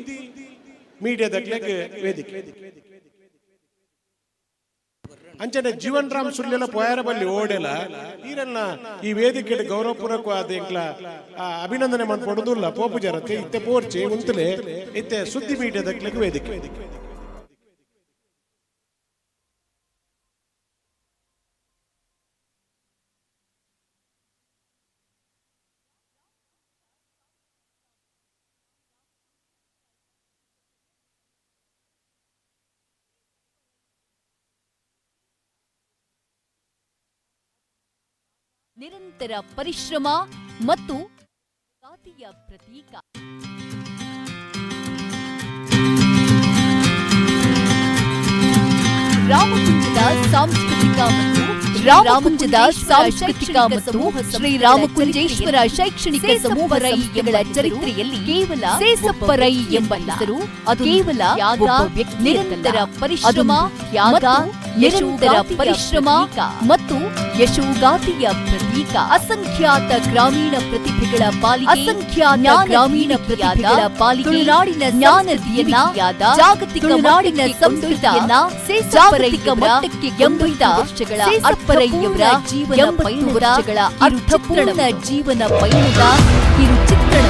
Speaker 10: ಮೀಡಿಯಾದಕ್ಲೆಗೆ ವೇದಿಕೆ ಅಂಚನೆ ಜೀವನ್ ರಾಮ್ ಸುಳ್ಳೆಲ್ಲ ಪೋಯಾರ ಬಲ್ಲಿ ಓಡೆಲ್ಲ ಈರೆಲ್ಲ ಈ ವೇದಿಕೆ ಗೌರವಪೂರ್ವಕವಾದ ಎಂಕ್ಲ ಅಭಿನಂದನೆ ಮಾಡ್ಕೊಡುದಿಲ್ಲ ಪೋಪುಜಾರಕ್ಕೆ ಇತ್ತೆ ಪೋರ್ಚೆ ಉಂತಲೆ ಇತ್ತೆ ಸುದ್ದಿ ಮೀಡಿಯಾದಕ್ಲೆಗೆ ವೇದಿಕೆ.
Speaker 19: ನಿರಂತರ ಪರಿಶ್ರಮ ಮತ್ತು ಖಾತಿಯ ಪ್ರತೀಕ. ರಾಮಕುಂಜದ ಸಾಂಸ್ಕೃತಿಕ ಮತ್ತು ಶ್ರೀರಾಮಕುಂಜೇಶ್ವರ ಶೈಕ್ಷಣಿಕ ಸಮೂಹ ಸಂಸ್ಥೆಗಳ ಚರಿತ್ರೆಯಲ್ಲಿ ಕೇವಲ ಸೇಸಪ್ಪರೈ ಎಂಬ ಹೆಸರು ಅದು ಕೇವಲ ನಿರಂತರ ಪರಿಶ್ರಮ ಮತ್ತು ಯಶೋಗಾತಿಯ ಪ್ರತೀಕ. ಅಸಂಖ್ಯಾತ ಗ್ರಾಮೀಣ ಪ್ರತಿಭೆಗಳ ಪಾಲಿಗೆ ತುಳುನಾಡಿನ ಜ್ಞಾನದಿಯನ್ನಾದ ಜಾಗತಿಕ ನಾಡಿನ ಸಂಸ್ಕೃತಿಯನ್ನ ಜಾಗತಿಕ ಮಟ್ಟಕ್ಕೆ ಕೊಂಡೊಯ್ದ ಸೇಸಪ್ಪರೈಯವರ ಜೀವನ ಪಯಣದ ಅರ್ಥಪೂರ್ಣ ಜೀವನ ಪಯಣದ ಕಿರುಚಿತ್ರಣ.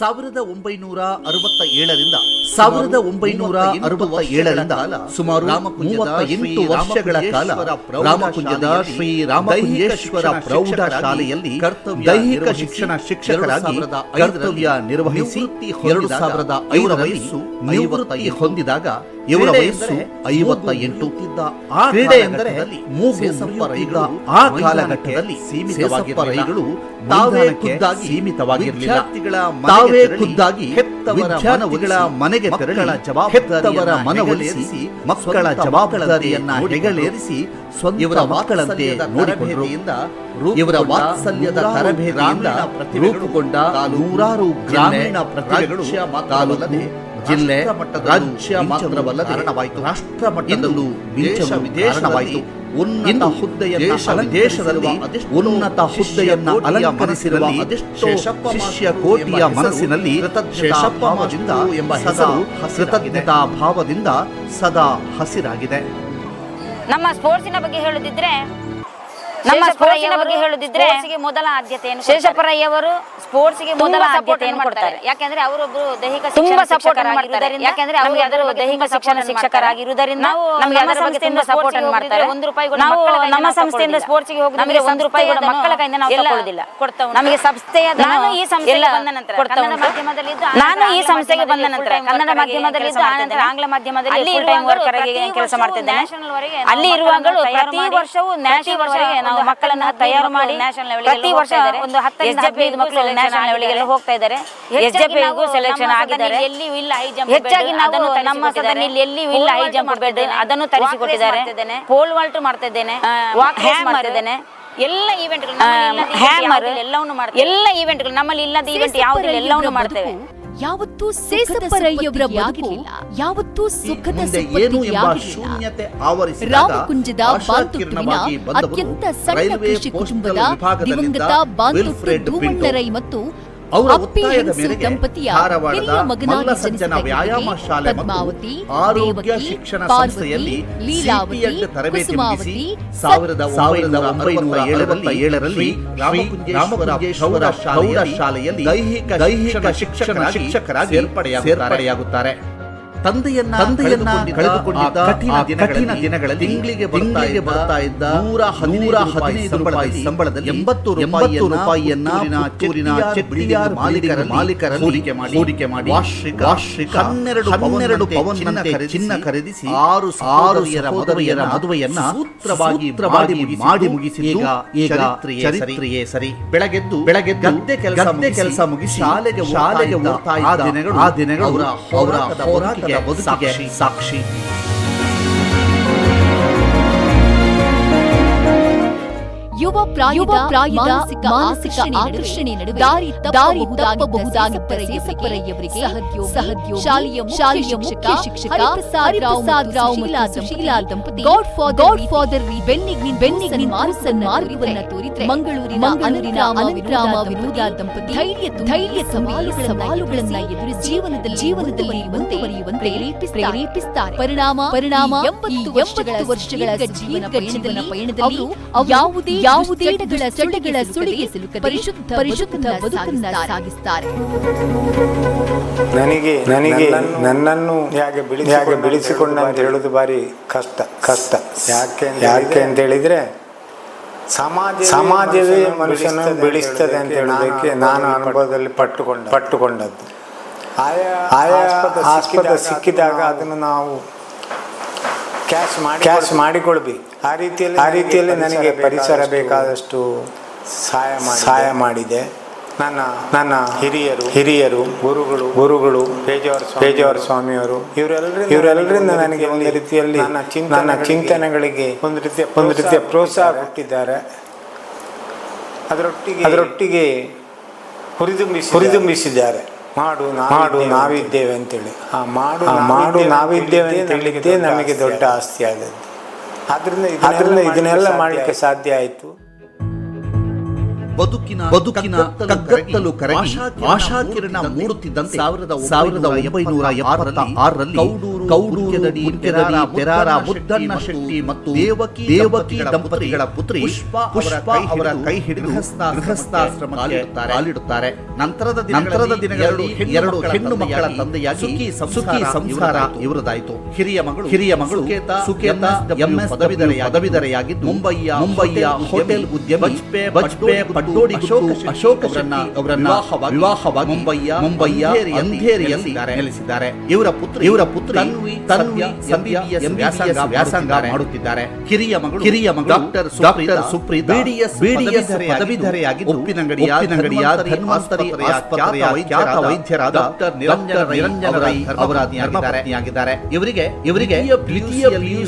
Speaker 6: ಸಾವಿರದ 1967ರಿಂದ ಸುಮಾರು 38 ವರ್ಷಗಳ ಕಾಲ ರಾಮಕುಂಜದ ಶ್ರೀ ರಾಮಕುಂಜೇಶ್ವರ ಪ್ರೌಢ ಶಾಲೆಯಲ್ಲಿ ದೈಹಿಕ ಶಿಕ್ಷಣ ಶಿಕ್ಷಕರಾಗಿ ಕರ್ತವ್ಯ ನಿರ್ವಹಿಸಿ 2005ರಲ್ಲಿ ನಿವೃತ್ತಿ ಹೊಂದಿದಾಗ ಇವರ ವಯಸ್ಸು 58. ಕ್ರೀಡೆ ಎಂದರೆ ಮೂಗು ಆ ಕಾಲಘಟ್ಟದಲ್ಲಿ ಸೇಸಪ್ಪರೈಗಳು ತಾವೇ ಖುದ್ದಾಗಿ ವಿದ್ಯಾರ್ಥಿಗಳ ಮನೆಗೆ ತೆರಳಿ ಹೆತ್ತವರ ಮನವೊಲಿಸಿ ಮಕ್ಕಳ ಜವಾಬ್ದಾರಿಯನ್ನ ಹೆಗಲೇರಿಸಿ ಇವರ ಮಕ್ಕಳಂತೆ ನೋಡಿಕೊಂಡರು. ಇವರ ವಾತ್ಸಲ್ಯದ ತರಬೇತಿಯಿಂದ ರೂಪುಗೊಂಡ ನೂರಾರು ಗ್ರಾಮೀಣ ಪ್ರತಿಭೆಗಳು ತಾಲೂಕು ಜಿಲ್ಲೆ ರಾಜ್ಯ ಮಾತ್ರವಲ್ಲದೆ ರಾಷ್ಟ್ರ ಮಟ್ಟದಲ್ಲೂ ವಿದೇಶವಾಯಿತು. ಉನ್ನತ ಹುದ್ದೆಯನ್ನು ಅಲಂಕರಿಸಿರುವ ಶಿಷ್ಯ ಕೋಟಿಯ ಮನಸ್ಸಿನಲ್ಲಿ ಕೃತಜ್ಞತಾ ಭಾವದಿಂದ ಸದಾ ಹಸಿರಾಗಿದೆ.
Speaker 11: ನಮ್ಮ ಸ್ಪೋರ್ಟ್ಸಿನ ಬಗ್ಗೆ ಹೇಳುದಿದ್ರೆ ಮೊದಲ ಆದ್ಯತೆಯನ್ನು ಶೇಷಪ್ಪರಯ್ಯವರು ಸ್ಪೋರ್ಟ್ಸ್ಗೆ ಮೊದಲ ಆದ್ಯತೆಯನ್ನು ಕೊಡ್ತಾರೆ. ಯಾಕೆಂದ್ರೆ ಅವರೊಬ್ಬರು ದೈಹಿಕ ತುಂಬಾ ಸಪೋರ್ಟ್ ಮಾಡ್ತಾರೆ. ಯಾಕೆಂದ್ರೆ ಅವರು ದೈಹಿಕ ಶಿಕ್ಷಣ ಶಿಕ್ಷಕರಾಗಿರುವುದರಿಂದ ನಮಗೆ ಅದರ ಸಂಸ್ಥೆಯಿಂದ ಸಪೋರ್ಟ್ ಅನ್ನು ಮಾಡ್ತಾರೆ. 1 ರೂಪಾಯಿ ನಾವು ನಮ್ಮ ಸಂಸ್ಥೆಯಿಂದ ಸ್ಪೋರ್ಟ್ಸ್ಗೆ ಹೋಗಿ ನಮಗೆ 1 ರೂಪಾಯಿ ಕೂಡ ಮಕ್ಕಳ ಕೈಯಿಂದ ನಾವು ತಗೊಳ್ಳೋದಿಲ್ಲ, ಕೊಡ್ತಾವೆ. ನಮಗೆ ಸಂಸ್ಥೆಯ ನಾನು ಈ ಸಂಸ್ಥೆಗೆ ಬಂದ ನಂತರ ಕನ್ನಡ ಮಾಧ್ಯಮದಲ್ಲಿ ಕನ್ನಡ ಮಾಧ್ಯಮದಲ್ಲಿ ಆಂಗ್ಲ ಮಾಧ್ಯಮದಲ್ಲಿ ಫುಲ್ ಟೈಮ್ ವರ್ಕರ್ ಆಗಿ ಕೆಲಸ ಮಾಡ್ತಿದ್ದೇನೆ. ಅಲ್ಲಿ ಇರುವಾಗಲೂ ಪ್ರತಿ ವರ್ಷವೂ ನ್ಯಾಷನಲ್ ವರೆಗೆ ನಾವು ಮಕ್ಕಳನ್ನ ತಯಾರು ಮಾಡಿ ಪ್ರತಿ ವರ್ಷ ಒಂದು 10 ಮಕ್ಕಳು ನ್ಯಾಷನಲ್ ಲೆವೆಲ್ಗೆ ಹೋಗ್ತಾ ಇದ್ದಾರೆ. SJP ಸೆಲೆಕ್ಷನ್ ಆಗಿದ್ದಾರೆ. ಹೆಚ್ಚಾಗಿ ನಾವು ನಮ್ಮ ಸದನದಲ್ಲಿ ಎಲ್ಲಿಯೂ ಇಲ್ಲ ಹೈ ಜಂಪ್ ಬೆಡ್, ಅದನ್ನು ತರಿಸಿಕೊಟ್ಟಿದ್ದಾರೆ. ಪೋಲ್ ವಾಲ್ಟ್ ಮಾಡ್ತಾ ಇದ್ದೇನೆ, ವಾಕ್ ಮಾಡ್ತಾ ಇದ್ದೇನೆ. ಎಲ್ಲ ಈವೆಂಟ್ಗಳು ಎಲ್ಲ ಈವೆಂಟ್ಗಳು ನಮ್ಮಲ್ಲಿ ಇಲ್ಲದ ಈವೆಂಟ್ ಯಾವುದಿಲ್ಲ, ಎಲ್ಲವನ್ನು ಮಾಡ್ತೇವೆ.
Speaker 19: ಯಾವತ್ತೂ ಸೇಸಪ್ಪರಯ್ಯವರ ಬದುಕು ಯಾವತ್ತೂ ಸುಖದ ರಾಮಕುಂಜದ ಬಾಂತುಟ್ಟುವಿನ ಅತ್ಯಂತ ಸಣ್ಣ ಕೃಷಿ ಕುಟುಂಬದ ದಿವಂಗತ ಬಾಂತುಟ್ಟು ಧೂಮಣ್ಣರೈ ಮತ್ತು ಅಪ್ಪಿಹೆನ್ಸು ದಂಪತಿಯ ಹಿರಿಯ ಮಗನಾಗಿ ಜನಿಸಿದ ಪದ್ಮಾವತಿ,
Speaker 20: ಆರೋಗ್ಯ ಶಿಕ್ಷಣ ಸಂಸ್ಥೆಯಲ್ಲಿ
Speaker 19: ಲೀಲಾವತಿ, ಕುಸುಮಾವತಿ
Speaker 20: 1967ರಲ್ಲಿ ರಾಮಕುಂಜೇಶ್ವರ ಶಾಲೆಯಲ್ಲಿ ದೈಹಿಕ ಶಿಕ್ಷಕರಾಗಿ ಸೇರ್ಪಡೆಯಾಗುತ್ತಾರೆ. ತಂದೆಯನ್ನ ಕಳೆದುಕೊಂಡಿದ್ದ ಕಠಿಣ ದಿನಗಳಲ್ಲಿ ತಿಂಗಳಿಗೆ ಬರ್ತಾ ಇದ್ದ 115 ರೂಪಾಯಿ ಸಂಬಳದಲ್ಲಿ 80 ರೂಪಾಯಿಯನ್ನ ಚಿತ್ತೂರಿನ ಚೆಟ್ಟಿಯಾರ್ ಮಾಲೀಕರಲ್ಲಿ ಹೂಡಿಕೆ ಮಾಡಿ ವಾರ್ಷಿಕ 12 ಪವನ್ನಂತೆ ಚಿನ್ನ ಖರೀದಿಸಿ 6 ಸಹೋದರಿಯರ ಮದುವೆಯನ್ನ ಸೂತ್ರವಾಗಿ ಮಾಡಿ ಮುಗಿಸಿದ್ದು ಚರಿತ್ರೆಯೇ ಸರಿ. ಬೆಳಗೆದ್ದು ಗದ್ದೆ ಕೆಲಸ ಮುಗಿಸಿ ಶಾಲೆಗೆ ಓದ್ತಾ ಇದ್ದ ಆ ದಿನಗಳು ಅವರ ಹೋರಾಟದ ಬದುಕಿಗೆ ಸಾಕ್ಷಿ.
Speaker 19: ಯುವ ಪ್ರಾಯದ ಮಾನಸಿಕ ಆಕರ್ಷಣೆ ನಡುವೆ ದಾರಿ ತಪ್ಪಬಹುದಾಗಿದ್ದ ಸೇಸಪ್ಪರಯ್ಯವರಿಗೆ ಸಹದ್ಯೋಗಿ ಶಾಲೆಯ ಮುಖ್ಯ ಶಿಕ್ಷಕ ಹರಿಪ್ರಸಾದ್ ರಾವ್ ಮತ್ತು ಸುಶೀಲಾ ದಂಪತಿ ಗಾಡ್ ಫಾದರ್ ಬೆನ್ನಿಗಿನ ಮಾರ್ಗವನ್ನ ತೋರಿದ್ರೆ ಮಂಗಳೂರಿನ ಅನಂತರಾಮ ವಿನೋದ ದಂಪತಿ ಧೈರ್ಯ ಸವಾಲುಗಳನ್ನ ಎದುರಿಸಿ ಜೀವನದಲ್ಲಿ ಮುಂದುವರಿಯುವಂತೆ ಪ್ರೇರೇಪಿಸುತ್ತಾರೆ. ಪರಿಣಾಮ 80 ವರ್ಷಗಳ ಜೀವನ ಪಯಣದಲ್ಲಿ ಯಾವುದೇ ಚಟಗಳ ಸುಳಿಗೆ ಸಿಲುಕದೆ ಪರಿಶುದ್ಧ ಬದುಕನ್ನ ಸಾಗಿಸ್ತಾರೆ.
Speaker 21: ನನಗೆ ನನ್ನನ್ನು ಹೇಗೆ ಬೆಳೆಸಿಕೊಂಡ ಅಂತ ಹೇಳೋದು ಬಾರಿ ಕಷ್ಟ. ಯಾಕೆ ಅಂತ ಹೇಳಿದ್ರೆ ಸಮಾಜವೇ ಮನುಷ್ಯನ ಬೆಳೆಸ್ತದೆ ಅಂತ ಹೇಳೋದಕ್ಕೆ ನಾನು ಅನುಭವದಲ್ಲಿ ಪಟ್ಟುಕೊಂಡದ್ದು. ಆಯಾ ಆಸ್ಪದ ಸಿಕ್ಕಿದಾಗ ಅದನ್ನು ನಾವು ಕ್ಯಾಶ್ ಮಾಡಿಕೊಳ್ಬೇಕು. ಆ ರೀತಿಯಲ್ಲಿ ನನಗೆ ಪರಿಸರ ಬೇಕಾದಷ್ಟು ಸಹಾಯ ಮಾಡಿದೆ. ನನ್ನ ಹಿರಿಯರು ಗುರುಗಳು ಪೇಜಾವರ ಸ್ವಾಮಿಯವರು ಇವರೆಲ್ಲರಿಂದ ನನಗೆ ಒಂದು ರೀತಿಯಲ್ಲಿ ನನ್ನ ಚಿಂತನೆಗಳಿಗೆ ಒಂದು ರೀತಿಯ ಪ್ರೋತ್ಸಾಹ ಕೊಟ್ಟಿದ್ದಾರೆ. ಅದರೊಟ್ಟಿಗೆ ಹುರಿದುಂಬಿಸಿದ್ದಾರೆ. ಮಾಡು ನಾವಿದ್ದೇವೆ ಅಂತೇಳಿ. ಆ ಮಾಡು ನಾವಿದ್ದೇವೆ ಅಂತ ಹೇಳಿದ್ದೇ ನಮಗೆ ದೊಡ್ಡ ಆಸ್ತಿ ಆದದ್ದು. ಆದ್ರಿಂದ ಇದನ್ನೆಲ್ಲ ಮಾಡಲಿಕ್ಕೆ ಸಾಧ್ಯ ಆಯಿತು.
Speaker 20: ಬದುಕಿನ ಕಗ್ಗತ್ತಲು ಕರಗಿ ಆಶಾಕಿರಣ ಮೂಡುತ್ತಿದ್ದಂತೆ 1976ರಲ್ಲಿ ಕೌಡೂರು ತೆರಾರ ಮುದ್ದಣ್ಣ ಶೆಟ್ಟಿ ಮತ್ತು ದೇವಕಿ ದಂಪತಿಗಳ ಪುತ್ರಿ ಪುಷ್ಪ ಅವರ ಕೈ ಹಿಡಿದು ಗೃಹಸ್ಥಾಶ್ರಮಕ್ಕೆ ಕಾಲಿಡುತ್ತಾರೆ. ನಂತರದ ದಿನಗಳಲ್ಲಿ 2 ಹೆಣ್ಣು ಮಕ್ಕಳ ತಂದೆಯಾಗಿ ಸುಖಿ ಸಂಸಾರ ಇವರದಾಯಿತು. ಹಿರಿಯ ಮಗಳು ಸುಕೇತಾ MS ಪದವೀಧರೆಯಾಗಿದ್ದು ಮುಂಬಯಿಯ ಹೋಟೆಲ್ ಉದ್ಯಮಿ ಅಶೋಕ್ ಅವರನ್ನ ವಿವಾಹವಾಗಿ ಮುಂಬಯಿಯ ಅಂಧೇರಿಯಲ್ಲಿ ನೆಲೆಸಿದ್ದಾರೆ. ಇವರ ಪುತ್ರಿ ತನ್ವಿ MBBS ವ್ಯಾಸಂಗ ಮಾಡುತ್ತಿದ್ದಾರೆ. ಹಿರಿಯ ಮಗಳು ಡಾಕ್ಟರ್ ಸುಪ್ರೀತಾ BDS ಪದವೀಧರೆಯಾಗಿದ್ದು ಉಪ್ಪಿನಂಗಡಿಯ ಧನ್ವಂತರಿ ಆಸ್ಪತ್ರೆಯ ವೈದ್ಯರಾದ ಡಾಕ್ಟರ್ ನಿರಂಜನ ರೈ ಅವರ ಧರ್ಮಪತ್ನಿಯಾಗಿದ್ದಾರೆ. ಇವರಿಗೆ ದ್ವಿತೀಯ PU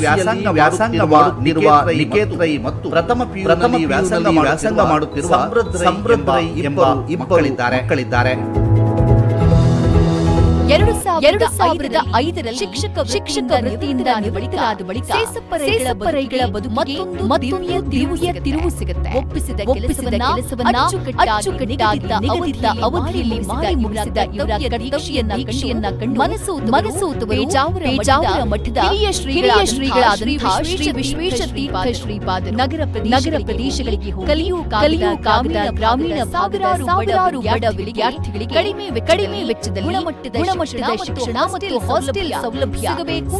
Speaker 20: ವ್ಯಾಸಂಗ ಮಾಡುತ್ತಿರುವ ನಿಕೇತ್ ರೈ ಮತ್ತು ಪ್ರಥಮ PU ವ್ಯಾಸಂಗ ಮಾಡುತ್ತಿರುವ ಸಮೃದ್ಧ ಎಂಬ ಮಕ್ಕಳಿದ್ದಾರೆ.
Speaker 19: 2005ರಲ್ಲಿ ಶಿಕ್ಷಕ ವೃತ್ತಿಯಿಂದ ನಿವೃತ್ತರಾದ ಬಳಿಕ ಸೇಸಪ್ಪರೈಗಳ ಬದುಕಿಗೆ ಮತ್ತೊಂದು ತಿರುವು ಸಿಗುತ್ತೆ. ಒಪ್ಪಿಸಿದ ಕೆಲಸವನ್ನ ಅಚ್ಚುಕಟ್ಟಾಗಿ ನಿಗದಿತ ಅವಧಿಯಲ್ಲಿ ಮಾಡಿ ಮುಗಿಸಿದ ಇವರ ಕರ್ತವ್ಯನ್ನ ಕಂಡು ಮನಸೋತು ಪೇಜಾವರ ಮಠದ ಹಿರಿಯ ಶ್ರೀಗಳಾದಂತಹ ಶ್ರೀ ವಿಶ್ವೇಶ ತೀರ್ಥ ಶ್ರೀಪಾದ ನಗರ ಪ್ರದೇಶಗಳಿಗೆ ಕಲಿಯುವ ಕಾಗದ ಗ್ರಾಮೀಣ ಸಾವಿರಾರು ಬಡ ವಿದ್ಯಾರ್ಥಿಗಳಿಗೆ ಕಡಿಮೆ ವೆಚ್ಚದಲ್ಲಿ ಗುಣಮಟ್ಟದ ಶಿಕ್ಷಣ ಮತ್ತು ಹಾಸ್ಟೆಲ್ ಸೌಲಭ್ಯ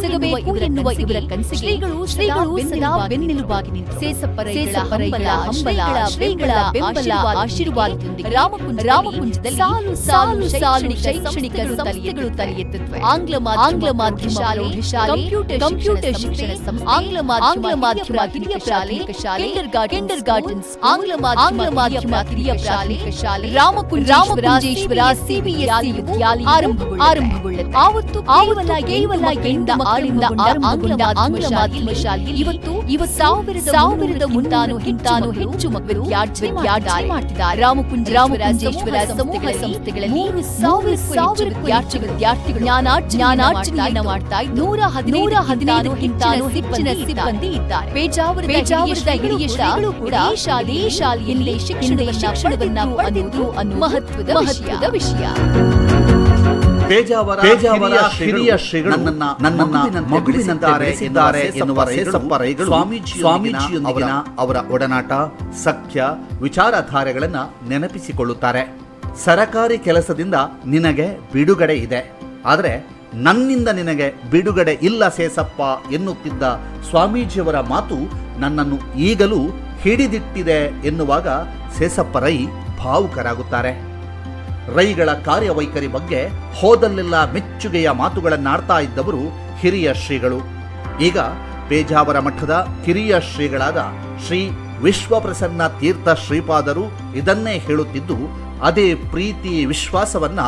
Speaker 19: ಸಿಗಬೇಕು ಎನ್ನುವ ಇವರ ಕನಸಿಗೆ ಶ್ರೀಗಳು ಸದಾ ಬೆನ್ನೆಲುಬಾಗಿ ನಿಂತು ಸೇಸಪ್ಪರೈಗಳ ಹಂಬಲ ಶ್ರೀಗಳ ಬೆಂಬಲ ಆಶೀರ್ವಾದದೊಂದಿಗೆ ರಾಮಕುಂಜದಲ್ಲಿ ಸಾಲು ಶೈಕ್ಷಣಿಕ ಸಂಸ್ಥೆಗಳು ತಲೆ ಎತ್ತುತ್ತವೆ. ಆಂಗ್ಲ ಮಾಧ್ಯಮ ಶಾಲೆ, ಕಂಪ್ಯೂಟರ್ ಶಿಕ್ಷಣ ಸಂಸ್ಥೆ, ಆಂಗ್ಲ ಮಾಧ್ಯಮ ಹಿರಿಯ ಪ್ರಾಥಮಿಕ ಶಾಲೆ, ಕಿಂಡರ್ ಗಾರ್ಟನ್ಸ್, ಆಂಗ್ಲ ಮಾಧ್ಯಮ ಹಿರಿಯ ಪ್ರಾಥಮಿಕ ಶಾಲೆ, ರಾಮಕುಂಜೇಶ್ವರ ಸಿಬಿಎಸ್ಇ ವಿದ್ಯಾಲಯ ಆರಂಭಗೊಳ್ಳುತ್ತೆ. ಆವತ್ತು ಕೇವಲ ಆರಿಂದ ಆಂಗ್ಲ ಮಾಧ್ಯಮ ಶಾಲೆಯಲ್ಲಿ ಇವತ್ತು 1000 ಹಿಂತಾನು ಹೆಚ್ಚು ಮಕ್ಕಳು ವಿದ್ಯಾರ್ಜನೆ ಮಾಡ್ತಿದ್ದಾರೆ. ರಾಮಕುಂಜೇಶ್ವರ ಸಮೂಹ ಸಂಸ್ಥೆಗಳಲ್ಲಿ 1,000 ವಿದ್ಯಾರ್ಥಿಗಳು ಜ್ಞಾನಾರ್ಜನೆಯನ್ನು ಮಾಡ್ತಾ 115 ಹೆಚ್ಚಿನ ಸಿಬ್ಬಂದಿ ಇದ್ದಾರೆ. ಪೇಜಾವರದ ಹಿರಿಯ ಶ್ರೀಗಳು ಕೂಡ ಶಾಲೆಯಲ್ಲಿ ಶಿಕ್ಷಣವನ್ನ ಪಡೆದಿದ್ರು ಅನ್ನುವುದು ಮಹತ್ವದ ವಿಷಯ.
Speaker 20: ಪೇಜಾವರ ಹಿರಿಯ ಶ್ರೀಗಳು ನನ್ನನ್ನ ಮಗುವಿನಂತೆ ಬೆಳೆಸಿದ್ದಾರೆ ಎನ್ನುವ ಸೇಸಪ್ಪರೈಗಳು ಸ್ವಾಮೀಜಿಯೊಂದಿಗಿನ ಅವರ ಒಡನಾಟ, ಸಖ್ಯ, ವಿಚಾರಧಾರೆಗಳನ್ನು ನೆನಪಿಸಿಕೊಳ್ಳುತ್ತಾರೆ. ಸರಕಾರಿ ಕೆಲಸದಿಂದ ನಿನಗೆ ಬಿಡುಗಡೆ ಇದೆ, ಆದರೆ ನನ್ನಿಂದ ನಿನಗೆ ಬಿಡುಗಡೆ ಇಲ್ಲ ಸೇಸಪ್ಪ ಎನ್ನುತ್ತಿದ್ದ ಸ್ವಾಮೀಜಿಯವರ ಮಾತು ನನ್ನನ್ನು ಈಗಲೂ ಹಿಡಿದಿಟ್ಟಿದೆ ಎನ್ನುವಾಗ ಸೇಸಪ್ಪರೈ ಭಾವುಕರಾಗುತ್ತಾರೆ. ರೈಗಳ ಕಾರ್ಯವೈಖರಿ ಬಗ್ಗೆ ಹೋದಲ್ಲೆಲ್ಲ ಮೆಚ್ಚುಗೆಯ ಮಾತುಗಳನ್ನಾಡ್ತಾ ಇದ್ದವರು ಹಿರಿಯ ಶ್ರೀಗಳು. ಈಗ ಪೇಜಾವರ ಮಠದ ಕಿರಿಯ ಶ್ರೀಗಳಾದ ಶ್ರೀ ವಿಶ್ವಪ್ರಸನ್ನ ತೀರ್ಥ ಶ್ರೀಪಾದರು ಇದನ್ನೇ ಹೇಳುತ್ತಿದ್ದು ಅದೇ ಪ್ರೀತಿ ವಿಶ್ವಾಸವನ್ನ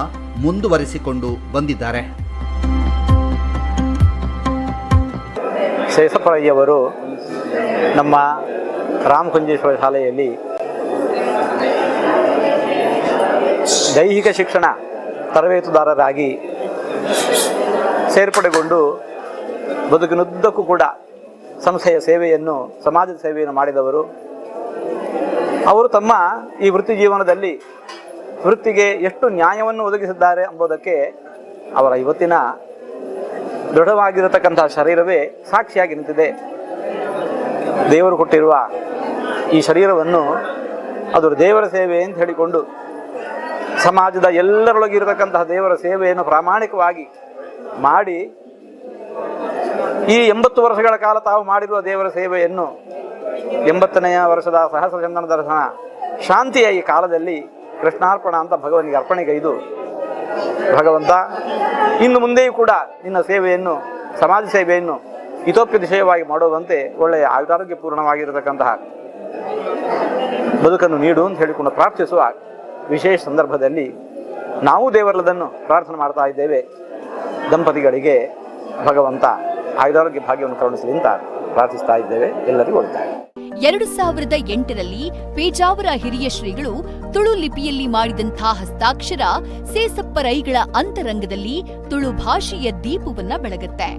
Speaker 20: ಮುಂದುವರಿಸಿಕೊಂಡು ಬಂದಿದ್ದಾರೆ.
Speaker 7: ಸೇಸಪ್ಪರಯ್ಯವರು ನಮ್ಮ ರಾಮಕುಂಜೇಶ್ವರ ಶಾಲೆಯಲ್ಲಿ ದೈಹಿಕ ಶಿಕ್ಷಣ ತರಬೇತುದಾರರಾಗಿ ಸೇರ್ಪಡೆಗೊಂಡು ಬದುಕಿನುದ್ದಕ್ಕೂ ಕೂಡ ಸಂಸ್ಥೆಯ ಸೇವೆಯನ್ನು, ಸಮಾಜದ ಸೇವೆಯನ್ನು ಮಾಡಿದವರು. ಅವರು ತಮ್ಮ ಈ ವೃತ್ತಿ ಜೀವನದಲ್ಲಿ ವೃತ್ತಿಗೆ ಎಷ್ಟು ನ್ಯಾಯವನ್ನು ಒದಗಿಸಿದ್ದಾರೆ ಎಂಬುದಕ್ಕೆ ಅವರ ಇವತ್ತಿನ ದೃಢವಾಗಿರತಕ್ಕಂತಹ ಶರೀರವೇ ಸಾಕ್ಷಿಯಾಗಿ ನಿಂತಿದೆ. ದೇವರು ಕೊಟ್ಟಿರುವ ಈ ಶರೀರವನ್ನು ಅದು ದೇವರ ಸೇವೆ ಅಂತ ಹೇಳಿಕೊಂಡು ಸಮಾಜದ ಎಲ್ಲರೊಳಗಿರತಕ್ಕಂತಹ ದೇವರ ಸೇವೆಯನ್ನು ಪ್ರಾಮಾಣಿಕವಾಗಿ ಮಾಡಿ ಈ 80 ವರ್ಷಗಳ ಕಾಲ ತಾವು ಮಾಡಿರುವ ದೇವರ ಸೇವೆಯನ್ನು 80ನೆಯ ವರ್ಷದ ಸಹಸ್ರ ಚಂದನ ದರ್ಶನ ಶಾಂತಿಯ ಈ ಕಾಲದಲ್ಲಿ ಕೃಷ್ಣಾರ್ಪಣ ಅಂತ ಭಗವನಿಗೆ ಅರ್ಪಣೆಗೈದು, ಭಗವಂತ ಇನ್ನು ಮುಂದೆಯೂ ಕೂಡ ನಿನ್ನ ಸೇವೆಯನ್ನು, ಸಮಾಜ ಸೇವೆಯನ್ನು ಹಿತೋಪದೇಶವಾಗಿ ಮಾಡುವಂತೆ ಒಳ್ಳೆಯ ಆಯುರಾರೋಗ್ಯಪೂರ್ಣವಾಗಿರತಕ್ಕಂತಹ ಬದುಕನ್ನು ನೀಡು ಅಂತ ಹೇಳಿಕೊಂಡು ಪ್ರಾರ್ಥಿಸುವ ವಿಶೇಷ ಸಂದರ್ಭದಲ್ಲಿ ನಾವು ದೇವರದನ್ನು ಪ್ರಾರ್ಥನೆ ಮಾಡ್ತಾ ಇದ್ದೇವೆ. ದಂಪತಿಗಳಿಗೆ ಭಗವಂತ ಆಯುರಾರೋಗ್ಯ ಭಾಗ್ಯವನ್ನು ಕರುಣಿಸಲಿ ಅಂತ ಪ್ರಾರ್ಥಿಸ್ತಾ ಇದ್ದೇವೆ. ಎಲ್ಲರಿಗೂ ಒಳ್ಳೆಯದಾಗಲಿ.
Speaker 19: 2008ರಲ್ಲಿ ಪೇಜಾವರ ಹಿರಿಯ ಶ್ರೀಗಳು ತುಳು ಲಿಪಿಯಲ್ಲಿ ಮಾಡಿದಂಥ ಹಸ್ತಾಕ್ಷರ ಸೇಸಪ್ಪರೈಗಳ ಅಂತರಂಗದಲ್ಲಿ ತುಳು ಭಾಷೆಯ ದೀಪವನ್ನ ಬೆಳಗುತ್ತೆ.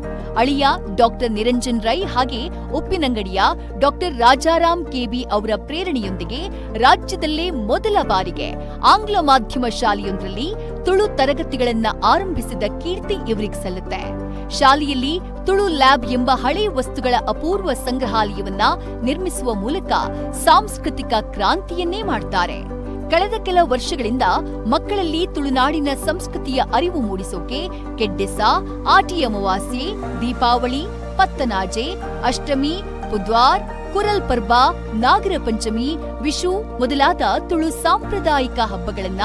Speaker 19: ಅಳಿಯ ಡಾಕ್ಟರ್ ನಿರಂಜನ್ ರೈ ಹಾಗೆ ಉಪ್ಪಿನಂಗಡಿಯ ಡಾಕ್ಟರ್ ರಾಜಾರಾಮ್ ಕೆಬಿ ಅವರ ಪ್ರೇರಣೆಯೊಂದಿಗೆ ರಾಜ್ಯದಲ್ಲೇ ಮೊದಲ ಬಾರಿಗೆ ಆಂಗ್ಲ ಮಾಧ್ಯಮ ಶಾಲೆಯೊಂದರಲ್ಲಿ ತುಳು ತರಗತಿಗಳನ್ನ ಆರಂಭಿಸಿದ ಕೀರ್ತಿ ಇವರಿಗೆ ಸಲ್ಲುತ್ತೆ. ಶಾಲೆಯಲ್ಲಿ ತುಳು ಲ್ಯಾಬ್ ಎಂಬ ಹಳೆಯ ವಸ್ತುಗಳ ಅಪೂರ್ವ ಸಂಗ್ರಹಾಲಯವನ್ನ ನಿರ್ಮಿಸುವ ಮೂಲಕ ಸಾಂಸ್ಕೃತಿಕ ಕ್ರಾಂತಿಯನ್ನೇ ಮಾಡ್ತಾರೆ. ಕಳೆದ ಕೆಲ ವರ್ಷಗಳಿಂದ ಮಕ್ಕಳಲ್ಲಿ ತುಳುನಾಡಿನ ಸಂಸ್ಕೃತಿಯ ಅರಿವು ಮೂಡಿಸೋಕೆ ಕೆಡ್ಡೆಸ, ಆಟಿ ಅಮಾವಾಸ್ಯೆ, ದೀಪಾವಳಿ, ಪತ್ತನಾಜೆ, ಅಷ್ಟಮಿ, ಬುದ್ವಾರ್, ಕುರಲ್ ಪರ್ಬ, ನಾಗರ ಪಂಚಮಿ, ವಿಶು ಮೊದಲಾದ ತುಳು ಸಾಂಪ್ರದಾಯಿಕ ಹಬ್ಬಗಳನ್ನ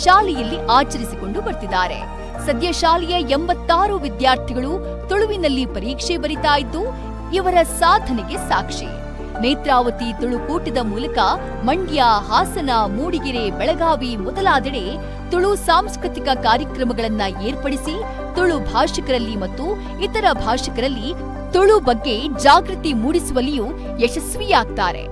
Speaker 19: ಶಾಲೆಯಲ್ಲಿ ಆಚರಿಸಿಕೊಂಡು ಬರ್ತಿದ್ದಾರೆ. ಸದ್ಯ ಶಾಲೆಯ 86 ವಿದ್ಯಾರ್ಥಿಗಳು ತುಳುವಿನಲ್ಲಿ ಪರೀಕ್ಷೆ ಬರಿತಾ ಇದ್ದು ಇವರ ಸಾಧನೆಗೆ ಸಾಕ್ಷಿ. ನೇತ್ರಾವತಿ ತುಳುಕೂಟದ ಮೂಲಕ ಮಂಡ್ಯ, ಹಾಸನ, ಮೂಡಿಗೆರೆ, ಬೆಳಗಾವಿ ಮೊದಲಾದೆಡೆ ತುಳು ಸಾಂಸ್ಕೃತಿಕ ಕಾರ್ಯಕ್ರಮಗಳನ್ನ ಏರ್ಪಡಿಸಿ ತುಳು ಭಾಷಿಕರಲ್ಲಿ ಮತ್ತು ಇತರ ಭಾಷಿಕರಲ್ಲಿ ತುಳು ಬಗ್ಗೆ ಜಾಗೃತಿ ಮೂಡಿಸುವಲ್ಲಿಯೂ ಯಶಸ್ವಿಯಾಗ್ತಾರೆ.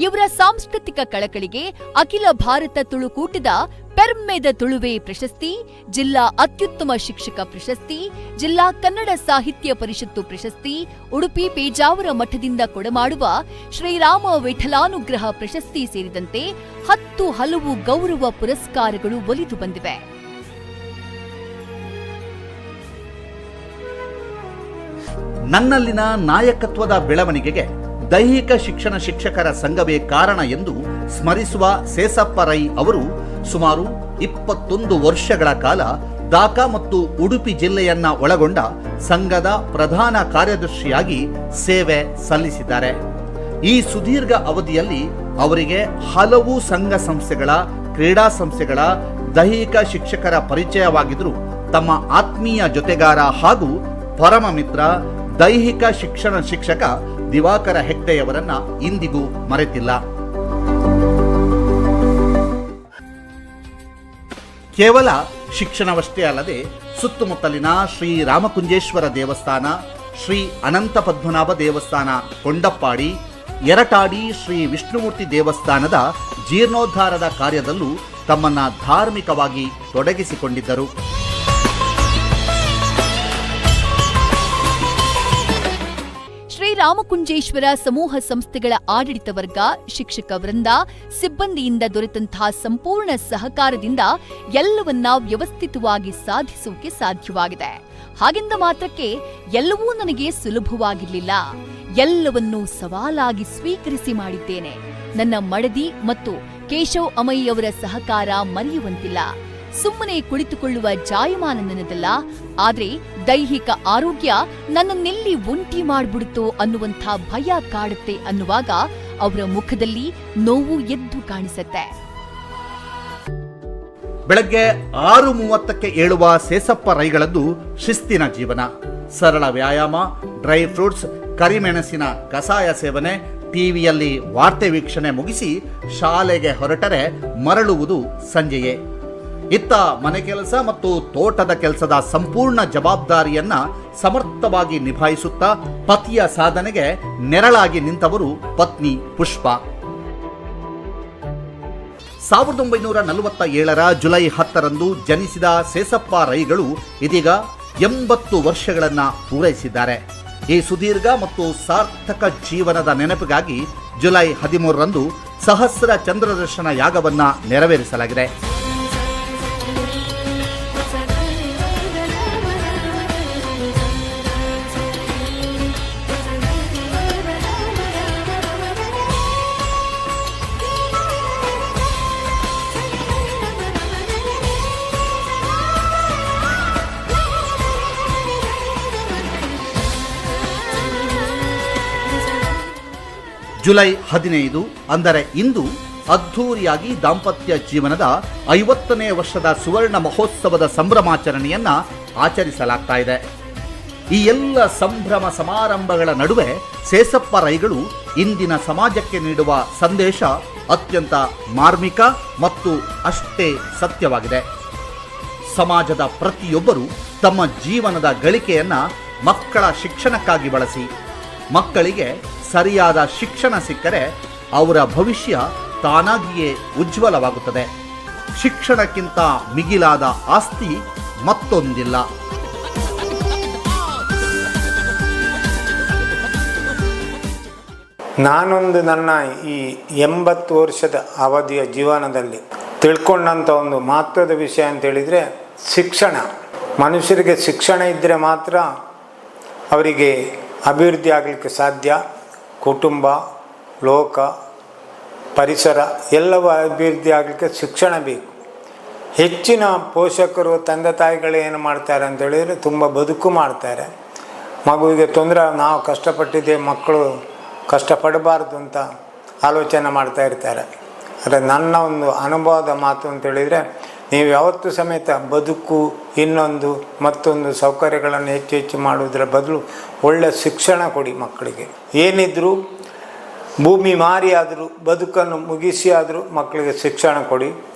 Speaker 19: ಇವರ ಸಾಂಸ್ಕೃತಿಕ ಕಳಕಳಿಗೆ ಅಖಿಲ ಭಾರತ ತುಳುಕೂಟದ ಪೆರ್ಮೆದ ತುಳುವೆ ಪ್ರಶಸ್ತಿ, ಜಿಲ್ಲಾ ಅತ್ಯುತ್ತಮ ಶಿಕ್ಷಕ ಪ್ರಶಸ್ತಿ, ಜಿಲ್ಲಾ ಕನ್ನಡ ಸಾಹಿತ್ಯ ಪರಿಷತ್ತು ಪ್ರಶಸ್ತಿ, ಉಡುಪಿ ಪೇಜಾವರ ಮಠದಿಂದ ಕೊಡಮಾಡುವ ಶ್ರೀರಾಮ ವಿಠಲಾನುಗ್ರಹ ಪ್ರಶಸ್ತಿ ಸೇರಿದಂತೆ 10 ಹಲವು ಗೌರವ ಪುರಸ್ಕಾರಗಳು ಒಲಿದು ಬಂದಿವೆ.
Speaker 20: ನನ್ನಲ್ಲಿನ ನಾಯಕತ್ವದ ಬೆಳವಣಿಗೆಗೆ ದೈಹಿಕ ಶಿಕ್ಷಣ ಶಿಕ್ಷಕರ ಸಂಘವೇ ಕಾರಣ ಎಂದು ಸ್ಮರಿಸುವ ಸೇಸಪ್ಪ ರೈ ಅವರು ಸುಮಾರು 21 ವರ್ಷಗಳ ಕಾಲ ಢಾಕಾ ಮತ್ತು ಉಡುಪಿ ಜಿಲ್ಲೆಯನ್ನ ಒಳಗೊಂಡ ಸಂಘದ ಪ್ರಧಾನ ಕಾರ್ಯದರ್ಶಿಯಾಗಿ ಸೇವೆ ಸಲ್ಲಿಸಿದ್ದಾರೆ. ಈ ಸುದೀರ್ಘ ಅವಧಿಯಲ್ಲಿ ಅವರಿಗೆ ಹಲವು ಸಂಘ ಸಂಸ್ಥೆಗಳ, ಕ್ರೀಡಾ ಸಂಸ್ಥೆಗಳ ದೈಹಿಕ ಶಿಕ್ಷಕರ ಪರಿಚಯವಾಗಿದ್ದರು. ತಮ್ಮ ಆತ್ಮೀಯ ಜೊತೆಗಾರ ಹಾಗೂ ಪರಮ ಮಿತ್ರ ದೈಹಿಕ ಶಿಕ್ಷಣ ಶಿಕ್ಷಕ ದಿವಾಕರ ಹೆಗ್ಡೆಯವರನ್ನ ಇಂದಿಗೂ ಮರೆತಿಲ್ಲ. ಕೇವಲ ಶಿಕ್ಷಣವಷ್ಟೇ ಅಲ್ಲದೆ ಸುತ್ತಮುತ್ತಲಿನ ಶ್ರೀ ರಾಮಕುಂಜೇಶ್ವರ ದೇವಸ್ಥಾನ, ಶ್ರೀ ಅನಂತ ಪದ್ಮನಾಭ ದೇವಸ್ಥಾನ ಕೊಂಡಪ್ಪಾಡಿ, ಯರಟಾಡಿ ಶ್ರೀ ವಿಷ್ಣುಮೂರ್ತಿ ದೇವಸ್ಥಾನದ ಜೀರ್ಣೋದ್ಧಾರದ ಕಾರ್ಯದಲ್ಲೂ ತಮ್ಮನ್ನ ಧಾರ್ಮಿಕವಾಗಿ ತೊಡಗಿಸಿಕೊಂಡಿದ್ದರು.
Speaker 19: ಶ್ರೀರಾಮಕುಂಜೇಶ್ವರ ಸಮೂಹ ಸಂಸ್ಥೆಗಳ ಆಡಳಿತ ವರ್ಗ, ಶಿಕ್ಷಕ ವೃಂದ, ಸಿಬ್ಬಂದಿಯಿಂದ ದೊರೆತಂತಹ ಸಂಪೂರ್ಣ ಸಹಕಾರದಿಂದ ಎಲ್ಲವನ್ನ ವ್ಯವಸ್ಥಿತವಾಗಿ ಸಾಧಿಸುವುದಕ್ಕೆ ಸಾಧ್ಯವಾಗಿದೆ. ಹಾಗೆಂದ ಮಾತ್ರಕ್ಕೆ ಎಲ್ಲವೂ ನನಗೆ ಸುಲಭವಾಗಿರಲಿಲ್ಲ. ಎಲ್ಲವನ್ನೂ ಸವಾಲಾಗಿ ಸ್ವೀಕರಿಸಿ ಮಾಡಿದ್ದೇನೆ. ನನ್ನ ಮಡದಿ ಮತ್ತು ಕೇಶವ್ ಅಮಯ್ಯವರ ಸಹಕಾರ ಮರೆಯುವಂತಿಲ್ಲ. ಸುಮ್ಮನೆ ಕುಳಿತುಕೊಳ್ಳುವ ಜಾಯಮಾನ ನನ್ನದಲ್ಲ, ಆದ್ರೆ ದೈಹಿಕ ಆರೋಗ್ಯ ನನ್ನನ್ನೆಲ್ಲಿ ಒಂಟಿ ಮಾಡ್ಬಿಡುತ್ತೋ ಅನ್ನುವಂಥ ಭಯ ಕಾಡುತ್ತೆ ಅನ್ನುವಾಗ ಅವರ ಮುಖದಲ್ಲಿ ನೋವು ಎದ್ದು ಕಾಣಿಸುತ್ತೆ.
Speaker 20: ಬೆಳಗ್ಗೆ 6:30ಕ್ಕೆ ಏಳುವ ಸೇಸಪ್ಪ ರೈಗಳದ್ದು ಶಿಸ್ತಿನ ಜೀವನ. ಸರಳ ವ್ಯಾಯಾಮ, ಡ್ರೈ ಫ್ರೂಟ್ಸ್, ಕರಿಮೆಣಸಿನ ಕಷಾಯ ಸೇವನೆ, ಟಿವಿಯಲ್ಲಿ ವಾರ್ತೆ ವೀಕ್ಷಣೆ ಮುಗಿಸಿ ಶಾಲೆಗೆ ಹೊರಟರೆ ಮರಳುವುದು ಸಂಜೆಯೇ. ಇತ್ತ ಮನೆ ಕೆಲಸ ಮತ್ತು ತೋಟದ ಕೆಲಸದ ಸಂಪೂರ್ಣ ಜವಾಬ್ದಾರಿಯನ್ನ ಸಮರ್ಥವಾಗಿ ನಿಭಾಯಿಸುತ್ತಾ ಪತಿಯ ಸಾಧನೆಗೆ ನೆರಳಾಗಿ ನಿಂತವರು ಪತ್ನಿ ಪುಷ್ಪ. 1947ರ ಜುಲೈ 10ರಂದು ಜನಿಸಿದ ಸೇಸಪ್ಪ ರೈಗಳು ಇದೀಗ 80 ವರ್ಷಗಳನ್ನ ಪೂರೈಸಿದ್ದಾರೆ. ಈ ಸುದೀರ್ಘ ಮತ್ತು ಸಾರ್ಥಕ ಜೀವನದ ನೆನಪಿಗಾಗಿ ಜುಲೈ 13ರಂದು ಸಹಸ್ರ ಚಂದ್ರದರ್ಶನ ಯಾಗವನ್ನ ನೆರವೇರಿಸಲಾಗಿದೆ. ಜುಲೈ 15 ಅಂದರೆ ಇಂದು ಅದ್ಧೂರಿಯಾಗಿ ದಾಂಪತ್ಯ ಜೀವನದ 50ನೇ ವರ್ಷದ ಸುವರ್ಣ ಮಹೋತ್ಸವದ ಸಂಭ್ರಮಾಚರಣೆಯನ್ನ ಆಚರಿಸಲಾಗ್ತಾ ಇದೆ. ಈ ಎಲ್ಲ ಸಂಭ್ರಮ ಸಮಾರಂಭಗಳ ನಡುವೆ ಸೇಸಪ್ಪ ರೈಗಳು ಇಂದಿನ ಸಮಾಜಕ್ಕೆ ನೀಡುವ ಸಂದೇಶ ಅತ್ಯಂತ ಮಾರ್ಮಿಕ ಮತ್ತು ಅಷ್ಟೇ ಸತ್ಯವಾಗಿದೆ. ಸಮಾಜದ ಪ್ರತಿಯೊಬ್ಬರು ತಮ್ಮ ಜೀವನದ ಗಳಿಕೆಯನ್ನ ಮಕ್ಕಳ ಶಿಕ್ಷಣಕ್ಕಾಗಿ ಬಳಸಿ. ಮಕ್ಕಳಿಗೆ ಸರಿಯಾದ ಶಿಕ್ಷಣ ಸಿಕ್ಕರೆ ಅವರ ಭವಿಷ್ಯ ತಾನಾಗಿಯೇ ಉಜ್ವಲವಾಗುತ್ತದೆ. ಶಿಕ್ಷಣಕ್ಕಿಂತ ಮಿಗಿಲಾದ ಆಸ್ತಿ ಮತ್ತೊಂದಿಲ್ಲ.
Speaker 21: ನಾನೊಂದು ನನ್ನ ಈ 80 ವರ್ಷದ ಅವಧಿಯ ಜೀವನದಲ್ಲಿ ತಿಳ್ಕೊಂಡಂಥ ಒಂದು ಮಹತ್ವದ ವಿಷಯ ಅಂತ ಹೇಳಿದರೆ ಶಿಕ್ಷಣ. ಮನುಷ್ಯರಿಗೆ ಶಿಕ್ಷಣ ಇದ್ದರೆ ಮಾತ್ರ ಅವರಿಗೆ ಅಭಿವೃದ್ಧಿ ಆಗಲಿಕ್ಕೆ ಸಾಧ್ಯ. ಕುಟುಂಬ, ಲೋಕ, ಪರಿಸರ ಎಲ್ಲವೂ ಅಭಿವೃದ್ಧಿ ಆಗಲಿಕ್ಕೆ ಶಿಕ್ಷಣ ಬೇಕು. ಹೆಚ್ಚಿನ ಪೋಷಕರು, ತಂದೆ ತಾಯಿಗಳು ಏನು ಮಾಡ್ತಾರೆ ಅಂತ ಹೇಳಿದರೆ ತುಂಬ ಬದುಕು ಮಾಡ್ತಾರೆ. ಮಗುವಿಗೆ ತೊಂದರೆ, ನಾವು ಕಷ್ಟಪಟ್ಟಿದ್ದೆ, ಮಕ್ಕಳು ಕಷ್ಟಪಡಬಾರ್ದು ಅಂತ ಆಲೋಚನೆ ಮಾಡ್ತಾ ಇರ್ತಾರೆ. ಆದರೆ ನನ್ನ ಒಂದು ಅನುಭವದ ಮಾತು ಅಂತ ಹೇಳಿದರೆ, ನೀವು ಯಾವತ್ತೂ ಸಮೇತ ಬದುಕು, ಇನ್ನೊಂದು ಮತ್ತೊಂದು ಸೌಕರ್ಯಗಳನ್ನು ಹೆಚ್ಚು ಹೆಚ್ಚು ಮಾಡುವುದರ ಬದಲು ಒಳ್ಳೆಯ ಶಿಕ್ಷಣ ಕೊಡಿ ಮಕ್ಕಳಿಗೆ. ಏನಿದ್ರೂ ಭೂಮಿ ಮಾರಿ ಆದರೂ ಬದುಕನ್ನು ಮುಗಿಸಿ ಆದರೂ ಮಕ್ಕಳಿಗೆ ಶಿಕ್ಷಣ ಕೊಡಿ.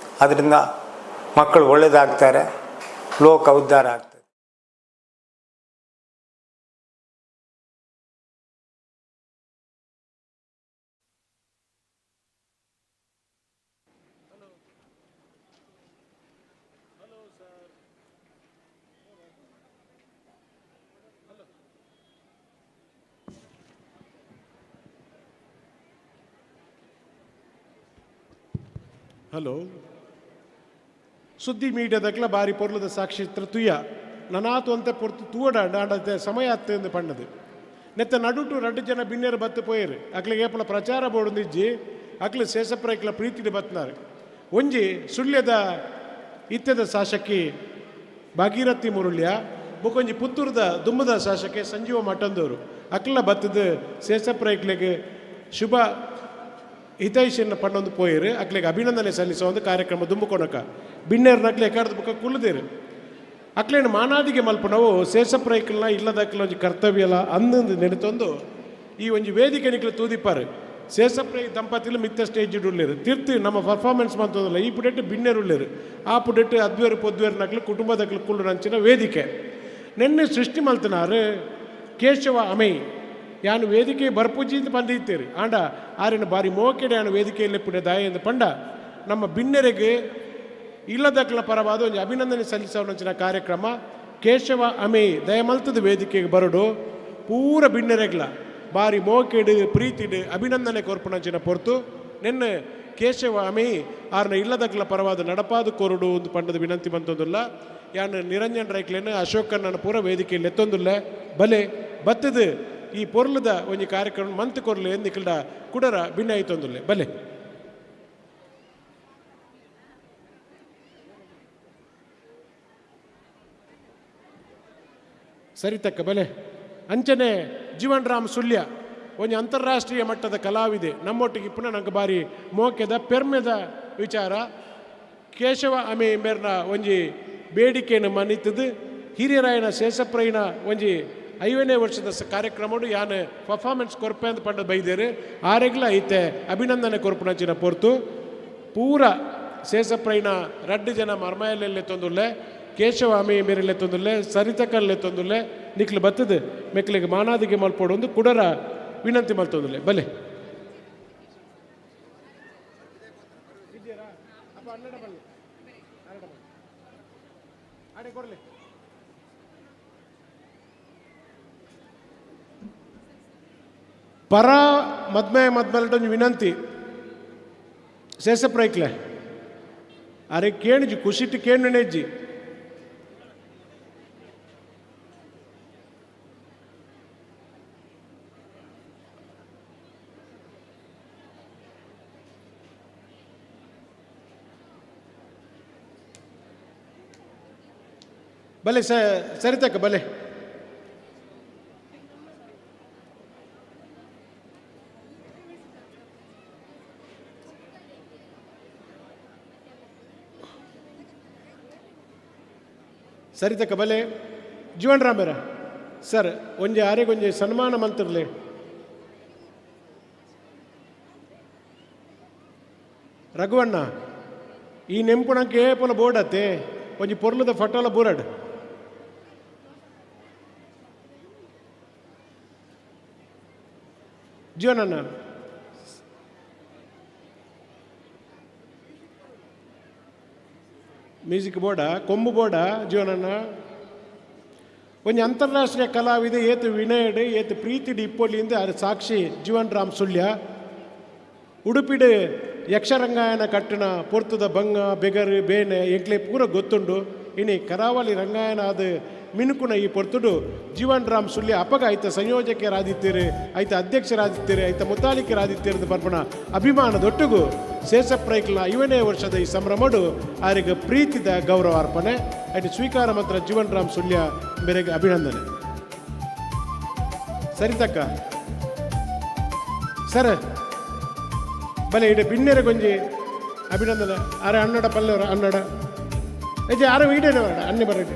Speaker 21: ಅದರಿಂದ ಮಕ್ಕಳು ಒಳ್ಳೆಯದಾಗ್ತಾರೆ, ಲೋಕ ಉದ್ಧಾರ ಆಗ್ತದೆ.
Speaker 10: ಹಲೋ, ಸುದ್ದಿ ಮೀಡಿಯಾದಕ್ಲ ಬಾರಿ ಪೊರ್ಲದ ಸಾಕ್ಷಿತ್ರ ತುಯ್ಯ ನನಾತು ಅಂತ ಪೊರ್ತು ತೂವಡ ಸಮಯ ಹತ್ತು ಪಂಡದು ನೆತ್ತ ನಡುಟು 2 ಜನ ಬಿನ್ನೇರು ಬತ್ತು ಪೋಯರು ಅಕ್ಲಿಗೆ ಏಪಲ ಪ್ರಚಾರ ಬೋಡಿಜ್ಜಿ ಅಕ್ಲು ಶೇಷಪ್ರೈಕ್ಲ ಪ್ರೀತಿಡ್ ಬತ್ನಾರು. ಒಂಜಿ ಸುಳ್ಯದ ಇತ್ಯದ ಶಾಸಕಿ ಭಾಗೀರಥಿ ಮುರುಳ್ಯ ಬೊಕೊಂಜಿ ಪುತ್ತೂರದ ದುಮ್ಮದ ಶಾಸಕ ಸಂಜೀವ ಮಠಂದವರು ಅಕ್ಲ ಬತ್ತದ ಶೇಷಪ್ರೈಕ್ಲೆಗೆ ಶುಭ ಹಿತೈಷಿಯನ್ನು ಪಣ್ಣೊಂದು ಪೋಯಿರು ಅಕ್ಲೆಗೆ ಅಭಿನಂದನೆ ಸಲ್ಲಿಸೋ ಒಂದು ಕಾರ್ಯಕ್ರಮ ದುಂಬುಕೊಣಕ ಬಿನ್ನೇರು ನಕ್ಲೆ ಎಕಾರ್ದ ಬುಕ್ಕ ಕುಲ್ಲದೇರು ಅಕ್ಲೇನು ಮಾನಾದಿಗೆ ಮಲ್ಪನವು ಶೇಷಪ್ರೈಕಲ್ನ ಇಲ್ಲದಕ್ಲ ಒಂಜಿ ಕರ್ತವ್ಯಲ ಅಂದು ನೆನೆತೊಂದು ಈ ಒಂಜಿ ವೇದಿಕೆ ನಿಕ್ಲು ತೂದಿಪ್ಪಾರು ಶೇಷಪ್ರೈ ದಂಪತಿಲು ಮಿತ್ತ ಸ್ಟೇಜ್ ಉಳ್ಳೇರು ತಿರ್ತಿ ನಮ್ಮ ಪರ್ಫಾರ್ಮೆನ್ಸ್ ಮಂತೋದಿಲ್ಲ ಈ ಪುಡೆಟ್ಟು ಬಿನ್ನೇರು ಉಳ್ಳೇರು ಆ ಪುಡೆಟ್ಟು ಅದ್ವೇರು ಪೊದ್ವೇರು ನಕ್ಲು ಕುಟುಂಬದಕ್ಲು ಕುಳ್ಳು ನಂಚಿನ ವೇದಿಕೆ ನೆನ್ನೆ ಸೃಷ್ಟಿ ಮಲ್ತನಾರು ಕೇಶವ ಅಮೈ ಯಾನು ವೇದಿಕೆ ಬರ್ಪುಜಿ ಅಂತ ಬಂದಿತ್ತೇರಿ ಆಂಡ ಆರಿನ ಬಾರಿ ಮೋಕೆಡೆ ಯಾನು ವೇದಿಕೆಯಲ್ಲಿ ಪುಡೆ ದಾಯ ಎಂದು ಪಂಡ ನಮ್ಮ ಬಿನ್ನೆರೆಗೆ ಇಲ್ಲದಕ್ಲ ಪರವಾದ ಒಂದು ಅಭಿನಂದನೆ ಸಲ್ಲಿಸೋನಂಚಿನ ಕಾರ್ಯಕ್ರಮ ಕೇಶವ ಅಮೈ ದಯಮಲ್ತದ ವೇದಿಕೆಗೆ ಬರಡು ಪೂರ ಬಿನ್ನೆರೆಗ್ಲ ಬಾರಿ ಮೋಕೆಡು ಪ್ರೀತಿಡು ಅಭಿನಂದನೆ ಕೊರ್ಪಣಂಚಿನ ಪೊರ್ತು ನೆನ್ನೆ ಕೇಶವ ಅಮೈ ಆರ್ನ ಇಲ್ಲದಕ್ಲ ಪರವಾದ ನಡಪಾದು ಕೊರಡು ಒಂದು ಪಂಡದ ವಿನಂತಿ ಬಂತೊಂದಿಲ್ಲ ಯಾನು ನಿರಂಜನ್ ರೈಕ್ಲೇನು ಅಶೋಕಣ್ಣನ ಪೂರ ವೇದಿಕೆಯಲ್ಲಿ ಎತ್ತೊಂದಿಲ್ಲ ಬಲೆ ಬತ್ತದ ಈ ಪೊರ್ಲದ ಒಂಜಿ ಕಾರ್ಯಕ್ರಮ ಮಂತ್ ಕೊರ್ಲೆ ಎಂದಿಕ್ಕಿಲ್ಡ ಕುಡರ ಭಿನ್ನ ಆಯ್ತೊಂದಿಲ್ಲ ಬಲೆ ಸರಿ ತಕ್ಕ ಬಲೆ ಅಂಚನೆ ಜೀವನ್ ರಾಮ್ ಸುಳ್ಯ ಒಂಜಿ ಅಂತಾರಾಷ್ಟ್ರೀಯ ಮಟ್ಟದ ಕಲಾವಿದೆ ನಮ್ಮೊಟ್ಟಿಗೆ ಪುನಃ ನಂಗೆ ಬಾರಿ ಮೋಕೆದ ಪೆರ್ಮೆದ ವಿಚಾರ ಕೇಶವ ಅಮೆ ಮೇರ್ನ ಒಂಜಿ ಬೇಡಿಕೆಯನ್ನು ಮನಿತದು ಹಿರಿಯರಾಯನ ಶೇಷಪ್ರೈನ ಒಂಜಿ 5ನೇ ವರ್ಷದ ಕಾರ್ಯಕ್ರಮ ಯಾನು ಪರ್ಫಾರ್ಮೆನ್ಸ್ ಕೊರ್ಪೆ ಅಂತ ಪಂಡ ಬೈದೇರು ಆರೆಗ್ಲ ಐತೆ ಅಭಿನಂದನೆ ಕೊರ್ಪಣಂಚಿನ ಪೊರ್ತು ಪೂರ ಶೇಷಪ್ರೈನ 2 ಜನ ಮರ್ಮಯಲ್ಲೇ ತೊಂದುಲ್ಲೆ ಕೇಶವ ಅಮೆ ಮೇರೆಲ್ಲೇ ತೊಂದುಲ್ಲೆ ಸರಿತಕಲ್ಲೇ ತೊಂದುಲ್ಲೆ ನಿಕ್ಲು ಬತ್ತದು ಮೆಕ್ಲಿಗೆ ಮಾನಾದಿಗೆ ಮಲ್ಪೋಡು ಒಂದು ಕುಡರ ವಿನಂತಿ ಮಲ್ತೊಂದುಲ್ಲೆ ಬಲೆ ಪರ ಮದ್ಮೇಲೊಂದು ವಿನಂತಿ ಶೇಷಪ್ರೈಕ್ಲೆ ಅರೆ ಕೇಣಿಜಿ ಖುಷಿಟ್ಟು ಕೇಣೆಜ್ಜಿ ಬಲೆ ಸರಿತಕ್ಕ ಬಲೆ ಸರಿತಕ್ಕ ಬಲೆ ಜೀವನ್ ರಾಮೇರ ಸರ್ ಒಂಜಿ ಆರೆಗೊಂಜಿ ಸನ್ಮಾನ ಮಂತ್ರಲೆ ರಘುವಣ್ಣ ಈ ನೆಂಪುಣಕ್ಕೆ ಪೋಲ ಬೋರ್ಡತ್ತೆ ಒಂಜಿ ಪೊರ್ಲದ ಫಟೋಲ ಬೂರಡ್ ಜೀವನಣ್ಣ ಮ್ಯೂಸಿಕ್ ಬೋರ್ಡ ಕೊಂಬು ಬೋರ್ಡ ಜೀವನಣ್ಣ ಒಂಜಿ ಅಂತಾರಾಷ್ಟ್ರೀಯ ಕಲಾವಿದೆ ಏತು ವಿನಯಡ್ ಏತು ಪ್ರೀತಿಡ್ ಇಪ್ಪೊಲಿಂದ ಅದು ಸಾಕ್ಷಿ ಜೀವನ್ ರಾಮ್ ಸುಳ್ಯ ಉಡುಪಿಡ್ ಯಕ್ಷರಂಗಾಯನ ಕಟ್ಟಿನ ಪೊರ್ತುದ ಬಂಗ ಬೆಗರು ಬೇನೆ ಎಂಕ್ಲೆ ಪೂರ ಗೊತ್ತುಂಡು ಇನಿ ಕರಾವಳಿ ರಂಗಾಯನ ಅದು ಮಿನುಕುನ ಈ ಪೊರ್ತುಡು ಜೀವನ್ ರಾಮ್ ಸುಳ್ಯ ಅಪಗ ಐತ ಸಂಯೋಜಕರಾದಿತ್ತೀರಿ ಐತ ಅಧ್ಯಕ್ಷರಾದಿತ್ತೀರಿ ಐತ ಮುತಾಲಿಕರಾದಿತ್ತೀರಿ ಬರ್ಪಣ ಅಭಿಮಾನದೊಟ್ಟಿಗೂ ಶೇಷಪ್ರೈಕ್ಲ 5ನೇ ವರ್ಷದ ಈ ಸಂಭ್ರಮಡು ಅವರಿಗೆ ಪ್ರೀತಿದ ಗೌರವಾರ್ಪಣೆ ಐದು ಸ್ವೀಕಾರ ಮಾತ್ರ ಜೀವನ್ ರಾಮ್ ಸುಳ್ಯ ಮೇರೆಗೆ ಅಭಿನಂದನೆ ಸರಿತಕ್ಕ ಸರ್ ಬಲೆ ಇಡೆ ಬಿನ್ನೆರೆ ಗೊಂಜಿ ಅಭಿನಂದನೆ ಅರೆ ಅನ್ನಡ ಪಲ್ಲೆವರ ಅನ್ನಡ ಹೆಜ್ಜೆ ಯಾರು ಈಡೇನವರ ಅನ್ನೆ ಬರಡೆ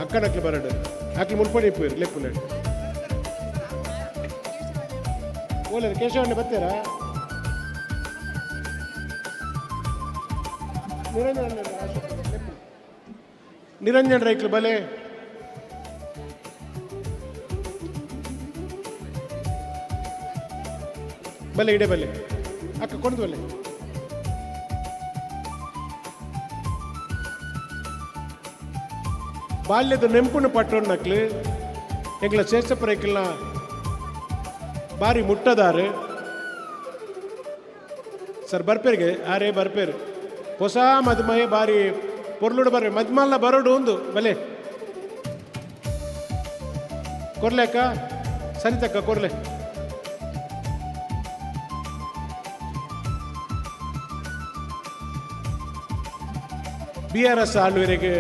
Speaker 10: ಅಕ್ಕನಕ್ಲೆ ಬರಡೆ ಆಕ್ಲಿ ಮುಲ್ಪಡಿ ಇಪ್ಪು ಲೆಪ್ಪುಲೆ ಓಲೆ ಕೇಶವಣ್ಣೆ ಬರ್ತೀರಾ ನಿರಂಜನ್ ರೈಕ್ಲು ಬಲೆ ಬಲೆ ಇಡೆ ಬಲೆ ಅಕ್ಕ ಕೊಡ್ದು ಬಲೆ ಬಾಲ್ಯದ ನೆಂಪುನ ಪಟ್ಟೋನ್ ನಕ್ಲು ಎಂಗ್ಲ ಶೇಷಪ್ರೈಕಲ್ನ ಬಾರಿ ಮುಟ್ಟದಾರು ಸರ್ ಬರ್ಪೇರಿಗೆ ಆರೇ ಬರ್ಪೇರು ಹೊಸ ಮದುಮಯ ಬಾರಿ ಪೊರ್ಲುಡು ಬರ್ರೆ ಮದ್ಮಲ್ಲ ಬರೋಡು ಒಂದು ಬಲೆ ಕೊರ್ಲೆಕ್ಕ ಸರಿತಕ್ಕ ಕೊರ್ಲೆ BRS ಆಳ್ವರಿಗೆ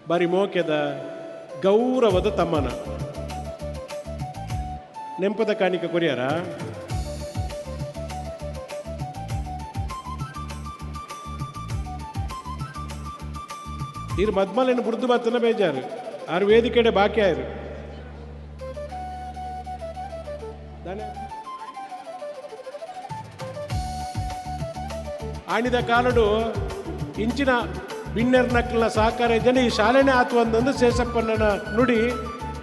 Speaker 10: ಬಾರಿ ಮೋಕೆದ ಗೌರವದ ತಮ್ಮನ ನೆಂಪದ ಕಾಣಿಕೆ ಕೊರಿಯಾರ ಇರು ಮದ್ಮಲೇನು ಬುರ್ದು ಬತ್ತನ ಬೇಜಾರು ಆರು ವೇದಿಕೆಡೆ ಬಾಕಿ ಆಯ್ರು ಆಣಿದ ಕಾಲಡು ಇಂಚಿನ ಬಿನ್ನರ್ ನಕ್ಕಲ ಸಹಕಾರ ಜನ ಈ ಶಾಲೆನೇ ಆತು ಅಂದೊಂದು ಶೇಷಪ್ಪನ ನುಡಿ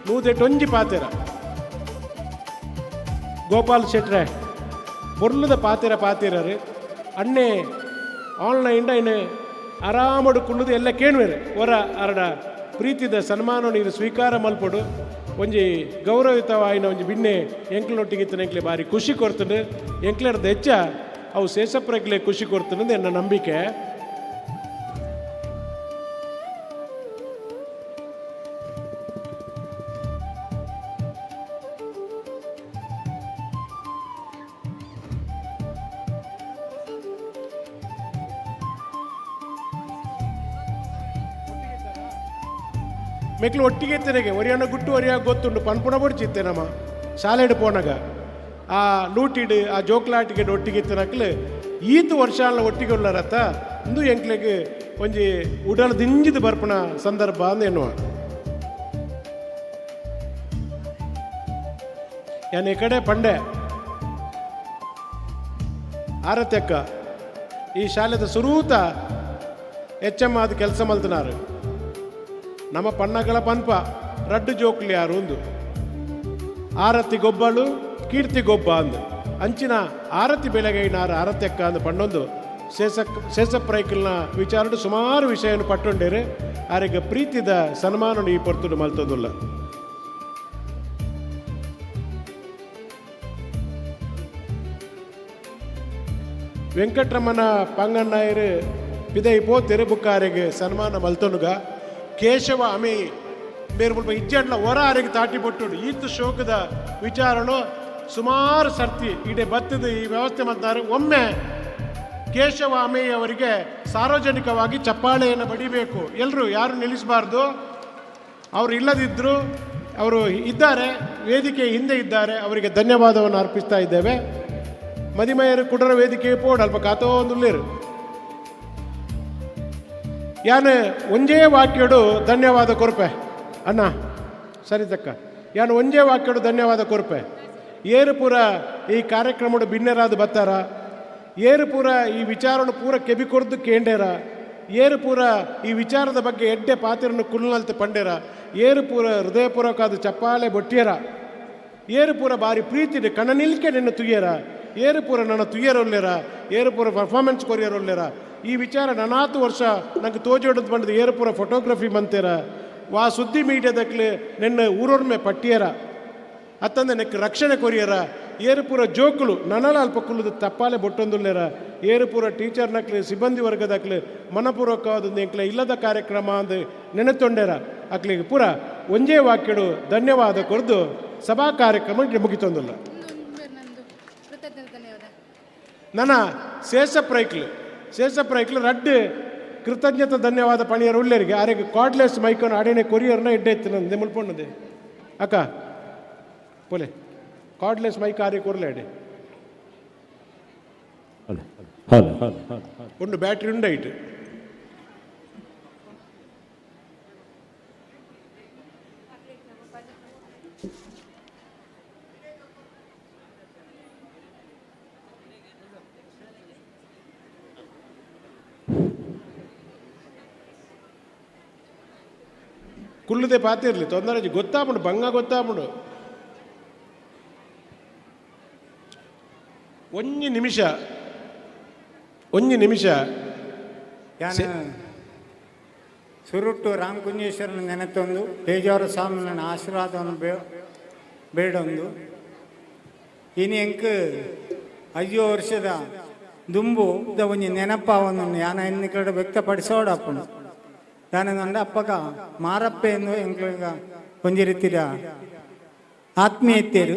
Speaker 10: ನೂದೆಟೊಂಜಿ ಪಾತೆರ ಗೋಪಾಲ್ ಶೆಟ್ರೆ பொருளுத ಪಾತಿರರು ಅಣ್ಣೆ ಆನ್ಲೈನ್ ಇನ್ನು ಆರಾಮಡು ಕುಳ್ಳುದು ಎಲ್ಲ ಕೇಳುವೇರು ಹೊರ ಅರಡ ಪ್ರೀತಿದ ಸನ್ಮಾನ ನೀರು ಸ್ವೀಕಾರ ಮಲ್ಪಡು ಒಂಜಿ ಗೌರವಯುತವಾಯಿನ ಒಂಜಿ ಬಿನ್ನೆ ಎಂಕ್ಲೊಟ್ಟಿಗಿತ್ತನ ಎಂಕ್ಲೆ ಬಾರಿ ಖುಷಿ ಕೊಡ್ತಂಡು ಎಂಕ್ಲರ್ದ ಹೆಚ್ಚ ಅವು ಶೇಷಪ್ಪರಕ್ಲೆ ಖುಷಿ ಕೊಡ್ತಂದು ಎನ್ನ ನಂಬಿಕೆ ಮೆಕ್ಲು ಒಟ್ಟಿಗೆ ತೆರೆಗೆ ಒರಿಯಣ್ಣ ಗುಟ್ಟು ಒರಿಯಾಗ ಗೊತ್ತುಂಡು ಪನ್ಪುಣ ಬಡ್ಚಿತ್ತೆ ನಮ್ಮ ಶಾಲೆಡ್ ಪೋನಾಗ ಆ ಲೂಟಿಡ್ ಆ ಜೋಕ್ಲಾಟಿಗೆ ಒಟ್ಟಿಗೆ ತಿನ್ನಕ್ಲು ಈತು ವರ್ಷ ಒಟ್ಟಿಗೆ ಉಳ್ಳರತ್ತ ಇಂದು ಎಂಕ್ಲೆಗೆ ಒಂಜಿ ಉಡಲ್ ದಿಂಜಿದ ಬರ್ಪಣ ಸಂದರ್ಭ ಅಂದ ಎನ್ನುವ ಯಾನ್ ಈ ಕಡೆ ಪಂಡೆ ಆರತ್ಯಕ್ಕ ಈ ಶಾಲೆದ ಸುರೂತ ಹೆಚ್ಚಮ್ಮ ಅದು ಕೆಲಸ ಮಲ್ತನಾರು ನಮ್ಮ ಪಣ್ಣಗಳ ಪನ್ಪ ರಡ್ಡು ಜೋಕ್ಲಿ ಯಾರು ಒಂದು ಆರತಿ ಗೊಬ್ಬಳು ಕೀರ್ತಿ ಗೊಬ್ಬ ಅಂದು ಅಂಚಿನ ಆರತಿ ಬೆಲೆಗೈನಾರು ಆರತ್ಯಕ್ಕ ಅಂದು ಪಣ್ಣೊಂದು ಶೇಷಪ್ರೈಕಲ್ನ ವಿಚಾರಡು ಸುಮಾರು ವಿಷಯವನ್ನು ಪಟ್ಟೊಂಡೇರು ಆರಿಗೆ ಪ್ರೀತಿದ ಸನ್ಮಾನ ಈ ಪೊರ್ತುಡು ಮಲ್ತೋದಿಲ್ಲ ವೆಂಕಟರಮಣ ಪಂಗಣ್ಣಯ್ಯರು ಪಿದೈ ಪೋತೆರು ಬುಕ್ಕಾರಿಗೆ ಸನ್ಮಾನ ಮಲ್ತೊನುಗ ಕೇಶವ ಅಮೆ ಬೇರೆ ಸ್ವಲ್ಪ ಇಜ್ಜಡ್ಲ ಹೊರ ಆರಿಗೆ ತಾಟಿ ಪೊಟ್ಟುಡು ಈತು ಶೋಕದ ವಿಚಾರನು ಸುಮಾರು ಸರ್ತಿ ಇಡೀ ಬತ್ತದ ಈ ವ್ಯವಸ್ಥೆ ಮಾಡ್ತಾರೆ ಒಮ್ಮೆ ಕೇಶವ ಅಮೆಯವರಿಗೆ ಸಾರ್ವಜನಿಕವಾಗಿ ಚಪ್ಪಾಳೆಯನ್ನು ಬಡಿಬೇಕು ಎಲ್ಲರೂ ಯಾರು ನಿಲ್ಲಿಸಬಾರ್ದು ಅವರು ಇಲ್ಲದಿದ್ದರು ಅವರು ಇದ್ದಾರೆ ವೇದಿಕೆ ಹಿಂದೆ ಇದ್ದಾರೆ ಅವರಿಗೆ ಧನ್ಯವಾದವನ್ನು ಅರ್ಪಿಸ್ತಾ ಇದ್ದೇವೆ ಮದಿಮಯರು ಕುಡರ ವೇದಿಕೆ ಪೋಡ್ ಅಲ್ಪ ಕಾತೋಂದುಲ್ಲೇರು ಯಾನು ಒಂಜೇ ವಾಕ್ಯಡು ಧನ್ಯವಾದ ಕೊರ್ಪೆ ಅಣ್ಣ ಸರಿ ತಕ್ಕ ಯಾನು ಒಂಜೇ ವಾಕ್ಯಡು ಧನ್ಯವಾದ ಕೊರ್ಪೆ ಏರು ಪೂರ ಈ ಕಾರ್ಯಕ್ರಮಡು ಭಿನ್ನರಾದ ಬತ್ತಾರ ಏರು ಪೂರ ಈ ವಿಚಾರನು ಪೂರ ಕೆಬಿ ಕೊರ್ದು ಕೇಂಡೇರ ಏರು ಪೂರ ಈ ವಿಚಾರದ ಬಗ್ಗೆ ಎಡ್ಡೆ ಪಾತ್ರನ್ನು ಕುಲ್ನಲ್ತೆ ಪಂಡೇರ ಏರು ಪೂರ ಹೃದಯಪೂರ್ವಕಾದ ಚಪ್ಪಾಳೆ ಬೊಟ್ಟಿಯರ ಏರು ಪೂರ ಬಾರಿ ಪ್ರೀತಿದೆ ಕಣ್ಣ ನಿಲ್ಕೆ ನಿನ್ನ ತುಯ್ಯರ ಏರು ಪೂರ ನನ್ನ ತುಯ್ಯರೊಲ್ಲೇರ ಏರು ಪೂರ ಪರ್ಫಾರ್ಮೆನ್ಸ್ ಕೊರಿಯರೊಲ್ಲೇರ ಈ ವಿಚಾರ ನನಾತು ವರ್ಷ ನಂಗೆ ತೋಜೋಡದು ಬಂಡದು ಏರು ಪೂರ ಫೋಟೋಗ್ರಫಿ ಮಂತೇರ ವಾ ಸುದ್ದಿ ಮೀಡಿಯಾದಕ್ಲೆ ನಿನ್ನ ಊರೊರ್ಮೆ ಪಟ್ಟಿಯರ ಅತ್ತಂದ ನೆಕ್ ರಕ್ಷಣೆ ಕೊರಿಯರ ಏರು ಪೂರ ಜೋಕುಲು ನನಲ ಅಲ್ಪ ಕುಲ್ಲುದು ತಪ್ಪಾಲೆ ಬೊಟ್ಟೊಂದುಲ್ಲೇರ ಏರು ಪೂರ ಟೀಚರ್ ನಕ್ಲೆ ಸಿಬ್ಬಂದಿ ವರ್ಗದಕ್ಲೆ ಮನಪೂರ್ವಕವಾದ ಎಂಕ್ಲೆ ಇಲ್ಲದ ಕಾರ್ಯಕ್ರಮ ಅಂದು ನೆನೆತೊಂಡೇರ ಅಕ್ಲಿಗೆ ಪೂರ ಒಂಜೇ ವಾಕ್ಯಡು ಧನ್ಯವಾದ ಕೊರ್ದು ಸಭಾ ಕಾರ್ಯಕ್ರಮ ಮುಗಿತೊಂದುಲ್ಲ ನನ್ನ ಶೇಷಪ್ರೈಕ್ಲು ರಡ್ಡು ಕೃತಜ್ಞತೆ ಧನ್ಯವಾದ ಪಣಿಯರು ಉಳ್ಳೇರಿಗೆ ಆರೆಗೆ ಕಾರ್ಡ್ಲೆಸ್ ಮೈಕನ್ನು ಅಡೇನೆ ಕೊರಿಯರ್ನ ಎಡ್ಡೆ ಇತ್ತು ನಂದೆ ಮುಲ್ಪೊಂಡದೆ ಅಕ್ಕ ಪೋಲೆ ಕಾರ್ಡ್ಲೆಸ್ ಮೈಕ್ ಆರೆ ಕೊರ್ಲೆ ಅಡೆ ಒಂದು ಬ್ಯಾಟ್ರಿ ಉಂಡಾಯಿತು ಕುಲ್ಲದೆ ಪಾತಿರ್ಲಿ ತೊಂದರೆ ಗೊತ್ತಾಗ್ಬಿಡು ಬಂಗ ಗೊತ್ತಾಗ್ಬಿಡು ಒಂಜಿ ನಿಮಿಷ
Speaker 21: ಸುರುಟ್ಟು ರಾಮಕುಂಜೇಶ್ವರನ ನೆನೆತೊಂದು ಬೇಜಾರು ಸ್ವಾಮಿನ ಆಶೀರ್ವಾದವನ್ನು ಬೇಡೊಂದು ಇನ್ನು ಎಂಕ್ 5 ವರ್ಷದ ದುಂಬು ಒಂಜಿ ನೆನಪವನ್ನು ಯಾನ ಎನ್ನ ಕಡೆ ವ್ಯಕ್ತಪಡಿಸೋಡಪ್ಪನು ದಾನಂದ ಅಪ್ಪಗ ಮಾರಪ್ಪೆ ಎಂದು ಎಂಕ್ಲೀಗ ಒಂಜಿ ರೀತಿಯ ಆತ್ಮೀಯತೆರು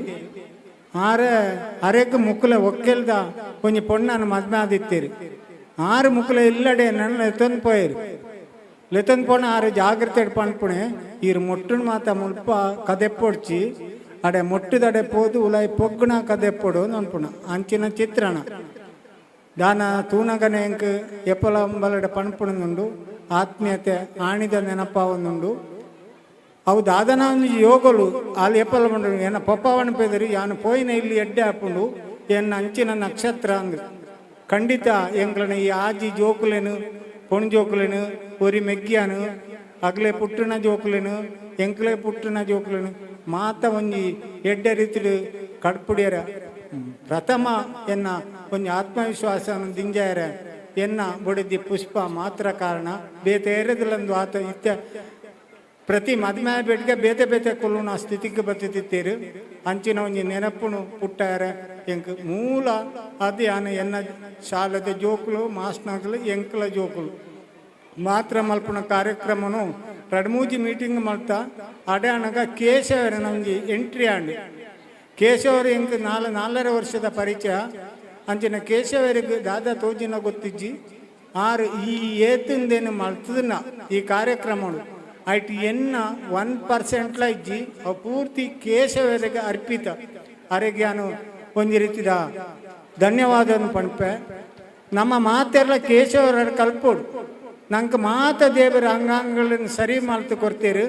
Speaker 21: ಅರೆಗ್ ಮುಕ್ಕಲ ಒಕ್ಕೆಲ್ದ ಒಂಜಿ ಪೊಣ್ಣನ ಮದ್ಮೆ ಆದಿತ್ತೇರು ಆರು ಮುಕ್ಕಲ ಇಲ್ಲಡೆ ನನ್ನ ಲೆತನ್ ಪೋಯರು ಲೆತನ್ ಪೋಣ ಆರು ಜಾಗ್ರತೆ ಪಣ್ಪುಣೆ ಈರು ಮೊಟ್ಟನ್ ಮಾತ ಮುಲ್ಪ ಕದೆಪ್ಪೊಡ್ಚಿ ಅಡೆ ಮೊಟ್ಟದಡೆ ಪೋದು ಉಲಾಯಿ ಪೊಗ್ಗುಣ ಕದೆಪ್ಪೊಡು ಅನ್ಪುಣ ಅಂಚಿನ ಚಿತ್ರಣ ದಾನ ತೂನಗನೆ ಎಂಕ್ ಎಪ್ಪಲ ಬಲಡೆ ಪಣ್ಪುಣನುಂಡು ಆತ್ಮೀಯತೆ ಆಣಿದ ನೆನಪಾವನ್ನುಂಡು ಅವು ದಾದನ ಯೋಗಲು ಅಲ್ಲಿ ಎಪ್ಪಲ ಬಂಡು ಏನ ಪಪ್ಪವನ ಪೇದರಿ ಯಾನು ಪೋಯಿನ ಇಲ್ಲಿ ಎಡ್ಡೆ ಹಾಪುಂಡು ಎನ್ನ ಅಂಚಿನ ನಕ್ಷತ್ರ ಅಂದ್ರು ಖಂಡಿತ ಎಂಗ್ಲನ ಈ ಆಜಿ ಜೋಕುಲೇನು ಪೊಣ್ ಜೋಕುಲೇನು ಒರಿ ಮೆಗ್ಗಿಯಾನು ಅಗ್ಲೆ ಪುಟ್ಟನ ಜೋಕುಲೇನು ಎಂಕ್ಲೆ ಪುಟ್ಟನ ಜೋಕುಲೇನು ಮಾತ ಒಂಜಿ ಎಡ್ಡೆ ರೀತಿಡು ಕಡ್ಪುಡಿಯರ ಪ್ರಥಮ ಎನ್ನ ಒಂಜಿ ಆತ್ಮವಿಶ್ವಾಸ ದಿಂಜಾಯರ ಎನ್ನ ಬೊಡಿದಿ ಪುಷ್ಪ ಮಾತ್ರ ಕಾರಣ ಬೇತೆ ಏರದಿಲ್ಲಂದು ಆತ ಇತ್ಯ ಪ್ರತಿ ಮದುವೆ ಬೇಟಿಗೆ ಬೇತೆ ಬೇತೆ ಕೊಲ್ಲುನ ಸ್ಥಿತಿಗೆ ಬತ್ತಿತ್ತೀರು ಅಂಚಿನ ಒಂಜಿ ನೆನಪುನು ಪುಟ್ಟಾರ ಎಂಕ್ ಮೂಲ ಅದು ಯಾನ ಎನ್ನ ಶಾಲದ ಜೋಕುಲು ಮಾಸ್ನಗಳು ಎಂಕ್ಲ ಜೋಕುಲು ಮಾತ್ರ ಮಲ್ಪುನ ಕಾರ್ಯಕ್ರಮನು ರಡ್ಮೂಜಿ ಮೀಟಿಂಗ್ ಮಲ್ತ ಅಡೆ ಅನಗ ಕೇಶವರನ ಒಂಜಿ ಎಂಟ್ರಿ ಆಂಡು ಕೇಶವರು ಎಂಕ್ 4 ವರ್ಷದ ಪರಿಚಯ ಅಂಚಿನ ಕೇಶವರಿಗೆ ದಾದಾ ತೋಜಿನ ಗೊತ್ತಿಜ್ಜಿ ಆರು ಈ ಏತಂದೇನು ಮಲ್ತದನ್ನ ಈ ಕಾರ್ಯಕ್ರಮ ಐಟಿ ಎನ್ನ 1% ಇಜ್ಜಿ ಅವು ಪೂರ್ತಿ ಕೇಶವರಿಗೆ ಅರ್ಪಿತ ಅರೆಗೆ ನಾನು ಒಂದು ರೀತಿದ ಧನ್ಯವಾದವನ್ನು ಪಣ್ಪೆ ನಮ್ಮ ಮಾತೆಲ್ಲ ಕೇಶವರ ಕಲ್ಪೋಡು ನಂಗೆ ಮಾತ ದೇವರ ಅಂಗಾಂಗಗಳನ್ನು ಸರಿ ಮಾಡ್ತು ಕೊಡ್ತೀರು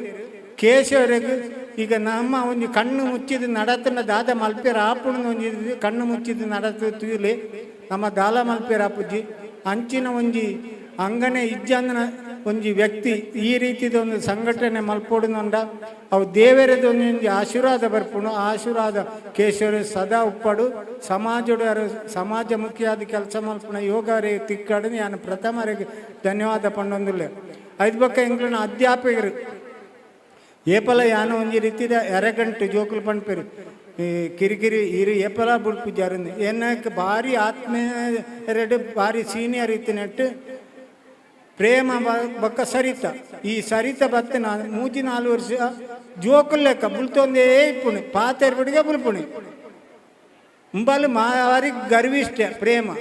Speaker 21: ಕೇಶವರಿಗೆ ಈಗ ನಮ್ಮ ಒಂದು ಕಣ್ಣು ಮುಚ್ಚಿದ ನಡತನ ದಾದ ಮಲ್ಪೇರ ಆಪುಣ ಒಂದು ಕಣ್ಣು ಮುಚ್ಚಿದ ನಡತ ತುಯ್ಲಿ ನಮ್ಮ ದಾಲ ಮಲ್ಪೇರ ಆಪುಜ್ಜಿ ಅಂಚಿನ ಒಂಜಿ ಅಂಗನೆ ಇಜ್ಜಂದನ ಒಂಜಿ ವ್ಯಕ್ತಿ ಈ ರೀತಿದ ಒಂದು ಸಂಘಟನೆ ಮಲ್ಪೋಡುಂಡ ಅವು ದೇವರದ ಒಂದು ಆಶೀರ್ವಾದ ಬರ್ಪುಣು ಆಶೀರ್ವಾದ ಕೇಶವರು ಸದಾ ಉಪ್ಪಡು ಸಮಾಜಡು ಸಮಾಜಮುಖಿಯಾದ ಕೆಲಸ ಮಲ್ಪುಣ ಯೋಗರೇ ತಿಕ್ಕಡು ನಾನು ಪ್ರಥಮರಿಗೆ ಧನ್ಯವಾದ ಪಂಡೊಂದಿಲ್ಲ ಐದು ಬಕ್ಕ ಎಂಗ್ಲನ ಅಧ್ಯಾಪಕರು ಏಪಲ ಯಾನು ಒಂಜಿ ರೀತಿದ ಎರಗಂಟು ಜೋಕುಲು ಪಂಡ್ಪೇರು ಕಿರಿಕಿರಿ ಇರು ಏಪಲ ಬುಡ್ಪುಜಾರಿಂದ ಏನಕ್ಕೆ ಭಾರಿ ಆತ್ಮೀಯರೆಡು ಭಾರಿ ಸೀನಿಯರ್ ಇತ್ತಿನಟ್ಟು ಪ್ರೇಮ ಬಕ್ಕ ಸರಿತ ಈ ಸರಿತ ಬತ್ತ 3-4 ವರ್ಷ ಜೋಕುಲ್ ಲೆಕ್ಕ ಬುಲ್ತೊಂದೇ ಇಪ್ಪುಣಿ ಪಾತೆರ್ ಬಿಡಿಗೆ ಬುಲ್ಪುಣಿ ಮುಂಬಲ್ಲಿ ಮಾರಿ ಗರ್ವಿಷ್ಟ ಪ್ರೇಮ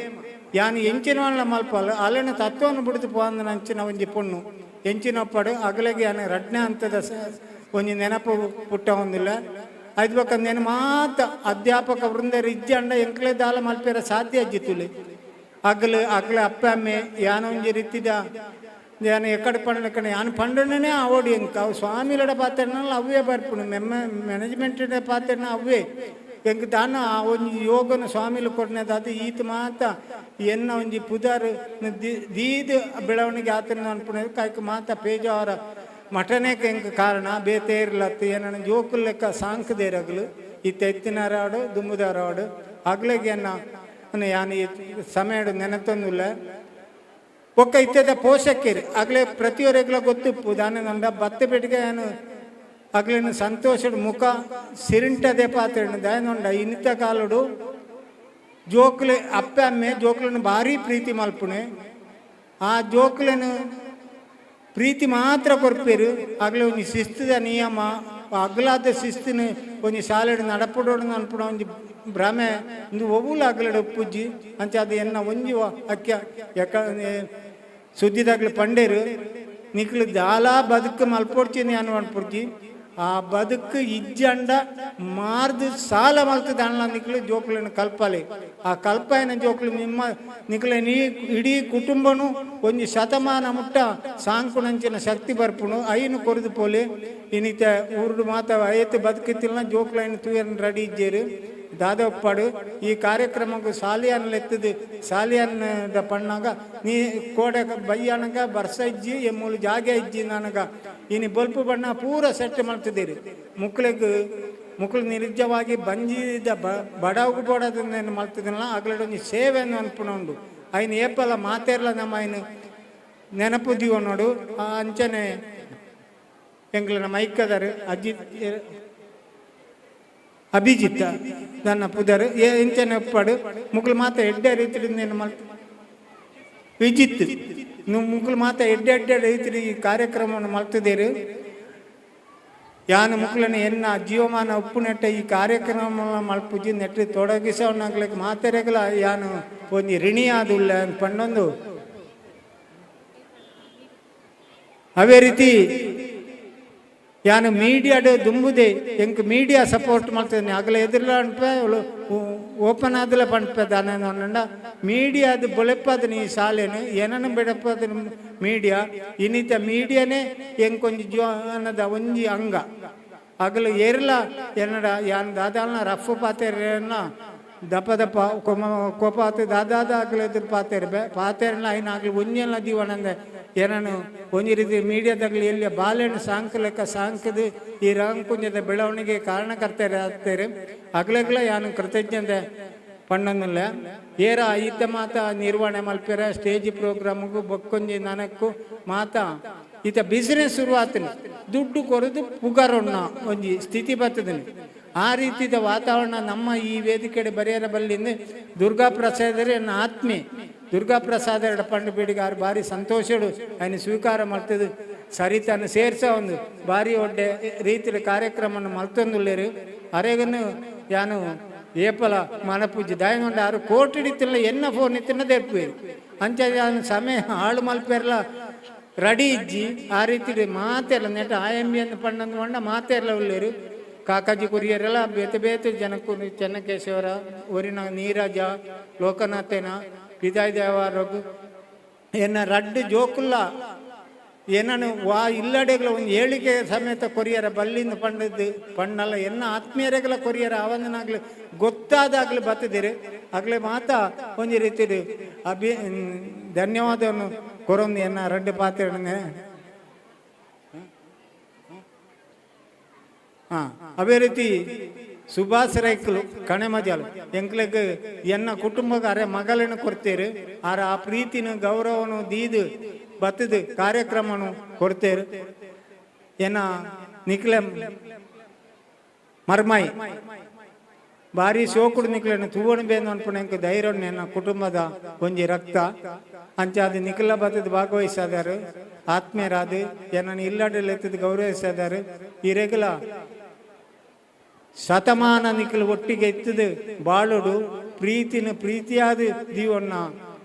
Speaker 21: ಯಾನು ಎಂಚಿನ వాళ్ళ ಮಲ್ಪಲ್ಲ ಅಲ್ಲಿನ ತತ್ವವನ್ನು ಬಿಡ್ತು ಪೋಂದ ಅಂಚಿನ ಒಂಜಿ ಪೊಣ್ಣು ಎಂಚಿನೊಪ್ಪಡು ಅಗಲಿಗೆ ಯಾನು ರಡ್ನೆ ಅಂತದ ಒಂಜಿ ನೆನಪು ಪುಟ್ಟ ಹೊಂದಿಲ್ಲ ಐದು ಬಕ್ಕ ನೆನ ಮಾತ ಅಧ್ಯಾಪಕ ವೃಂದರು ಇಜ್ಜಂಡ ಎಂಕ್ಲೆ ದಾಲ ಮಲ್ಪೇರ ಸಾಧ್ಯ ಅಜ್ಜಿತ್ತುಲಿ ಅಗ್ಲ ಅಪ್ಪ ಅಮ್ಮೆ ಯಾನ ಒಂಜಿ ರೀತಿದ ಯಾನು ಎಕ್ಕಡೆ ಪಂಡ ಯಾನು ಪಂಡನೇ ಆವೋಡಿ ಎಂಕ ಅವು ಸ್ವಾಮಿಲಡ ಪಾತ್ರನಲ್ಲ ಅವೇ ಬರ್ಪುಣು ಮ್ಯಾನೇಜ್ಮೆಂಟ್ ಪಾತ್ರನ ಅವೇ ಎಂಕ್ ದಾನ ಆ ಒಂಜಿ ಯೋಗನ ಸ್ವಾಮಿಲು ಕೊಡ್ನೇದಾದ ಈತ ಮಾತ ಎನ್ನ ಒಂಜಿ ಪುದಾರ್ ದೀದ್ ಬೆಳವಣಿಗೆ ಆತನ ಅನ್ಪುಣ ಕಾಯ್ಕ ಮಾತ ಪೇಜಾವರ ಮಠನೇಕ ಎಂಕ್ ಕಾರಣ ಬೇತೆ ಇರ್ಲತ್ತು ಏನನ್ನ ಜೋಕುಲ್ ಲೆಕ್ಕ ಸಾಂಕದೇರಗ್ಲು ಇತ್ತ ಎತ್ತಿನಾರಾಡು ದುಂಬುದಾರಾಡು ಅಗ್ಲಿಗೆ ಎನ್ನ ಯಾನು ಸಮಯ ನೆನತೊಂದಿಲ್ಲ ಒಕ್ಕ ಇತ್ತದ ಪೋಷಕರು ಅಗ್ಲೆ ಪ್ರತಿಯೊರೆಗ್ಲ ಗೊತ್ತಿಪ್ಪು ದಾನ ನಂದ ಬತ್ತ ಬೆಟ್ಟಿಗೆ ಏನು ಅಗ್ಲಿನ ಸಂತೋಷದ ಮುಖ ಸಿರಿಂಟದೆ ಪಾತ್ರೆ ದಯನೊಂಡ ಇನ್ನಿತ ಕಾಲುಡು ಜೋಕ್ಲೆ ಅಪ್ಪ ಅಮ್ಮೆ ಜೋಕ್ಲನ್ನು ಭಾರಿ ಪ್ರೀತಿ ಮಲ್ಪುಣೆ ಆ ಜೋಕ್ಲನ್ನು ಪ್ರೀತಿ ಮಾತ್ರ ಕೊರ್ಪೇರು ಅಗ್ಲೆ ಒಂದು ಶಿಸ್ತದ ನಿಯಮ ಅಗ್ಲಾದ ಶಿಸ್ತಿನ ಒಂದು ಶಾಲೆಡ್ ನಡಪಡೋಡು ಅನ್ಪುಣ ಒಂದು ಭ್ರಮೆ ಒಂದು ಒವುಲ ಅಗ್ಲಡ ಉಪ್ಪುಜ್ಜಿ ಅಂಚ ಅದು ಎನ್ನ ಒಂಜಿ ಅಕ್ಕ ಯಾಕ ಸುದ್ದಿದಾಗ್ಲಿ ಪಂಡೇರು ನಿಕ್ಲು ದಾಲ ಬದುಕು ಮಲ್ಪೊಡ್ತೀನಿ ಅನ್ನು ಅನ್ಪುಡ್ಜಿ ಆ ಬದುಕು ಇಜ್ಜಂಡ ಮಾರ್ದು ಸಾಲ ಮಲ್ತದ ಅಣ್ಣ ನಿಕ್ಲು ಜೋಕ್ಲಿನ ಕಲ್ಪಲೆ ಆ ಕಲ್ಪನ ಜೋಕ್ಲು ನಿಮ್ಮ ನಿಕ್ಲೆ ನೀ ಇಡೀ ಕುಟುಂಬನು ಒಂಜಿ ಶತಮಾನ ಮುಟ್ಟ ಸಾಂಕುಣಂಚಿನ ಶಕ್ತಿ ಬರ್ಪುಣು ಐನು ಕೊರಿದು ಪೋಲೆ ಇನ್ನಿತ ಊರುಡು ಮಾತ ಐತು ಬದುಕಿತ್ತಿಲ್ಲ ಜೋಕ್ಲೈನ್ ತೂಯನ್ ರೆಡಿ ಇಜ್ಜೇರು ದಾದೊಪ್ಪಾಡು ಈ ಕಾರ್ಯಕ್ರಮಕ್ಕೆ ಸಾಲಿಯನ್ನ ಎತ್ತದು ಸಾಲಿಯನ್ನ ಪಣ್ಣಾಗ ನೀ ಕೋಡೆ ಬಯ್ಯನಗ ಬರ್ಸ ಇಜ್ಜಿ ಎಮ್ಮೂಲು ಜಾಗೆ ಇಜ್ಜಿ ನನಗ ಇನ್ನು ಬಲ್ಪು ಬಣ್ಣ ಪೂರ ಸೆಟ್ ಮಾಡ್ತಿದ್ದೀರಿ ಮುಕ್ಳು ನಿಜವಾಗಿ ಬಂಜಿದ ಬಡವು ಬೋಡೋದನ್ನೇನು ಮಾಡ್ತಿದ್ದೀನಲ್ಲ ಆಗ್ಲಡೊಂದು ಸೇವೆಯನ್ನು ಅನ್ಪುಣುಂಡು ಐನು ಏಪಲ್ಲ ಮಾತೇರ್ಲ ನಮ್ಮ ಐನು ನೆನಪುದೀವ ನೋಡು ಆ ಅಂಚನೆ ಎಂಗ್ಲ ನಮ್ಮ ಐಕ್ಕದಾರು ಅಭಿಜಿತ್ತ ನನ್ನ ಪುದರ್ ಎಂಚನೆ ಒಪ್ಪಾಡು ಮುಕ್ಳು ಮಾತ ಎಡ್ಡೆ ರೀತಿಯಿಂದ ಮಲ್ತ ವಿಜಿತ್ ಮುಕ್ಳು ಮಾತ ಎಡ್ಡೆ ರೀತಿ ಈ ಕಾರ್ಯಕ್ರಮವನ್ನು ಮಲ್ತಿದ್ದೀರಿ ಯಾನು ಮುಕ್ಳನ ಎನ್ನ ಜೀವಮಾನ ಉಪ್ಪು ನೆಟ್ಟ ಈ ಕಾರ್ಯಕ್ರಮ ಮಲ್ಪುಜಿ ನೆಟ್ಟು ತೊಡಗಿಸೋನಾಗ್ಲಿಕ್ಕೆ ಮಾತೆರೆಗಲ ಯಾನು ಒಂದು ಋಣಿಯಾದುಲ್ಲ ಪಂಡೊಂದು ಅವೇ ರೀತಿ ಯಾನು ಮೀಡಿಯಾಡ್ ದುಂಬುದೆ ಎಂಕ್ ಮೀಡಿಯಾ ಸಪೋರ್ಟ್ ಮಾಡ್ತೇನೆ ಆಗಲೇ ಎದುರ್ಲ ಅನ್ಪೆ ಓಪನ್ ಆದಲ ಪಂಡ್ಪೆ ದಾನ ಮೀಡಿಯಾದ ಬೊಳೆಪ್ಪದ ನೀ ಶಾಲೆನು ಏನನ್ನು ಬೆಡಪ್ಪದ ಮೀಡಿಯಾ ಇನ್ನಿತ ಮೀಡಿಯಾನೇ ಎಂಕೊಂಜಿ ಜೀವನದ ಒಂಜಿ ಅಂಗ ಆಗಲು ಏರ್ಲ ಏನಡ ಯಾನ್ ದಾದಾಲ್ನ ರಫ್ ಪಾತೆರನ್ನ ದಪ್ಪ ದಪ್ಪ ಕೋಪಾತು ದಾದಾದ ಆಗಲು ಎದುರು ಪಾತೆರನ್ನ ಐನ ಆಗಲಿ ಒಂಜೆಲ್ಲ ಜೀವನಂದ ಏನನು ಒಂಜಿ ರೀತಿ ಮೀಡಿಯಾದಾಗಲಿ ಎಲ್ಲಿ ಬಾಲೆಹಣ್ಣು ಸಾಂಕ್ ಲೆಕ್ಕ ಸಾಂಕದು ಈ ರಂಕುಂಜದ ಬೆಳವಣಿಗೆ ಕಾರಣಕರ್ತಾರೆ ಆಗ್ತಾರೆ ಅಗ್ಲಗ್ಲ ಯಾನು ಕೃತಜ್ಞತೆ ಪಣ್ಣನ್ನಿಲ್ಲ ಏರ ಐತ ಮಾತ ನಿರ್ವಹಣೆ ಮಲ್ಪೆರ ಸ್ಟೇಜ್ ಪ್ರೋಗ್ರಾಮ್ಗೂ ಬೊಕ್ಕೊಂಜಿ ನನಕ್ಕೂ ಮಾತ ಈತ ಬಿಸ್ನೆಸ್ ಶುರುವಾತನು ದುಡ್ಡು ಕೊರದು ಪುಗಾರೊಣ್ಣ ಒಂಜಿ ಸ್ಥಿತಿ ಬರ್ತದನು ಆ ರೀತಿಯ ವಾತಾವರಣ ನಮ್ಮ ಈ ವೇದಿಕೆ ಬರೆಯರ ಬಲ್ಲಿಂದ ದುರ್ಗಾ ಪ್ರಸಾದರೇ ನನ್ನ ಆತ್ಮೆ ದುರ್ಗಾ ಪ್ರಸಾದ ಪಂಡು ಬೀಡಿಗಾರು ಭಾರಿ ಸಂತೋಷಡು ఆయన ಸ್ವೀಕಾರ ಮಾಡ್ತದೆ ಸರಿತಾನು ಸೇರ್ಸ ಒಂದು ಭಾರಿ ಒಡ್ಡೆ ರೀತಿಯ ಕಾರ್ಯಕ್ರಮ ಮಲ್ತೊಂದುಳ್ಳೇರು ಅರೆಗನು ಯಾನು ಏಪಲ ಮನಪೂಜಿ ದಾಯಗೊಂಡ 6 ಕೋಟಿ ಇತ್ತಿಲ್ಲ ಎನ್ನ ಫೋನ್ ಇತ್ತಿನ ತೆಪ್ಪೇರು ಅಂಚ ಸಮಯ ಹಾಳು ಮಲ್ಪೇರ್ಲ ರೆಡಿ ಇಜ್ಜಿ ಆ ರೀತಿ ಮಾತೆಲ್ಲ ನೆಟ್ಟ IMB ಅಂತ ಪಂಡಂದು ಮಂಡ ಮಾತೆಲ್ಲ ಉಳ್ಳೇರು ಕಾಕಾಜಿ ಕುರಿಯರೆಲ್ಲ ಬೇತೆ ಬೇತೆ ಜನಕ್ಕೂ ಚೆನ್ನಕೇಶವರ ಊರಿನ ನೀರಜ ಲೋಕನಾಥೇನ ಪಿದಾಯ್ ದೇವಾರೋಗು ಎನ್ನ ರಡ್ಡು ಜೋಕುಲ್ಲ ಏನನು ವಾ ಇಲ್ಲಡೆಗಳ ಒಂದು ಹೇಳಿಕೆ ಸಮೇತ ಕೊರಿಯರ ಬಲ್ಲಿಂದ ಪಣ್ಣಲ್ಲ ಎನ್ನ ಆತ್ಮೀಯರೆಗಳ ಕೊರಿಯರ ಅವನಾಗ್ಲಿ ಗೊತ್ತಾದಾಗ್ಲಿ ಬತ್ತಿದ್ದೀರಿ ಆಗ್ಲೇ ಮಾತಾ ಒಂದು ರೀತಿ ಧನ್ಯವಾದವನ್ನು ಕೊರೊಂದು ಎನ್ನ ರಡ್ಡು ಪಾತ್ರೆ ಅವೇ ರೀತಿ ಸುಭಾಷ್ ರೈಕಲು ಕಣೆ ಮಜಾಲು ಎಂಕ್ಲೆಗ್ ಎನ್ನ ಕುಟುಂಬಕ್ಕೆ ಅರೆ ಮಗಳನ್ನು ಕೊಡ್ತೇರು ಆರ ಆ ಪ್ರೀತಿನ ಗೌರವನು ದೀದು ಬತ್ತದ ಕಾರ್ಯಕ್ರಮನು ಕೊಡ್ತೇರು ಎನ್ನ ನಿಕ್ಲೆ ಮರ್ಮಾಯಿ ಭಾರಿ ಸೋಕುಡು ನಿಕ್ಲೆನ ತೂವಣ ಬೇಂದು ಅನ್ಪಣೆಂಕ ಧೈರ್ಯ ಎನ್ನ ಕುಟುಂಬದ ಒಂಜಿ ರಕ್ತ ಅಂಚಾದ ನಿಖಿಲ ಬತ್ತದ ಭಾಗವಹಿಸಿದಾರು ಆತ್ಮೀಯರಾದು ಎನ್ನ ಇಲ್ಲಡೆಲ್ಲ ಎತ್ತದ ಗೌರವಿಸಿದಾರು ಈ ರೆಗುಲ ಶತಮಾನ ನಿಖಲು ಒಟ್ಟಿಗೆ ಎತ್ತದು ಬಾಳುಡು ಪ್ರೀತಿಯಾದ ದೀವನ್ನ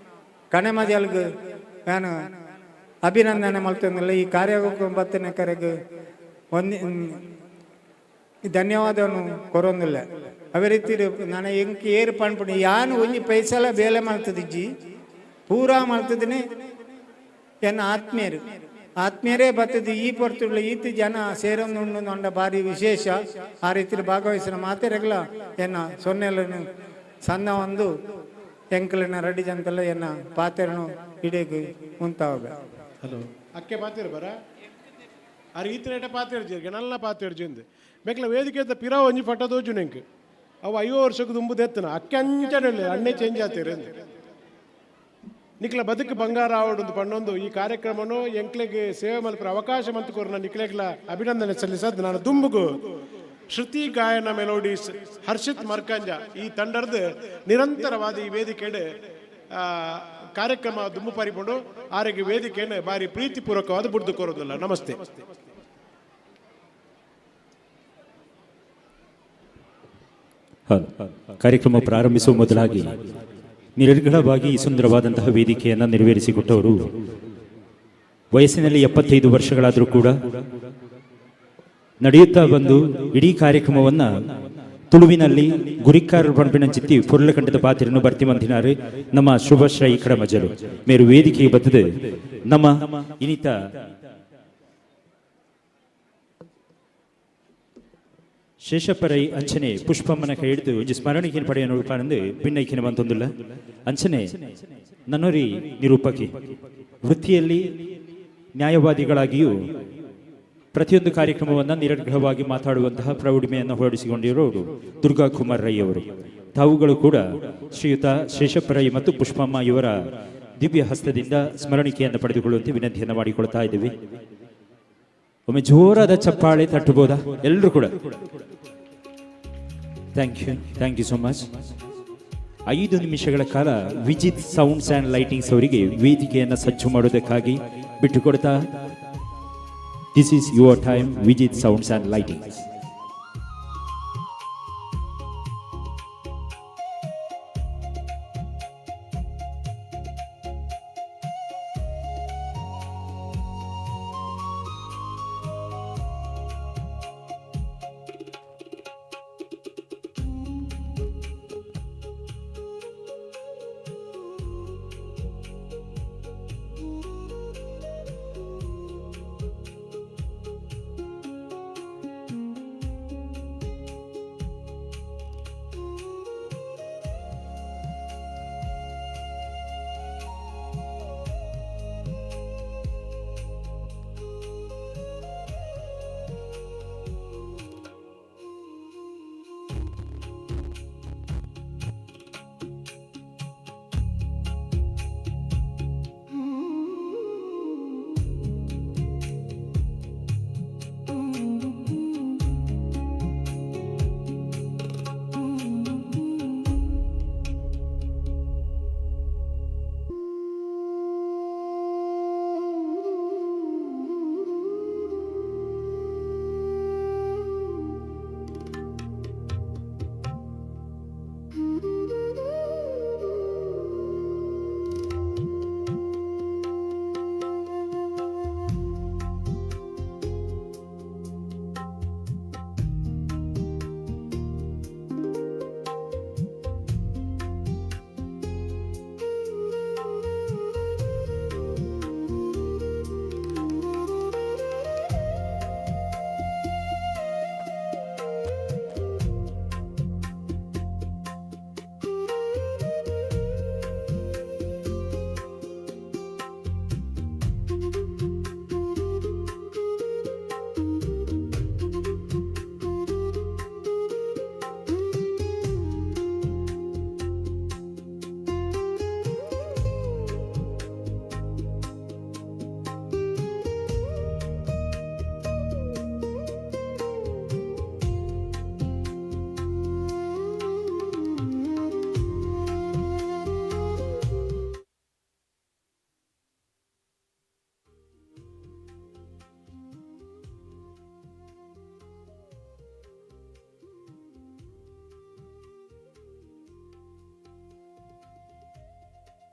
Speaker 21: ಕಣೆ ಮಜಲ್ಗ ನಾನು ಅಭಿನಂದನೆ ಮಾಡ್ತೇನಲ್ಲ ಈ ಕಾರ್ಯಕ್ರಮ ಬತ್ತನೆ ಕರೆಗೆ ಒಂದು ಧನ್ಯವಾದವನ್ನು ಕೊರೊಂದಿಲ್ಲ ಅವೇ ರೀತಿ ನಾನು ಎಂಕಿ ಏರು ಪಣ್ಪಣಿ ಯಾನು ಒಂಜಿ ಪೈಸಲ ಬೇಲೆ ಮಾಡ್ತದಿಜ್ಜಿ ಪೂರಾ ಮಾಡ್ತದಿನಿ ಎನ್ನ ಆತ್ಮೀಯರೇ ಬರ್ತದೆ ಈ ಪೊರ್ತುಳ್ಳ ಈತಿ ಜನ ಸೇರೊಂದು ಅಂಡ ಭಾರಿ ವಿಶೇಷ ಆ ರೀತಿ ಭಾಗವಹಿಸಿನ ಮಾತೆರೆಗಳ ಎನ್ನ ಸೊನ್ನೆಲ್ಲ ಸಣ್ಣ ಒಂದು ಎಂಕಲಿನ ರೆಡಿ ಜಂತಲ್ಲ ಎನ್ನ ಪಾತ್ರೆನು ಹಿಡಿಯಕ್ಕೆ ಮುಂತಾವಾಗ
Speaker 10: ಹಲೋ ಅಕ್ಕೆ ಪಾತಿರು ಬರ ಆ ರೀತಿ ರೇಟ ಪಾತಿರ್ಜಿ ಗಣಲ್ಲ ಪಾತಿರ್ಜಿಂದು ಬೇಕಲ ವೇದಿಕೆ ಅಂತ ಪಿರಾ ಒಂಜಿ ಫಟ ತೋಜು ನೆಂಕ್ ಅವು 5 ವರ್ಷಕ್ಕೆ ದುಂಬುದು ಎತ್ತನ ಅಕ್ಕೆ ಅಂಚಡಲ್ಲ ಅಣ್ಣೆ ಚೇಂಜ್ ಆತೀರಿ ನಿಕ್ಲ ಬದುಕು ಬಂಗಾರ ಆವಡೊಂದು ಪಣ್ಣೊಂದು ಈ ಕಾರ್ಯಕ್ರಮನು ಎಂಕ್ಲೆಗೆ ಸೇವೆ ಮಲ್ಪರ ಅವಕಾಶ ಮಂತುಕೋರ್ನ ನಿಕ್ಲೆಗ್ಲ ಅಭಿನಂದನೆ ಸಲ್ಲಿಸದ್ ನಾನು ದುಂಬುಗು ಶ್ರುತಿ ಗಾಯನ ಮೆಲೋಡೀಸ್ ಹರ್ಷಿತ್ ಮರ್ಕಂಜ ಈ ತಂಡದ ನಿರಂತರವಾದ ಈ ವೇದಿಕೆಡೆ ಕಾರ್ಯಕ್ರಮ ದುಂಬು ಪರಿಕೊಂಡು ಆರಿಗೆ ವೇದಿಕೆಯನ್ನು ಭಾರಿ ಪ್ರೀತಿಪೂರ್ವಕವಾದ ಬುಡ್ದು ಕೋರೋದಿಲ್ಲ. ನಮಸ್ತೆ.
Speaker 1: ಕಾರ್ಯಕ್ರಮ ಪ್ರಾರಂಭಿಸುವ ಮೊದಲಾಗಿ ನಿರರ್ಗಳವಾಗಿ ಈ ಸುಂದರವಾದಂತಹ ವೇದಿಕೆಯನ್ನು ನೆರವೇರಿಸಿಕೊಟ್ಟವರು ವಯಸ್ಸಿನಲ್ಲಿ 75 ವರ್ಷಗಳಾದರೂ ಕೂಡ ನಡೆಯುತ್ತಾ ಬಂದು ಇಡೀ ಕಾರ್ಯಕ್ರಮವನ್ನು ತುಳುವಿನಲ್ಲಿ ಗುರಿಕಾರ ಪಂಪಿನ ಚಿತ್ತಿ ಪೊರ್ಲಕಂಠದ ಪಾತ್ರನ್ನು ಭರ್ತಿ ಮಂದಿನಾರು ನಮ್ಮ ಶುಭಶ್ರೈ ಕಡ ಮಜಲು ಮೇರು ವೇದಿಕೆಗೆ ಬರ್ತದೆ ನಮ್ಮ ಇನಿತ ಶೇಷಪ್ಪರೈ ಅಂಚನೆ ಪುಷ್ಪಮ್ಮನ ಕೈ ಹಿಡಿದು ಒಂಜಿ ಸ್ಮರಣಿಕೆ ಪಡೆಯನ್ನು ಉಳ್ಪಾನಂದು ಭಿನ್ನೈಕಿನ ಬಂತೊಂದಿಲ್ಲ ಅಂಚನೆ ನನ್ನೊರಿ ನಿರೂಪಕಿ ವೃತ್ತಿಯಲ್ಲಿ ನ್ಯಾಯವಾದಿಗಳಾಗಿಯೂ ಪ್ರತಿಯೊಂದು ಕಾರ್ಯಕ್ರಮವನ್ನು ನಿರರ್ಗಳವಾಗಿ ಮಾತಾಡುವಂತಹ ಪ್ರೌಢಿಮೆಯನ್ನು ಹೊರಡಿಸಿಕೊಂಡಿರೋರು ದುರ್ಗಾ ಕುಮಾರ್ ರೈ ಅವರು. ತಾವುಗಳು ಕೂಡ ಶ್ರೀಯುತ ಶೇಷಪ್ಪರೈ ಮತ್ತು ಪುಷ್ಪಮ್ಮ ಇವರ ದಿವ್ಯ ಹಸ್ತದಿಂದ ಸ್ಮರಣಿಕೆಯನ್ನು ಪಡೆದುಕೊಳ್ಳುವಂತೆ ವಿನಂತಿಯನ್ನು ಮಾಡಿಕೊಳ್ತಾ ಇದ್ದೀವಿ. ಒಮ್ಮೆ ಜೋರಾದ ಚಪ್ಪಾಳೆ ತಟ್ಟಬಹುದಾ ಎಲ್ಲರೂ ಕೂಡ? Thank you so much. 5 ನಿಮಿಷಗಳ ಕಾಲ ವಿಜಿತ್ ಸೌಂಡ್ಸ್ ಆ್ಯಂಡ್ ಲೈಟಿಂಗ್ಸ್ ಅವರಿಗೆ ವೇದಿಕೆಯನ್ನು ಸಜ್ಜು ಮಾಡೋದಕ್ಕಾಗಿ ಬಿಟ್ಟುಕೊಡ್ತಾ This is your time, Vijit Sounds and Lightings.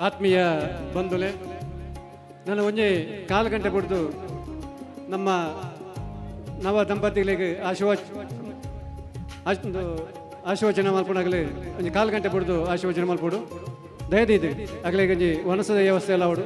Speaker 9: ಆತ್ಮೀಯ ಬಂಧುಲೆ ನಾನು ಒಂಜಿ ಕಾಲು ಗಂಟೆ ಬಿಡ್ದು ನಮ್ಮ ನವ ದಂಪತಿಗಳಿಗೆ ಆಶೀರ್ವಚನ ಮಲ್ಪುಣಾಗಲಿ ಒಂಜಿ ಕಾಲು ಗಂಟೆ ಬಿಡ್ದು ಆಶೀರ್ವಚನ ಮಲ್ಪುಡು ದಯದಿದೆ ಆಗಲಿಗೆ ಒಂಜಿ ವನಸದ ವ್ಯವಸ್ಥೆ ಎಲ್ಲ ಅವಡು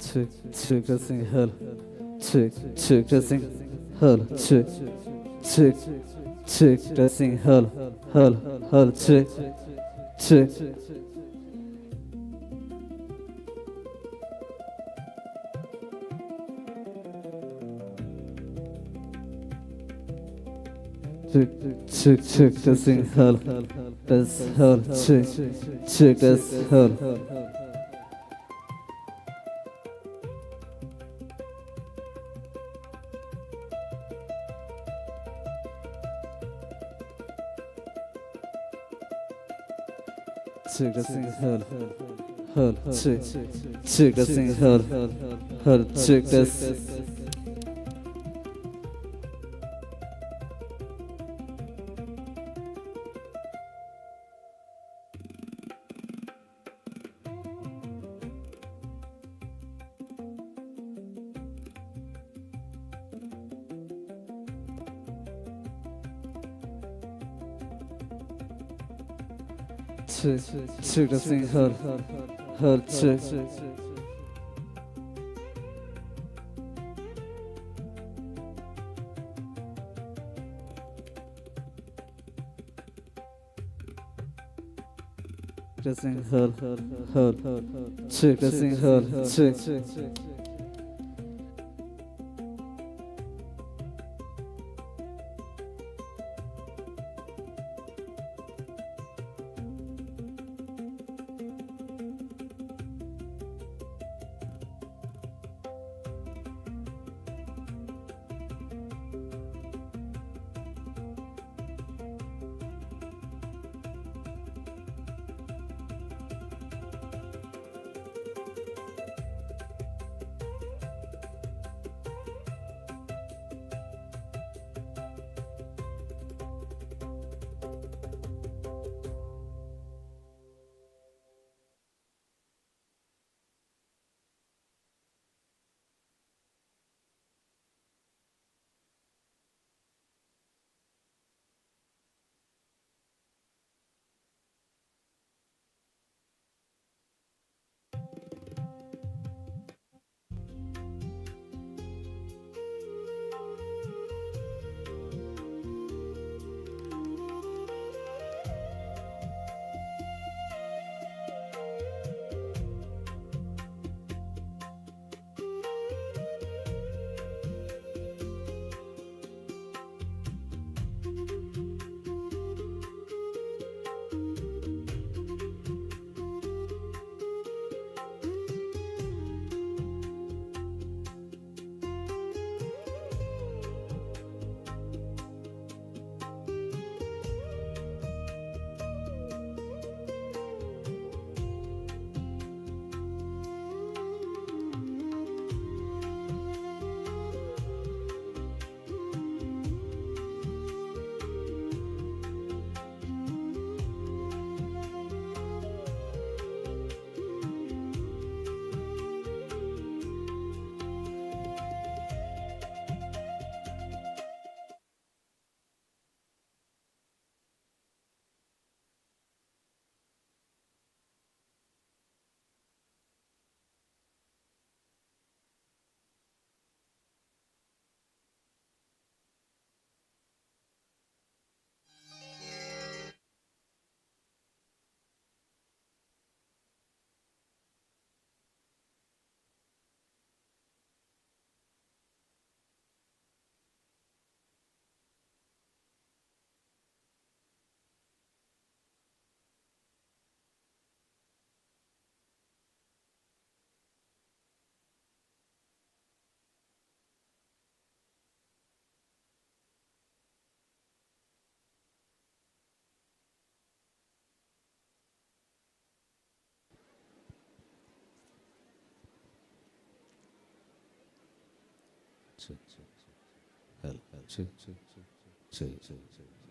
Speaker 22: check, check, testing, hello, check, check, testing, hello, check, check, check, testing, hello, hello, check, check. Check, check, testing, hello, test, hello, check, check, test, hello. Sugasing Hal Hal Sugasing Hal Hal Sugas Sugasing Hal Hal Sugasing Hal Hal Sugasing Hal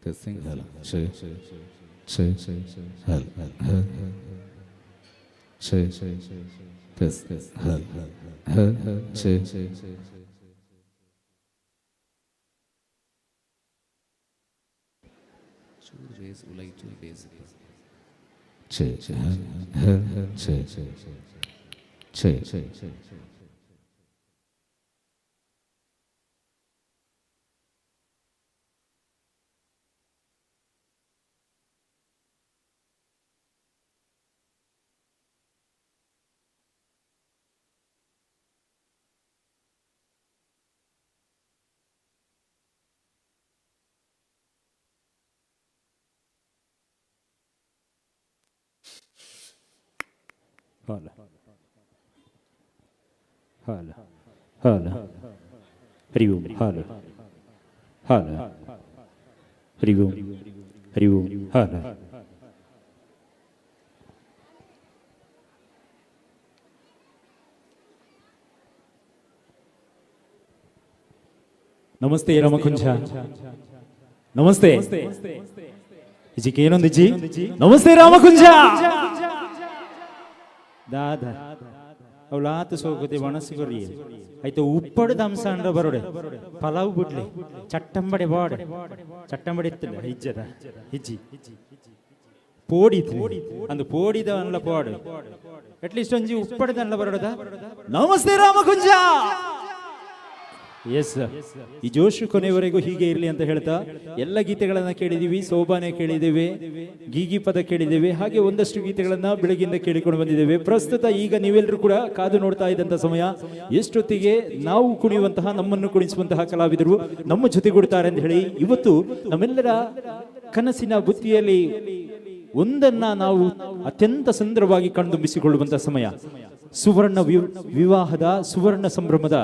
Speaker 22: Testing Hal Test Hal raise ulai to base
Speaker 1: Hala. Hala. Hala. Hari Om. Hala. Hala. Hari Om. Hari Om. Hala. ನಮಸ್ತೆ ರಾಮಕುಂಜ. ನಮಸ್ತೆ ಇಜಿ ಏನೊಂದಿಜ್ಜಿ. ನಮಸ್ತೆ ರಾಮಕುಂಜ. ದಾದ ಅವಳಾತು ಸೋಗದೆ ಮನಸ್ಸಿಗೊರಿ ಆಯ್ತು ಉಪ್ಪಡು ದಂಸ ಅಂಡ ಬರೋಡೆ ಪಲಾವ್ ಬಿಡ್ಲಿ ಚಟ್ಟಂಬಡೆ ಬಾಡೆ ಚಟ್ಟಂಬಡೆ ಇತ್ತಿಲ್ಲ ಹಿಜ್ಜದ ಹಿಜ್ಜಿ ಪೋಡಿತು ಅಂದು ಪೋಡಿದ ಅನ್ಲ ಪಾಡು at least ಒಂಜಿ ಉಪ್ಪಡದ ಅನ್ಲ ಬರೋದ. ನಮಸ್ತೆ ರಾಮಕುಂಜ. ಎಸ್, ಈ ಜೋಶು ಕೊನೆಯವರೆಗೂ ಹೀಗೆ ಇರಲಿ ಅಂತ ಹೇಳ್ತಾ ಎಲ್ಲ ಗೀತೆಗಳನ್ನ ಕೇಳಿದೀವಿ. ಸೋಬಾನೆ ಕೇಳಿದ್ದೇವೆ, ಗೀಗಿ ಪದ ಕೇಳಿದ್ದೇವೆ, ಹಾಗೆ ಒಂದಷ್ಟು ಗೀತೆಗಳನ್ನ ಬೆಳಗಿಂದ ಕೇಳಿಕೊಂಡು ಬಂದಿದ್ದೇವೆ. ಪ್ರಸ್ತುತ ಈಗ ನೀವೆಲ್ಲರೂ ಕೂಡ ಕಾದು ನೋಡ್ತಾ ಇದ್ದಂತ ಸಮಯ, ಎಷ್ಟೊತ್ತಿಗೆ ನಾವು ಕುಣಿಯುವಂತಹ, ನಮ್ಮನ್ನು ಕುಣಿಸುವಂತಹ ಕಲಾವಿದರು ನಮ್ಮ ಜೊತೆಗೂಡ್ತಾರೆ ಅಂತ ಹೇಳಿ ಇವತ್ತು ನಮ್ಮೆಲ್ಲರ ಕನಸಿನ ಬುತ್ತಿಯಲ್ಲಿ ಒಂದನ್ನ ನಾವು ಅತ್ಯಂತ ಸುಂದರವಾಗಿ ಕಣ್ತುಂಬಿಸಿಕೊಳ್ಳುವಂತಹ ಸಮಯ. ಸುವರ್ಣ ವಿವಾಹದ ಸುವರ್ಣ ಸಂಭ್ರಮದ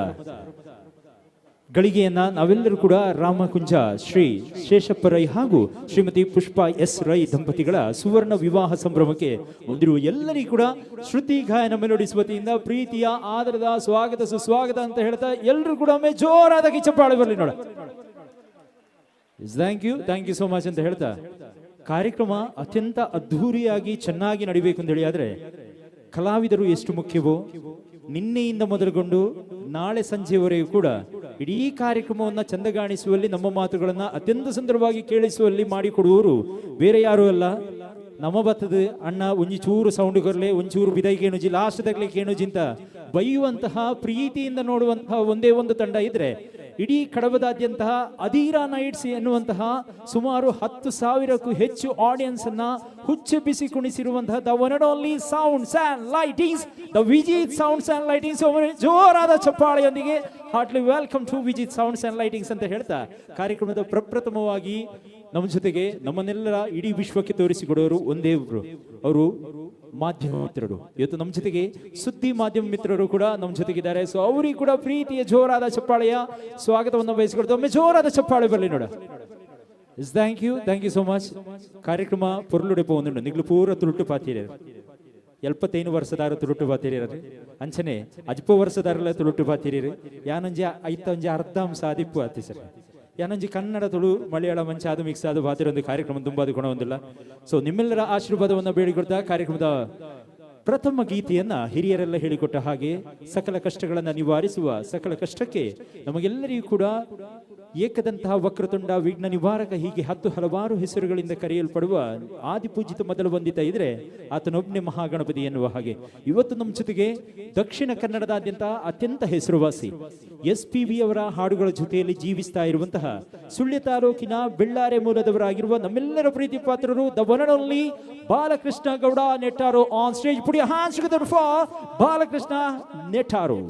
Speaker 1: ಗಳಿಗೆಯನ್ನ ನಾವೆಲ್ಲರೂ ಕೂಡ ರಾಮಕುಂಜ ಶ್ರೀ ಶೇಷಪ್ಪ ರೈ ಹಾಗೂ ಶ್ರೀಮತಿ ಪುಷ್ಪಾ ಎಸ್ ರೈ ದಂಪತಿಗಳ ಸುವರ್ಣ ವಿವಾಹ ಸಂಭ್ರಮಕ್ಕೆ ಬಂದಿರುವ ಎಲ್ಲರಿಗೂ ಕೂಡ ಶ್ರುತಿ ಗಾಯನ ಮೆಲೋಡಿಸ್ ವತಿಯಿಂದ ಪ್ರೀತಿಯ ಆದರದ ಸ್ವಾಗತ ಸುಸ್ವಾಗತ ಅಂತ ಹೇಳ್ತಾ ಎಲ್ಲರೂ ಕೂಡ ಒಮ್ಮೆ ಜೋರಾದ ಕಿಚ್ಚಪ್ಪಾಳೆ ಬರಲಿ ನೋಡ. ಥ್ಯಾಂಕ್ ಯು ಸೋ ಮಚ್ ಅಂತ ಹೇಳ್ತಾ ಕಾರ್ಯಕ್ರಮ ಅತ್ಯಂತ ಅದ್ಧೂರಿಯಾಗಿ ಚೆನ್ನಾಗಿ ನಡಿಬೇಕು ಅಂತ ಹೇಳಿ, ಆದ್ರೆ ಕಲಾವಿದರು ಎಷ್ಟು ಮುಖ್ಯವೋ ನಿನ್ನೆಯಿಂದ ಮೊದಲುಗೊಂಡು ನಾಳೆ ಸಂಜೆವರೆಗೂ ಕೂಡ ಇಡೀ ಕಾರ್ಯಕ್ರಮವನ್ನು ಚಂದಗಾಣಿಸುವಲ್ಲಿ, ನಮ್ಮ ಮಾತುಗಳನ್ನ ಅತ್ಯಂತ ಸುಂದರವಾಗಿ ಕೇಳಿಸುವಲ್ಲಿ ಮಾಡಿಕೊಡುವವರು ಬೇರೆ ಯಾರು ಅಲ್ಲ, ನಮ್ಮ ಬತ್ತದ ಅಣ್ಣ. ಒಂಜಿ ಚೂರು ಸೌಂಡ್ ಕೊರ್ಲೆ, ಒಂಚೂರು ಬಿದೈ ಕೇಣುಜಿ, ಲಾಸ್ಟ್ ತಗ್ಲಿ ಕೇಣುಜಿ ಅಂತ ಬೈಯುವಂತಹ, ಪ್ರೀತಿಯಿಂದ ನೋಡುವಂತಹ ಒಂದೇ ಒಂದು ತಂಡ ಇದ್ರೆ ಇಡೀ ಕಡಬದಾದ್ಯಂತಹ ಅಧೀರಾ ನೈಟ್ಸ್ ಎನ್ನುವಂತಹ ಸುಮಾರು 10,000ಕ್ಕೂ ಹೆಚ್ಚು ಆಡಿಯನ್ಸ್ ಅನ್ನ ಹುಚ್ಚೆಬ್ಬಿಸಿ ಕುಣಿಸಿರುವಂತಹ the one and only sounds and lightings, the Vijith sounds and lightings. ಜೋರಾದ ಚಪ್ಪಾಳೆಯೊಂದಿಗೆ heartly welcome to Vijith sounds and lightings ಅಂತ ಹೇಳ್ತಾ ಕಾರ್ಯಕ್ರಮದ ಪ್ರಪ್ರಥಮವಾಗಿ ನಮ್ಮ ಜೊತೆಗೆ ನಮ್ಮನ್ನೆಲ್ಲರ ಇಡೀ ವಿಶ್ವಕ್ಕೆ ತೋರಿಸಿಕೊಡೋರು ಒಂದೇ ಒಬ್ರು, ಅವರು ಮಾಧ್ಯಮ ಮಿತ್ರರು. ಇವತ್ತು ನಮ್ಮ ಜೊತೆಗೆ ಸುದ್ದಿ ಮಾಧ್ಯಮ ಮಿತ್ರರು ಕೂಡ ನಮ್ಮ ಜೊತೆಗಿದ್ದಾರೆ. ಸೊ ಅವರಿಗೆ ಕೂಡ ಪ್ರೀತಿಯ ಜೋರಾದ ಚಪ್ಪಾಳೆಯ ಸ್ವಾಗತವನ್ನು ಬಯಸಿಕೊಡ್ತು. ಒಮ್ಮೆ ಜೋರಾದ ಚಪ್ಪಾಳೆ ಬರಲಿ ನೋಡ. Thank you so much. ಕಾರ್ಯಕ್ರಮ ಪೊರ್ಲುಡೆ ಪೋಂದು ನಿಗ್ಲು ಪೂರ ತುರುಟು ಪಾತೀರ 75 ವರ್ಷದಾರ ತುರುಟು ಪಾತೀರಿ ಅಂಚನೆ ಅಜ್ಪ ವರ್ಷದಾರಲ್ಲ ತುರುಟು ಪಾತೀರಿ ಯಾನೊಂಜಿ ಐತೊಂಜಿ ಅರ್ಧಾಂಶ ಆದಿಪ್ಪು ಆತಿ ಸರ್. ಯಾನೊಂಜಿ ಕನ್ನಡ ತುಳು ಮಲಯಾಳ ಮಂಚ ಅದು ಮಿಕ್ಸ್ ಆದ ಬಾತಿರೊಂದು ಕಾರ್ಯಕ್ರಮ ತುಂಬಾದ ಗುಣ ಹೊಂದಿಲ್ಲ. ಸೊ ನಿಮ್ಮೆಲ್ಲರ ಆಶೀರ್ವಾದವನ್ನು ಬೇಡಿಕೊಡ್ತಾ ಕಾರ್ಯಕ್ರಮದ ಪ್ರಥಮ ಗೀತೆಯನ್ನ ಹಿರಿಯರೆಲ್ಲ ಹೇಳಿಕೊಟ್ಟ ಹಾಗೆ ಸಕಲ ಕಷ್ಟಗಳನ್ನು ನಿವಾರಿಸುವ, ಸಕಲ ಕಷ್ಟಕ್ಕೆ ನಮಗೆಲ್ಲರಿಗೂ ಕೂಡ ಏಕದಂತಹ ವಕ್ರತುಂಡ, ವಿಘ್ನ ನಿವಾರಕ, ಹೀಗೆ 10 ಹಲವಾರು ಹೆಸರುಗಳಿಂದ ಕರೆಯಲ್ಪಡುವ ಆದಿಪೂಜಿತ ಮೊದಲು ಬಂದಿತ ಇದ್ರೆ ಆತನೊಬ್ಬನೇ ಮಹಾಗಣಪತಿ ಎನ್ನುವ ಹಾಗೆ ಇವತ್ತು ನಮ್ಮ ಜೊತೆಗೆ ದಕ್ಷಿಣ ಕನ್ನಡದಾದ್ಯಂತ ಅತ್ಯಂತ ಹೆಸರುವಾಸಿ SPV ಅವರ ಹಾಡುಗಳ ಜೊತೆಯಲ್ಲಿ ಜೀವಿಸ್ತಾ ಇರುವಂತಹ ಸುಳ್ಯ ತಾಲೂಕಿನ ಬೆಳ್ಳಾರೆ ಮೂಲದವರಾಗಿರುವ ನಮ್ಮೆಲ್ಲರ ಪ್ರೀತಿ ಪಾತ್ರರು the one and only Balakrishna Gowda Nettaru on stage. Put your hands together for Balakrishna Nettaru.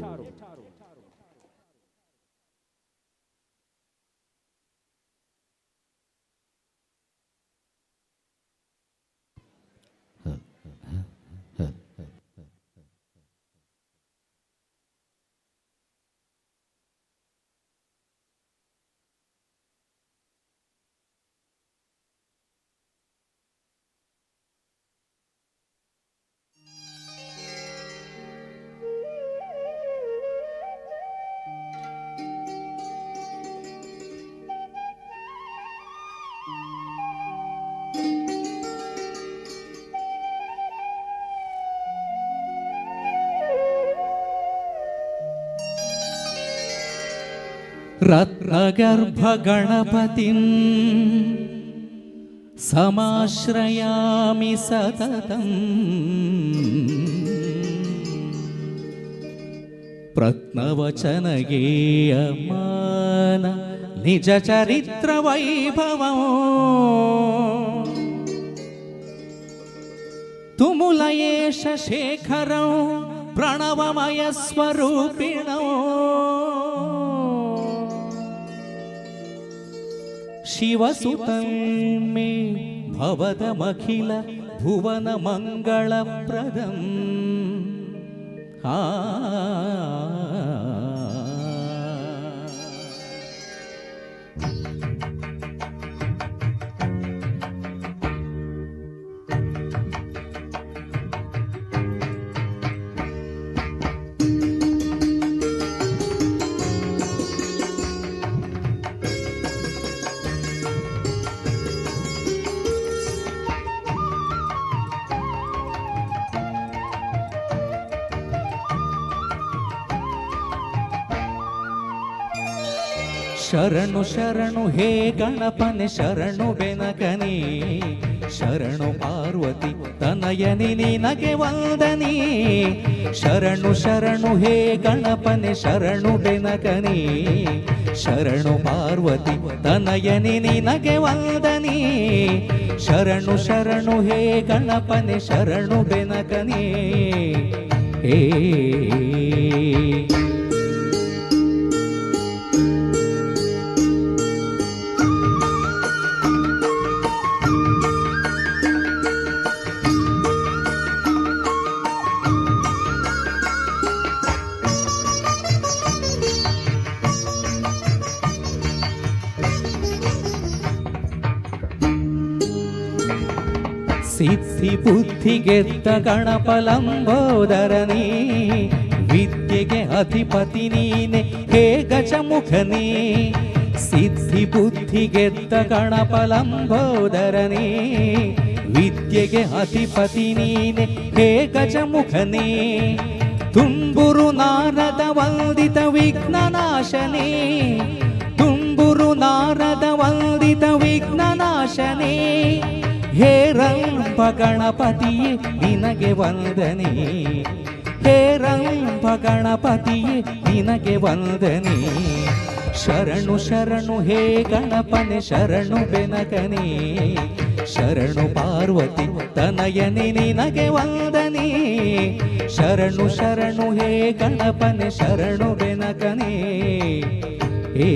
Speaker 8: रत्नगर्भगणपतिं समाश्रयामि सततम् प्रत्नवचनगेयमान निजचरित्रवैभवम् तुमुलयेश शेखरं प्रणवमयस्वरूपिणो शिवसुतं मे भवदमखिल भुवनमङ्गलप्रदम्
Speaker 2: ಶರಣು ಶರಣು ಹೇ ಗಣಪನೆ ಶರಣು ಬೆನಕನೇ ಶರಣು ಪಾರ್ವತಿ ತನಯನಿ ನಿನಗೆ ವಂದನೆ ಶರಣು ಶರಣು ಹೇ ಗಣಪನೆ ಶರಣು ಬೆನಕನೇ ಶರಣು ಪಾರ್ವತಿ ತನಯನಿ ನಿನಗೆ ವಂದನೆ ಶರಣು ಶರಣು ಹೇ ಗಣಪನೆ ಶರಣು ಬೆನಕನೇ ಹೇ ಸಿದ್ಧಿ ಬುದ್ಧಿಗೆದ್ದ ಗಣಪಲಂಬೋದರನೇ ವಿದ್ಯೆಗೆ ಅಧಿಪತಿ ನೀನೆ ಹೇ ಗಜಮುಖನೇ ಸಿದ್ಧಿ ಬುದ್ಧಿಗೆದ್ದ ಗಣಪಲಂಬೋದರನೇ ವಿದ್ಯೆಗೆ ಅಧಿಪತಿ ನೀನೆ ಹೇ ಗಜಮುಖನೇ ತುಂಬುರು ನಾರದ ವಂದಿತ ವಿಘ್ನನಾಶನೇ ತುಂಬುರು ನಾರದ ವಂದಿತ ವಿಘ್ನನಾಶನೇ ಹೇ ರಂಭ ಗಣಪತಿಯೇ ನಿನಗೆ ವಂದನೆ ಹೇ ರಂಭ ಗಣಪತಿಯೇ ನಿನಗೆ ವಂದನೆ ಶರಣು ಶರಣು ಹೇ ಗಣಪನೆ ಶರಣು ಬೆನಕನೇ ಶರಣು ಪಾರ್ವತಿ ತನಯನೆ ನಿನಗೆ ವಂದನೆ ಶರಣು ಶರಣು ಹೇ ಗಣಪನೆ ಶರಣು ಬೆನಕನೇ ಹೇ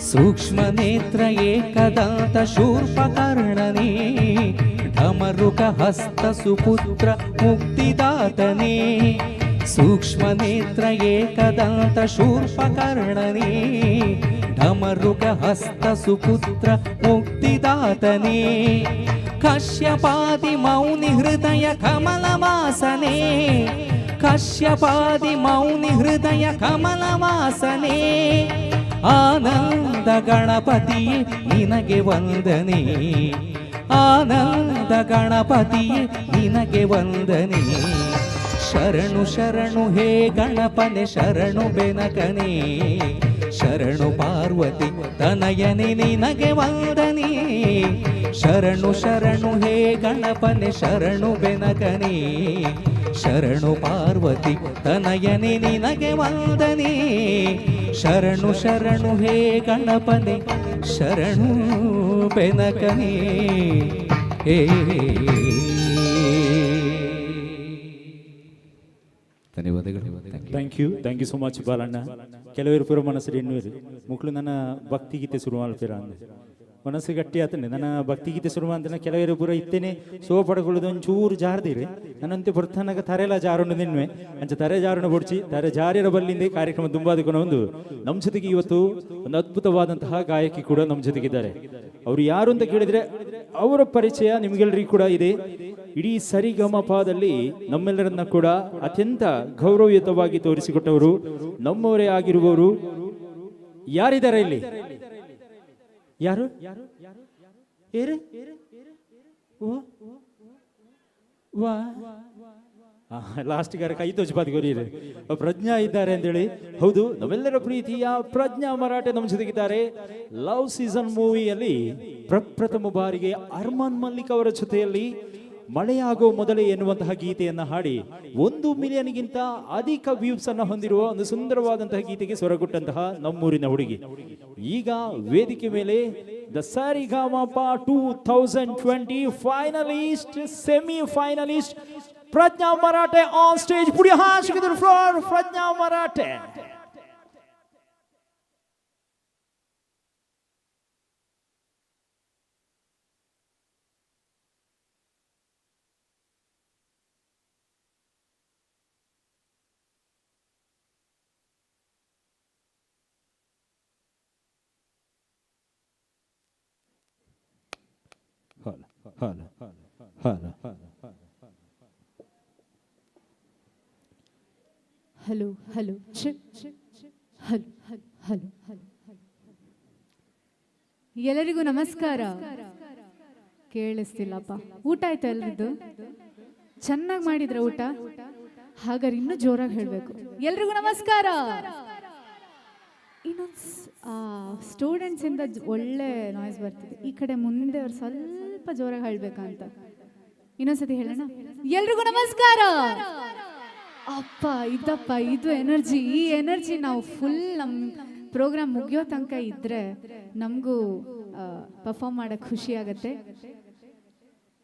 Speaker 2: ಸೂಕ್ಷ್ಮ ನೇತ್ರ ಏಕದಂತ ಶೂರ್ಪಕರ್ಣನೇ ಢಮರುಕ ಹಸ್ತ ಸುಪುತ್ರ ಮುಕ್ತಿದಾತನೇ ಸೂಕ್ಷ್ಮ ನೇತ್ರ ಏಕದಂತ ಶೂರ್ಪಕರ್ಣನೇ ಢಮರುಕ ಹಸ್ತ ಸುಪುತ್ರ ಮುಕ್ತಿದಾತನೇ ಕಶ್ಯಪಾದಿ ಮೌನಿ ಹೃದಯ ಕಮಲವಾಸನೆ ಕಶ್ಯಪಾದಿ ಮೌನಿ ಹೃದಯ ಕಮಲವಾಸನೆ ಆನಂದ ಗಣಪತಿಯೇ ನಿನಗೆ ವಂದನೆ ಆನಂದ ಗಣಪತಿಯೇ ನಿನಗೆ ವಂದನೆ ಶರಣು ಶರಣು ಹೇ ಗಣಪನೆ ಶರಣು ಬೆನಕನೇ ಶರಣು ಪಾರ್ವತಿ ತನಯನೆ ನಿನಗೆ ವಂದನೆ ಶರಣು ಶರಣು ಹೇ ಗಣಪನೆ ಶರಣು ಬೆನಕನೇ ಶರಣು ಪಾರ್ವತಿ ತನಯನೆ ನಿನಗೆ ವಂದನೆ ಶರಣು ಶರಣು ಹೇ ಗಣಪನೆ ಶರಣು ಬೆನಕನೇ ಹೇ
Speaker 1: ಧನ್ಯವಾದಗಳು ಥ್ಯಾಂಕ್ ಯು ಸೊ ಮಚ್ ಬಾಲಣ್ಣ ಕೆಲವರು ಪುರ ಮನಸ್ಸು ಎನ್ನುವರು ಮುಕ್ಳು ನನ್ನ ಭಕ್ತಿಗೀತೆ ಶುರು ಮಾಡ್ತೀರ ಅಂದೆ ಮನಸ್ಸು ಗಟ್ಟಿ ಆತನೆ ನನ್ನ ಭಕ್ತಿಗೀತೆ ಶುರು ಅಂತ ಕೆಲವರು ಪುರ ಇತ್ತೇನೆ ಸೋಪಡಗೊಳ್ಳೋದು ಒಂಚೂರು ಜಾರದಿರಿ ನನ್ನಂತೆ ಬರ್ತಾನಾಗ ತರೆಲ್ಲ ಜಾರುಂಡು ನಿನ್ವೆ ಅಂಚ ತರೆ ಜಾರುಣ ಬೊಡ್ಚಿ ತರೆ ಜಾರಿರ ಬಲ್ಲಿಂದೆ ಕಾರ್ಯಕ್ರಮ ತುಂಬಾದಕ್ಕೊನ ಒಂದು ನಮ್ಮ ಜೊತೆಗೆ ಇವತ್ತು ಒಂದು ಅದ್ಭುತವಾದಂತಹ ಗಾಯಕಿ ಕೂಡ ನಮ್ಮ ಜೊತೆಗಿದ್ದಾರೆ ಅವರು ಯಾರು ಅಂತ ಕೇಳಿದ್ರೆ ಅವರ ಪರಿಚಯ ನಿಮ್ಗೆಲ್ರಿಗೂ ಕೂಡ ಇದೆ ಇಡೀ ಸರಿಗಮಪದಲ್ಲಿ ನಮ್ಮೆಲ್ಲರನ್ನ ಕೂಡ ಅತ್ಯಂತ ಗೌರವಯುತವಾಗಿ ತೋರಿಸಿಕೊಟ್ಟವರು ನಮ್ಮವರೇ ಆಗಿರುವವರು ಯಾರಿದ್ದಾರೆ ಇಲ್ಲಿ ಯಾರು ಲಾಸ್ಟ್ ಗಾರ ಕೈ ತೋಚಪಾದ ಗೊರಿಯರು ಪ್ರಜ್ಞಾ ಇದ್ದಾರೆ ಅಂತೇಳಿ ಹೌದು ನಮ್ಮೆಲ್ಲರ ಪ್ರೀತಿಯ ಪ್ರಜ್ಞಾ ಮರಾಠೆ ನಮ್ಮ ಜೊತೆಗಿದ್ದಾರೆ ಲವ್ ಸೀಸನ್ ಮೂವಿಯಲ್ಲಿ ಪ್ರಪ್ರಥಮ ಬಾರಿಗೆ ಅರ್ಮಾನ್ ಮಲ್ಲಿಕ್ ಅವರ ಜೊತೆಯಲ್ಲಿ ಮಳೆಯಾಗೋ ಮೊದಲೇ ಎನ್ನುವಂತಹ ಗೀತೆಯನ್ನ ಹಾಡಿ 1 ಮಿಲಿಯನ್ಗಿಂತ ಅಧಿಕ ವ್ಯೂಸ್ ಅನ್ನ ಹೊಂದಿರುವ ಒಂದು ಸುಂದರವಾದಂತಹ ಗೀತೆಗೆ ಸ್ವರಗುಟ್ಟಂತಹ ನಮ್ಮೂರಿನ ಹುಡುಗಿ ಈಗ ವೇದಿಕೆ ಮೇಲೆ the Sarigamapa 2020 finalist semi finalist Pragya Marathe on stage ಪುಡಿ ಹಾಸಿಗೆ ಫ್ಲೋರ್ ಪ್ರಜ್ಞಾ ಮರಾಠೆ ಹಾಲು ಹಾಲು
Speaker 13: hello hello check hello hello hello ಎಲ್ಲರಿಗೂ ನಮಸ್ಕಾರ. ಕೇಳಿಸ್ತಿಲ್ಲಪ್ಪ. ಊಟ ಆಯ್ತಾ ಎಲ್ರಿದ್ದು? ಚೆನ್ನಾಗಿ ಮಾಡಿದ್ರ ಊಟ? ಹಾಗಾದ್ರೆ ಇನ್ನೂ ಜೋರಾಗಿ ಹೇಳಬೇಕು. ಎಲ್ರಿಗೂ ನಮಸ್ಕಾರ. ಇನ್ನೊಂದು ಸ್ಟೂಡೆಂಟ್ಸ್ ಇಂದ ಒಳ್ಳೆ ನಾಯ್ಸ್ ಬರ್ತಿದೆ. ಈ ಕಡೆ ಮುಂದೆ ಅವ್ರು ಸ್ವಲ್ಪ ಜೋರಾಗಿ ಹೇಳ್ಬೇಕಂತ. ಇನ್ನೊಂದ್ಸತಿ ಹೇಳೋಣ. ಎಲ್ರಿಗೂ ನಮಸ್ಕಾರ. ಅಪ್ಪ ಇದಪ್ಪ, ಇದು ಎನರ್ಜಿ. ಈ ಎನರ್ಜಿ ನಾವು ಫುಲ್ ನಮ್ಮ ಪ್ರೋಗ್ರಾಮ್ ಮುಗಿಯೋ ತನಕ ಇದ್ರೆ ನಮಗೂ ಪರ್ಫಾರ್ಮ್ ಮಾಡೋಕ್ಕೆ ಖುಷಿ ಆಗತ್ತೆ.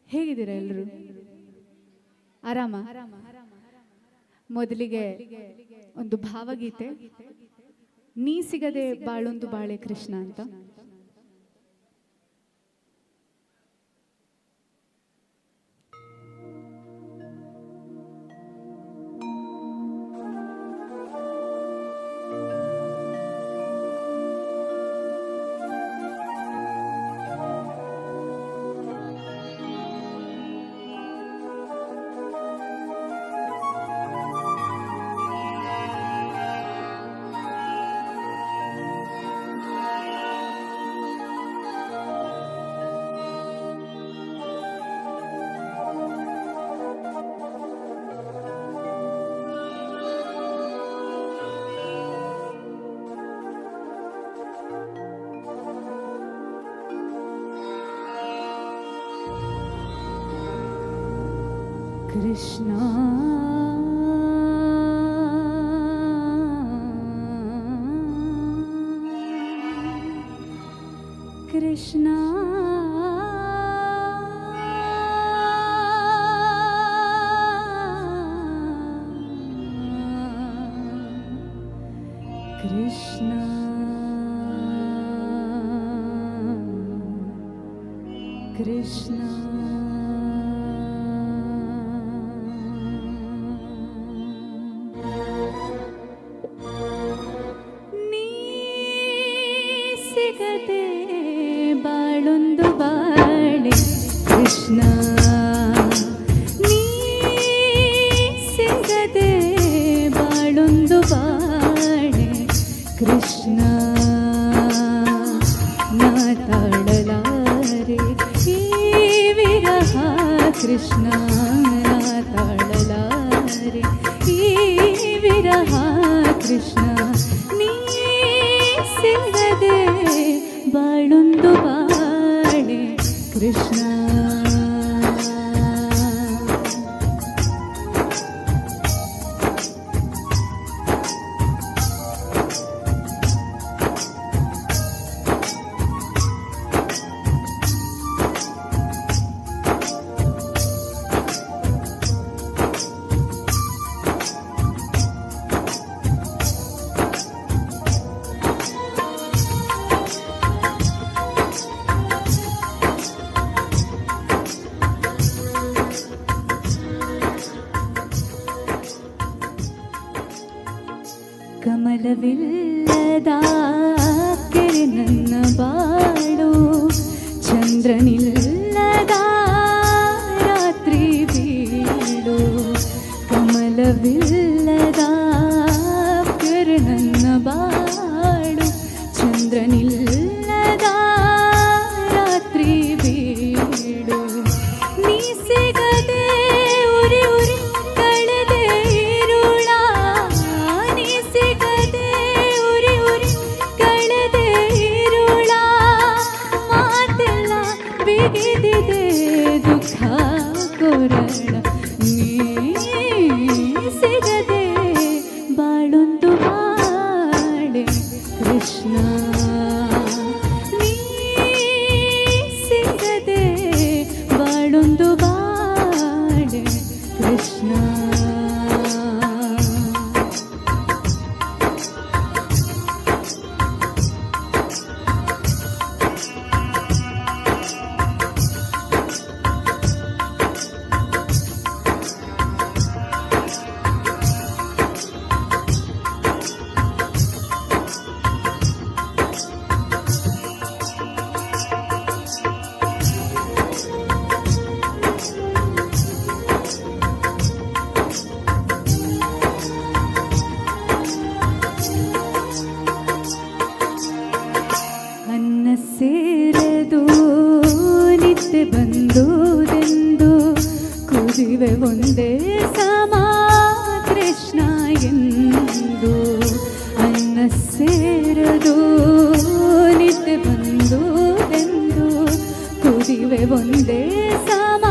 Speaker 13: ಹೇಗಿದ್ದೀರಾ ಎಲ್ಲರೂ? ಆರಾಮ? ಮೊದಲಿಗೆ ಒಂದು ಭಾವಗೀತೆ, ನೀ ಸಿಗದೆ ಬಾಳೊಂದು ಬಾಳೆ ಕೃಷ್ಣ ಅಂತ. ಕೃಷ್ಣ ಕೃಷ್ಣ ಕೃಷ್ಣ ಕೃಷ್ಣ ಸಿಗದೆ ಬಾಳೊಂದು ಬಾಳೆ ಕೃಷ್ಣ, ನೀ ಸಿಗದೆ ಬಾಳೊಂದು ಬಾಳೆ ಕೃಷ್ಣ. ನಾ ತಾಳಲಾರೆ ಈ ವಿರಹ ಕೃಷ್ಣ, ನಾ ತಾಳಲಾರೆ ಈ ವಿರಹ ಕೃಷ್ಣ. ನೀ ಸಿಗದೆ ಬಾಳೊಂದು ಬಾಳೆ ಕೃಷ್ಣ. ಕಮಲವಿಲ್ಲದ ಕೆರೆ ನನ್ನ ಬಾಳು, ಚಂದ್ರನಿಲ್ಲದ ರಾತ್ರಿ ಬೀಳು. ಕಮಲವಿಲ್ಲದ ಕೆರೆ ನನ್ನ ಬಾಳು, ಚಂದ್ರನಿಲ್ಲದ ರಾತ್ರಿ ಬೀಳು. ನೀ ಸಿಗದೆ ಉರಿ ಉರಿ ಕಳೆದೆ ಇರುಳ, ನೀ ಸಿಗದೆ ಉರಿ ಉರಿ ಕಳೆದೆ ಇರುಳ. ಮಾತೆಲ್ಲ ಬಿಗಿದಿದೆ ದುಃಖ ಕೊರಳ, ನೀ ಸಿಗದೆ ಬಾಳೊಂದು ಬಾಳೆ ಕೃಷ್ಣ. ನೀ ಸಿಗದೆ ಬಾಳೊಂದು ಬಾಳೆ ಕೃಷ್ಣ. ಕುದಿವೆ ಒಂದೇ ಸಮ ಕೃಷ್ಣ ಎಂದು ಅನ್ನ ಸೇರದು ನಿದ್ದೆ ಬಂದುದೆಂದು ಕುದಿವೆ ಒಂದೇ ಸಮ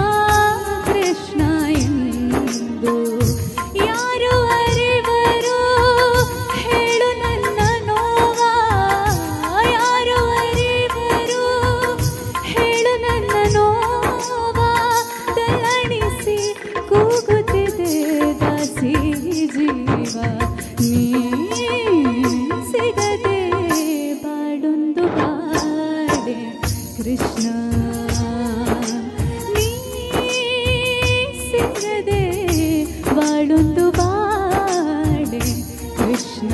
Speaker 13: ಕೃಷ್ಣ ಎಂದು ಯಾರು ಅರಿವರು ಹೇಳು ನನ್ನ ನೋವ ಯಾರು ಅರಿವರು ಹೇಳು ನನ್ನ ನೋವ ತಲ್ಲಣಿಸಿ ಕೂಗುತ್ತಿದೆ ದಾಸಿ ಜೀವ ನೀ ಸಿಗದೆ ಬಾಡೊಂದು ಬಾಡೆ ಕೃಷ್ಣ ನೀ ಸಿಗದೆ ಬಾಳೊಂದು ಬಾಡೆ ಕೃಷ್ಣ.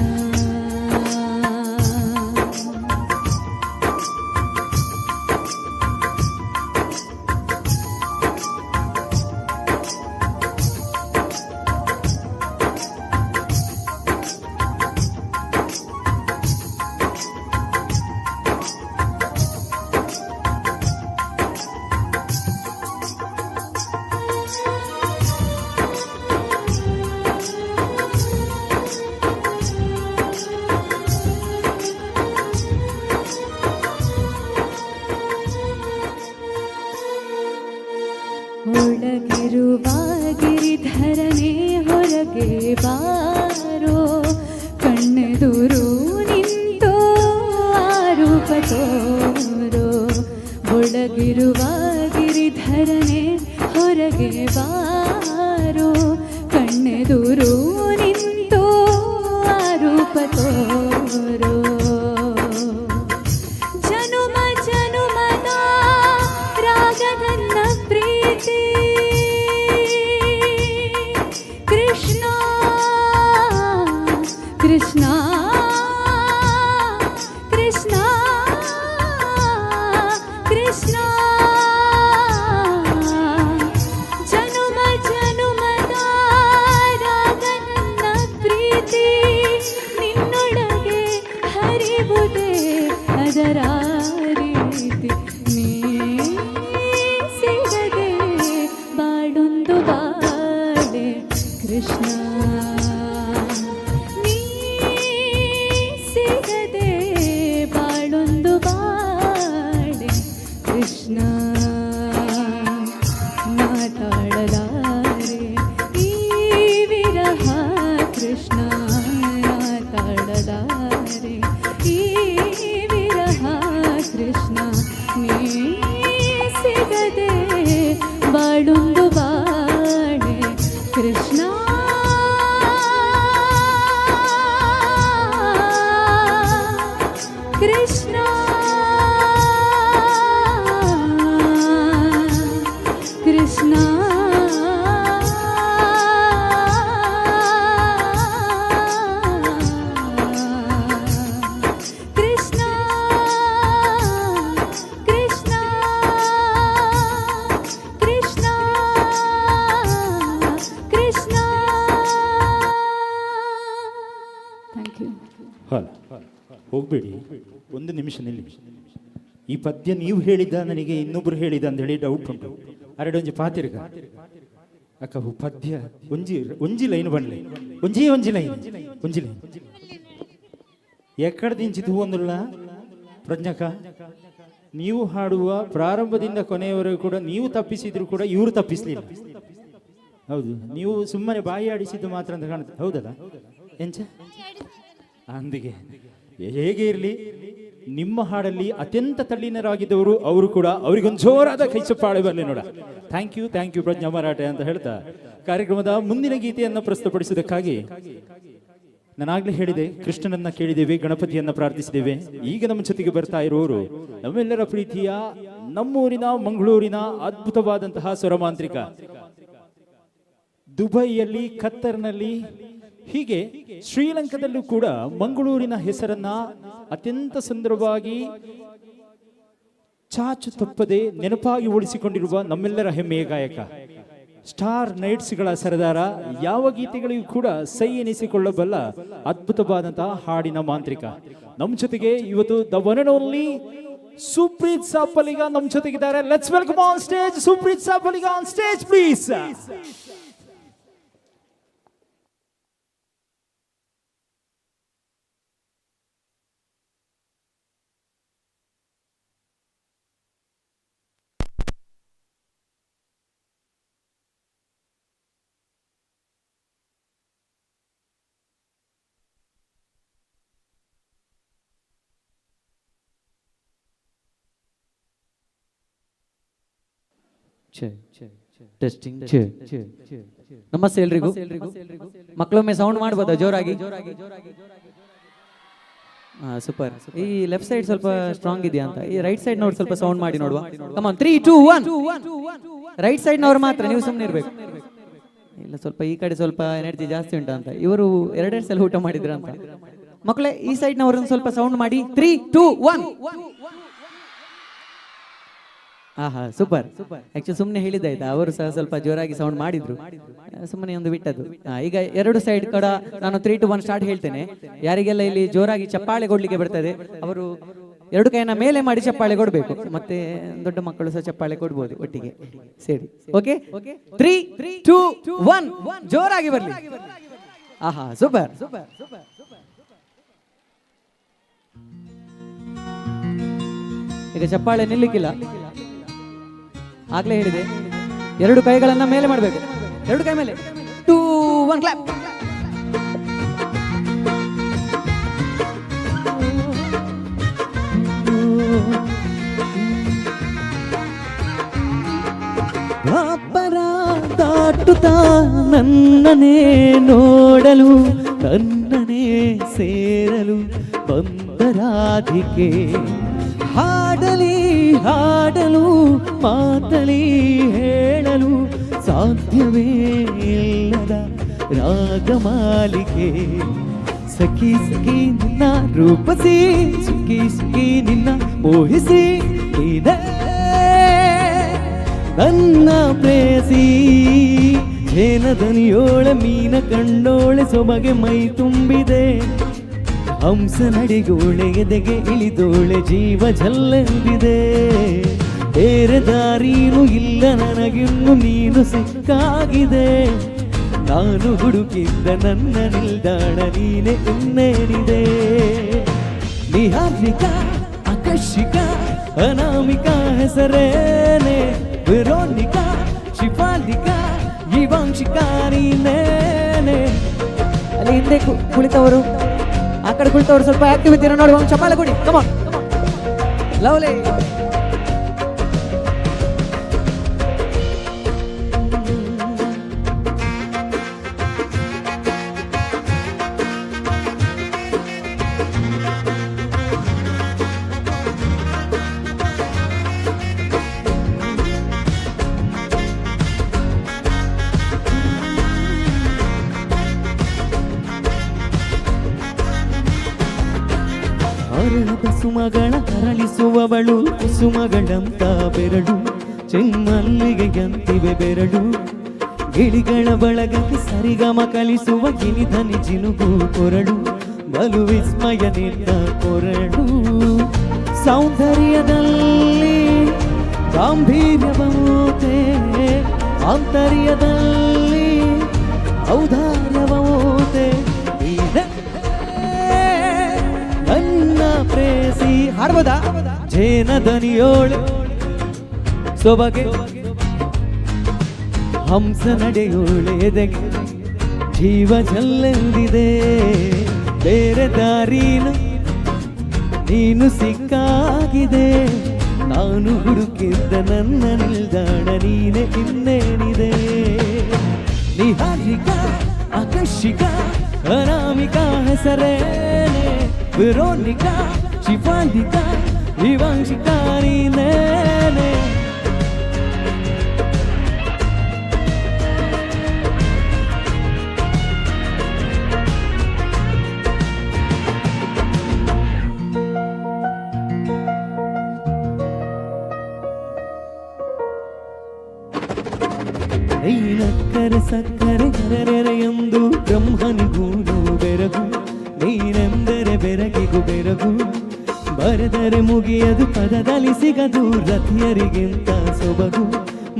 Speaker 13: ಒಳಗಿರುವ ಗಿರಿಧರನೇ ಹೊರಗೆ ಬಾರೋ ಕಣ್ಣೆದುರು ನಿಂತು ಆರೂಪ ತೋರೋ ಒಳಗಿರುವ ಗಿರಿಧರನೇ ಹೊರಗೆ ಬಾರೋ ಕಣ್ಣೆದುರು ನಿಂತು ಆರೂಪ ತೋರೋ ಜನುಮ ಜನುಮದ ರಾಗದನ್ನ ಪ್ರೀತಿ ಕೃಷ್ಣ ಕೃಷ್ಣ ಕೃಷ್ಣ ಕೃಷ್ಣ ಜನುಮ ಜನುಮದ ರಾಗದನ್ನ ಪ್ರೀತಿ ನಿನ್ನೊಳಗೆ ಹರಿವುದೇ ಅದರ ರೀತಿ ನೀ ಸಿಗದೆ ಬಾಡೊಂದು ಬಾಡೆ ಕೃಷ್ಣ ನೀ ಸಿಗದೆ ಬಾಳೊಂದು ಬಾಡೆ ಕೃಷ್ಣ ಮಾತಾಡಲಾರೆ ಈ ವಿರಹ ಕೃಷ್ಣ ಮಾತಾಡಲಾರೆ ಈ ವಿರಹ ಕೃಷ್ಣ ನೀ ಸಿಗದೆ ಬಾಳೊಂದು ಬಾಡೆ ಕೃಷ್ಣ ಕೃಷ್ಣ ಕೃಷ್ಣ ಕೃಷ್ಣ ಕೃಷ್ಣ ಕೃಷ್ಣ ಕೃಷ್ಣ. Thank you.
Speaker 1: ಹೋಗಬೇಡಿ, ಒಂದು ನಿಮಿಷ ನಿಲ್ಲಿ. ಈ ಪದ್ಯ ನೀವು ಹೇಳಿದ್ದ ನನಗೆ ಇನ್ನೊಬ್ರು ಹೇಳಿದ ಅಂತ ಹೇಳಿ ಡೌಟ್ ಉಂಟು. ಅರಡೊಂಜಿ ಪಾತಿರ್ಗ ಅಕ್ಕ ಪದ್ಯ ಒಂಜಿ ಲೈನ್ ಬಣ್ಲೆ ಒಂಜಿ ಲೈನ್ ಎಕ್ಕಡದಿಂಚಿತು ಒಂದುಲ್ಲ ಪ್ರಜ್ಞಕ. ನೀವು ಹಾಡುವ ಪ್ರಾರಂಭದಿಂದ ಕೊನೆಯವರೆಗೂ ಕೂಡ ನೀವು ತಪ್ಪಿಸಿದ್ರು ಕೂಡ ಇವರು ತಪ್ಪಿಸ್ಲಿಲ್ಲ. ಹೌದು, ನೀವು ಸುಮ್ಮನೆ ಬಾಯಿ ಆಡಿಸಿದ್ದು ಮಾತ್ರ ಅಂತ ಕಾಣುತ್ತೆ. ಹೌದಲ್ಲ ಎಂಚ? ಅಂದಿಗೆ ಹೇಗೆ ಇರಲಿ, ನಿಮ್ಮ ಹಾಡಲ್ಲಿ ಅತ್ಯಂತ ತಲ್ಲೀನರಾಗಿದ್ದವರು ಅವರು ಕೂಡ, ಅವರಿಗೊಂದು ಜೋರಾದ ಕೈ ಚಪ್ಪಾಳೆ ಬರಲಿ ನೋಡ. ಥ್ಯಾಂಕ್ ಯು ಪ್ರಜ್ಞಾ ಮರಾಠೆ ಅಂತ ಹೇಳ್ತಾ ಕಾರ್ಯಕ್ರಮದ ಮುಂದಿನ ಗೀತೆಯನ್ನು ಪ್ರಸ್ತುತಪಡಿಸುವುದಕ್ಕಾಗಿ ನಾನಾಗ್ಲೇ ಹೇಳಿದೆ, ಕೃಷ್ಣನನ್ನ ಕೇಳಿದ್ದೇವೆ, ಗಣಪತಿಯನ್ನ ಪ್ರಾರ್ಥಿಸಿದ್ದೇವೆ. ಈಗ ನಮ್ಮ ಜೊತೆಗೆ ಬರ್ತಾ ಇರುವವರು ನಮ್ಮೆಲ್ಲರ ಪ್ರೀತಿಯ ನಮ್ಮೂರಿನ ಮಂಗಳೂರಿನ ಅದ್ಭುತವಾದಂತಹ ಸ್ವರಮಾಂತ್ರಿಕ, ದುಬೈಯಲ್ಲಿ, ಖತ್ತರ್ನಲ್ಲಿ, ಹೀಗೆ ಶ್ರೀಲಂಕಾದಲ್ಲೂ ಕೂಡ ಮಂಗಳೂರಿನ ಹೆಸರನ್ನ ಅತ್ಯಂತ ಸುಂದರವಾಗಿ ಚಾಚು ತಪ್ಪದೆ ನೆನಪಾಗಿ ಉಳಿಸಿಕೊಂಡಿರುವ ನಮ್ಮೆಲ್ಲರ ಹೆಮ್ಮೆಯ ಗಾಯಕ, ಸ್ಟಾರ್ ನೈಟ್ಸ್ಗಳ ಸರದಾರ, ಯಾವ ಗೀತೆಗಳಿಗೂ ಕೂಡ ಸೈ ಎನಿಸಿಕೊಳ್ಳಬಲ್ಲ ಅದ್ಭುತವಾದಂತಹ ಹಾಡಿನ ಮಾಂತ್ರಿಕ. ನಮ್ಮ ಜೊತೆಗೆ ಇವತ್ತು the one and only Supreeth Saphaliga ನಮ್ಮ ಜೊತೆಗಿದ್ದಾರೆ. Let's welcome on stage Supreeth Saphaliga on stage please.
Speaker 22: Testing. ನಮಸ್ತೆ ಎಲ್ರಿಗೂ. ಮಕ್ಕಳೊಮ್ಮೆ ಸೌಂಡ್ ಮಾಡ್ಬೋದಾ ಜೋರಾಗಿ? ಸೂಪರ್. ಈ ಲೆಫ್ಟ್ ಸೈಡ್ ಸ್ವಲ್ಪ ಸ್ಟ್ರಾಂಗ್ ಇದೆಯಾ ಅಂತ, ಈ ರೈಟ್ ಸೈಡ್ ನೋಡಿ ಸ್ವಲ್ಪ ಸೌಂಡ್ ಮಾಡಿ ನೋಡುವ. Come on 3 2 1. ರೈಟ್ ಸೈಡ್ ನವರು ಮಾತ್ರ, ನೀವು ಸುಮ್ಮನೆ ಇರಬೇಕು. ಇಲ್ಲ ಸ್ವಲ್ಪ ಈ ಕಡೆ ಸ್ವಲ್ಪ ಎನರ್ಜಿ ಜಾಸ್ತಿ ಉಂಟಾ ಅಂತ. ಇವರು 2 ಸಲ ಊಟ ಮಾಡಿದ್ರ ಅಂತ. ಮಕ್ಕಳೇ ಈ ಸೈಡ್ ನವರನ್ನು ಸ್ವಲ್ಪ ಸೌಂಡ್ ಮಾಡಿ. 3 2 1. ಆಹಾ ಸೂಪರ್. ಆಕ್ಚುಲಿ ಸುಮ್ಮನೆ ಹೇಳಿದ್ದಾಯ್ತಾ, ಅವರು ಸಹ ಸ್ವಲ್ಪ ಜೋರಾಗಿ ಸೌಂಡ್ ಮಾಡಿದ್ರು, ಸುಮ್ಮನೆ ಒಂದು ಬಿಟ್ಟದ್ದು. ಈಗ 2 ಸೈಡ್ ಕೂಡ ನಾನು 3 2 1 ಸ್ಟಾರ್ಟ್ ಹೇಳ್ತೇನೆ. ಯಾರಿಗೆಲ್ಲ ಇಲ್ಲಿ ಜೋರಾಗಿ ಚಪ್ಪಾಳೆ ಕೊಡ್ಲಿಕ್ಕೆ ಬರ್ತದೆ ಅವರು 2 ಕೈನ ಮೇಲೆ ಮಾಡಿ ಚಪ್ಪಾಳೆ ಕೊಡಬೇಕು. ಮತ್ತೆ ದೊಡ್ಡ ಮಕ್ಕಳು ಸಹ ಚಪ್ಪಾಳೆ ಕೊಡ್ಬೋದು ಒಟ್ಟಿಗೆ ಸೇರಿ. ಓಕೆ 3 2 1 ಜೋರಾಗಿ ಬರ್ಲಿ. ಆಹಾ ಸೂಪರ್. ಈಗ ಚಪ್ಪಾಳೆ ನಿಲ್ಲಿಕ್ಕಿಲ್ಲ, ಆಗ್ಲೇ ಹೇಳಿದೆ. 2 ಕೈಗಳನ್ನ ಮೇಲೆ ಮಾಡಬೇಕು. 2 ಕೈ ಮೇಲೆ. 2 1 ಕ್ಲಾಪ್. ಪಾಪರ ದಾಟುತ್ತಾ ನನ್ನನೇ ನೋಡಲು, ನನ್ನನೇ ಸೇರಲು ಬಂದ ರಾಧಿಕೆ. ಹಾಡಲಿ ಹಾಡಲು ಮಾತಲಿ ಹೇಳಲು ಸಾಧ್ಯವೇ ಇಲ್ಲದ ರಾಗಮಾಲಿಕೆ. ಸಖಿ ಸಖಿ ನಿನ್ನ ರೂಪಸಿ, ಸುಖಿ ಸುಖಿ ನಿನ್ನ ಮೋಹಿಸಿ, ನೀನೇ ನನ್ನ ಪ್ರೇಯಸಿ. ಜೇನದನಿಯೋಳೆ ಮೀನ ಕಂಡೋಳೆ ಸೊಬಗೆ ಮೈ ತುಂಬಿದೆ. ಹಂಸ ನಡೆಗೋಳೆ ಎದೆಗೆ ಇಳಿದೋಳೆ ಜೀವ ಜಲ್ಲೆಂದಿದೆ. ಬೇರೆ ದಾರೀನು ಇಲ್ಲ ನನಗಿನ್ನು ನೀನು ಸಿಕ್ಕಾಗಿದೆ. ನಾನು ಹುಡುಕಿದ್ದ ನನ್ನ ನಿಲ್ದಾಣ ನೀನೆ ಇನ್ನೇನಿದೆ. ನಿಹಾರಿಕಾ ಆಕರ್ಷಿಕಾ ಅನಾಮಿಕಾ ಹೆಸರೇನೆ. ವೆರೋನಿಕಾ ಶಿಫಾಲಿಕಾ ಇವಾಂಶಿಕಾ ನೀನೇನೆ. ಅಲ್ಲಿ ಹಿಂದೆ ಕುಳಿತವರು, ಆ ಕಡೆ ಕುಳಿತವರು ಸ್ವಲ್ಪ ಆಕ್ಟಿವ್ ಇದ್ದೀರಾ ನೋಡುವ, ಚಪ್ಪಾಳೆ ಕೊಡಿ. Come on lovely. ಹರಳದ ಸುಮಗಳ ಹರಳಿಸುವವಳು, ಕುಸುಮಗಳಂತ ಬೆರಳು, ಚೆಮ್ಮಲ್ಲಿಗೆಯಂತಿವೆ ಬೆರಳು. ಗಿಳಿಗಳ ಬಳಗಕ್ಕೆ ಸರಿಗಮ ಕಲಿಸುವ ಗಿನಿಧನಿ ಜಿನುಗು ಕೊರಳು, ಬಲು ವಿಸ್ಮಯ ನಿನ್ನ ಕೊರಳು. ಸೌಂದರ್ಯದಲ್ಲಿ ಗಾಂಭೀರ್ಯವೋತೆ, ಆಂತರ್ಯದಲ್ಲಿ ಔದಾರ್ಯವೋತೆ. ನನ್ನ ಪ್ರೇಸಿ ಹಾಡ್ಬೋದಾ? ಜೇನದನಿಯೋಳೆ ಸೊಬಗೆ ಹಂಸ ನಡೆಯೋಳೆ ಎದೆಗೆ ಜೀವ ಜಲ್ಲೆಂದಿದೆ. ಬೇರೆ ದಾರಿನ ನೀನು ಸಿಕ್ಕಾಗಿದೆ. ನಾನು ಹುಡುಕಿದ್ದ ನನ್ನ ನಿಲ್ದಾಣ ನೀನೆ ಇನ್ನೇನಿದೆ. ನಿಹಾರಿಕಾ ಆಕರ್ಷಿಕಾ ಅನಾಮಿಕಾ ಹೆಸರೇನೆ. ವೆರೋನಿಕಾ ಶಿಫಾಲಿಕಾ ಇವಾಂಶಿಕಾ ನೀನೇನೆ. ನೀನಕ್ಕರೆ ಸಕ್ಕರೆ ಕರೆರೆರೆಯೊಂದು ಬ್ರಹ್ಮನಿಗೂನು ಬೆರಗು. ನೀನೆಂದರೆ ಬೆರಗಿಗೂ ಬೆರಗು.
Speaker 2: ಬರೆದರೆ ಮುಗಿಯದು ಪದದಲ್ಲಿ ಸಿಗದು ರಥಿಯರಿಗಿಂತ ಸೊಬಗು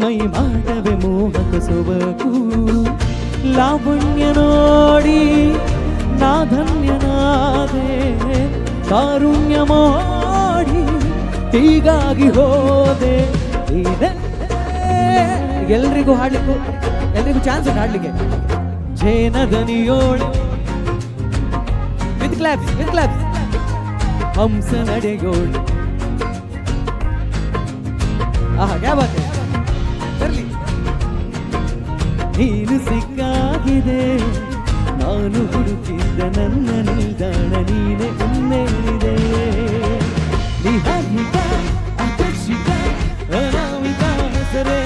Speaker 2: ಮೈ ಮಾಡವೆ ಮೋಹಕ ಸೊಬಗು ಲಾವಣ್ಯ ನೋಡಿ ನಾ ಧನ್ಯನಾದೆ ಕಾರುಣ್ಯ ಮಾಡಿ ಹೀಗಾಗಿ ಹೋದೆ ಎಲ್ರಿಗೂ ಹಾಡ್ಲಿಕ್ಕೂ ಎಲ್ರಿಗೂ ಚಾನ್ಸ್ ಉಂಟು ಹಾಡ್ಲಿಕ್ಕೆ ಜೇನದನಿಯೋಳು ವಿತ್ ಕ್ಲಾಪ್ಸ್ ಹಂಸ ನಡೆಯೋಳು ಆಹಾ ಕ್ಯಾ ಬಾತ್ ಹೈ ಬರ್ಲಿ ನೀನು ಸಿಕ್ಕಾಗಿದೆ ನಾನು ಹುಡುಕಿದ್ದ ನನ್ನ ನಿಲ್ದಾಣ ನೀನೆ ಇನ್ನೇನಿದೆ ನಿಹಾರಿಕ ಆಕರ್ಷಿಕ ಅನಾಮಿಕ ಹೆಸರೇ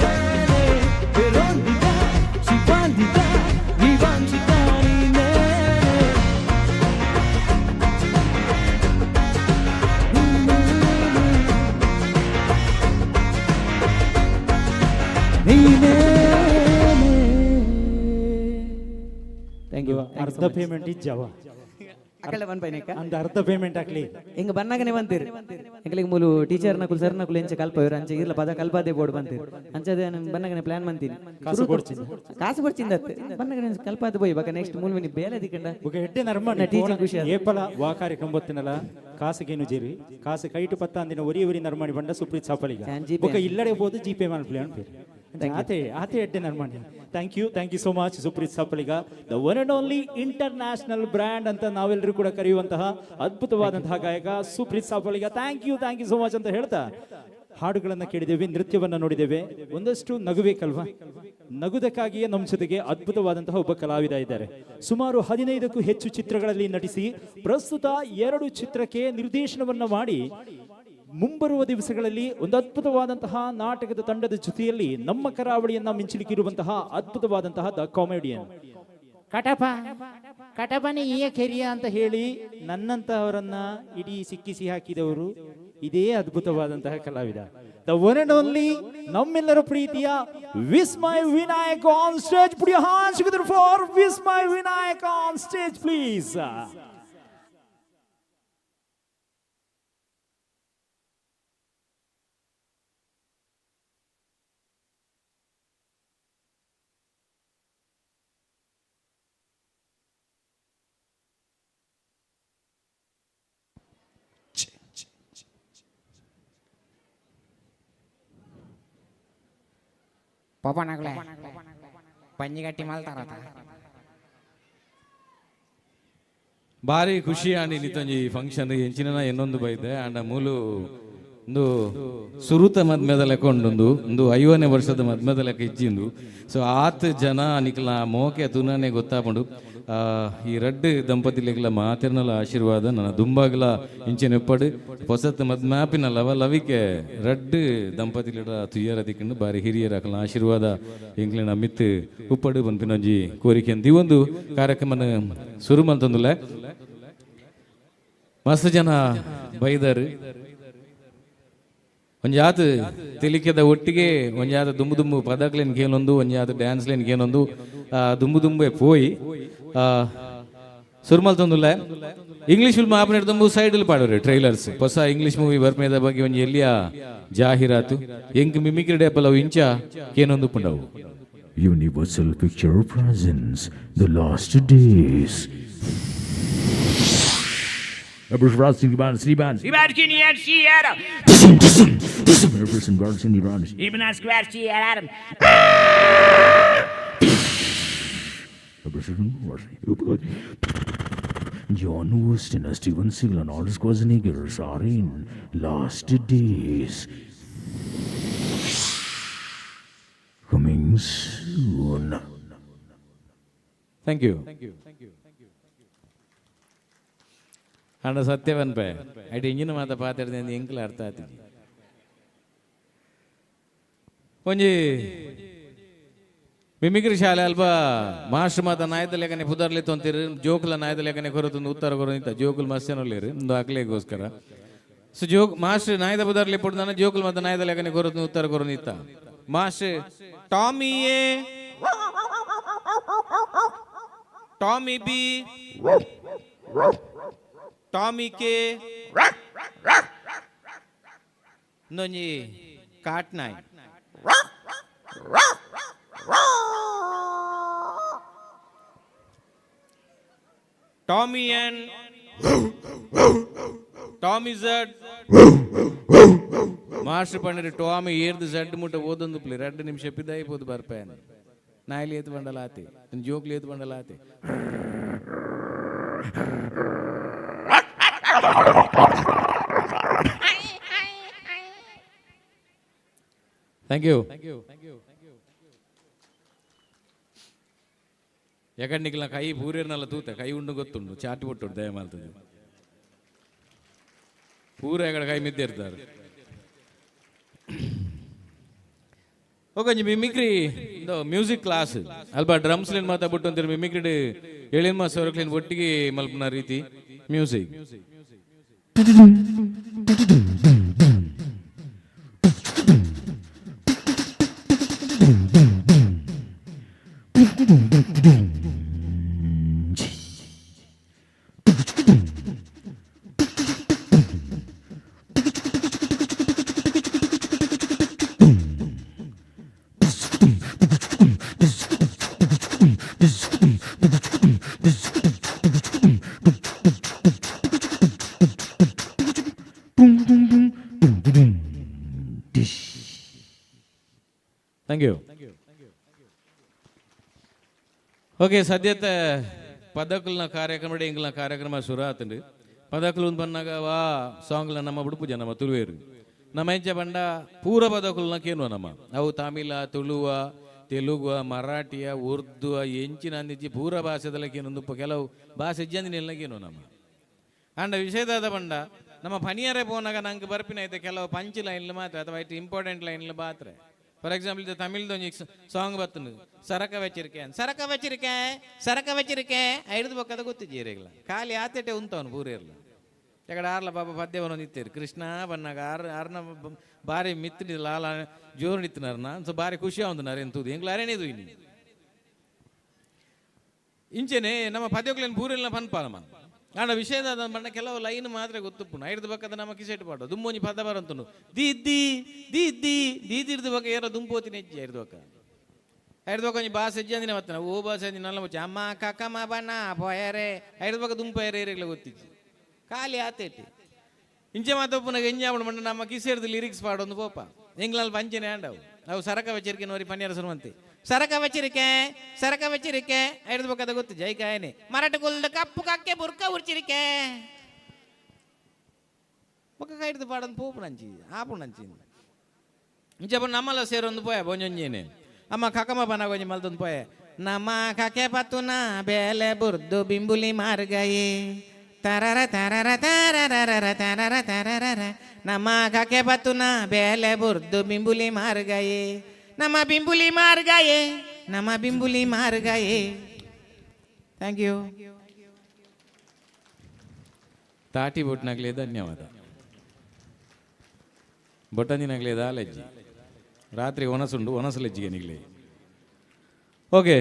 Speaker 2: ವಿರೋಧಿಕ ಶಿವಾಂಧಿಕ ವಿವಾಂಚಿಕ ನೀನೇ ಥ್ಯಾಂಕ್ ಯು
Speaker 1: ಅರ್ಧ ಪೇಮೆಂಟ್ ಇಜ್ಜವ
Speaker 2: ಅಕಳೆ ಬನ್ ಬೈನೇಕ
Speaker 1: ಅಂದ ಅರ್ಧ ಪೇಮೆಂಟ್ ಹಾಕ್ಲಿ
Speaker 2: ಹಿಂಗ ಬನ್ನಾಗನೆ ಬಂತೀರಿ ಎಂಕಲಿಗೆ ಮೂಲು ಟೀಚರ್ ನಕುಲ್ ಸರ್ ನಕುಲ್ ಎಂಚ ಕಲ್ಪವ್ರು ಅಂಚೆ ಇರ್ಲ ಪದ ಕಲ್ಪದೆ ಬೋರ್ಡ್ ಬಂತೀರಿ ಅಂಚದೆ ಬನ್ನಾಗನೆ ಪ್ಲಾನ್ ಬಂತೀನಿ
Speaker 1: ಕಾಸು ಕೊಡ್ತೀನಿ
Speaker 2: ಕಾಸು ಕೊಡ್ಚಿಂದತ್ತೆ ಬನ್ನಾಗನೆ ಕಲ್ಪದೆ ಬೋಯ್ ಬಕ ನೆಕ್ಸ್ಟ್ ಮೂಲ ಮಿನಿ ಬೇಲೆ ದಿಕ್ಕಂಡ
Speaker 1: ಬುಗ ಎಡ್ಡೆ ನರ್ಮ
Speaker 2: ಟೀಚರ್ ಖುಷಿ
Speaker 1: ಏಪಲ ವಾ ಕಾರ್ಯಕ್ರಮ ಬತ್ತಿನಲ್ಲ ಕಾಸಿಗೇನು ಜೇರಿ ಕಾಸು ಕೈಟು ಪತ್ತ ಅಂದಿನ ಒರಿ ನರ್ಮಣಿ ಬಂಡ ಸುಪ್ರೀತ್ ಸಾಪಲಿಗ ಬುಗ ಇಲ್ಲಡೆ ಬೋದು ಜಿಪೇ ಮಾಡ್ಲಿ ಅನ್ಪೇರು ಆತೆ ಎಡ್ಡೆ ನರ್ಮಣಿ thank you so much Supreeth Saphaliga the one and only international brand ಅಂತ ನಾವೆಲ್ಲರೂ ಕೂಡ ಕರೆಯುವಂತಹ ಅದ್ಭುತವಾದಂತಹ ಗಾಯಕ Supreeth Saphaliga thank you so much ಅಂತ ಹೇಳ್ತಾ ಹಾಡುಗಳನ್ನು ಕೇಳಿದ್ದೇವೆ, ನೃತ್ಯವನ್ನು ನೋಡಿದ್ದೇವೆ, ಒಂದಷ್ಟು ನಗುಬೇಕಲ್ವಾ? ನಗುವುದಕ್ಕಾಗಿಯೇ ನಮ್ಮ ಜೊತೆಗೆ ಅದ್ಭುತವಾದಂತಹ ಒಬ್ಬ ಕಲಾವಿದ ಇದ್ದಾರೆ. ಸುಮಾರು 15ಕ್ಕೂ ಹೆಚ್ಚು ಚಿತ್ರಗಳಲ್ಲಿ ನಟಿಸಿ ಪ್ರಸ್ತುತ 2 ಚಿತ್ರಕ್ಕೆ ನಿರ್ದೇಶನವನ್ನು ಮಾಡಿ ಮುಂಬರುವ ದಿವಸಗಳಲ್ಲಿ ಒಂದು ಅದ್ಭುತವಾದಂತಹ ನಾಟಕದ ತಂಡದ ಜೊತೆಯಲ್ಲಿ ನಮ್ಮ ಕರಾವಳಿಯನ್ನ ಮಿಂಚಲಿಕ್ಕಿರುವಂತಹ ಅದ್ಭುತವಾದಂತಹ ದ ಕಾಮಿಡಿಯನ್ ಕಟಪನೆ ಈಯ ಕೆರಿಯ ಅಂತ ಹೇಳಿ ನನ್ನಂತಹವರನ್ನ ಇಡೀ ಸಿಕ್ಕಿಸಿ ಹಾಕಿದವರು ಇದೇ ಅದ್ಭುತವಾದಂತಹ ಕಲಾವಿದ, ದ ಒನ್ ಅಂಡ್ ಓನ್ಲಿ ನಮ್ಮೆಲ್ಲರ ಪ್ರೀತಿಯ Vismay Vinayak on stage. Put your hands together for Vismay Vinayak on stage please.
Speaker 12: ಪಪ್ಪನಾಗ್ಲೆ ಪಂಜಿಗಟ್ಟಿ ಮಲ್ತಾರತ
Speaker 14: ಭಾರಿ ಖುಷಿ ಆಂಡಿ ನಿತ್ತೊಂಜಿ ಫಂಕ್ಷನ್ ಎಂಚಿನ ಇನ್ನೊಂದು ಬೈದೆ ಅಂಡ ಮೂಲು ಒಂದು ಸುರುತ ಮದ್ಮೆದ ಲೆಕ್ಕ ಉಂಡು, ಒಂದು 50ನೇ ವರ್ಷದ ಮದ್ಮೆದ ಲೆಕ್ಕ ಇಜ್ಜಿಂದು. ಸೊ ಆತ್ ಜನ ನಿಕ್ಲ ಮೋಕೆ ತುನಾನೆ ಗೊತ್ತಾಪಂಡು ಈ ರಡ್ಡು ದಂಪತಿಲೆಗ್ಲ ಮಾತಿರ್ನಲ ಆಶೀರ್ವಾದ ನನ್ನ ದುಂಬಾಗ್ಲ ಇಂಚಿನ ಎಪ್ಪಡು ಹೊಸತ್ ಮದ್ಮ್ಯಾಪಿನ ಲವಿಕೆ ರಡ್ಡು ದಂಪತಿಲಿಡ ತುಯ್ಯರ ದಿಕ್ಕಂಡು ಬಾರಿ ಹಿರಿಯರ ಅಕಲ್ನ ಆಶೀರ್ವಾದ ಎಂಕ್ಲಿನ ಮಿತ್ ಉಪ್ಪಡು ಬಂಪಿನೊಂಜಿ ಕೋರಿಕೆ ಅಂತ ಈ ಒಂದು ಕಾರ್ಯಕ್ರಮನ ಶುರು ಮಲ್ತಂದುಲ್ಲ. ಮಸ್ತ್ ಜನ ಬೈದರು, ಒಂಜಾತ್ ತಿಳಿಕೆದ ಒಟ್ಟಿಗೆ ಒಂಜಾತ ದುಂಬು ಪದಕ್ಲೇನು ಕೇಳೊಂದು, ಒಂಜಾತ ಡ್ಯಾನ್ಸ್ಲೇನು ಕೇಳೊಂದು ದುಂಬೆ ಪೋಯಿ ಸುರ್ಮಲ್ತೊಂದುಲ್ಲ. ಇಂಗ್ಲೀಷ್ ಫಿಲ್ಮ್ ಆಪನೇಟ್ ತುಂಬ ಸೈಡಲ್ಲಿ ಪಾಡೋರು ಟ್ರೈಲರ್ಸ್ ಹೊಸ ಇಂಗ್ಲೀಷ್ ಮೂವಿ ಬರ್ಮೇದ ಬಗ್ಗೆ ಒಂಜಿ ಎಲ್ಲಿಯ ಜಾಹೀರಾತು ಎಂಕ್ ಮಿಮಿಕ್ರಿ ಡೇಪಲ್ ಅವು ಇಂಚ ಕೇನೊಂದು ಪುಂಡವು.
Speaker 23: Universal Picture presents The Last Days. John Wuston, Steven Seagal and Arnold Schwarzenegger are in Last Days. Coming soon.
Speaker 14: Thank you. ಅಂಡ ಸತ್ಯವನ್ಪೆ ಅಡಿ ಇಂಜಿನ ಮಾತ ಪಾತ್ರದ ಎಂಕ್ಲ ಅರ್ಥ ಆತಿ ಒಂಜಿ ಮಿಮಿಕ್ರಿ ಶಾಲೆ ಅಲ್ಪ ಮಾಸ್ಟರ್ ಮಾತ ನಾಯ್ದ ಲೆಕ್ಕನೆ ಪುದರ್ಲಿ ತೊಂತಿರು ಜೋಕುಲ ನಾಯ್ದ ಲೆಕ್ಕನೆ ಕೊರತೊಂದು ಉತ್ತರ ಕೊರನಿತ್ತ ಜೋಕುಲ್ ಮಸ್ಯನೊಲ್ಲಿರು ಒಂದು ಅಕ್ಲೆಗೋಸ್ಕರ. ಸೊ ಮಾಸ್ಟರ್ ನಾಯ್ದ ಪುದರ್ಲಿ ಪುಡ್ದಾನ ಜೋಕುಲ್ ಮಾತ ನಾಯ್ದ ಲೆಕ್ಕನೆ ಕೊರತೊಂದು ಉತ್ತರ ಕೊರನಿತ್ತ ಮಾಸ್ಟರ್ ಟಾಮಿಯೇ ಟಾಮಿ ಬಿ ಟಾಮಿ ಕೆ ಇಂದೊಂಜಿ ಕಾಟ್ನಾಯ್ Tommy and Tommy Z master ಪಂಡ್ರೆ ಟಾಮಿ ಏರ್ದು ಝಡ್ ಮುಟ್ಟ ಓದೊಂದು ಪ್ಲೇ 2 ನಿಮಿಷ ಪಿದಾಯಿಪೋದು ಬರ್ಪಾಯನ ನಾಯಿಲಿ ಏತು ಬಂಡಲಾತಿ ಜೋಕ್ಲಿ ಏತು ಬಂಡಲಾತಿ ಥ್ಯಾಂಕ್ ಯು ಯಾಕಂಡಿಕ್ಲ ಕೈ ಪೂರ್ಯರ್ನೆಲ್ಲ ತೂತ ಕೈ ಉಂಡು ಗೊತ್ತುಂಡು ಚಾಟಿ ಬಿಟ್ಟು ದಯ ಮಾಡ್ತದೆ ಪೂರ ಎಗಡೆ ಕೈ ಮಿದ್ದಿರ್ತಾರೆ ಓಕೆ ಮಿಮಿಕ್ರಿ ಮ್ಯೂಸಿಕ್ ಕ್ಲಾಸ್ ಅಲ್ಪ ಡ್ರಮ್ಸ್ಲೇನು ಮಾತಾಡ್ಬಿಟ್ಟು ಅಂತೀರಿ ಮಿಮಿಕ್ರಿ ಎಳಿಮ ಸ್ವರಕ್ಲೇನು ಒಟ್ಟಿಗೆ ಮಲ್ಪನ ರೀತಿ ಮ್ಯೂಸಿಕ್ ಥ್ಯಾಂಕ್ ಯು ಓಕೆ ಸದ್ಯത്തെ ಪದಕಲ್ನ ಕಾರ್ಯಕ್ರಮ ಎಂಗ್ಲ ಕಾರ್ಯಕ್ರಮ ಶುರು ಆತಂಡು ಪದಕಲು ಬಂದಾಗ ವಾ ಸಾಂಗ್ಲ ನಮ್ಮ ಬಿಡುಪು ಜನ ನಮ್ಮ ತುಳುವೇರು ನಮ್ಮ ಹೆಂಚೆ ಬಂಡ ಪೂರ ಪದಕಲ್ನ ಕೇನುವ ನಮ್ಮ ಅವು ತಮಿಳ ತುಳುವ ತೆಲುಗು ಮರಾಠಿಯ ಉರ್ದು ಎಂಚಿನ ಅಂದಿಜ್ಜಿ ಪೂರ ಭಾಷೆದಲ್ಲ ಕೇನೊಂದು ಕೆಲವು ಭಾಷೆ ಜಂದಿನೆಲ್ಲ ಕೇನುವ ನಮ್ಮ ಅಂಡ ವಿಷಯದಾದ ಬಂಡ ನಮ್ಮ ಪನಿಯರೇ ಪೋನಾಗ ನಂಗೆ ಬರ್ಪಿನ ಐತೆ ಕೆಲವು ಪಂಚ್ ಲೈನ್ಲು ಮಾತ್ರ ಅಥವಾ ಇಟ್ಟು ಇಂಪಾರ್ಟೆಂಟ್ ಲೈನ್ಲು ಮಾತ್ರ ಫಾರ್ ಎಕ್ಸಾಂಪಲ್ ಇದು ತಮಿಳ್ದು ಒಂದು ಸಾಂಗ್ ಬರ್ತನು ಸರಕ ವೆಚ್ಚರಿಕೆ ಐದು ಬಕ್ಕದ ಗೊತ್ತಿದ್ದೀರಿಲ್ಲ ಖಾಲಿ ಆತೇಟೆ ಉಂತವನು ಪೂರ ಇರಲ್ಲ ಯಾಕಡೆ ಆರ್ಲ ಬಾಬಾ ಪದ್ಯವನ್ನು ನಿಂತೀರಿ ಕೃಷ್ಣ ಬನ್ನಾಗ ಆರ್ನ ಭಾರಿ ಮಿತ್ರಿ ಲಾಲ ಜೋರು ನಿತ್ತಿನಾರನ ಸೊ ಭಾರಿ ಖುಷಿ ಆವಂದನಾರ ಎಂತದು ಎಂಗ್ಲ ಅರೇನೇದು ಇನ್ನು ಇಂಚೆನೆ ನಮ್ಮ ಪದ್ಯಗಳೇನು ಪೂರಿಲ್ಲ ಪನ್ಪಾಲಮ್ಮ ಆಂಡ ವಿಷಯದ ಬಣ್ಣ ಕೆಲವು ಲೈನ್ ಮಾತ್ರ ಗೊತ್ತುಪ್ಪುನು ಐದು ಬಕ್ಕದ ನಮ್ಮ ಕಿಸೆಟ್ ಪಾಡು ದುಂಬೋಂಜಿ ಪದ ಬರಂತನು ದೀದಿರ್ದು ಬಕ್ಕ ಏರೋ ದುಂಪೋತಿನ ಹೆಜ್ಜೆ ಐದು ಬಕ್ಕ ಐದು ಬಕ್ಕ ಬಾಸ್ ಹೆಜ್ಜೆ ಅಂದಿನ ಮತ್ತನ ಓ ಬಾಸ್ ಅಂದಿನ ನಲ್ಲ ಮುಚ್ಚ ಅಮ್ಮ ಕಕ್ಕಮ್ಮ ಬಣ್ಣ ಪೊಯರೆ ಐದು ಬಕ್ಕ ದುಂಪ ಏರಿಲ್ಲ ಗೊತ್ತಿಜ್ಜಿ ಖಾಲಿ ಆತೇಟಿ ಇಂಚೆ ಮಾತಪ್ಪನಾಗ ಎಂಜಾವಣ ಬಣ್ಣ ನಮ್ಮ ಕಿಸೆಡ್ದು ಲಿರಿಕ್ಸ್ ಪಾಡೊಂದು ಪೋಪ ಎಂಗ್ಲಲ್ಲಿ ಪಂಚನೆ ಆಂಡವು ಅವು ಸರಕ ವೆಚ್ಚರಿಕೆ ನೋರಿ ಪನ್ಯಾರ ಸುರುವಂತೆ ಸರಕ ವೆಚ್ಚರಿಕೆ ಐದು ಬಕ್ಕದ ಗೊತ್ತು ಜೈಕಾಯನೆ ಮರಾಠ ಗುಲ್ದ ಕಪ್ಪು ಕಕ್ಕೆ ಬುರ್ಕ ಉರ್ಚಿರಿಕೆ ಬೊಕ್ಕ ಕೈಡ್ದು ಪಾಡೊಂದು ಪೋಪು ನಂಚಿ ಆಪು ನಂಚಿ ಇಂಚೆ ಬಣ್ಣ ನಮ್ಮಲ್ಲ ಸೇರೊಂದು ಪೋಯ ಬೊಂಜೊಂಜೇನೆ ಅಮ್ಮ ಕಕ್ಕಮ್ಮ ಬನ್ನ ಗೊಂಜಿ ಮಲ್ದೊಂದು ಪೋಯ ನಮ್ಮ ಕಕ್ಕೆ ಪತ್ತುನ ಬೇಲೆ ಬುರ್ದು ಬಿಂಬುಲಿ ಮಾರ್ಗಯೇ ತರರ ತರರ ತರರ ತರರ ತರರ ನಮ್ಮ ಕಕ್ಕೆ ಪತ್ತುನ ಬೇಲೆ ಬುರ್ದು ಬಿಂಬುಲಿ ಮಾರ್ಗಯೇ ನಮ್ಮ ಬಿಂಬುಲಿ ಮಾರ್ಗಯೇ ಥ್ಯಾಂಕ್ ಯು ತಾಟಿ ಬೊಟ್ನಾಗ್ಲೇ ಧನ್ಯವಾದ ಬೊಟ್ಟಂದಿನಾಗ್ಲೇ ದಾಲೆಜ್ಜಿ ರಾತ್ರಿ ಒನಸುಂಡು ಒನಸಲೆಜ್ಜಿಗೆ ನಿಗ್ಲೇ ಓಕೆ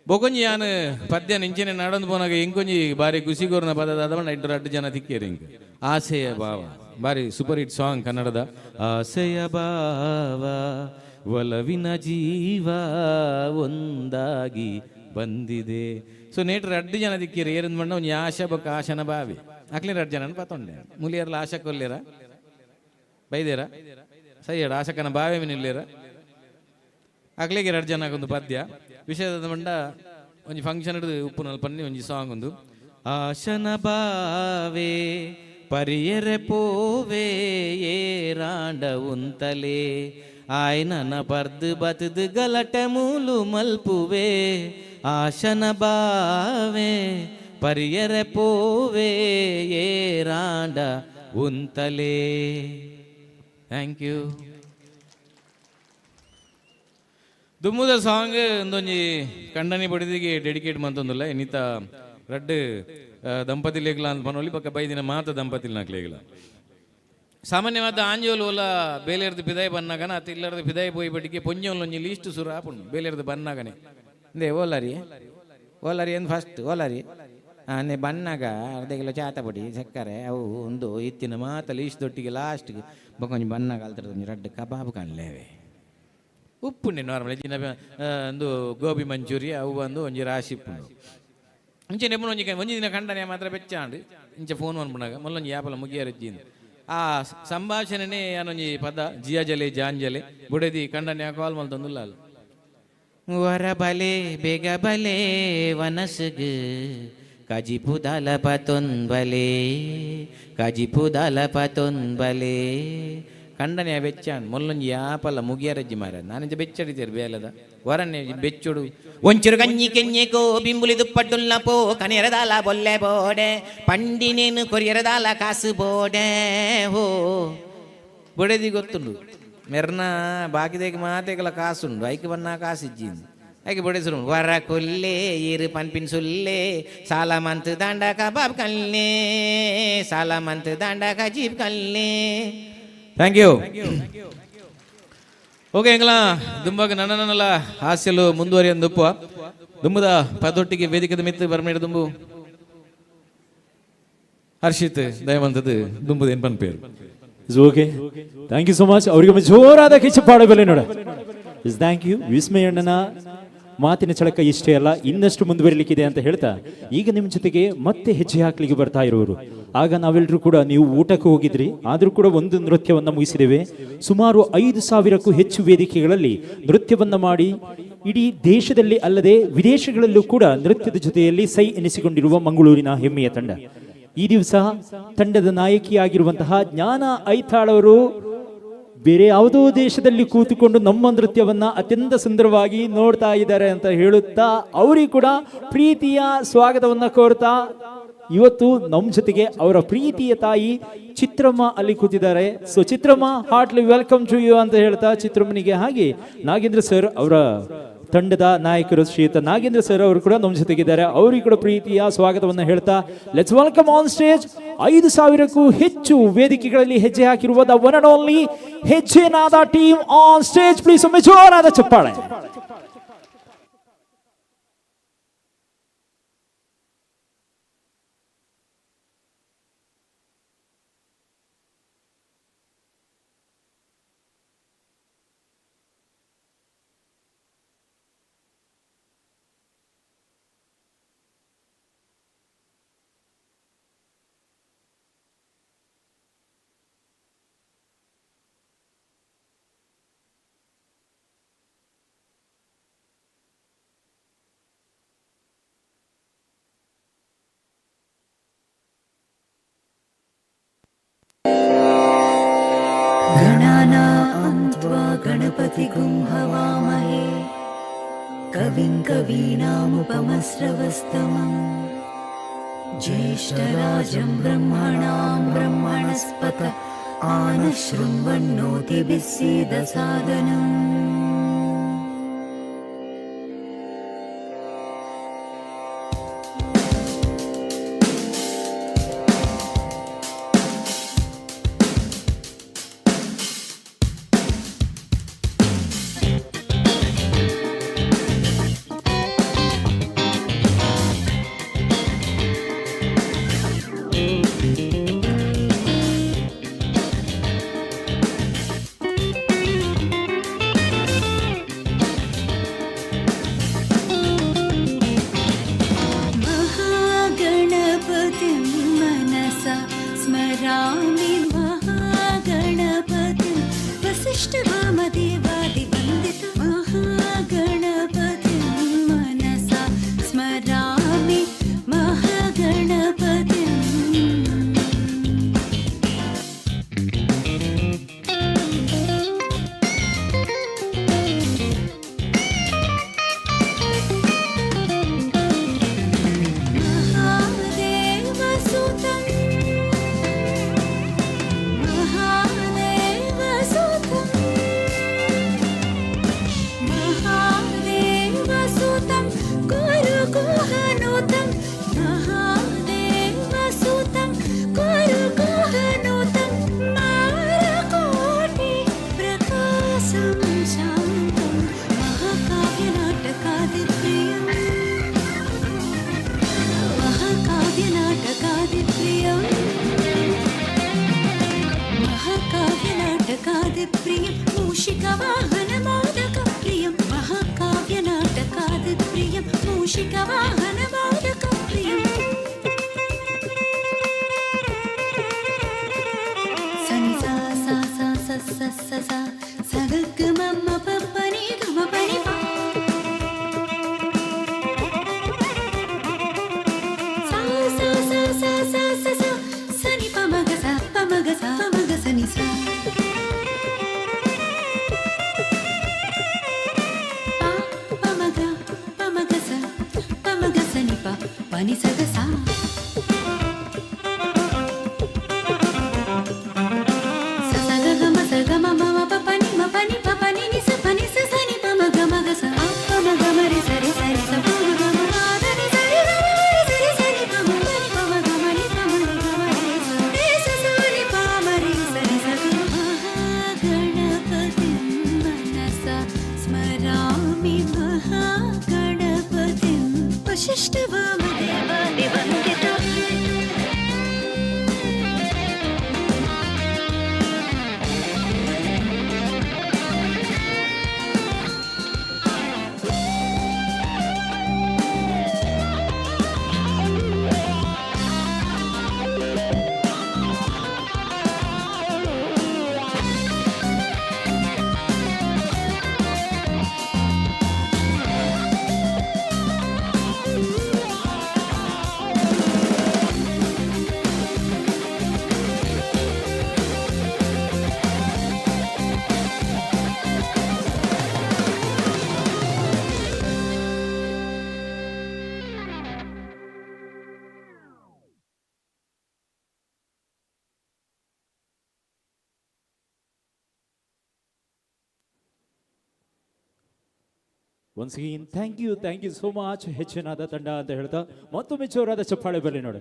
Speaker 14: ಬೊಕೊಂಜಿ ಯಾನು ಪದ್ಯ ನಿಂಚನೆ ನಡಂದು ಪೋನಾಗ ಇಂಕೊಂಜಿ ಬಾರಿ ಖುಷಿಗೋರ್ನ ಪದದ ಅದವಣ್ಣ 8 ಜನ ತಿಕ್ಕೇರಿ ಇಂಕ ಆಸೆಯ ಭಾವ ಬಾರಿ ಸೂಪರ್ ಹಿಟ್ ಸಾಂಗ್ ಕನ್ನಡದ ಆಸೆಯ ಭಾವ ಒಲವಿನ ಜೀವ ಒಂದಾಗಿ ಬಂದಿದೆ ಸೊ ನೇಟ್ರ 2 ಜನ ದಿಕ್ಕೇರಿ ಏರಂದ್ ಬಂಡ ಒಂದು ಆಶಾ ಬೊಕ್ಕ ಆಶನ ಬಾವಿ ಅಕ್ಲಿ 2 ಜನ ಪತ್ತೊಂಡೆ ಮುಲಿಯರ್ಲ ಆಶಾ ಕೊಲ್ಲೇರ ಬೈದೇರ ಸೈಯಡ ಆಶಕನ ಬಾವಿ ಮಿನಿಲ್ಲೇರ ಅಕ್ಲಿಗೆ 2 ಜನಕ್ಕೊಂದು ಪದ್ಯ ವಿಷಯದ ಬಂಡ ಒಂಜಿ ಫಂಕ್ಷನ್ ಹಿಡಿದು ಉಪ್ಪುನಲ್ಲಿ ಪನ್ನಿ ಒಂಜಿ ಸಾಂಗ್ ಒಂದು ಆಶನ ಬಾವೆ ಪರಿಯರೆ ಪೋವೆ ಏರಾಂಡ ಉಂತಲೇ ಆಯ್ನನ ಪರ್ದು ಬತದು ಗಲಟೆ ಮೂಲು ಮಲ್ಪುವೆ ಆಶನ ಬಾವೆ ಪರಿಯರೆ ಪೋವೆ ಏರಾಂಡ ಉಂತಲೇ ಥ್ಯಾಂಕ್ ಯು ದುಮ್ಮುದ ಸಾಂಗ್ ಒಂದೊಂಜಿ ಕಂಡನಿ ಬಡಿದಿಗೆ ಡೆಡಿಕೇಟ್ ಮಂತೊಂದುಲ್ಲ ಇನ್ನಿತ 2 ದಂಪತಿ ಲೇಖಲ ಅಂತ ಪನೋಲಿ ಪಕ್ಕ ಬೈದಿನ ಮಾತ ದಂಪತಿ ನಾಕ್ಲೇಗಲ ಸಾಮಾನ್ಯವಾದ ಆಂಜೋಲು ಒಲ ಬೇಲೆರ್ದು ಪಿದಾಯಿ ಬನ್ನಾಗನ ಅತ್ತ ಇಲ್ಲರ್ದು ಪಿದಾಯಿ ಪೋಯಿ ಬಟ್ಟಿಗೆ ಪೊಂಜೋಲ್ ಒಂಜಿ ಲೀಸ್ಟ್ ಸುರ ಆಪುಂಡು ಬೇಲೆರ್ದು ಬನ್ನಾಗನೆ ಇಂದೇ ಓಲಾರಿ ಏನು ಫಸ್ಟ್ ಓಲಾರಿ
Speaker 12: ಆನೆ ಬನ್ನಾಗ ಅರ್ಧ ಕಿಲೋ ಚಾತ ಪುಡಿ ಸಕ್ಕರೆ ಅವು ಒಂದು ಇತ್ತಿನ ಮಾತಲ್ಲಿ ಇಷ್ಟೊಟ್ಟಿಗೆ ಲಾಸ್ಟ್ಗೆ ಬಕೊಂಜಿ ಬನ್ನಾಗ ಅಲ್ತರದ ಒಂಜಿ ರಡ್ಡು ಕಬಾಬ್ ಕಾಣಲೇವೆ ಉಪ್ಪುಂಡೆ ನಾರ್ಮಲ್ ಹೆಚ್ಚಿನ ಒಂದು ಗೋಬಿ ಮಂಚೂರಿ ಅವು ಒಂದು ಒಂಜಿ ರಾಶಿ ಉಪ್ಪುಂಡು ಇಂಚೆ ನೆಪ್ಪು ಒಂಜಿ ದಿನ ಕಂಡನೆ ಮಾತ್ರ ಬೆಚ್ಚಾಂಡು ಇಂಚೆ ಫೋನ್ ಮಾಡ್ಬಿಡಾಗ ಮೊಲ್ಲೊಂಜಿ ಯಾಪಲ ಮುಗಿಯರಜ್ಜಿಂದು ಆ ಸಂಭಾಷಣೆನೇ ಏನೊಂಜಿ ಪದ ಜಿಯಾಜಲೆ ಜಾಂಜಲೆ ಬುಡದಿ ಕಂಡನೆ ಕಾಲ್ ಮಲ್ತೊಂದುಲ್ಲ ಅಲ್ಲ ವರ ಬಲೆ ಬೇಗ ಬಲೆ ವನಸ್ಗು ಕಾಜಿಪು ದಾಲ ಪತೊಂಬಲೆ ಕಾಜಿಪು ದಾಲ ಪತೊಂಬಲೆ ಕಂಡನೆ ಬೆಚ್ಚಾಂಡ್ ಮೊಲ್ಲೊಂಜಿ ಯಾಪಲ್ಲ ಮುಗಿಯರಜ್ಜಿ ಮಾರ ನಾನಿಂಚ ಬೆಚ್ಚಡಿತೀರಿ ಬೇಲದ ವರನ್ನೇ ಬೆಚ್ಚುಡು ಒಂಚೂರು ಕഞ്ഞಿ ಕೆನ್ಯೆಕೋ ಬಿಂಬುಲಿ ದುಪ್ಪಟ್ಟುಲ್ಲ ಪೋ ಕನೆರದಾಲ ಬೊಲ್ಲೆ ಬೋಡೆ ಪಂಡಿನೇನು ಕೊರಿಯರದಾಲ ಕಾಸು ಬೋಡೆ ಹೋ ಬೊಡೆದಿ ಗೊತ್ತುಂಡು ಮೆರ್ನ ಬಾಕಿದೇಗೆ ಮಾತೆಗಳ ಕಾಸುಂಡು ಐಕೆ ಬನ್ನ ಕಾಸಿಜ್ಜಿಂದು ಐಕೆ ಬೊಡೆಸರು ವರ ಕೊಲ್ಲೆ ಈರು ಪನ್ಪಿನ್ ಸುಲ್ಲೆ ಸಾಲ ಮಂತ್ ದಾಂಡ ಕಬಾಬ್ ಕಲ್ಲೆ ಸಾಲ month ದಾಂಡ ಕಜೀಬ್ Kalbe thank you okay ಎಂಗ್ಲ ದುಂಬಾಗ ನನ್ನನ್ನೆಲ್ಲ ಹಾಸ್ಯಲು ಮುಂದುವರಿಯಂದುಪ್ಪ ದುಂಬುದ ಪದೊಟ್ಟಿಗೆ ವೇದಿಕೆದ ಮಿತ್ತು ಬರ್ಮೇಡ ದುಂಬು ಹರ್ಷಿತ್ ದಯವಂತದ್ದು ದುಂಬುದ ಏನ್ ಪನ್ ಪೇರು
Speaker 1: okay thank you so much ಅವರಿಗೆ ಜೋರಾದ ಕಿಚ್ಚಪಾಡ ಬೆಲೆ ನೋಡ ಥ್ಯಾಂಕ್ ಯು ವಿಸ್ಮಯಣ್ಣನ ಮಾತಿನ ಚಳಕ ಇಷ್ಟೇ ಅಲ್ಲ ಇನ್ನಷ್ಟು ಮುಂದುವರಿಲಿಕ್ಕಿದೆ ಅಂತ ಹೇಳ್ತಾ ಈಗ ನಿಮ್ಮ ಜೊತೆಗೆ ಮತ್ತೆ ಹೆಜ್ಜೆ ಹಾಕ್ಲಿಕ್ಕೆ ಬರ್ತಾ ಇರೋರು ಆಗ ನಾವೆಲ್ಲರೂ ಕೂಡ ನೀವು ಊಟಕ್ಕೆ ಹೋಗಿದ್ರಿ ಆದ್ರೂ ಕೂಡ ಒಂದು ನೃತ್ಯವನ್ನ ಮುಗಿಸಿದ್ದೇವೆ ಸುಮಾರು 5,000ಕ್ಕೂ ಹೆಚ್ಚು ವೇದಿಕೆಗಳಲ್ಲಿ ನೃತ್ಯವನ್ನ ಮಾಡಿ ಇಡೀ ದೇಶದಲ್ಲಿ ಅಲ್ಲದೆ ವಿದೇಶಗಳಲ್ಲೂ ಕೂಡ ನೃತ್ಯದ ಜೊತೆಯಲ್ಲಿ ಸೈ ಎನಿಸಿಕೊಂಡಿರುವ ಮಂಗಳೂರಿನ ಹೆಮ್ಮೆಯ ತಂಡ ಈ ದಿವಸ ತಂಡದ ನಾಯಕಿಯಾಗಿರುವಂತಹ ಜ್ಞಾನ ಐತಾಳ್ ಅವರು ಬೇರೆ ಯಾವುದೋ ದೇಶದಲ್ಲಿ ಕೂತುಕೊಂಡು ನಮ್ಮ ನೃತ್ಯವನ್ನ ಅತ್ಯಂತ ಸುಂದರವಾಗಿ ನೋಡ್ತಾ ಇದ್ದಾರೆ ಅಂತ ಹೇಳುತ್ತಾ ಅವರಿಗೆ ಕೂಡ ಪ್ರೀತಿಯ ಸ್ವಾಗತವನ್ನ ಕೋರ್ತಾ ಇವತ್ತು ನಮ್ಮ ಜೊತೆಗೆ ಅವರ ಪ್ರೀತಿಯ ತಾಯಿ ಚಿತ್ರಮ್ಮ ಅಲ್ಲಿ ಕೂತಿದ್ದಾರೆ. So Chitramma, heartly welcome to you ಅಂತ ಹೇಳ್ತಾ ಚಿತ್ರಮ್ಮನಿಗೆ ಹಾಗೆ ನಾಗೇಂದ್ರ ಸರ್ ಅವರ ತಂಡದ ನಾಯಕರು ಶ್ರೀಯುತ ನಾಗೇಂದ್ರ ಸರ್ ಅವರು ಕೂಡ ನಮ್ಮ ಜೊತೆಗಿದ್ದಾರೆ. ಅವರಿಗೆ ಕೂಡ ಪ್ರೀತಿಯ ಸ್ವಾಗತವನ್ನ ಹೇಳ್ತಾ ಲೆಟ್ಸ್ ವೆಲ್ಕಮ್ ಆನ್ ಸ್ಟೇಜ್ 5,000ಕ್ಕೂ ಹೆಚ್ಚು ವೇದಿಕೆಗಳಲ್ಲಿ ಹೆಜ್ಜೆ ಹಾಕಿರುವ the one and only Hejjenaada team on stage. Please ಒಮ್ಮೆ ಜೋರಾದ ಚಪ್ಪಾಳೆ.
Speaker 4: गणपतिगुं हवामहे कविं कवीनामुपमस्रवस्तमम् ज्येष्ठराजं ब्रह्मणां ब्रह्मणस्पत आनशृण्वन्नोतिभिः सीदसादनम्. ವಾಹನ ಮೋದಕ ಪ್ರಿಯಂ ಸನಿ ಸಾ ಸಾ ಸಾ ಸ ಸ ಸ ಸ ಸಗಗ ಮಮ್ಮ ಪಪ್ಪನಿ ಗಮ ಪನಿ ಪಾ ಸಾ ಸಾ ಸಾ ಸಾ ಸಾ ಸ ಸ ಸನಿ ಪಮಗ ಸ ಪಮಗ ಸ ಪಮಗ ಸನಿ ಸ ಪಮಗ ಪಮಗ ಸ ಪಮಗ ಸನಿ ಪ ಪನಿ ಸಗ ಸಾ ಸ್ಮರಾಮಿ ಮಹಾಗಣಪತಿಂ ವಶಿಷ್ಠವಾಮದೇವಾದಿ ವಂದಿತ
Speaker 1: once again thank you so much ಹೆಚ್ಚಿನಾದ ತಂಡ ಅಂತ ಹೇಳ್ತಾ ಮತ್ತೊಮ್ಮೆ ಜೋರಾದ ಚಪ್ಪಾಳೆ ಬರಲಿ ನೋಡಿ.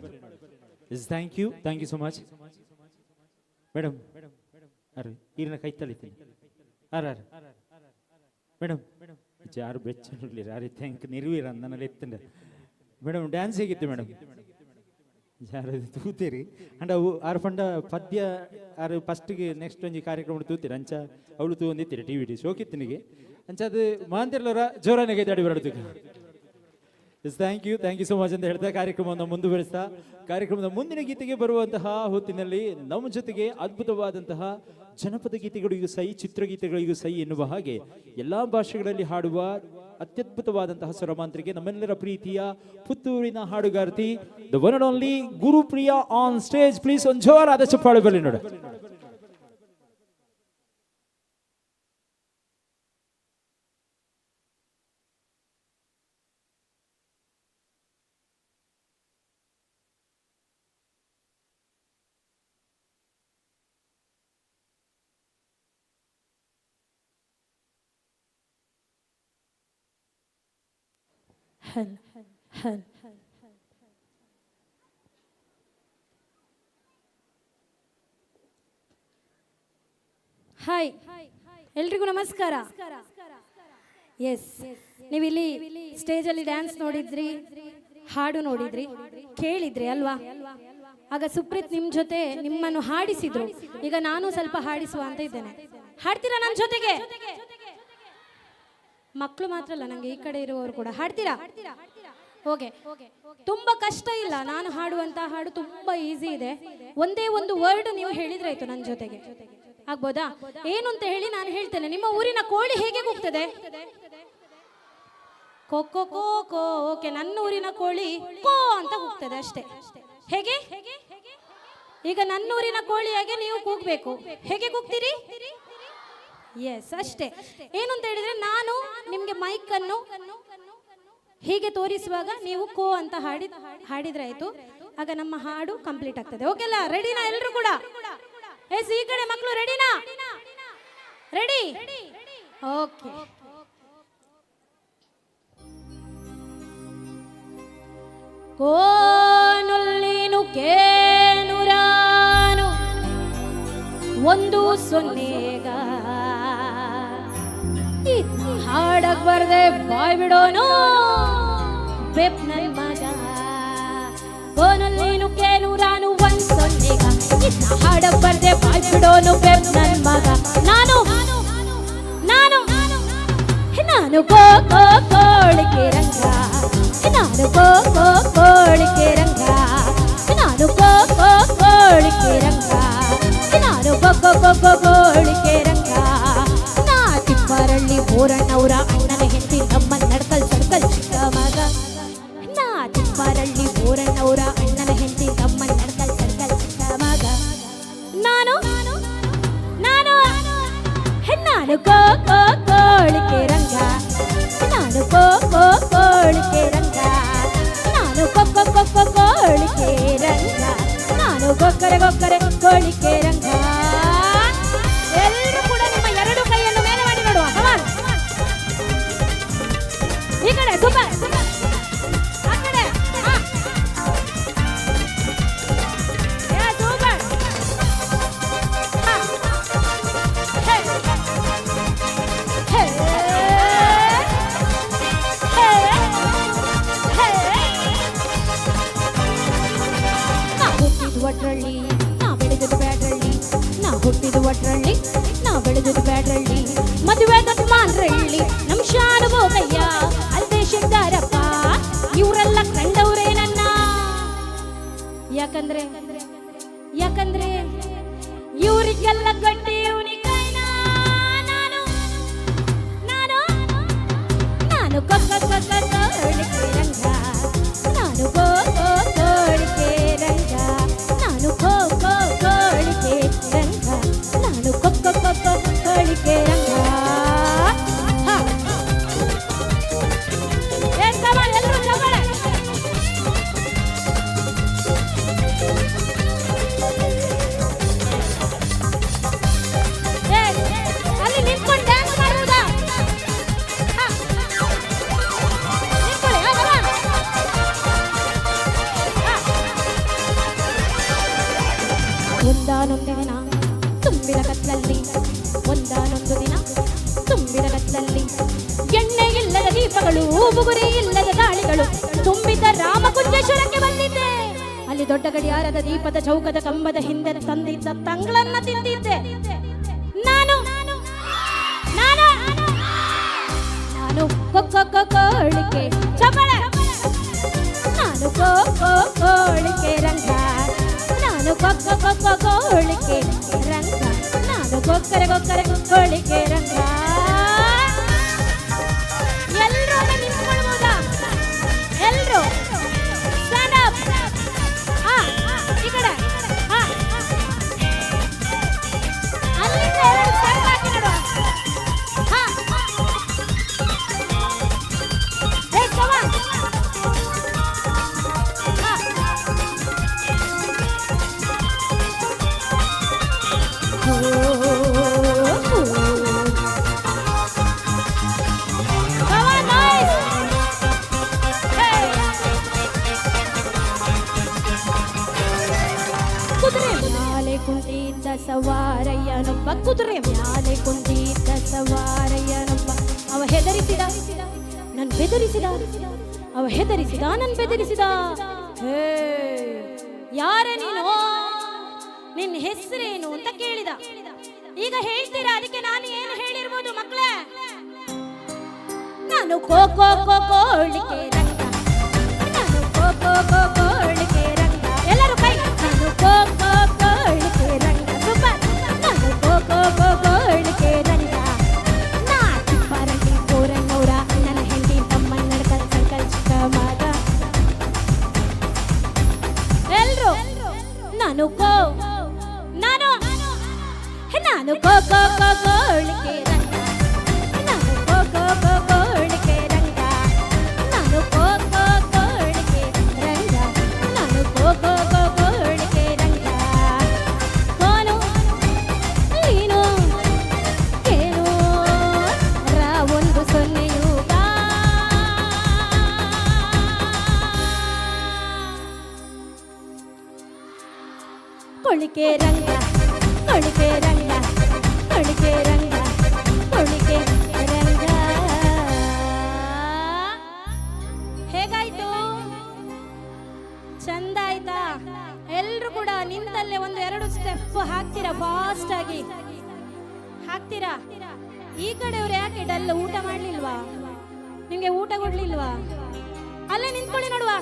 Speaker 1: Thank you so much madam. ಅರೆ ಈರಿನ ಕೈ ತಳಿತೀನಿ ಮೇಡಮ್ ಯಾರು ಬೆಚ್ಚಲಿಲ್ಲ ಅರೆ ಥ್ಯಾಂಕ್ ನಿರ್ವೀರ ನನ್ನಲ್ಲಿ ಎತ್ತಂಡ ಮೇಡಮ್ ಡ್ಯಾನ್ಸ್ ಹೇಗಿತ್ತು ಮೇಡಮ್ ಯಾರು ತೂತೀರಿ ಅಂಡ್ ಅವು ಆರು ಪಂಡ ಪದ್ಯ ಆರು ಫಸ್ಟ್ಗೆ ನೆಕ್ಸ್ಟ್ ಒಂಜಿ ಕಾರ್ಯಕ್ರಮ ತೂತೀರಿ ಅಂಚ ಅವಳು ತೂ ಒಂದಿತ್ತೀರಿ ಟಿ ಶೋಕಿತ್ತನಿಗೆ ಅಂಚ ಅದು ಮಾಂತಿರ್ಲವರ ಜೋರಾನೆಗೆ ದಾಡಿ ಬರಡ್ತು. ಥ್ಯಾಂಕ್ ಯು ಸೋ ಮಚ್ ಅಂತ ಹೇಳ್ತಾ ಕಾರ್ಯಕ್ರಮವನ್ನು ಮುಂದುವರಿಸ್ತಾ ಕಾರ್ಯಕ್ರಮದ ಮುಂದಿನ ಗೀತೆಗೆ ಬರುವಂತಹ ಹೊತ್ತಿನಲ್ಲಿ ನಮ್ಮ ಜೊತೆಗೆ ಅದ್ಭುತವಾದಂತಹ ಜನಪದ ಗೀತೆಗಳಿಗೂ ಸೈ ಚಿತ್ರಗೀತೆಗಳಿಗೂ ಸೈ ಎನ್ನುವ ಹಾಗೆ ಎಲ್ಲಾ ಭಾಷೆಗಳಲ್ಲಿ ಹಾಡುವ ಅತ್ಯದ್ಭುತವಾದಂತಹ ಸ್ವರಮಾಂತ್ರಿಗೆ ನಮ್ಮೆಲ್ಲರ ಪ್ರೀತಿಯ ಪುತ್ತೂರಿನ ಹಾಡುಗಾರ್ತಿ the one and only Gurupriya on stage. Please ಒಂದು ಜೋರಾದ ಚಪ್ಪಾಳೆ ಬರಲಿ ನೋಡಿ.
Speaker 15: ಹಾಯ್, ಎಲ್ರಿಗೂ ನಮಸ್ಕಾರ. ಎಸ್, ನೀವಿಲ್ಲಿ ಸ್ಟೇಜಲ್ಲಿ ಡ್ಯಾನ್ಸ್ ನೋಡಿದ್ರಿ, ಹಾಡು ನೋಡಿದ್ರಿ, ಕೇಳಿದ್ರಿ ಅಲ್ವಾ? ಆಗ ಸುಪ್ರೀತ್ ನಿಮ್ಮ ಜೊತೆ ನಿಮ್ಮನ್ನು ಹಾಡಿಸಿದ್ರು. ಈಗ ನಾನು ಸ್ವಲ್ಪ ಹಾಡಿಸುವ ಅಂತ ಇದ್ದೇನೆ. ಹಾಡ್ತೀರಾ ನನ್ನ ಜೊತೆಗೆ? ಮಕ್ಕಳು ಮಾತ್ರ ಅಲ್ಲ, ನಂಗೆ ಈ ಕಡೆ ಇರುವವರು ಕೂಡ ಹಾಡ್ತೀರಾ? ಓಕೆ, ತುಂಬಾ ಕಷ್ಟ ಇಲ್ಲ. ನಾನು ಹಾಡುವಂತ ಹಾಡು ತುಂಬಾ ಈಸಿ ಇದೆ. ಒಂದೇ ಒಂದು ವರ್ಡ್ ನೀವು ಹೇಳಿದ್ರೆ ಆಯ್ತು ನನ್ನ ಜೊತೆಗೆ. ಆಗ್ಬೋದಾ? ಏನು ಅಂತ ಹೇಳಿ ನಾನು ಹೇಳ್ತೇನೆ. ನಿಮ್ಮ ಊರಿನ ಕೋಳಿ ಹೇಗೆ ಕೂಗ್ತದೆ? ಕೊಕ್ಕೋ ಕೋ ಕೋ. ಓಕೆ, ನನ್ನ ಊರಿನ ಕೋಳಿ ಕೋ ಅಂತ ಕೂಗ್ತದೆ ಅಷ್ಟೇ. ಹೇಗೆ? ಈಗ ನನ್ನ ಊರಿನ ಕೋಳಿಯಾಗೆ ನೀವು ಕೂಗ್ಬೇಕು. ಹೇಗೆ ಕೂಗ್ತೀರಿ? ಎಸ್, ಅಷ್ಟೇ. ಏನು ಅಂತ ಹೇಳಿದ್ರೆ, ನಾನು ನಿಮ್ಗೆ ಮೈಕ್ ಅನ್ನು ಹೀಗೆ ತೋರಿಸುವಾಗ ನೀವು ಕೋ ಅಂತ ಹಾಡಿದ್ರೆ ಆಯ್ತು. ಆಗ ನಮ್ಮ ಹಾಡು ಕಂಪ್ಲೀಟ್ ಆಗ್ತದೆ. ಓಕೆಲ್ಲ? ರೆಡಿನಾ ಎಲ್ಲರೂ ಕೂಡ? ಎಸ್, ಈ ಕಡೆ ಮಕ್ಕಳು ರೆಡಿನಾ? ರೆಡಿ? ಓಕೆ. ಕೋನುಲ್ಲಿನು ಕೇನುರಾನು ಒಂದು ಸೊನ್ನೆಗ ಹಾಡಕ್ ಬರ್ದೆ ಬಾಯ್ ಬಿಡೋನು ಬೆಪ್ ನನ್ ಮಗ. ಕೋನುಲ್ಲಿನು ಕೇನುರಾನು ಒಂದು ಸೊನ್ನೆಗ ಹಾಡಕ್ ಬರ್ದೆ ಬಾಯ್ ಬಿಡೋನು ಬೆಪ್ ನನ್ ಮಗ. ನಾನು ನಾನು ನಾನು ಕೋಳಿಗೆ ರಂಗ, ನಾನು ಕೋಳಿಕೆ ರಂಗ ನಾನು ಕೋಳಿಕೆ ರಂಗ ನಾನು ಕೋಳಿಕೆ ರಂಗ ನಾ ತಿಪ್ಪರಳ್ಳಿ ಬೋರಣ್ಣವರ ಅಣ್ಣನ ಹೆಂಡತಿ ನಮ್ಮ ನಡ್ಕಲ್ ಸರ್ಕಲ್ ಚಿಕ್ಕ ಮಗ ನಾ ತಿಪ್ಪರಳ್ಳಿ ಬೋರಣ್ಣವರ ಅಣ್ಣನ ಹೆಂಡತಿ ನಮ್ಮ ನಡ್ಕಲ್ ಸರ್ಕಲ್ ಚಿಕ್ಕ ಮಗ ನಾನು ನಾನು ನಾನು ಕೋಳಿಕೆ ರಂಗ ನಾನು ಕೋಳಿಕೆ ರಂಗ ನಾನು ಕೋಳಿಕೆ ರಂಗ ನಾನು ಗೊಕ್ಕರೆ ಕೋಳಿಕೆ ರಂಗ. ಎಲ್ಲರೂ ಕೂಡ ನಿಮ್ಮ ಎರಡು ಕೈಯನ್ನು ಮೇಲೆ ಮಾಡಿ ನೋಡುವ. ಈ ಕಡೆ ಸೂಪರ್, ಆ ಕಡೆ ಸೂಪರ್. ಒಟ್ರಳ್ಳಿ ನಾ ಬೆಳೆದದು ಬ್ಯಾಡ್ರಳ್ಳಿ ನಾ ಹುಟ್ಟಿದ ಒಟ್ರಳ್ಳಿ ನಾ ಬೆಳೆದದು ಬ್ಯಾಡ್ರಳ್ಳಿ ಮದುವೆ ಮಾನ್ರಳ್ಳಿ ನಮ್ ಶಾನು ಹೋಗಯ್ಯ ಅಲ್ದೇ ಶಿದ್ದಾರಪ್ಪ ಇವರೆಲ್ಲ ಕಂಡವ್ರೆ ನನ್ನ. ಯಾಕಂದ್ರೆ ಇವರಿಗೆಲ್ಲ ಗಟ್ಟಿ ಇವನಿಗೈನ ನಾನು ನಾನು ನಾನು ಕೋಳಿಕೆ ರಂಗ ನಾನು ಕೋಳಿಕೆ ರಂಗ ನಾನು ಕೋಳಿಕೆ ರಂಗ ನಾನು ಕೋಳಿಕೆ ರಂಗ. ಎಲ್ಲರೂ ಚಪ್ಪಾಳೆ. ಅಲ್ಲಿ ನಿಂತ್ಕೊಂಡು ಡ್ಯಾನ್ಸ್ ಮಾಡುವುದಾ? ಒಂದಾನೊಂದು ದಿನ ತುಂಬಿದ ಕತ್ತಲಲ್ಲಿ ಒಂದಾನೊಂದು ದಿನ ತುಂಬಿದ ಕತ್ತಲಲ್ಲಿ ಎಣ್ಣೆ ಇಲ್ಲದ ದೀಪಗಳು ಬುಗುರಿ ಇಲ್ಲದ ಗಾಳಿಗಳು ತುಂಬಿದ ರಾಮಕುಂಜೇಶ್ವರಕ್ಕೆ ಬಂದಿದ್ದೆ. ಅಲ್ಲಿ ದೊಡ್ಡ ಗಡಿಯಾರದ ದೀಪದ ಚೌಕದ ಕಂಬದ ಹಿಂದೆ ತಂದಿದ್ದ ತಂಗಳನ್ನ ತಿಂದಿದ್ದೆ. ನಾನು ನಾನು ನಾನು ಕೋಳಿಕೆ ಚಪಳೆ ನಾನು ಕೋಳಿಕೆ ರಂಗ ನಾನು ಕೋಳಿಕೆ ರಂಗ ನಾನು ಗೊಕ್ಕರೆ ಕೋಳಿಕೆ ರಂಗ. ಎಲ್ಲರೂ ನಿಂತ್ಕೊಳ್ಬೋದಾ? ಎಲ್ಲರೂ ಸ್ಟ್ಯಾಂಡ್ ಅಪ್. ಈ ಕಡೆ ಅಲ್ಲಿಂದ ಎರಡು ಸ್ಟೆಪ್ ಹಾಕಿ ನೋಡುವ. ಕುಂತಿದ್ದ ಸವಾರಯ್ಯನೊಬ್ಬ ಕುದುರೆ ಮ್ಯಾಲೆ ಕುಂತಿದ್ದ ಸವಾರಯ್ಯನೊಬ್ಬ ಅವ ಹೆದರಿಸಿದ ನನ್ ಬೆದರಿಸಿದ ಅವ ಹೆದರಿಸಿದ ನನ್ ಬೆದರಿಸಿದ. ಹೇ ಯಾರ ನೀನು, ನಿನ್ನ ಹೆಸರೇನು ಅಂತ ಕೇಳಿದ. ಈಗ ಹೇಳ್ತೀರಾ, ಅದಕ್ಕೆ ನಾನು ಏನು ಹೇಳಿರ್ಬೋದು ಮಕ್ಕಳೇ? ನಾನು ಕೋಳಿಕೆ ರಂಗ ನಾನು ಕೋಳಿಕೆ ರಂಗ. ಎಲ್ಲರೂ ಕೈ. ನಾನು ಕೋಳಿಕೆ ರಂಗ ಸೂಪರ್. ನಾನು ಕೋಳಿಕೆ ರಂಗ ನಾ ತಿಪ್ಪರಳ್ಳಿ ಬೋರಣ್ಣವರ ಅಣ್ಣನ ಹೆಂಡತಿ ತಮ್ಮ ನಡ್ಕಲ್ ಸರ್ಕಲ್ ಚಿಕ್ಕ ಮಗ. ಎಲ್ರು ನಾನು ನಾನು ನಾನು ಕೋಳಿಕೆ ರಂಗ ನಾನು ಕೋಳಿಕೆ ರಂಗ ನಾನು ಕೋಳಿಕೆ ರಂಗ ನಾನು ಕೋಳಿಕೆ ರಂಗ. ಕೋನು ನೀನು ಏನು ಒಂದು ಸೊನ್ನೆಯುಗ ಕೊಳಿಕೆ ರಂಗ ಕೊಳಿಕೆ ರಂಗ ಕೊಳಿಕೆ ರಂಗ ಕೊಳಿಕೆ ರಂಗ. ಹೇಗಾಯ್ತು? ಚಂದ ಆಯ್ತಾ? ಎಲ್ರು ಕೂಡ ನಿಂತಲ್ಲೇ ಒಂದು ಎರಡು ಸ್ಟೆಪ್ ಹಾಕ್ತೀರಾ? ಫಾಸ್ಟ್ ಆಗಿ ಹಾಕ್ತೀರಾ? ಈ ಕಡೆಯವ್ರು ಯಾಕೆ ಡಲ್? ಊಟ ಮಾಡ್ಲಿಲ್ವಾ? ನಿಮ್ಗೆ ಊಟ ಕೊಡ್ಲಿಲ್ವಾ? ಅಲ್ಲೇ ನಿಂತ್ಕೊಳ್ಳಿ ನೋಡುವ.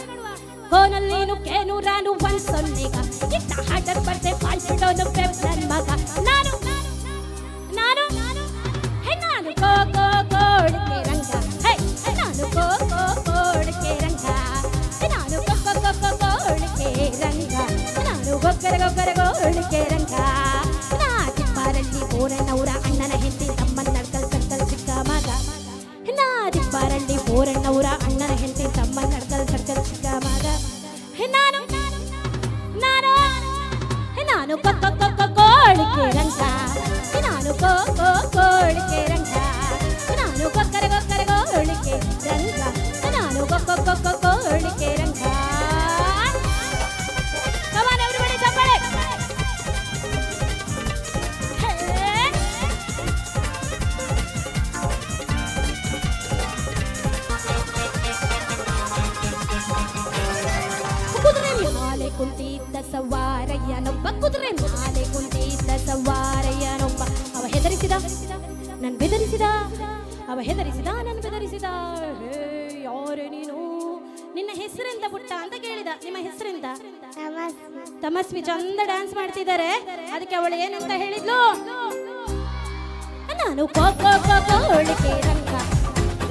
Speaker 15: ಫೋನಲ್ಲಿ ನೀನು ಕೇನು ರಾನು ಒಂದ್ ಸೊನ್ನೆಗ ಇಟ್ಟ ಹಾಡರ್ ಬರ್ದೆ ಪಾಲ್ಬಿಡೋನು ಪೆಪ್ ನನ್ ಮಗ ನಾನು ನಾನು ಹೇ ನಾನು ಕೋ ಕೋ ಕೋಡಿಕೆ ರಂಗ ಹೇ ನಾನು ಕೋ ಕೋ ಕೋಡಿಕೆ ರಂಗ ನಾನು ಕೋ ಕೋ ಕೋ ಕೋ ಕೋಡಿಕೆ ರಂಗ ನಾನು ಗೊಗ್ಗರ ಗೊಗ್ಗರ ಗೋಡಿಕೆ ರಂಗ ನಾ ದಿಬ್ಬಾರಲ್ಲಿ ಬೋರಣ್ಣವರ ಅಣ್ಣನ ಹೆಂಡತಿ ತಮ್ಮನ ನಡ್ಕಲ್ ಸರ್ಕಲ್ ಚಿಕ್ಕ ಮಗ ನಾ ದಿಬ್ಬಾರಲ್ಲಿ ಬೋರಣ್ಣವರ ಅಣ್ಣನ ಹೆಂಡತಿ ತಮ್ಮನ ನಡ್ಕಲ್ ಸರ್ಕಲ್ ಚಿಕ್ಕ ಮಗ ನಾನು ನಾನು ನಾನು ಕೋ ಕೋ ಕೋ ಕೋ ಕೋಡಿಕೆ ರಂಗ ನಾನು ಕೋ ಕೋ ಕೋಡಿಕೆ ರಂಗ ನಾನು ಗೊಗ್ಗರ ಗೊಗ್ಗರ ಗೋಡಿಕೆ ರಂಗ ನಾನು ಕೋ ಕೋ ಕೋ ಕೋ ಕೋಡಿಕೆ ರಂಗ Come on everybody jump on it. ಕುದುರೆ ಮಾಲೆ ಕುಂತಿದ್ದ ಸವಾರಯ್ಯನೊಬ್ಬ ಕುದುರೆ ಮಾಲೆ ಕುಂತಿದ್ದ ಸವಾರಯ್ಯನೊಬ್ಬ ಅವ ಹೆದರಿಸಿದ ನನ್ ಬೆದರಿಸಿದ ಅವ ಹೆದರಿಸಿದ ನನ್ ಬೆದರಿಸಿದ ಹೇ ಯಾರೇ ನೀನು ನಿನ್ನ ಹೆಸರೆಂತ ಪುಟ್ಟ ಅಂತ ಕೇಳಿದ ನಿಮ್ಮ ಹೆಸರೆಂತ ತಮಸ್ವಿ ಚಂದ ಡ್ಯಾನ್ಸ್ ಮಾಡ್ತಿದ್ದಾರೆ ಅದಕ್ಕೆ ಅವಳು ಏನಂತ ಹೇಳಿದ್ಲು ನಾನು ಕೋ ಕೋ ಕೋ ಕೋಳಿಕೆ ರಂಗ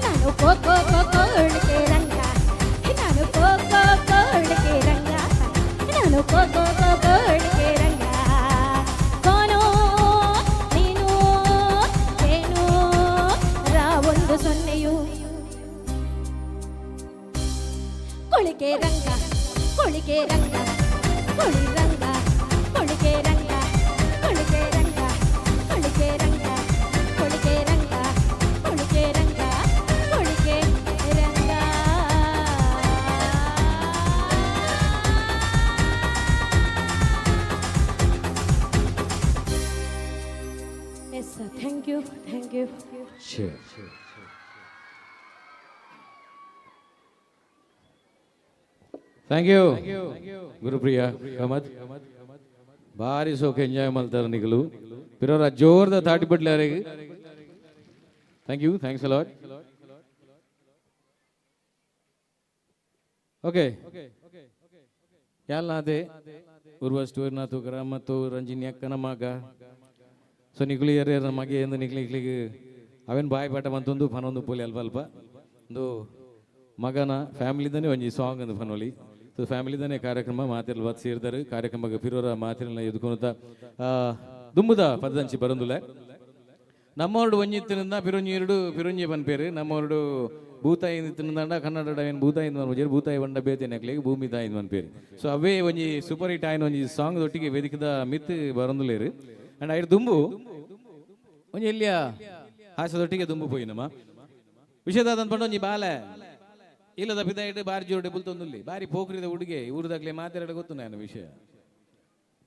Speaker 15: ನಾನು ಕೋ ಕೋ ಕೋ ಕೋಳಿಕೆ ರಂಗ ನಾನು ಕೋ ಕೋ ಕೋಳಿಕೆ ರಂಗ ನಾನು ಕೋ ಕೋ ಕೋ ಕೋಳಿಕೆ ರಂಗ ಕೋನು ನೀನು ಏನು ರಾ ಒಂದು ಸೊನ್ನೆಯು ಕೊಳಿಕೆ ರಂಗ ಕೊಳಿಕೆ ರಂಗ ಕೊಳಿ ರಂಗ ಕೊಳಿಕೆ ರಂಗ ಕೊಳಿಕೆ ರಂಗ ಕೊಳಿಕೆ ರಂಗ ಕೊಳಿಕೆ ರಂಗ ಕೊಳಿಕೆ ರಂಗ ಕೊಳಿಕೆ ರಂಗ yes sir thank you
Speaker 14: Sure. Thank you Gurupriya Ahmed ಭಾರಿ ಸೋಕ ಎಂಜಾಯ್ ಮಾಡ್ತಾರೆ ನಿಗಲು ಪಿರೋರ ಜೋರ್ದ ತಾಟಿ ಬಿಡ್ಲಾರಿಗೆ thank you thanks a lot okay ಎಲ್ಲ ಅದೇ ಉರ್ವ ಸ್ಟೋರ್ನ ತೂಕರ ಮತ್ತು ರಂಜಿನಿ ಅಕ್ಕನ ಮಗ ಸೊ ನಿಗ್ಲು ಎರ್ರ ಮಗೆ ಎಂದು ನಿಗ್ಲಿಕ್ಲಿಗೆ ಅವೇನು ಬಾಯಿ ಪಾಠ ಮತ್ತೊಂದು ಫನೊಂದು ಪೋಲಿ ಅಲ್ಪ ಅಲ್ಪ ಒಂದು ಮಗನ ಫ್ಯಾಮಿಲಿದನೇ ಒಂಜಿ ಸಾಂಗ್ ಅಂದು ಫನೋಲಿ ಸೊ ಫ್ಯಾಮಿಲಿದನೇ ಕಾರ್ಯಕ್ರಮ ಮಾತಿರಲು ಬತ್ ಸೇರಿದಾರೆ ಕಾರ್ಯಕ್ರಮಕ್ಕೆ ಪಿರೋರ ಮಾತಿರಲ್ಲ ಎದುಕೊಂತ ದುಂಬುದ ಪದದಂಚಿ ಬರಂದುಲೆ ನಮ್ಮವರಡು ಒಂಜಿತ್ತಿನಿಂದ ಪಿರೊಂಜಿ ಎರಡು ಪಿರೊಂಜಿ ಪನ್ಪೇರು ನಮ್ಮವರಡು ಭೂತಾಯಿ ತಿನ್ನಂದ ಕನ್ನಡ ಏನು ಭೂತಾಯಿ ಮನ್ಪೇರು ಭೂತಾಯಿ ಬಂಡ ಬೇತೇನೆ ಹಾಕ್ಲಿಕ್ಕೆ ಭೂಮಿ ತಾಯಿ ಮನ್ಪೇರು ಸೊ ಅವೇ ಒಂಜಿ ಸೂಪರ್ ಹಿಟ್ ಆಯ್ನ ಒಂಜಿ ಸಾಂಗ್ ಒಟ್ಟಿಗೆ ವೇದಿಕದ ಮಿತ್ ಬರಂದುಲೇರು ಅಂಡ್ ಐದು ದುಂಬು ಒಂಜಿ ಎಲ್ಲಿಯ ಹಾಸದೊಟ್ಟಿಗೆ ದುಂಬು ಪೋಯಿ ನಮ್ಮ ವಿಷಯದಾದ ಪಂಡ ಒಂಜಿ ಬಾಲೆ ಇಲ್ಲದ ಪಿದಾಯಿಟ್ಟು ಬಾರಿ ಜೋಡೆ ಬುಲ್ತೊಂದುಲ್ಲಿ ಬಾರಿ ಪೋಖ್ರಿದ ಹುಡುಗೆ ಊರದಾಗ್ಲೇ ಮಾತಾಡ ಗೊತ್ತು ನಾನು ವಿಷಯ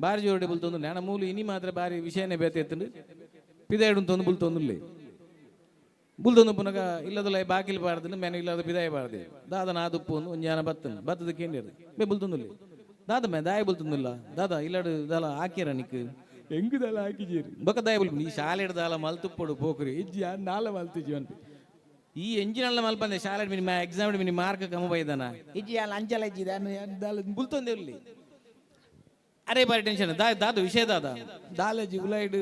Speaker 14: ಬಾರಿ ಜೋಡೆ ಬುಲ್ತೊಂದು ನಾನು ಮೂಲು ಇನಿ ಮಾತ್ರ ಬಾರಿ ವಿಷಯನೇ ಬೇತೆ ಎತ್ತಂಡು ಪಿದಾಯಿಡು ತಂದು ಬುಲ್ತೊಂದುಲ್ಲಿ ಬುಲ್ತೊಂದು ಪುನಗ ಇಲ್ಲದಲ್ಲ ಬಾಕಿಲ್ ಪಾಡ್ದು ಮೆನ ಇಲ್ಲದ ಪಿದಾಯಿ ಪಾಡ್ದೆ ದಾದ ನಾದುಪ್ಪು ಒಂದು ಒಂಜಾನ ಬತ್ತನು ಬತ್ತದಕ್ಕೆ ಏನಿರು ಬೇ ಬುಲ್ತೊಂದುಲ್ಲಿ ದಾದ ಮೇ ದಾಯ ಬುಲ್ತೊಂದುಲ್ಲ ದಾದ ಇಲ್ಲಡು ದಾಲ ಹಾಕ್ಯಾರ ನಿಕ್ ಹೆಂಗ್ ದಾಲ ಹಾಕಿಜೀರಿ ಬೊಕ್ಕ ದಾಯ ಬುಲ್ ನೀ ಶಾಲೆ ದಾಲ ಮಲ್ತುಪ್ಪಡು ಪೋಖ್ರಿ ಇಜ್ಜಿ ನಾಲ ಮಲ್ತಿಜಿ ಅಂತ ಈ ಎಂಜಿನಲ್ಲ ಮಲ್ಪಂದೆ ಶಾಲೆ ಮಿನಿ ಎಕ್ಸಾಮ್ ಮಿನಿ ಮಾರ್ಕ್ ಕಮ್ಮ ಬೈದಾನ ಇಜ್ಜಿ ಅಲ್ಲ ಅಂಚಲ ಇಜ್ಜಿದ ಬುಲ್ತೊಂದೆ ಉಲ್ಲಿ ಅರೆ ಬಾರಿ ಟೆನ್ಷನ್ ದಾದು ವಿಷಯ ದಾದ ದಾಲಜಿ ಉಲೈಡ್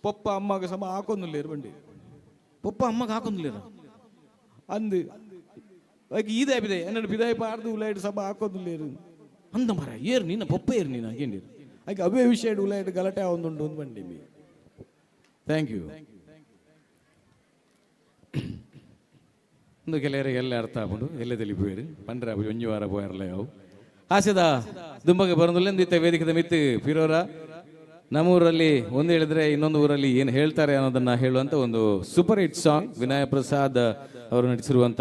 Speaker 14: ಪೊಪ್ಪ ಅಮ್ಮಗ ಸಮ ಹಾಕೊಂದುಲ್ಲೇರು ಬಂಡಿ ಪೊಪ್ಪ ಅಮ್ಮಗ ಹಾಕೊಂದುಲ್ಲೇರು ಅಂದು ಅದಕ್ಕೆ ಈದ ಬಿದೆ ಎನ್ನಡು ಬಿದಾಯ ಪಾರ್ದು ಉಲೈಡ್ ಸಮ ಹಾಕೊಂದುಲ್ಲೇರು ಅಂದ ಮರ ಏರು ನಿನ್ನ ಪೊಪ್ಪ ಏರು ನೀನು ಹಾಗೇಂಡಿರು ಅದಕ್ಕೆ ಅವೇ ವಿಷಯ ಉಲೈಡ್ ಗಲಾಟೆ ಒಂದುಂಡು ಒಂದು ಬಂಡಿ ಥ್ಯಾಂಕ್ ಯು ಒಂದು ಕೆಲವರಿಗೆ ಎಲ್ಲ ಅರ್ಥ ಆಗ್ಬಿಡು ಎಲ್ಲ ತಿಳಿಪೋಯಿರು ಪಂಡ್ರ ಒಂಜು ವಾರ ಪೋಯರ್ಲ ಅವು ಹಾಸ್ಯದ ದುಂಬಗೆ ಬರೋದಿಲ್ಲ ಎಂದಿತ್ತ ವೇದಿಕದ ಮಿತ್ತು ಪಿರೋರ ನಮ್ಮೂರಲ್ಲಿ ಒಂದು ಹೇಳಿದ್ರೆ ಇನ್ನೊಂದು ಊರಲ್ಲಿ ಏನು ಹೇಳ್ತಾರೆ ಅನ್ನೋದನ್ನ ಹೇಳುವಂತ ಒಂದು ಸೂಪರ್ ಹಿಟ್ ಸಾಂಗ್ ವಿನಯ ಪ್ರಸಾದ್ ಅವರು ನಟಿಸಿರುವಂತ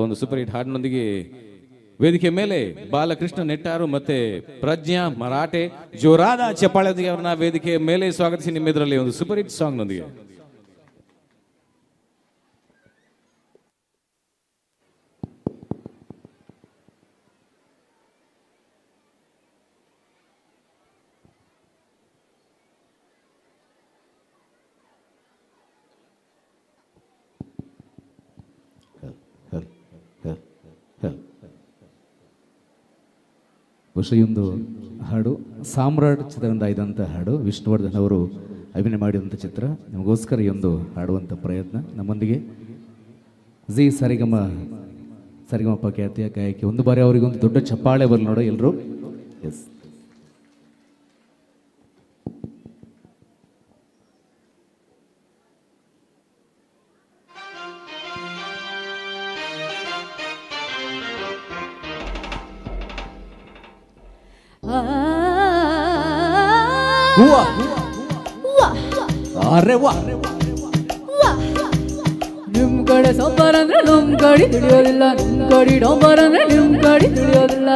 Speaker 14: ಒಂದು ಸೂಪರ್ ಹಿಟ್ ಹಾಡಿನೊಂದಿಗೆ ವೇದಿಕೆ ಮೇಲೆ ಬಾಲಕೃಷ್ಣ ನೆಟ್ಟಾರು ಮತ್ತೆ ಪ್ರಜ್ಞಾ ಮರಾಠೆ ಜೋರಾದ ಚಪ್ಪಾಳೆಯೊಂದಿಗೆ ಅವ್ರನ್ನ ವೇದಿಕೆ ಮೇಲೆ ಸ್ವಾಗತಿಸಿ ನಿಮ್ಮೆದುರಲ್ಲಿ ಒಂದು ಸೂಪರ್ ಹಿಟ್ ಸಾಂಗ್ ನೊಂದಿಗೆ
Speaker 16: ಬಹುಶಃ ಈ ಒಂದು ಹಾಡು ಸಾಮ್ರಾಟ್ ಚಿತ್ರದಿಂದ ಆಯ್ದಂಥ ಹಾಡು ವಿಷ್ಣುವರ್ಧನ್ ಅವರು ಅಭಿನಯ ಮಾಡಿದಂಥ ಚಿತ್ರ. ನಿಮಗೋಸ್ಕರ ಈ ಒಂದು ಹಾಡುವಂಥ ಪ್ರಯತ್ನ. ನಮ್ಮೊಂದಿಗೆ ಜಿ ಸರಿಗಮಪ ಖ್ಯಾತಿಯ ಗಾಯಕಿ. ಒಂದು ಬಾರಿ ಅವರಿಗೊಂದು ದೊಡ್ಡ ಚಪ್ಪಾಳೆ ಬರಲಿ ನೋಡೋ ಎಲ್ಲರೂ. ಎಸ್,
Speaker 6: ಅರೆ ವಾ, ನಿಮ್ ಕಡೆ ಸಾಂಬಾರ್ ಅಂದ್ರೆ ನಮ್ ಕಡೆ ತಿಳಿಯೋದಿಲ್ಲ, ನಿಮ್ ಕಡೆ ಡಾಂಬಾರ್ ಅಂದ್ರೆ ನಿಮ್ ಕಡೆ ತಿಳಿಯೋದಿಲ್ಲ.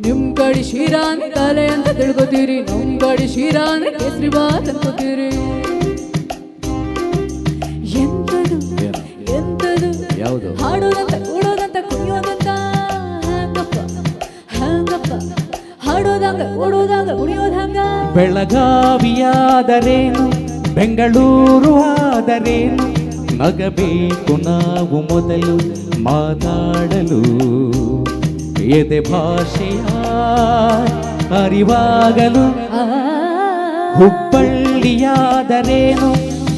Speaker 6: ನಿಮ್ ಕಡೆ ಶೀರಾ ಅಂದ್ರೆ ತಲೆ ಅಂತ ತಿಳ್ಕೊತೀರಿ, ನಮ್ ಕಡೆ ಶೀರಾ ಅಂದ್ರೆ ಕೇಸರಿ ಬಾತ್ ಅನ್ಕೋತೀರಿ. ಎಂತದು ಎಂತದು
Speaker 16: ಯಾವುದು
Speaker 6: ಹಾಡೋದಂತ ಕೂಡೋದಂತ ಕುಣಿಯೋದಂತ ಹಂಗಪ್ಪ ಹಂಗಪ್ಪ, ಹಾಡೋದಂಗ ಓಡೋದಂಗ ಕುಣಿಯೋದಂಗ.
Speaker 16: ಬೆಳಗಾವಿಯಾದರೇನು ಬೆಂಗಳೂರು ಆದರೇನು, ನಗಬೇಕು ನಾವು ಮೊದಲು ಮಾತಾಡಲು, ಎದೆ ಭಾಷೆಯ ಅರಿವಾಗಲು. ಹುಬ್ಬಳ್ಳಿಯಾದರೇನು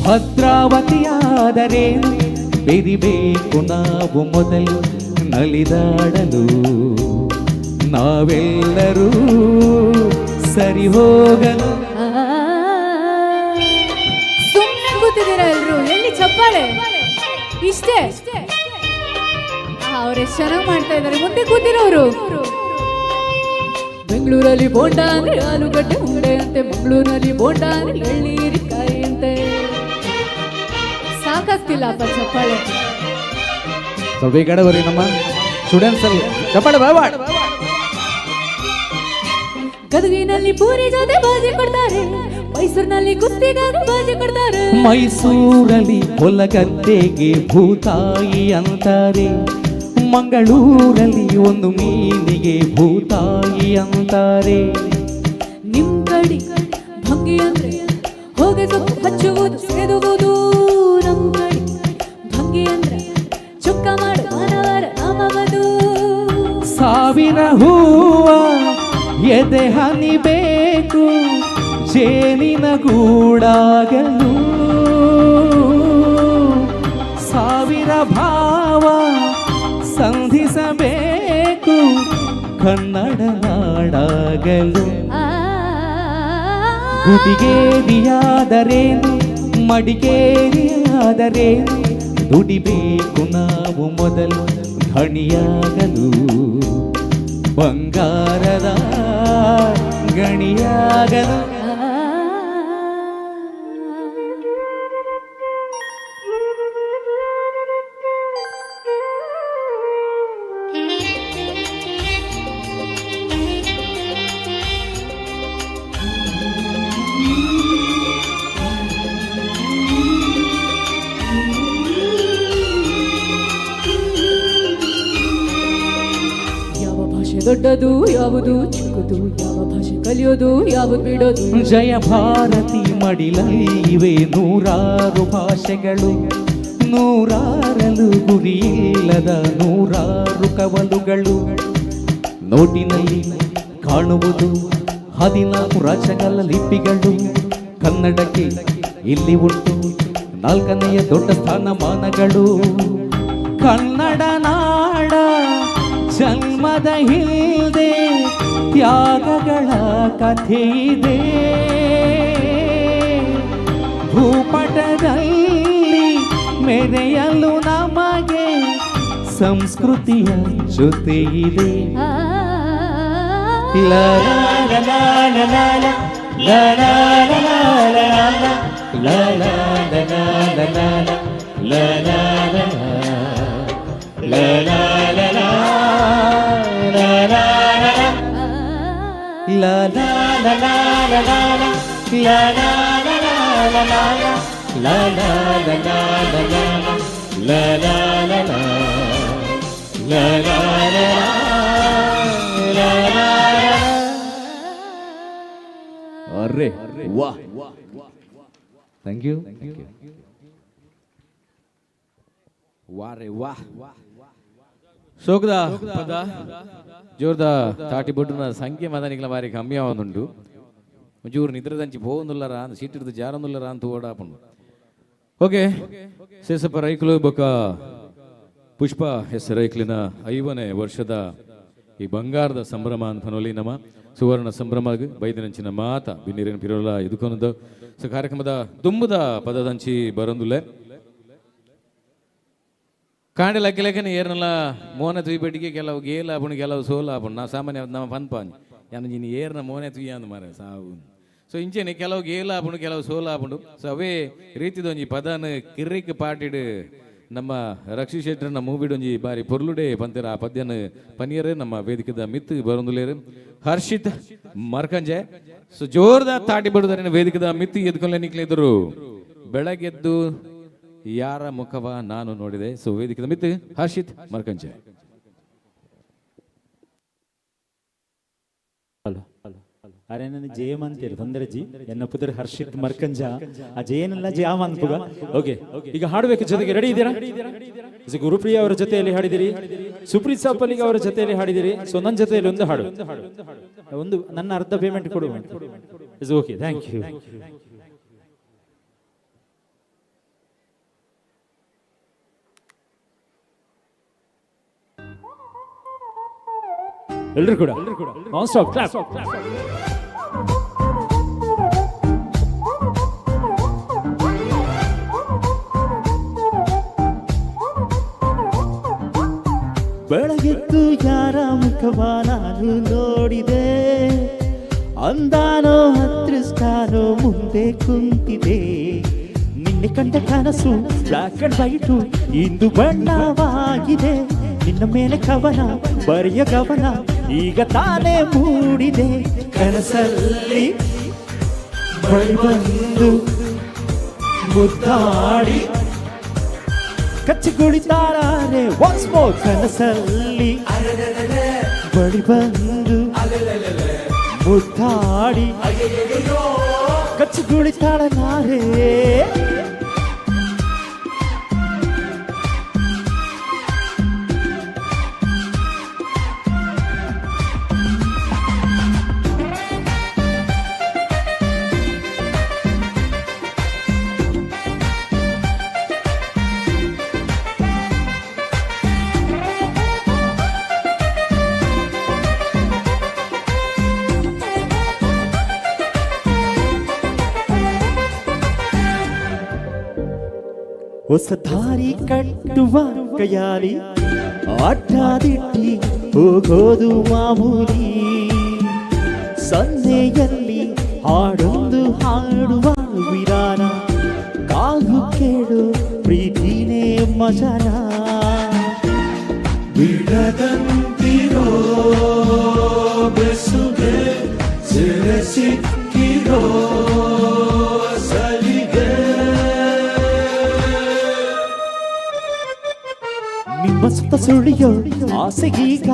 Speaker 16: ಭದ್ರಾವತಿಯಾದರೇನು, ಬೆರಿಬೇಕು ನಾವು ಮೊದಲು ನಲಿದಾಡಲು, ನಾವೆಲ್ಲರೂ ಸರಿ ಹೋಗಲು.
Speaker 13: ಸುಮ್ಮನೆ ಕೂತಿದ್ದೀರಾ ಎಲ್ರು? ಎಲ್ಲಿ ಚಪ್ಪಾಳೆ? ಇಷ್ಟೇ? ಅವ್ರೆಷ್ಟು ಚೆನ್ನಾಗಿ ಮಾಡ್ತಾ ಇದ್ದಾರೆ. ಮುಂದೆ ಕೂತಿರೋರು
Speaker 6: ಬೆಂಗಳೂರಲ್ಲಿ ಬೋಂಡ ಅಂದ್ರೆ ಆಲೂಗಡ್ಡೆ ಉಂಡೆ ಅಂತೆ, ಮಂಗಳೂರಲ್ಲಿ ಬೋಂಡ ಅಂದ್ರೆ ಎಳ್ಳೀರಿಕಾಯಿ ಅಂತೆ.
Speaker 13: ಸಾಕಾಗ್ತಿಲ್ಲಪ್ಪ ಚಪ್ಪಾಳೆ.
Speaker 16: ಸ್ವಲ್ಪ ಈ ಕಡೆ ಬರೀ, ನಮ್ಮ ಸ್ಟೂಡೆಂಟ್ಸ್ ಅಲ್ಲಿ ಚಪ್ಪಾಳೆ ಬಾಬಾಡ್.
Speaker 6: ಗದಗಿನಲ್ಲಿ ಪೂರಿ ಜೊತೆ ಬಾಜಿ ಕೊಡ್ತಾರೆ, ಮೈಸೂರಿನಲ್ಲಿ ಕುಸ್ತಿಗಾಗಿ ಬಾಜಿ ಕೊಡ್ತಾರೆ.
Speaker 16: ಮೈಸೂರಲ್ಲಿ ಹೊಲಗದ್ದೆಗೆ ಭೂತಾಯಿ ಅಂತಾರೆ, ಮಂಗಳೂರಲ್ಲಿ ಒಂದು ಮೀನಿಗೆ ಭೂತಾಯಿ ಅಂತಾರೆ.
Speaker 6: ನಿಮ್ ಕಡೆ ಭಂಗಿ ಅಂದ್ರೆ ಹೋಗಿ ಸೊಪ್ಪು ಹಚ್ಚುವುದು ಸೇದುವುದು, ನಮ್ ಕಡೆ ಭಂಗಿ ಅಂದ್ರೆ ಚುಕ್ಕ ಮಾಡು ಮಾನವರ ನಾಮವದು.
Speaker 16: ಸಾವಿರ ಹೂವ ಎದೆ ಹನಿಬೇಕು ಜೇನಿನ ಗೂಡಾಗಲು, ಸಾವಿರ ಭಾವ ಸಂಧಿಸಬೇಕು ಕನ್ನಡ ನಾಡಾಗಲು. ಗುಡಿಗೇರಿಯಾದರೇನು ಮಡಿಕೇರಿಯಾದರೇನು, ದುಡಿಬೇಕು ನಾವು ಮೊದಲು ಧಣಿಯಾಗಲು, ಬಂಗಾರದ ಗಣಿಯಾಗಲು.
Speaker 6: ದೊಡ್ಡದು ಯಾವುದು ಚಿಕ್ಕದು, ಯಾವ ಭಾಷೆ ಕಲಿಯೋದು ಯಾವುದು ಬಿಡೋದು.
Speaker 16: ಜಯ ಭಾರತಿ ಮಡಿಲಲ್ಲಿವೆ ನೂರಾರು ಭಾಷೆಗಳು, ನೂರಾರಲು ಗುರಿಯಿಲ್ಲದ ನೂರಾರು ಕವಲುಗಳು. ನೋಟಿನಲ್ಲಿ ಕಾಣುವುದು 14 ರಾಜ್ಯಗಳ ಲಿಪಿಗಳು, ಕನ್ನಡಕ್ಕೆ ಇಲ್ಲಿ ಉಂಟು 4ನೆಯ ದೊಡ್ಡ ಸ್ಥಾನಮಾನಗಳು. ಕನ್ನಡ ನಾಡ ಜನ್ಮದ ಹಿಂದೆ ತ್ಯಾಗಗಳ ಕಥೆ ಇದೆ, ಭೂಪಟದಲ್ಲಿ ಮೆರೆಯಲು ನಮಗೆ ಸಂಸ್ಕೃತಿಯ ಜೊತೆ ಇದೆ. ಅರೆ ವಾಹ್, ಥ್ಯಾಂಕ್ ಯು.
Speaker 12: ವಾರೆ ವಾಹ್.
Speaker 14: ಶೋಕದ ಪದ ಜೋರ್ದ ತಾಟಿ ಬೊಡ್ಡುನ ಸಂಖ್ಯೆ ಮದನಿಗಳ ಬಾರಿ ಕಮ್ಮಿ ಆವೊಂದುಂಡು ಒಂಚೂರು ನಿದ್ರದಂಚಿ ಪೋವೊಂದುಲ್ಲರ ಅಂತ ಸೀಟಿಡ್ದು ಜಾರೊಂದುಲ್ಲರ ಅಂತ ಓಡಾಪುಂಡು. ಓಕೆ ಶೇಷಪ್ಪ ರೈಕಲು ಬೊಕ ಪುಷ್ಪ ಹೆಸ್ ರೈಕ್ಲಿನ 5ನೇ ವರ್ಷದ ಈ ಬಂಗಾರದ ಸಂಭ್ರಮ ಅನ್ಪನೊಲಿ ನಮ್ಮ ಸುವರ್ಣ ಸಂಭ್ರಮ ಬೈದಿನಂಚಿನ ಮಾತ ಬಿನ್ನಿರೇನು ಪಿರೋಲ ಇದುಕೊನದು ಸೊ ಕಾರ್ಯಕ್ರಮದ ತುಂಬದ ಪದದಂಚಿ ಬರೊಂದುಲ್ಲೆ ಕಾಂಡೆ ಲಕ್ಕಲೆಕ್ಕನೆ ಏರ್ನಲ್ಲ ಮೋನೆ ತುಯ್ಬೆಟ್ಟಿಗೆ ಕೆಲವು ಗೇಲ ಆಪುಂಡು ಕೆಲವು ಸೋಲ ಆಪುಂಡು ನಾವು ಸಾಮಾನ್ಯ ನಮ್ಮ ಪನ್ಪಾಂಜ್ ಯಾನು ಇನ್ನು ಏರ್ನ ಮೋನೆ ತುಯ್ಯ ಅಂದ್ ಮಾರೆ ಸಾವು ಸೊ ಇಂಚೆನೆ ಕೆಲವು ಗೇಲ ಆಪುಂಡು ಕೆಲವು ಸೋಲ ಆಪುಂಡು ಸೊ ಅವೇ ರೀತಿದೊಂಜಿ ಪದನ ಕಿರ್ರಿಕ್ ಪಾಟಿಡ್ ನಮ್ಮ ರಕ್ಷಿ ಶೆಟ್ಟರ್ನ ಮೂವಿಡೊಂಜಿ ಬಾರಿ ಪೊರ್ಲುಡೆ ಪಂತೆರ ಆ ಪದ್ಯನ ಪನಿಯರೇ ನಮ್ಮ ವೇದಿಕೆದ ಮಿತ್ ಬರೊಂದುಲೇರು ಹರ್ಷಿತ್ ಮರ್ಕಂಜೆ ಸೊ ಜೋರ್ದ ತಾಟಿ ಬಡುದರಿನ ವೇದಿಕೆದ ಮಿತ್ ಎದ್ಕೊಂಡ್ಲೆ ನಿಕ್ಲಿದ್ರು ಬೆಳಗ್ಗೆದ್ದು ಯಾರ ಮುಖವ ನಾನು ನೋಡಿದೆ. ಸೊ ವೇದಿಕೆದ ಮಿತ್ ಹರ್ಷಿತ್ ಮರ್ಕಂಜೆ.
Speaker 1: ಅರೆ ನನ್ನ ಜೇಮ್ ಅಂತೀರಿ ತೊಂದರೆ ಜಿ ಎನ್ನ ಪುತ್ರ ಹರ್ಷಿತ್ ಮರ್ಕಂಜ ಆ ಜೇನೆಲ್ಲ ಜಾಮ್ ಅನ್ಪುಗ. ಓಕೆ ಈಗ ಹಾಡಬೇಕು ಜೊತೆಗೆ ರೆಡಿ ಇದ್ದೀರಾ? ಗುರುಪ್ರಿಯ ಅವರ ಜೊತೆಯಲ್ಲಿ ಹಾಡಿದಿರಿ, ಸುಪ್ರೀತ್ ಸಾಪಲಿಗೆ ಅವರ ಜೊತೆಯಲ್ಲಿ ಹಾಡಿದಿರಿ. ಸೊ ನನ್ನ ಜೊತೆಯಲ್ಲಿ ಒಂದು ಹಾಡು, ಒಂದು ನನ್ನ ಅರ್ಧ ಪೇಮೆಂಟ್ ಕೊಡು. Is okay, thank you. ಎಲ್ಲರೂ ಕೂಡ ನಾನ್ ಸ್ಟಾಪ್ ಕ್ಲಾಪ್. ಬೆಳಗೆದ್ದು ಯಾರ ಮುಖವ ನಾನು ನೋಡಿದೆ, ಅಂದಾನೋ ಹತ್ರಿಸ್ತಾನೋ ಮುಂದೆ ಕುಂತಿದೆ. ನಿನ್ನೆ ಕಂಡ ಕನಸು ಬ್ಲಾಕ್ ಅಂಡ್ ವೈಟು ಇಂದು ಬಣ್ಣವಾಗಿದೆ. ನಿನ್ನ ಮೇಲೆ ಕವನ ಬರೆಯ ಗಮನ ಈಗ ತಾನೇ ಮೂಡಿದೆ. ಕನಸಲ್ಲಿ ಬಳಿ ಬಂದು ಮುದ್ದಾಡಿ ಕಚ್ಚಿಗುಳಿತಾಳೆ ಒನ್ಸ್ ಮೋರ್. ಕನಸಲ್ಲಿ ಬಳಿ ಬಂದು ಮುದ್ದಾಡಿ ಕಚ್ಚಿಗುಳಿತಾಳೆ ನಾರೇ. ಹೊಸ ದಾರಿ ಕಟ್ಟುವ ಕೈಯಾಲಿ ಅಡ್ಡಾದಿಟ್ಟಿ ಹೋಗೋದು ಮಾಮೂಲಿ. ಸಂಧೆಯಲ್ಲಿ ಹಾಡೊಂದು ಹಾಡುವ ವಿರಾನ, ಕಾಲು ಕೇಳು ಪ್ರೀತಿನೇ ಮಜಾನ. ಬಿಡದಂತಿರೋ ಬೆಸುಗೆ ಸೆರೆ ಸಿಕ್ಕಿರೋ ಸಲಿಗೆ. ನಿಮ್ಮ ಸುತ್ತ ಸುಳಿಯೋ ಆಸೆಗೀಗ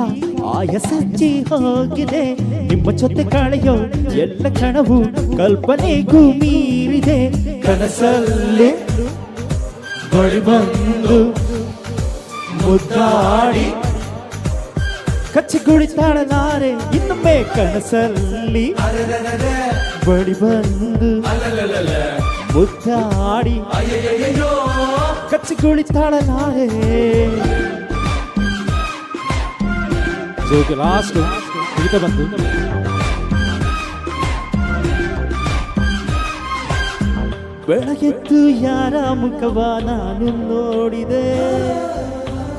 Speaker 1: ಆಯಸಚ್ಚಿ ಹೋಗಿದೆ. ನಿಮ್ಮ ಜೊತೆ ಕಳೆಯೋ ಎಲ್ಲ ಕ್ಷಣವು ಕಲ್ಪನೆಗೂ ಮೀರಿದೆ. ಕನಸಲ್ಲಿ ಬಳಿ ಬಂದು ಮುದ್ದಾಡಿ ಕಚ್ಚಿಗುಳಿತಾಳಲಾರೆ ಇನ್ನೊಮ್ಮೆ. ಕನಸಲ್ಲಿ ಬಳಿ ಬಂದು ಮುದ್ದಾಡಿ ಕಚ್ಚಿಗುಳಿತಾಳಲಾರೆ. ಲಾಸ್ಟ್ ಗೀತ ಬಂತು. ಬೆಳಗೆದ್ದು ಯಾರ ಮುಖವ ನಾನು ನೋಡಿದೆ,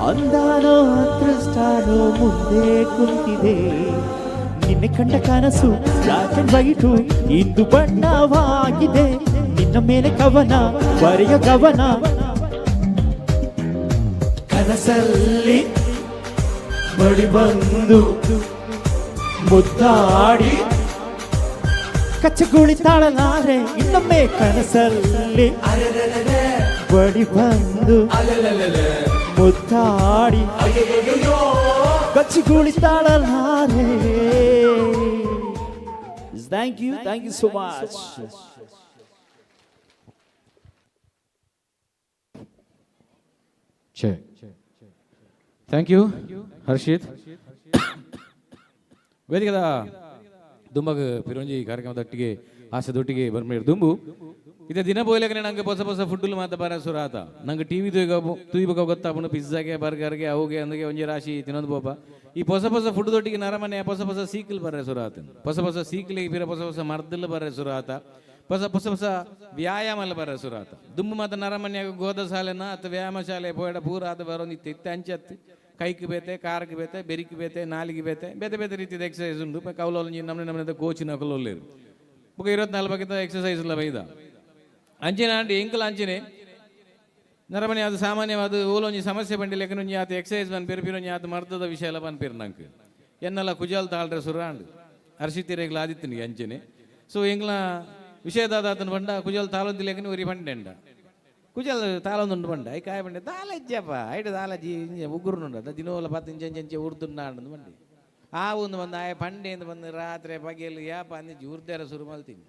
Speaker 1: ಅಂದಾನೋ ಅದೃಷ್ಟಾನೋ ಮುಂದೆ ಕುಂತಿದೆ. ನಿನ್ನೆ ಕಂಡ ಕನಸು ಬ್ಲಾಕ್ ಅಂಡ್ ವೈಟು ಇಂದು ಬಣ್ಣವಾಗಿದೆ. ನಿನ್ನ ಮೇಲೆ ಕವನ ಬರೆಯ ಗಮನ, ಕನಸಲ್ಲಿ ಬಳಿ ಬಂದು ಮುದ್ದಾಡಿ ಕಚ್ಚಗುಳಿತಾಳಲಾರೆ ಇನ್ನೊಮ್ಮೆ. ಕನಸಲ್ಲಿ ಬಳಿ ಬಂದು ಮುದ್ದಾಡಿ ಕಚ್ಚಗುಳಿತಾಳಲಾರೆ. Thank you so much.
Speaker 14: Thank you Harshith. ವೇದಿಕದ ದುಂಬಗ ಪಿರೋಂಜಿ ಕಾರ್ಯಕ್ರಮದೊಟ್ಟಿಗೆ ಆಸೆದೊಟ್ಟಿಗೆ ಬರ್ಮೇರು ದುಂಬು ಇದೇ ದಿನ ಬೋಯ್ಲಕ್ಕೆ ನಂಗೆ ಹೊಸ ಹೊಸ ಫುಡ್ಲು ಮಾತ ಬರ ಸುರಾತ ನಂಗೆ ಟಿವಿ ತೂಯ್ಬೇಕು ಗೊತ್ತಾಪುಂಡು ಪಿಜ್ಜಾಗೆ ಬರ್ಗರ್ಗೆ ಅವುಗೆ ಅಂದಗೆ ಒಂಜಿ ರಾಶಿ ತಿನ್ನೋದು ಬೋಪ ಈ ಹೊಸ ಹೊಸ ಫುಡ್ ದೊಟ್ಟಿಗೆ ನರಮನೆ ಹೊಸ ಹೊಸ ಸೀಕಲ್ ಬರ್ರೆ ಸುರಾತ ಹೊಸ ಹೊಸ ಸೀಕಲಿಗೆ ಬಿರ ಹೊಸ ಹೊಸ ಮರ್ದಲ್ ಬರ್ರೆ ಸುರಾತ ಹೊಸ ಹೊಸ ಹೊಸ ವ್ಯಾಯಾಮ ಬರ್ರೆ ಸುರಾತ ದುಂಬು ಮಾತ ನರಮನೆಯಾಗ ಗೋದ ಶಾಲೆನ ಅಥವಾ ವ್ಯಾಯಾಮ ಶಾಲೆ ಪೋಯಡ ಪೂರ ಅದು ಬರೋಂದಿತ್ತು ಇತ್ತೆ ಅಂಚತ್ತು ಕೈಗೆ ಬೇತೆ ಕಾರಕ್ಕೆ ಬೇತೆ ಬೆರಿಕೆ ಬೇತೆ ನಾಲಿಗೆ ಬೇತೆ ಬೇತೆ ಬೇತೆ ರೀತಿಯ ಎಕ್ಸಸೈಸ್ ಉಂಟು ಕೌಲೊಂಜಿ ನಮ್ಮನೆ ಕೋಚಿನ ಕೌಲೊಲ್ಲೇರು ಬುಕ್ಕ 24 ಬಗೆತ ಎಕ್ಸಸೈಸ್ ಇಲ್ಲ ಬೈದ ಅಂಚಿನ ಅಂಡಿ ಎಂಕಲ್ ಅಂಚಿನೆ ನರಮನೆ ಅದು ಸಾಮಾನ್ಯವಾದ ಓಲೊಂಜಿ ಸಮಸ್ಯೆ ಬಂಡಿ ಲೆಕ್ಕನೊಂಜಿ ಆತ ಎಕ್ಸಸೈಸ್ ಬನ್ ಪೆರ್ಪಿನೊಂಜಿ ಆತ ಮರ್ದದ ವಿಷಯ ಎಲ್ಲ ಬನ್ ಪೇರು ನಂಗೆ ಎನ್ನೆಲ್ಲ ಕುಜಾಲ್ ತಾಳ್ರೆ ಸುರಾಂಡು ಅರ್ಷಿತಿರೇಗ್ಲ ಆದಿತ್ತನಿಗೆ ಅಂಚನೆ ಸೊ ಎಂಗ್ಲ ವಿಷಯದಾದ ಆತನ ಬಂಡ ಕುಜಾಲ್ ತಾಳೊಂದಿ ಲೆಕ್ಕನ ಉರಿ ಬಂಡೆಂಡ ಕುಜಲ್ ತಾಳೊಂದುಂಡು ಬಂಡ ಐ ಕಾಯ ಬಂಡೆ ತಾಳಜ್ಜಪ್ಪ ಐಟು ತಾಳಜ್ಜಿ ಉಗುರುನುಂಡ ದಿನೋಲ 10 ಇಂಚೆ ಉರ್ದುಂಡು ಬಂಡಿ ಆ ಒಂದು ಬಂದು ಆಯ ಪಂಡೆಯಿಂದ ಬಂದು ರಾತ್ರಿ ಬಗೆಯಲ್ಲಿ ಯಾಪ ಅಂದಿಜ್ಜಿ ಉರ್ದಾರ ಶುರು ಮಲ್ತೀನಿ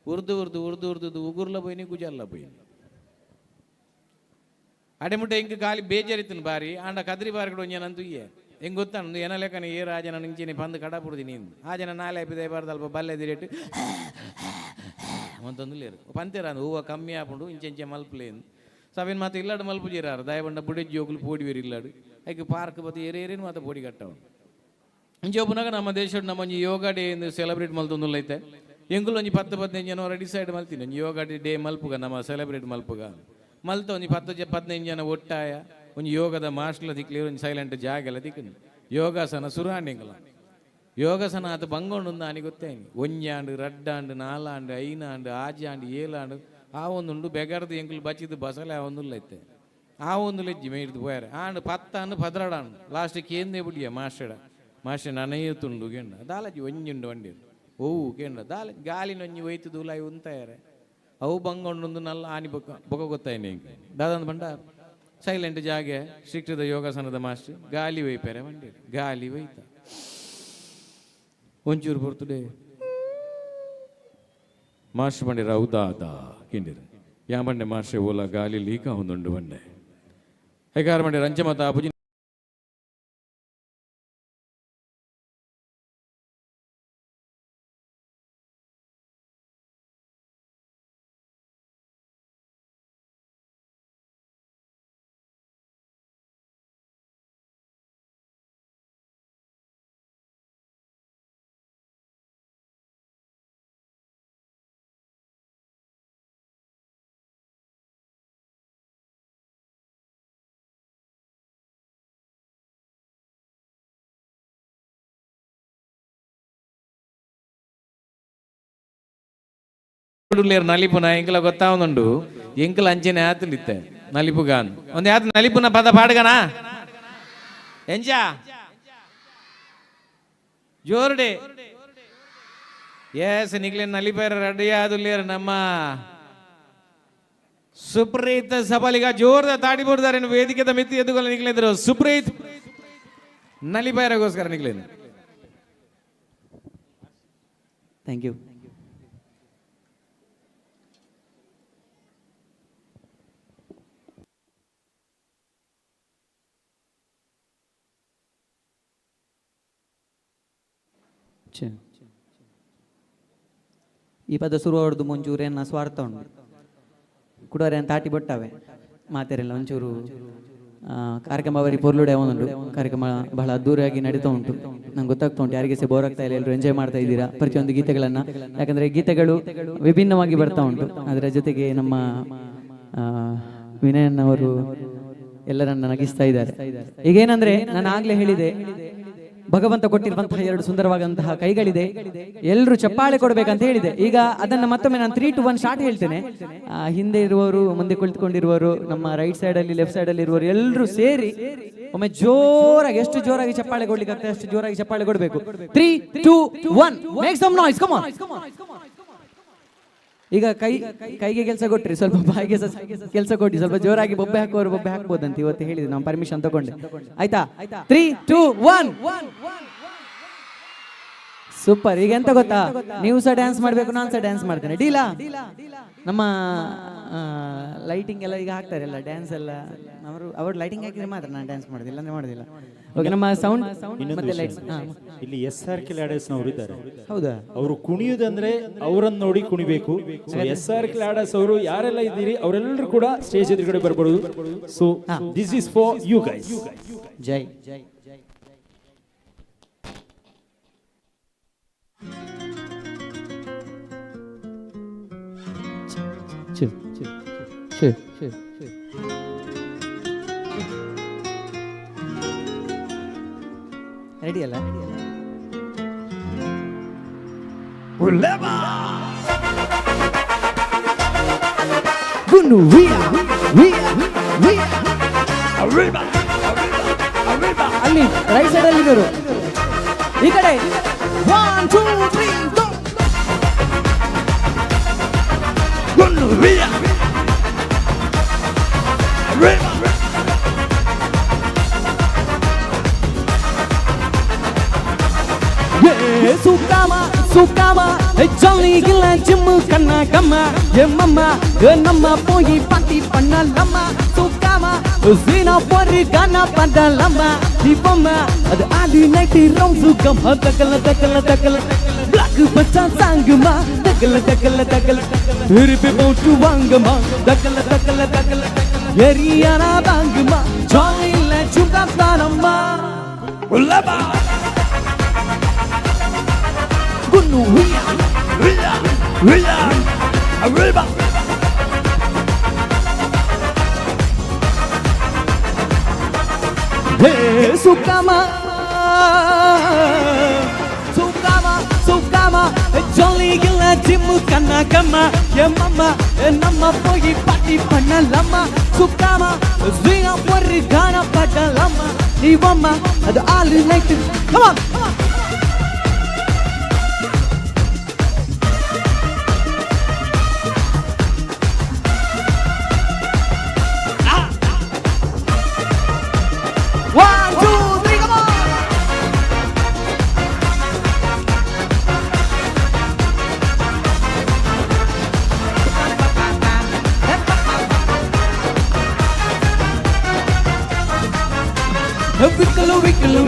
Speaker 14: ಉರ್ದು ಉಗುರ್ಲ ಪೋಯ್ನಿ ಕುಜಲ್ಲ ಪೋಯ್ನಿ ಅಡೆಮುಟ್ಟ ಹೆಂಗೆ ಗಾಲಿ ಬೇಜಾರಿತ್ತನು ಬಾರಿ ಆಂಡ ಕದ್ರಿ ಬಾರಿ ಕೂಡ ಒಂಜನಂತೂ ಹೆಂಗೆ ಗೊತ್ತಾನು ಏನ ಲೆಕ್ಕನ ಏ ರಾಜನ ನಂಚಿನಿ ಬಂದು ಕಡ ಪುಡ್ತೀನಿ ಆ ಜನ ನಾಳೆ ಬಿದೆ ಬಾರ್ದಲ್ಪ ಬಲ್ಲೆದಿ ರೇಟ್ ಅಂತಂದು ಲೇರು ಪಂತೇರ ಹೂವು ಕಮ್ಮಿ ಆಪುಂಡು ಇಂಚೆ ಮಲ್ಪಲೇನು ಸವೇನು ಮಾತು ಇಲ್ಲಾಡು ಮಲ್ಪು ಜೀರಾರು ದಯಬಂಡ ಬುಡೆಜ್ಜಿ ಹೋಗ್ಲು ಪೋಡಿವೇರು ಇಲ್ಲಾಡು ಐಕೆ ಪಾರ್ಕ್ ಬತ್ತು ಏರೇನು ಮಾತು ಪೋಡಿ ಕಟ್ಟವನು ಇಂಚೆ ಒಬ್ಬನಾಗ ನಮ್ಮ ದೇಶದ ನಮ್ಮ ಯೋಗ ಡೇ ಎಂದು ಸೆಲೆಬ್ರೇಟ್ ಮಲ್ತೊಂದು ಐತೆ ಎಂಗುಲು ಒಂಜಿ 10-15 ಜನ ಡಿಸೈಡ್ ಮಲ್ತೀನಿ ಒಂಜಿ ಯೋಗ ಡೇ ಮಲ್ಪುಗ ನಮ್ಮ ಸೆಲೆಬ್ರೇಟ್ ಮಲ್ಪುಗ ಮಲ್ತ ಒಂಜಿ 10-15 ಜನ ಒಟ್ಟಾಯ ಒಂಜಿ ಯೋಗದ ಮಾಸ್ಟರ್ಲ ದಿಕ್ಲಿ ಒಂಜಿ ಸೈಲೆಂಟ್ ಜಾಗೆಲ್ಲ ದಿಕ್ಕನು ಯೋಗಾಸನ ಸುರಾಂಡಿಂಗಲ ಯೋಗಾಸನ ಆತ ಬಂಗೊಂಡು ಆನಿ ಗೊತ್ತೇನು ಒಂಜಾಂಡು ರಡ್ಡಾಂಡು ನಾಲಾಂಡು ಐನಾಂಡು ಆಜಾಂಡು ಏಲಾಂಡು ಆ ಒಂದುಂಡು ಬೆಗರ್ದು ಎಂಕುಲು ಬಚ್ಚಿದ್ದು ಬಸಲೆ ಆ ಒಂದುಲ್ಲ ಐತೆ ಆ ಒಂದು ಲೆಜ್ಜಿ ಮೇಯ್ದು ಪೋಯಾರೆ ಆಂಡು 10 ಆಂಡು 16 ಲಾಸ್ಟ್ ಕೇಂದೇ ಬಿಡಿಯ ಮಾಸ್ಟರ್ ನನಯುತ್ತುಂಡು ಕೆಂಡ ದಾಲಜಿ ಒಂಜುಂಡು ವಂಡಿ ಓವು ಕೆಂಡ ದಾಲ ಗಾಲಿನೊಂಜಿ ಒಯ್ತು ದೂಲಾಯಿ ಉಂತಾಯಾರೆ ಅವು ಬಂಗೊಂಡು ನಲ್ಲ ಆನಿ ಬೊಕ ಗೊತ್ತಾಯ್ನೆ ಇಂಕ ದಾದಂದು ಬಂಡ ಸೈಲೆಂಟ್ ಜಾಗೆ ಶಿಕ್ಷದ ಯೋಗಾಸನದ ಮಾಸ್ಟರ್ ಗಾಲಿ ಒಯ್ಪಾರೆ ವಂಡಿ ಗಾಲಿ ಒಯ್ತ ಒಂಚೂರು ಬರ್ತಡೆ ಮಾಸ್ಟರ್ ಬಂಡಿರ ಹೌದಾದ ಕಿಂಡಿರ ಯಾ ಬಂಡೆ ಮಾಸ್ಟರ್ ಓಲ ಗಾಲಿ ಲೀಕ ಹೊಂದುಂಡು ಬಂಡೆ ಹೇಗಾರ ಬಂಡೆ ರಂಚ ಮತ ಅಪುಜಿ ನಲಿಪುನ ಎಂಕಲ ಗೊತ್ತಾವನುಂಡು ಎಂಕಲ ಅಂಚನೆ ಆತಲಿತ್ತೆ ನಲಿಪುಗಾನ್ ಒಂದ್ ಯಾತ್ ನಲಿಪುನ ಪದ ಪಾಡ್ಗನಾ ಎಂಜಾ ಜೋರ್ಡೆ ಎಸ್ ನಿಕ್ಲೆ ನಲಿಪೇರ ರೆಡಿ ಆದುಲ್ಲೇರು ನಮ್ಮ ಸುಪ್ರೀತ್ ಸಬಲಿಗ ಜೋರ್ದ ತಾಡಿ ಬಿಡ್ದಾರೆ ವೇದಿಕೆದ ಮಿತಿ ಎದ್ದುಕೊಂಡು ನಿಕ್ಲಿದ್ರು ಸುಪ್ರೀತ್ ನಲಿಪೇರಗೋಸ್ಕರ ನಿಕ್ಲೇನು
Speaker 22: ಥ್ಯಾಂಕ್ ಯು. ಈ ಪದ ಶುರು ಹೊಡೆದು ಮುಂಚೂರೇನ ಸ್ವಾರ್ಥ ಉಂಟು ಕುಡೋರೇನು ತಾಟಿ ಬೊಟ್ಟಾವೆ ಮಾತೆರೆಲ್ಲ ಒಂಚೂರು ಕಾರ್ಯಕ್ರಮ ಅವರಿಗೆ ಪೊರ್ಲುಡೆ ಅವನುಂಟು ಕಾರ್ಯಕ್ರಮ ಬಹಳ ಅದ್ದೂರಿಯಾಗಿ ನಡೀತಾ ಉಂಟು ನಂಗೆ ಗೊತ್ತಾಗ್ತಾ ಉಂಟು ಯಾರಿಗೆ ಸಹ ಬೋರ್ ಆಗ್ತಾ ಇಲ್ಲ, ಎಲ್ಲರೂ ಎಂಜಾಯ್ ಮಾಡ್ತಾ ಇದ್ದೀರಾ ಪ್ರತಿಯೊಂದು ಗೀತೆಗಳನ್ನ. ಯಾಕಂದ್ರೆ ಗೀತೆಗಳು ವಿಭಿನ್ನವಾಗಿ ಬರ್ತಾ ಉಂಟು. ಅದರ ಜೊತೆಗೆ ನಮ್ಮ ವಿನಯನ್ ಅವರು ಎಲ್ಲರನ್ನ ನಗಿಸ್ತಾ ಇದ್ದಾರೆ. ಈಗೇನಂದ್ರೆ ನಾನು ಆಗ್ಲೇ ಹೇಳಿದೆ, ಭಗವಂತ ಕೊಟ್ಟಿರುವಂತಹ 2 ಸುಂದರವಾದಂತಹ ಕೈಗಳಿದೆ, ಎಲ್ಲರೂ ಚಪ್ಪಾಳೆ ಕೊಡ್ಬೇಕಂತ ಹೇಳಿದೆ. ಈಗ ಅದನ್ನ ಮತ್ತೊಮ್ಮೆ ನಾನು 3 to 1 ಸ್ಟಾರ್ಟ್ ಹೇಳ್ತೇನೆ. ಹಿಂದೆ ಇರುವವರು, ಮುಂದೆ ಕುಳಿತುಕೊಂಡಿರುವವರು, ನಮ್ಮ ರೈಟ್ ಸೈಡ್ ಅಲ್ಲಿ ಲೆಫ್ಟ್ ಸೈಡ್ ಅಲ್ಲಿ ಇರುವವರು ಎಲ್ಲರೂ ಸೇರಿ ಒಮ್ಮೆ ಜೋರಾಗಿ, ಎಷ್ಟು ಜೋರಾಗಿ ಚಪ್ಪಾಳೆ ಕೊಡ್ಲಿಕ್ಕೆ ಆಗ್ತದೆ ಅಷ್ಟು ಜೋರಾಗಿ ಚಪ್ಪಾಳೆ ಕೊಡಬೇಕು. 3, 2, 1 make some noise, come on. ಈಗ ಕೈಗೆ ಕೆಲಸ ಕೊಟ್ರಿ, ಸ್ವಲ್ಪ ಬಾಯಿಗೆ ಕೆಲಸ ಕೊಟ್ಟಿ, ಸ್ವಲ್ಪ ಜೋರಾಗಿ ಬೊಬ್ಬೆ ಹಾಕುವವರು ಬೊಬ್ಬೆ ಹಾಕ್ಬೋದಂತ ಇವತ್ತು ಹೇಳಿದ್ವಿ, ನಾವು ಪರ್ಮಿಷನ್ ತಗೊಂಡೆ. ಆಯ್ತಾ? 3, 2, 1
Speaker 2: ಸೂಪರ್. ಈಗ ಎಂತ ಗೊತ್ತಾ, ನೀವು ಸಹ ಡ್ಯಾನ್ಸ್ ಮಾಡ್ಬೇಕು, ನಾನು ಸಹ ಡ್ಯಾನ್ಸ್ ಮಾಡ್ತೇನೆ. ಡೀಲಾ? ನಮ್ಮ ಲೈಟಿಂಗ್ ಎಲ್ಲ ಈಗ ಹಾಕ್ತಾರೆ ಎಲ್ಲ ಡ್ಯಾನ್ಸ್ ಎಲ್ಲ, ಅವರು ಲೈಟಿಂಗ್ ಹಾಕಿದ್ರೆ ಮಾತ್ರ ನಾನು ಡ್ಯಾನ್ಸ್ ಮಾಡೋದಿಲ್ಲ ಅಂದ್ರೆ ಮಾಡೋದಿಲ್ಲ. ಓಕೆ, ನಮ್ಮ ಸೌಂಡ್ ಮತ್ತೆ ಲೈಟ್ಸ್.
Speaker 1: ಇಲ್ಲಿ SRK ಲ್ಯಾಡರ್ಸ್ನವರು ಇದ್ದಾರೆ.
Speaker 2: ಹೌದಾ?
Speaker 1: ಅವರು ಕುಣಿಯುವುದಂದ್ರೆ ಅವರನ್ನು ನೋಡಿ ಕುಣಿಬೇಕು. ಸೊ SRK ಲ್ಯಾಡರ್ಸ್ ಅವರು ಯಾರೆಲ್ಲ ಇದ್ದೀರಿ ಅವರೆಲ್ಲರೂ ಕೂಡ ಸ್ಟೇಜ್ ಎದುರುಗಡೆ ಬರ್ಬೋದು. So this is for you guys.
Speaker 2: ಜೈ ಜೈ. ರೆಡಿ ಅಲ್ಲ? ಅಲ್ಲಿ ರೈಟ್ ಸೈಡ್ ಅಲ್ಲಿ ಇರೋರು ಈ ಕಡೆ 1 2 3 Sukama, Sukama, Johnny Gilla, Jim Kana Kama, Yamama, Yanama, Boy, Patti Panalama, Sukama, Zina, Pori, Gana, Padalama, Dipama, the Adi Nighty Rom Sukama, Takala, Black Patan Sangama, Takala, Hiripo to Wangama, Takala, Yeriana Bangama, Johnny Lachuka Panama, Ulaba. Hey, Sukama, Sukama, Sukama, Jolly Gilla, Jimu Kana Kama, Yamama, Nama Boy, Patti Panalama, Sukama, Zina Porigana Padalama, Ivama, the all united. Come on, come on.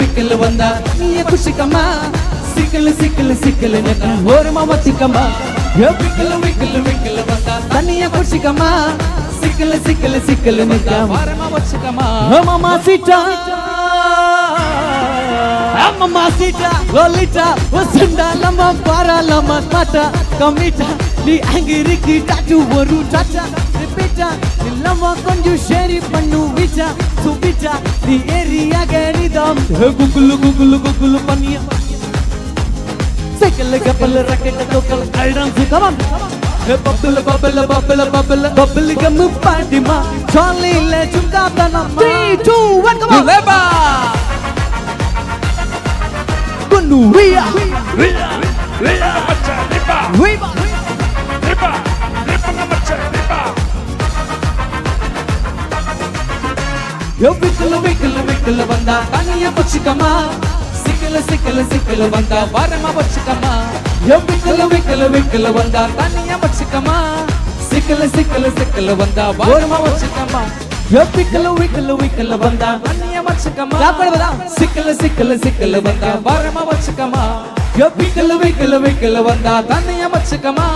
Speaker 2: Wickle wanda niya kushikama sikle naka horma matikama wickle wanda taniya kushikama sikle naka horma matikama mama sita lolita wasunda lama para lama mata kamita ni angiri ki tatu waru tata repeata lama konju sheri pannu vita subita the area ganidam gugulu paniya cycle couple racket local iron come on bubble gum party ma jolly le chunka bana 3 2 1 come on leba gunu ria macha liba liba macha liba yo wickle banda kaniya puchikama sikle banda varama puchikama yo wickle banda kaniya puchikama sikle banda varama puchikama yo wickle banda kaniya puchikama sikle banda varama puchikama yo wickle banda kaniya puchikama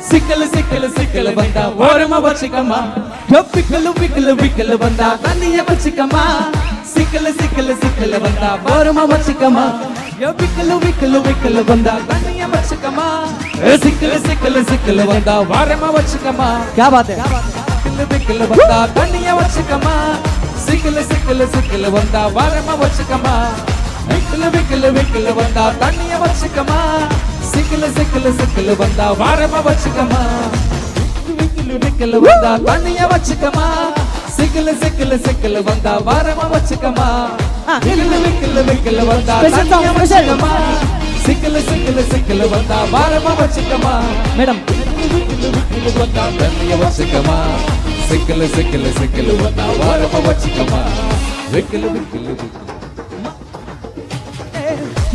Speaker 2: sikle banda varama puchikama yo wickle banda kaniya puchikama sikle banda varama puchikama yo wickle banda kaniya puchikama sikle banda varama puchikama क्या बात है विकल बंदा कनिया वचकमा sikle banda varama वचकमा विकल बंदा कनिया वचकमा sikle banda varama वचकमा विकल बंदा कनिया वचकमा sikle banda varama वचकमा विकल बंदा कनिया वचकमा sikle banda varama वचकमा मैडम विकल banda कनिया वचकमा sikle banda varama वचकमा विकल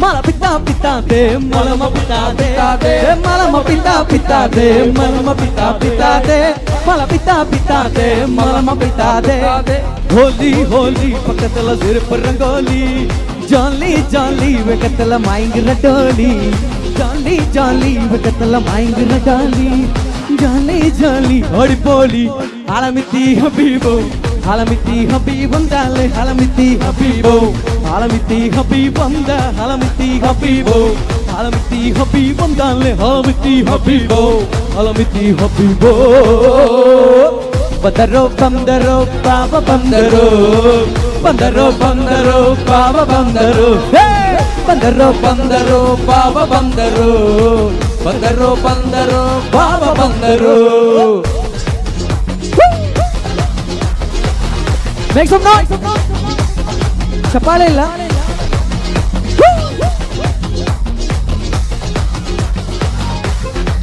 Speaker 2: ಮಲ ಪಿತಾ ಪಿತಾದೆ ಮಲಮ ಪಿತಾದೆ ಮಲಮ ಪಿತಾ ಪಿತಾದೆ ಮಲಮ ಪಿತಾ ಪಿತಾದೆ ಮಲ ಪಿತಾ ಪಿತಾದೆ ಮಲಮ ಪಿತಾದೆ होली होली पकतला सिर पर रंगोली जाली जाली वेकतला माइंग रटोली जाली जाली वेकतला माइंग रटोली जाली जाली ओडिपोली आलमिती हबीबो आलमिती हबीबंदाले आलमिती हबीबो आलमिती हबीबंदा आलमिती हबीबो आलमिती हबीबंदाले आलमिती हबीबो आलमिती हबीबो ಬಂದರೋ ಬಂದರೋ ಬಾಬಾ ಬಂದರೋ ಬಂದರೋ ಬಂದರೋ ಬಾಬಾ ಬಂದರೋ ಬಂದರೋ ಬಂದರೋ ಬಾಬಾ ಬಂದರೋ ಬಂದರೋ ಬಂದರೋ ಬಾಬಾ ಬಂದರೋ ಮೇಕ್ ಸಮ್ ನಾಯ್ಸ್ ಚಪ್ಪಾಳೆ ಇಲ್ಲ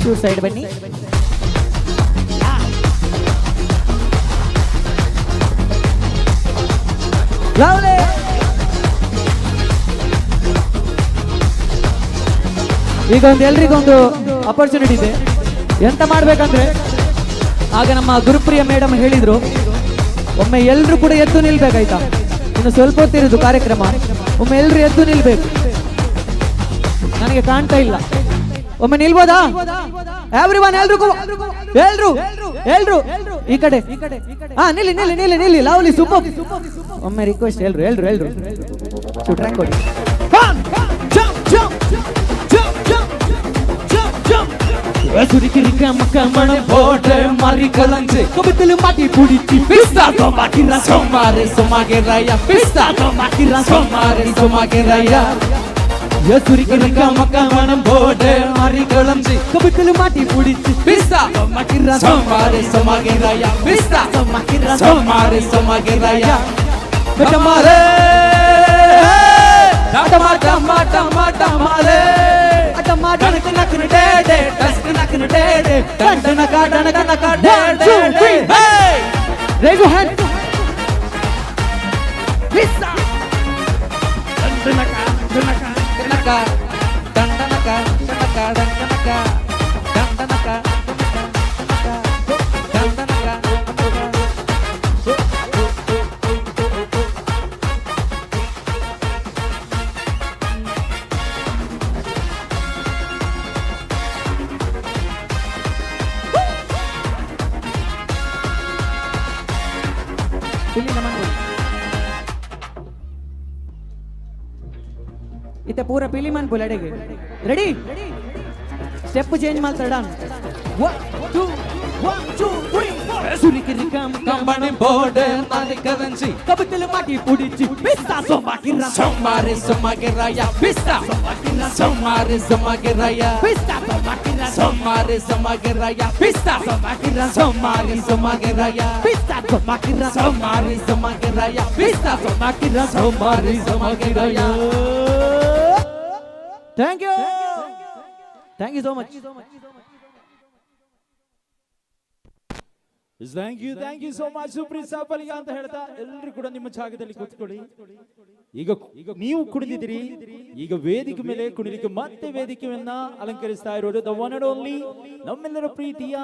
Speaker 2: ಶೂ ಸೈಡ್ ಬನ್ನಿ ಈಗ ಎಲ್ರಿಗೊಂದು ಅಪರ್ಚುನಿಟಿ ಇದೆ ಎಂತ ಮಾಡ್ಬೇಕಂದ್ರೆ ಆಗ ನಮ್ಮ ಗುರುಪ್ರಿಯ ಮೇಡಮ್ ಹೇಳಿದ್ರು ಒಮ್ಮೆ ಎಲ್ರು ಕೂಡ ಎದ್ದು ನಿಲ್ಬೇಕಾಯ್ತಾ ಇನ್ನು ಸ್ವಲ್ಪ ಹೊತ್ತಿರೋದು ಕಾರ್ಯಕ್ರಮ ಒಮ್ಮೆ ಎಲ್ರು ಎದ್ದು ನಿಲ್ಬೇಕು ನನಗೆ ಕಾಣ್ತಾ ಇಲ್ಲ ಒಮ್ಮೆ ನಿಲ್ಬೋದಾ ಎವ್ರಿವನ್ ಎಲ್ರು ಈ ಕಡೆ ನಿಲ್ಲಿ ನಿಲ್ಲಿ ನಿಲ್ಲಿ ನಿಲ್ಲಿ ಲವ್ಲಿ ಸೂಪರ್ ಒಮ್ಮೆ ರಿಕ್ವೆಸ್ಟ್ ಎಲ್ರು ಟ್ರ್ಯಾಕ್ ಕೊಡಿ ಸುರಿಕಿರಿಕ ಮಕ್ಕ ಮಣ ಬೋಟೆ ಮಾರಿ ಕಲಂಚೆ ಕಬಿತಲು ಮಾಟಿ ಪುಡಿಚಿ ಪಿಸ್ತಾ ಮಾಕಿರ ಸೋಮಾರೆ ಸೋಮಾಗೆ ರಾಯ ಪಿಸ್ತಾ ಮಾಕಿರ ಸೋಮಾರೆ ಸೋಮಾಗೆ ರಾಯ ಯಸುರಿಕಿರಿಕ ಮಕ್ಕ ಮಣ ಬೋಟೆ ಮಾರಿ ಕಲಂಚೆ ಕಬಿತಲು ಮಾಟಿ ಪುಡಿಚಿ ಪಿಸ್ತಾ ಮಾಕಿರ ಸೋಮಾರೆ ಸೋಮಾಗೆ ರಾಯ ಪಿಸ್ತಾ ಮಾಕಿರ ಸೋಮಾರೆ ಸೋಮಾಗೆ ರಾಯ ಕಟಮಾರೆ ಟಮಾಟಾ ಮಾಟಾ ಮಾಟಾ ಮಾರೆ टमाटर नकन डे डे टस्क नकन डे डे टन का डे डे हे रेज योर हैंड पिस्ता टन का इथे पूरा पिली मन बोलाडेगे रेडी स्टेप चेंज ಮಾಡ್ತಾಡ 1 2 3 ಸುರಿಕಿರಿಕಂ ಕಂಬನೆ ಬೋರ್ಡೆ ಮಾಲಿ ಕರೆನ್ಸಿ ಕಬತಲ ಮಾಟಿ ಪುಡಿಚಿ ಪಿಸ್ತಾ ಸೋಮಾಕಿರ ಸೋಮಾರೆ ಸೋಮಾಗೆ ರಾಯ ಪಿಸ್ತಾ ಸೋಮಾಕಿರ ಸೋಮಾರೆ ಸೋಮಾಗೆ ರಾಯ ಪಿಸ್ತಾ ಸೋಮಾಕಿರ ಸೋಮಾರೆ ಸೋಮಾಗೆ ರಾಯ ಪಿಸ್ತಾ ಸೋಮಾಕಿರ ಸೋಮಾರೆ ಸೋಮಾಗೆ ರಾಯ ಪಿಸ್ತಾ ಸೋಮಾಕಿರ ಸೋಮಾರೆ ಸೋಮಾಗೆ ರಾಯ ಪಿಸ್ತಾ ಸೋಮಾಕಿರ ಸೋಮಾರೆ ಸೋಮಾಗೆ ರಾಯ Thank you so much.
Speaker 1: Thank you so much Supreeth Saphaliga ಅಂತ ಹೇಳ್ತಾ ಎಲ್ಲರೂ ಕೂಡ ನಿಮ್ಮ ಜಾಗದಲ್ಲಿ ಕೂತ್ಕೊಳ್ಳಿ. ಈಗ ನೀವು ಕುಣಿದಿದ್ದೀರಿ, ಈಗ ವೇದಿಕೆ ಮೇಲೆ ಕುಣಿಲಿಕ್ಕೆ ಮತ್ತೆ ವೇದಿಕೆಯನ್ನ ಅಲಂಕರಿಸ್ತಾ ಇರೋದು ದ ಒನ್ ಅಂಡ್ ಓನ್ಲಿ ನಮ್ಮೆಲ್ಲರ ಪ್ರೀತಿಯ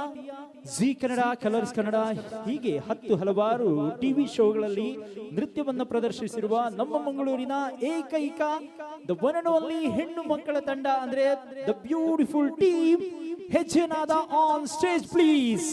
Speaker 1: ಜಿ ಕನ್ನಡ, ಕಲರ್ಸ್ ಕನ್ನಡ, ಹೀಗೆ ಹಲವಾರು ಟಿವಿ ಶೋಗಳಲ್ಲಿ ನೃತ್ಯವನ್ನ ಪ್ರದರ್ಶಿಸಿರುವ ನಮ್ಮ ಮಂಗಳೂರಿನ ಏಕೈಕ ದ ಒನ್ ಅಂಡ್ ಓನ್ಲಿ ಹೆಣ್ಣು ಮಕ್ಕಳ ತಂಡ ಅಂದ್ರೆ the beautiful team Hejjenaada on stage please.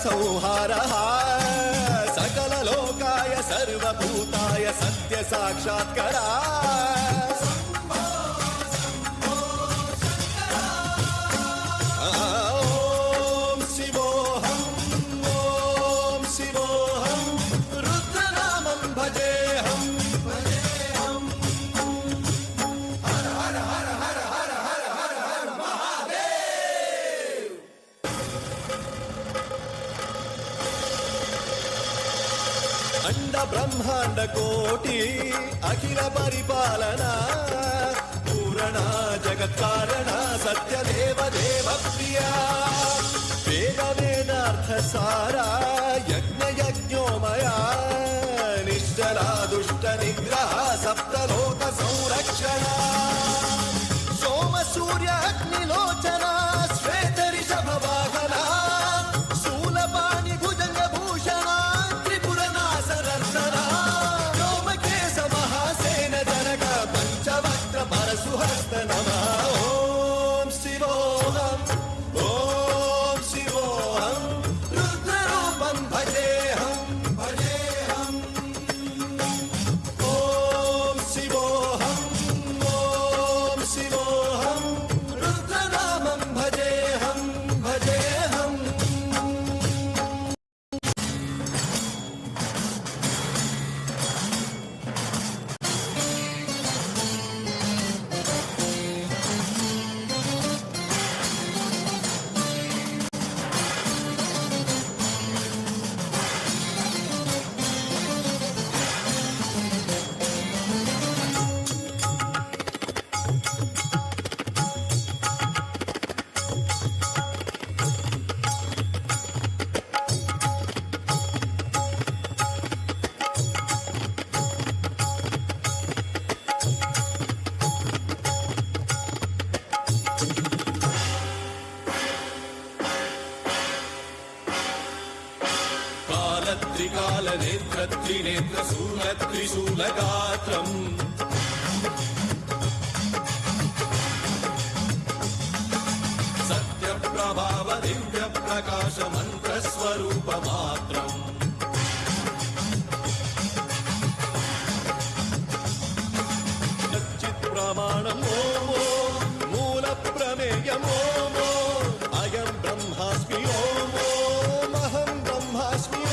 Speaker 3: संहारः सकललोकाय सर्वभूताय सत्य साक्षात्करा ॐ शिवोऽहं ॐ शिवोऽहं रुद्रनामं भजेऽहं भजेऽहं हर हर हर हर हर हर हर हर महादेव अंड ब्रह्मांड कोटि अखिल परिपालना पूरणा जगत्कारणा सत्यदेव देव प्रिया वेद वेदार्थ सारा यज्ञ यज्ञोमया निश्चला दुष्ट निग्रह सप्तलोक संरक्षणा सोम सूर्य अग्निलोचना श्वेत ऋषभ वाहना शूलपाणि भुजंग भूषणा त्रिपुर नासनर्तना व्योमकेश महासेन जनक पंचवक्त्र परशुहस्त नमः ॐ शिवोऽहं ॐ शिवोऽहं रुद्ररूपं भजेऽहं भजेऽहं ॐ शिवोऽहं ॐ शिवोऽहं रुद्रनामं भजेऽहं भजेऽहं कालत्रिकालनेत्र त्रिनेत्र शूलत्रिशूलगात्रम् सत्यप्रभाव दिव्यप्रकाश मन्त्रस्वरूपमात्रम् चित्प्रमाणम् ॐ मूलप्रमेयम् ॐ अयं ब्रह्मास्मि ॐ अहं ब्रह्मास्मि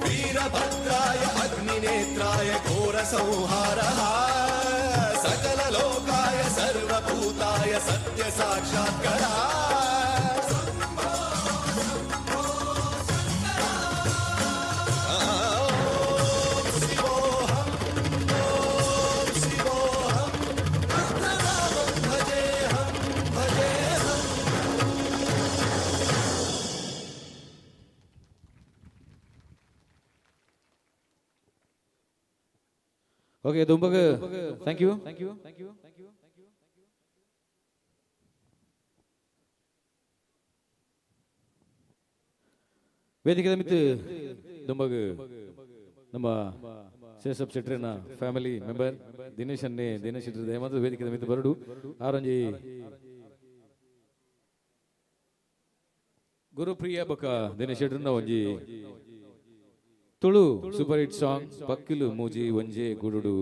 Speaker 3: वीरभद्राय अग्निनेत्राय घोरसंहारः सकललोकाय सर्वभूताय सत्य साक्षात्करा
Speaker 14: ಓಕೆ ದುಂಬಗ ಥ್ಯಾಂಕ್ ಯು ವೇದಿಕೆದ ಮಿತ್ತು ದುಂಬಗ ನಮ್ಮ ಶೇಷಪ್ ಶೆಟ್ರಿನ ಫ್ಯಾಮಿಲಿ ಮೆಂಬರ್ ದಿನೇಶ್ ಶೆಟ್ರಿ ದಯಮಾಡಿ ವೇದಿಕೆದ ಮಿತ್ತು ಬರಡು ಆರಂಜಿ ಗುರುಪ್ರಿಯ ಬಕ ದಿನೇಶ್ ಶೆಟ್ರಿನ ಒಂಜಿ ತುಳು ಸೂಪರ್ ಹಿಟ್ ಸಾಂಗ್ ಪಕ್ಕಿಲು ಮೂಜಿ ಒಂಜೆ ಗುಡುಡು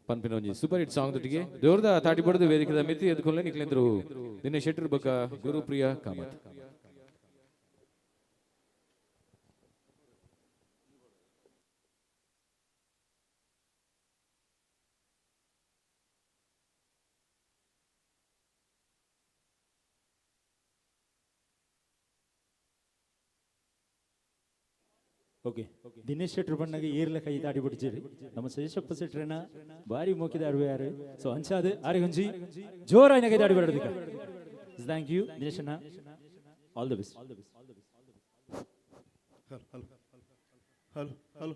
Speaker 14: ಪನ್ಪಿನ ಒಂಜಿ ಸೂಪರ್ ಹಿಟ್ ಸಾಂಗ್ ದೊಟ್ಟಿಗೆ ಜೋರ್ದ ತಾಟಿ ಬಡದು ವೇದಿಕೆದ ಮಿತಿ ಎದ್ಕೊಳ್ಳೆ ನಿಕ್ಲೆಂದ್ರು ದಿನೇಶ್ ಶೆಟ್ಟಿ ಬಕ ಗುರುಪ್ರಿಯ ಕಾಮತ್
Speaker 1: ಓಕೆ ದಿನೇಶ್ ಶೆಟ್ರು ಬಣ್ಣಗೆ ಏರ್ಲ ಕೈ ದಾಟಿ ಬಿಡ್ತೀರಿ ನಮ್ಮ ಶೇಷಪ್ಪ ಶೆಟ್ರನ ಬಾರಿ ಮೋಕಿದ ಅಡುವೆ ಯಾರು ಸೊ ಅಂಚಾದ ಆರಿ ಹೊಂಜಿ ಜೋರಾಗಿ ಕೈ ದಾಟಿ ಬಿಡೋದಕ್ಕೆ ಥ್ಯಾಂಕ್ ಯು ದಿನೇಶಣ್ಣ all the best.
Speaker 3: Hello hello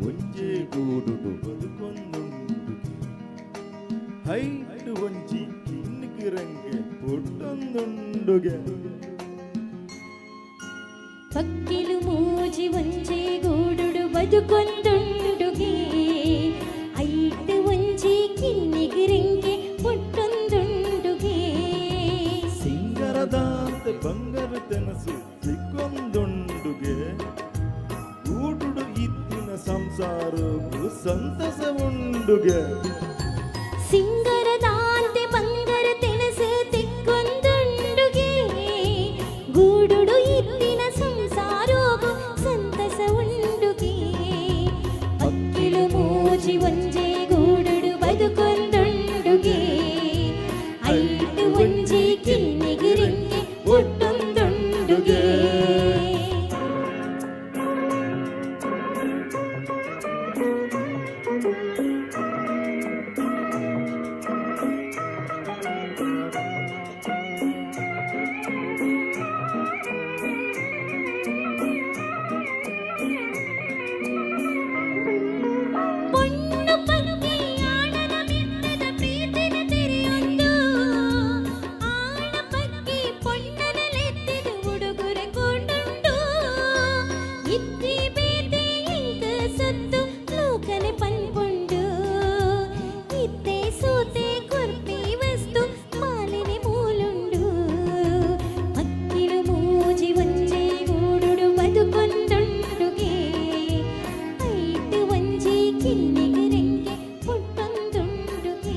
Speaker 23: ಒಂಜೇ ಗೂಡುಡು ಬದುಕೊಂದುಂಡುಗೆ ಹೈಟ್ ಒಂಜಿ ಕಿನ್ನಿಗಿರಂಗೆ ಪುಟ್ಟೊಂದುಂಡುಗೆ
Speaker 15: ಪಕ್ಕಿಲು ಮೂಜಿ ಒಂಜೆ ಗೂಡುಡು ಬದುಕೊಂದುಂಡುಗೆ ಐಟ್ ಒಂಜಿ ಕಿನ್ನಿಗಿರಂಗೆ ಪುಟ್ಟೊಂದುಂಡುಗೆ
Speaker 23: ಸಿಂಗರದಾಂತೆ ಬಂಗಾರ ತೆನಸು ಸಿಕ್ಕೊಂದುಂಡುಗೆ ಗೂಡುಡು ಇತ್ತಿನ ಸಂಸಾರಕ್ಕೂ ಸಂತಸ ಉಂಡುಗೆ
Speaker 15: ಸಿಂಗರದಾಂತೆ ಬಂಗಾರ ತೆನಸು ತಿಕ್ಕೊಂದುಂಡುಗೆ ಗೂಡುಡು ಇತ್ತಿನ ಸಂಸಾರೋಗು ಸಂತಸ ಉಂಡುಗೆ ಅಕ್ಕಿಲು ಮೂಜಿ ಒಂಜೆ ಗೂಡುಡು ಬದುಕೊಂದುಂಡುಗೆ ಐಟು ಒಂಜಿ ಕಿನ್ನಿಗಿರಿಂಗೆ ಒಟ್ಟೊಂದುಂಡುಗೆ பொண்ணு பಕ್ಕಿ ಆಣನ ಮಿತ್ತದ ಪ್ರೀತಿನ ತೆರೆಯೊಂದು ಆಣ ಪಕ್ಕಿ ಪೊಣ್ಣನಲೆತ್ತಿದ ಉಡುಗೊರೆ ಕೊಂಡುಂಡು ಇತ್ತಿ ಬೇತೆ ಇಂಕ ಸತ್ತು ಲೋಕನೆ ಪನ್ಪುಂಡು ಇತ್ತೆ ಸೂತೆ ಕೊರ್ಪಿ ವಸ್ತು ಮಾಲಿನಿ ಮೂಲುಂಡು ಅಕ್ಕಿಲು ಮೂಜಿ ಒಂಜೆ ಗೂಡುಡು ಬದುಕೊಂದುಂಡುಗೆ ಐಟು ಒಂಜಿ ಕಿನ್ನಿಗಿರಂಗೆ ಪುಟ್ಟೊಂದುಂಡುಗೆ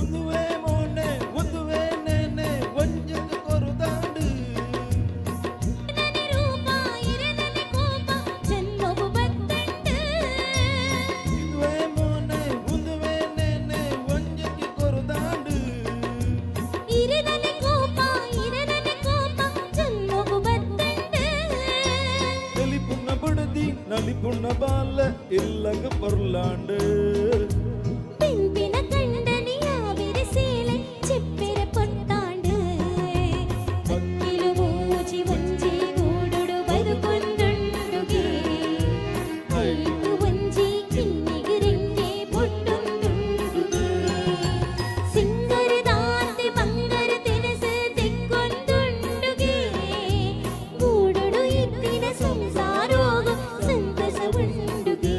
Speaker 23: ಒಂದುವೇ ಮೊನ್ನೆ ಒಂದುವೇ ನೆನೆ ಒಂಜಕ್ಕೆ ಕೊರುದಾಂಡು
Speaker 15: ನನೆ ರೂಪ ಇರನನೆ ಕೋಪ ಜನ್ಮವು ಬತ್ತಂಡು
Speaker 23: ಇದುವೇ ಮೊನ್ನೆ ಒಂದುವೇ ನೆನೆ ಒಂಜಕ್ಕೆ ಕೊರುದಾಂಡು
Speaker 15: ಇರನನೆ ಕೋಪ ಜನ್ಮವು ಬತ್ತಂಡು
Speaker 23: ನಲಿಪುಣ್ಣ ಬಡದಿ ನಲಿಪುಣ್ಣ ಬಾಲ ಇಲ್ಲಗ ಪೊರ್ಲಾಂಡು
Speaker 15: பெண்பின கண்டனி ஆவிரி சேலை செப்பிர பொட்டாண்டு அக்கிಲು ಮೂಜಿ ಒಂಜಿ ಗೂಡುಡು ಬದುಕೊಂದುಂಡುಗೆ ಐಟು ಒಂಜಿ ಕಿನ್ನಿಗಿರಿಂಗೆ ಪುಟ್ಟೊಂದುಂಡುಗೆ ಸಿಂಗರದಾಂತೆ ಬಂಗಾರ ತೆನಸು ತಿಕ್ಕೊಂದುಂಡುಗೆ ಗೂಡುಡು ಇತ್ತಿನ ಸಂಸಾರೋಗು ಸಂತಸ ಉಂಡುಗೆ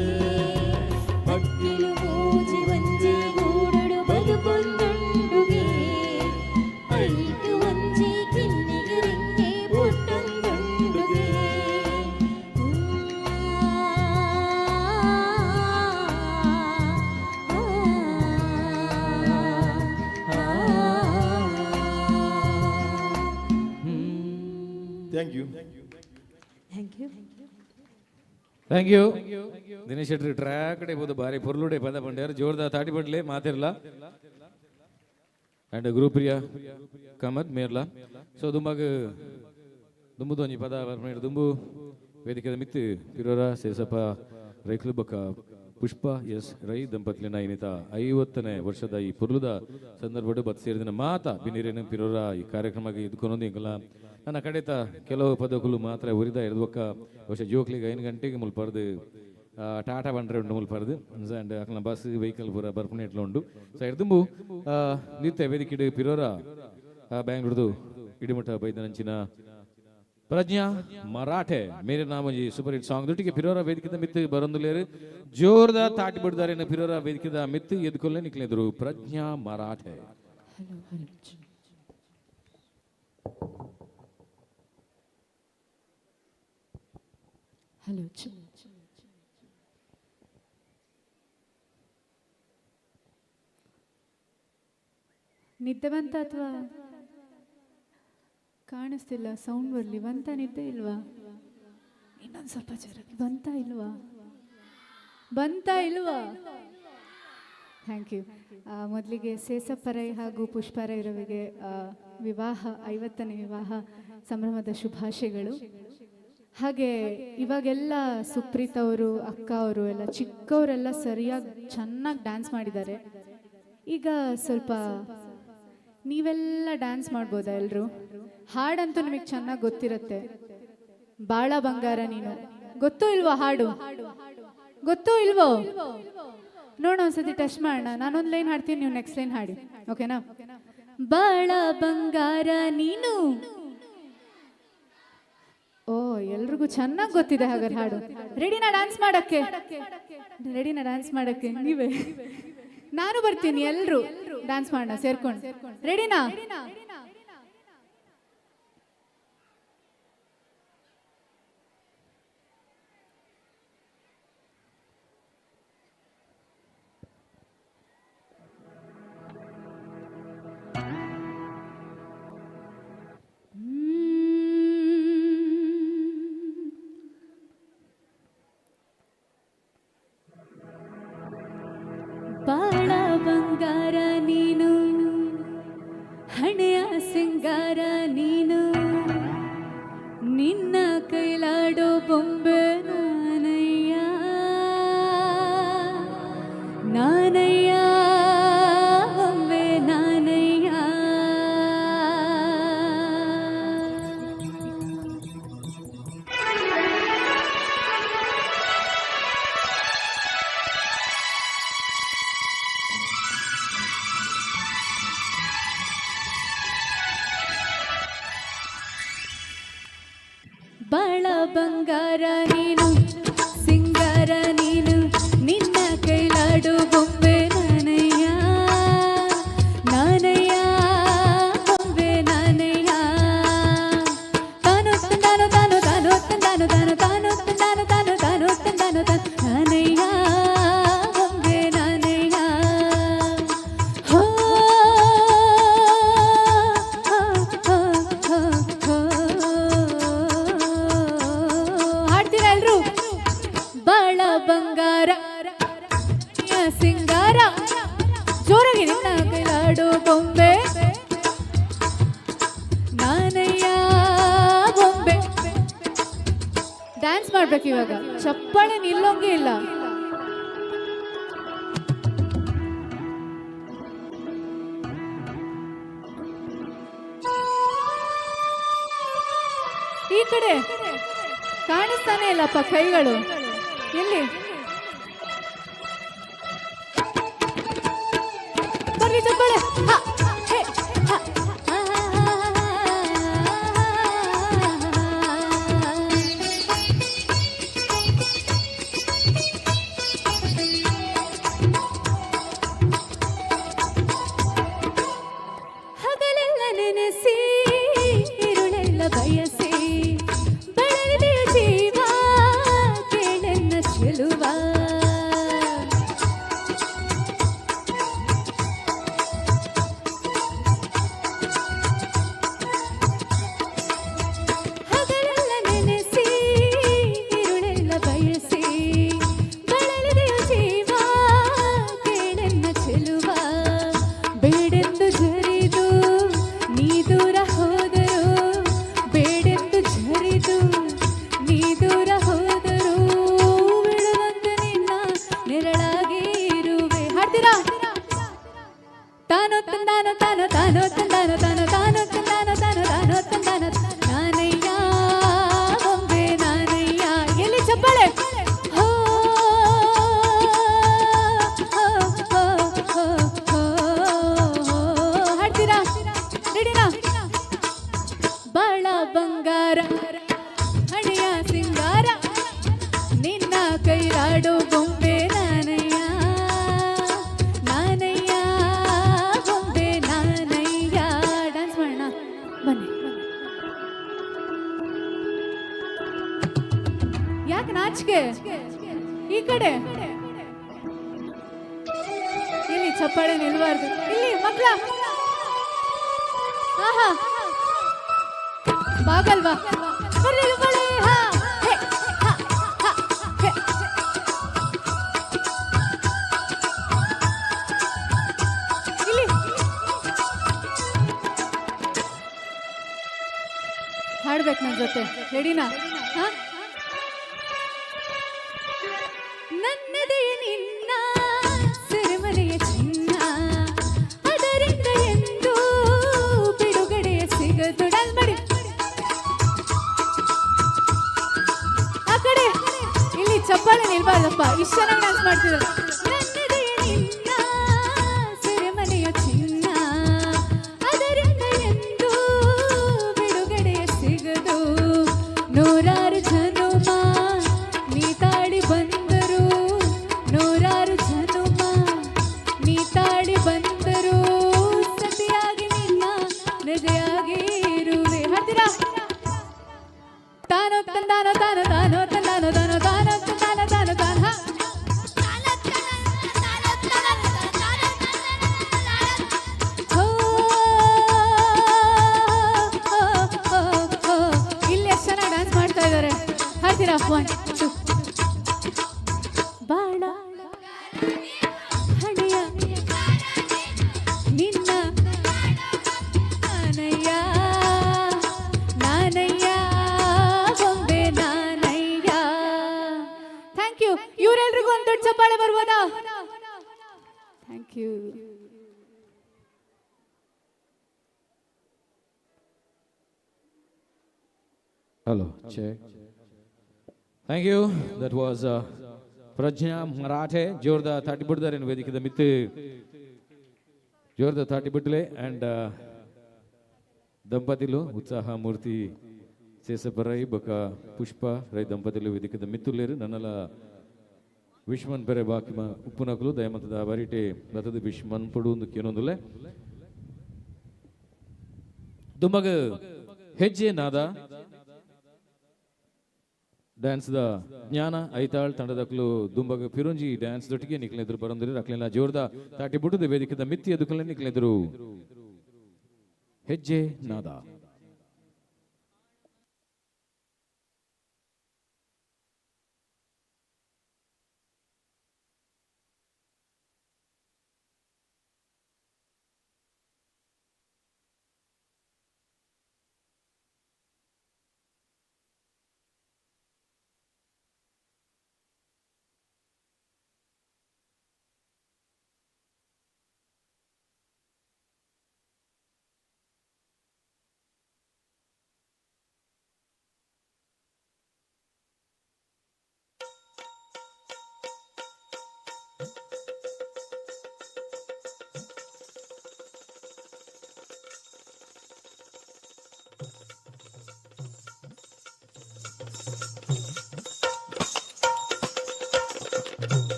Speaker 15: ಅಕ್ಕಿಲು ಮೂಜಿ ಒಂಜೆ ಗೂಡುಡು ಬದುಕೊಂದುಂಡುಗೆ ಐಟು ಒಂಜಿ ಕಿನ್ನಿಗಿರಿಂಗೆ ಪುಟ್ಟೊಂದುಂಡುಗೆ
Speaker 3: thank you
Speaker 15: thank you
Speaker 14: thank you Dinesh Shetty track ಬೋದು ಬಾರಿ ಪೊರ್ಲುಡೆ ಪದ ಪಂಡ್ಯಾರ ಜೋರ್ದ ತಾಟಿ ಪಡ್ಲೆ ಮಾತಿರ್ಲ ಅಂಡ್ ಗ್ರೂಪ್ರಿಯ ಕಮತ್ ಮೇರ್ಲ ಸೊ ದುಂಬಾಗ ದುಂಬುದು ಒಂಜಿ ಪದ ಬರ್ಮೇಡ್ ದುಂಬು ವೇದಿಕೆದ ಮಿತ್ತು ಪಿರೋರ ಸೇಸಪ್ಪ ರೈಕ್ಲು ಬೊಕ್ಕ ಪುಷ್ಪ ಎಸ್ ರೈ ದಂಪತಿಲಿನ ಇನ್ನಿತ 50ನೇ ವರ್ಷದ ಈ ಪುರ್ಲುದ ಸಂದರ್ಭಡು ಬತ್ ಸೇರಿದಿನ ಮಾತ ಬಿನಿರೇನು ಪಿರೋರ ಈ ಕಾರ್ಯಕ್ರಮಕ್ಕೆ ಇದ್ಕೊಂಡೊಂದು ಇಂಕಲ್ಲ ನನ್ನ ಕಡೆತ ಕೆಲವು ಪದಗಳು ಮಾತ್ರ ಉರಿದ ಎಡ್ದೊಕ್ಕ ಬಹುಶಃ ಜೋಕ್ಲಿಗೆ 5 ಗಂಟೆಗೆ ಮುಲ್ಪರ್ದು ಟಾಟಾ ಬಂಡ್ರೆ ಉಂಡು ಮುಲ್ಪರ್ದು ಅಂಡ್ ಅಕ್ಲ ಬಸ್ ವೆಹಿಕಲ್ ಪೂರ ಬರ್ಪುನೆ ಇಟ್ಲ ಉಂಡು ಸೊ ಎಡ್ದುಂಬು ನಿತ್ಯ ವೇದಿಕೆ ಪಿರೋರ ಬ್ಯಾಂಗ್ಳೂರ್ದು ಇಡಿಮಠ ಬೈದನಂಚಿನ प्रज्ञा मराठे मेरे नाम जी सुपर हिट सॉन्ग दुटिಗೆ ಪಿರೋರ ವೇದಿಕೆದ ಮಿತ್ತು ಬರಂದುಲೇರು ಜೋರ್ದಾರ್ ತಾಟಿ ಬಿಡ್ದಾರೆ ಪಿರೋರ ವೇದಿಕೆದ ಮಿತ್ತು ಎದ್ಕೊಳ್ಳೆ ನಿಕ್ಲೆದ್ರು ಪ್ರಜ್ಞಾ ಮರಾಠೆ.
Speaker 6: ಹಲೋ ನಿದ್ದೆ ಬಂತ ಅಥವಾ ಕಾಣಿಸ್ತಿಲ್ಲ? ಸೌಂಡ್ ಬರಲಿ. ಬಂತ ನಿದ್ದೆ ಇಲ್ವಾ? ಇನ್ನೊಂದು ಸ್ವಲ್ಪ ಜೋರಾಗಿ ಬಂತ ಇಲ್ವಾ? Thank you. ಮೊದಲಿಗೆ ಸೇಸಪ್ಪರೈ ಹಾಗೂ ಪುಷ್ಪರೈ ರವರಿಗೆ ವಿವಾಹ 50ನೇ ವಿವಾಹ ಸಂಭ್ರಮದ ಶುಭಾಶಯಗಳು. ಹಾಗೆ ಇವಾಗೆಲ್ಲ ಸುಪ್ರೀತ್ ಅವರು, ಅಕ್ಕ ಅವರು ಎಲ್ಲ ಚಿಕ್ಕವರೆಲ್ಲ ಸರಿಯಾಗಿ ಚೆನ್ನಾಗಿ ಡ್ಯಾನ್ಸ್ ಮಾಡಿದ್ದಾರೆ. ಈಗ ಸ್ವಲ್ಪ ನೀವೆಲ್ಲ ಡ್ಯಾನ್ಸ್ ಮಾಡ್ಬೋದಾ ಎಲ್ಲರೂ? ಹಾಡಂತೂ ನಿಮಗೆ ಚೆನ್ನಾಗಿ ಗೊತ್ತಿರುತ್ತೆ. ಬಾಳ ಬಂಗಾರ ನೀನು ಗೊತ್ತೋ ಇಲ್ವೋ? ಹಾಡು ಗೊತ್ತೋ ಇಲ್ವೋ? ನೋಡ ಒಂದ್ಸತಿ ಟೆಸ್ಟ್ ಮಾಡೋಣ. ನಾನೊಂದು ಲೈನ್ ಹಾಡ್ತೀನಿ, ನೀವು ನೆಕ್ಸ್ಟ್ ಲೈನ್ ಹಾಡಿ, ಓಕೆನಾ? ಬಾಳ ಬಂಗಾರ ನೀನು. ಓ, ಎಲ್ರಿಗೂ ಚೆನ್ನಾಗಿ ಗೊತ್ತಿದೆ ಹಾಗಾದ್ರೆ ಹಾಡು. ರೆಡಿನಾ ಡ್ಯಾನ್ಸ್ ಮಾಡಕ್ಕೆ? ನೀವೇ? ನಾನು ಬರ್ತೀನಿ, ಎಲ್ರು ಡ್ಯಾನ್ಸ್ ಮಾಡೋಣ ಸೇರ್ಕೊಂಡು. ರೆಡಿನಾ? ಬಾಳ ಬಂಗಾರ ನೀನು, ಹಣೆಯ ಸಿಂಗಾರ ನೀನು, ನಿನ್ನ ಕೈಲಾಡೋ ಬೊಂಬೆ ನಾನಯ್ಯ, ನಾನಯ್ಯ ಬೊಂಬೆ ನಾನಯ್ಯ. ಬಾಳ ಬಂಗಾರ ನೀನು, ಸಿಂಗಾರ ನೀನು, ನಿನ್ನ ಕೈಲಾಡು ಬೊಂಬೆ ನಾನಯ್ಯ, ನಾನಯ್ಯ ಬೊಂಬೆ ನಾನಯ್ಯ. ತಾನು ತಂದಾನು ತಾನು ತಾನು ತಂದಾನು ತಾನು ತಾನು ತಂದಾನು ತಾನು ತಾನು ತಂದಾನು ತಾನು ನಾನಯ್ಯ ಬೊಂಬೆ ನಾನಯ್ಯ. ಹೋ ಹಾಡ್ತೀರಾ ಎಲ್ರು? ಬಾಳ ಬಂಗಾರ ಸಿಂಗಾರ, ಜೋರಾಗಿ ನಿನ್ನ ಕೈಲಾಡೋ ಬೊಂಬೆ ನಾನಯ್ಯ ಬೊಂಬೆ. ಡ್ಯಾನ್ಸ್ ಮಾಡ್ಬೇಕು ಇವಾಗ, ಚಪ್ಪಾಳೆ ನಿಲ್ಲೋಂಗೆ ಇಲ್ಲ. ಈ ಕಡೆ ಕಾಣಿಸ್ತಾನೆ ಇಲ್ಲಪ್ಪ ಕೈಗಳು, ಎಲ್ಲಿ? ಬರ್ಲಿ ಚಪ್ಪಾಳೆ. ಹ, ಹೇ, ಹ, ಹ, ಹಗಲೆಲ್ಲ ನೆನೆಸಿ ഇരുಳೆಲ್ಲ ಬಯಸಿ ಬಳಲಿದೆ ಜೀವ ಕೇಳೆನ್ನ ಚೆಲುವ.
Speaker 13: ಕಡೆ ಇಲ್ಲಿ ಚಪ್ಪಾಳೆ ನಿಲ್ಬಾರ್ದು. ಇಲ್ಲಿ ಮಕ್ಕಳ ಆಹಾ ಬಾಗಲ್ವಾ ಬರ್ರಿ ಬಳೆ ಹಾ ಹೇ ಹಾ ಹಾ ಹೇ ಇಲ್ಲಿ ಹಾಡ್ಬೇಕು ನನ್ನ ಜೊತೆ ರೆಡಿನಾ? ಹಾ ನನ್ನದೇ ನಿನ್ನ ಸೆರೆಮನೆಯ ಚಿನ್ನ ಅದರಿಂದ ಎಂದು ಬಿಡುಗಡೆಯ ಸಿಗದು. ಡ್ಯಾನ್ಸ್ ಮಾಡಿ ಆ ಕಡೆ. ಇಲ್ಲಿ ಚಪ್ಪಾಳೆ ನಿಲ್ಬಾರ್ದಪ್ಪ, ಇಷ್ಟು ಚೆನ್ನಾಗಿ ಡ್ಯಾನ್ಸ್ ಮಾಡ್ತಿದ್ದಾರೆ. ನನ್ನದೇ ನಿನ್ನ ಸೆರೆಮನೆಯ ಚಿನ್ನ ಅದರಿಂದ ಎಂದು ಬಿಡುಗಡೆಯ ಸಿಗದು. ನೂರಾರು ಜನುಮ ನೀ ತಾಡಿ ಬಂದರು, ನೂರಾರು ಜನುಮ ನೀ ತಾಡಿ ಬಂದರು, ಸತಿಯಾಗಿ ನಿನ್ನ ನಜೆಯಾಗಿ ಇರುವೆ. ಹಾಡ್ತೀರಾ? ತಾನೋ ತಂದಾನೋ ತಾನೋ ತಾನೋ ತಂದಾನೋ ತಾನೋ ತಾನೋ ತಂದಾನೋ ತಾನೋ ತಾನ. ಇಲ್ಲಿ ಎಷ್ಟು ಚೆನ್ನಾಗಿ ಡ್ಯಾನ್ಸ್ ಮಾಡ್ತಾ ಇದ್ದಾರೆ. ಹಾಡ್ತೀರಾ? 1 2 ಬಾಳ ಹಣೆಯ ನಿನ್ನ ನಾನಯ್ಯ ನಾನಯ್ಯ ಗೊಂಬೆ ನಾನಯ್ಯ. Thank you. ಇವರೆಲ್ರಿಗೂ ಒಂದು ದೊಡ್ಡ ಚಪ್ಪಾಳೆ ಬರ್ಬೋದಾ? Thank you.
Speaker 14: Hello, check. Thank you. That was Prajna Marathe. Jorda Thati Buddha in Vedic the Myth. Jorda Thati Buddle and Dampatilu, Utsaha Murti, Sesaparai, Baka, Pushpa, Rai Dampatilu Vedic the Mithulir, Nanala Vishman Perebakima, Upunaklu, the Yamata Varite, Bata the Vishman Pudun, the Kinondule. Dumaga Hedge Nada. Dance the ಜ್ಞಾನ Aithal ತಂಡದಕ್ಕಲು ದುಂಬಗ ಪಿರುಂಜಿ dance ದೊಟ್ಟಿಗೆ ನಿಕ್ಲೆದ್ರು ಬರಂದಿರಿ ರಕ್ಲೆಲ್ಲ ಜೋರ್ದ ತಾಟಿ ಬುಟ್ಟದ ವೇದಿಕೆದ ಮಿತ್ತಿ ಎದುಕಲೆ ನಿಕ್ಲೆದ್ರು ಹೆಜ್ಜೆ ನಾದ.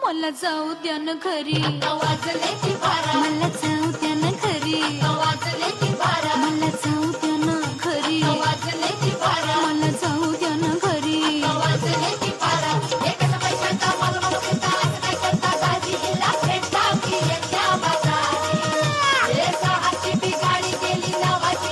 Speaker 5: मला जाऊ द्या न घरी मला जाऊ द्या न घरी मला जाऊ द्या न घरी मला जाऊ द्या न घरी गाडी गेली नावाची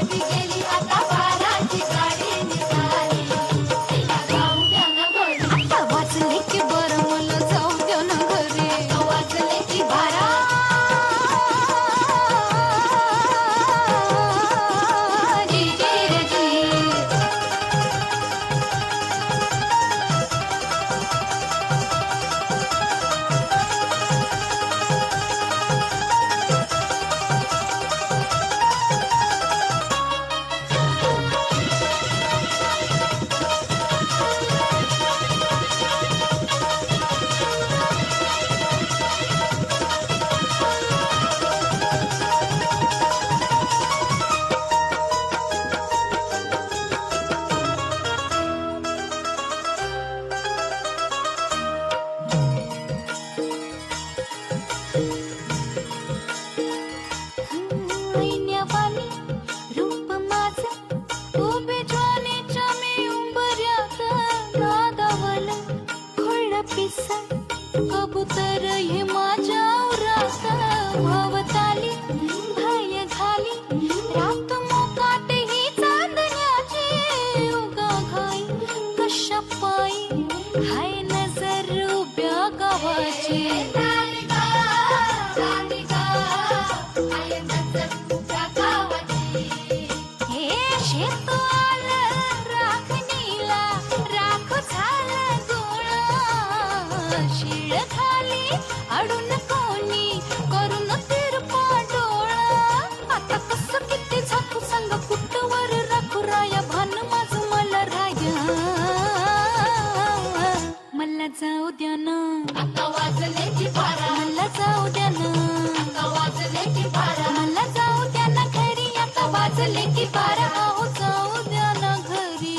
Speaker 5: जाऊ द्या ना वाजले की बारा मला जाऊ द्या ना वाजले की बारा मला जाऊ द्या ना घरी आता वाजले की बारा आहो जाऊ द्या ना घरी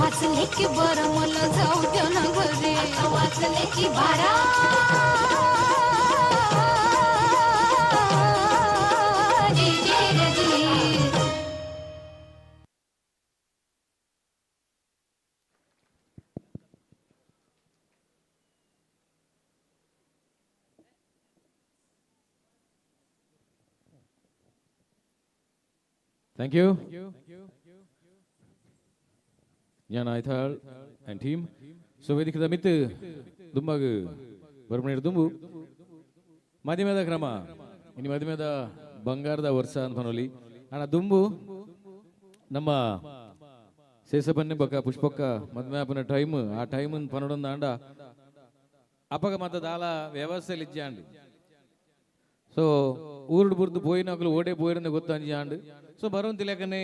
Speaker 5: वाजले की बारा मला जाऊ द्या ना घरी वाजले की बारा जी जी रे जी
Speaker 14: Thank you. ഞാൻ ഐഥാൾ ആൻഡ് ടീം ಸೊ ವೇದಿಕದ ಮಿತ್ತು ದುಂಬಾಗ ಬರ್ಮನೇಡು ದುಂಬು ಮದಿಮೆದ ಕ್ರಮ ಇನ್ನು ಮದಿಮೆದ ಬಂಗಾರದ ವರ್ಷ ಅಂತ ಪನೋಲಿ ಅಣ್ಣ ದುಂಬು ನಮ್ಮ ಶೇಷಪನ್ನೆ ಬಕ್ಕ ಪುಷ್ಪಕ್ಕ ಮದ್ಮೆ ಆಪನ ಟೈಮ್ ಆ ಟೈಮ್ ಪನೊಡೊಂದ ಅಂಡ ಅಪಗ ಮತ್ತ ದಾಲ ವ್ಯವಸ್ಥೆಲಿ ಇಜ್ಜಾಂಡು ಸೊ ಊರುಡು ಬುರ್ದು ಪೋಯಿನಕಲು ಓಡೆ ಪೋಯಿರಂದ ಗೊತ್ತಂಜಾಂಡು ಸೊ ಬರೋಂತಿಲಕನೆ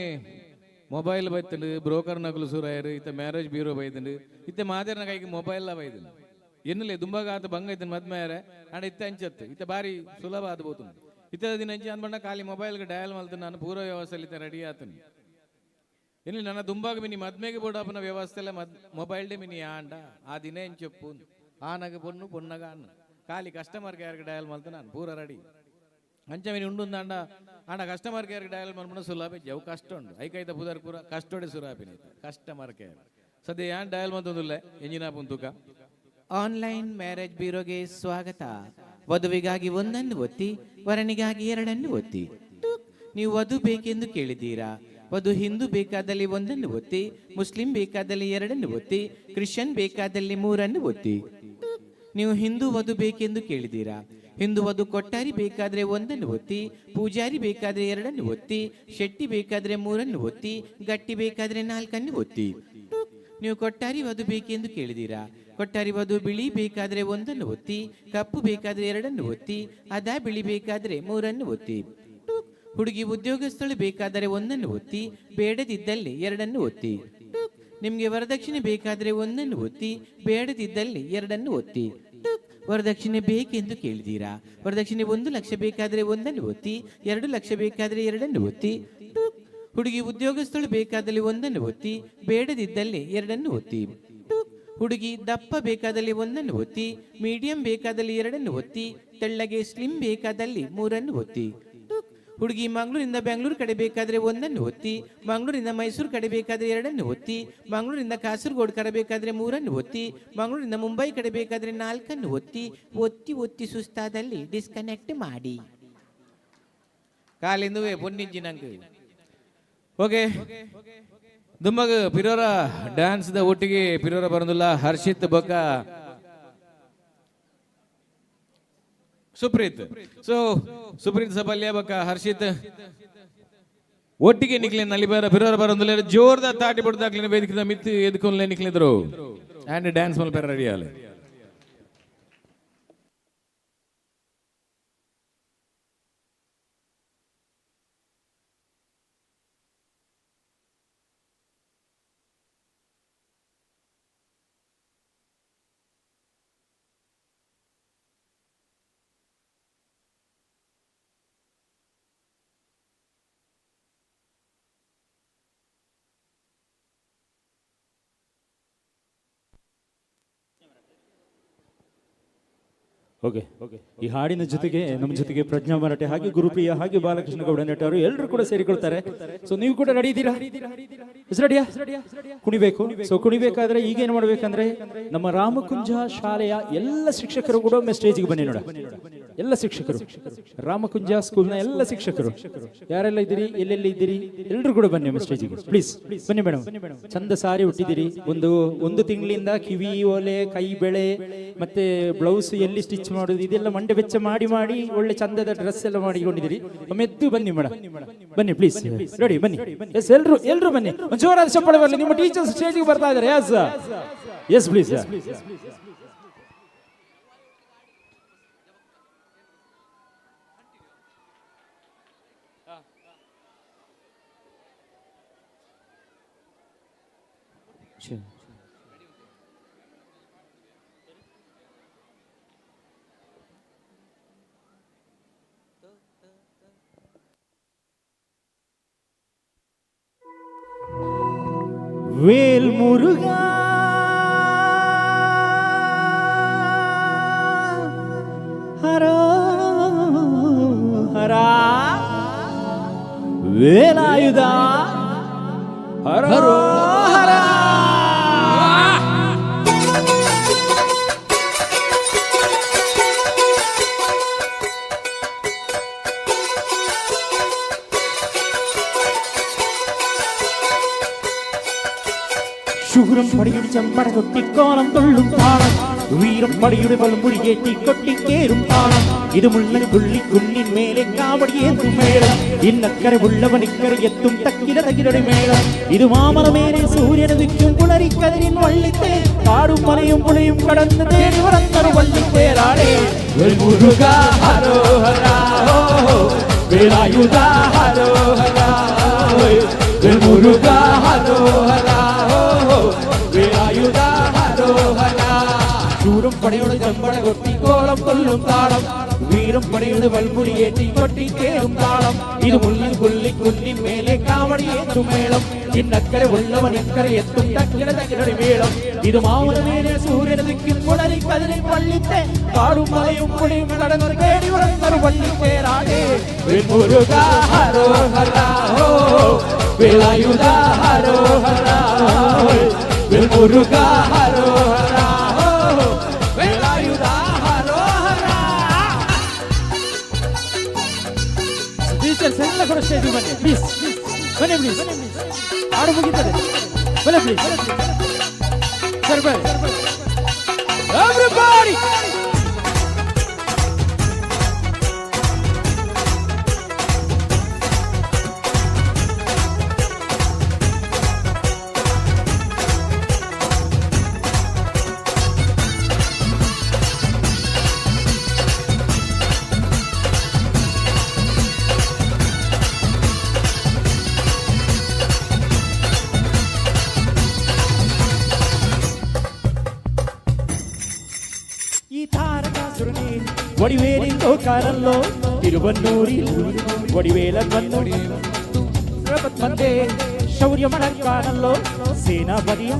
Speaker 14: ಮೊಬೈಲ್ ಬೈತಂಡು ಬ್ರೋಕರ್ ನಕಲು ಸುರಾಯರು ಇತ್ತ ಮ್ಯಾರೇಜ್ ಬ್ಯೂರೋ ಬೈತಂಡು ಇತ್ತ ಮಾದೇರ್ನ ಕೈಗೆ ಮೊಬೈಲ್ ಬೈತಂಡು ಎನ್ನಲೆ ದುಂಬಾಗ ಆತ ಬಂಗ ಐತನ್ ಮದ್ಮೇರೆ ಅಂಡ ಇತ್ತ ಅಂಚತ್ತು ಇತ್ತ ಬಾರಿ ಸುಲಭ ಆದ ಬೋತುಂಡು ಇತ್ತ ದಿನ ಅಂಚಿ ಅನ್ಬಂಡ ಖಾಲಿ ಮೊಬೈಲ್ಗೆ ಡಯಲ್ ಮಲ್ತು ನಾನು ಪೂರ ವ್ಯವಸ್ಥೆಲಿ ಇತ್ತ ರೆಡಿ ಆತನು ಎಲ್ಲಿ ನನ್ನ ದುಂಬಾಗ ಮಿನಿ ಮದ್ಮೆಗೆ ಬೋಡಪ್ಪನ ವ್ಯವಸ್ಥೆ ಎಲ್ಲ ಮೊಬೈಲ್ ಡೇ ಮಿನಿ ಆಂಡ ಆ ದಿನ ಎಂಚಪ್ಪು ಆನಗ ಪೊಣ್ಣು ಪೊನ್ನಗ ಅನ್ನ ಖಾಲಿ ಕಸ್ಟಮರ್ ಕೇರ್ಗೆ ಡಯಲ್ ಮಲ್ತು ನಾನು ಪೂರ ರೆಡಿ ಅಂಚ ಮಿನಿ ಉಂಡುಂದ ಆಂಡ ಕಸ್ಟಮರ್ ಕೇರ್ಗೆ ಡಯಲ್ ಮಾಡ್ಬಿಡ ಸುಲಭ ಜವು ಕಷ್ಟ ಉಂಡು ಐಕೈತ ಪುದರ್ ಪೂರ ಕಷ್ಟೋಡೆ ಸುರಾಪಿನ ಕಸ್ಟಮರ್ ಕೇರ್ ಸದ್ಯ ಯಾನ್ ಡಯಲ್ ಮತ್ತೊಂದುಲ್ಲ ಎಂಜಿನ ಪುಂತುಕ
Speaker 12: ಆನ್ಲೈನ್ ಮ್ಯಾರೇಜ್ ಬ್ಯೂರೋಗೆ ಸ್ವಾಗತ. ವಧುವಿಗಾಗಿ ಒಂದನ್ನು ಒತ್ತಿ, ವರನಿಗಾಗಿ ಎರಡನ್ನು ಒತ್ತಿ. ನೀವು ವಧು ಬೇಕೆಂದು ಕೇಳಿದ್ದೀರಾ? ವಧು ಹಿಂದೂ ಬೇಕಾದಲ್ಲಿ ಒಂದನ್ನು ಒತ್ತಿ, ಮುಸ್ಲಿಂ ಬೇಕಾದಲ್ಲಿ ಎರಡನ್ನು ಒತ್ತಿ, ಕ್ರಿಶ್ಚಿಯನ್ ಬೇಕಾದಲ್ಲಿ ಮೂರನ್ನು ಒತ್ತಿ. ನೀವು ಹಿಂದೂ ವಧು ಬೇಕೆಂದು ಕೇಳಿದ್ದೀರಾ? ಹಿಂದೂ ವಧು ಕೊಟ್ಟಾರಿ ಬೇಕಾದ್ರೆ ಒಂದನ್ನು ಒತ್ತಿ, ಪೂಜಾರಿ ಬೇಕಾದ್ರೆ ಎರಡನ್ನು ಒತ್ತಿ, ಶೆಟ್ಟಿ ಬೇಕಾದ್ರೆ ಮೂರನ್ನು ಒತ್ತಿ, ಗಟ್ಟಿ ಬೇಕಾದ್ರೆ ನಾಲ್ಕನ್ನು ಒತ್ತಿ. ನೀವು ಕೊಟ್ಟಾರಿ ವಧು ಬೇಕೆಂದು ಕೇಳಿದ್ದೀರಾ? ಕೊಟ್ಟಾರಿ ವಧು ಬಿಳಿ ಬೇಕಾದ್ರೆ ಒಂದನ್ನು ಒತ್ತಿ, ಕಪ್ಪು ಬೇಕಾದ್ರೆ ಎರಡನ್ನು ಒತ್ತಿ, ಅದಾ ಬಿಳಿ ಬೇಕಾದ್ರೆ ಮೂರನ್ನು ಒತ್ತಿ. ಹುಡುಗಿ ಉದ್ಯೋಗಸ್ಥಳು ಬೇಕಾದರೆ ಒಂದನ್ನು ಒತ್ತಿ, ಬೇಡದಿದ್ದಲ್ಲಿ ಎರಡನ್ನು ಒತ್ತಿ. ನಿಮ್ಗೆ ವರದಕ್ಷಿಣೆ ಬೇಕಾದ್ರೆ ಒಂದನ್ನು ಒತ್ತಿ, ಬೇಡದಿದ್ದಲ್ಲಿ ಎರಡನ್ನು ಒತ್ತಿ. ವರದಕ್ಷಿಣೆ ಬೇಕೆಂದು ಕೇಳಿದ್ದೀರಾ? ವರದಕ್ಷಿಣೆ 1 ಲಕ್ಷ ಬೇಕಾದ್ರೆ ಒಂದನ್ನು ಒತ್ತಿ, 2 ಲಕ್ಷ ಬೇಕಾದ್ರೆ ಎರಡನ್ನು ಒತ್ತಿ. ಹುಡುಗಿ ಉದ್ಯೋಗಸ್ಥಳು ಬೇಕಾದಲ್ಲಿ ಒಂದನ್ನು ಒತ್ತಿ, ಬೇಡದಿದ್ದಲ್ಲಿ ಎರಡನ್ನು ಒತ್ತಿ. ಹುಡುಗಿ ದಪ್ಪ ಬೇಕಾದಲ್ಲಿ ಒಂದನ್ನು ಒತ್ತಿ, ಮೀಡಿಯಂ ಬೇಕಾದಲ್ಲಿ ಎರಡನ್ನು ಒತ್ತಿ, ತೆಳ್ಳಗೆ ಸ್ಲಿಮ್ ಬೇಕಾದಲ್ಲಿ ಮೂರನ್ನು ಒತ್ತಿ. ಹುಡುಗಿ ಮಂಗಳೂರಿಂದ ಬೆಂಗಳೂರು ಕಡೆ ಬೇಕಾದ್ರೆ ಒಂದನ್ನು ಒತ್ತಿ, ಮಂಗಳೂರಿಂದ ಮೈಸೂರು ಕಡೆ ಬೇಕಾದ್ರೆ ಎರಡನ್ನು ಒತ್ತಿ, ಮಂಗಳೂರಿಂದ ಕಾಸರಗೋಡು ಕಡೆ ಬೇಕಾದ್ರೆ ಮೂರನ್ನು ಒತ್ತಿ, ಮಂಗಳೂರಿಂದ ಮುಂಬೈ ಕಡೆ ಬೇಕಾದ್ರೆ 4 ಒತ್ತಿ. ಒತ್ತಿ ಒತ್ತಿ ಸುಸ್ತಾದಲ್ಲಿ ಡಿಸ್ಕನೆಕ್ಟ್ ಮಾಡಿ.
Speaker 14: ಕಾಲಿಂದುವೆ ಪೊನ್ನಿಂಜಿ ನಂಗೆ ಓಕೆ. ದುಮ್ಮಗ ಪಿರೋರ ಡ್ಯಾನ್ಸ್ ದ ಒಟ್ಟಿಗೆ ಪಿರೋರ ಬರಂದಿಲ್ಲ. ಹರ್ಷಿತ್ ಬೊಕ್ಕ ಸುಪ್ರೀತ್. ಸೊ ಸುಪ್ರೀತ್ ಸಬಲ್ಯ ಬೊಕ್ಕ ಹರ್ಷಿತ್ ಒಟ್ಟಿಗೆ ನಿಕ್ಲಿನ ನಲ್ಲಿ ಬೇರೆ ಪಿರೋರ ಬರಂದಿಲ್ಲ. ಜೋರ್ದ ತಾಟಿ ಬಿಡ್ದಾಕ್ಲಿನ ವೇದಿಕೆ ಮಿತ್ತು ಎದ್ಕೊಂಡ್ಲೆ ನಿಕ್ಲಿದ್ರು and dance ಮಲ್ಪೇರ ready Aale.
Speaker 1: Okay, ಈ ಹಾಡಿನ ಜೊತೆಗೆ ನಮ್ಮ ಜೊತೆಗೆ ಪ್ರಜ್ಞಾ ಮರಾಠೆ ಹಾಗೆ ಗುರುಪ್ರಿಯ ಹಾಗೆ ಬಾಲಕೃಷ್ಣ ಗೌಡ ನಟ ಅವರು ಎಲ್ಲರೂ ಕೂಡ ಸೇರಿಕೊಳ್ತಾರೆ. ಸೊ ನೀವು ಕೂಡ ರೆಡಿ ಇದ್ದೀರಾ? ರೆಡಿಯಾ? ಕುಣಿಬೇಕು. ಸೊ ಕುಣಿಬೇಕಾದ್ರೆ ಈಗೇನು ಮಾಡ್ಬೇಕಂದ್ರೆ ನಮ್ಮ ರಾಮಕುಂಜ ಶಾಲೆಯ ಎಲ್ಲ ಶಿಕ್ಷಕರು ಕೂಡ ಒಮ್ಮೆ ಸ್ಟೇಜಿಗೆ ಬನ್ನಿ ನೋಡ. ಎಲ್ಲ ಶಿಕ್ಷಕರು, ರಾಮಕುಂಜ ಸ್ಕೂಲ್ನ ಎಲ್ಲ ಶಿಕ್ಷಕರು ಯಾರೆಲ್ಲ ಇದ್ದೀರಿ, ಎಲ್ಲೆಲ್ಲಿ ಇದ್ದೀರಿ, ಎಲ್ಲರೂ ಕೂಡ ಬನ್ನಿ ನಮ್ಮ ಸ್ಟೇಜಿಗೆ ಪ್ಲೀಸ್. ಬನ್ನಿ ಮೇಡಮ್, ಚಂದ ಸಾರಿ ಹುಟ್ಟಿದ್ದೀರಿ. ಒಂದು ತಿಂಗಳಿಂದ ಕಿವಿ ಓಲೆ, ಕೈ ಬೆಳೆ ಮತ್ತೆ ಬ್ಲೌಸ್ ಎಲ್ಲಿ ಸ್ಟಿಚ್ ಮಾಡೋದು ಇದೆಲ್ಲ ಮಂಡೆ ಬೆಚ್ಚ ಮಾಡಿ ಒಳ್ಳೆ ಚಂದದ ಡ್ರೆಸ್ ಎಲ್ಲ ಮಾಡಿಕೊಂಡಿದ್ದೀರಿ. ಮೆದ್ದು ಬನ್ನಿ ಮೇಡಮ್, ಬನ್ನಿ ಪ್ಲೀಸ್, ರೆಡಿ ಬನ್ನಿ. ಎಸ್, ಎಲ್ರು ಬನ್ನಿ, ಒಂದು ಜೋರಾದ ಚಪ್ಪಾಳೆ ಬರಲಿ. ನಿಮ್ಮ ಟೀಚರ್ಸ್ ಸ್ಟೇಜಿಗೆ ಬರ್ತಾ ಇದ್ದಾರೆ. Yes please. வேல் முருகா ஹரோ ஹரா வேலாயுதா ஹரோ ஹரா. ശൂരം പടിയുടെ ചമ്പട കൊട്ടി കോലം തുള്ളും താളം, വീരം പടിയുടെ പലമുടി ഏറ്റി കൊട്ടിക്കേറും താളം. ഇത് മുള്ളന് പുള്ളിക്കുന്നിൻ മേലെ കാവടിയേന്തും മേളം, ഇന്നക്കരെ ഉള്ളവനിക്കരെ എത്തും തക്കില തകിലടി മേളം. ഇത് മാമറമേലെ സൂര്യനുദിക്കും പുലരിക്കതിരിൻ വള്ളിത്തേ, കാടും മലയും പുഴയും കടന്ന് തേടി വളർന്നൊരു വള്ളിത്തേരാളേ. മുരുകാ ഹരോ ഹരാ, വേലായുധാ ഹരോ ഹരാ, മുരുകാ ഹരോ ഹരാ, വേലായുധാ ഹരോ ഹരാ. ശൂരം പടയുടെ ചമ്പട കൊട്ടി കോളം കൊല്ലും താളം, വീരം പടയുടെ വൽമുടി ഏറ്റി കൊട്ടിക്കേറും താളം. ഇത് മുള്ളിൽ പുള്ളിക്കുന്നിൻ മേലെ കാവടിയേന്തും മേളം, ഇന്നക്കരെ ഉള്ളവൻ ഇക്കരെ എത്തും തക്കില തകിലടി മേളം. ഇത് മാമലമേലെ സൂര്യനുദിക്കും പുലരിക്കതിരിൻ വള്ളിത്തേ, കാടും മലയും പുഴയും കടന്ന് തേടി വളർന്നൊരു വള്ളിത്തേരാളേ. മുരുകാ ഹരോ ഹരാ, വേലായുധാ ഹരോ ഹരാ, മുരുകാ ഹരോ ഹരാ, വേലായുധാ ഹരോ ഹരാ. ಟೀಚರ್ಸ್ ಎಲ್ಲ ಕೂಡ ಸ್ಟೇಜ್ ಬನ್ನಿ ಪ್ಲೀಸ್, ಬನ್ನಿ ಪ್ಲೀಸ್. ಹಾಡು ಮುಗಿತದೆ, ಬನ್ನಿ ಪ್ಲೀಸ್ ಸರ್, ಬನ್ನಿ ಎವ್ರಿಬಾಡಿ. വടിവേലിൻ തോക്കാരല്ലോ തിരുവന്നൂരിൽ വടിവേലൻ വന്നു മറ്റേ ശൗര്യമടക്കാണല്ലോ സേനാപതിയ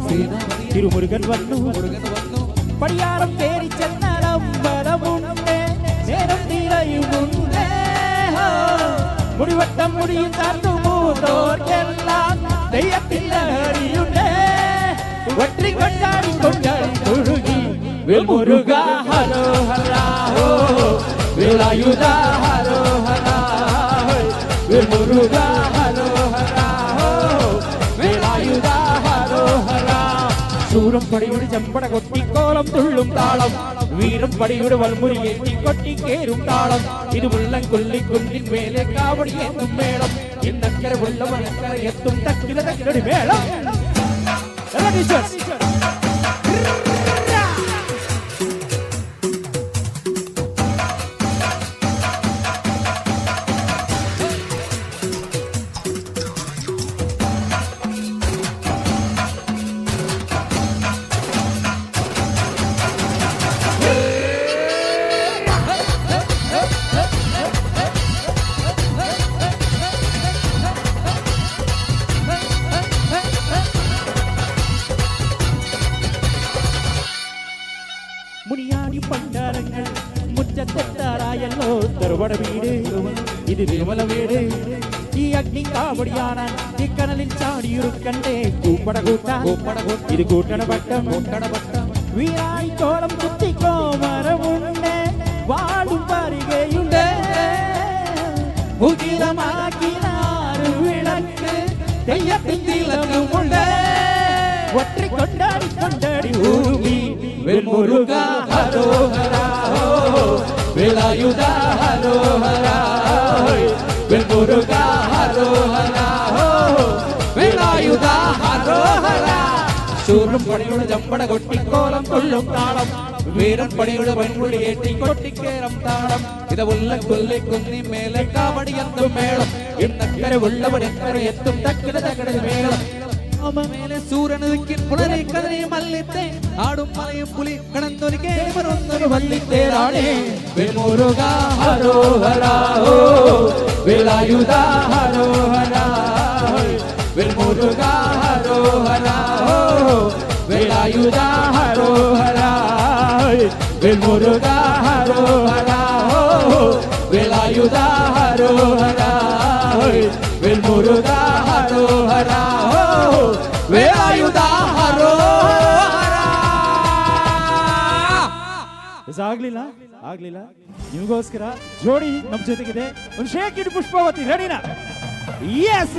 Speaker 1: തിരുമുരുകൻ വന്നു. പടിയാളം തേടി ചെന്നമ്പലമുണ്ടേ, നേരം തീരയുമുണ്ടേ, മുടിവട്ടം മുടിയും താത്തുമൂത്തോർക്കെല്ലാം തെയ്യത്തില്ലഹരിയുണ്ടേ, വട്ടി കൊണ്ടാടി കൊണ്ടാടി തൊഴുകി. മുരുകാ ഹരോ ഹരാ, വേലായുധാ ഹരോ ഹരാ, മുരുകാ ഹരോ ഹരാ, വേലായുധാ ഹരോ ഹരാ. ശൂരം പടിയുടെ ചമ്പട കൊട്ടിക്കോളം തുള്ളും താളം, വീരം പടിയുടെ വൽമുറി ഏറ്റി കൊട്ടിക്കേറും താളം. ഇത് മുള്ളൻ കൊല്ലിക്കുന്നിൻ മേലെ കാവടിയേന്തും മേളം, ഇന്നക്കരെ ഉള്ളവനക്കരെ എത്തും തക്കില തക്കിലടി മേളം. മുനിയാടി പണ്ടാരങ്ങൾ മുറ്റത്തെത്താറായല്ലോ തെറുവട വീട്, ഇത് തിരുമല വീട്. ഈ അഗ്നി കാവടിയാണ് ഈ കനലിൽ ചാടിയുറുക്കണ്ടേ കൂപ്പട കൂട്ടാൻ, ഇത് കൂട്ടണ പട്ടം. വീരായി കോളം കുത്തിക്കോ മരമുണ്ടേ,
Speaker 2: വാടും പരികയുണ്ട് മുകിലമാക്കിനാറ് വിളക്ക് തെയ്യത്തിൽ തിളങ്ങുമുണ്ട് ഒറ്റ കൊണ്ടാടി കൊണ്ടാടി ഊരുകി വെൽമുരുക ഹരോഹര വേലായുധ ഹരോഹര വെൽമുരുക ഹരോഹര വേലായുധ ഹരോഹര ചൂറും പണിയുടെ ചമ്പട കൊട്ടിക്കോലം കൊള്ളും താളം വീരൻ പണിയുടെ വൻകുടി ഏറ്റി കൊട്ടിക്കേരം താളം ഇത് ഉള്ളക്കൊല്ലി കുന്നി മേലെ കാവടി എന്തും മേളം ഇന്നക്കരെ ഉള്ളവരെക്കരെ എത്തും തക്കര തകട മേളം മേലെ സൂര്യനുദിക്കിൻ പുലരെ കതിരെ മല്ലിത്തെ ആടും മലയും പുലി കടന്നൊരു കേവരൊന്നൊരു വല്ലിത്തേരാണേ വെൽമുരുക ഹരോഹര വേലായുധ ഹരോഹര വെൽമുരുക ഹരോഹര വേലായുധ ഹരോഹര വെൽമുരുക ഹരോഹര വേലായുധ ഹരോഹര വെൽമുരുക ಹರೋಹರ ವೇಲಾಯುಧ ಹರೋಹರ.
Speaker 1: ಆಗ್ಲಿಲ್ಲ ನಿಮಗೋಸ್ಕರ ಜೋಡಿ ನಮ್ಮ ಜೊತೆಗಿದೆ. ಒಂದು ಶೇಕ್ ಇಟ್ ಪುಷ್ಪಾವತಿ ರೆಡಿನಾ? ಎಸ್.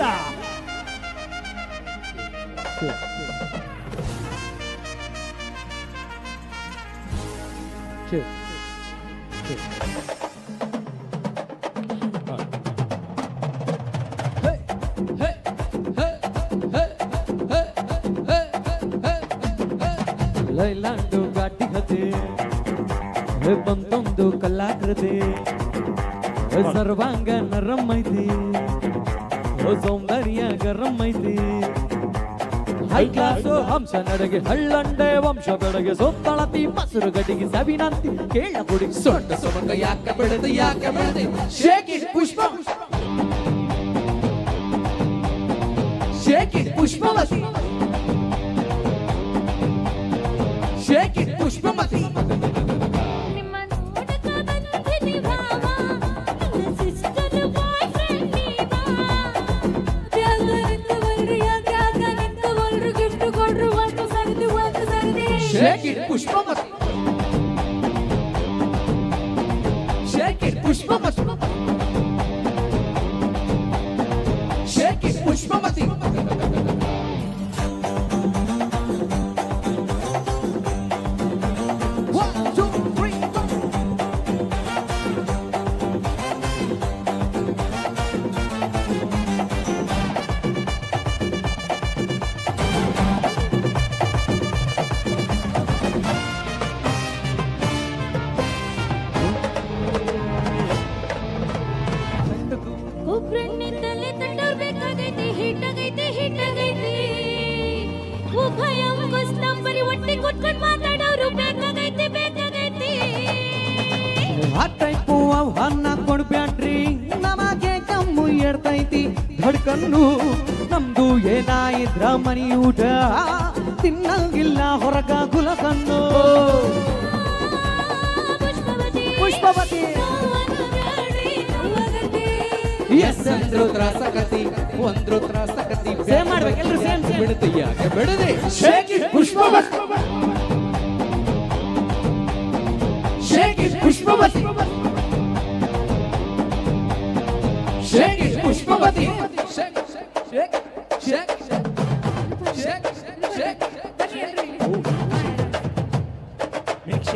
Speaker 2: ಲೈಲಾಂಡು ಘಾಟಿ ಹತೆ ಬಂತೊಂದು ಕಲಾಕೃತಿ ಸರ್ವಾಂಗ ನರಂ ಐತಿ ಸೌಂದರ್ಯ ಗರಂ ಐತಿ ಹೈ ಕ್ಲಾಸು ಹಂಸ ನಡೆಗೆ ಹಳ್ಳಂಡೆ ವಂಶ ಬೆಳಗ್ಗೆ ಸೊತ್ತಳತಿ ಮಸರು ಗಡಿಗೆ ಸವಿನಂತಿ ಕೇಳ ಕುಡಿ ಸೊಂಟ ಸೊಬಗ ಯಾಕೆ ಬೆಳೆದು shake it Pushpa shake it Pushpavathi shake it Pushpamathi. Shake it, Pushpamati. Shake it, Pushpamati. Shake it, Pushpamati. ಕೊಡ್ಬ್ಯಾಡ್ರಿ ನಮಗೆ ಕಮ್ಮು ಎಡ್ತೈತಿ ಧಡ್ಕನ್ನು ನಮ್ದು ಏನಾಯಿದ್ರ ಮನಿ ಊಟ ತಿನ್ನಂಗಿಲ್ಲ ಹೊರಗ ಗುಲಕನ್ನು. ಪುಷ್ಪವತಿ ಎಸ್ ಅಂದ್ರು ತ್ರಾಸಕತಿ ಒಂದ್ರು ತ್ರಾಸಕತಿ ಸೇಮ್ ಮಾಡ್ಬೇಕು ಎಲ್ಲರೂ ಸೇಮ್ ಬಿಡುತ್ತೀಯ ಬಿಡದೆ shake it Pushpavathi shake it Pushpavathi Shake it, Pushpamati. Shake, shake, shake, shake, shake, shake.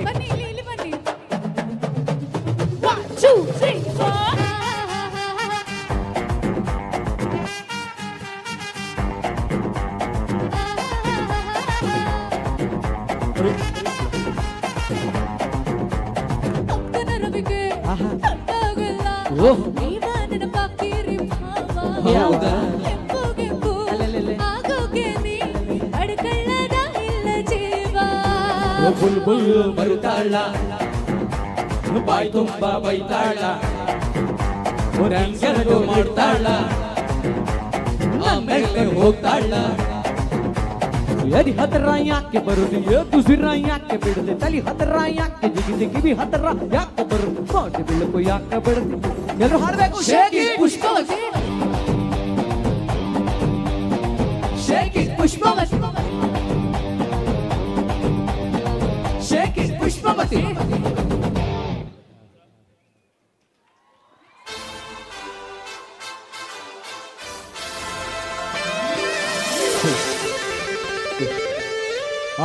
Speaker 5: ಬನ್ನಿ ಇಲ್ಲಿ ಬನ್ನಿ. 1 2 3 4. ಅಕ್ಕನ ರವಿಗೆ ಅಡ್ಡಾಗಲ್ಲ.
Speaker 2: ಹೌದಾ ಬುಲ್ಬುಲ್ ಬರುತ್ತಾಳ ಬಾಯ್ ತುಂಬ ಬೈತಾಳ ರಂಗರು ಮಾಡ್ತಾಳ ಆಮೇಲೆ ಹೋಗ್ತಾಳ. ಎದಿ ಹತ್ರ ಯಾಕೆ ಬರುದು ತುಸಿರ ಯಾಕೆ ಬಿಡದೆ ತಲಿ ಹತ್ರ ಯಾಕೆ ಜಿಗಿದು ಕಿವಿ ಹತ್ರ ಯಾಕೆ ಬರುದು ಕೋಟೆ ಬೆಳಕು ಯಾಕೆ ಬಿಡದೆ ಎಲ್ಲರೂ ಹಾಡಬೇಕು. Shake it Pushpavathi shake it Pushpavathi shake it Pushpavathi.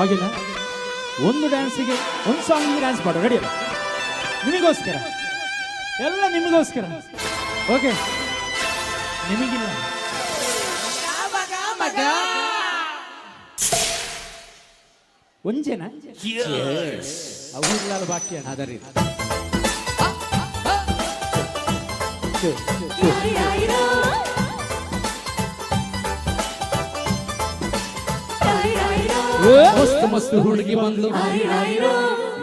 Speaker 1: ಆಗಿಲ್ಲ. ಒಂದು ಡ್ಯಾನ್ಸಿಗೆ ಒಂದು ಸಾಂಗಿಗೆ ಡ್ಯಾನ್ಸ್ ಮಾಡು. ರೆಡಿ? ನಿಮಗೋಸ್ಕರ, ಎಲ್ಲ ನಿಮಗೋಸ್ಕರ. ಓಕೆ, ನಿಮಗಿಲ್ಲ. ಒಂಜೇನ ಅವು ಬಾಕಿ ಅದರಿ.
Speaker 8: ಮಸ್ತ್ ಮಸ್ತ್ ಹುಡುಗಿ ಬಂದು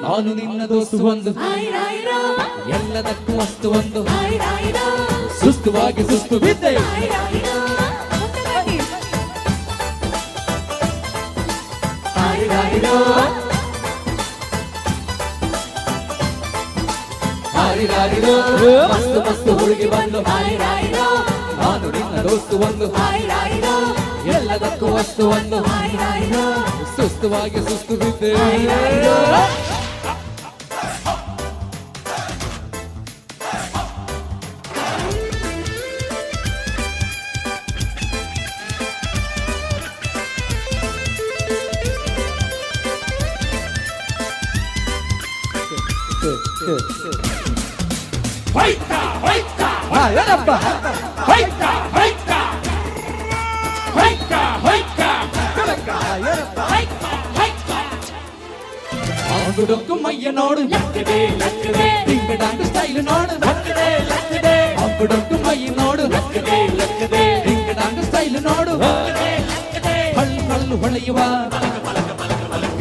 Speaker 8: ನಾನು ನಿನ್ನ ದೋಸ್ತು ಒಂದು ಎಲ್ಲದಕ್ಕೂ ಮಸ್ತು ಒಂದು ಸುಸ್ತುವಾಗಿ ಸುಸ್ತು ಬಿದ್ದೆ ಮಸ್ತ್ ಮಸ್ತ್ ಹುಡುಗಿ ಬಂದು ನಾನು ನಿನ್ನ ದೋಸ್ತು ಒಂದು ಎಲ್ಲದಕ್ಕೂ ವಸ್ತು ಒಂದು ಸುಸ್ತುವಾಗಿ ಸುಸ್ತು ಬಿದ್ದೆ. ಅಂಗುಡೊಕ್ಕು ಮೈಯ ನೋಡು ಡಿಂಗಡಾಂಗ್ ಸ್ಟೈಲ್ ನೋಡು ಅಂಗುಡೊಕ್ಕು ಮೈಯ ನೋಡು ಡಿಂಗಡಾಂಗ್ ಸ್ಟೈಲ್ ನೋಡು ಹಳ್ಳು ಕಲ್ಲು ಹೊಳೆಯುವ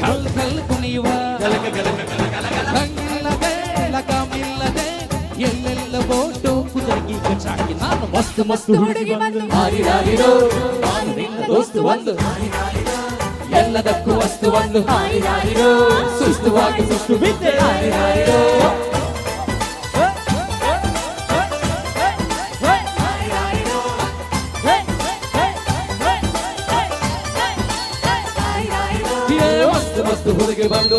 Speaker 8: ಕಲ್ಲು ಕಲ್ಲು ಕುಣಿಯುವ ಹಂಗಿಲ್ಲದೆ ಲಗಾಮಿಲ್ಲದೆ ಎಲ್ಲೆಲ್ಲ ಬೋಟು ಕುದಗಿ ಕಚಾಕಿ ನಾನು ಮಸ್ತ್ ಮಸ್ತ್ ಹುಡುಗಿ ಬಂದು ಹಾರಿರಾರಿರೋ ನಾನು ನಿನ್ನ ದೋಸ್ತು ಒಂದು ಎಲ್ಲದಕ್ಕೂ ವಸ್ತು ಒಂದು ಸುಸ್ತುವಾಗಿ ಸುಸ್ತು ಬಿದ್ದೆ. ಮಸ್ತ್ ಮಸ್ತ್ ಹುಡುಗಿ ಬಂದು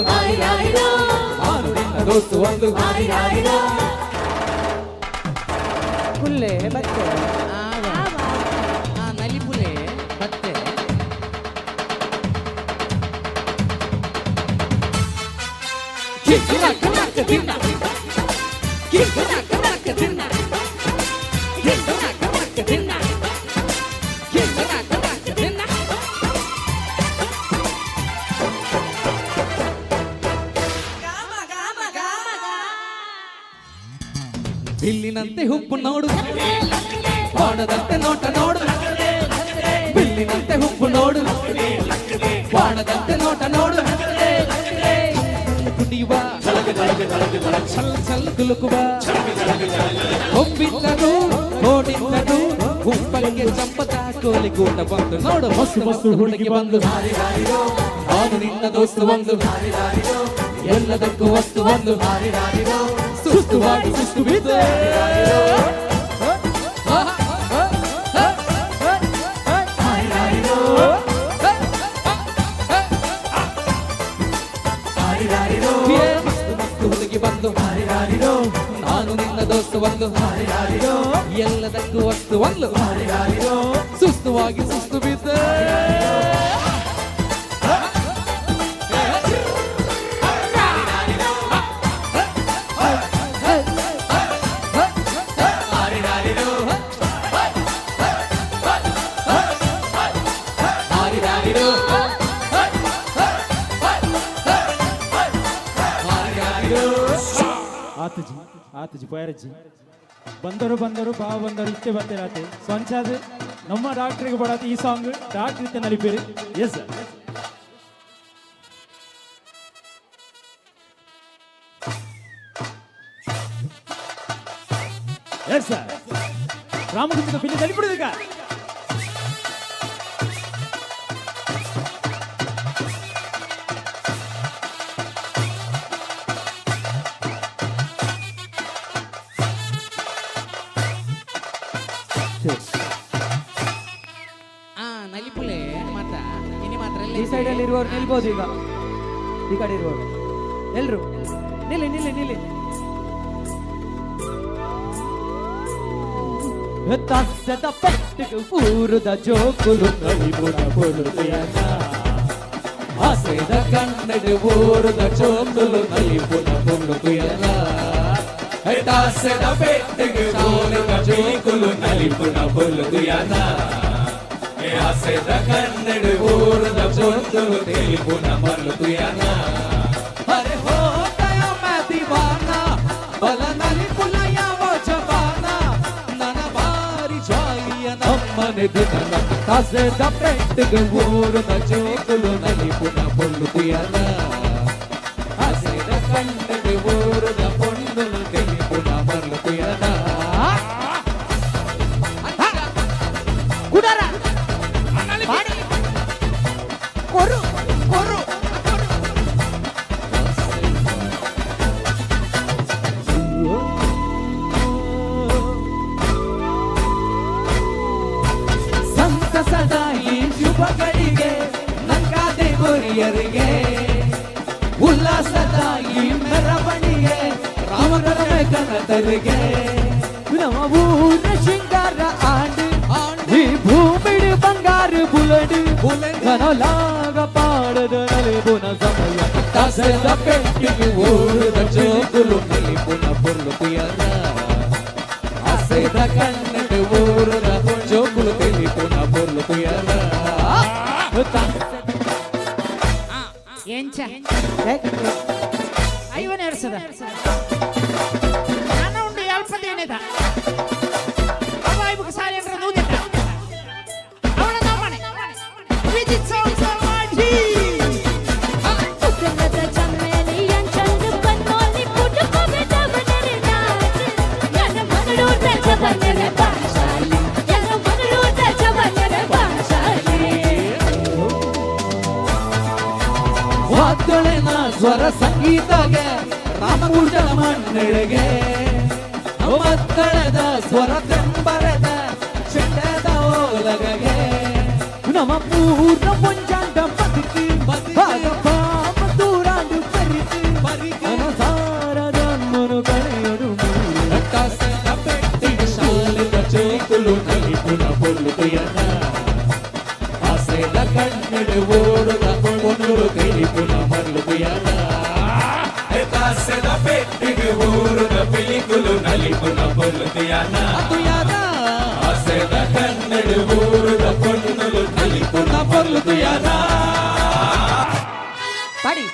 Speaker 8: ನಾನು ನಿನ್ನ ದೋಸ್ತು ಒಂದು
Speaker 22: ಪುಲ್ಲೆ ಬತ್ತೆ
Speaker 8: ನಲಿ ಪುಲೆ ಬತ್ತೆ ಬಿಲ್ಲಿನಂತೆ ಹುಪ್ಪು ನೋಡು ಬಾಣದಂತೆ ನೋಟ ನೋಡು ಬಿಲ್ಲಿನಂತೆ ಹುಪ್ಪು ನೋಡು ಬಾಣದಂತೆ ನೋಟ ನೋಡು ಕುಡಿಯುವ ಛಲ್ ಛಲ್ ಕುಲುಕುವ ಹೊಂಬಿಟ್ಟದು ಓಡಿಟ್ಟದು ಹುಪ್ಪಲಿಗೆ ಚಂಪದ ಕೋಲಿಗೂಟ ಬಂದು ನೋಡು ಮಸ್ತು ಮಸ್ತು ಹುಡುಗಿ ಬಂದು ನಾನು ನಿನ್ನ ದೋಸ್ತು ಒಂದು ಎಲ್ಲದಕ್ಕೂ ವಸ್ತು ಒಂದು ಸುಸ್ತುವಾಗಿ ಸುಸ್ತು ಬಿದ್ದೆ. ಹುಡುಗಿ ಬಂದು ನಾನು ನಿನ್ನ ದೋಸ್ತು ಒಂದು ಎಲ್ಲದಕ್ಕೂ ವಸ್ತು ಒಂದು ಸುಸ್ತುವಾಗಿ ಸುಸ್ತು ಬಿದ್ದೆ.
Speaker 1: ಆತಜಿ ಪಯರಜ್ಜಿ ಬಂದರು ಬಾವ ಬಂದರು ಇಷ್ಟೇ ಬರ್ತಿರಾತೆ ಸ್ವಂಚಾದ ನಮ್ಮ ಡಾಕ್ಟ್ರಿಗೆ ಬಡಾತಿ ಈ ಸಾಂಗ್ ಡಾಕ್ಟ್ರ್ ಇತ್ತೆ ನಲಿಪೇರಿ. Yes sir, yes sir, Ramakrishna ಬಿಲ್ಲಿ ನಲಿಬಿಡುದಕ್ಕ
Speaker 8: ನಲಿಪುಲೆ ಮಾತ್ರ ಇನಿ ಮಾತ್ರ
Speaker 22: ಈ ಸೈಡ್ ಅಲ್ಲಿ ಇರುವವರು ನಿಲ್ಬೋದು. ಈಗ ಈ ಕಡೆ ಇರುವವರು ಎಲ್ರು ನಿಲ್ಲಿ ನಿಲ್ಲಿ ನಿಲ್ಲಿ. ಪಟ್ಟಿಗೆ ಊರದ ಜೋಕುಲು ನಲಿಬುಡ ಪೊಡುವೆಯನ್ನ
Speaker 8: ಆಸೆದ ಕಣ್ಣೆಡೆ ಓರದ ಚೋಕುಲು ನಲಿಪುನ ಪೊಂಡು ತುಯಲ ಆಸೆದ ಪೆಟ್ಟಿಗೆ ಓರದ ಚೋಕುಲು ನಲಿಪುನ ಪೊಂಡು ತುಯಲ ಆಸೆದ ಕಣ್ಣೆಡೆ ಓರದ ಚೋಕುಲು ನಲಿಪುನ ಮಲ್ಲು ತುಯಲ ಅರೆ ಹೋ ಗಯಾ ಮೈ ದೀವಾನಾ ಬಲ ನಲಿಪುನ ಯಾವೋ ಜವಾನಾ ನನ್ನ ಬಾರಿ ಜಾಲಿಯ ನಮ್ಮನೆ ದಿನ ಆಸೆದ ಪೆಟ್ಟಿಗೆ ಓರದ ಚೋಕುಲು ನಲಿಪುನ ಪೊಂಡು ತುಯಲ ಆಸೆದ ಕಣ್ಣೆಡೆ ಓರದ ಪೊಂಡು ನಲಿಪುನ ಮಲ್ಲು ತುಯಲ
Speaker 2: ಕುಡರ ಕೊರು ಕೊರು
Speaker 8: ಸಂತಸದ ಈ ಶುಭಗಳಿಗೆ ನಂಗಾದೆ ಗುರಿಯರಿಗೆ ಉಲ್ಲಾಸದ ಈ ಮೆರವಣಿಗೆ ರಾಮನ ಕನತರಿಗೆ
Speaker 2: ನಮ್ಮ ಊರ ಶೃಂಗಾರ ಆಂಡು ಈ ಭೂಮಿಡಿ ಬಂಗಾರ ಬುಲಡಿ ಕನಲಾಗ ಪಾಡದ ನಲಿಬುನ ಸಮಯ
Speaker 8: ಆಸೆದ ಪೆಟ್ಟಿಗೆ ಓರದ ಚೋಕುಲು ನಲಿಪುನ ಪೊರ್ಲು ತುಯಲ ಆಸೆದ ಕಣ್ಣೆಡೆ ಓರದ ಚೋಕುಲು ನಲಿಪುನ ಪೊರ್ಲು ತುಯಲ
Speaker 2: ಎಂಚ ಐವನ ಎರ್ಸದ ನಾನು ಉಂಡು ಅಲ್ಪದೇನೆದ ಅವಾಯ್ಬುಕ ಸಾರಿ ಅಂದ್ರೆ ನೂಜೆತ ಅವಳ ನಮ್ಮನೆ ವಿಜಿತ್ ಸೌಮಾಜಿ
Speaker 5: ಉತ್ತರದ ಚಮ್ಮೇಲಿಯ ಚಂದು ಬನ್ನೋಲಿ ಪುಟುಕೋಗೆ ಜವನರೆ ನಾಚಿ ನನ್ನ ಮಗಳು ರಜವನರೆ ಭಾಷಾಲಿ ನನ್ನ ಮಗಳು ರಜವನರೆ ಭಾಷಾಲಿ
Speaker 8: ವಾದ್ಯಳೆನ ಸ್ವರ ಸಂಗೀತಗೆ ರಾಮಕೃಷ್ಣ ಮಣ್ಣೆಳೆಗೆ ಮಕ್ಕಳದ ಸ್ವರ ತೆಂಬರದ ಚೆಂಡದ ಓಲಗಗೆ
Speaker 2: ನಮ್ಮ ಪೂರ್ಣ ಮುಂಜಾಂಡ ಬದುಕಿ ಭಾಗ ಪಾಪ ದೂರಾಂಡು ಪರಿತಿ ಅನಸಾರ ಜನ್ಮನು ಕಳೆಯಡು
Speaker 8: ಆಸೆದ ಪೆಟ್ಟಿಗೆ ಶಾಲೆದ ಚೋಕುಲು ನಲಿಪುನ ಪೊರ್ಲು ತುಯಲ ಆಸೆದ ಕಣ್ಣೆಡೆ ಓಡುದ ಪೊಂಡು ತಿಳಿಪುನ ಮರ್ಲು ತುಯಲ ಆಸೆದ ಪೆಟ್ಟಿಗೆ ಓಡುದ ಪಿಲಿಕುಲು ನಲಿಪುನ ಪೊರ್ಲು ತುಯಲ ಆಸೆದ ಕಣ್ಣೆಡೆ ಓಡುದ ಪೊಂಡು ನಲಿಪುನ ಪೊರ್ಲು ತುಯಲ
Speaker 2: ಪಾಡಿ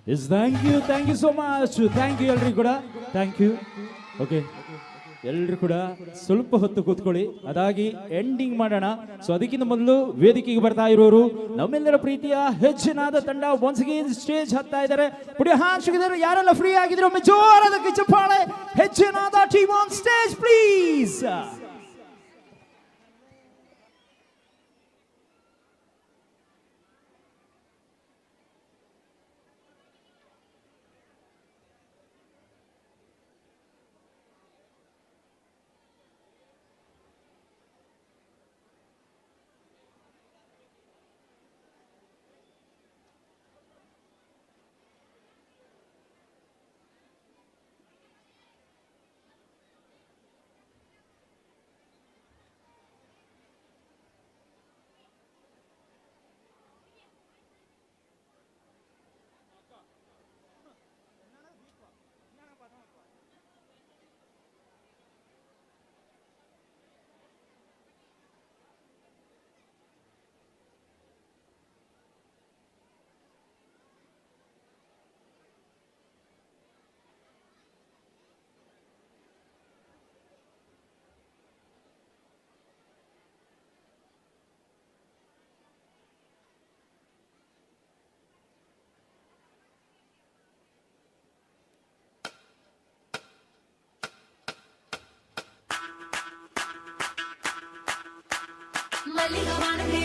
Speaker 1: yes thank you so much thank you ಎಲ್ರಿಗೂ ಕೂಡ ಥ್ಯಾಂಕ್ ಯು ಓಕೆ ಎಲ್ಲರೂ ಕೂಡ ಸ್ವಲ್ಪ ಹೊತ್ತು ಕೂತ್ಕೊಳ್ಳಿ ಅದಾಗಿ ಎಂಡಿಂಗ್ ಮಾಡೋಣ ಸೊ ಅದಕ್ಕಿಂತ ಮೊದಲು ವೇದಿಕೆಗೆ ಬರ್ತಾ ಇರೋರು ನಮ್ಮೆಲ್ಲರ ಪ್ರೀತಿಯ ಹೆಚ್ಚಿನಾದ ತಂಡ ಒನ್ಸ್ ಅಗೇನ್ ಸ್ಟೇಜ್ ಹತ್ತಾ ಇದ್ದಾರೆ ಪುಡಿ ಹಾಕಿದ್ದಾರೆ ಯಾರೆಲ್ಲ ಫ್ರೀ ಆಗಿದ್ರು ಒಮ್ಮೆ ಜೋರಾದ ಚಪ್ಪಾಳೆ ಹೆಚ್ಚಿನಾದ ಟೀಮ್ ಆನ್ ಸ್ಟೇಜ್ ಪ್ಲೀಸ್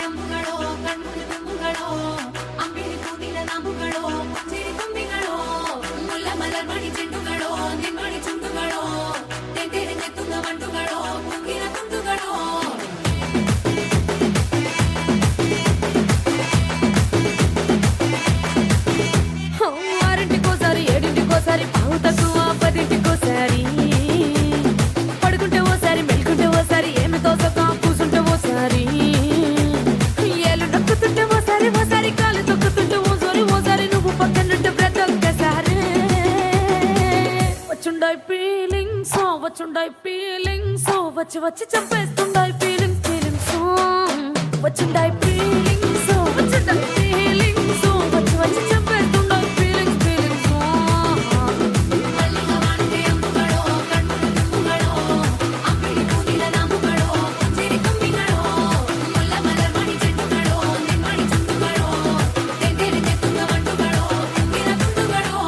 Speaker 5: ಅಂಬುಗಳೋ ಕಣ್ಮುಂದೆ ತುಂಬುಗಳೋ ಅಂಬಿಳಿ ಕೂದಿನ ನಾಮುಗಳೋ ಪಂಜಿರಿ ತುಂಬಿಗಳೋ ಮುಲ್ಲ ಮಲರ್ ಮಣಿ ಚೆಂಡುಗಳೋ ನಿನ್ಮಣಿ ಚುಂಡುಗಳೋ ತೆಂಟೆರೆ ನೆತ್ತುಂಗ ಮಂಡುಗಳೋ ಮುಂಗಿನ ತುಂಡುಗಳೋ ఆరింటికోసారి ఏడింటికోసారి పావు తక్కువ పదింటికోసారి పడుకుంటే ఓసారి మెలుకుంటే ఓసారి ఏమి తోసక కూసుంటే ఓసారి ఏళ్ళు నొక్కుతుంటే ఓసారి ఓసారి కాలు తొక్కుతుంటే ఓసారి నువ్వు పక్కనుంటే ప్రతి ఒక్కసారి వచ్చుండాయి ఫీలింగ్స్ వచ్చి వచ్చి చంపేస్తుండాయి ఫీలింగ్స్ వచ్చుండాయి ఫీలింగ్స్ వచ్చుండాయి ఫీలింగ్స్ వచ్చి వచ్చి చంపేస్తుండాయి ఫీలింగ్స్ మల్లిగా వాడితే అంబుಗಳೋ కಣ್ಮುంದೆ ತುಂಬುಗಳೋ ಅಂಬಿಳಿ ಕೂದಿನ ನಾಮುಗಳೋ ಪಂಜಿರಿ ತುಂಬಿಗಳೋ ಮುಲ್ಲ ಮಲರ್ ಮಣಿ ಚೆಂಡುಗಳೋ ನಿನ್ಮಣಿ ಚುಂಡುಗಳೋ ತೆಂಟೆರೆ ನೆತ್ತುಂಗ ಮಂಡುಗಳೋ ಮುಂಗಿನ ತುಂಡುಗಳೋ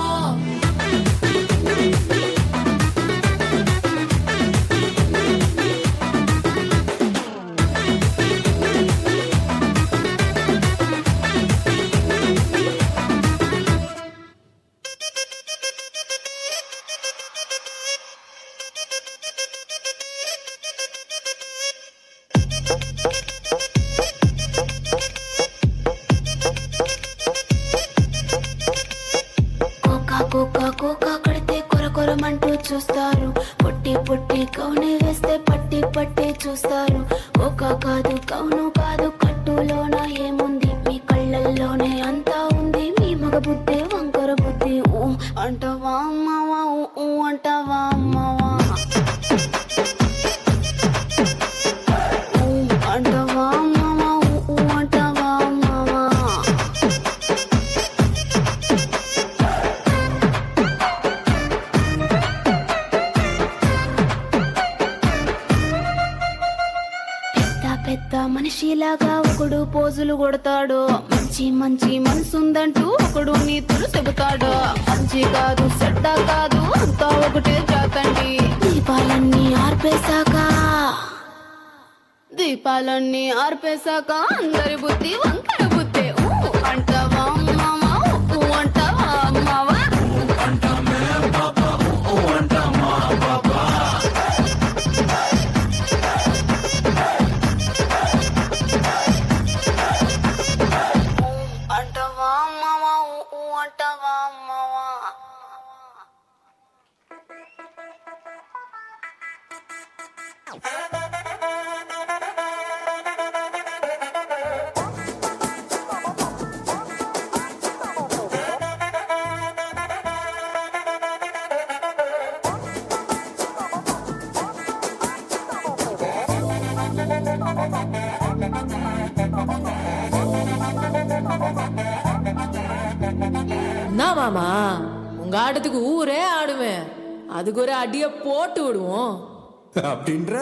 Speaker 5: కోకా కడితే కొర కొరమంటూ చూస్తారు పొట్టి పొట్టి కౌనే వేస్తే పట్టి పట్టి చూస్తారు కోకా కాదు కౌను కాదు కట్టులోన ఏముంది మీ కళ్ళల్లోనే అంతా ఉంది మీ మగ బుద్ధి వంకర బుద్ధి ఊ అంటావా అమ్మావా ఊ అంటావా అమ్మావా ఊ అంటావా అమ్మావా ఊ అంటావా అమ్మావా పెద్ద మనిషిలాగా ఒకడు పోజులు కొడతాడు మంచి మంచి మనసుందంటూ ఒకడు నీతులు చెబుతాడు మంచి కాదు చెడ్డ కాదు అంతా ఒకటే జాతండి దీపాలన్నీ ఆర్పేశాక అందరి బుద్ధి వంకర బుద్ధి ఊ అంటావా అమ్మావా ఊ అంటావా అమ్మావా అంటావా అమ్మావా ఊ అంటావా అమ్మావా
Speaker 11: என்ன மாமா உங்க ஆட்டத்துக்கு ஊரே ஆடுவேன் அதுக்கு ஒரு அடிய போட்டு விடுவோம்
Speaker 17: அப்படின்ற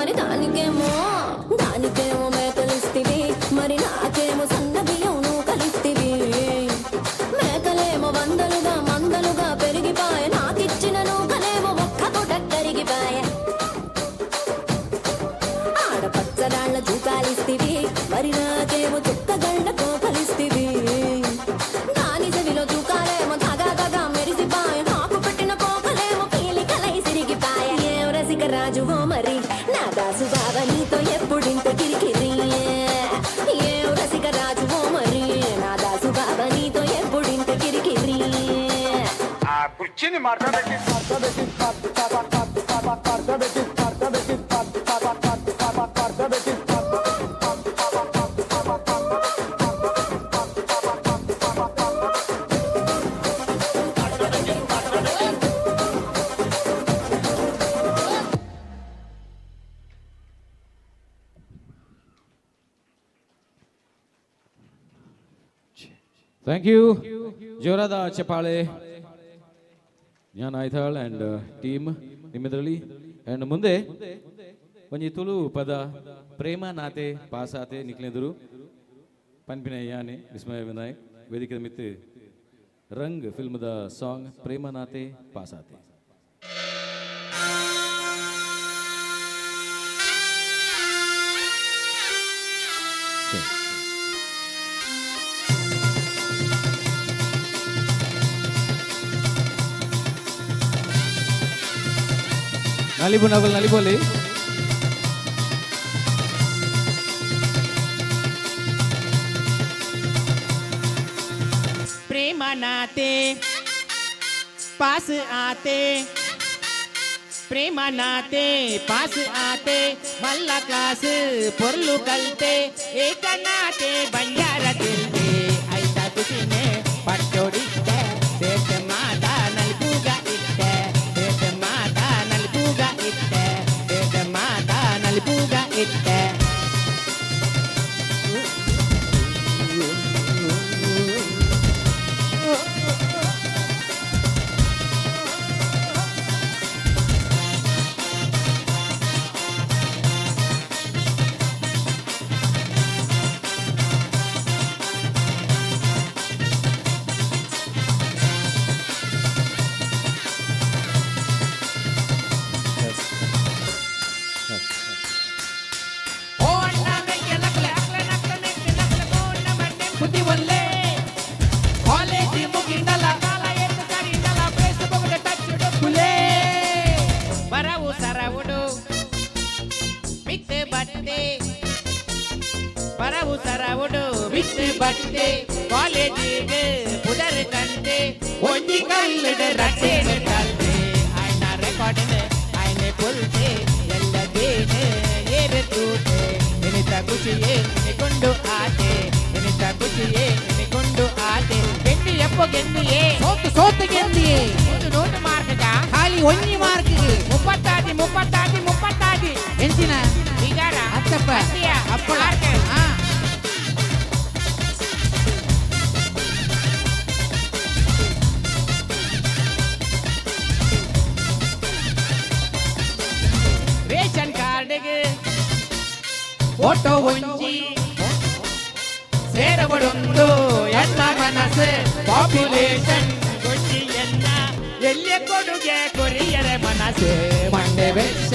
Speaker 5: మరి దానికేమో మేకలిస్తివి, మరి నాకేమో సన్న బియ్యం కలిస్తివి. మేకలేమో వందలుగా మందలుగా పెరిగిపాయ, నాకిచ్చిన నూకలేమో ఒక్క పూట కరిగిపాయ. ఆడపచ్చరాళ్ళ జూకాలిస్తివి, మరి నాకేమో చుక్కగళ్ళ కోకలిస్తివి. దాని చెవిలో జూకాలేమో దగా దగా మెరిసిపాయ, నాకు పెట్టిన కోకలేమో పీలికలై సిరిగిపాయ. ఏం రసిక రాజువో మరి నా దాసు బావ నీతో ఎప్పుడింత కిరికిరి. ఏం రసిక రాజువో మరి నా దాసు బావ నీతో ఎప్పుడింత కిరికిరి.
Speaker 21: కుర్చీని మార్చబెట్టి
Speaker 14: ಥ್ಯಾಂಕ್ ಯು. ಜೋರಾದ ಚಪ್ಪಾಳೆ. ಜ್ಞಾನ ಐತಾಳ್ ಆ್ಯಂಡ್ ಟೀಮ್ ನಿಮ್ಮಿದ್ರಲ್ಲಿ. ಆ್ಯಂಡ್ ಮುಂದೆ ಒಂಜಿ ತುಳು ಪದ ಪ್ರೇಮ ನಾತೆ ಪಾಸಾತೆ ನಿಕ್ಲೆದುರು ಪನ್ಪಿನ ಯಾನೆ ವಿಸ್ಮಯ ವಿನಾಯಕ್ ವೇದಿಕೆ ಮಿತ್ತು ರಂಗ್ ಫಿಲ್ಮ್ದ ಸಾಂಗ್ ಪ್ರೇಮ ನಾತೆ ಪಾಸಾತೆ. ನಲಿಬು ನಗಲ್ ನಲಿಬೋಲಿ.
Speaker 12: प्रेम नाते पास आते, प्रेम नाते पास आते, मल्ल क्लास పొర్లు కల్తే ఏక నాతే బంజార తిల్తే ఐత కుసినే పట్టోడిస్తే సేత మాత నల్పుగా ఇట్టే సేత మాత నల్పుగా ఇట్టే సేత మాత నల్పుగా ఇట్టే. ಪರವು ಸರವುಡು ಬಿಟ್ಟು ಬಟ್ಟೆ ಕಾಲೇಜಿಗೆ ಪುದರ್ ಕಂತೆ ಒಂಜಿ ಕಲ್ಲುಡ ರಟ್ಟೆನು ಕಲ್ತೆ ಆಯ್ನ ರೆಕಾರ್ಡಿನ ಆಯ್ನೆ ಪುಲ್ತೆ ಎಲ್ಲ ದೇನು ಏರು ತೂತೆ ಎನಿತ ಖುಷಿಯೇ ಎನಿಕೊಂಡು ಆತೆ ಎನಿತ ಖುಷಿಯೇ ಎನಿಕೊಂಡು ಆತೆ ಗೆಂಡಿ ಎಪ್ಪೋ ಗೆಂಡಿಯೇ ಸೋತು ಗೆಂಡಿಯೇ ಒಂದು ನೋಟು ಮಾರ್ಕಗ ಖಾಲಿ ಒಂಜಿ ಮಾರ್ಕಿಗೆ ಮುಪ್ಪತ್ತಾದಿ ಎಂಚಿನ ಈಗಾರ ಅತ್ತಪ್ಪ ಅಪ್ಪಳ ರೇಷನ್ ಕಾರ್ಡ್ಗೆ ಫೋಟೋ ಒಂಜಿ ಸೇರಬಡೊಂದು ಎನ್ನ ಮನಸ್ಸು ಪಾಪ್ಯುಲೇಷನ್ ಗೊಂಜಿ ಎನ್ನ ಎಲ್ಲಿ ಕೊಡುಗೆ ಕೊರಿಯರ ಮನಸ್ಸು ಮಂಡೆ ವೆಚ್ಚ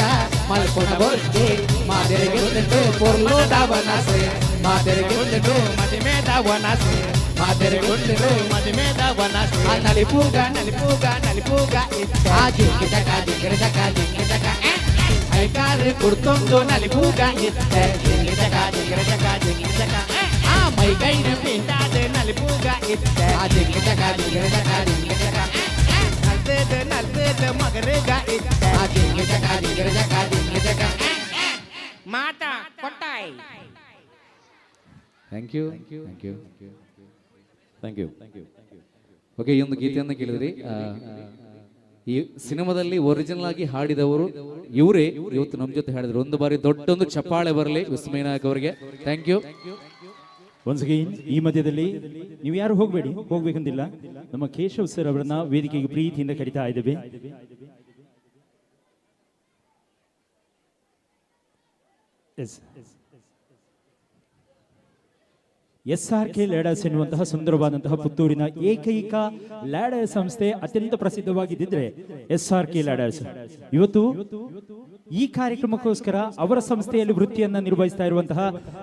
Speaker 12: ಮಲ್ಪುಣ ಬೊರ್ತಿ ಮಾದರಿಗೆ ಉಂಟು ಪೊರ್ಲೋದ ವನಸ್ಸು ಮಾದರಿಗೆ ಉಂಟು ಮದಿಮೇದ ವನಸ್ಸು ಮಾದರಿಗೆ ಉಂಟು ಮದಿಮೇದ ವನಸ್ಸು ನಲಿಪೂಗ ಇತ್ತ ಜಿಂಗಿಟಕ ಜಿಂಗಿಟಕ ಐಕಾರು ಕುಡ್ತೊಂದು ನಲಿಪೂಗ ಇತ್ತ ಜಿಂಗಿಟಕ ಆ ಮೈಗೈನ ಪಿಂಡಾದ ನಲಿಪೂಗ ಇತ್ತ ಜಿಂಗಿಟಕ ನಲ್ತದ ಮಗರಗ ಇತ್ತ ಜಿಂಗಿಟಕ ಮಾತ ಕೊಟ್ಟಾಯ್.
Speaker 16: Thank you. ಓಕೆ, ಈ ಒಂದು ಗೀತೆಯನ್ನು ಕೇಳಿದ್ರಿ. ಈ ಸಿನಿಮಾದಲ್ಲಿ ಒರಿಜಿನಲ್ ಆಗಿ ಹಾಡಿದವರು ಇವರೇ ಇವತ್ತು ನಮ್ಮ ಜೊತೆ ಹಾಡಿದ್ರು. ಒಂದು ಬಾರಿ ದೊಡ್ಡೊಂದು ಚಪ್ಪಾಳೆ ಬರಲಿ ವಿಸ್ಮಯ ನಾಯಕ್ ಅವರಿಗೆ. Thank you.
Speaker 1: ಒನ್ಸ್ ಅಗೈನ್ ಈ ಮಧ್ಯದಲ್ಲಿ ನೀವು ಯಾರು ಹೋಗ್ಬೇಕಂತಿಲ್ಲ. ನಮ್ಮ ಕೇಶವ್ ಸರ್ ಅವರನ್ನ ವೇದಿಕೆಗೆ ಪ್ರೀತಿಯಿಂದ ಕರೀತಾ ಇದ್ದೇವೆ. SRK ಲ್ಯಾಡರ್ಸ್ ಎನ್ನುವಂತಹ ಸುಂದರವಾದಂತಹ ಪುತ್ತೂರಿನ ಏಕೈಕ ಲ್ಯಾಡರ್ ಸಂಸ್ಥೆ ಅತ್ಯಂತ ಪ್ರಸಿದ್ಧವಾಗಿದ್ದರೆ SRK ಲ್ಯಾಡರ್ಸ್. ಇವತ್ತು ಈ ಕಾರ್ಯಕ್ರಮಕ್ಕೋಸ್ಕರ ಅವರ ಸಂಸ್ಥೆಯಲ್ಲಿ ವೃತ್ತಿಯನ್ನ ನಿರ್ವಹಿಸ್ತಾ ಇರುವಂತಹ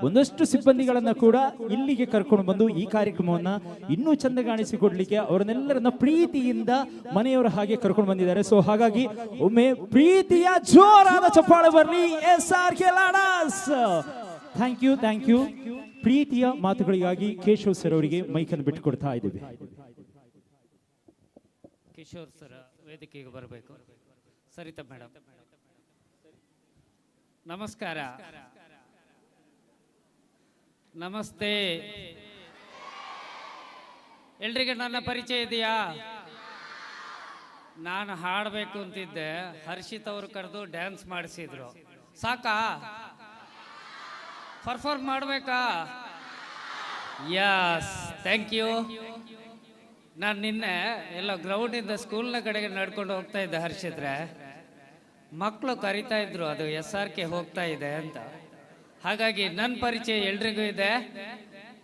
Speaker 1: ಒಂದಷ್ಟು ಸಿಬ್ಬಂದಿಗಳನ್ನ ಕೂಡ ಇಲ್ಲಿಗೆ ಕರ್ಕೊಂಡು ಬಂದು ಈ ಕಾರ್ಯಕ್ರಮವನ್ನ ಇನ್ನೂ ಚಂದಗಾಣಿಸಿಕೊಡ್ಲಿಕ್ಕೆ ಅವರನ್ನೆಲ್ಲರನ್ನ ಪ್ರೀತಿಯಿಂದ ಮನೆಯವರ ಹಾಗೆ ಕರ್ಕೊಂಡು ಬಂದಿದ್ದಾರೆ. ಸೊ ಹಾಗಾಗಿ ಒಮ್ಮೆ ಪ್ರೀತಿಯ ಜೋರಾದ ಚಪ್ಪಾಳೆ ಬರಲಿ SRK ಲ್ಯಾಡರ್ಸ್. Thank you. ಪ್ರೀತಿಯ ಮಾತುಗಳಿಗಾಗಿ ಕೇಶವ್ ಸರ್ ಅವರಿಗೆ ಮೈಕನ್ನು ಬಿಟ್ಟುಕೊಡ್ತಾ ಇದ್ದೇವೆ.
Speaker 7: ಕಿಶೋರ್ ಸರ್ ವೇದಿಕೆಗೆ ಬರಬೇಕು. ಸರಿತಾ ಮೇಡಮ್ ನಮಸ್ಕಾರ. ನಮಸ್ತೆ. ಎಲ್ರಿಗೆ ನನ್ನ ಪರಿಚಯ ಇದೆಯಾ? ನಾನು ಹಾಡಬೇಕು ಅಂತಿದ್ದೆ, ಹರ್ಷಿತ್ ಅವರು ಕರೆದು ಡ್ಯಾನ್ಸ್ ಮಾಡಿಸಿದ್ರು. ಸಾಕಾ? ಪರ್ಫಾರ್ಮ್ ಮಾಡಬೇಕಾ? Yes, thank you. ನಾನು ನಿನ್ನೆ ಎಲ್ಲ ಗ್ರೌಂಡಿಂದ ಸ್ಕೂಲ್ನ ಕಡೆಗೆ ನಡ್ಕೊಂಡು ಹೋಗ್ತಾ ಇದ್ದೆ ಹರ್ಷಿತ್ರೆ, ಮಕ್ಕಳು ಕರಿತಾ ಇದ್ರು ಅದು SRK ಹೋಗ್ತಾ ಇದೆ ಅಂತ. ಹಾಗಾಗಿ ನನ್ನ ಪರಿಚಯ ಎಲ್ರಿಗೂ ಇದೆ.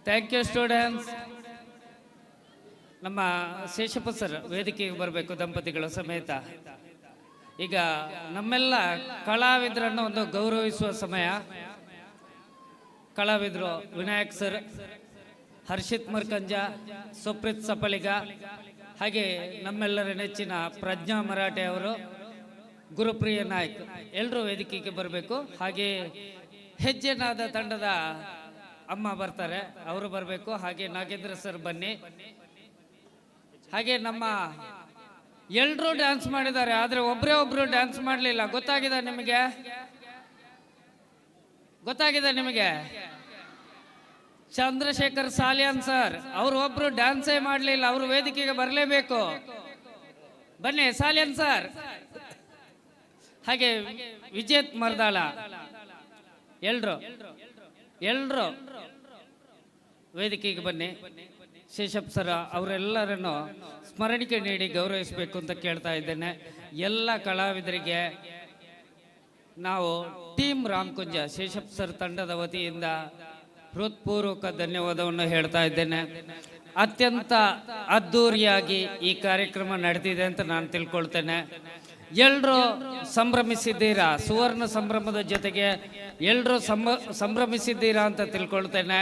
Speaker 7: Thank you students. ನಮ್ಮ ಶೇಷಪ್ಪ ಸರ್ ವೇದಿಕೆಗೆ ಬರಬೇಕು ದಂಪತಿಗಳ ಸಮೇತ. ಈಗ ನಮ್ಮೆಲ್ಲ ಕಲಾವಿದರನ್ನು ಒಂದು ಗೌರವಿಸುವ ಸಮಯ. ಕಲಾವಿದರು ವಿನಾಯಕ್ ಸರ್, ಹರ್ಷಿತ್ ಮರ್ಕಂಜ, ಸುಪ್ರೀತ್ ಸಪಳಿಗ, ಹಾಗೆ ನಮ್ಮೆಲ್ಲರ ನೆಚ್ಚಿನ ಪ್ರಜ್ಞಾ ಮರಾಠೆ ಅವರು, ಗುರುಪ್ರಿಯ ನಾಯ್ಕ್ ಎಲ್ಲರೂ ವೇದಿಕೆಗೆ ಬರಬೇಕು. ಹಾಗೆ ಹೆಜ್ಜೆನಾದ ತಂಡದ ಅಮ್ಮ ಬರ್ತಾರೆ, ಅವರು ಬರಬೇಕು. ಹಾಗೆ ನಾಗೇಂದ್ರ ಸರ್ ಬನ್ನಿ. ಹಾಗೆ ನಮ್ಮ ಎಲ್ಲರೂ ಡ್ಯಾನ್ಸ್ ಮಾಡಿದ್ದಾರೆ, ಆದರೆ ಒಬ್ಬರು ಡ್ಯಾನ್ಸ್ ಮಾಡಲಿಲ್ಲ. ಗೊತ್ತಾಗಿದೆ ನಿಮಗೆ? ಚಂದ್ರಶೇಖರ್ ಸಾಲಿಯಾನ್ ಸರ್ ಅವರು ಒಬ್ರು ಡ್ಯಾನ್ಸೇ ಮಾಡಲಿಲ್ಲ, ಅವರು ವೇದಿಕೆಗೆ ಬರಲೇಬೇಕು. ಬನ್ನಿ ಸಾಲಿಯಾನ್ ಸರ್. ಹಾಗೆ ವಿಜೇತ್ ಮರ್ದಾಳ, ಎಲ್ರು ವೇದಿಕೆಗೆ ಬನ್ನಿ. ಶೇಷಪ್ ಸರ್ ಅವರೆಲ್ಲರನ್ನು ಸ್ಮರಣಿಕೆ ನೀಡಿ ಗೌರವಿಸಬೇಕು ಅಂತ ಕೇಳ್ತಾ ಇದ್ದೇನೆ. ಎಲ್ಲ ಕಲಾವಿದರಿಗೆ ನಾವು ಟೀಮ್ ರಾಮಕುಂಜ ಶೇಷಪ್ ಸರ್ ತಂಡದ ವತಿಯಿಂದ ಹೃತ್ಪೂರ್ವಕ ಧನ್ಯವಾದವನ್ನು ಹೇಳ್ತಾ ಇದ್ದೇನೆ. ಅತ್ಯಂತ ಅದ್ಧೂರಿಯಾಗಿ ಈ ಕಾರ್ಯಕ್ರಮ ನಡೆದಿದೆ ಅಂತ ನಾನು ತಿಳ್ಕೊಳ್ತೇನೆ. ಎಲ್ಲರೂ ಸಂಭ್ರಮಿಸಿದ್ದೀರಾ, ಸುವರ್ಣ ಸಂಭ್ರಮದ ಜೊತೆಗೆ ಎಲ್ಲರೂ ಸಂಭ್ರಮಿಸಿದ್ದೀರಾ ಅಂತ ತಿಳ್ಕೊಳ್ತೇನೆ.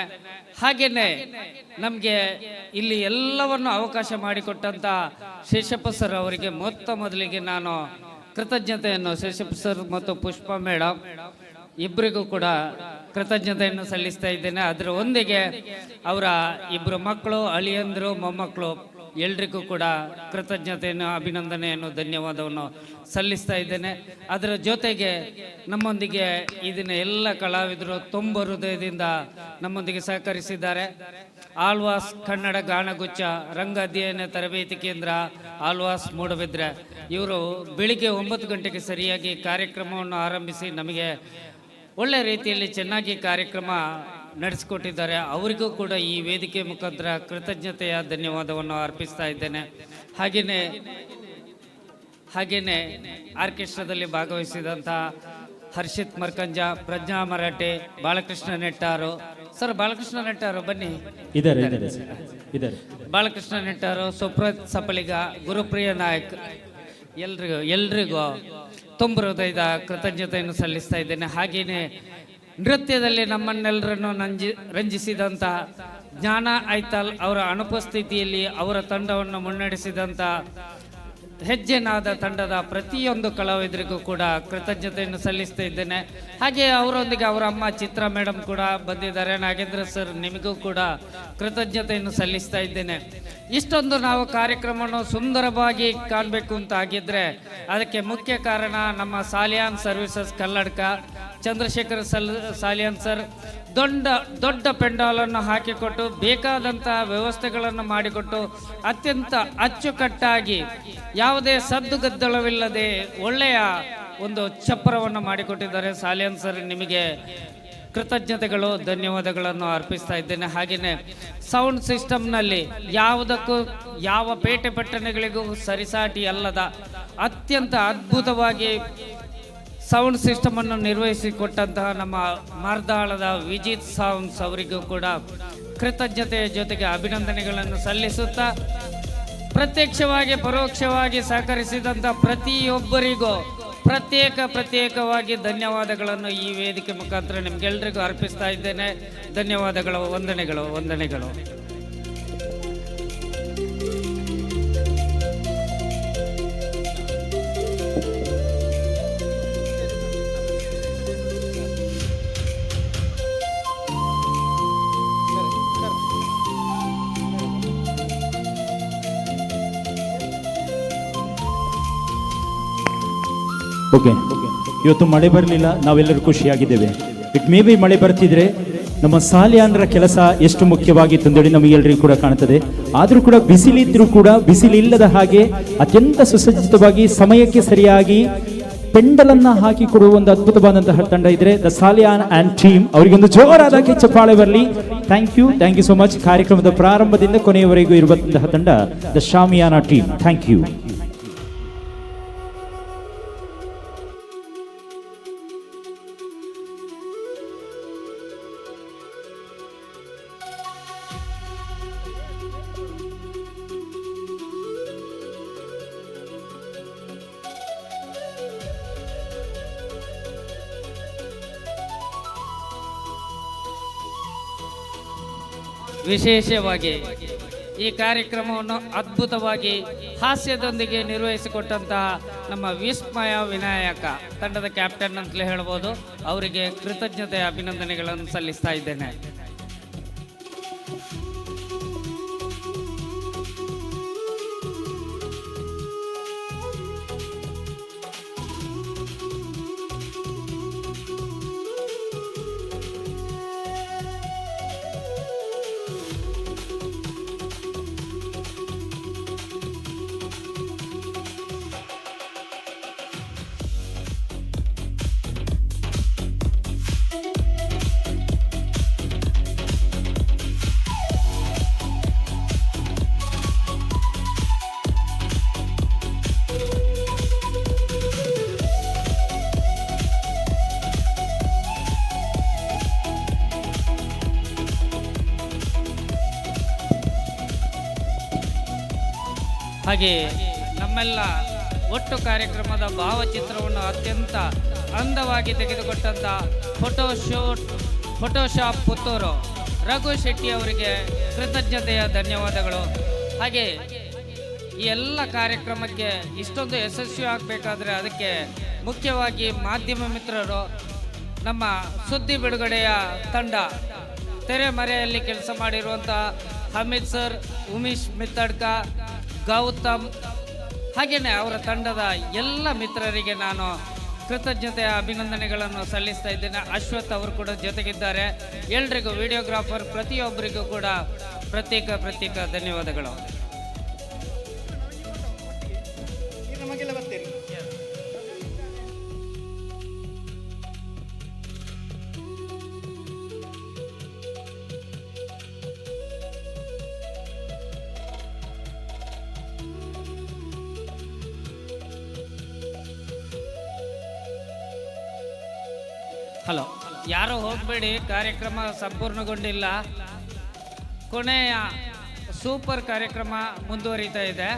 Speaker 7: ಹಾಗೇನೆ ನಮಗೆ ಇಲ್ಲಿ ಎಲ್ಲವನ್ನು ಅವಕಾಶ ಮಾಡಿಕೊಟ್ಟಂತ ಶೇಷಪ್ಪ ಸರ್ ಅವರಿಗೆ ಮೊದಲಿಗೆ ನಾನು ಕೃತಜ್ಞತೆಯನ್ನು, ಶೇಷಪ್ಪ ಸರ್ ಮತ್ತು ಪುಷ್ಪ ಮೇಡಮ್ ಇಬ್ಬರಿಗೂ ಕೂಡ ಕೃತಜ್ಞತೆಯನ್ನು ಸಲ್ಲಿಸ್ತಾ ಇದ್ದೇನೆ. ಅದರ ಒಂದಿಗೆ ಅವರ ಇಬ್ಬರು ಮಕ್ಕಳು, ಅಳಿಯಂದರು, ಮೊಮ್ಮಕ್ಕಳು ಎಲ್ರಿಗೂ ಕೂಡ ಕೃತಜ್ಞತೆಯನ್ನು, ಅಭಿನಂದನೆಯನ್ನು, ಧನ್ಯವಾದವನ್ನು ಸಲ್ಲಿಸ್ತಾ ಇದ್ದೇನೆ. ಅದರ ಜೊತೆಗೆ ನಮ್ಮೊಂದಿಗೆ ಇದನ್ನ ಎಲ್ಲ ಕಲಾವಿದರು ತುಂಬ ಹೃದಯದಿಂದ ನಮ್ಮೊಂದಿಗೆ ಸಹಕರಿಸಿದ್ದಾರೆ. ಆಳ್ವಾಸ್ ಕನ್ನಡ ಗಾನಗುಚ್ಛ ರಂಗ ಅಧ್ಯಯನ ತರಬೇತಿ ಕೇಂದ್ರ ಆಳ್ವಾಸ್ ಮೂಡಬಿದ್ರೆ ಇವರು ಬೆಳಿಗ್ಗೆ 9 ಗಂಟೆಗೆ ಸರಿಯಾಗಿ ಕಾರ್ಯಕ್ರಮವನ್ನು ಆರಂಭಿಸಿ ನಮಗೆ ಒಳ್ಳೆ ರೀತಿಯಲ್ಲಿ ಚೆನ್ನಾಗಿ ಕಾರ್ಯಕ್ರಮ ನಡೆಸಿಕೊಟ್ಟಿದ್ದಾರೆ. ಅವರಿಗೂ ಕೂಡ ಈ ವೇದಿಕೆ ಮುಖಾಂತರ ಕೃತಜ್ಞತೆಯ ಧನ್ಯವಾದವನ್ನು ಅರ್ಪಿಸ್ತಾ ಇದ್ದೇನೆ. ಹಾಗೇನೆ ಆರ್ಕೆಸ್ಟ್ರಾದಲ್ಲಿ ಭಾಗವಹಿಸಿದಂಥ ಹರ್ಷಿತ್ ಮರ್ಕಂಜ, ಪ್ರಜ್ಞಾ ಮರಾಠೆ, ಬಾಲಕೃಷ್ಣ ನೆಟ್ಟಾರು ಸರ್, ಬಾಲಕೃಷ್ಣ ನೆಟ್ಟಾರು ಬನ್ನಿ, ಬಾಲಕೃಷ್ಣ ನೆಟ್ಟಾರು, ಸುಪ್ರೀತ್ ಸಪಳಿಗ, ಗುರುಪ್ರಿಯ ನಾಯಕ್ ಎಲ್ರಿಗೂ ತುಂಬ ಹೃದಯದ ಕೃತಜ್ಞತೆಯನ್ನು ಸಲ್ಲಿಸ್ತಾ ಇದ್ದೇನೆ. ಹಾಗೆಯೇ ನೃತ್ಯದಲ್ಲಿ ನಮ್ಮನ್ನೆಲ್ಲರನ್ನು ರಂಜಿಸಿದಂಥ ಜ್ಞಾನ ಐತಾಲ್ ಅವರ ಅನುಪಸ್ಥಿತಿಯಲ್ಲಿ ಅವರ ತಂಡವನ್ನು ಮುನ್ನಡೆಸಿದಂಥ ಹೆಜ್ಜೆನಾದ ತಂಡದ ಪ್ರತಿಯೊಂದು ಕಲಾವಿದರಿಗೂ ಕೂಡ ಕೃತಜ್ಞತೆಯನ್ನು ಸಲ್ಲಿಸ್ತಾ ಇದ್ದೇನೆ. ಹಾಗೆ ಅವರೊಂದಿಗೆ ಅವರ ಅಮ್ಮ ಚಿತ್ರಾ ಮೇಡಮ್ ಕೂಡ ಬಂದಿದ್ದಾರೆ. ನಾಗೇಂದ್ರ ಸರ್ ನಿಮಗೂ ಕೂಡ ಕೃತಜ್ಞತೆಯನ್ನು ಸಲ್ಲಿಸ್ತಾ ಇದ್ದೇನೆ. ಇಷ್ಟೊಂದು ನಾವು ಕಾರ್ಯಕ್ರಮವನ್ನು ಸುಂದರವಾಗಿ ಕಾಣಬೇಕು ಅಂತ ಆಗಿದ್ರೆ ಅದಕ್ಕೆ ಮುಖ್ಯ ಕಾರಣ ನಮ್ಮ ಸಾಲಿಯಾನ್ ಸರ್ವಿಸಸ್ ಕಲ್ಲಡ್ಕ ಚಂದ್ರಶೇಖರ್ ಸಾಲಿಯಾನ್ ಸರ್ ದೊಡ್ಡ ಪೆಂಡಾಲನ್ನು ಹಾಕಿಕೊಟ್ಟು ಬೇಕಾದಂಥ ವ್ಯವಸ್ಥೆಗಳನ್ನು ಮಾಡಿಕೊಟ್ಟು ಅತ್ಯಂತ ಅಚ್ಚುಕಟ್ಟಾಗಿ ಯಾವುದೇ ಸದ್ದುಗದ್ದಲವಿಲ್ಲದೆ ಒಳ್ಳೆಯ ಒಂದು ಚಪ್ಪರವನ್ನು ಮಾಡಿಕೊಟ್ಟಿದ್ದಾರೆ. ಸಾಲಿಯಾನ್ ಸರ್ ನಿಮಗೆ ಕೃತಜ್ಞತೆಗಳು, ಧನ್ಯವಾದಗಳನ್ನು ಅರ್ಪಿಸ್ತಾ ಇದ್ದೇನೆ. ಹಾಗೆಯೇ ಸೌಂಡ್ ಸಿಸ್ಟಮ್ನಲ್ಲಿ ಯಾವುದಕ್ಕೂ ಯಾವ ಪೇಟೆ ಪಟ್ಟಣಗಳಿಗೂ ಸರಿಸಾಟಿ ಅಲ್ಲದ ಅತ್ಯಂತ ಅದ್ಭುತವಾಗಿ ಸೌಂಡ್ ಸಿಸ್ಟಮನ್ನು ನಿರ್ವಹಿಸಿಕೊಟ್ಟಂತಹ ನಮ್ಮ ಮಾರ್ದಾಳದ ವಿಜಿತ್ ಸೌಂಡ್ಸ್ ಅವರಿಗೂ ಕೂಡ ಕೃತಜ್ಞತೆಯ ಜೊತೆಗೆ ಅಭಿನಂದನೆಗಳನ್ನು ಸಲ್ಲಿಸುತ್ತಾ, ಪ್ರತ್ಯಕ್ಷವಾಗಿ ಪರೋಕ್ಷವಾಗಿ ಸಹಕರಿಸಿದಂಥ ಪ್ರತಿಯೊಬ್ಬರಿಗೂ ಪ್ರತ್ಯೇಕವಾಗಿ ಧನ್ಯವಾದಗಳನ್ನು ಈ ವೇದಿಕೆ ಮುಖಾಂತರ ನಿಮ್ಗೆಲ್ರಿಗೂ ಅರ್ಪಿಸ್ತಾ ಇದ್ದೇನೆ. ಧನ್ಯವಾದಗಳು, ವಂದನೆಗಳು.
Speaker 1: ಓಕೆ, ಇವತ್ತು ಮಳೆ ಬರಲಿಲ್ಲ, ನಾವೆಲ್ಲರೂ ಖುಷಿಯಾಗಿದ್ದೇವೆ. ಇಟ್ ಮೇ ಬಿ ಮಳೆ ಬರ್ತಿದ್ರೆ ನಮ್ಮ ಸಾಲಿಯಾನರ ಕೆಲಸ ಎಷ್ಟು ಮುಖ್ಯವಾಗಿತ್ತು ಅಂತೇಳಿ ನಮಗೆಲ್ಲರಿಗೂ ಕೂಡ ಕಾಣ್ತದೆ. ಆದರೂ ಕೂಡ ಬಿಸಿಲಿದ್ರೂ ಕೂಡ ಬಿಸಿಲಿಲ್ಲದ ಹಾಗೆ ಅತ್ಯಂತ ಸುಸಜ್ಜಿತವಾಗಿ ಸಮಯಕ್ಕೆ ಸರಿಯಾಗಿ ಪೆಂಡಲನ್ನ ಹಾಕಿ ಕೊಡುವ ಒಂದು ಅದ್ಭುತವಾದಂತಹ ತಂಡ ಇದ್ರೆ ದ ಸಾಲಿಯಾನ್ ಆ್ಯಂಡ್ ಟೀಮ್. ಅವರಿಗೊಂದು ಜೋರಾದ ಚಪ್ಪಾಳೆ ಬರಲಿ. Thank you so much. ಕಾರ್ಯಕ್ರಮದ ಪ್ರಾರಂಭದಿಂದ ಕೊನೆಯವರೆಗೂ ಇರುವಂತಹ ತಂಡ the Shamiana team. Thank you.
Speaker 7: ವಿಶೇಷವಾಗಿ ಈ ಕಾರ್ಯಕ್ರಮವನ್ನು ಅದ್ಭುತವಾಗಿ ಹಾಸ್ಯದೊಂದಿಗೆ ನಿರ್ವಹಿಸಿಕೊಟ್ಟಂತಹ ನಮ್ಮ ವಿಸ್ಮಯ ವಿನಾಯಕ ತಂಡದ ಕ್ಯಾಪ್ಟನ್ ಅಂತಲೇ ಹೇಳ್ಬೋದು. ಅವರಿಗೆ ಕೃತಜ್ಞತೆ ಅಭಿನಂದನೆಗಳನ್ನು ಸಲ್ಲಿಸ್ತಾ ಇದ್ದೇನೆ. ಹಾಗೆ ನಮ್ಮೆಲ್ಲ ಒಟ್ಟು ಕಾರ್ಯಕ್ರಮದ ಭಾವಚಿತ್ರವನ್ನು ಅತ್ಯಂತ ಅಂದವಾಗಿ ತೆಗೆದುಕೊಟ್ಟಂಥ ಫೋಟೋಶಾಪ್ ಪುತ್ತೂರು ರಘು ಶೆಟ್ಟಿ ಅವರಿಗೆ ಕೃತಜ್ಞತೆಯ ಧನ್ಯವಾದಗಳು. ಹಾಗೆ ಈ ಎಲ್ಲ ಕಾರ್ಯಕ್ರಮಕ್ಕೆ ಇಷ್ಟೊಂದು ಯಶಸ್ವಿ ಆಗಬೇಕಾದ್ರೆ ಅದಕ್ಕೆ ಮುಖ್ಯವಾಗಿ ಮಾಧ್ಯಮ ಮಿತ್ರರು, ನಮ್ಮ ಸುದ್ದಿ ಬಿಡುಗಡೆಯ ತಂಡ, ತೆರೆಮರೆಯಲ್ಲಿ ಕೆಲಸ ಮಾಡಿರುವಂಥ ಹಮೀದ್ ಸರ್, ಉಮೇಶ್ ಮಿತ್ತಡ್ಕ, ಗೌತಮ್, ಹಾಗೆಯೇ ಅವರ ತಂಡದ ಎಲ್ಲ ಮಿತ್ರರಿಗೆ ನಾನು ಕೃತಜ್ಞತೆಯ ಅಭಿನಂದನೆಗಳನ್ನು ಸಲ್ಲಿಸ್ತಾ ಇದ್ದೇನೆ. ಅಶ್ವಥ್ ಅವರು ಕೂಡ ಜೊತೆಗಿದ್ದಾರೆ. ಎಲ್ರಿಗೂ, ವಿಡಿಯೋಗ್ರಾಫರ್ ಪ್ರತಿಯೊಬ್ಬರಿಗೂ ಕೂಡ ಪ್ರತ್ಯೇಕ ಧನ್ಯವಾದಗಳು. ಹಲೋ, ಯಾರೂ ಹೋಗಬೇಡಿ, ಕಾರ್ಯಕ್ರಮ ಸಂಪೂರ್ಣಗೊಂಡಿಲ್ಲ. ಕೊನೆಯ ಸೂಪರ್ ಕಾರ್ಯಕ್ರಮ ಮುಂದುವರಿತಾ ಇದೆ.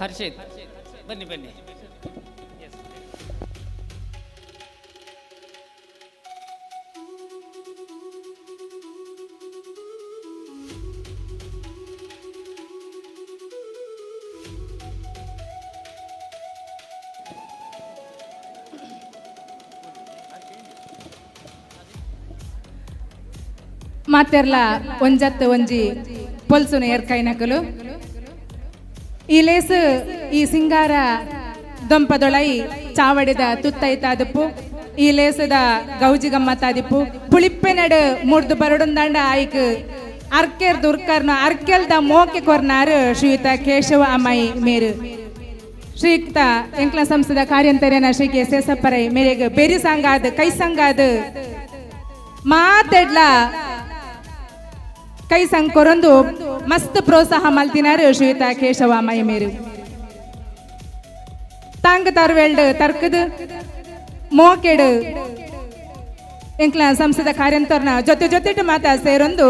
Speaker 7: ಹರ್ಷಿತ್, ಬನ್ನಿ.
Speaker 17: ಮಾತೆರ್ಲ ಒಂಜತ್ತು ಒಂಜಿ ಪೊಲ್ಸುನ ಏರ್ಕೈನಕಲು ಈ ಲೇಸು ಈ ಸಿಂಗಾರ ದೊಂಪದೊಳೈ ಚಾವಡಿದ ತುತ್ತೈತಾದಪ್ಪು ಈ ಲೇಸದ ಗೌಜಿ ಗಮ್ಮತ್ತಾದಿಪ್ಪು ಪುಳಿಪ್ಪೆ ನಡು ಮುಡ್ದು ಬರಡುಂದಾಂಡ ಆಯ್ಕ್ ಅರ್ಕೆರ್ ದುರ್ಕರ್ನ ಅರ್ಕೆಲ್ದ ಮೋಕೆ ಕೊರ್ನಾರು ಶ್ರೀಯುತ ಕೇಶವ ಅಮ್ಮಾಯಿ ಮೇರು ಶ್ರೀಯುಕ್ತ ಎಂಕ್ಲ ಸಂಸ್ಥದ ಕಾರ್ಯಂತರ್ಯನ ಶ್ರೀ ಕೆ ಸೇಸಪ್ಪರೈ ಮೇರೆಗೆ ಬೆರಿ ಸಂಗಾದ ಕೈ ಸಂಗಾದ ಮಾತೆಡ್ಲ ಕೈ ಸಂಗ್ ಕೊರೊಂದು ಮಸ್ತ್ ಪ್ರೋತ್ಸಾಹ ಮಲ್ತಿನಾರು ಶ್ರೀಯುತ ಕೇಶವ ಅಮ್ಮಾಯಿ ಮೇರು ತಾಂಗ ತರ್ವೆಲ್ಡ್ ತರ್ಕದ ಮೋಕೆಡು ಎಂಕ್ಲ ಸಂಸ್ಥದ ಕಾರ್ಯಂತರ್ನ ಜೊತೆ ಜೊತೆಟ್ಟು ಮಾತಾ ಸೇರೊಂದು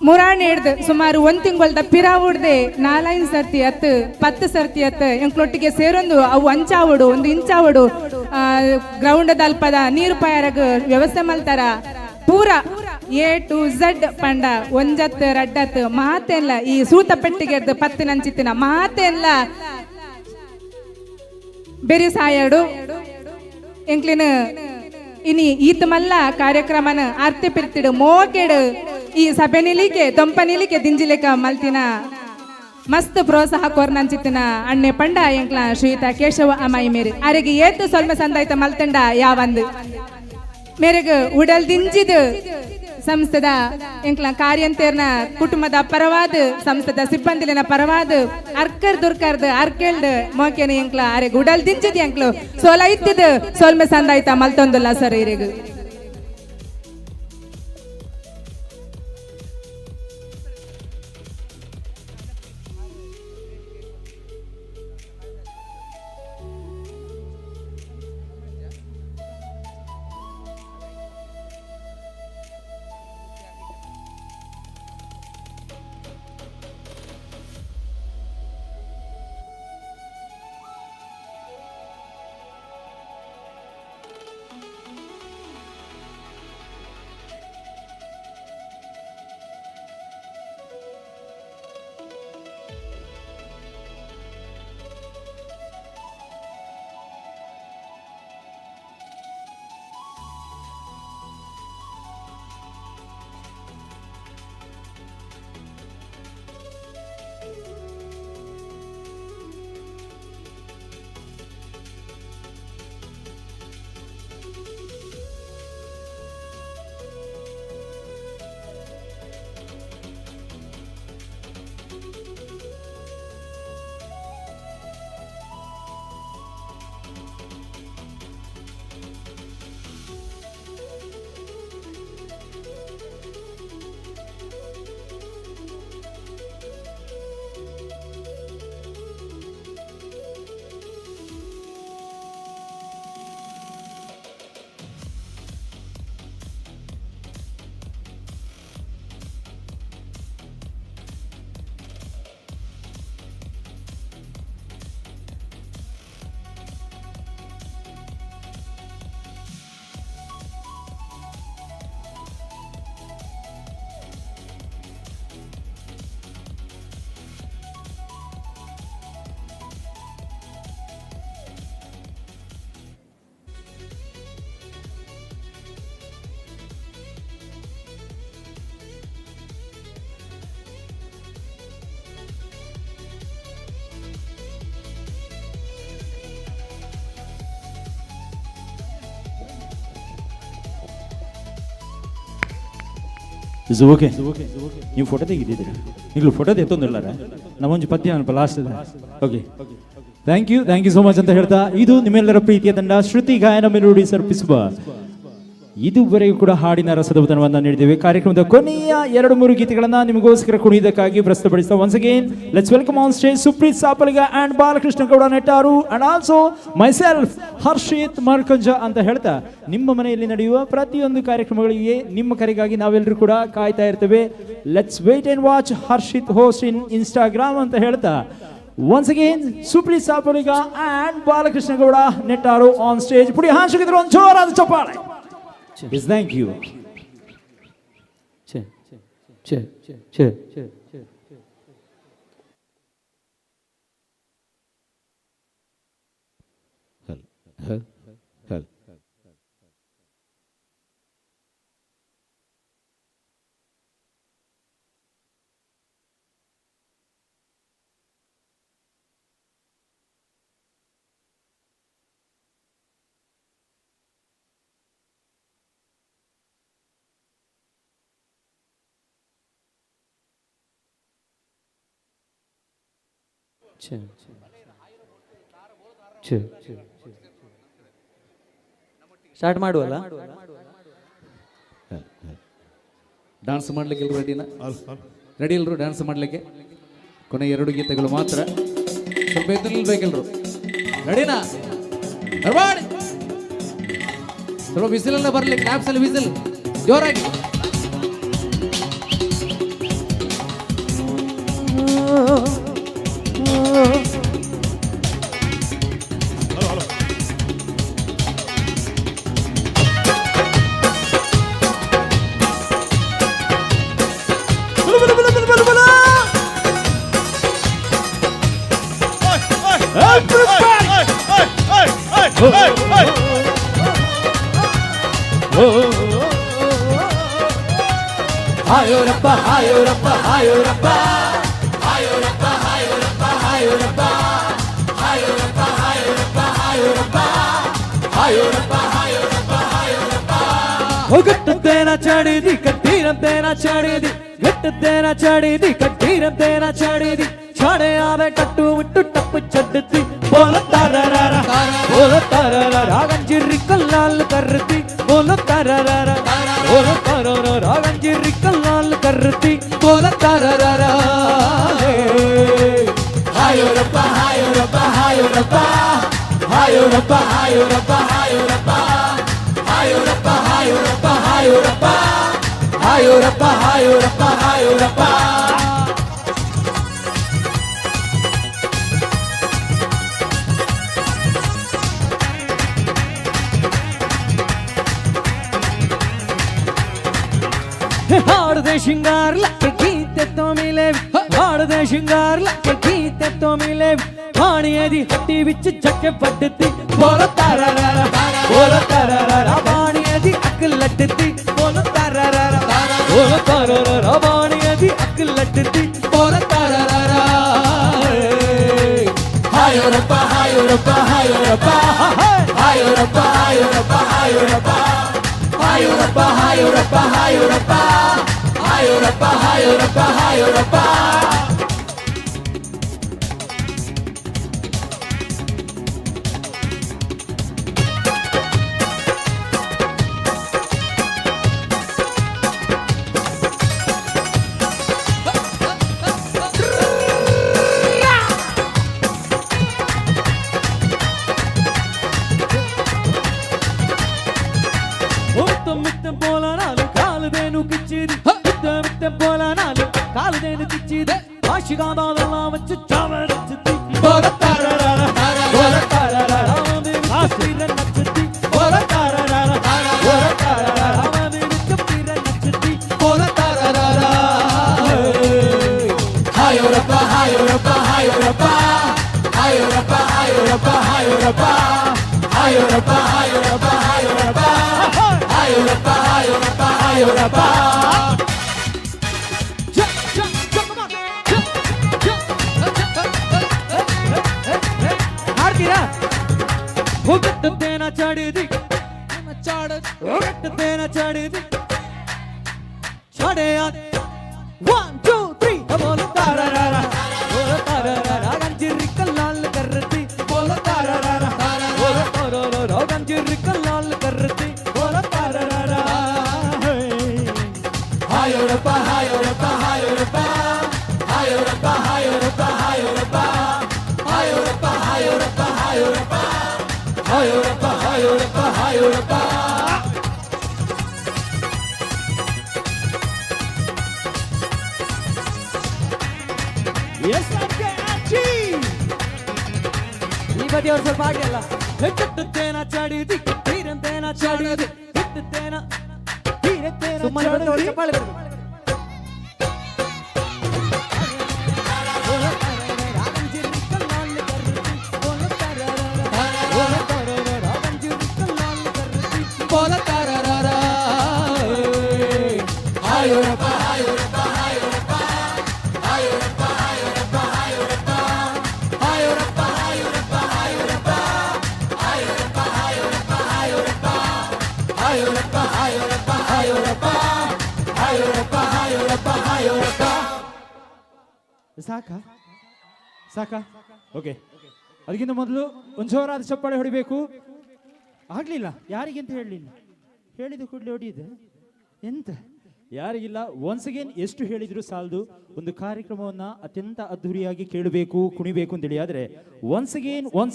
Speaker 17: ಮುರಾಣಿ ಹಿಡ್ದು ಸುಮಾರು 1 ತಿಂಗಳ ಪಿರಾವುಡ್ದೆ 4 ಸರ್ತಿ ಹತ್ತು 10 ಸರ್ತಿ ಹತ್ತು ಎಂಕ್ಲೊಟ್ಟಿಗೆ ಸೇರೊಂದು ಅವು ಅಂಚಾವುಡು ಒಂದು ಇಂಚಾವುಡು ಗ್ರೌಂಡ್ ಅಲ್ಪದ ನೀರು ಪಾಯರಗ ವ್ಯವಸ್ಥೆ ಮಲ್ತಾರ ಪೂರ A to Z ಪಂಡ ಒಂಜತ್ತು ರಡ್ಡತ್ತು ಮಾತೆಲ್ಲ ಈ ಸೂತ ಪೆಟ್ಟಿಗೆ ಪತ್ತಿನಂಚಿತ್ತಿನ ಮಾತೆಲ್ಲ ಬೆರಿ ಸಾಯಡು ಎಂಕ್ಲಿನ ಇನಿ ಈತ್ ಮಲ್ಲ ಕಾರ್ಯಕ್ರಮನ ಆರ್ತಿ ಪಿರ್ತಿಡು ಮೋಕೆಡು ಈ ಸಭೆ ನಿಲಿಕೆ ದೊಂಪ ನಿಲಿಕೆ ದಿಂಜಿಲೆಕ ಮಲ್ತಿನ ಮಸ್ತ್ ಪ್ರೋತ್ಸಾಹ ಕೊರ್ನಂಚಿತ್ತಿನ ಅಣ್ಣೆ ಪಂಡ ಎಂಕ್ಲ ಶ್ರೀಯುತ ಕೇಶವ ಅಮ್ಮಾಯಿ ಮೇರೆ ಅರೆಗೆ ಏತು ಸ್ವಲ್ಪ ಸಂದಾಯ್ತ ಮಲ್ತಂಡ ಯಾವಂದು ಮೇರೆಗೆ ಉಡಲ್ ದಿಂಜಿದು ಸಂಸ್ಥದ ಎಂಕ್ಲ ಕಾರ್ಯಂತೇರ್ನ ಕುಟುಂಬದ ಪರವಾದ ಸಂಸ್ಥದ ಸಿಬ್ಬಂದಿಲಿನ ಪರವಾದ ಅರ್ಕರ್ ದುರ್ಕರ್ದ ಅರ್ಕೆಲ್ಡ್ ಮೋಕೆನ ಎಂಕ್ಲ ಅರೆಗೆ ಉಡಲ್ ದಿಂಜಿದ್ ಎಂಕ್ಲು ಸೋಲ ಇತ್ತಿದ ಸೋಲ್ಮೆ ಸಂದಾಯ್ತ ಮಲ್ತೊಂದುಲ್ಲ ಸರ್ ಇರೆಗು
Speaker 1: ಇಸ್ ಓಕೆ ನೀವು ಫೋಟೋ ತೆಗಿದ್ದೀರಾ ನೀವು ಫೋಟೋ ಎತ್ತೊಂದಿಲ್ಲಾರ ನಮ್ಮೊಂದು ಪದ್ಯ ಅನ್ಪ last okay thank you so much ಅಂತ ಹೇಳ್ತಾ ಇದು ನಿಮ್ಮೆಲ್ಲರ ಪ್ರೀತಿಯ ತಂಡ ಶ್ರುತಿ ಗಾಯನ ಮೆಲೋಡಿ ಸರ್ಪಿಸುವ ಇದುವರೆಗೂ ಕೂಡ ಹಾಡಿನ ರಸದೌತಣವನ್ನು ನೀಡಿದ್ದೇವೆ. ಕಾರ್ಯಕ್ರಮದ ಕೊನೆಯ 2-3 ಗೀತೆಗಳನ್ನು ನಿಮಗೋಸ್ಕರ ಕುಣಿಯುವುದಕ್ಕಾಗಿ ಪ್ರಸ್ತುತಪಡಿಸ್ತಾ once again let's welcome on stage Supreeth Saphaliga and Balakrishna Gowda Nettaru and also myself Harshith Markanja ಅಂತ ಹೇಳ್ತಾ ನಿಮ್ಮ ಮನೆಯಲ್ಲಿ ನಡೆಯುವ ಪ್ರತಿಯೊಂದು ಕಾರ್ಯಕ್ರಮಗಳಿಗೆ ನಿಮ್ಮ ಕರೆಗಾಗಿ ನಾವೆಲ್ಲರೂ ಕೂಡ ಕಾಯ್ತಾ ಇರ್ತೇವೆ. Let's wait and watch Harshith host in Instagram ಅಂತ ಹೇಳ್ತಾ once again Supreeth Saphaliga and Balakrishna Gowda Nettaru on stage. ಪುಡಿ ಹಾಶಿಗಿದ್ರು ಒಂದು ಜೋರಾದ ಚಪ್ಪಾಳೆ. Yes, thank you.
Speaker 22: ಸ್ಟಾರ್ಟ್ ಮಾಡುವಲ್ಲ.
Speaker 16: ಡ್ಯಾನ್ಸ್ ಮಾಡ್ಲಿಕ್ಕೆ ಎಲ್ಲರೂ ರೆಡಿನಾ? ರೆಡಿ ಎಲ್ಲರೂ ಡ್ಯಾನ್ಸ್ ಮಾಡಲಿಕ್ಕೆ? ಕೊನೆ 2 ಗೀತೆಗಳು ಮಾತ್ರ. ಸ್ವಲ್ಪ ಎದ್ದು ನಿಲ್ಬೇಕೆಲ್ಲರೂ. ರೆಡಿನಾ? ಬರ್ಬಾಡಿ. ಸ್ವಲ್ಪ ವಿಸಿಲೆಲ್ಲ ಬರಲಿ, ಕ್ಲಾಪ್ಸ್ ಅಲ್ಲಿ ವಿಸಿಲ್ ಜೋರಾಗಿ.
Speaker 8: ಹಾಯೋರಪ್ಪ ಹಾಯೋರಪ್ಪ ಹಾಯೋರಪ್ಪ ಹಾಯೋರಪ್ಪ ಹಾಯೋರಪ್ಪ ಹಾಯೋರಪ್ಪ ಹಾಯೋರಪ್ಪ ಹಾಯೋರಪ್ಪ ಹಾಯೋರಪ್ಪ ಹಾಯೋರಪ್ಪ ಹಾಯೋರಪ್ಪ ಹಾಯೋರಪ್ಪ
Speaker 2: ಗಟ್ಟದ್ದೇನ ಚಾಡಿದಿ ಕಟ್ಟೀರಂತೇನ ಚಾಡಿದಿ ಗಟ್ಟದ್ದೇನ ಚಾಡಿದಿ ಕಟ್ಟೀರಂತೇನ ಚಾಡಿದಿ ಚಾಡೆ ಆವೆ ಕಟ್ಟು ಬಿಟ್ಟು ಟಪ್ಪು ಚಡ್ಡತಿ ಬೋಲ ತಾರರ ಬೋಲ ತಾರರ ರಾಗಂಜಿರಿ ಕಲ್ಲಾಲ್ ಕರ್ರತಿ ಬೋಲ ತಾರರ ಬೋಲ ತಾರರ ರಾಗಂಜಿರಿ ಕಲ್ಲಾಲ್ ಕರ್ರತಿ ಬೋಲ ತಾರರ.
Speaker 8: ಹಾಯೋರಪ್ಪ ಹಾಯೋರಪ್ಪ ಹಾಯೋರಪ್ಪ ಹಾಯೋರಪ್ಪ ಹಾಯೋರಪ್ಪ ಹಾಯೋರಪ್ಪ ಹಾಯೋರಪ್ಪ ಹಾಯೋರಪ್ಪ ಹಾಯೋರಪ್ಪ ಹಾಯೋರಪ್ಪ ಹಾಯೋರಪ್ಪ ಹಾಯೋರಪ್ಪ.
Speaker 2: हाड़दे शिंगार लके गीते तो मिले हाड़दे शिंगार लके गीते तो मिले पानिये दी हट्टी विच जके पड़ती बोलो तारारा बोलो तारारा पानिये दी अक लटती बोलो तारारा बोलो तारारा पानिये दी अक लटती बोलो तारारा.
Speaker 8: हायोरप्पा हायोरप्पा हायोरप्पा हायोरप्पा हायोरप्पा हायोरप्पा हायोरप्पा हायोरप्पा हायोरप्पा हायोरप्पा हायोरप्पा हायोरप्पा.
Speaker 2: మిత్త పోల నాలు కాలుదేను కిచ్చిది మిత్త పోల నాలు కాలుదేను కిచ్చిది ఆశిగాదాలలా వచ్చి చావరచ్చిది బోల తారరర బోల తారరర రామదే తీర నచ్చది బోల తారరర బోల తారరర రామదే తీర నచ్చది బోల తారరర.
Speaker 8: हायोरप्पा हायोरप्पा हायोरप्पा हायोरप्पा हायोरप्पा हायोरप्पा हायोरप्पा हायोरप्पा हायोरप्पा हायोरप्पा हायोरप्पा हायोरप्पा.
Speaker 2: ಹಾಡ್ತೀರಾ? ಹೋಗಟ್ಟದ್ದೇನ ಚಾಡಿದಿ ಹೋಗಟ್ಟದ್ದೇನ ಚಾಡಿದಿ ಚಾಡೆಯ 1 2 3 ಬೋಲ ತಾರರರ ಬೋಲ ತಾರರರ ಗಂಜಿರಿ ಕಲ್ಲಾಲ್ ಕರ್ರತಿ ಬೋಲ ತಾರರರ ಬೋಲ ತಾರರರ ಗಂಜಿರಿ ಕಲ್ಲಾಲ್ ಕರ್ರತಿ ಬೋಲ ತಾರರರ.
Speaker 8: हायोरप्पा हायोरप्पा हायोरप्पा हायोरप्पा हायोरप्पा हायोरप्पा हायोरप्पा हायोरप्पा हायोरप्पा हायोरप्पा हायोरप्पा हायोरप्पा.
Speaker 2: ಈ ಬದಿಯವರು ಸ್ವಲ್ಪ ಹಾಗೆ ಅಲ್ಲ ಹೆಟ್ಟದ್ದೇನ ಚಾಡಿದಿ ತೀರಂತೇನ ಚಾಡಿದಿ ಹೆಟ್ಟದ್ದೇನ ತೀರತ್ತೇನ ಚಾಡಿದಿ ಚಪ್ಪಾಳೆ ಬರಬೇಕು.
Speaker 8: बोला तारारा. हायोरप्पा हायोरप्पा हायोरप्पा हायोरप्पा हायोरप्पा हायोरप्पा हायोरप्पा हायोरप्पा हायोरप्पा हायोरप्पा हायोरप्पा हायोरप्पा हायोरप्पा हायोरप्पा हायोरप्पा हायोरप्पा हायोरप्पा हायोरप्पा.
Speaker 2: ಸಾಕಾ
Speaker 1: ಸಾಕಾ? ಓಕೆ, ಅದಕ್ಕಿಂತ ಮೊದಲು ಒಂದು ಜೋರಾದ ಚಪ್ಪಾಳೆ ಹೊಡಿಬೇಕು. ಆಗಲಿಲ್ಲ, ಯಾರಿಗೆ ಅಂತ ಹೇಳಲಿಲ್ಲ, ಹೇಳಿದ ಕೂಡಲೇ ಹೊಡಿಯಿದೆ ಎಂತ ಯಾರಿಗಿಲ್ಲ. ಒನ್ಸ್ ಅಗೇನ್ ಎಷ್ಟು ಹೇಳಿದ್ರು ಸಾಲದು, ಒಂದು ಕಾರ್ಯಕ್ರಮವನ್ನು ಅತ್ಯಂತ ಅದ್ಧೂರಿಯಾಗಿ ಕೇಳಬೇಕು, ಕುಣಿಬೇಕು ಅಂತೇಳಿ. ಆದರೆ ಒನ್ಸ್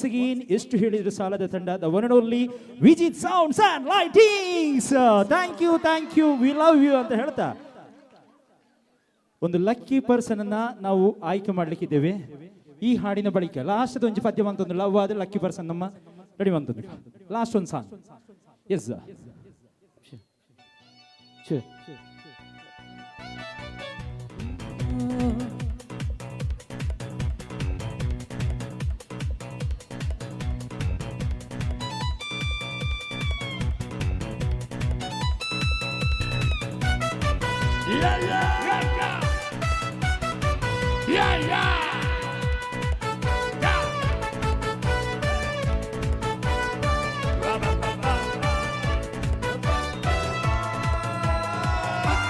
Speaker 1: ಅಗೇನ್ ಎಷ್ಟು ಹೇಳಿದ್ರು ಸಾಲದ ತಂಡ, the one and only Vijith sounds and lightings. Thank you, we love you ಅಂತ ಹೇಳ್ತಾ ಒಂದು ಲಕ್ಕಿ ಪರ್ಸನ್ ಅನ್ನ ನಾವು ಆಯ್ಕೆ ಮಾಡ್ಲಿಕ್ಕಿದ್ದೇವೆ. ಈ ಹಾಡಿನ ಬಳಿಕ ಲಾಸ್ಟ್ ಒಂದು ಪದ್ಯ ಅಂತಂದು ಲವ್ ಆದ್ರೆ ಲಕ್ಕಿ ಪರ್ಸನ್ ನಮ್ಮ ರೆಡಿ ಅಂತಂದು ಲಾಸ್ಟ್ ಒಂದು song. Yes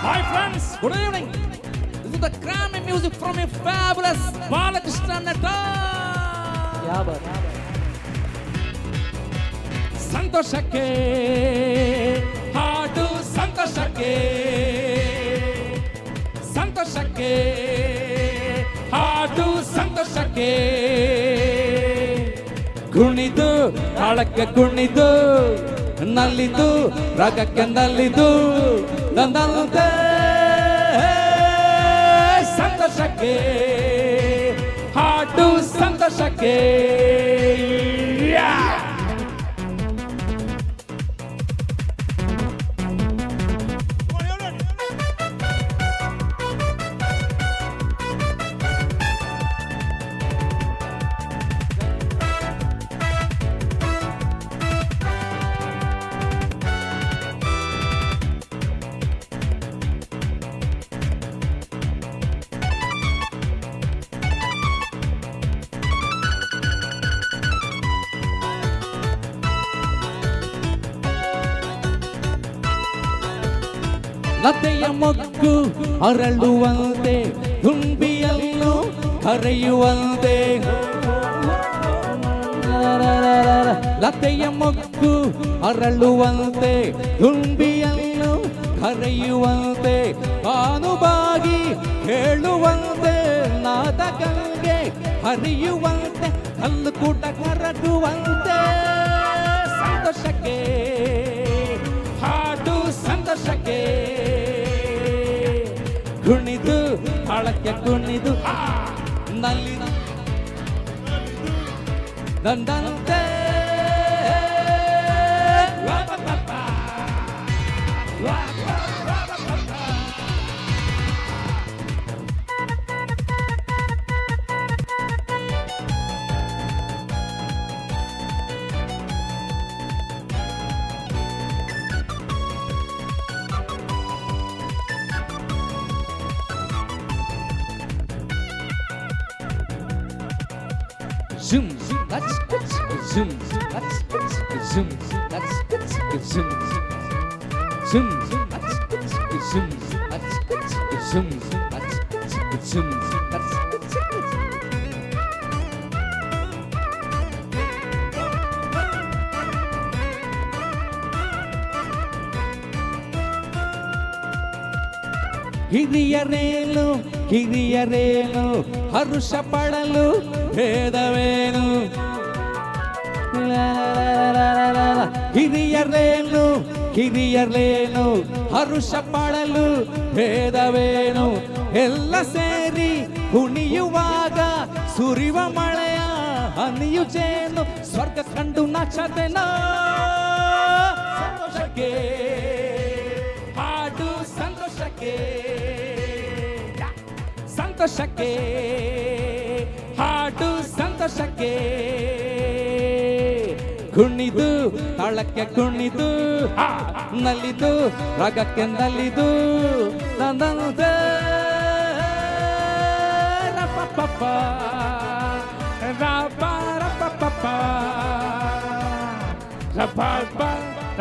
Speaker 8: Hi friends, good evening. This is the Grammy music from a fabulous Balakrishna Nata. ಸಂತೋಷಕ್ಕೆ ಹಾಡು, ಸಂತೋಷಕ್ಕೆ ಸಂತೋಷಕ್ಕೆ ಹಾಡು, ಸಂತೋಷಕ್ಕೆ ಕುಣಿದು ತಾಳಕ್ಕೆ ಕುಣಿದು ನಲ್ಲಿದು ರಾಗಕ್ಕೆ ನಲ್ಲಿದು ನಂದಂತೆ ಸಂತೋಷಕ್ಕೆ ಹಾಡು, ಸಂತೋಷಕ್ಕೆ. ಲತೆಯ ಮೊಗ್ಗು ಅರಳುವಂತೆ, ತುಂಬಿಯನ್ನು ಕರೆಯುವಂತೆ. ಲತೆಯ ಮೊಗ್ಗು ಅರಳುವಂತೆ, ತುಂಬಿಯನ್ನು ಕರೆಯುವಂತೆ, ಆನುಬಾಗಿ ಹೇಳುವಂತೆ, ನಾದ ಗಂಗೆ ಹರಿಯುವಂತೆ, ಕಲ್ಲು ಕೂಟ ಕರಗುವಂತೆ. ಸಂತೋಷಕ್ಕೆ ಹಾಡು, ಸಂತೋಷಕ್ಕೆ ಕುಣಿದು ತಾಳಕ್ಕೆ ಕುಣಿದು ನಲ್ಲಿ ದಂದಂತೆ. Zoom, let's zoom, let's zoom, let's zoom, zoom, let's zoom, let's zoom, let's zoom, let's. ಹಿರಿಯರೇನು ಕಿರಿಯರೇನು ಹರುಷ ಪಡಲು ಭೇದವೇನು. ಹಿರಿಯರೇನು ಕಿರಿಯರೇನು ಹರುಷ ಪಡಲು ಭೇದವೇನು. ಎಲ್ಲ ಸೇರಿ ಕುಣಿಯುವಾಗ ಸುರಿವ ಮಳೆಯ ಹನಿಯು ಜೇನು, ಸ್ವರ್ಗ ಕಂಡು ನಾಚತೆನೋ. ಸಂತೋಷಕ್ಕೆ ಹಾಡು, ಸಂತೋಷಕ್ಕೆ ಸಂತೋಷಕ್ಕೆ ಹಾಡು, ಸಂತೋಷಕ್ಕೆ ಕುಣಿದು ತಾಳಕ್ಕೆ ಕುಣಿದು ನಲಿದು ರಾಗಕ್ಕೆ ನಲಿದು ನಂದಂತೆ. ರಪ್ಪ ರಪ್ಪ ರಪ್ಪ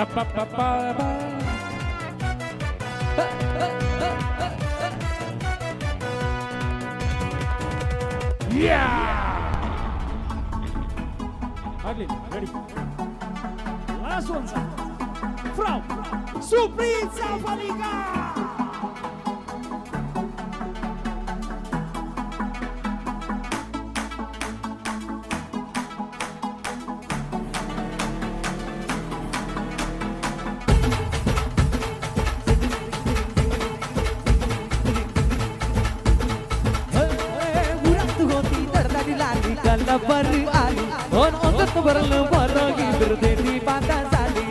Speaker 8: ರಪ್ಪ ರಪ್ಪ. Yeah!
Speaker 1: ಆಗ್ಲಿ ready last one sir from Supreeth Saphaliga
Speaker 2: ಬರ್ರಿ ಆಲಿ ಓನ್ ಒಂದತ್ತು ಬರಲು ಬರೋಗಿ ಬಿರುದೇಟಿ ಬಾತ ಸಾಲಿ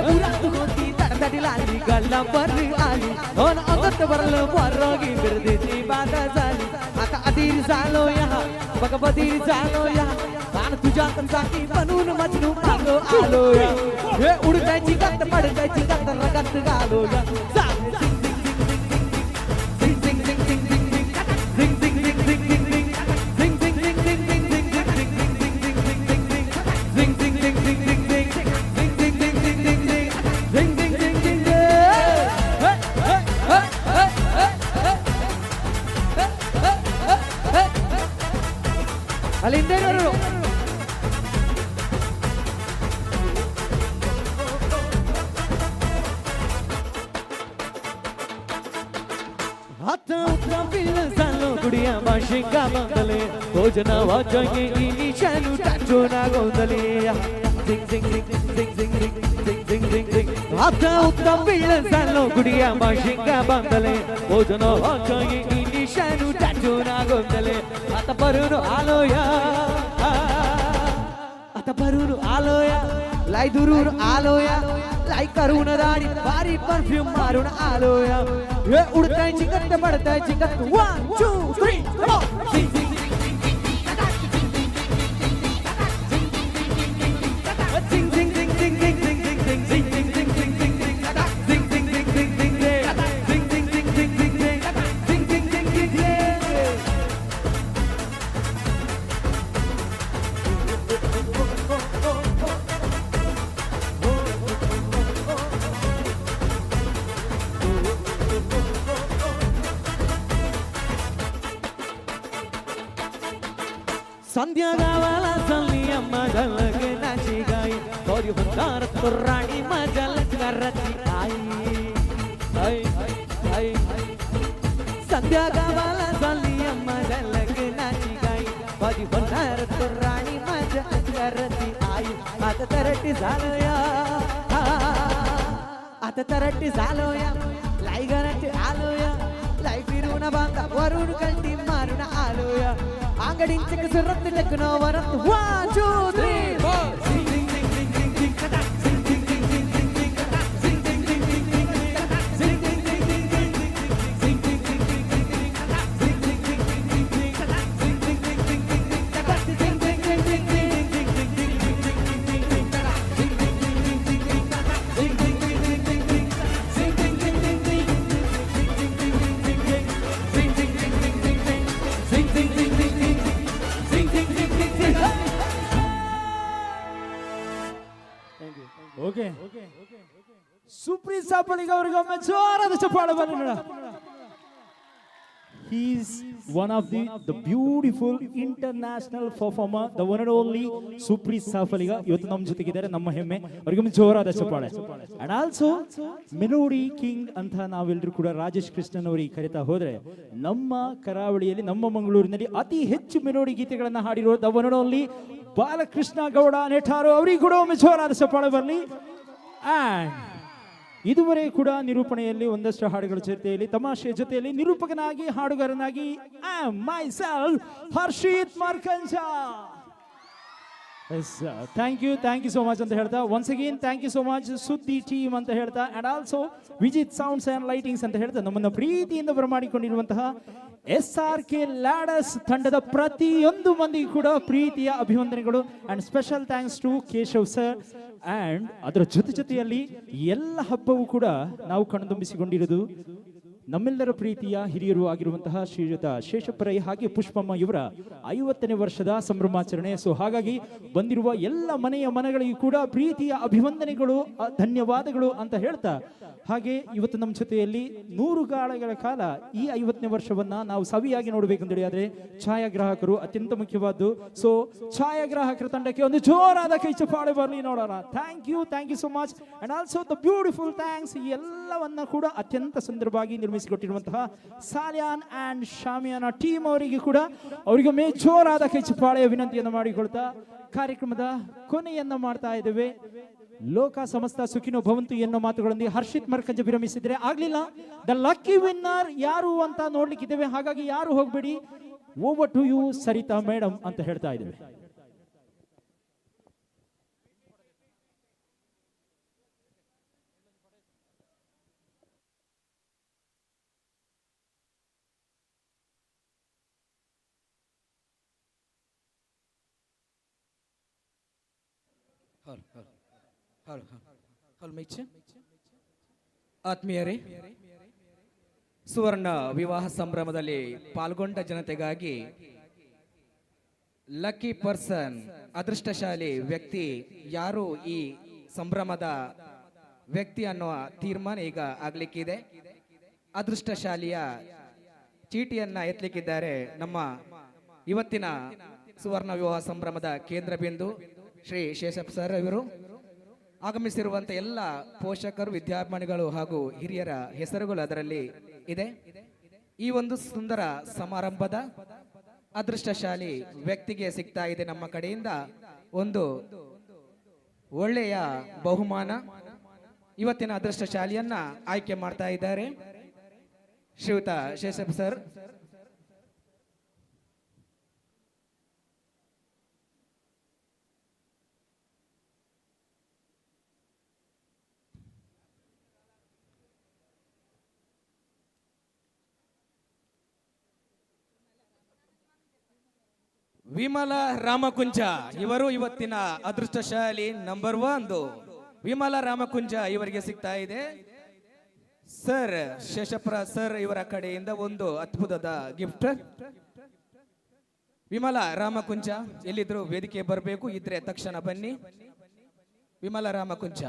Speaker 2: ಬುರಾತು ಹೋಗಿ ತಡದಡಿಲಾಲಿ ಗಲ್ಲ ಬರ್ರಿ ಆಲಿ ಓನ್ ಒಂದತ್ತು ಬರಲು ಬರೋಗಿ ಬಿರುದೇಟಿ ಬಾತ ಸಾಲಿ आता अधीर झालो या बघ बधीर झालो या आणि तुझ्या साठी बनून मजनू मागो आलो या हे उडतायची गत पडतायची गत रगत घालो या ಅಲ್ಲಿಂದೇನವರು आता उतरा पिल झालो गुडिया माशिंगा बंगले भोजन वाजागे इनी शालू टाचो ना गोंदले झिंग झिंग झिंग झिंग झिंग झिंग झिंग झिंग झिंग आता उतरा पिल झालो गुडिया माशिंगा बंगले भोजन वाजागे इनी शालू टाचो ना गोंदले आता भरून आलो या आता भरून आलो या लाई दुरून आलो या लाई करून दाढी भारी परफ्यूम मारून आलो या हे उडताय चिकट पडताय चिकट 1 2 3 संध्या गावाला चालली अम्मा लग्नाची गाई तोरी होणार तो राणी माझ्या लग्नाची आई आई संध्या गावाला चालली अम्मा लग्नाची गाई तोरी होणार तो राणी माझ्या लग्नाची आई आता तरटी झालो या आता तरटी झालो या लाई घराची आलो या लाई फिरून बांधा वरून कंटी मारून आलो या अंगडींचे कसं रक्त टकनो वरत 1 2 3 4
Speaker 1: ಓಕೆ ಸುಪ್ರೀತ್ ಸಾಫಲಿಗಾ ಅವರಿಗೆ ಒಮ್ಮೆ ಜೋರಾದ ಚಪ್ಪಾಳೆ ಬನ್ನಿ ನೋಡ. He is one of the beautiful international performer, the one and only Supreeth ಸಾಫಲಿಗಾ ಇವತ್ತು ನಮ್ಮ ಜೊತೆಗಿದ್ದಾರೆ, ನಮ್ಮ ಹೆಮ್ಮೆ. ಅವರಿಗೊಮ್ಮೆ ಜೋರಾದ ಚಪ್ಪಾಳೆ. ಅಂಡ್ ಆಲ್ಸೋ ಮೆಲೋಡಿ ಕಿಂಗ್ ಅಂತ ನಾವೆಲ್ಲರೂ ಕೂಡ ರಾಜೇಶ್ ಕೃಷ್ಣನ್ ಅವರಿಗೆ ಕರೀತಾ ಹೋದ್ರೆ ನಮ್ಮ ಕರಾವಳಿಯಲ್ಲಿ ನಮ್ಮ ಮಂಗಳೂರಿನಲ್ಲಿ ಅತಿ ಹೆಚ್ಚು ಮೆಲೋಡಿ ಗೀತೆಗಳನ್ನ ಹಾಡಿರೋ the one and only Balakrishna Gowda ನೆಠಾರು ಅವರಿಗೆ ಕೂಡ ಒಮ್ಮೆ ಜೋರಾದ ಚಪ್ಪಾಳೆ ಬರಲಿ. ಅಂಡ್ ಇದುವರೆಗೆ ಕೂಡ ನಿರೂಪಣೆಯಲ್ಲಿ ಒಂದಷ್ಟು ಹಾಡುಗಳ ಜೊತೆಯಲ್ಲಿ ತಮಾಷೆ ಜೊತೆಯಲ್ಲಿ ನಿರೂಪಕನಾಗಿ ಹಾಡುಗಾರನಾಗಿ I am myself Harshith Markanja. Thank you so much ಅಂತ ಹೇಳ್ತಾ once again thank you so much Suddi team ಅಂತ ಹೇಳ್ತಾ and also Vijith sounds and lightings ಅಂತ ಹೇಳ್ತಾ ನಮ್ಮನ್ನು ಪ್ರೀತಿಯಿಂದ ಬರಮಾಡಿಕೊಂಡಿರುವಂತಹ SRK ಲ್ಯಾಡರ್ಸ್ ತಂಡದ ಪ್ರತಿಯೊಂದು ಮಂದಿಗೂ ಕೂಡ ಪ್ರೀತಿಯ ಅಭಿವಂದನೆಗಳು and special thanks to Keshav sir. And ಅದರ ಜೊತೆಯಲ್ಲಿ ಎಲ್ಲ ಹಬ್ಬವೂ ಕೂಡ ನಾವು ಕಣ್ತುಂಬಿಸಿಕೊಂಡಿರೋದು ನಮ್ಮೆಲ್ಲರ ಪ್ರೀತಿಯ ಹಿರಿಯರು ಆಗಿರುವಂತಹ ಶ್ರೀಯುತ ಶೇಷಪ್ಪರೈ ಹಾಗೆ ಪುಷ್ಪಮ್ಮ ಇವರ 50ನೇ ವರ್ಷದ ಸಂಭ್ರಮಾಚರಣೆ. ಸೊ ಹಾಗಾಗಿ ಬಂದಿರುವ ಎಲ್ಲ ಮನೆಗಳಿಗೂ ಕೂಡ ಪ್ರೀತಿಯ ಅಭಿವಂದನೆಗಳು, ಧನ್ಯವಾದಗಳು ಅಂತ ಹೇಳ್ತಾ, ಹಾಗೆ ಇವತ್ತು ನಮ್ಮ ಜೊತೆಯಲ್ಲಿ 100 ಗಾಳಗಳ ಕಾಲ ಈ 50ನೇ ವರ್ಷವನ್ನ ನಾವು ಸವಿಯಾಗಿ ನೋಡಬೇಕಂತೇಳಿ ಆದ್ರೆ ಛಾಯಾಗ್ರಾಹಕರು ಅತ್ಯಂತ ಮುಖ್ಯವಾದ್ದು. ಸೊ ಛಾಯಾಗ್ರಾಹಕರ ತಂಡಕ್ಕೆ ಒಂದು ಜೋರಾದ ಕೈ ಚಪ್ಪಾಳೆ ಬರಲಿ ನೋಡೋಣ. Thank you so much and also the beautiful thanks. ಈ ಎಲ್ಲವನ್ನ ಕೂಡ ಅತ್ಯಂತ ಸುಂದರವಾಗಿ ನಿರ್ಮಿಸಿಕೊಟ್ಟಿರುವಂತಹ ಸಾಲಿಯಾನ್ ಅಂಡ್ ಶಾಮಿಯಾನ ಟೀಮ್ ಅವರಿಗೆ ಕೂಡ ಅವರಿಗೊಮ್ಮೆ ಜೋರಾದ ಕೈ ಚಪ್ಪಾಳೆಯ ವಿನಂತಿಯನ್ನು ಮಾಡಿಕೊಳ್ತಾ ಕಾರ್ಯಕ್ರಮದ ಕೊನೆಯನ್ನ ಮಾಡ್ತಾ ಇದ್ದೇವೆ. ಲೋಕ ಸಮಸ್ತ ಸುಖಿನೋ ಭವಂತು ಎನ್ನೋ ಮಾತುಗಳೊಂದಿಗೆ ಹರ್ಷಿತ್ ಮರ್ಕಂಜ ವಿರಮಿಸಿದ್ರೆ ಆಗ್ಲಿಲ್ಲ. ದ ಲಕ್ಕಿ ವಿನ್ನರ್ ಯಾರು ಅಂತ ನೋಡ್ಲಿಕ್ಕಿದ್ದೇವೆ. ಹಾಗಾಗಿ ಯಾರು ಹೋಗ್ಬೇಡಿ, over to you Sarita madam ಅಂತ ಹೇಳ್ತಾ ಇದ್ದೇವೆ.
Speaker 18: ಆತ್ಮೀಯರೇ, ಸುವರ್ಣ ವಿವಾಹ ಸಂಭ್ರಮದಲ್ಲಿ ಪಾಲ್ಗೊಂಡ ಜನತೆಗಾಗಿ ಲಕ್ಕಿ ಪರ್ಸನ್, ಅದೃಷ್ಟಶಾಲಿ ವ್ಯಕ್ತಿ ಯಾರು ಈ ಸಂಭ್ರಮದ ವ್ಯಕ್ತಿ ಅನ್ನುವ ತೀರ್ಮಾನ ಈಗ ಆಗ್ಲಿಕ್ಕಿದೆ. ಅದೃಷ್ಟಶಾಲಿಯ ಚೀಟಿಯನ್ನ ಎತ್ತಲಿಕ್ಕಿದ್ದಾರೆ ನಮ್ಮ ಇವತ್ತಿನ ಸುವರ್ಣ ವಿವಾಹ ಸಂಭ್ರಮದ ಕೇಂದ್ರ ಬಿಂದು ಶ್ರೀ ಶೇಷಪ್ಪ ಸರ್ ಇವರು. ಆಗಮಿಸಿರುವಂತ ಎಲ್ಲ ಪೋಷಕರು, ವಿದ್ಯಾರ್ಥಿಗಳು ಹಾಗೂ ಹಿರಿಯರ ಹೆಸರುಗಳು ಅದರಲ್ಲಿ ಇದೆ. ಈ ಒಂದು ಸುಂದರ ಸಮಾರಂಭದ ಅದೃಷ್ಟಶಾಲಿ ವ್ಯಕ್ತಿಗೆ ಸಿಗ್ತಾ ಇದೆ ನಮ್ಮ ಕಡೆಯಿಂದ ಒಂದು ಒಳ್ಳೆಯ ಬಹುಮಾನ. ಇವತ್ತಿನ ಅದೃಷ್ಟಶಾಲಿಯನ್ನ ಆಯ್ಕೆ ಮಾಡ್ತಾ ಇದ್ದಾರೆ ಶ್ರೀಯುತ ಶೇಷಪ್ಪ ಸರ್. ವಿಮಲ ರಾಮಕುಂಜ ಇವರು ಇವತ್ತಿನ ಅದೃಷ್ಟಶಾಲಿ ನಂಬರ್ 1. ವಿಮಲ ರಾಮಕುಂಜ ಇವರಿಗೆ ಸಿಗ್ತಾ ಇದೆ. ಸರ್ ಶೇಷಪ್ಪ ಸರ್ ಇವರ ಕಡೆಯಿಂದ ಒಂದು ಅದ್ಭುತದ ಗಿಫ್ಟ್. ವಿಮಲ ರಾಮಕುಂಜ ಎಲ್ಲಿದ್ರು ವೇದಿಕೆ ಬರಬೇಕು, ಇದ್ರೆ ತಕ್ಷಣ ಬನ್ನಿ. ವಿಮಲ ರಾಮಕುಂಜ.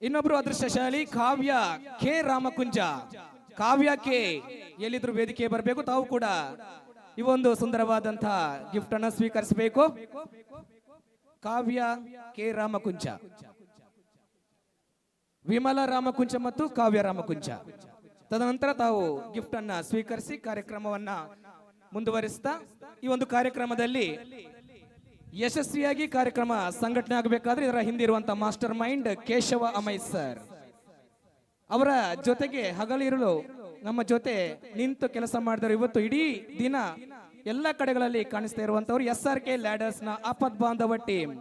Speaker 18: ಇನ್ನೊಬ್ರು ಅದೃಷ್ಟಶಾಲಿ ಕಾವ್ಯ ಕೆ ರಾಮಕುಂಜ. ಕಾವ್ಯ ಕೆ ಎಲ್ಲಿದ್ರು ವೇದಿಕೆ ಬರಬೇಕು. ತಾವು ಕೂಡ ಈ ಒಂದು ಸುಂದರವಾದಂತಹ ಗಿಫ್ಟ್ ಅನ್ನು ಸ್ವೀಕರಿಸಬೇಕು. ಕಾವ್ಯ ಕೆ ರಾಮಕುಂಜ, ವಿಮಲ ರಾಮಕುಂಜ ಮತ್ತು ಕಾವ್ಯ ರಾಮಕುಂಜ. ತದನಂತರ ತಾವು ಗಿಫ್ಟ್ ಅನ್ನ ಸ್ವೀಕರಿಸಿ ಕಾರ್ಯಕ್ರಮವನ್ನ ಮುಂದುವರಿಸ್ತಾ, ಈ ಒಂದು ಕಾರ್ಯಕ್ರಮದಲ್ಲಿ ಯಶಸ್ವಿಯಾಗಿ ಕಾರ್ಯಕ್ರಮ ಸಂಘಟನೆ ಆಗಬೇಕಾದ್ರೆ ಇದರ ಹಿಂದಿರುವಂತಹ master mind Keshava Amai sir ಅವರ ಜೊತೆಗೆ ಹಗಲಿರುಳು ನಮ್ಮ ಜೊತೆ ನಿಂತು ಕೆಲಸ ಮಾಡಿದ್ರು. ಇವತ್ತು ಇಡೀ ದಿನ ಎಲ್ಲ ಕಡೆಗಳಲ್ಲಿ ಕಾಣಿಸ್ತಾ ಇರುವಂತವ್ರು SRK ಲ್ಯಾಡರ್ಸ್ ನ ಆಪತ್ ಬಾಂಧವ ಟೀಮ್.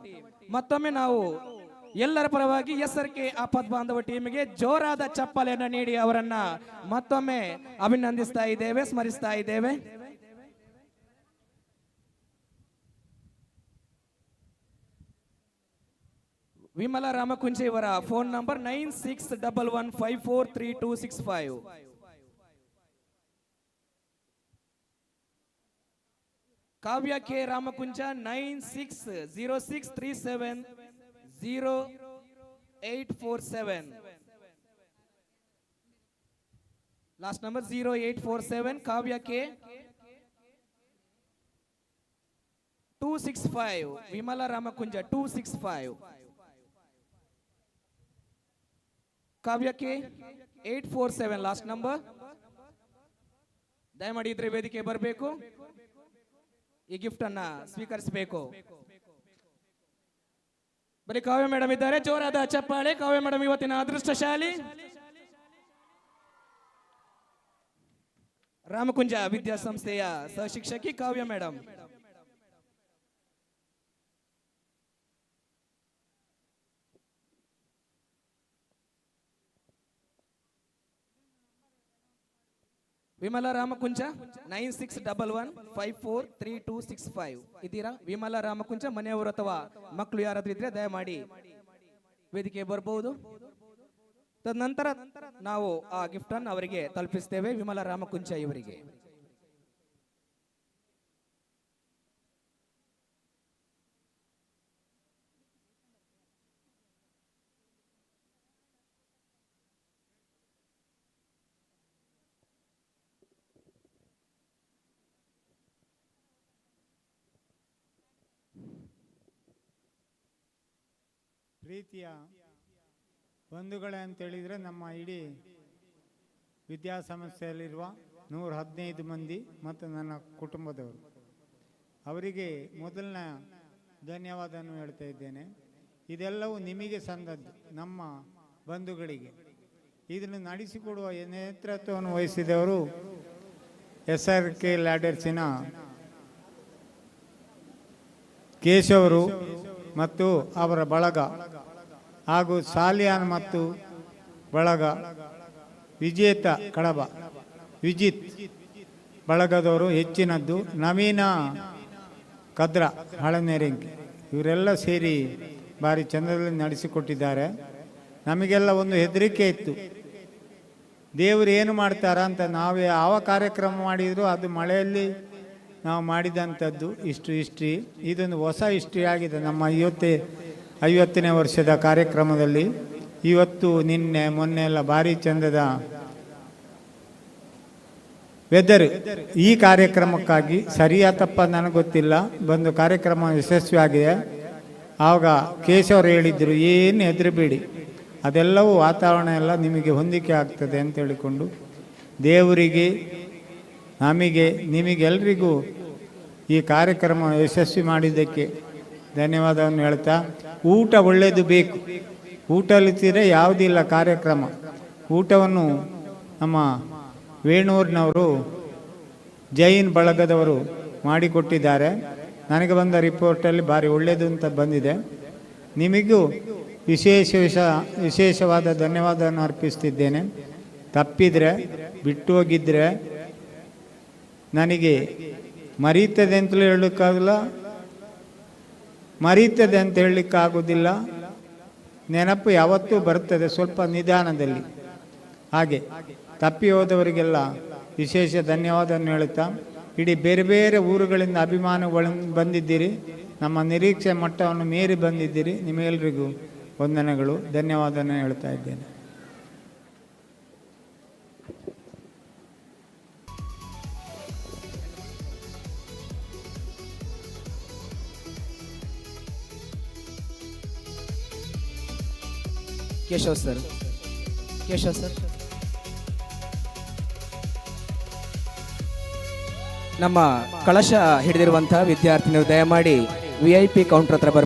Speaker 18: ಮತ್ತೊಮ್ಮೆ ನಾವು ಎಲ್ಲರ ಪರವಾಗಿ SRK ಆಪತ್ ಬಾಂಧವ ಟೀಮ್ಗೆ ಜೋರಾದ ಚಪ್ಪಾಳೆಯನ್ನು ನೀಡಿ ಅವರನ್ನ ಮತ್ತೊಮ್ಮೆ ಅಭಿನಂದಿಸ್ತಾ ಇದ್ದೇವೆ, ಸ್ಮರಿಸ್ತಾ ಇದ್ದೇವೆ. ವಿಮಲ ರಾಮಕುಂಜ ಇವರ ಫೋನ್ ನಂಬರ್ 9611543265. ಕಾವ್ಯ ಕೆ ರಾಮಕುಂಜ 9606370847. Last number 0847. ಕಾವ್ಯ ಕೆ 265. ವಿಮಲ ರಾಮಕುಂಜ 265. ಕಾವ್ಯ ಕೆ 847 ಲಾಸ್ಟ್ ನಂಬರ್. ದಯಮಾಡಿ ಇದ್ರೆ ವೇದಿಕೆ ಬರಬೇಕು, ಈ ಗಿಫ್ಟ್ ಅನ್ನ ಸ್ವೀಕರಿಸಬೇಕು. ಬರೀ ಕಾವ್ಯ ಮೇಡಮ್ ಇದ್ದಾರೆ, ಜೋರಾದ ಚಪ್ಪಾಳೆ. ಕಾವ್ಯ ಮೇಡಮ್ ಇವತ್ತಿನ ಅದೃಷ್ಟಶಾಲಿ. ರಾಮಕುಂಜ ವಿದ್ಯಾಸಂಸ್ಥೆಯ ಸಹಶಿಕ್ಷಕಿ ಕಾವ್ಯ ಮೇಡಮ್. ವಿಮಲ ರಾಮಕುಂಜ 9611543265 ಇದ್ದೀರಾ? ವಿಮಲ ರಾಮಕುಂಜ ಮನೆಯವರು ಅಥವಾ ಮಕ್ಕಳು ಯಾರಾದ್ರೂ ಇದ್ರೆ ದಯಮಾಡಿ ವೇದಿಕೆ ಬರಬಹುದು. ತದನಂತರ ನಾವು ಆ ಗಿಫ್ಟ್ ಅನ್ನು ಅವರಿಗೆ ತಲುಪಿಸ್ತೇವೆ. ವಿಮಲ ರಾಮಕುಂಚ ಇವರಿಗೆ.
Speaker 21: ಪ್ರೀತಿಯ ಬಂಧುಗಳೇ ಅಂತೇಳಿದರೆ ನಮ್ಮ ಇಡೀ ವಿದ್ಯಾಸಂಸ್ಥೆಯಲ್ಲಿರುವ 115 ಮಂದಿ ಮತ್ತು ನನ್ನ ಕುಟುಂಬದವರು, ಅವರಿಗೆ ಮೊದಲನ ಧನ್ಯವಾದವನ್ನು ಹೇಳ್ತಾ ಇದ್ದೇನೆ. ಇದೆಲ್ಲವೂ ನಿಮಗೆ ಸಂದದ್ದು, ನಮ್ಮ ಬಂಧುಗಳಿಗೆ. ಇದನ್ನು ನಡೆಸಿಕೊಡುವ ನೇತೃತ್ವವನ್ನು ವಹಿಸಿದವರು SRK ಲ್ಯಾಡರ್ಸಿನ ಕೇಶವರು ಮತ್ತು ಅವರ ಬಳಗ, ಹಾಗೂ ಸಾಲಿಯಾನ್ ಮತ್ತು ಬಳಗ, ವಿಜೇತ ಕಡಬ ವಿಜಿತ್ ಬಳಗದವರು ಹೆಚ್ಚಿನದ್ದು, ನವೀನ ಕದ್ರ ಹಳನೇರಿಂಗ್, ಇವರೆಲ್ಲ ಸೇರಿ ಭಾರಿ ಚಂದದಲ್ಲಿ ನಡೆಸಿಕೊಟ್ಟಿದ್ದಾರೆ. ನಮಗೆಲ್ಲ ಒಂದು ಹೆದರಿಕೆ ಇತ್ತು, ದೇವರು ಏನು ಮಾಡ್ತಾರ ಅಂತ. ನಾವೇ ಯಾವ ಕಾರ್ಯಕ್ರಮ ಮಾಡಿದರೂ ಅದು ಮಳೆಯಲ್ಲಿ ನಾವು ಮಾಡಿದಂಥದ್ದು ಹಿಸ್ಟ್ರಿ. ಇದೊಂದು ಹೊಸ ಹಿಸ್ಟ್ರಿ ಆಗಿದೆ ನಮ್ಮ 50ನೇ ವರ್ಷದ ಕಾರ್ಯಕ್ರಮದಲ್ಲಿ. ಇವತ್ತು ನಿನ್ನೆ ಮೊನ್ನೆ ಎಲ್ಲ ಭಾರಿ ಚಂದದ ವೆದರ್. ಈ ಕಾರ್ಯಕ್ರಮಕ್ಕಾಗಿ ಸರಿಯಾ ತಪ್ಪ ನನಗೆ ಗೊತ್ತಿಲ್ಲ, ಬಂದು ಕಾರ್ಯಕ್ರಮ ಯಶಸ್ವಿಯಾಗಿದೆ. ಆವಾಗ ಕೇಶವರು ಹೇಳಿದ್ರು, ಏನು ಹೆದರಬೇಡಿ, ಅದೆಲ್ಲವೂ ವಾತಾವರಣ ಎಲ್ಲ ನಿಮಗೆ ಹೊಂದಿಕೆ ಆಗ್ತದೆ ಅಂತ ಹೇಳಿಕೊಂಡು ದೇವರಿಗೆ, ನಮಗೆ, ನಿಮಗೆಲ್ಲರಿಗೂ ಈ ಕಾರ್ಯಕ್ರಮ ಯಶಸ್ವಿ ಮಾಡಿದ್ದಕ್ಕೆ ಧನ್ಯವಾದವನ್ನು ಹೇಳ್ತಾ, ಊಟ ಒಳ್ಳೆಯದು ಬೇಕು. ಊಟ ಇಲ್ಲದಿದ್ದರೆ ಯಾವುದಿಲ್ಲ ಕಾರ್ಯಕ್ರಮ. ಊಟವನ್ನು ನಮ್ಮ ವೇಣೂರಿನವರು, ಜೈನ್ ಬಳಗದವರು ಮಾಡಿಕೊಟ್ಟಿದ್ದಾರೆ. ನನಗೆ ಬಂದ ರಿಪೋರ್ಟಲ್ಲಿ ಭಾರಿ ಒಳ್ಳೆಯದು ಅಂತ ಬಂದಿದೆ. ನಿಮಗೂ ವಿಶೇಷವಾದ ಧನ್ಯವಾದವನ್ನು ಅರ್ಪಿಸ್ತಿದ್ದೇನೆ. ತಪ್ಪಿದರೆ, ಬಿಟ್ಟು ಹೋಗಿದ್ದರೆ ನನಗೆ ಮರೀತದೆ ಅಂತಲೂ ಹೇಳಲಿಕ್ಕಾಗಲ್ಲ, ಮರೀತದೆ ಅಂತ ಹೇಳಲಿಕ್ಕಾಗೋದಿಲ್ಲ. ನೆನಪು ಯಾವತ್ತೂ ಬರ್ತದೆ, ಸ್ವಲ್ಪ ನಿಧಾನದಲ್ಲಿ. ಹಾಗೆ ತಪ್ಪಿ ಹೋದವರಿಗೆಲ್ಲ ವಿಶೇಷ ಧನ್ಯವಾದವನ್ನು ಹೇಳುತ್ತಾ, ಇಡೀ ಬೇರೆ ಬೇರೆ ಊರುಗಳಿಂದ ಅಭಿಮಾನಗಳನ್ನು ಬಂದಿದ್ದೀರಿ, ನಮ್ಮ ನಿರೀಕ್ಷೆ ಮಟ್ಟವನ್ನು ಮೀರಿ ಬಂದಿದ್ದೀರಿ. ನಿಮ್ಮೆಲ್ಲರಿಗೂ ವಂದನೆಗಳು, ಧನ್ಯವಾದವನ್ನು ಹೇಳ್ತಾ ಇದ್ದೇನೆ.
Speaker 18: ಕೇಶವ್ ಸರ್, ನಮ್ಮ ಕಳಶ ಹಿಡಿದಿರುವಂತಹ ವಿದ್ಯಾರ್ಥಿನಿಯರು ದಯಮಾಡಿ VIP ಕೌಂಟರ್ ಹತ್ರ